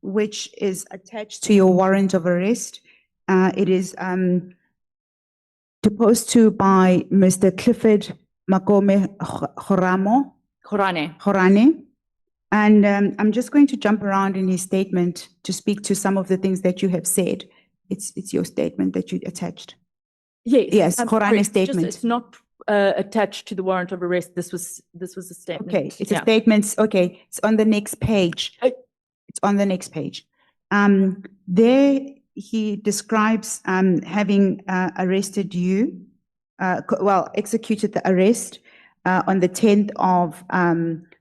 Speaker 16: which is attached to your warrant of arrest. It is proposed to by Mr. Clifford Makome Khurane. And I'm just going to jump around in his statement to speak to some of the things that you have said. It's your statement that you attached. Yes, Khurane's statement.
Speaker 18: It's not attached to the warrant of arrest. This was a statement.
Speaker 16: Okay, it's a statement. Okay, it's on the next page. It's on the next page. There he describes having arrested you, executed the arrest on the 10th of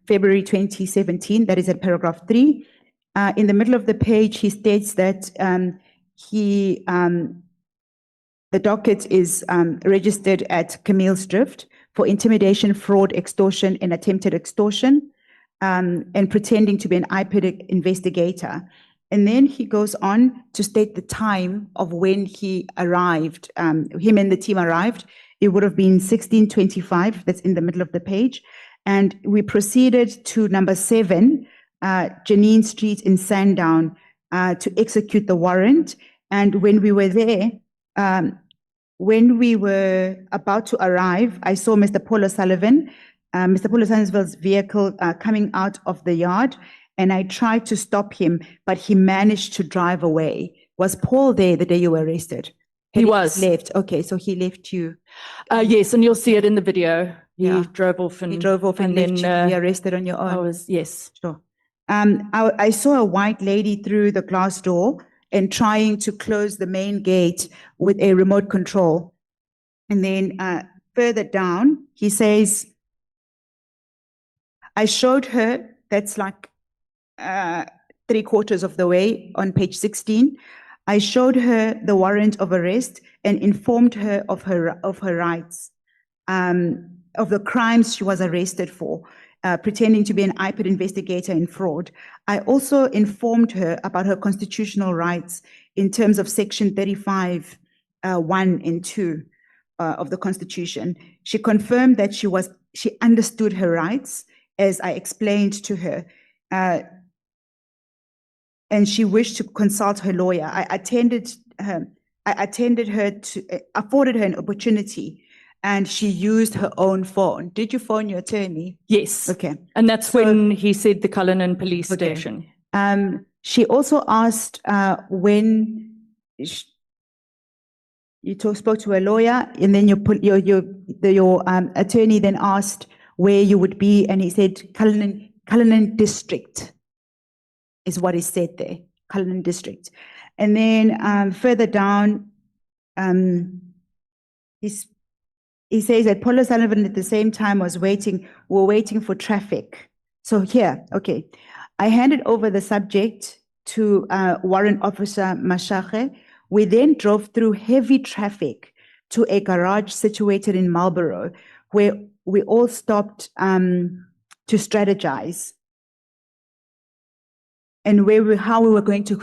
Speaker 16: February 2017. That is at paragraph 3. In the middle of the page, he states that the docket is registered at Camille's Drift for intimidation, fraud, extortion, and attempted extortion, and pretending to be an IPID investigator. And then he goes on to state the time of when he arrived, him and the team arrived. It would have been 16:25, that's in the middle of the page. And we proceeded to number 7, Janine Street in Sandown, to execute the warrant. And when we were there, when we were about to arrive, I saw Mr. Paul O'Sullivan, Mr. Paul O'Sullivan's vehicle coming out of the yard, and I tried to stop him, but he managed to drive away. Was Paul there the day you were arrested?
Speaker 18: He was.
Speaker 16: Left. Okay, so he left you.
Speaker 18: Yes, and you'll see it in the video. He drove off and
Speaker 16: left you to be arrested on your own.
Speaker 18: Yes.
Speaker 16: Sure. I saw a white lady through the glass door and trying to close the main gate with a remote control. And then further down, he says, I showed her, that's like 3/4 of the way on page 16. I showed her the warrant of arrest and informed her of her rights, of the crimes she was arrested for, pretending to be an IPID investigator in fraud. I also informed her about her constitutional rights in terms of section 35, 1 and 2 of the Constitution. She confirmed that she understood her rights as I explained to her, and she wished to consult her lawyer. I afforded her an opportunity, and she used her own phone. Did you phone your attorney?
Speaker 18: Yes.
Speaker 16: Okay.
Speaker 18: And that's when he said the Cullinan police station.
Speaker 16: She also asked when you spoke to a lawyer, and then your attorney then asked where you would be, and he said Cullinan District is what he said there, Cullinan District. And then further down, he says that Paul O'Sullivan at the same time were waiting for traffic. So here, okay. I handed over the subject to Warrant Officer Mashuka. We then drove through heavy traffic to a garage situated in Marlborough, where we all stopped to strategize and how we were going to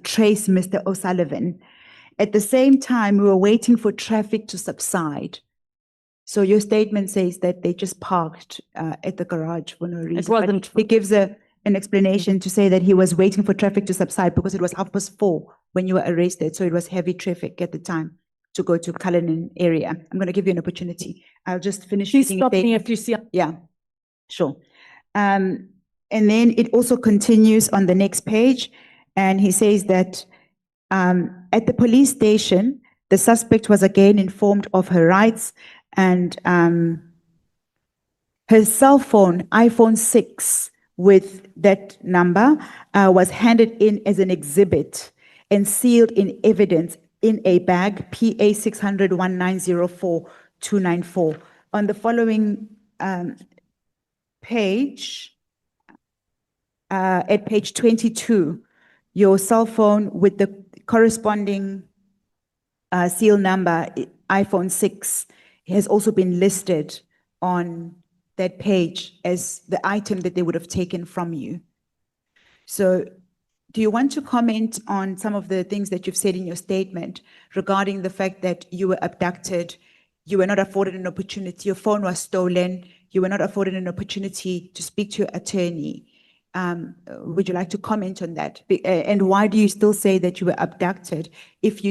Speaker 16: trace Mr. O'Sullivan. At the same time, we were waiting for traffic to subside. So your statement says that they just parked at the garage for no reason.
Speaker 18: It wasn't.
Speaker 16: He gives an explanation to say that he was waiting for traffic to subside because it was 4:30 when you were arrested. So it was heavy traffic at the time to go to Cullinan area. I'm going to give you an opportunity. I'll just finish.
Speaker 18: Please
Speaker 16: reading
Speaker 18: stop
Speaker 16: the
Speaker 18: me
Speaker 16: statement.
Speaker 18: if you see.
Speaker 16: Yeah, sure. And then it also continues on the next page. And he says that at the police station, the suspect was again informed of her rights, and her cell phone, iPhone 6, with that number was handed in as an exhibit and sealed in evidence in a bag, PA 600-1904-294. On the following page, at page 22, your cell phone with the corresponding seal number, iPhone 6, has also been listed on that page as the item that they would have taken from you. So do you want to comment on some of the things that you've said in your statement regarding the fact that you were abducted, you were not afforded an opportunity, your phone was stolen, you were not afforded an opportunity to speak to your attorney? Would you like to comment on that? And why do you still say that you were abducted if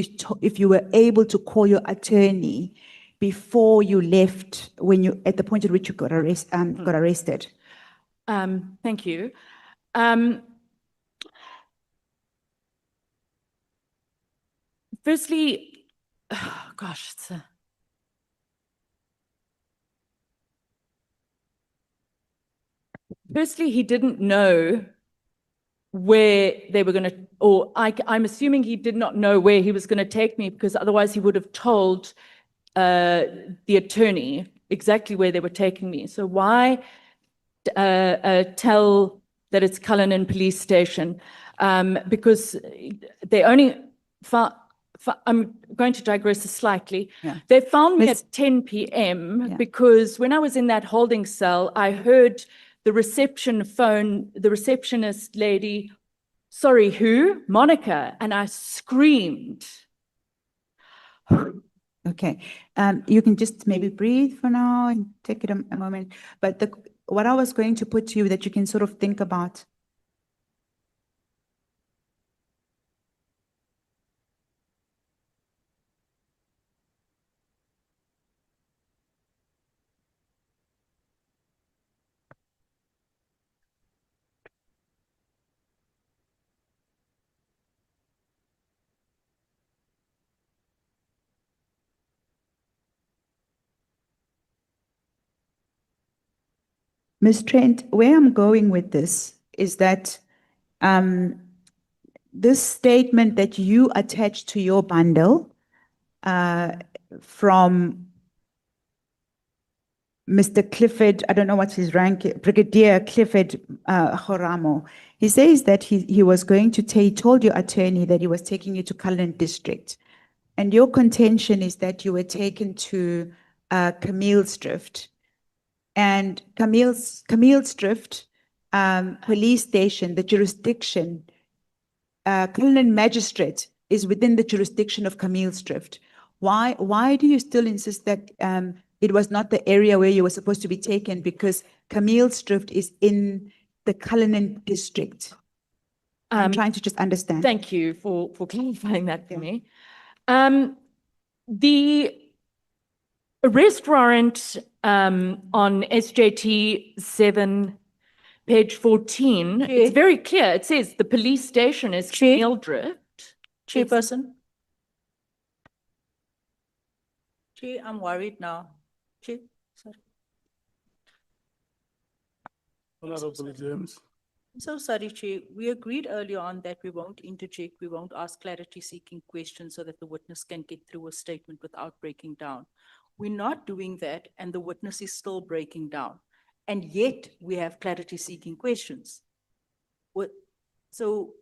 Speaker 16: you were able to call your attorney before you left, at the point at which you got arrested?
Speaker 18: Thank you. Firstly, gosh, firstly, he didn't know where they were going to, or I'm assuming he did not know where he was going to take me, because otherwise he would have told the attorney exactly where they were taking me. So why tell that it's Cullinan Police Station? Because they only found, I'm going to digress slightly.
Speaker 16: Yeah.
Speaker 18: They found me at 10 p.m. because when I was in that holding cell, I heard the receptionist lady, sorry, who? Monica. And I screamed.
Speaker 16: Okay, you can just maybe breathe for now and take it a moment. But what I was going to put to you that you can sort of think about. Ms. Trent, where I'm going with this is that this statement that you attached to your bundle from Mr. Clifford, I don't know what's his rank, Brigadier Clifford Horamo. He says that he was going to he told your attorney that he was taking you to Cullinan District. And your contention is that you were taken to Camille's Drift. And Camille's Drift police station, the jurisdiction, Cullinan Magistrate is within the jurisdiction of Camille's Drift. Why do you still insist that it was not the area where you were supposed to be taken, because Camille's Drift is in the Cullinan district? I'm trying to just understand.
Speaker 18: Thank you for clarifying that for me. The arrest warrant on SJT 7, page 14, it's very clear. It says the police station is Camille Drift.
Speaker 5: Chairperson. Chair, I'm worried now. Chair, sorry.
Speaker 1: Honorable James.
Speaker 5: I'm so sorry, Chair. We agreed earlier on that we won't interject, we won't ask clarity-seeking questions so that the witness can get through a statement without breaking down. We're not doing that, and the witness is still breaking down. And yet we have clarity-seeking questions. So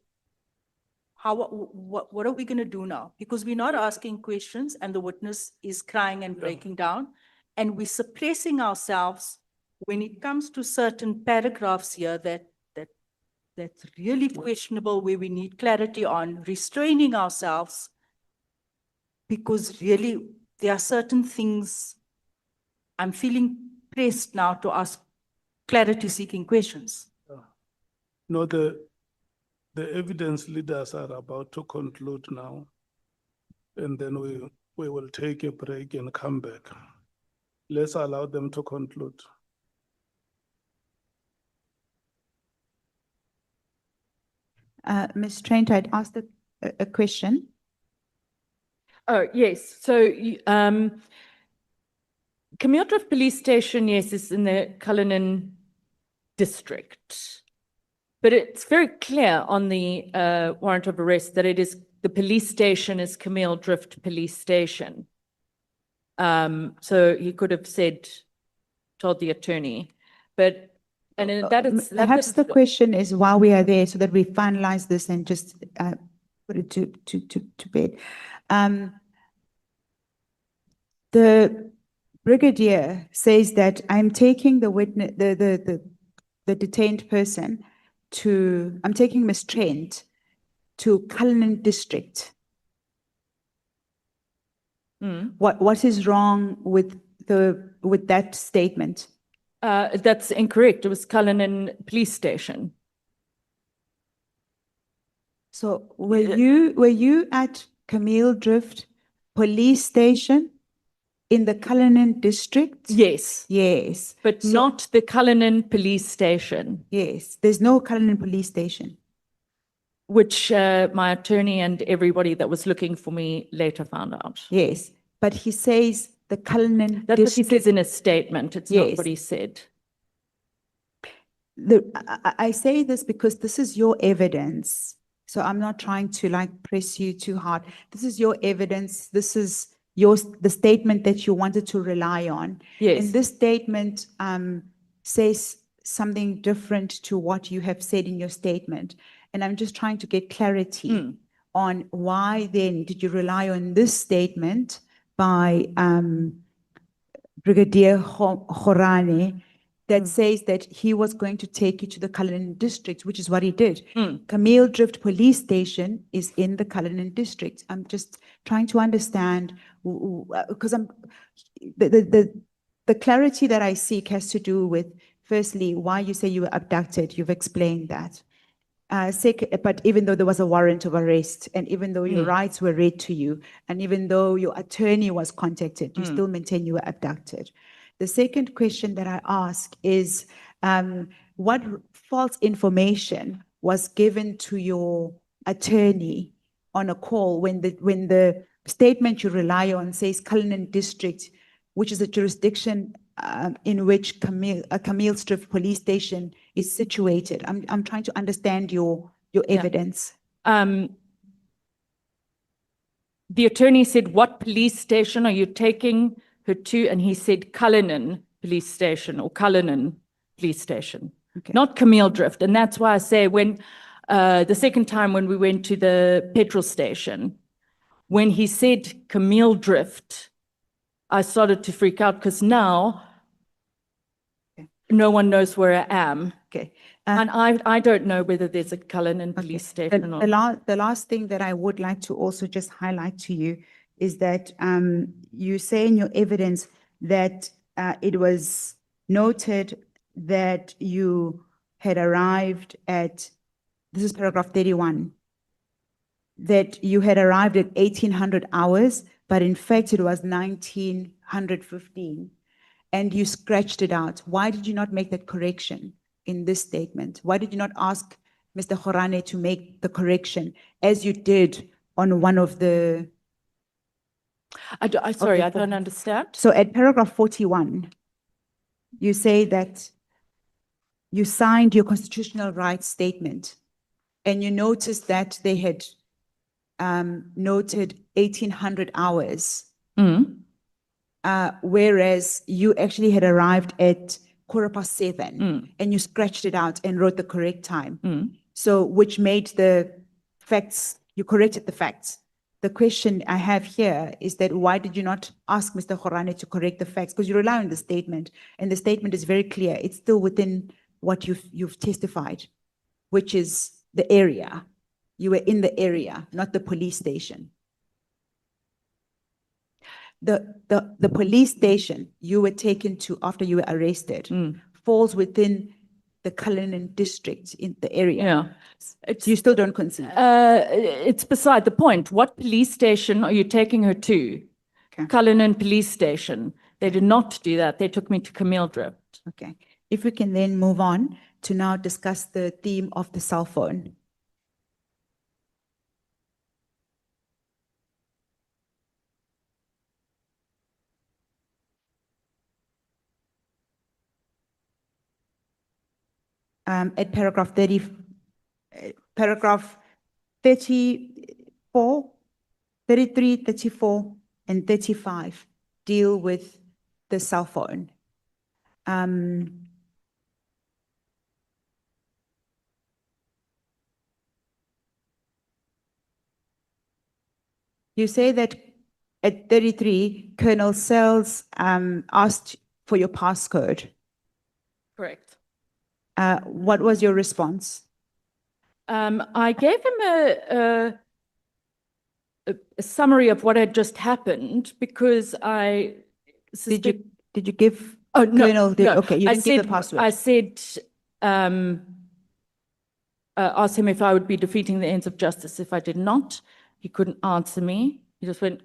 Speaker 5: what are we going to do now? Because we're not asking questions and the witness is crying and breaking down, and we're suppressing ourselves when it comes to certain paragraphs here that's really questionable, where we need clarity on, restraining ourselves, because really there are certain things I'm feeling pressed now to ask clarity-seeking questions.
Speaker 1: No, the evidence leaders are about to conclude now, and then we will take a break and come back. Let's allow them to conclude.
Speaker 16: Ms. Trent, I'd asked a question.
Speaker 18: Oh, yes. So, Camille Drift Police Station, yes, is in the Cullinan district. But it's very clear on the warrant of arrest that it is the police station is Camille Drift Police Station. So he could have told the attorney, but
Speaker 16: Perhaps the question is, while we are there, so that we finalize this and just put it to bed. The brigadier says that I'm taking the witness, the detained person I'm taking Ms. Trent to Cullinan district. What is wrong with that statement?
Speaker 18: That's incorrect. It was Cullinan Police Station.
Speaker 16: So were you at Camille Drift Police Station in the Cullinan district?
Speaker 18: Yes.
Speaker 16: Yes.
Speaker 18: But not the Cullinan Police Station.
Speaker 16: Yes, there's no Cullinan Police Station.
Speaker 18: Which my attorney and everybody that was looking for me later found out.
Speaker 16: Yes, but he says the Cullinan
Speaker 18: That's what he
Speaker 16: district.
Speaker 18: says in his statement. It's not what he said.
Speaker 16: I say this because this is your evidence. So I'm not trying to press you too hard. This is your evidence. This is the statement that you wanted to rely on.
Speaker 18: Yes.
Speaker 16: And this statement says something different to what you have said in your statement. And I'm just trying to get clarity on why then did you rely on this statement by Brigadier Mkhwanazi that says that he was going to take you to the Cullinan district, which is what he did. Camille Drift Police Station is in the Cullinan district. I'm just trying to understand, because the clarity that I seek has to do with, firstly, why you say you were abducted. You've explained that. But even though there was a warrant of arrest, and even though your rights were read to you, and even though your attorney was contacted, you still maintain you were abducted. The second question that I ask is, what false information was given to your attorney on a call when the statement you rely on says Cullinan District, which is a jurisdiction in which Camille Drift Police Station is situated? I'm trying to understand your evidence.
Speaker 18: The attorney said, what police station are you taking her to? And he said Cullinan Police Station or Cullinan Police Station, not Camille Drift. And that's why I say when the second time when we went to the petrol station, when he said Camille Drift, I started to freak out because now no one knows where I am.
Speaker 16: Okay.
Speaker 18: And I don't know whether there's a Cullinan Police Station or
Speaker 16: The last thing that I would like to also just highlight to you is that you say in your evidence that it was noted that you had arrived at, this is paragraph 31, that you had arrived at 1800 hours, but in fact it was 1915, and you scratched it out. Why did you not make that correction in this statement? Why did you not ask Mr. Mkhwanazi to make the correction as you did on one of the...
Speaker 18: Sorry, I don't understand.
Speaker 16: So at paragraph 41, you say that you signed your constitutional rights statement and you noticed that they had noted 1800 hours. whereas you actually had arrived at 7:15 and you scratched it out and wrote the correct time. So, which made the facts, you corrected the facts. The question I have here is that why did you not ask Mr. Khorane to correct the facts? Because you rely on the statement, and the statement is very clear. It's still within what you've testified, which is the area. You were in the area, not the police station. The police station you were taken to after you were arrested falls within the Cullinan district in the area.
Speaker 18: Yeah.
Speaker 16: You still don't concede.
Speaker 18: It's beside the point. What police station are you taking her to?
Speaker 16: Okay.
Speaker 18: Cullinan Police Station. They did not do that. They took me to Camille Drift.
Speaker 16: Okay. If we can then move on to now discuss the theme of the cell phone. At paragraph 34, 33, 34, and 35 deal with the cell phone. You say that at 33, Colonel Sells asked for your passcode.
Speaker 18: Correct.
Speaker 16: What was your response?
Speaker 18: I gave him a summary of what had just happened because I
Speaker 16: Did you give
Speaker 18: Oh, no,
Speaker 16: Colonel?
Speaker 18: no.
Speaker 16: Okay, you
Speaker 18: I
Speaker 16: didn't give the
Speaker 18: said-
Speaker 16: password.
Speaker 18: I said, asked him if I would be defeating the ends of justice. If I did not, he couldn't answer me. He just went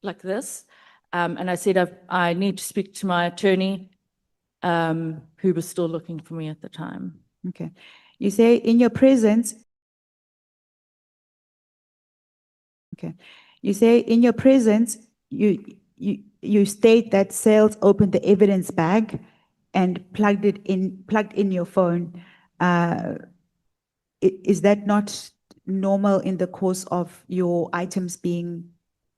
Speaker 18: like this. And I said, I need to speak to my attorney, who was still looking for me at the time.
Speaker 16: Okay. You say in your presence. Okay. You say in your presence, you state that Sales opened the evidence bag and plugged in your phone. Is that not normal in the course of your items being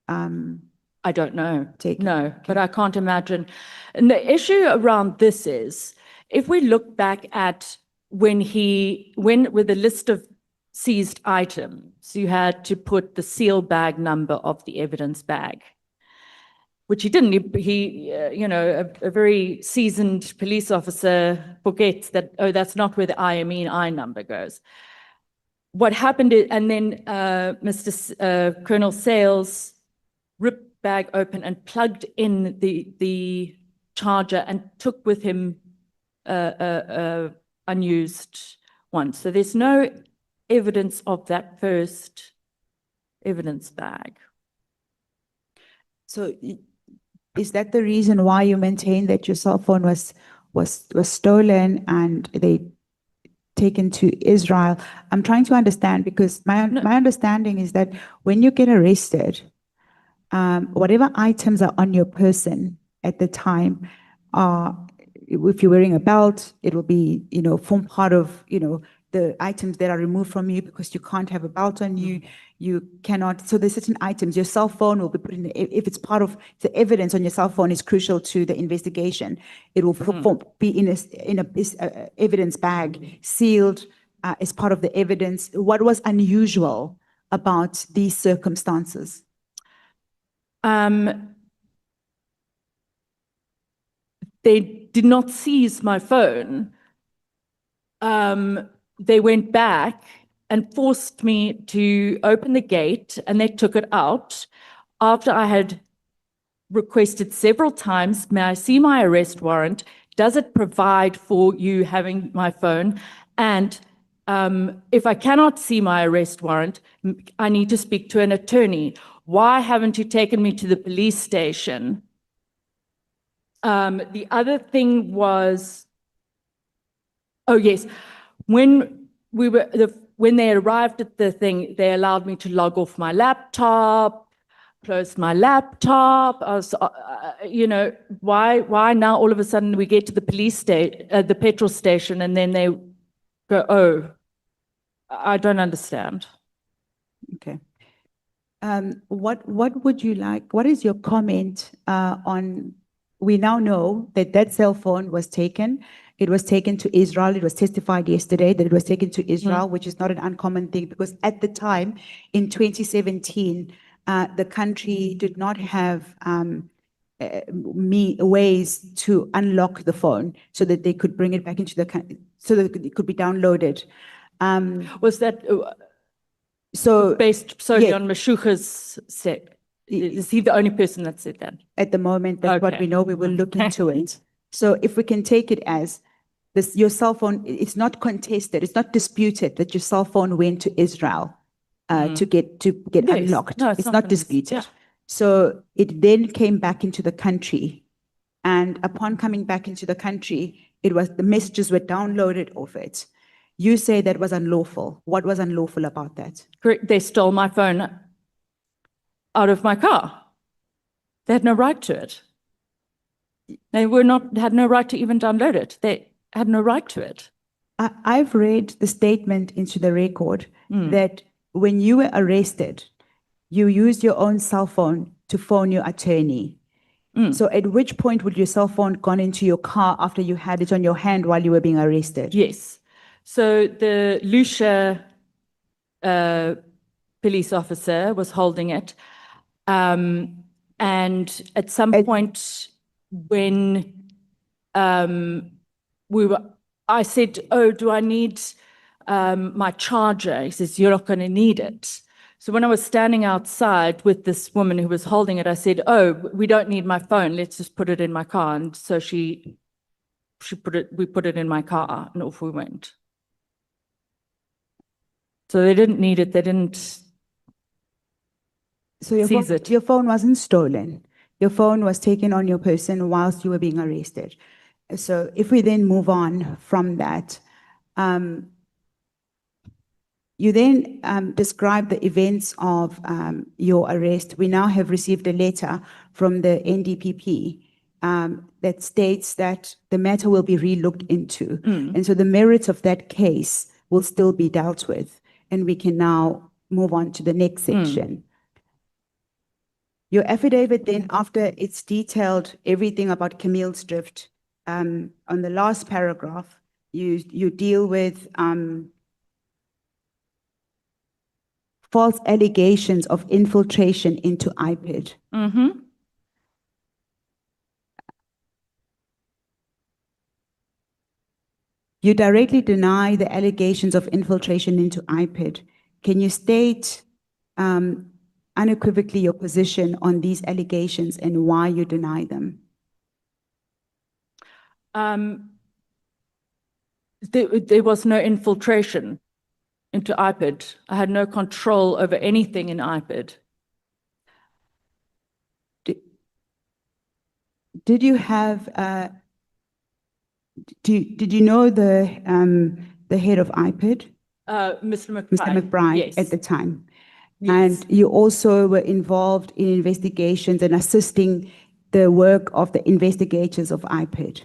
Speaker 18: I don't know.
Speaker 16: taken?
Speaker 18: No, but I can't imagine. And the issue around this is, if we look back at when with the list of seized items, you had to put the seal bag number of the evidence bag, which he didn't. He a very seasoned police officer forgets that, oh, that's not where the IMEI number goes. What happened is, and then Colonel Sales ripped bag open and plugged in the charger and took with him unused one. So there's no evidence of that first evidence bag.
Speaker 16: So is that the reason why you maintain that your cell phone was stolen and they taken to Israel? I'm trying to understand because my understanding is that when you get arrested, whatever items are on your person at the time if you're wearing a belt, it will be, form part of, the items that are removed from you because you can't have a belt on you. You cannot. So there's certain items. Your cell phone will be put in. If it's part of the evidence on your cell phone is crucial to the investigation, it will be in a evidence bag, sealed as part of the evidence. What was unusual about these circumstances?
Speaker 18: They did not seize my phone. They went back and forced me to open the gate, and they took it out after I had requested several times, may I see my arrest warrant? Does it provide for you having my phone? And if I cannot see my arrest warrant, I need to speak to an attorney. Why haven't you taken me to the police station? The other thing was, oh yes, when they arrived at the thing, they allowed me to log off my laptop, close my laptop. I was, why now all of a sudden we get to the police the petrol station, and then they go, oh, I don't understand.
Speaker 16: Okay. What would you like, what is your comment on, we now know that that cell phone was taken. It was taken to Israel. It was testified yesterday that it was taken to Israel, which is not an uncommon thing because at the time in 2017, the country did not have ways to unlock the phone so that they could bring it back into the country, so that it could be downloaded.
Speaker 18: Was that
Speaker 16: So
Speaker 18: based solely
Speaker 16: yeah.
Speaker 18: on Mashuka's set? Is he the only person that said that?
Speaker 16: At the moment, that's what
Speaker 18: Okay.
Speaker 16: we know. We will look into it. So if we can take it as this, your cell phone, it's not contested, it's not disputed that your cell phone went to Israel to get
Speaker 18: Yes.
Speaker 16: unlocked.
Speaker 18: No,
Speaker 16: it's
Speaker 18: not
Speaker 16: not
Speaker 18: contested.
Speaker 16: disputed.
Speaker 18: Yeah.
Speaker 16: So it then came back into the country, and upon coming back into the country, it was the messages were downloaded off it. You say that was unlawful. What was unlawful about that?
Speaker 18: Correct. They stole my phone out of my car. They had no right to it. They had no right to even download it. They had no right to it.
Speaker 16: I've read the statement into the record that when you were arrested, you used your own cell phone to phone your attorney. So at which point would your cell phone gone into your car after you had it on your hand while you were being arrested?
Speaker 18: Yes. So the Lucia police officer was holding it. And at some point when I said, oh, do I need my charger? He says, you're not going to need it. So when I was standing outside with this woman who was holding it, I said, oh, we don't need my phone. Let's just put it in my car. And so we put it in my car and off we went. So they didn't need it. They didn't
Speaker 16: So
Speaker 18: seize it.
Speaker 16: your phone wasn't stolen. Your phone was taken on your person whilst you were being arrested. So if we then move on from that, you then describe the events of your arrest. We now have received a letter from the NDPP that states that the matter will be re-looked into. And so the merits of that case will still be dealt with. And we can now move on to the next section. Your affidavit then, after it's detailed everything about Camille's drift, on the last paragraph, you deal with false allegations of infiltration into IPID. You directly deny the allegations of infiltration into IPID. Can you state unequivocally your position on these allegations and why you deny them?
Speaker 18: There was no infiltration into IPID. I had no control over anything in IPID.
Speaker 16: Did you have, did you know the head of IPID?
Speaker 18: Mr. McBride.
Speaker 16: Mr. McBride,
Speaker 18: Yes.
Speaker 16: at the time.
Speaker 18: Yes.
Speaker 16: And you also were involved in investigations and assisting the work of the investigators of IPID.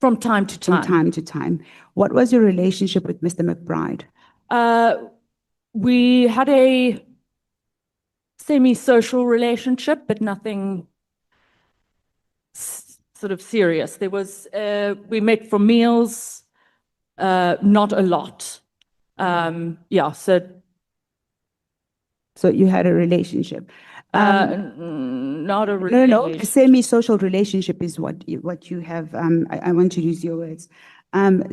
Speaker 18: From time to time.
Speaker 16: From time to time. What was your relationship with Mr. McBride?
Speaker 18: We had a semi-social relationship, but nothing sort of serious. There was, we met for meals, not a lot. Yeah,
Speaker 16: so you had a relationship.
Speaker 18: Not a relationship.
Speaker 16: No, a semi-social relationship is what you have. I want to use your words.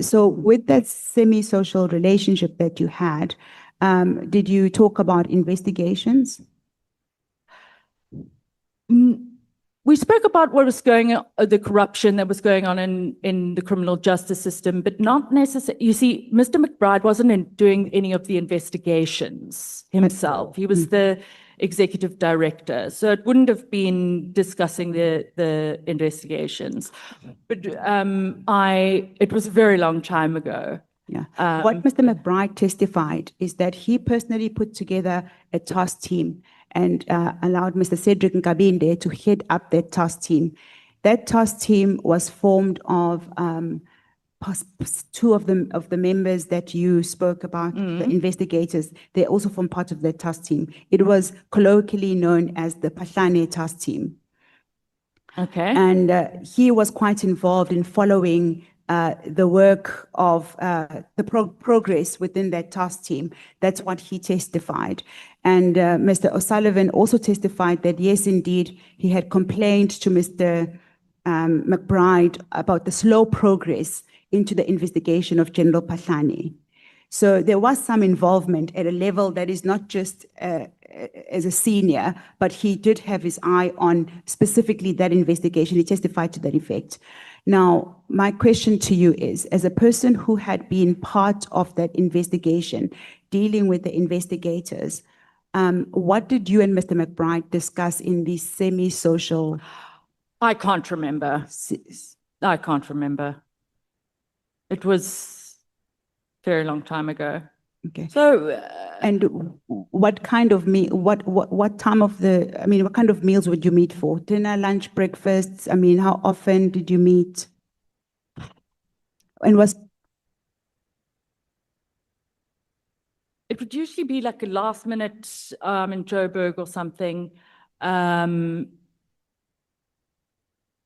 Speaker 16: So with that semi-social relationship that you had, did you talk about investigations?
Speaker 18: We spoke about what was going on, the corruption that was going on in the criminal justice system, but not necessarily. You see, Mr. McBride wasn't doing any of the investigations himself. He was the executive director, so it wouldn't have been discussing the investigations. But it was a very long time ago.
Speaker 16: Yeah. What Mr. McBride testified is that he personally put together a task team and allowed Mr. Cedric Nkabinde to head up that task team. That task team was formed of two of the members that you spoke about, the investigators, they also form part of the task team. It was colloquially known as the Pahlane task team.
Speaker 18: Okay.
Speaker 16: And he was quite involved in following the work of the progress within that task team. That's what he testified. And Mr. O'Sullivan also testified that, yes, indeed, he had complained to Mr. McBride about the slow progress into the investigation of General Pahlane. So there was some involvement at a level that is not just as a senior, but he did have his eye on specifically that investigation. He testified to that effect. Now, my question to you is, as a person who had been part of that investigation, dealing with the investigators, what did you and Mr. McBride discuss in the semi-social?
Speaker 18: I can't remember. I can't remember. It was a very long time ago.
Speaker 16: Okay.
Speaker 18: So,
Speaker 16: and what kind of meal, what time of the, I mean, what kind of meals would you meet for? Dinner, lunch, breakfast? I mean, how often did you meet? And was
Speaker 18: it would usually be like a last minute in Joburg or something. I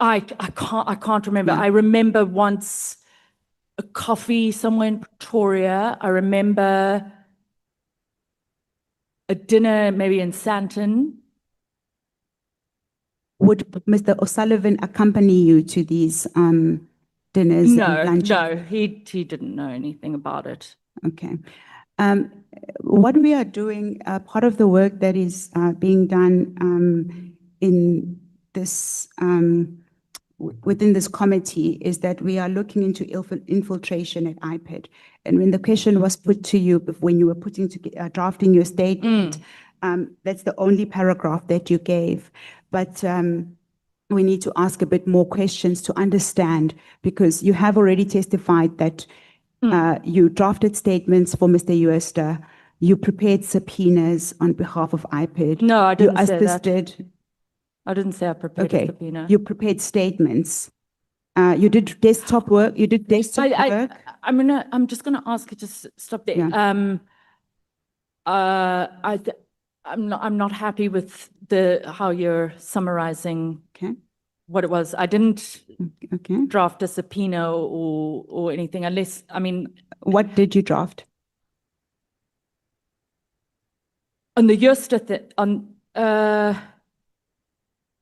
Speaker 18: can't remember.
Speaker 16: Yeah.
Speaker 18: I remember once a coffee somewhere in Pretoria. I remember a dinner maybe in Sandton.
Speaker 16: Would Mr. O'Sullivan accompany you to these dinners and lunches?
Speaker 18: No, he didn't know anything about it.
Speaker 16: Okay. What we are doing, part of the work that is being done in this within this committee is that we are looking into infiltration at IPID. And when the question was put to you when you were putting together, drafting your statement, that's the only paragraph that you gave. But we need to ask a bit more questions to understand, because you have already testified that you drafted statements for Mr. Uester, you prepared subpoenas on behalf of IPID.
Speaker 18: No, I didn't say that.
Speaker 16: You assisted.
Speaker 18: I didn't say I prepared a subpoena.
Speaker 16: You prepared statements. You did desktop work. You did desktop work.
Speaker 18: I'm just gonna ask you to stop there.
Speaker 16: Yeah.
Speaker 18: I'm not happy with how you're summarizing
Speaker 16: Okay.
Speaker 18: what it was. I didn't
Speaker 16: Okay.
Speaker 18: draft a subpoena or anything, unless, I mean.
Speaker 16: What did you draft?
Speaker 18: On the Uester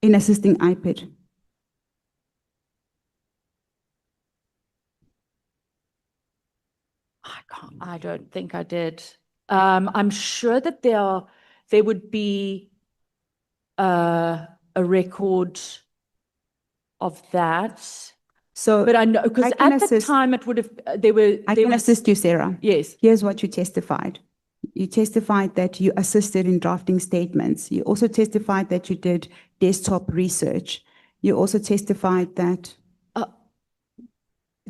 Speaker 16: in assisting IPID.
Speaker 18: I don't think I did. I'm sure that there would be a record of that.
Speaker 16: So,
Speaker 18: but I know, because at the time it would have,
Speaker 16: I can assist you, Sarah.
Speaker 18: Yes.
Speaker 16: Here's what you testified. You testified that you assisted in drafting statements. You also testified that you did desktop research. You also testified that.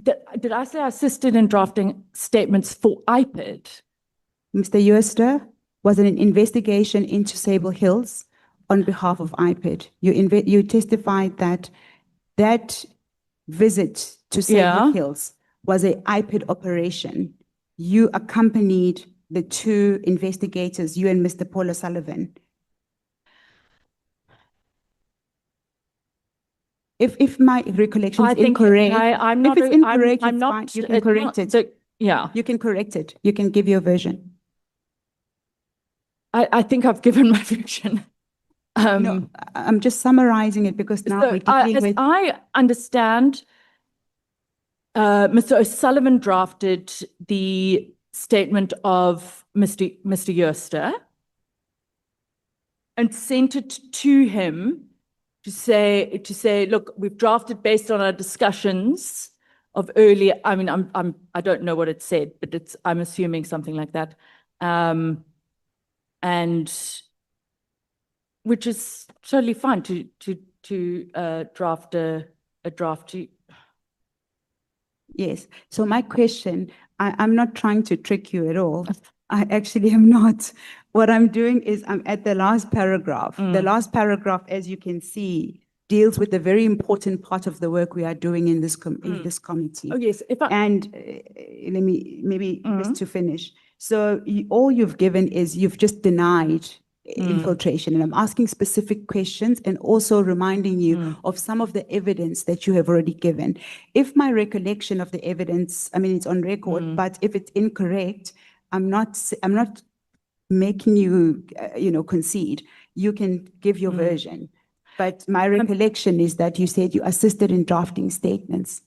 Speaker 18: Did I say I assisted in drafting statements for IPID?
Speaker 16: Mr. Uester was in an investigation into Sable Hills on behalf of IPID. You testified that that visit to Sable Hills was an IPID operation. You accompanied the two investigators, you and Mr. Paul O'Sullivan. If my recollection is incorrect, if it's incorrect, it's fine. You can correct it.
Speaker 18: Yeah.
Speaker 16: You can correct it. You can give your version.
Speaker 18: I think I've given my version.
Speaker 16: No, I'm just summarizing it because now we're dealing with.
Speaker 18: I understand, Mr. O'Sullivan drafted the statement of Mr. Uester and sent it to him to say, look, we've drafted based on our discussions of earlier. I mean, I don't know what it said, but I'm assuming something like that, and which is totally fine to draft a draft.
Speaker 16: Yes. So my question, I'm not trying to trick you at all. I actually am not. What I'm doing is I'm at the last paragraph. The last paragraph, as you can see, deals with a very important part of the work we are doing in this in this committee.
Speaker 18: Oh, yes, if I,
Speaker 16: And let me, maybe just to finish. So all you've given is you've just denied infiltration. And I'm asking specific questions and also reminding you of some of the evidence that you have already given. If my recollection of the evidence, I mean, it's on record, but if it's incorrect, I'm not making you, concede. You can give your version. But my recollection is that you said you assisted in drafting statements.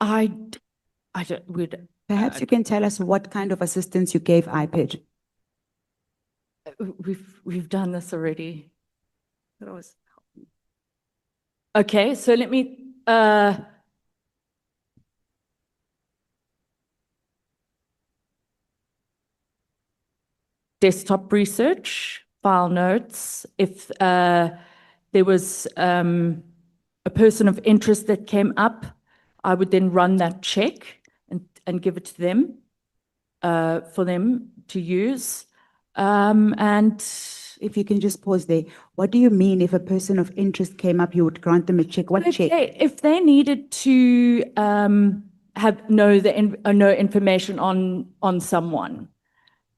Speaker 18: I don't,
Speaker 16: Perhaps you can tell us what kind of assistance you gave IPID.
Speaker 18: we've done this already. Okay, so let me, desktop research, file notes. If there was a person of interest that came up, I would then run that check and give it to them for them to use. And
Speaker 16: if you can just pause there, what do you mean if a person of interest came up, you would grant them a check? What check?
Speaker 18: if they needed to know information on someone,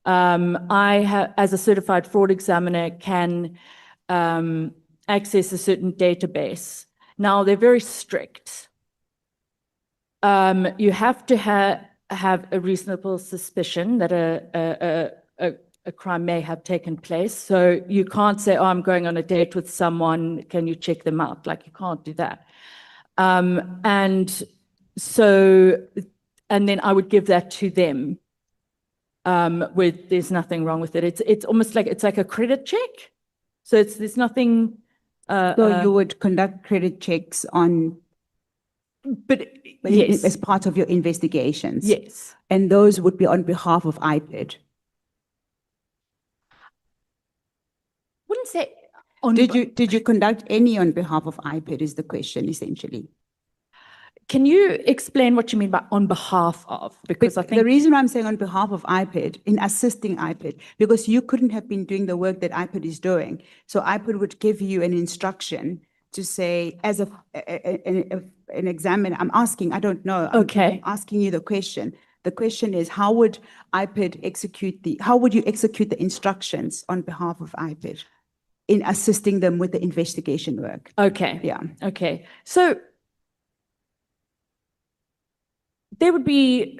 Speaker 18: I as a certified fraud examiner, can access a certain database. Now, they're very strict. You have to have a reasonable suspicion that a crime may have taken place. So you can't say, oh, I'm going on a date with someone, can you check them out? Like, you can't do that. And then I would give that to them. There's nothing wrong with it. It's almost like, it's like a credit check. So there's nothing.
Speaker 16: So you would conduct credit checks on,
Speaker 18: yes,
Speaker 16: as part of your investigations?
Speaker 18: Yes.
Speaker 16: And those would be on behalf of IPID?
Speaker 18: Wouldn't say.
Speaker 16: Did you conduct any on behalf of IPID is the question, essentially.
Speaker 18: Can you explain what you mean by on behalf of? Because I think
Speaker 16: the reason I'm saying on behalf of IPID, in assisting IPID, because you couldn't have been doing the work that IPID is doing. So IPID would give you an instruction to say, as an examiner, I'm asking, I don't know.
Speaker 18: Okay.
Speaker 16: I'm asking you the question. The question is, how would IPID how would you execute the instructions on behalf of IPID in assisting them with the investigation work?
Speaker 18: Okay.
Speaker 16: Yeah.
Speaker 18: Okay. So there would be,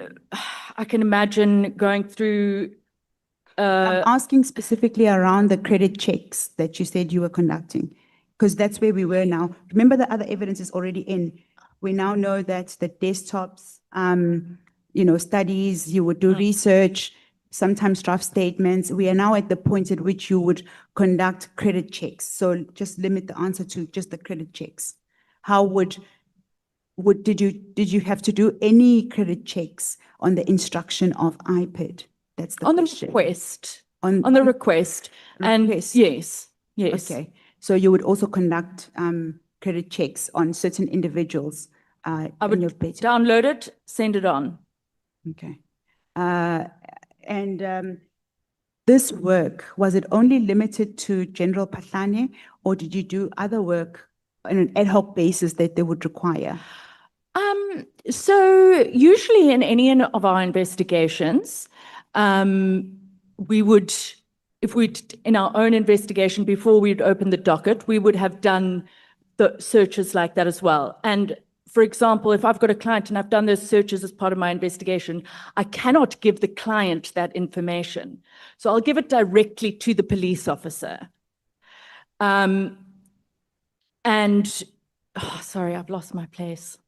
Speaker 18: I can imagine going through.
Speaker 16: I'm asking specifically around the credit checks that you said you were conducting, because that's where we were now. Remember, the other evidence is already in. We now know that the desktops, studies, you would do research, sometimes draft statements. We are now at the point at which you would conduct credit checks. So just limit the answer to just the credit checks. How did you have to do any credit checks on the instruction of IPID? That's the question.
Speaker 18: The request. On the request. And yes.
Speaker 16: Okay. So you would also conduct credit checks on certain individuals.
Speaker 18: I would download it, send it on.
Speaker 16: Okay. This work, was it only limited to General Pahlane, or did you do other work on an ad hoc basis that they would require?
Speaker 18: So usually in any of our investigations, we would, in our own investigation, before we'd open the docket, we would have done the searches like that as well. And for example, if I've got a client and I've done those searches as part of my investigation, I cannot give the client that information. So I'll give it directly to the police officer. Sorry, I've lost my place.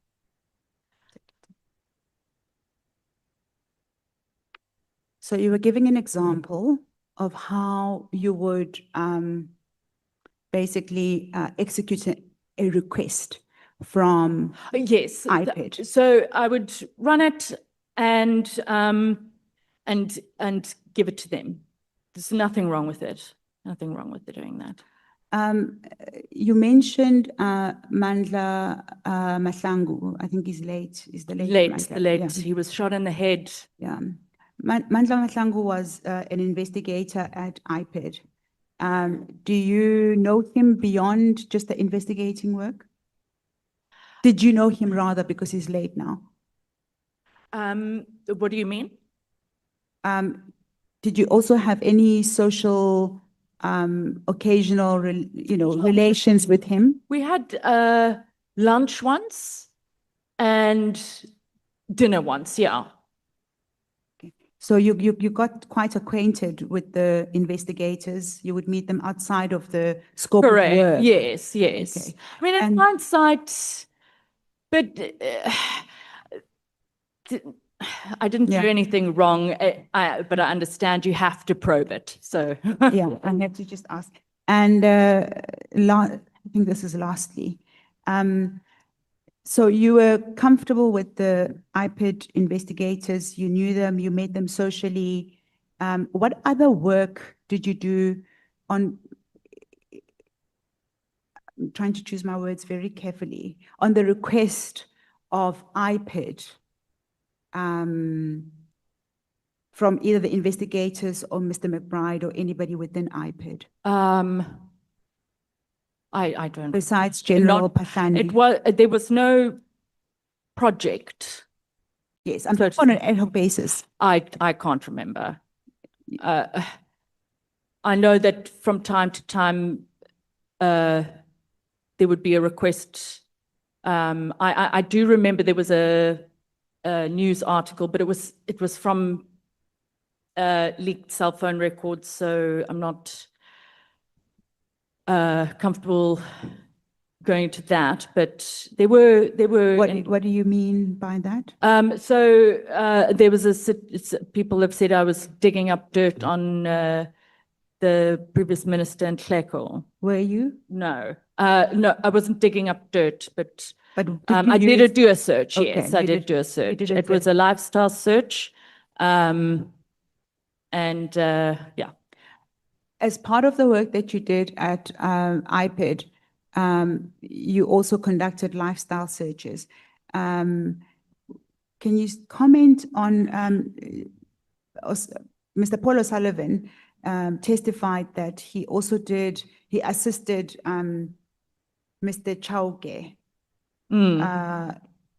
Speaker 16: So you were giving an example of how you would basically execute a request from
Speaker 18: yes,
Speaker 16: IPID.
Speaker 18: So I would run it and give it to them. There's nothing wrong with it. Nothing wrong with doing that.
Speaker 16: You mentioned Nhlanhla Mkhwanazi. I think he's late. Is the late?
Speaker 18: The late.
Speaker 16: Yeah.
Speaker 18: He was shot in the head.
Speaker 16: Yeah. Nhlanhla Mkhwanazi was an investigator at IPID, Do you know him beyond just the investigating work? Did you know him rather, because he's late now?
Speaker 18: What do you mean?
Speaker 16: Did you also have any social, occasional, relations with him?
Speaker 18: We had lunch once and dinner once, yeah.
Speaker 16: So you got quite acquainted with the investigators. You would meet them outside of the scope of
Speaker 18: Correct.
Speaker 16: work.
Speaker 18: Yes, yes.
Speaker 16: Okay.
Speaker 18: I mean, in hindsight, but I didn't do anything wrong, but I understand you have to probe it. So
Speaker 16: Yeah, I have to just ask. And I think this is lastly. So you were comfortable with the IPID investigators, you knew them, you met them socially. What other work did you do on, I'm trying to choose my words very carefully, on the request of IPID from either the investigators or Mr. McBride or anybody within IPID?
Speaker 18: I don't.
Speaker 16: Besides General Pathani?
Speaker 18: There was no project.
Speaker 16: Yes, I'm talking on an ad hoc basis.
Speaker 18: I can't remember. I know that from time to time there would be a request. I do remember there was a news article, but it was from leaked cell phone records, so I'm not comfortable going into that. But there were.
Speaker 16: What do you mean by that?
Speaker 18: There was people have said I was digging up dirt on the previous minister in Nhlanhla.
Speaker 16: Were you?
Speaker 18: No, no, I wasn't digging up dirt, but
Speaker 16: did you
Speaker 18: I
Speaker 16: use-
Speaker 18: did do a search.
Speaker 16: Okay,
Speaker 18: Yes, I
Speaker 16: you
Speaker 18: did
Speaker 16: did-
Speaker 18: do a
Speaker 16: you
Speaker 18: search.
Speaker 16: did a
Speaker 18: It was
Speaker 16: search.
Speaker 18: a lifestyle search, and yeah.
Speaker 16: As part of the work that you did at IPID, you also conducted lifestyle searches. Can you comment on Mr. Paul O'Sullivan testified that he assisted Mr. Chauke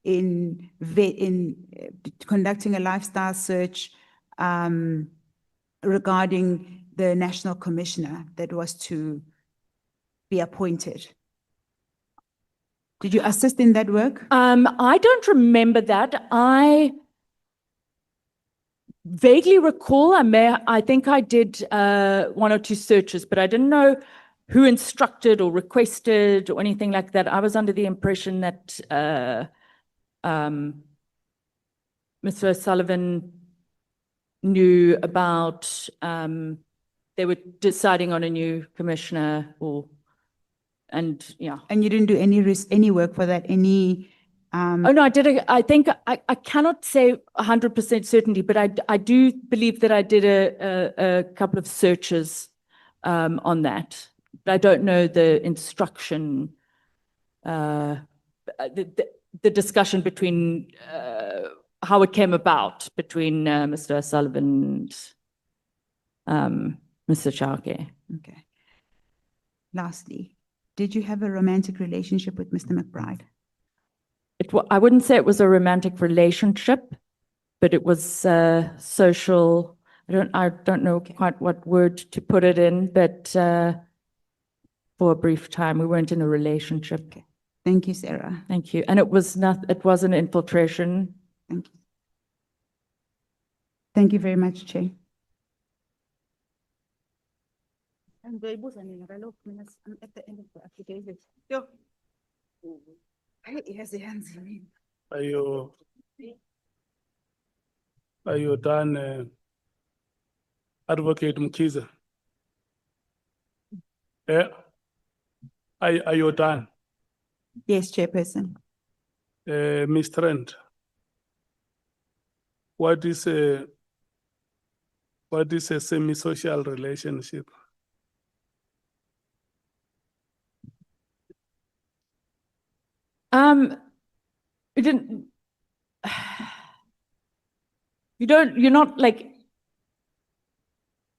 Speaker 16: in conducting a lifestyle search regarding the national commissioner that was to be appointed. Did you assist in that work?
Speaker 18: I don't remember that. I vaguely recall I think I did one or two searches, but I didn't know who instructed or requested or anything like that. I was under the impression that Mr. O'Sullivan knew about they were deciding on a new commissioner and yeah.
Speaker 16: And you didn't do any work for that,
Speaker 18: Oh no, I did. I think I cannot say 100% certainty, but I do believe that I did a couple of searches on that. But I don't know the instruction, the discussion between how it came about between Mr. O'Sullivan and Mr. Chauke.
Speaker 16: Okay. Lastly, did you have a romantic relationship with Mr. McBride?
Speaker 18: I wouldn't say it was a romantic relationship, but it was social. I don't know quite what word to put it in, but for a brief time we weren't in a relationship.
Speaker 16: Okay. Thank you, Sarah.
Speaker 18: Thank you. And it wasn't infiltration.
Speaker 16: Thank you. Thank you very much, Chair. I'm at the end of the affidavit.
Speaker 1: Are you done, Advocate Mkhize? Yeah. Are you done?
Speaker 16: Yes, Chairperson.
Speaker 1: Ms. Trent, what is a semi-social relationship?
Speaker 18: You didn't. You're not like.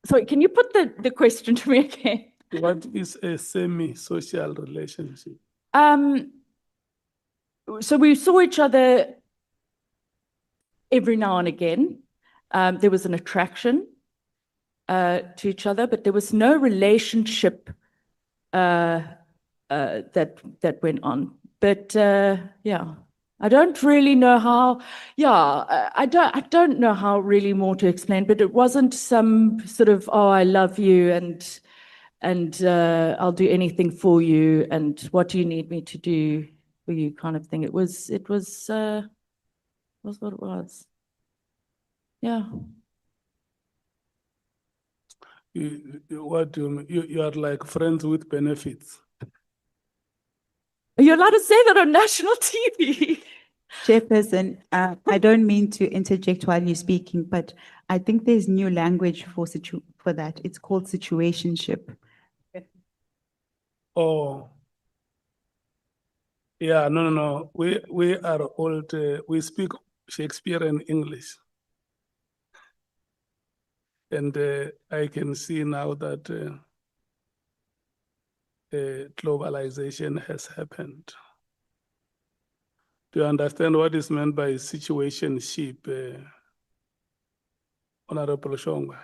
Speaker 18: Sorry, can you put the question to me again?
Speaker 1: What is a semi-social relationship?
Speaker 18: So we saw each other every now and again. There was an attraction to each other, but there was no relationship that went on. But yeah, I don't really know how. Yeah, I don't know how really more to explain. But it wasn't some sort of I love you and I'll do anything for you and what do you need me to do for you kind of thing. It was what it was. Yeah.
Speaker 1: What do you mean? You are like friends with benefits.
Speaker 18: Are you allowed to say that on national TV?
Speaker 16: Chairperson, I don't mean to interject while you're speaking, but I think there's new language for that. It's called situationship.
Speaker 1: Oh, yeah, no. We are old. We speak Shakespearean English, and I can see now that globalization has happened. Do you understand what is meant by situationship, Honorable Shongwa?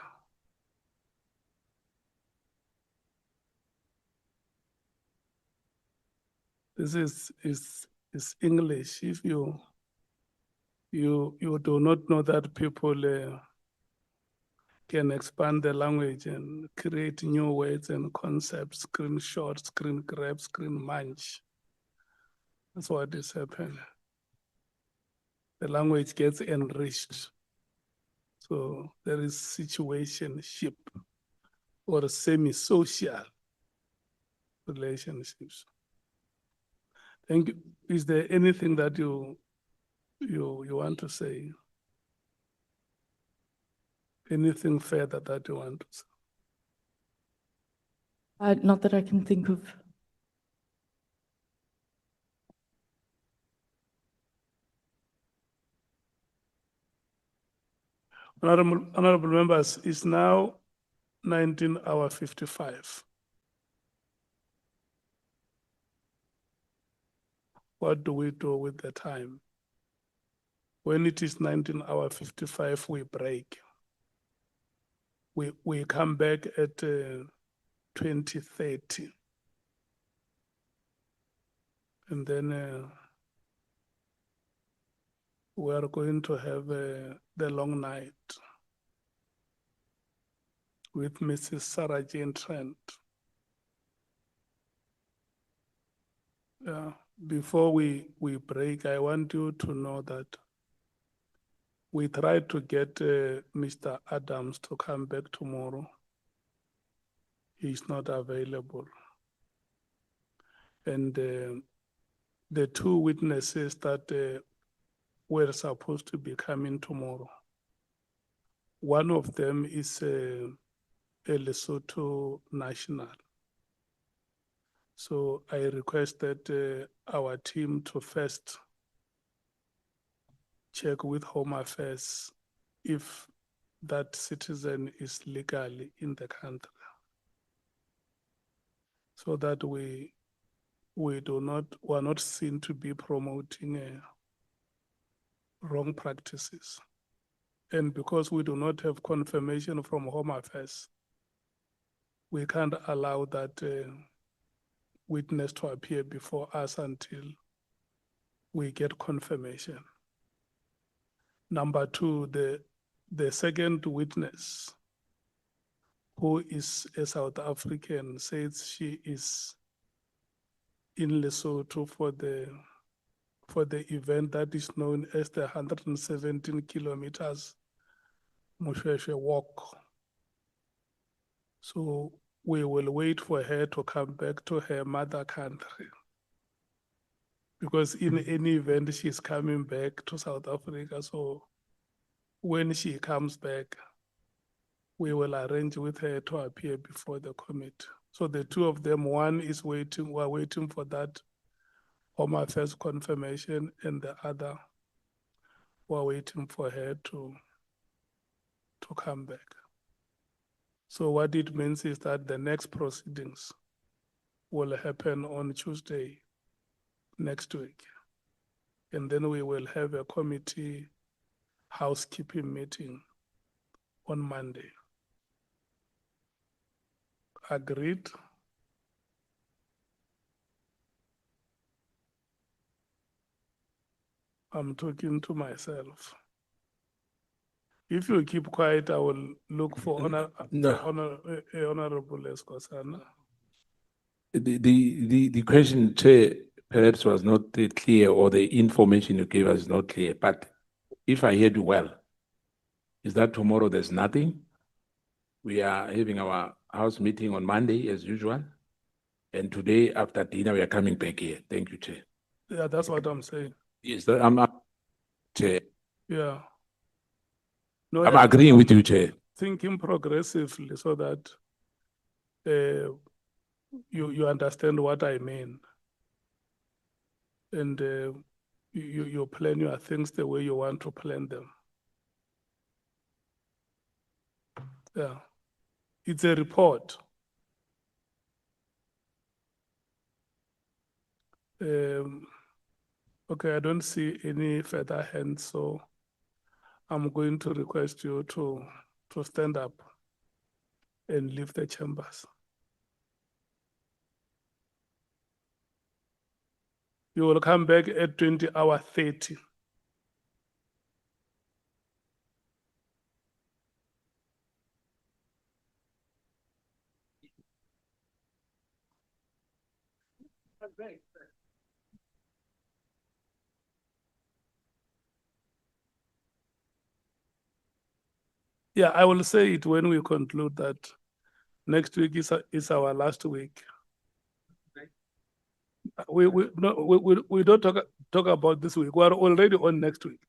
Speaker 1: This is English. If you do not know that people can expand the language and create new words and concepts, screenshot, screen grab, screen munch. That's what is happening. The language gets enriched. So there is situationship or semi-social relationships. Thank you. Is there anything that you want to say? Anything further that you want to say?
Speaker 18: Not that I can think of.
Speaker 1: Honorable members, it's now 19:55. What do we do with the time? When it is 19:55, we break. We come back at 20:30. And then we are going to have the long night with Mrs. Sarah Jane Trent. Before we break, I want you to know that we tried to get Mr. Adams to come back tomorrow. He's not available. And the two witnesses that were supposed to be coming tomorrow, one of them is a Lesotho national. So I requested our team to first check with Home Affairs if that citizen is legally in the country, so that we're not seen to be promoting wrong practices. And because we do not have confirmation from Home Affairs, we can't allow that witness to appear before us until we get confirmation. Number two, the second witness, who is a South African, says she is in Lesotho for the event that is known as the 117 kilometers Moshweshwe walk. So we will wait for her to come back to her mother country, because in any event, she's coming back to South Africa. So when she comes back, we will arrange with her to appear before the committee. So the two of them, one is waiting, we're waiting for that Home Affairs confirmation, and the other, we're waiting for her to come back. So what it means is that the next proceedings will happen on Tuesday next week. And then we will have a committee housekeeping meeting on Monday. Agreed? I'm talking to myself. If you keep quiet, I will look for Honorable Escosana.
Speaker 9: The question, Chair, perhaps was not clear, or the information you gave us is not clear. But if I heard you well, is that tomorrow there's nothing? We are having our house meeting on Monday as usual. And today after dinner, we are coming back here. Thank you, Chair.
Speaker 1: Yeah, that's what I'm saying.
Speaker 9: Yes, I'm Chair.
Speaker 1: Yeah. No,
Speaker 9: I'm agreeing with you, Chair.
Speaker 1: Thinking progressively so that you understand what I mean. And you plan your things the way you want to plan them. Yeah. It's a report. Okay, I don't see any further hands, so I'm going to request you to stand up and leave the chambers. You will come back at 20:30. Yeah, I will say it when we conclude that next week is our last week. We don't talk about this week. We are already on next week.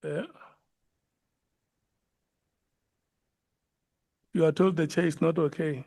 Speaker 1: Yeah. You are told the chair is not okay.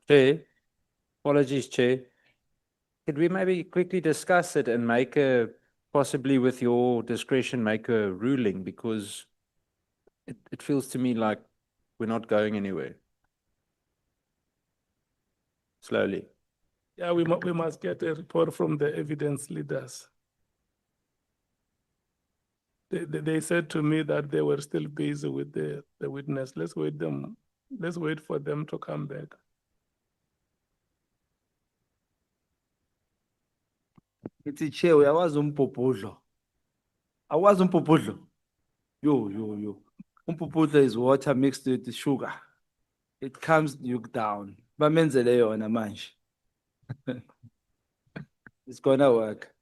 Speaker 19: Chair, apologies, Chair. Could we maybe quickly discuss it and make a, possibly with your discretion, make a ruling? Because it feels to me like we're not going anywhere. Slowly.
Speaker 1: Yeah, we must get a report from the evidence leaders. They said to me that they were still busy with the witness. Let's wait for them to come back.
Speaker 7: It's a chair. Uyawazi umpupudlo. Awazi umpupudlo. Yo. Umpupudlo is water mixed with sugar. It calms you down. Bamenzele yona manje. It's gonna work.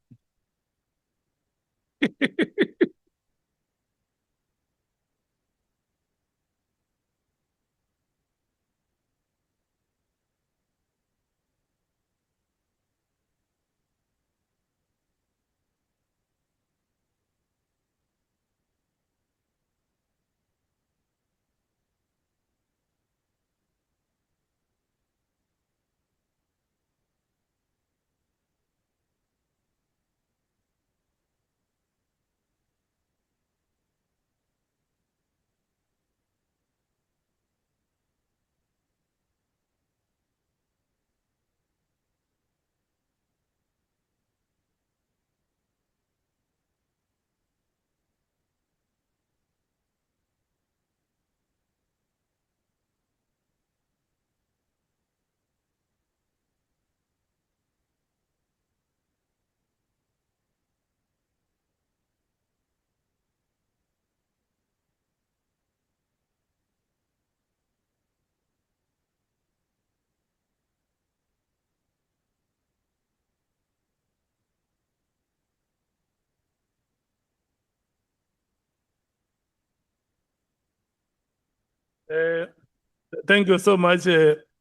Speaker 1: Thank you so much,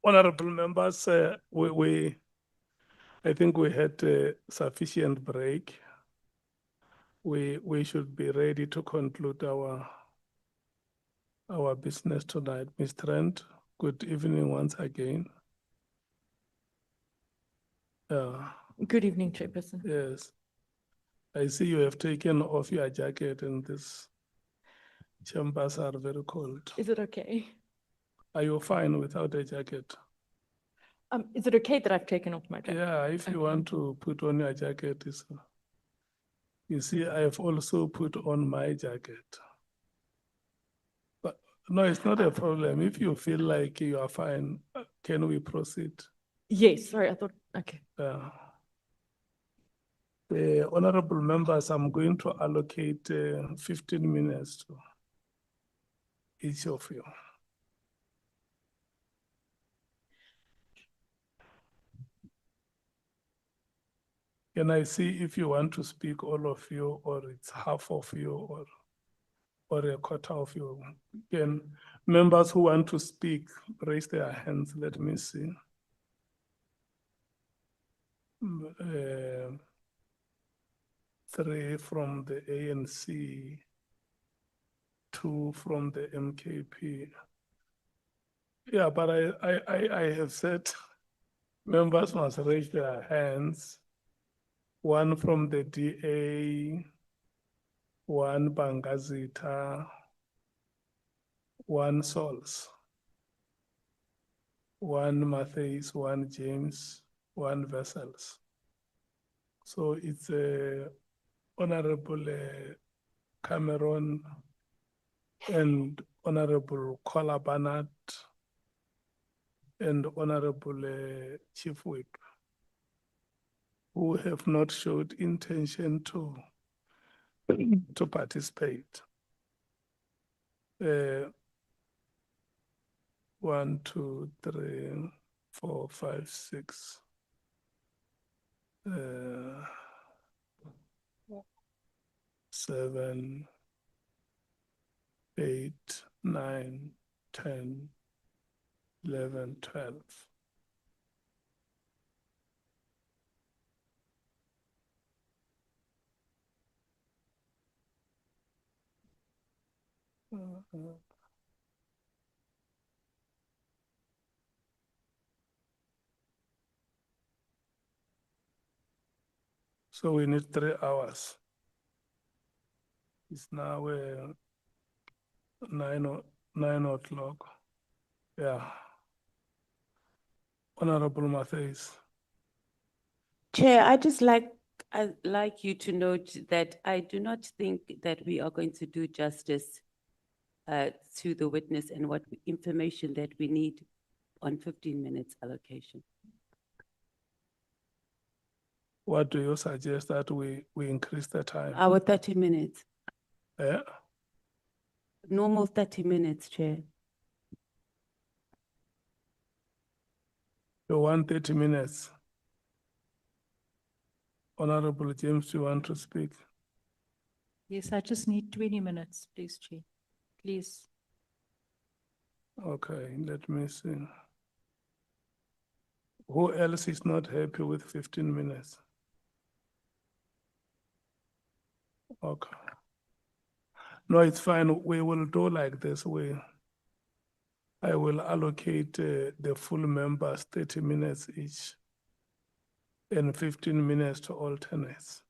Speaker 1: honorable members. I think we had a sufficient break. We should be ready to conclude our business tonight. Ms. Trent, good evening once again.
Speaker 18: Good evening, Chairperson.
Speaker 1: Yes. I see you have taken off your jacket and these chambers are very cold.
Speaker 18: Is it okay?
Speaker 1: Are you fine without a jacket?
Speaker 18: Is it okay that I've taken off my jacket?
Speaker 1: Yeah, if you want to put on your jacket, you see, I have also put on my jacket. But no, it's not a problem. If you feel like you are fine, can we proceed?
Speaker 18: Yes, sorry, I thought, okay.
Speaker 1: The honorable members, I'm going to allocate 15 minutes to each of you. Can I see if you want to speak, all of you, or it's half of you, or a quarter of you? Can members who want to speak raise their hands? Let me see. 3 from the ANC, 2 from the MKP. Yeah, but I have said members must raise their hands. 1 from the DA, 1 Bangazita, 1 Sols, 1 Matthews, 1 James, 1 Vessels. So it's Honorable Cameron and Honorable Kola Barnett and Honorable Chief Whip, who have not showed intention to participate. 1, 2, 3, 4, 5, 6. 7, 8, 9, 10, 11, 12. So we need 3 hours. It's now 9 o'clock. Yeah. Honorable Matthews.
Speaker 13: Chair, I'd like you to note that I do not think that we are going to do justice to the witness and what information that we need on 15 minutes allocation.
Speaker 1: What do you suggest that we increase the time?
Speaker 13: Our 30 minutes,
Speaker 1: Yeah.
Speaker 13: normal 30 minutes, Chair.
Speaker 1: You want 30 minutes? Honorable James, you want to speak?
Speaker 20: Yes, I just need 20 minutes, please, Chair. Please.
Speaker 1: Okay, let me see. Who else is not happy with 15 minutes? Okay. No, it's fine. We will do like this. I will allocate the full members 30 minutes each and 15 minutes to alternates.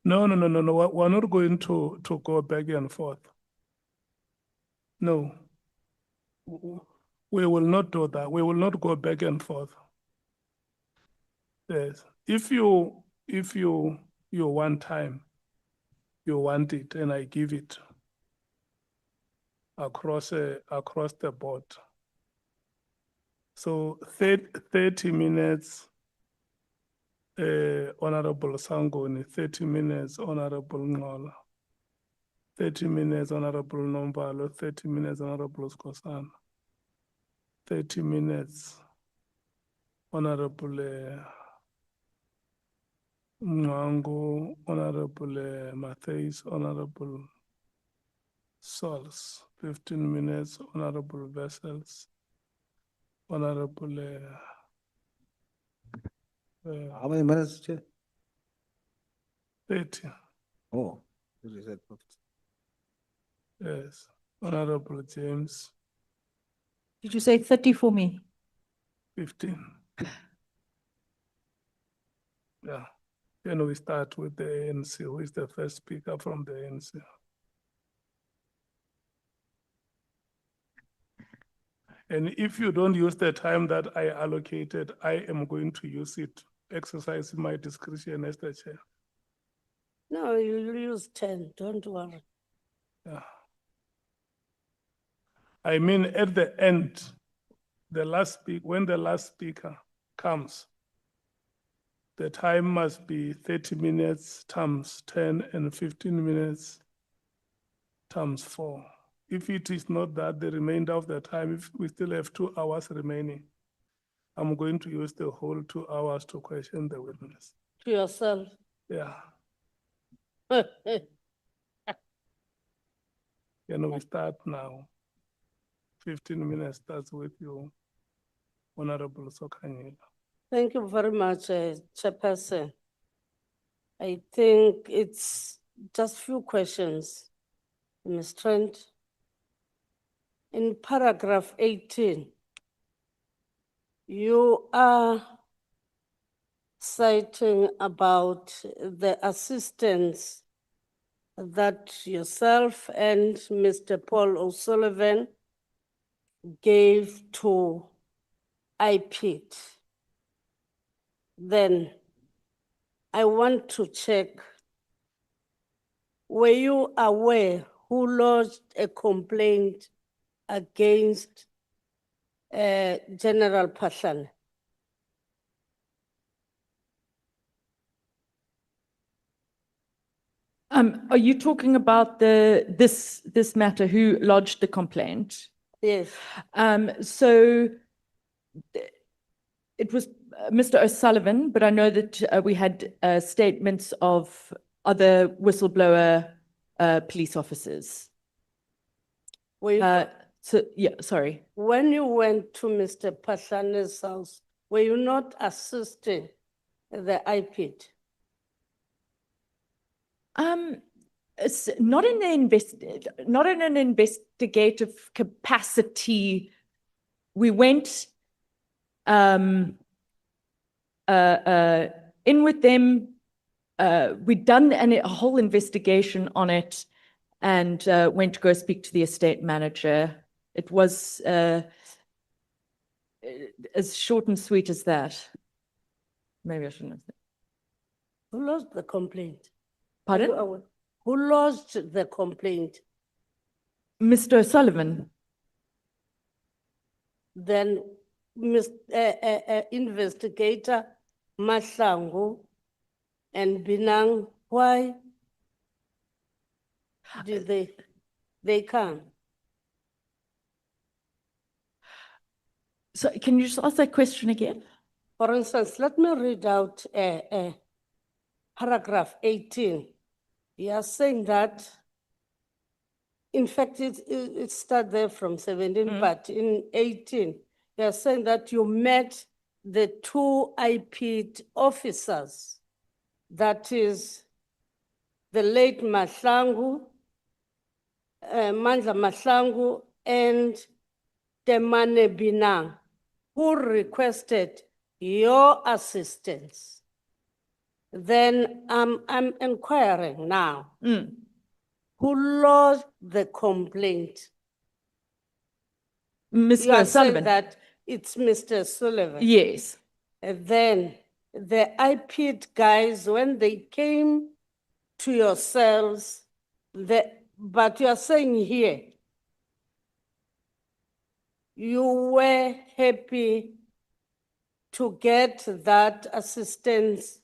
Speaker 1: No. We're not going to go back and forth. No. We will not do that. We will not go back and forth. Yes. If you want time, you want it, and I give it across the board. So 30 minutes, Honorable Sangoni, 30 minutes, Honorable Ngola, 30 minutes, Honorable Nombalo, 30 minutes, Honorable Skosana, 30 minutes, Honorable Mwangu, Honorable Matthews, Honorable Sols, 15 minutes, Honorable Vessels, Honorable.
Speaker 15: How many minutes, Chair?
Speaker 1: 30.
Speaker 15: Oh, you said 50.
Speaker 1: Yes, Honorable James,
Speaker 20: Did you say 30 for me?
Speaker 1: 15. Yeah. Then we start with the ANC. Who is the first speaker from the ANC? And if you don't use the time that I allocated, I am going to use it, exercising my discretion as the chair.
Speaker 21: No, you'll use 10, don't worry.
Speaker 1: Yeah. I mean, at the end, when the last speaker comes, the time must be 30 minutes times 10 and 15 minutes times 4. If it is not that, the remainder of the time, if we still have 2 hours remaining, I'm going to use the whole 2 hours to question the witness.
Speaker 21: To yourself.
Speaker 1: Yeah. Can we start now? 15 minutes starts with you, Honorable Sokanyela.
Speaker 21: Thank you very much, Chairperson. I think it's just few questions, Ms. Trent. In paragraph 18, you are citing about the assistance that yourself and Mr. Paul O'Sullivan gave to IPID. Then I want to check, were you aware who lodged a complaint against General Pashan?
Speaker 18: Are you talking about this matter, who lodged the complaint?
Speaker 21: Yes.
Speaker 18: So it was Mr. O'Sullivan, but I know that we had statements of other whistleblower police officers. Sorry.
Speaker 21: When you went to Mr. Pashan's house, were you not assisting the IPID?
Speaker 18: It's not in an investigative capacity. We went in with them. We'd done a whole investigation on it and went to go speak to the estate manager. It was as short and sweet as that. Maybe I shouldn't have said.
Speaker 21: Who lost the complaint?
Speaker 18: Pardon?
Speaker 21: Are you aware? Who lost the complaint?
Speaker 18: Mr. O'Sullivan.
Speaker 21: Then investigator Mahlangu and Binang, why did they come?
Speaker 18: So can you just ask that question again?
Speaker 21: For instance, let me read out paragraph 18. You are saying that, in fact, it starts there from 17, but in 18, you are saying that you met the two IPID officers, that is the late Mahlangu, Nhlanhla Mkhwanazi, and Temane Binang, who requested your assistance. Then I'm inquiring now. Who lodged the complaint?
Speaker 18: Mr.
Speaker 21: You are
Speaker 18: O'Sullivan.
Speaker 21: saying that it's Mr. Sullivan.
Speaker 18: Yes.
Speaker 21: And then the IPID guys, when they came to yourselves, but you are saying here, you were happy to get that assistance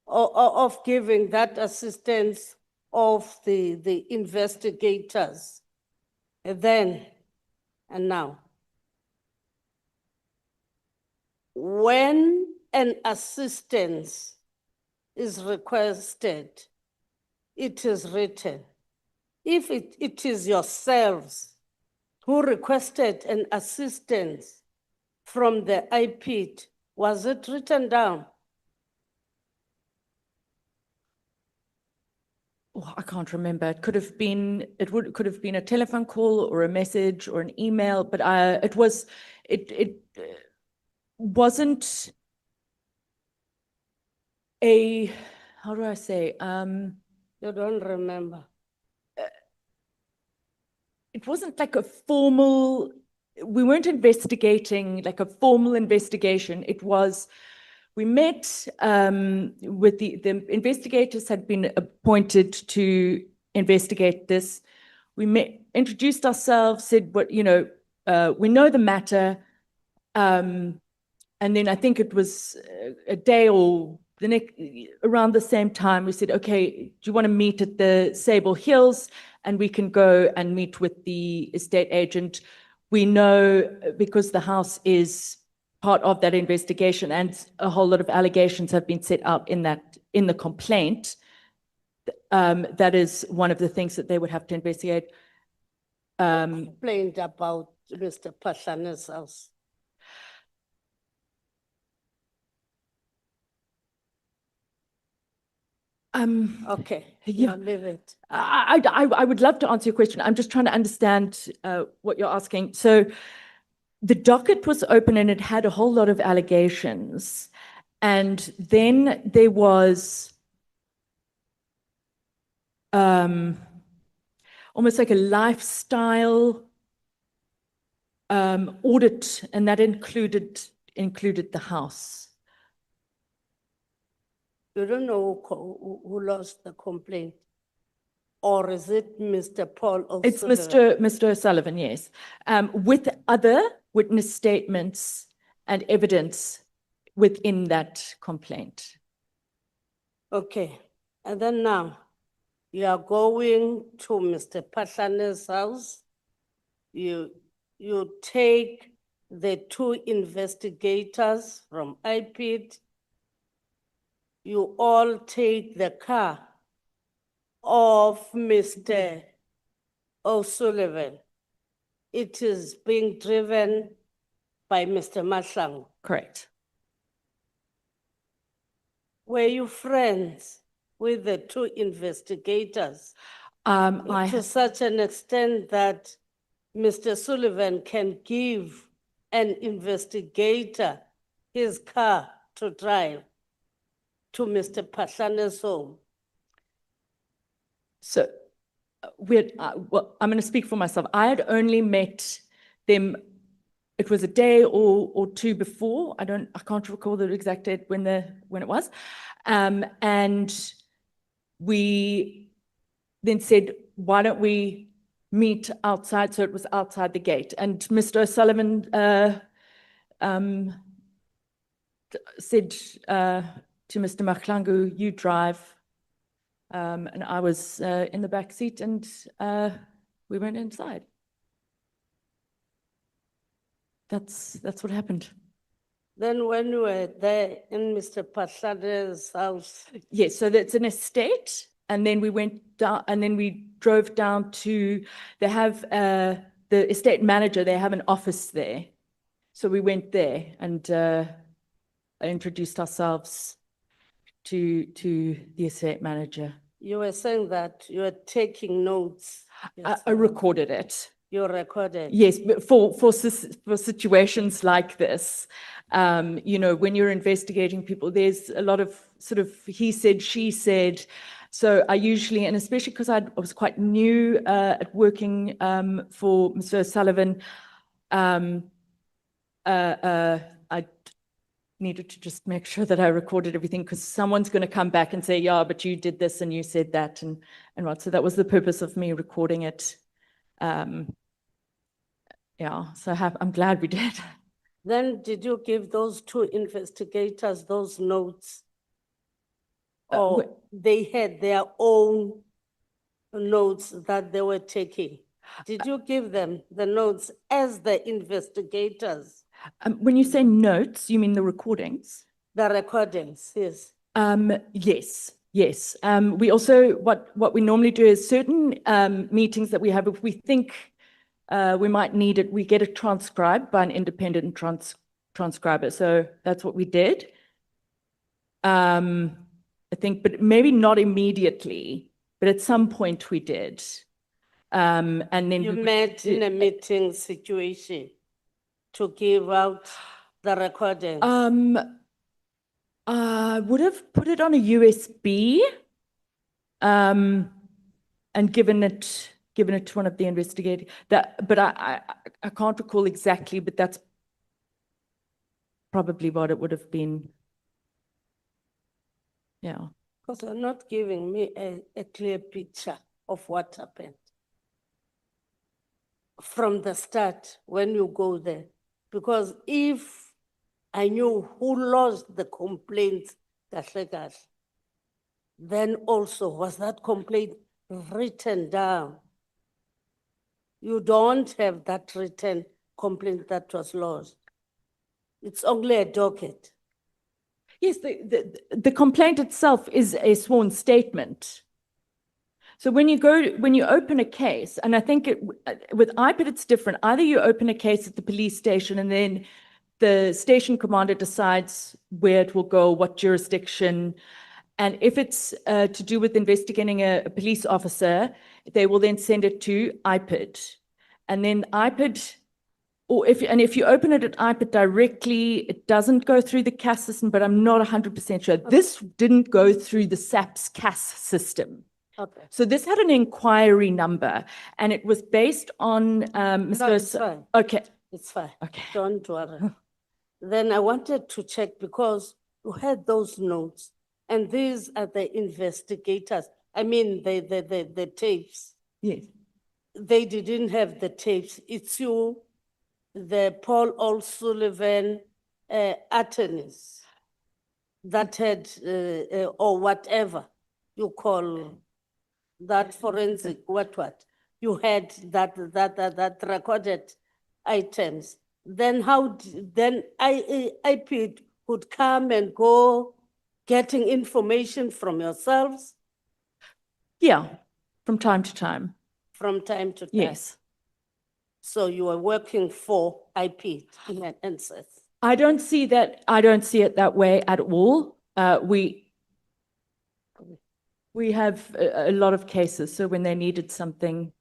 Speaker 21: or of giving that assistance of the investigators. And then, and now, when an assistance is requested, it is written. If it is yourselves who requested an assistance from the IPID, was it written down?
Speaker 18: Oh, I can't remember. It could have been, could have been a telephone call or a message or an email, but it wasn't a, how do I say?
Speaker 21: You don't remember.
Speaker 18: It wasn't like a formal, we weren't investigating like a formal investigation. It was, we met with the investigators had been appointed to investigate this. We met, introduced ourselves, said what, you know, we know the matter. And then I think it was a day or the next, around the same time, we said, okay, do you want to meet at the Sable Hills? And we can go and meet with the estate agent. We know because the house is part of that investigation and a whole lot of allegations have been set out in the complaint. That is one of the things that they would have to investigate.
Speaker 21: Complained about Mr. Mkhwanazi's house. Okay,
Speaker 18: yeah,
Speaker 21: I'll leave it.
Speaker 18: I would love to answer your question. I'm just trying to understand what you're asking. So the docket was open and it had a whole lot of allegations. And then there was almost like a lifestyle audit, and that included the house.
Speaker 21: You don't know who lost the complaint? Or is it Mr. Paul O'Sullivan?
Speaker 18: It's Mr. O'Sullivan, yes. With other witness statements and evidence within that complaint.
Speaker 21: Okay, and then now, you are going to Mr. Mkhwanazi's house. You take the two investigators from IPID. You all take the car of Mr. O'Sullivan. It is being driven by Mr. Mahlangu.
Speaker 18: Correct.
Speaker 21: Were you friends with the two investigators to such an extent that Mr. Sullivan can give an investigator his car to drive to Mr. Pahlane's home?
Speaker 18: So well, I'm going to speak for myself. I had only met them, it was a day or two before. I can't recall the exact date when it was. And we then said, why don't we meet outside? So it was outside the gate. And Mr. O'Sullivan said to Mr. Mahlangu, you drive. And I was in the back seat, and we went inside. That's what happened.
Speaker 21: Then when you were there in Mr. Pahlane's house?
Speaker 18: Yes, so that's an estate, and then we went down, and then we drove down to, they have the estate manager, they have an office there. So we went there and introduced ourselves to the estate manager.
Speaker 21: You were saying that you were taking notes.
Speaker 18: I recorded it.
Speaker 21: You recorded?
Speaker 18: Yes, but for situations like this, you know, when you're investigating people, there's a lot of sort of he said, she said. So I usually, and especially because I was quite new at working for Mr. O'Sullivan, I needed to just make sure that I recorded everything, because someone's going to come back and say, yeah, but you did this and you said that and what. So that was the purpose of me recording it. Yeah, so I'm glad we did.
Speaker 21: Then did you give those two investigators those notes? Or they had their own notes that they were taking? Did you give them the notes as the investigators?
Speaker 18: When you say notes, you mean the recordings?
Speaker 21: The recordings, yes.
Speaker 18: Yes, yes. We also, what we normally do is certain meetings that we have, if we think we might need it, we get it transcribed by an independent transcriber. So that's what we did. I think, but maybe not immediately, but at some point we did. And then
Speaker 21: you met in a meeting situation to give out the recordings?
Speaker 18: I would have put it on a USB and given it to one of the investigators. But I can't recall exactly, but that's probably what it would have been. Yeah.
Speaker 21: Because you're not giving me a clear picture of what happened from the start when you go there. Because if I knew who lost the complaint, then also was that complaint written down? You don't have that written complaint that was lost. It's only a docket.
Speaker 18: Yes, the complaint itself is a sworn statement. So when you open a case, and I think with IPID it's different. Either you open a case at the police station and then the station commander decides where it will go, what jurisdiction, and if it's to do with investigating a police officer, they will then send it to IPID, and then IPID. Or if you open it at IPID directly, it doesn't go through the CAS system, but I'm not 100% sure. Okay. This didn't go through the SAPS CAS system.
Speaker 21: Okay.
Speaker 18: So this had an inquiry number, and it was based on Mr.
Speaker 21: It's fine.
Speaker 18: Okay.
Speaker 21: It's fine.
Speaker 18: Okay.
Speaker 21: Don't worry. Then I wanted to check because you had those notes, and these are the investigators. I mean, the tapes.
Speaker 18: Yes.
Speaker 21: They didn't have the tapes. It's you, the Paul O'Sullivan attorneys that had, or whatever you call that forensic, what, you had that recorded items. Then then IPID would come and go getting information from yourselves?
Speaker 18: Yeah, from time to time.
Speaker 21: From time to time?
Speaker 18: Yes.
Speaker 21: So you are working for IPID in an instance?
Speaker 18: I don't see it that way at all. We have a lot of cases, so when they needed something,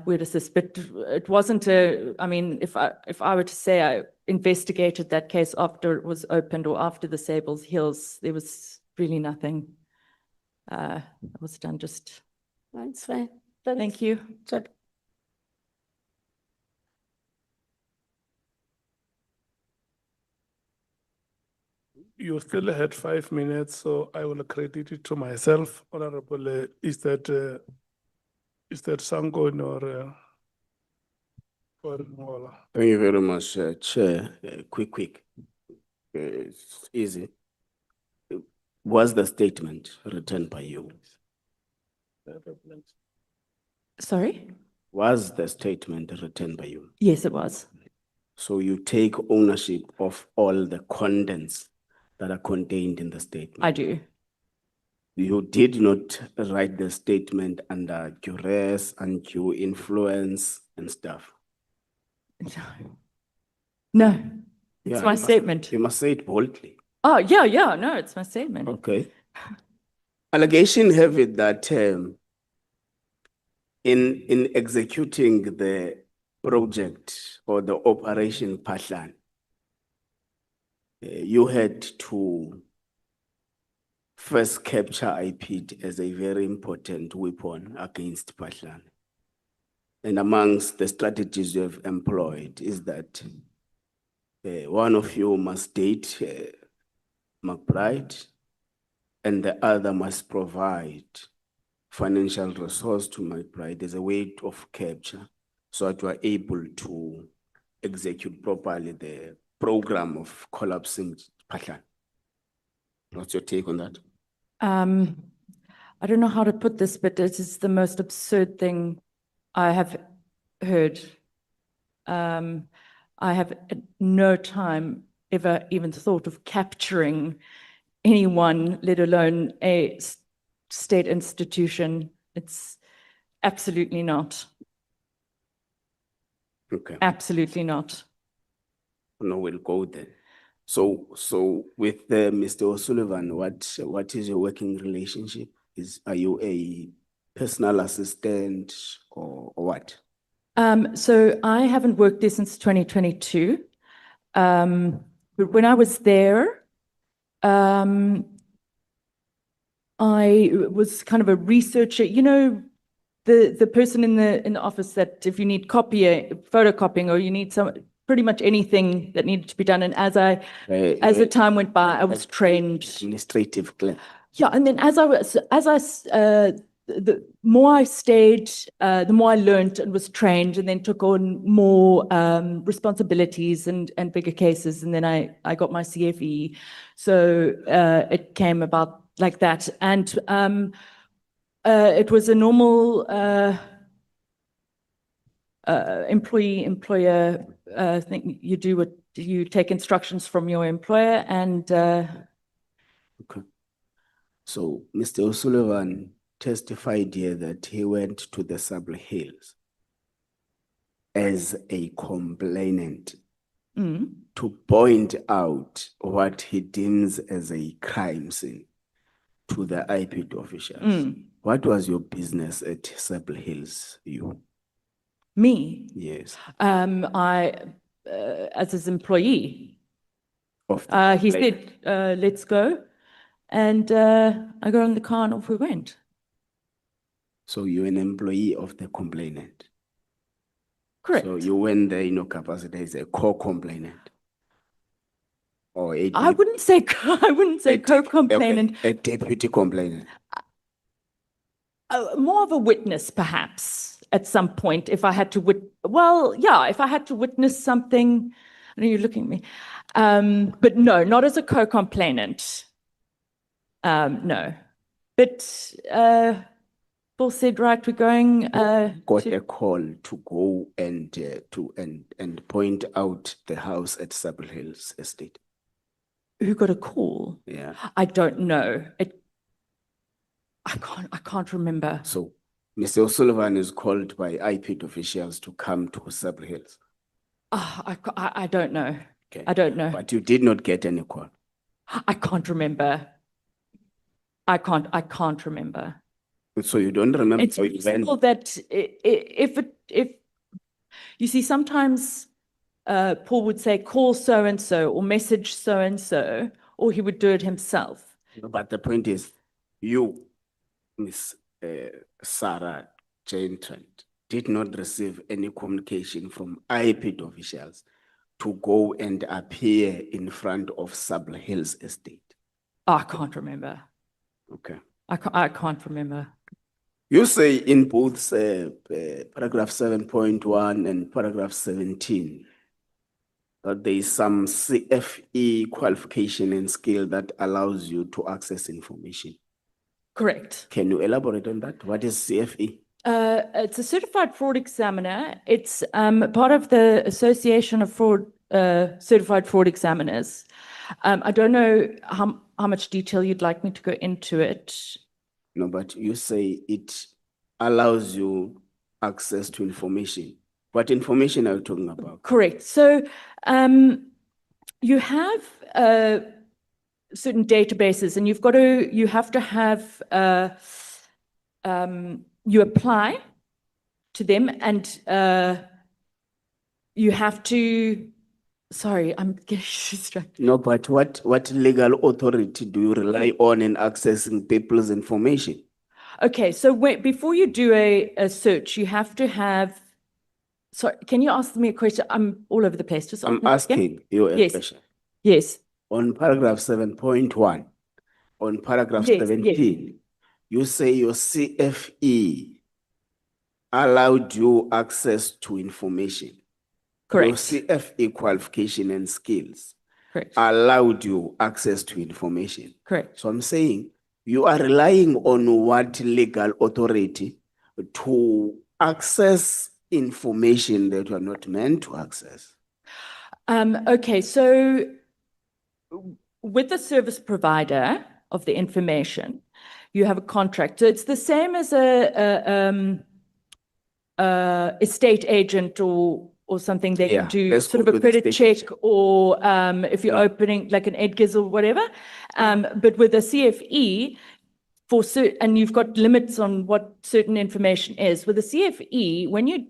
Speaker 18: we'd assist. But it wasn't I mean, if I were to say I investigated that case after it was opened or after the Sable Hills, there was really nothing. It was done just.
Speaker 21: That's fine.
Speaker 18: Thank you.
Speaker 1: You still had 5 minutes, so I will credit it to myself. Honorable, is that Sangon or Ngola?
Speaker 3: Thank you very much, Chair. Quick. It's easy. Was the statement written by you?
Speaker 18: Sorry?
Speaker 3: Was the statement written by you?
Speaker 18: Yes, it was.
Speaker 3: So you take ownership of all the contents that are contained in the statement?
Speaker 18: I do.
Speaker 3: You did not write the statement under duress, undue influence and stuff?
Speaker 18: No, it's
Speaker 3: Yeah,
Speaker 18: my
Speaker 3: you must-
Speaker 18: statement.
Speaker 3: You must say it boldly.
Speaker 18: Oh, yeah, no, it's my statement.
Speaker 3: Okay. Allegation have it that in executing the project or the operation Patlan, you had to first capture IPID as a very important weapon against Patlan. And amongst the strategies you have employed is that one of you must date McBride and the other must provide financial resource to McBride as a way of capture so that you are able to execute properly the program of collapsing Patlan. What's your take on that?
Speaker 18: I don't know how to put this, but it is the most absurd thing I have heard. I have at no time ever even thought of capturing anyone, let alone a state institution. It's absolutely not.
Speaker 3: Okay.
Speaker 18: Absolutely not.
Speaker 3: No, we'll go there. So with Mr. O'Sullivan, what is your working relationship? Are you a personal assistant or what?
Speaker 18: So I haven't worked there since 2022. But when I was there, I was kind of a researcher. You know, the person in the office that if you need photocopying, or you need pretty much anything that needed to be done. And as the time went by, I was trained.
Speaker 3: Administrative clerk.
Speaker 18: Yeah, and then the more I stayed, the more I learned and was trained, and then took on more responsibilities and bigger cases, and then I got my CFE. So it came about like that, and it was a normal employer thing. You do what you take instructions from your employer, and
Speaker 3: okay. So Mr. O'Sullivan testified here that he went to the Sable Hills as a complainant to point out what he deems as a crime scene to the IPID officials. What was your business at Sable Hills, you?
Speaker 18: Me?
Speaker 3: Yes.
Speaker 18: I, as his employee, he said, let's go. And I got on the car and off we went.
Speaker 3: So you're an employee of the complainant?
Speaker 18: Correct.
Speaker 3: So you went there in your capacity as a co-complainant? Or
Speaker 18: I wouldn't say co-complainant.
Speaker 3: A deputy complainant?
Speaker 18: More of a witness, perhaps, at some point, if I had to if I had to witness something. I know you're looking at me. But no, not as a co-complainant. No. But Paul said, right, we're going
Speaker 3: got a call to go and point out the house at Sable Hills Estate.
Speaker 18: Who got a call?
Speaker 3: Yeah.
Speaker 18: I don't know. I can't remember.
Speaker 3: So Mr. O'Sullivan is called by IPID officials to come to Sable Hills.
Speaker 18: I don't know.
Speaker 3: Okay.
Speaker 18: I don't know.
Speaker 3: But you did not get any call.
Speaker 18: I can't remember. I can't remember.
Speaker 3: So you don't remember?
Speaker 18: It's possible that if you see, sometimes Paul would say, call so-and-so or message so-and-so, or he would do it himself.
Speaker 3: But the point is, you, Miss Sarah Jane Trent, did not receive any communication from IPID officials to go and appear in front of Sable Hills estate.
Speaker 18: I can't remember.
Speaker 3: Okay.
Speaker 18: I can't remember.
Speaker 3: You say in both paragraph 7.1 and paragraph 17 that there is some CFE qualification and skill that allows you to access information.
Speaker 18: Correct.
Speaker 3: Can you elaborate on that? What is CFE?
Speaker 18: It's a certified fraud examiner. It's part of the Association of Certified Fraud Examiners. I don't know how much detail you'd like me to go into it.
Speaker 3: No, but you say it allows you access to information. What information are you talking about?
Speaker 18: Correct. So you have certain databases, and you have to have you apply to them, and you have to. Sorry, I'm getting distracted.
Speaker 3: No, but what legal authority do you rely on in accessing people's information?
Speaker 18: Okay, so before you do a search, you have to have. Sorry, can you ask me a question? I'm all over the place. Just
Speaker 3: I'm asking you a question.
Speaker 18: Yes.
Speaker 3: On paragraph 7.1, on paragraph 17, you say your CFE allowed you access to information.
Speaker 18: Correct.
Speaker 3: Your CFE qualification and skills
Speaker 18: Correct.
Speaker 3: allowed you access to information.
Speaker 18: Correct.
Speaker 3: So I'm saying you are relying on what legal authority to access information that you are not meant to access?
Speaker 18: Okay, so with the service provider of the information, you have a contract. So it's the same as a estate agent or something. They can do sort of a credit check, or if you're opening like an Edgar's or whatever. But with a CFE, and you've got limits on what certain information is. With a CFE, when you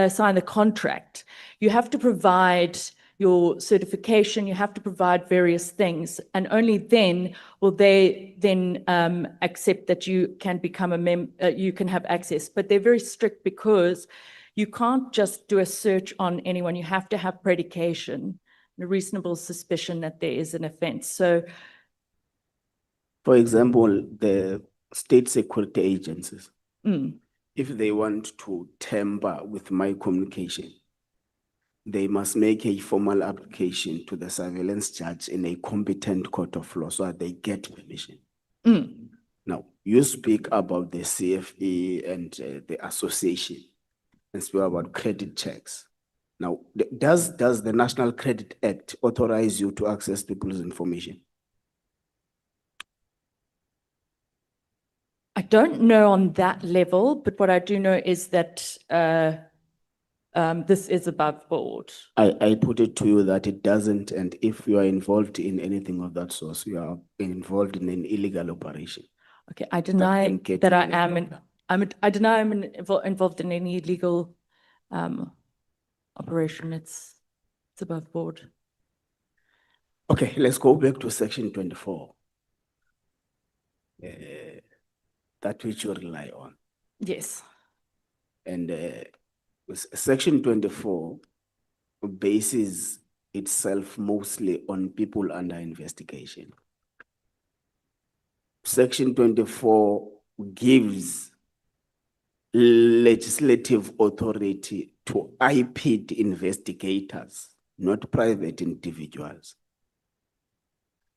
Speaker 18: sign the contract, you have to provide your certification, you have to provide various things, and only then will they then accept that you can become you can have access. But they're very strict because you can't just do a search on anyone. You have to have predication, a reasonable suspicion that there is an offense. So,
Speaker 3: for example, the state security agencies, if they want to tamper with my communication, they must make a formal application to the surveillance judge in a competent court of law so that they get permission. Now, you speak about the CFE and the association and speak about credit checks. Now, does the National Credit Act authorize you to access people's information?
Speaker 18: I don't know on that level, but what I do know is that this is above board.
Speaker 3: I put it to you that it doesn't, and if you are involved in anything of that sort, you are involved in an illegal operation.
Speaker 18: Okay, I deny that I am. I deny I'm involved in any illegal operation. It's above board.
Speaker 3: Okay, let's go back to section 24. That which you rely on.
Speaker 18: Yes.
Speaker 3: And section 24 bases itself mostly on people under investigation. Section 24 gives legislative authority to IPID investigators, not private individuals.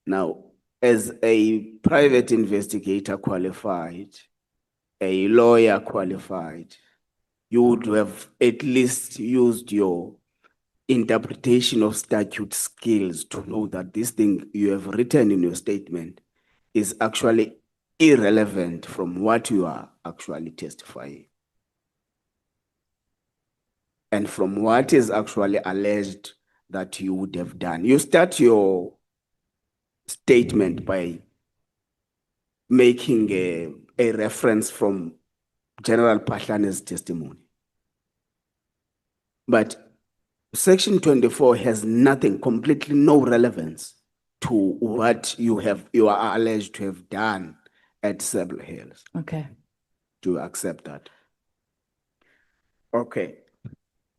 Speaker 3: Now, as a private investigator qualified, a lawyer qualified, you would have at least used your interpretation of statute skills to know that this thing you have written in your statement is actually irrelevant from what you are actually testifying. And from what is actually alleged that you would have done. You start your statement by making a reference from General Pahlane's testimony. But section 24 has nothing, completely no relevance to what you are alleged to have done at Sable Hills.
Speaker 18: Okay.
Speaker 3: Do you accept that? Okay.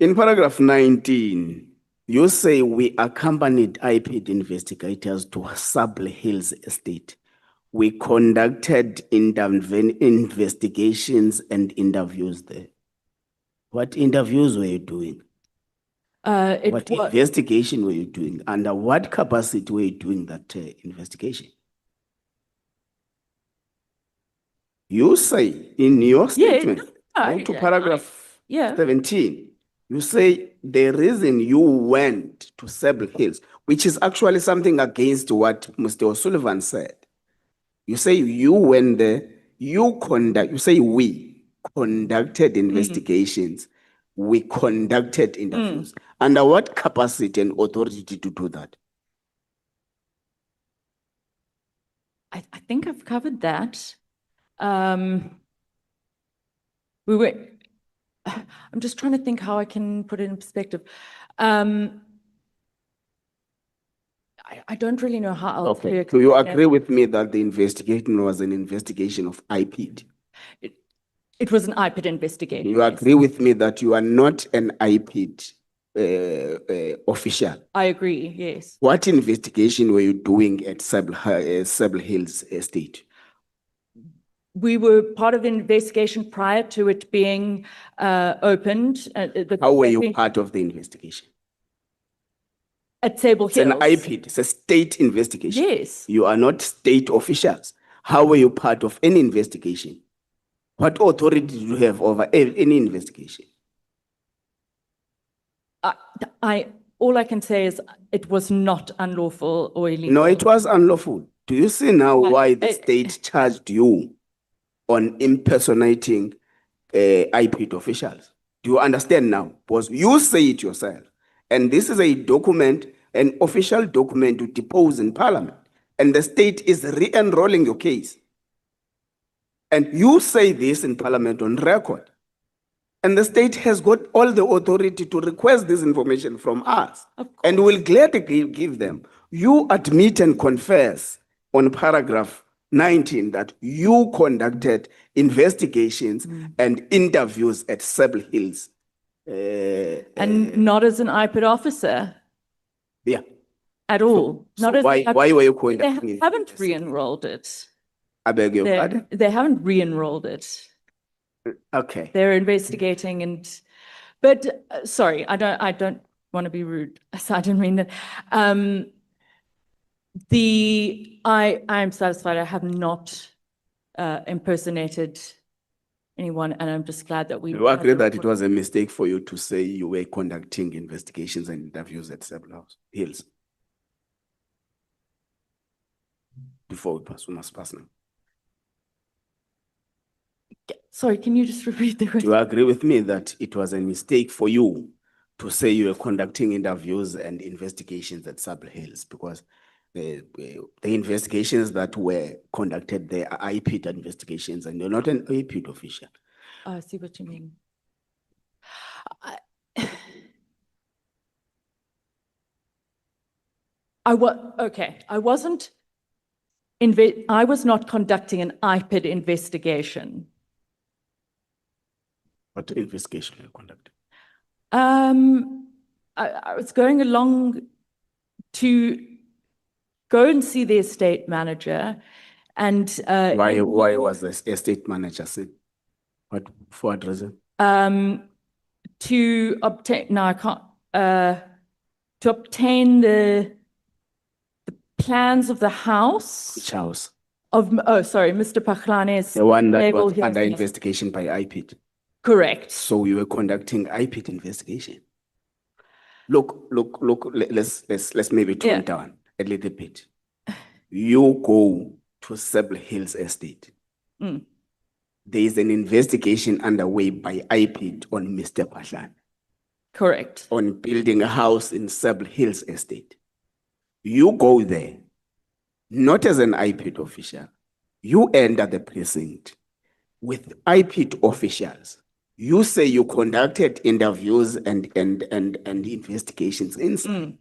Speaker 3: In paragraph 19, you say we accompanied IPID investigators to Sable Hills estate. We conducted investigations and interviews there. What interviews were you doing? What investigation were you doing? Under what capacity were you doing that investigation? You say in your statement, go to paragraph 17, you say the reason you went to Sable Hills, which is actually something against what Mr. O'Sullivan said. You say you went there, you say we conducted investigations, we conducted interviews. Under what capacity and authority to do that?
Speaker 18: I think I've covered that. I'm just trying to think how I can put it in perspective. I don't really know how else to.
Speaker 3: Do you agree with me that the investigation was an investigation of IPID?
Speaker 18: It was an IPID investigation.
Speaker 3: You agree with me that you are not an IPID official?
Speaker 18: I agree, yes.
Speaker 3: What investigation were you doing at Sable Hills estate?
Speaker 18: We were part of the investigation prior to it being opened.
Speaker 3: How were you part of the investigation?
Speaker 18: At Sable Hills.
Speaker 3: It's an IPID, it's a state investigation.
Speaker 18: Yes.
Speaker 3: You are not state officials. How were you part of any investigation? What authority do you have over any investigation?
Speaker 18: All I can say is it was not unlawful or illegal.
Speaker 3: No, it was unlawful. Do you see now why the state charged you on impersonating IPID officials? Do you understand now? Because you say it yourself. And this is a document, an official document to depose in Parliament. And the state is re-enrolling your case. And you say this in Parliament on record. And the state has got all the authority to request this information from us. And will gladly give them. You admit and confess on paragraph 19 that you conducted investigations and interviews at Sable Hills.
Speaker 18: And not as an IPID officer.
Speaker 3: Yeah.
Speaker 18: At all.
Speaker 3: So why were you conducting
Speaker 18: They haven't re-enrolled it.
Speaker 3: I beg your pardon?
Speaker 18: They haven't re-enrolled it.
Speaker 3: Okay.
Speaker 18: They're investigating but sorry, I don't want to be rude. So I didn't mean that. I'm satisfied I have not impersonated anyone, and I'm just glad that we.
Speaker 3: You agree that it was a mistake for you to say you were conducting investigations and interviews at Sable Hills? Before we must pass now.
Speaker 18: Sorry, can you just repeat the question?
Speaker 3: Do you agree with me that it was a mistake for you to say you were conducting interviews and investigations at Sable Hills? Because the investigations that were conducted there are IPID investigations, and you're not an IPID official.
Speaker 18: I see what you mean. I was not conducting an IPID investigation.
Speaker 3: What investigation were you conducting?
Speaker 18: I was going along to go and see the estate manager, and
Speaker 3: why was the estate manager seen? For what reason?
Speaker 18: To obtain to obtain the plans of the house.
Speaker 3: Which house?
Speaker 18: Sorry, Mr. Mkhwanazi.
Speaker 3: The one that was under investigation by IPID.
Speaker 18: Correct.
Speaker 3: So you were conducting IPID investigation. Look, let's maybe tone down a little bit. You go to Sable Hills estate. There is an investigation underway by IPID on Mr. Nhlanhla.
Speaker 18: Correct.
Speaker 3: On building a house in Sable Hills estate. You go there, not as an IPID official. You enter the precinct with IPID officials. You say you conducted interviews and investigations inside.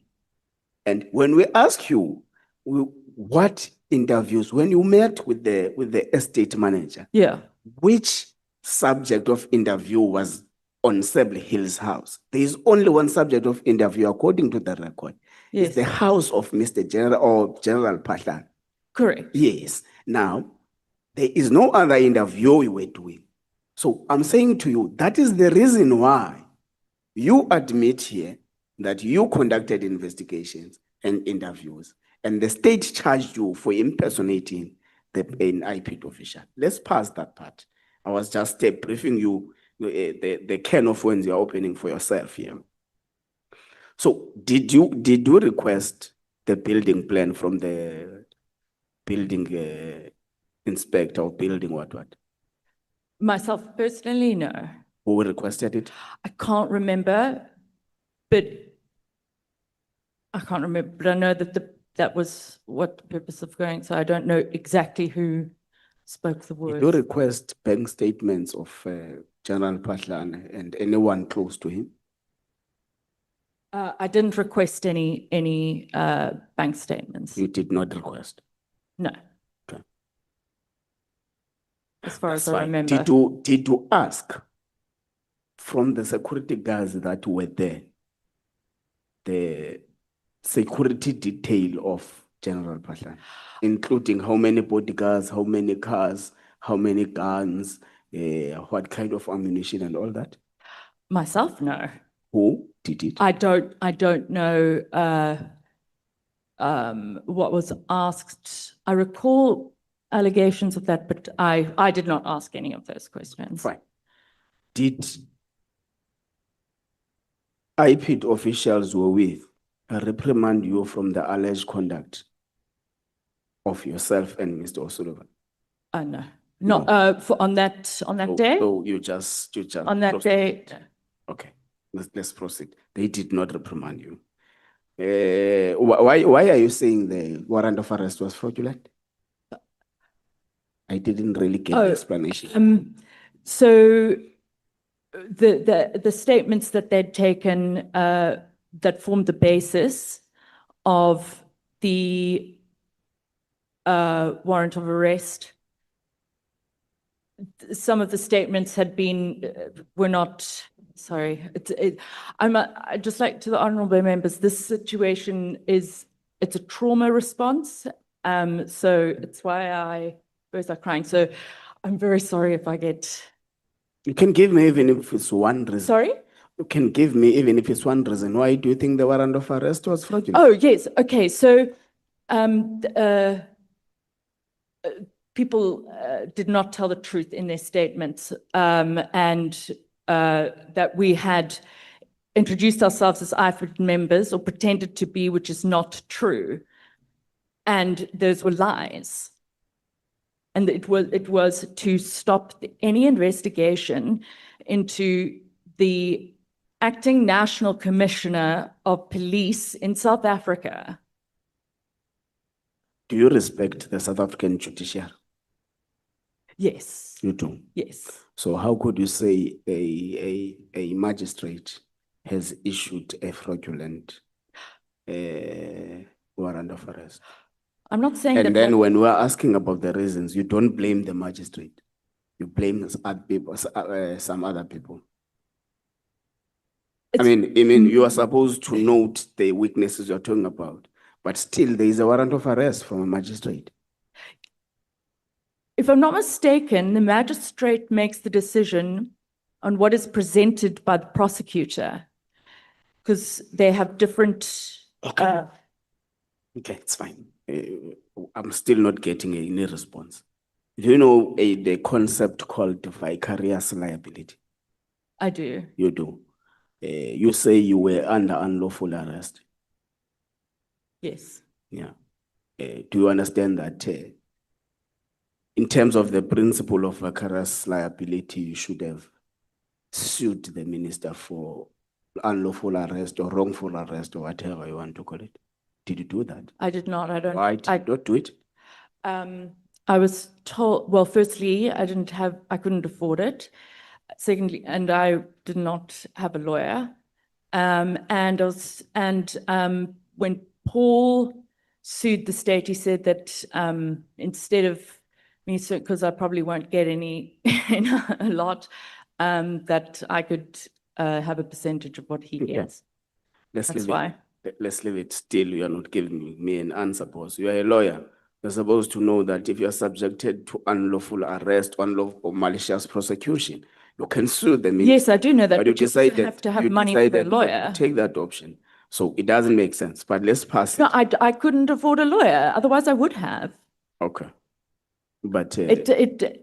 Speaker 3: And when we ask you, what interviews, when you met with the estate manager,
Speaker 18: Yeah.
Speaker 3: which subject of interview was on Sable Hills house? There is only one subject of interview according to the record.
Speaker 18: Yes.
Speaker 3: It's the house of Mr. General or General Patlan.
Speaker 18: Correct.
Speaker 3: Yes. Now, there is no other interview we were doing. So I'm saying to you, that is the reason why you admit here that you conducted investigations and interviews, and the state charged you for impersonating an IPID official. Let's pass that part. I was just briefing you the can of worms you're opening for yourself here. So did you request the building plan from the building inspector or building what?
Speaker 18: Myself personally, no.
Speaker 3: Who requested it?
Speaker 18: I can't remember, but I can't remember, but I know that that was what the purpose of going, so I don't know exactly who spoke the words.
Speaker 3: Did you request bank statements of General Patlan and anyone close to him?
Speaker 18: I didn't request any bank statements.
Speaker 3: You did not request?
Speaker 18: No.
Speaker 3: Okay.
Speaker 18: As far as
Speaker 3: That's
Speaker 18: I
Speaker 3: fine.
Speaker 18: remember.
Speaker 3: Did you ask from the security guards that were there, the security detail of General Patlan, including how many bodyguards, how many cars, how many guns, what kind of ammunition and all that?
Speaker 18: Myself, no.
Speaker 3: Who did it?
Speaker 18: I don't know what was asked. I recall allegations of that, but I did not ask any of those questions.
Speaker 3: Fine. Did IPID officials were with reprimand you from the alleged conduct of yourself and Mr. O'Sullivan?
Speaker 18: No. Not on that day?
Speaker 3: So you just
Speaker 18: on that day.
Speaker 3: Okay, let's proceed. They did not reprimand you. Why are you saying the warrant of arrest was fraudulent? I didn't really get the explanation.
Speaker 18: So the statements that they'd taken that formed the basis of the warrant of arrest, some of the statements had been, were not, sorry. I'd just like to the honorable members, this situation it's a trauma response. So it's why both are crying. So I'm very sorry if I get.
Speaker 3: You can give me even if it's one reason.
Speaker 18: Sorry?
Speaker 3: You can give me even if it's one reason. Why do you think the warrant of arrest was fraudulent?
Speaker 18: Oh, yes. Okay. So people did not tell the truth in their statements, and that we had introduced ourselves as IPID members or pretended to be, which is not true. And those were lies. And it was to stop any investigation into the acting National Commissioner of Police in South Africa.
Speaker 3: Do you respect the South African judiciary?
Speaker 18: Yes.
Speaker 3: You do?
Speaker 18: Yes.
Speaker 3: So how could you say a magistrate has issued a fraudulent warrant of arrest?
Speaker 18: I'm not saying that.
Speaker 3: And then when we're asking about the reasons, you don't blame the magistrate. You blame some other people. I mean, you are supposed to note the weaknesses you're talking about, but still there is a warrant of arrest from a magistrate.
Speaker 18: If I'm not mistaken, the magistrate makes the decision on what is presented by the prosecutor, because they have different.
Speaker 3: Okay, it's fine. I'm still not getting any response. Do you know the concept called vicarious liability?
Speaker 18: I do.
Speaker 3: You do. You say you were under unlawful arrest.
Speaker 18: Yes.
Speaker 3: Yeah. Do you understand that in terms of the principle of vicarious liability, you should have sued the minister for unlawful arrest or wrongful arrest or whatever you want to call it? Did you do that?
Speaker 18: I did not. I don't.
Speaker 3: Why did you not do it?
Speaker 18: I was told, well, firstly, I couldn't afford it. Secondly, and I did not have a lawyer. When Paul sued the state, he said that instead of me, because I probably won't get any, a lot, that I could have a percentage of what he gets.
Speaker 3: Let's
Speaker 18: That's
Speaker 3: leave
Speaker 18: why.
Speaker 3: Let's leave it still. You are not giving me an answer, boss. You are a lawyer. You're supposed to know that if you are subjected to unlawful arrest, unlawful or malicious prosecution, you can sue them.
Speaker 18: Yes, I do know that,
Speaker 3: But you
Speaker 18: but you also
Speaker 3: decided
Speaker 18: have to have
Speaker 3: you
Speaker 18: money for a
Speaker 3: decided not to
Speaker 18: lawyer.
Speaker 3: take that option. So it doesn't make sense. But let's pass it.
Speaker 18: No, I couldn't afford a lawyer. Otherwise, I would have.
Speaker 3: Okay. But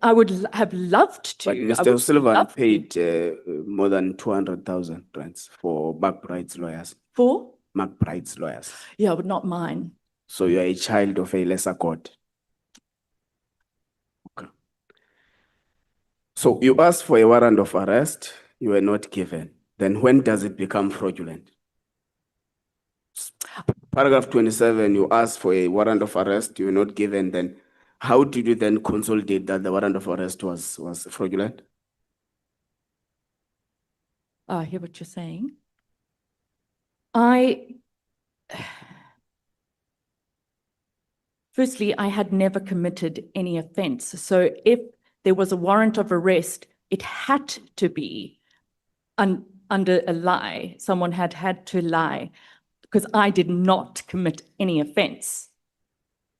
Speaker 18: I would have loved to.
Speaker 3: but
Speaker 18: I
Speaker 3: Mr.
Speaker 18: would
Speaker 3: O'Sullivan
Speaker 18: love to.
Speaker 3: paid more than 200,000 rands for McBride's lawyers.
Speaker 18: For?
Speaker 3: McBride's lawyers.
Speaker 18: Yeah, but not mine.
Speaker 3: So you are a child of a lesser god. Okay. So you asked for a warrant of arrest, you were not given. Then when does it become fraudulent? Paragraph 27, you asked for a warrant of arrest, you were not given. Then how did you then consolidate that the warrant of arrest was fraudulent?
Speaker 18: I hear what you're saying. Firstly, I had never committed any offense. So if there was a warrant of arrest, it had to be under a lie. Someone had to lie because I did not commit any offense.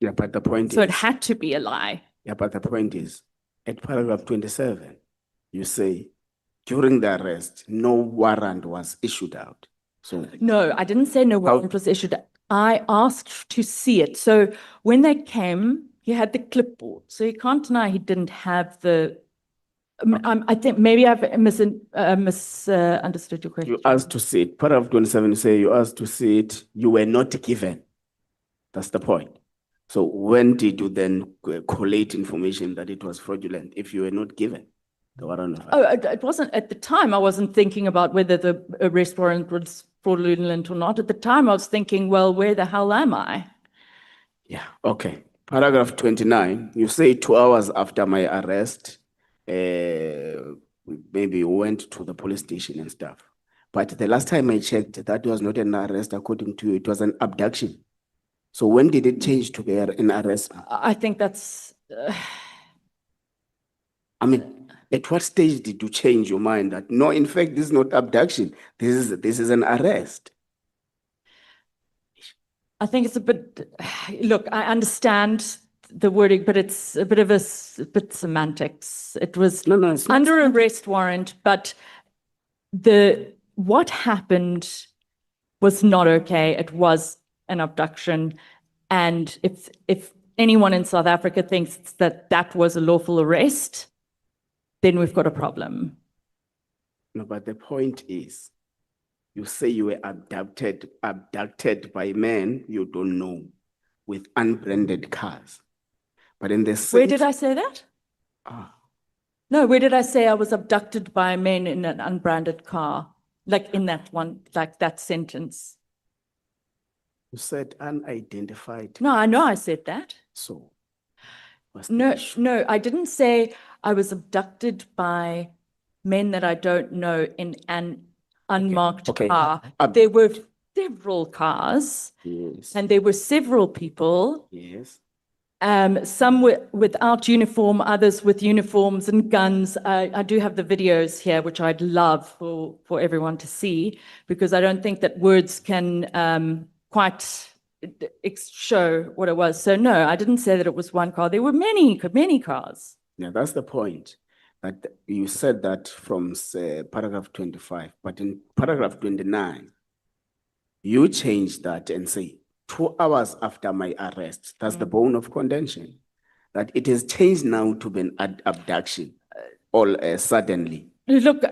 Speaker 3: Yeah, but the point
Speaker 18: So
Speaker 3: is.
Speaker 18: it had to be a lie.
Speaker 3: Yeah, but the point is, at paragraph 27, you say, during the arrest, no warrant was issued out. So
Speaker 18: No, I didn't say no warrant was issued. I asked to see it. So when they came, he had the clipboard. So you can't deny he didn't have the. I think maybe I've misunderstood your question.
Speaker 3: you asked to see it. Paragraph 27, you say you asked to see it, you were not given. That's the point. So when did you then collate information that it was fraudulent if you were not given the warrant of arrest?
Speaker 18: Oh, it wasn't at the time. I wasn't thinking about whether the arrest warrant was fraudulent or not. At the time, I was thinking, well, where the hell am I?
Speaker 3: Yeah, okay. Paragraph 29, you say 2 hours after my arrest, maybe you went to the police station and stuff. But the last time I checked, that was not an arrest according to you, it was an abduction. So when did it change to be an arrest?
Speaker 18: I think that's.
Speaker 3: I mean, at what stage did you change your mind that no, in fact, this is not abduction, this is an arrest?
Speaker 18: I think it's a bit. Look, I understand the wording, but it's a bit of bit semantics. It was
Speaker 3: it's not.
Speaker 18: under arrest warrant, but what happened was not okay. It was an abduction, and if anyone in South Africa thinks that that was a lawful arrest, then we've got a problem.
Speaker 3: No, but the point is, you say you were abducted by men you don't know with unbranded cars. But in the
Speaker 18: Where did I say that?
Speaker 3: Ah.
Speaker 18: No, where did I say I was abducted by men in an unbranded car? Like in that one, like that sentence.
Speaker 3: You said unidentified.
Speaker 18: No, I know I said that.
Speaker 3: So.
Speaker 18: No, I didn't say I was abducted by men that I don't know in an unmarked car. There were several cars.
Speaker 3: Yes.
Speaker 18: And there were several people.
Speaker 3: Yes.
Speaker 18: Some without uniform, others with uniforms and guns. I do have the videos here, which I'd love for everyone to see, because I don't think that words can quite show what it was. So no, I didn't say that it was one car. There were many cars.
Speaker 3: Yeah, that's the point. That you said that from paragraph 25, but in paragraph 29, you changed that and say 2 hours after my arrest. That's the bone of contention. That it has changed now to be an abduction, all suddenly.
Speaker 18: Look,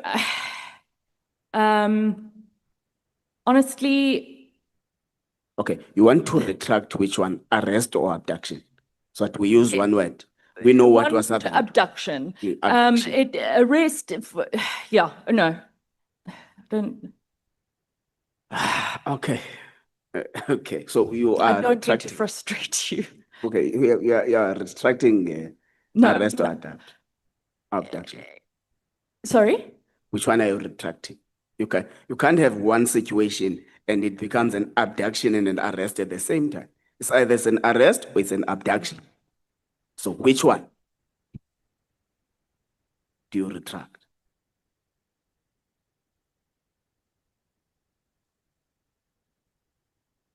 Speaker 18: honestly.
Speaker 3: Okay, you want to retract which one, arrest or abduction? So that we use one word. We know what was happening.
Speaker 18: Abduction. Arrest. Yeah, no. Don't.
Speaker 3: Okay. Okay, so you are.
Speaker 18: I don't mean to frustrate you.
Speaker 3: Okay, you are retracting arrest or abduction.
Speaker 18: Sorry?
Speaker 3: Which one are you retracting? You can't have one situation and it becomes an abduction and an arrest at the same time. It's either it's an arrest or it's an abduction. So which one do you retract?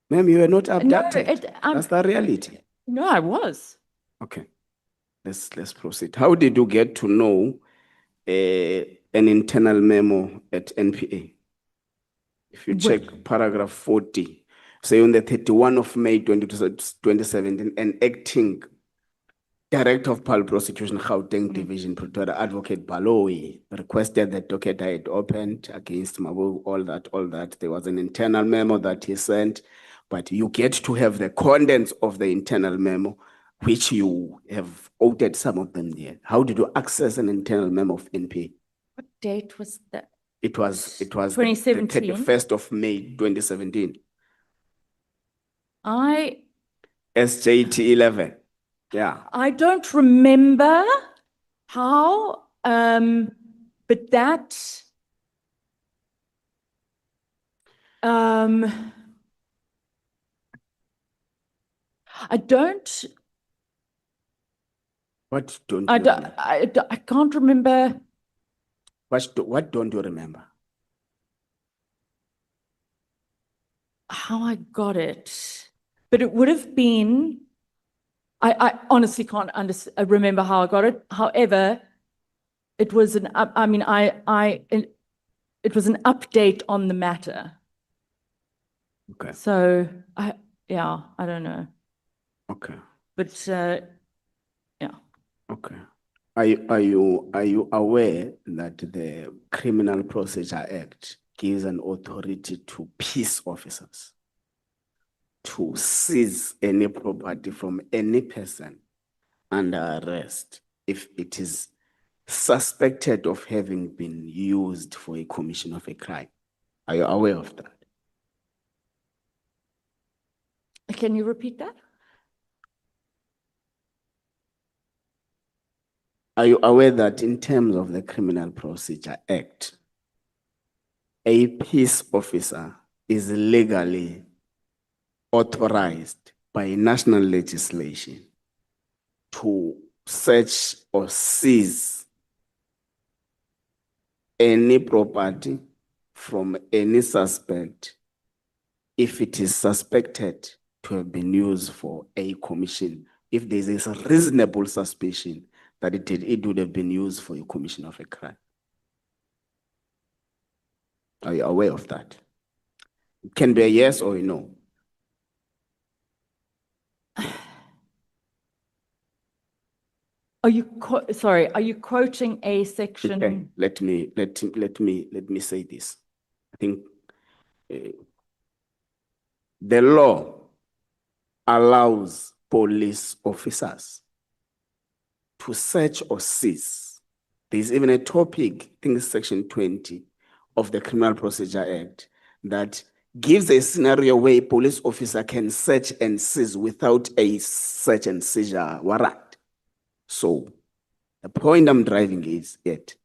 Speaker 3: Ma'am, you were not abducted. That's the reality.
Speaker 18: No, I was.
Speaker 3: Okay, let's proceed. How did you get to know an internal memo at NPA? If you check paragraph 40, say on the 31 of May 2017, an acting Director of Public Prosecution, Gauteng Division, Pretoria, Advocate Baloyi, requested that docket I had opened against Mabu, all that. There was an internal memo that he sent, but you get to have the contents of the internal memo, which you have outed some of them there. How did you access an internal memo of NPA?
Speaker 18: What date was that?
Speaker 3: It was
Speaker 18: 2017.
Speaker 3: the 31st of May 2017. SJT 11. Yeah.
Speaker 18: I don't remember how, but that, I don't.
Speaker 3: What don't you remember?
Speaker 18: I can't remember.
Speaker 3: What don't you remember?
Speaker 18: How I got it, but it would have been, I honestly can't remember how I got it. However, it was it was an update on the matter.
Speaker 3: Okay.
Speaker 18: So I don't know.
Speaker 3: Okay.
Speaker 18: But yeah.
Speaker 3: Okay. Are you aware that the Criminal Procedure Act gives an authority to peace officers to seize any property from any person under arrest if it is suspected of having been used for a commission of a crime? Are you aware of that?
Speaker 18: Can you repeat that?
Speaker 3: Are you aware that in terms of the Criminal Procedure Act, a peace officer is legally authorized by national legislation to search or seize any property from any suspect if it is suspected to have been used for a commission, if there is a reasonable suspicion that it would have been used for a commission of a crime? Are you aware of that? It can be a yes or a no.
Speaker 18: Are you sorry? Are you quoting a section?
Speaker 3: Okay, let me say this. I think the law allows police officers to search or seize. There's even a topic, I think it's section 20 of the Criminal Procedure Act, that gives a scenario where a police officer can search and seize without a search and seizure warrant. So the point I'm driving is that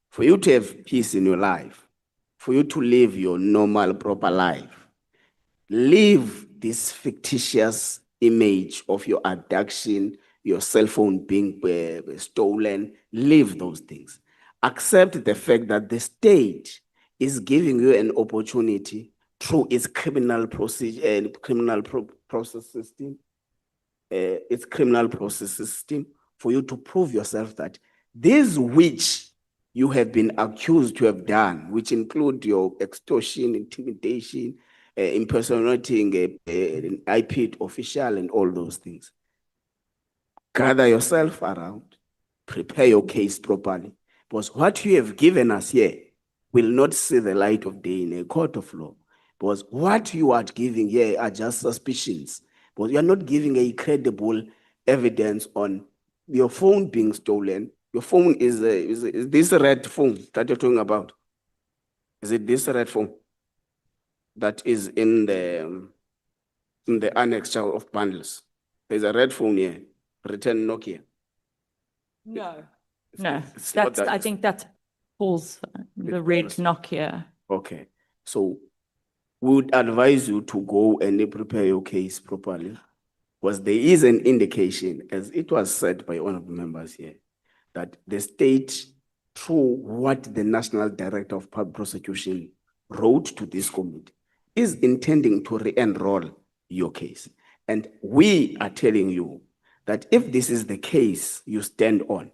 Speaker 3: for you to have peace in your life, for you to live your normal, proper life, leave this fictitious image of your abduction, your cell phone being stolen, leave those things. Accept the fact that the state is giving you an opportunity through its criminal procedure and process system, for you to prove yourself that this which you have been accused to have done, which include your extortion, intimidation, impersonating an IPID official and all those things. Gather yourself around, prepare your case properly, because what you have given us here will not see the light of day in a court of law, because what you are giving here are just suspicions, but you are not giving a credible evidence on your phone being stolen. Your phone is this red phone that you're talking about? Is it this red phone that is in the annexure of bundles? There's a red phone here, written Nokia.
Speaker 18: No,
Speaker 3: It's not that.
Speaker 18: I think that's Paul's, the red Nokia.
Speaker 3: Okay, so we would advise you to go and prepare your case properly. Because there is an indication, as it was said by honorable members here, that the state, through what the National Director of Public Prosecution wrote to this committee, is intending to re-enroll your case. And we are telling you that if this is the case you stand on,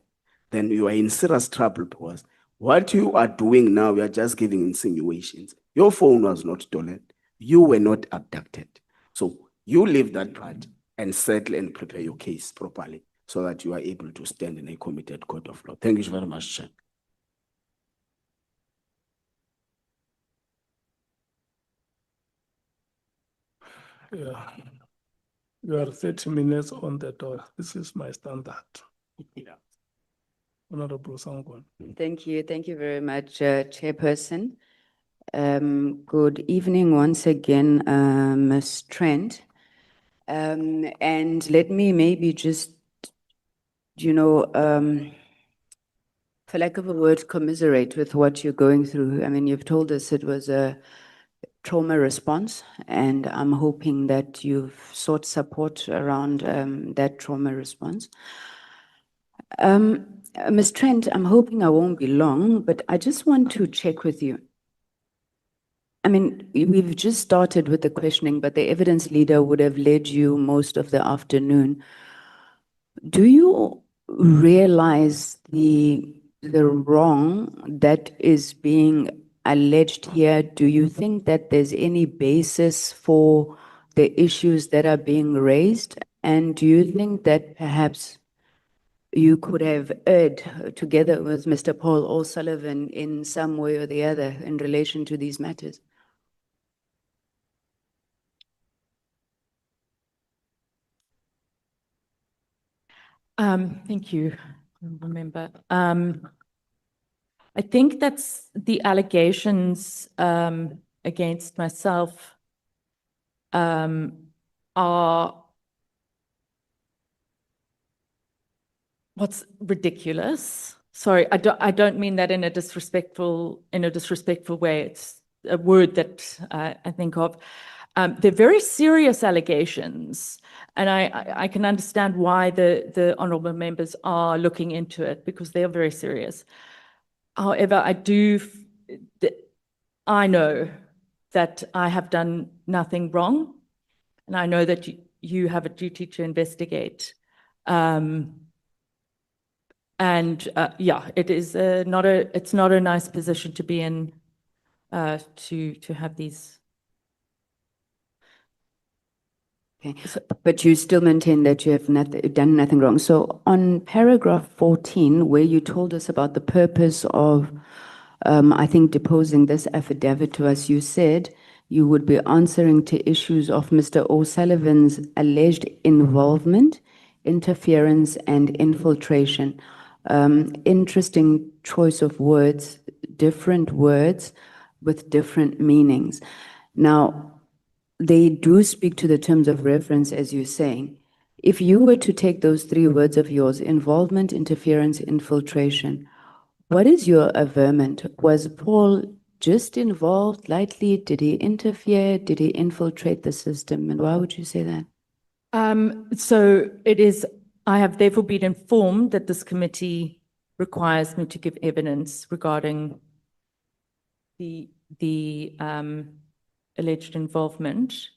Speaker 3: then you are in serious trouble, because what you are doing now, you are just giving insinuations. Your phone was not stolen. You were not abducted. So you leave that part and settle and prepare your case properly so that you are able to stand in a committed court of law. Thank you very much, Chair.
Speaker 1: Yeah. You are 30 minutes on the dot. This is my standard.
Speaker 3: Yeah.
Speaker 1: Honorable Sangwan.
Speaker 8: Thank you. Thank you very much, Chairperson. Good evening once again, Ms. Trent. And let me maybe just, for lack of a word, commiserate with what you're going through. I mean, you've told us it was a trauma response, and I'm hoping that you've sought support around that trauma response. Ms. Trent, I'm hoping I won't be long, but I just want to check with you. I mean, we've just started with the questioning, but the evidence leader would have led you most of the afternoon. Do you realize the wrong that is being alleged here? Do you think that there's any basis for the issues that are being raised? And do you think that perhaps you could have erred together with Mr. Paul O'Sullivan in some way or the other in relation to these matters?
Speaker 18: Thank you, honourable member. I think that's the allegations against myself are what's ridiculous. Sorry, I don't mean that in a disrespectful way. It's a word that I think of. They're very serious allegations, and I can understand why the honourable members are looking into it, because they are very serious. However, I know that I have done nothing wrong, and I know that you have a duty to investigate. Yeah, it's not a nice position to be in, to have these.
Speaker 8: Okay, but you still maintain that you have done nothing wrong. So on paragraph 14, where you told us about the purpose of, I think, deposing this affidavit to us, you said you would be answering to issues of Mr. O'Sullivan's alleged involvement, interference, and infiltration. Interesting choice of words, different words with different meanings. Now, they do speak to the terms of reference, as you're saying. If you were to take those three words of yours, involvement, interference, infiltration, what is your averment? Was Paul just involved lightly? Did he interfere? Did he infiltrate the system? And why would you say that?
Speaker 18: So it is, I have therefore been informed that this committee requires me to give evidence regarding the alleged involvement.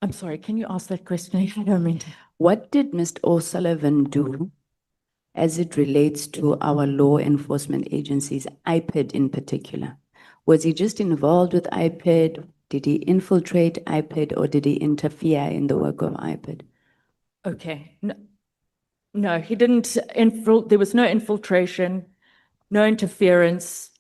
Speaker 18: I'm sorry, can you ask that question again? I mean,
Speaker 8: what did Mr. O'Sullivan do as it relates to our law enforcement agencies, IPID in particular? Was he just involved with IPID? Did he infiltrate IPID, or did he interfere in the work of IPID?
Speaker 18: Okay, no, he didn't. There was no infiltration, no interference.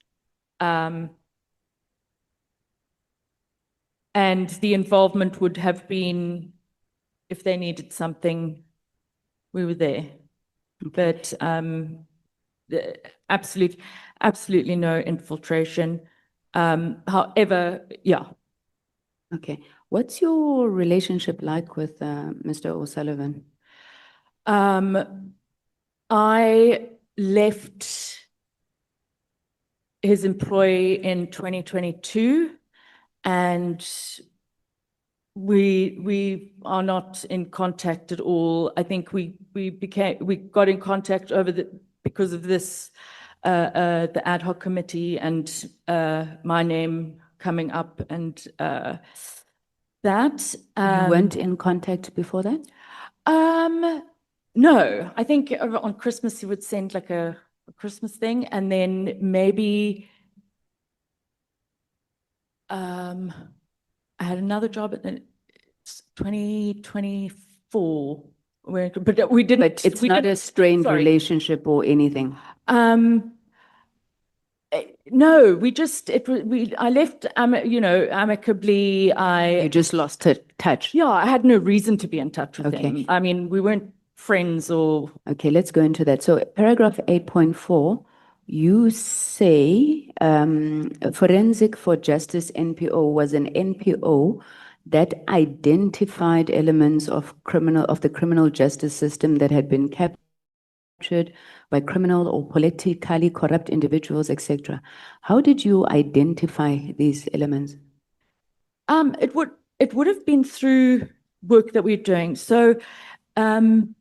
Speaker 18: And the involvement would have been, if they needed something, we were there. But absolutely no infiltration. However, yeah.
Speaker 8: Okay. What's your relationship like with Mr. O'Sullivan?
Speaker 18: I left his employ in 2022. and we are not in contact at all. I think we got in contact because of this the ad hoc committee and my name coming up and that.
Speaker 8: You weren't in contact before that?
Speaker 18: No, I think on Christmas he would send like a Christmas thing, and then maybe I had another job at the 2024, but we didn't.
Speaker 8: But it's not a strained relationship or anything.
Speaker 18: No, I left, amicably.
Speaker 8: You just lost touch.
Speaker 18: Yeah, I had no reason to be in touch with him. I mean, we weren't friends or.
Speaker 8: Okay, let's go into that. So paragraph 8.4, you say Forensic for Justice NPO was an NPO that identified elements of the criminal justice system that had been captured by criminal or politically corrupt individuals, etc. How did you identify these elements?
Speaker 18: It would have been through work that we're doing. So, an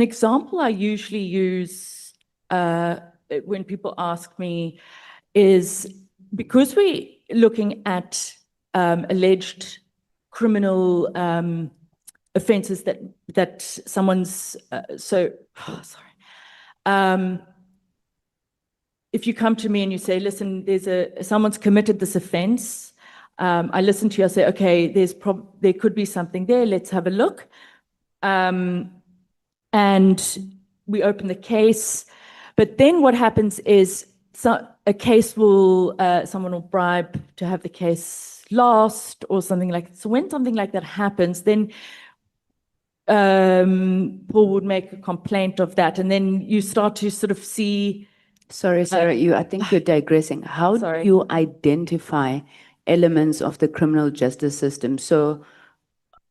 Speaker 18: example I usually use when people ask me is because we're looking at alleged criminal offences that someone's if you come to me and you say, listen, someone's committed this offence, I listen to you, I say, okay, there could be something there, let's have a look. And we open the case, but then what happens is someone will bribe to have the case lost or something like that. So when something like that happens, then Paul would make a complaint of that, and then you start to sort of see.
Speaker 8: Sorry, Sarah, I think you're digressing. How do you identify elements of the criminal justice system? So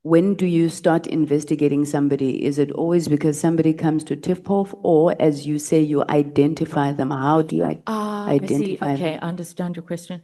Speaker 8: when do you start investigating somebody? Is it always because somebody comes to tip-off, or as you say, you identify them? How do you identify them?
Speaker 18: Okay, I understand your question.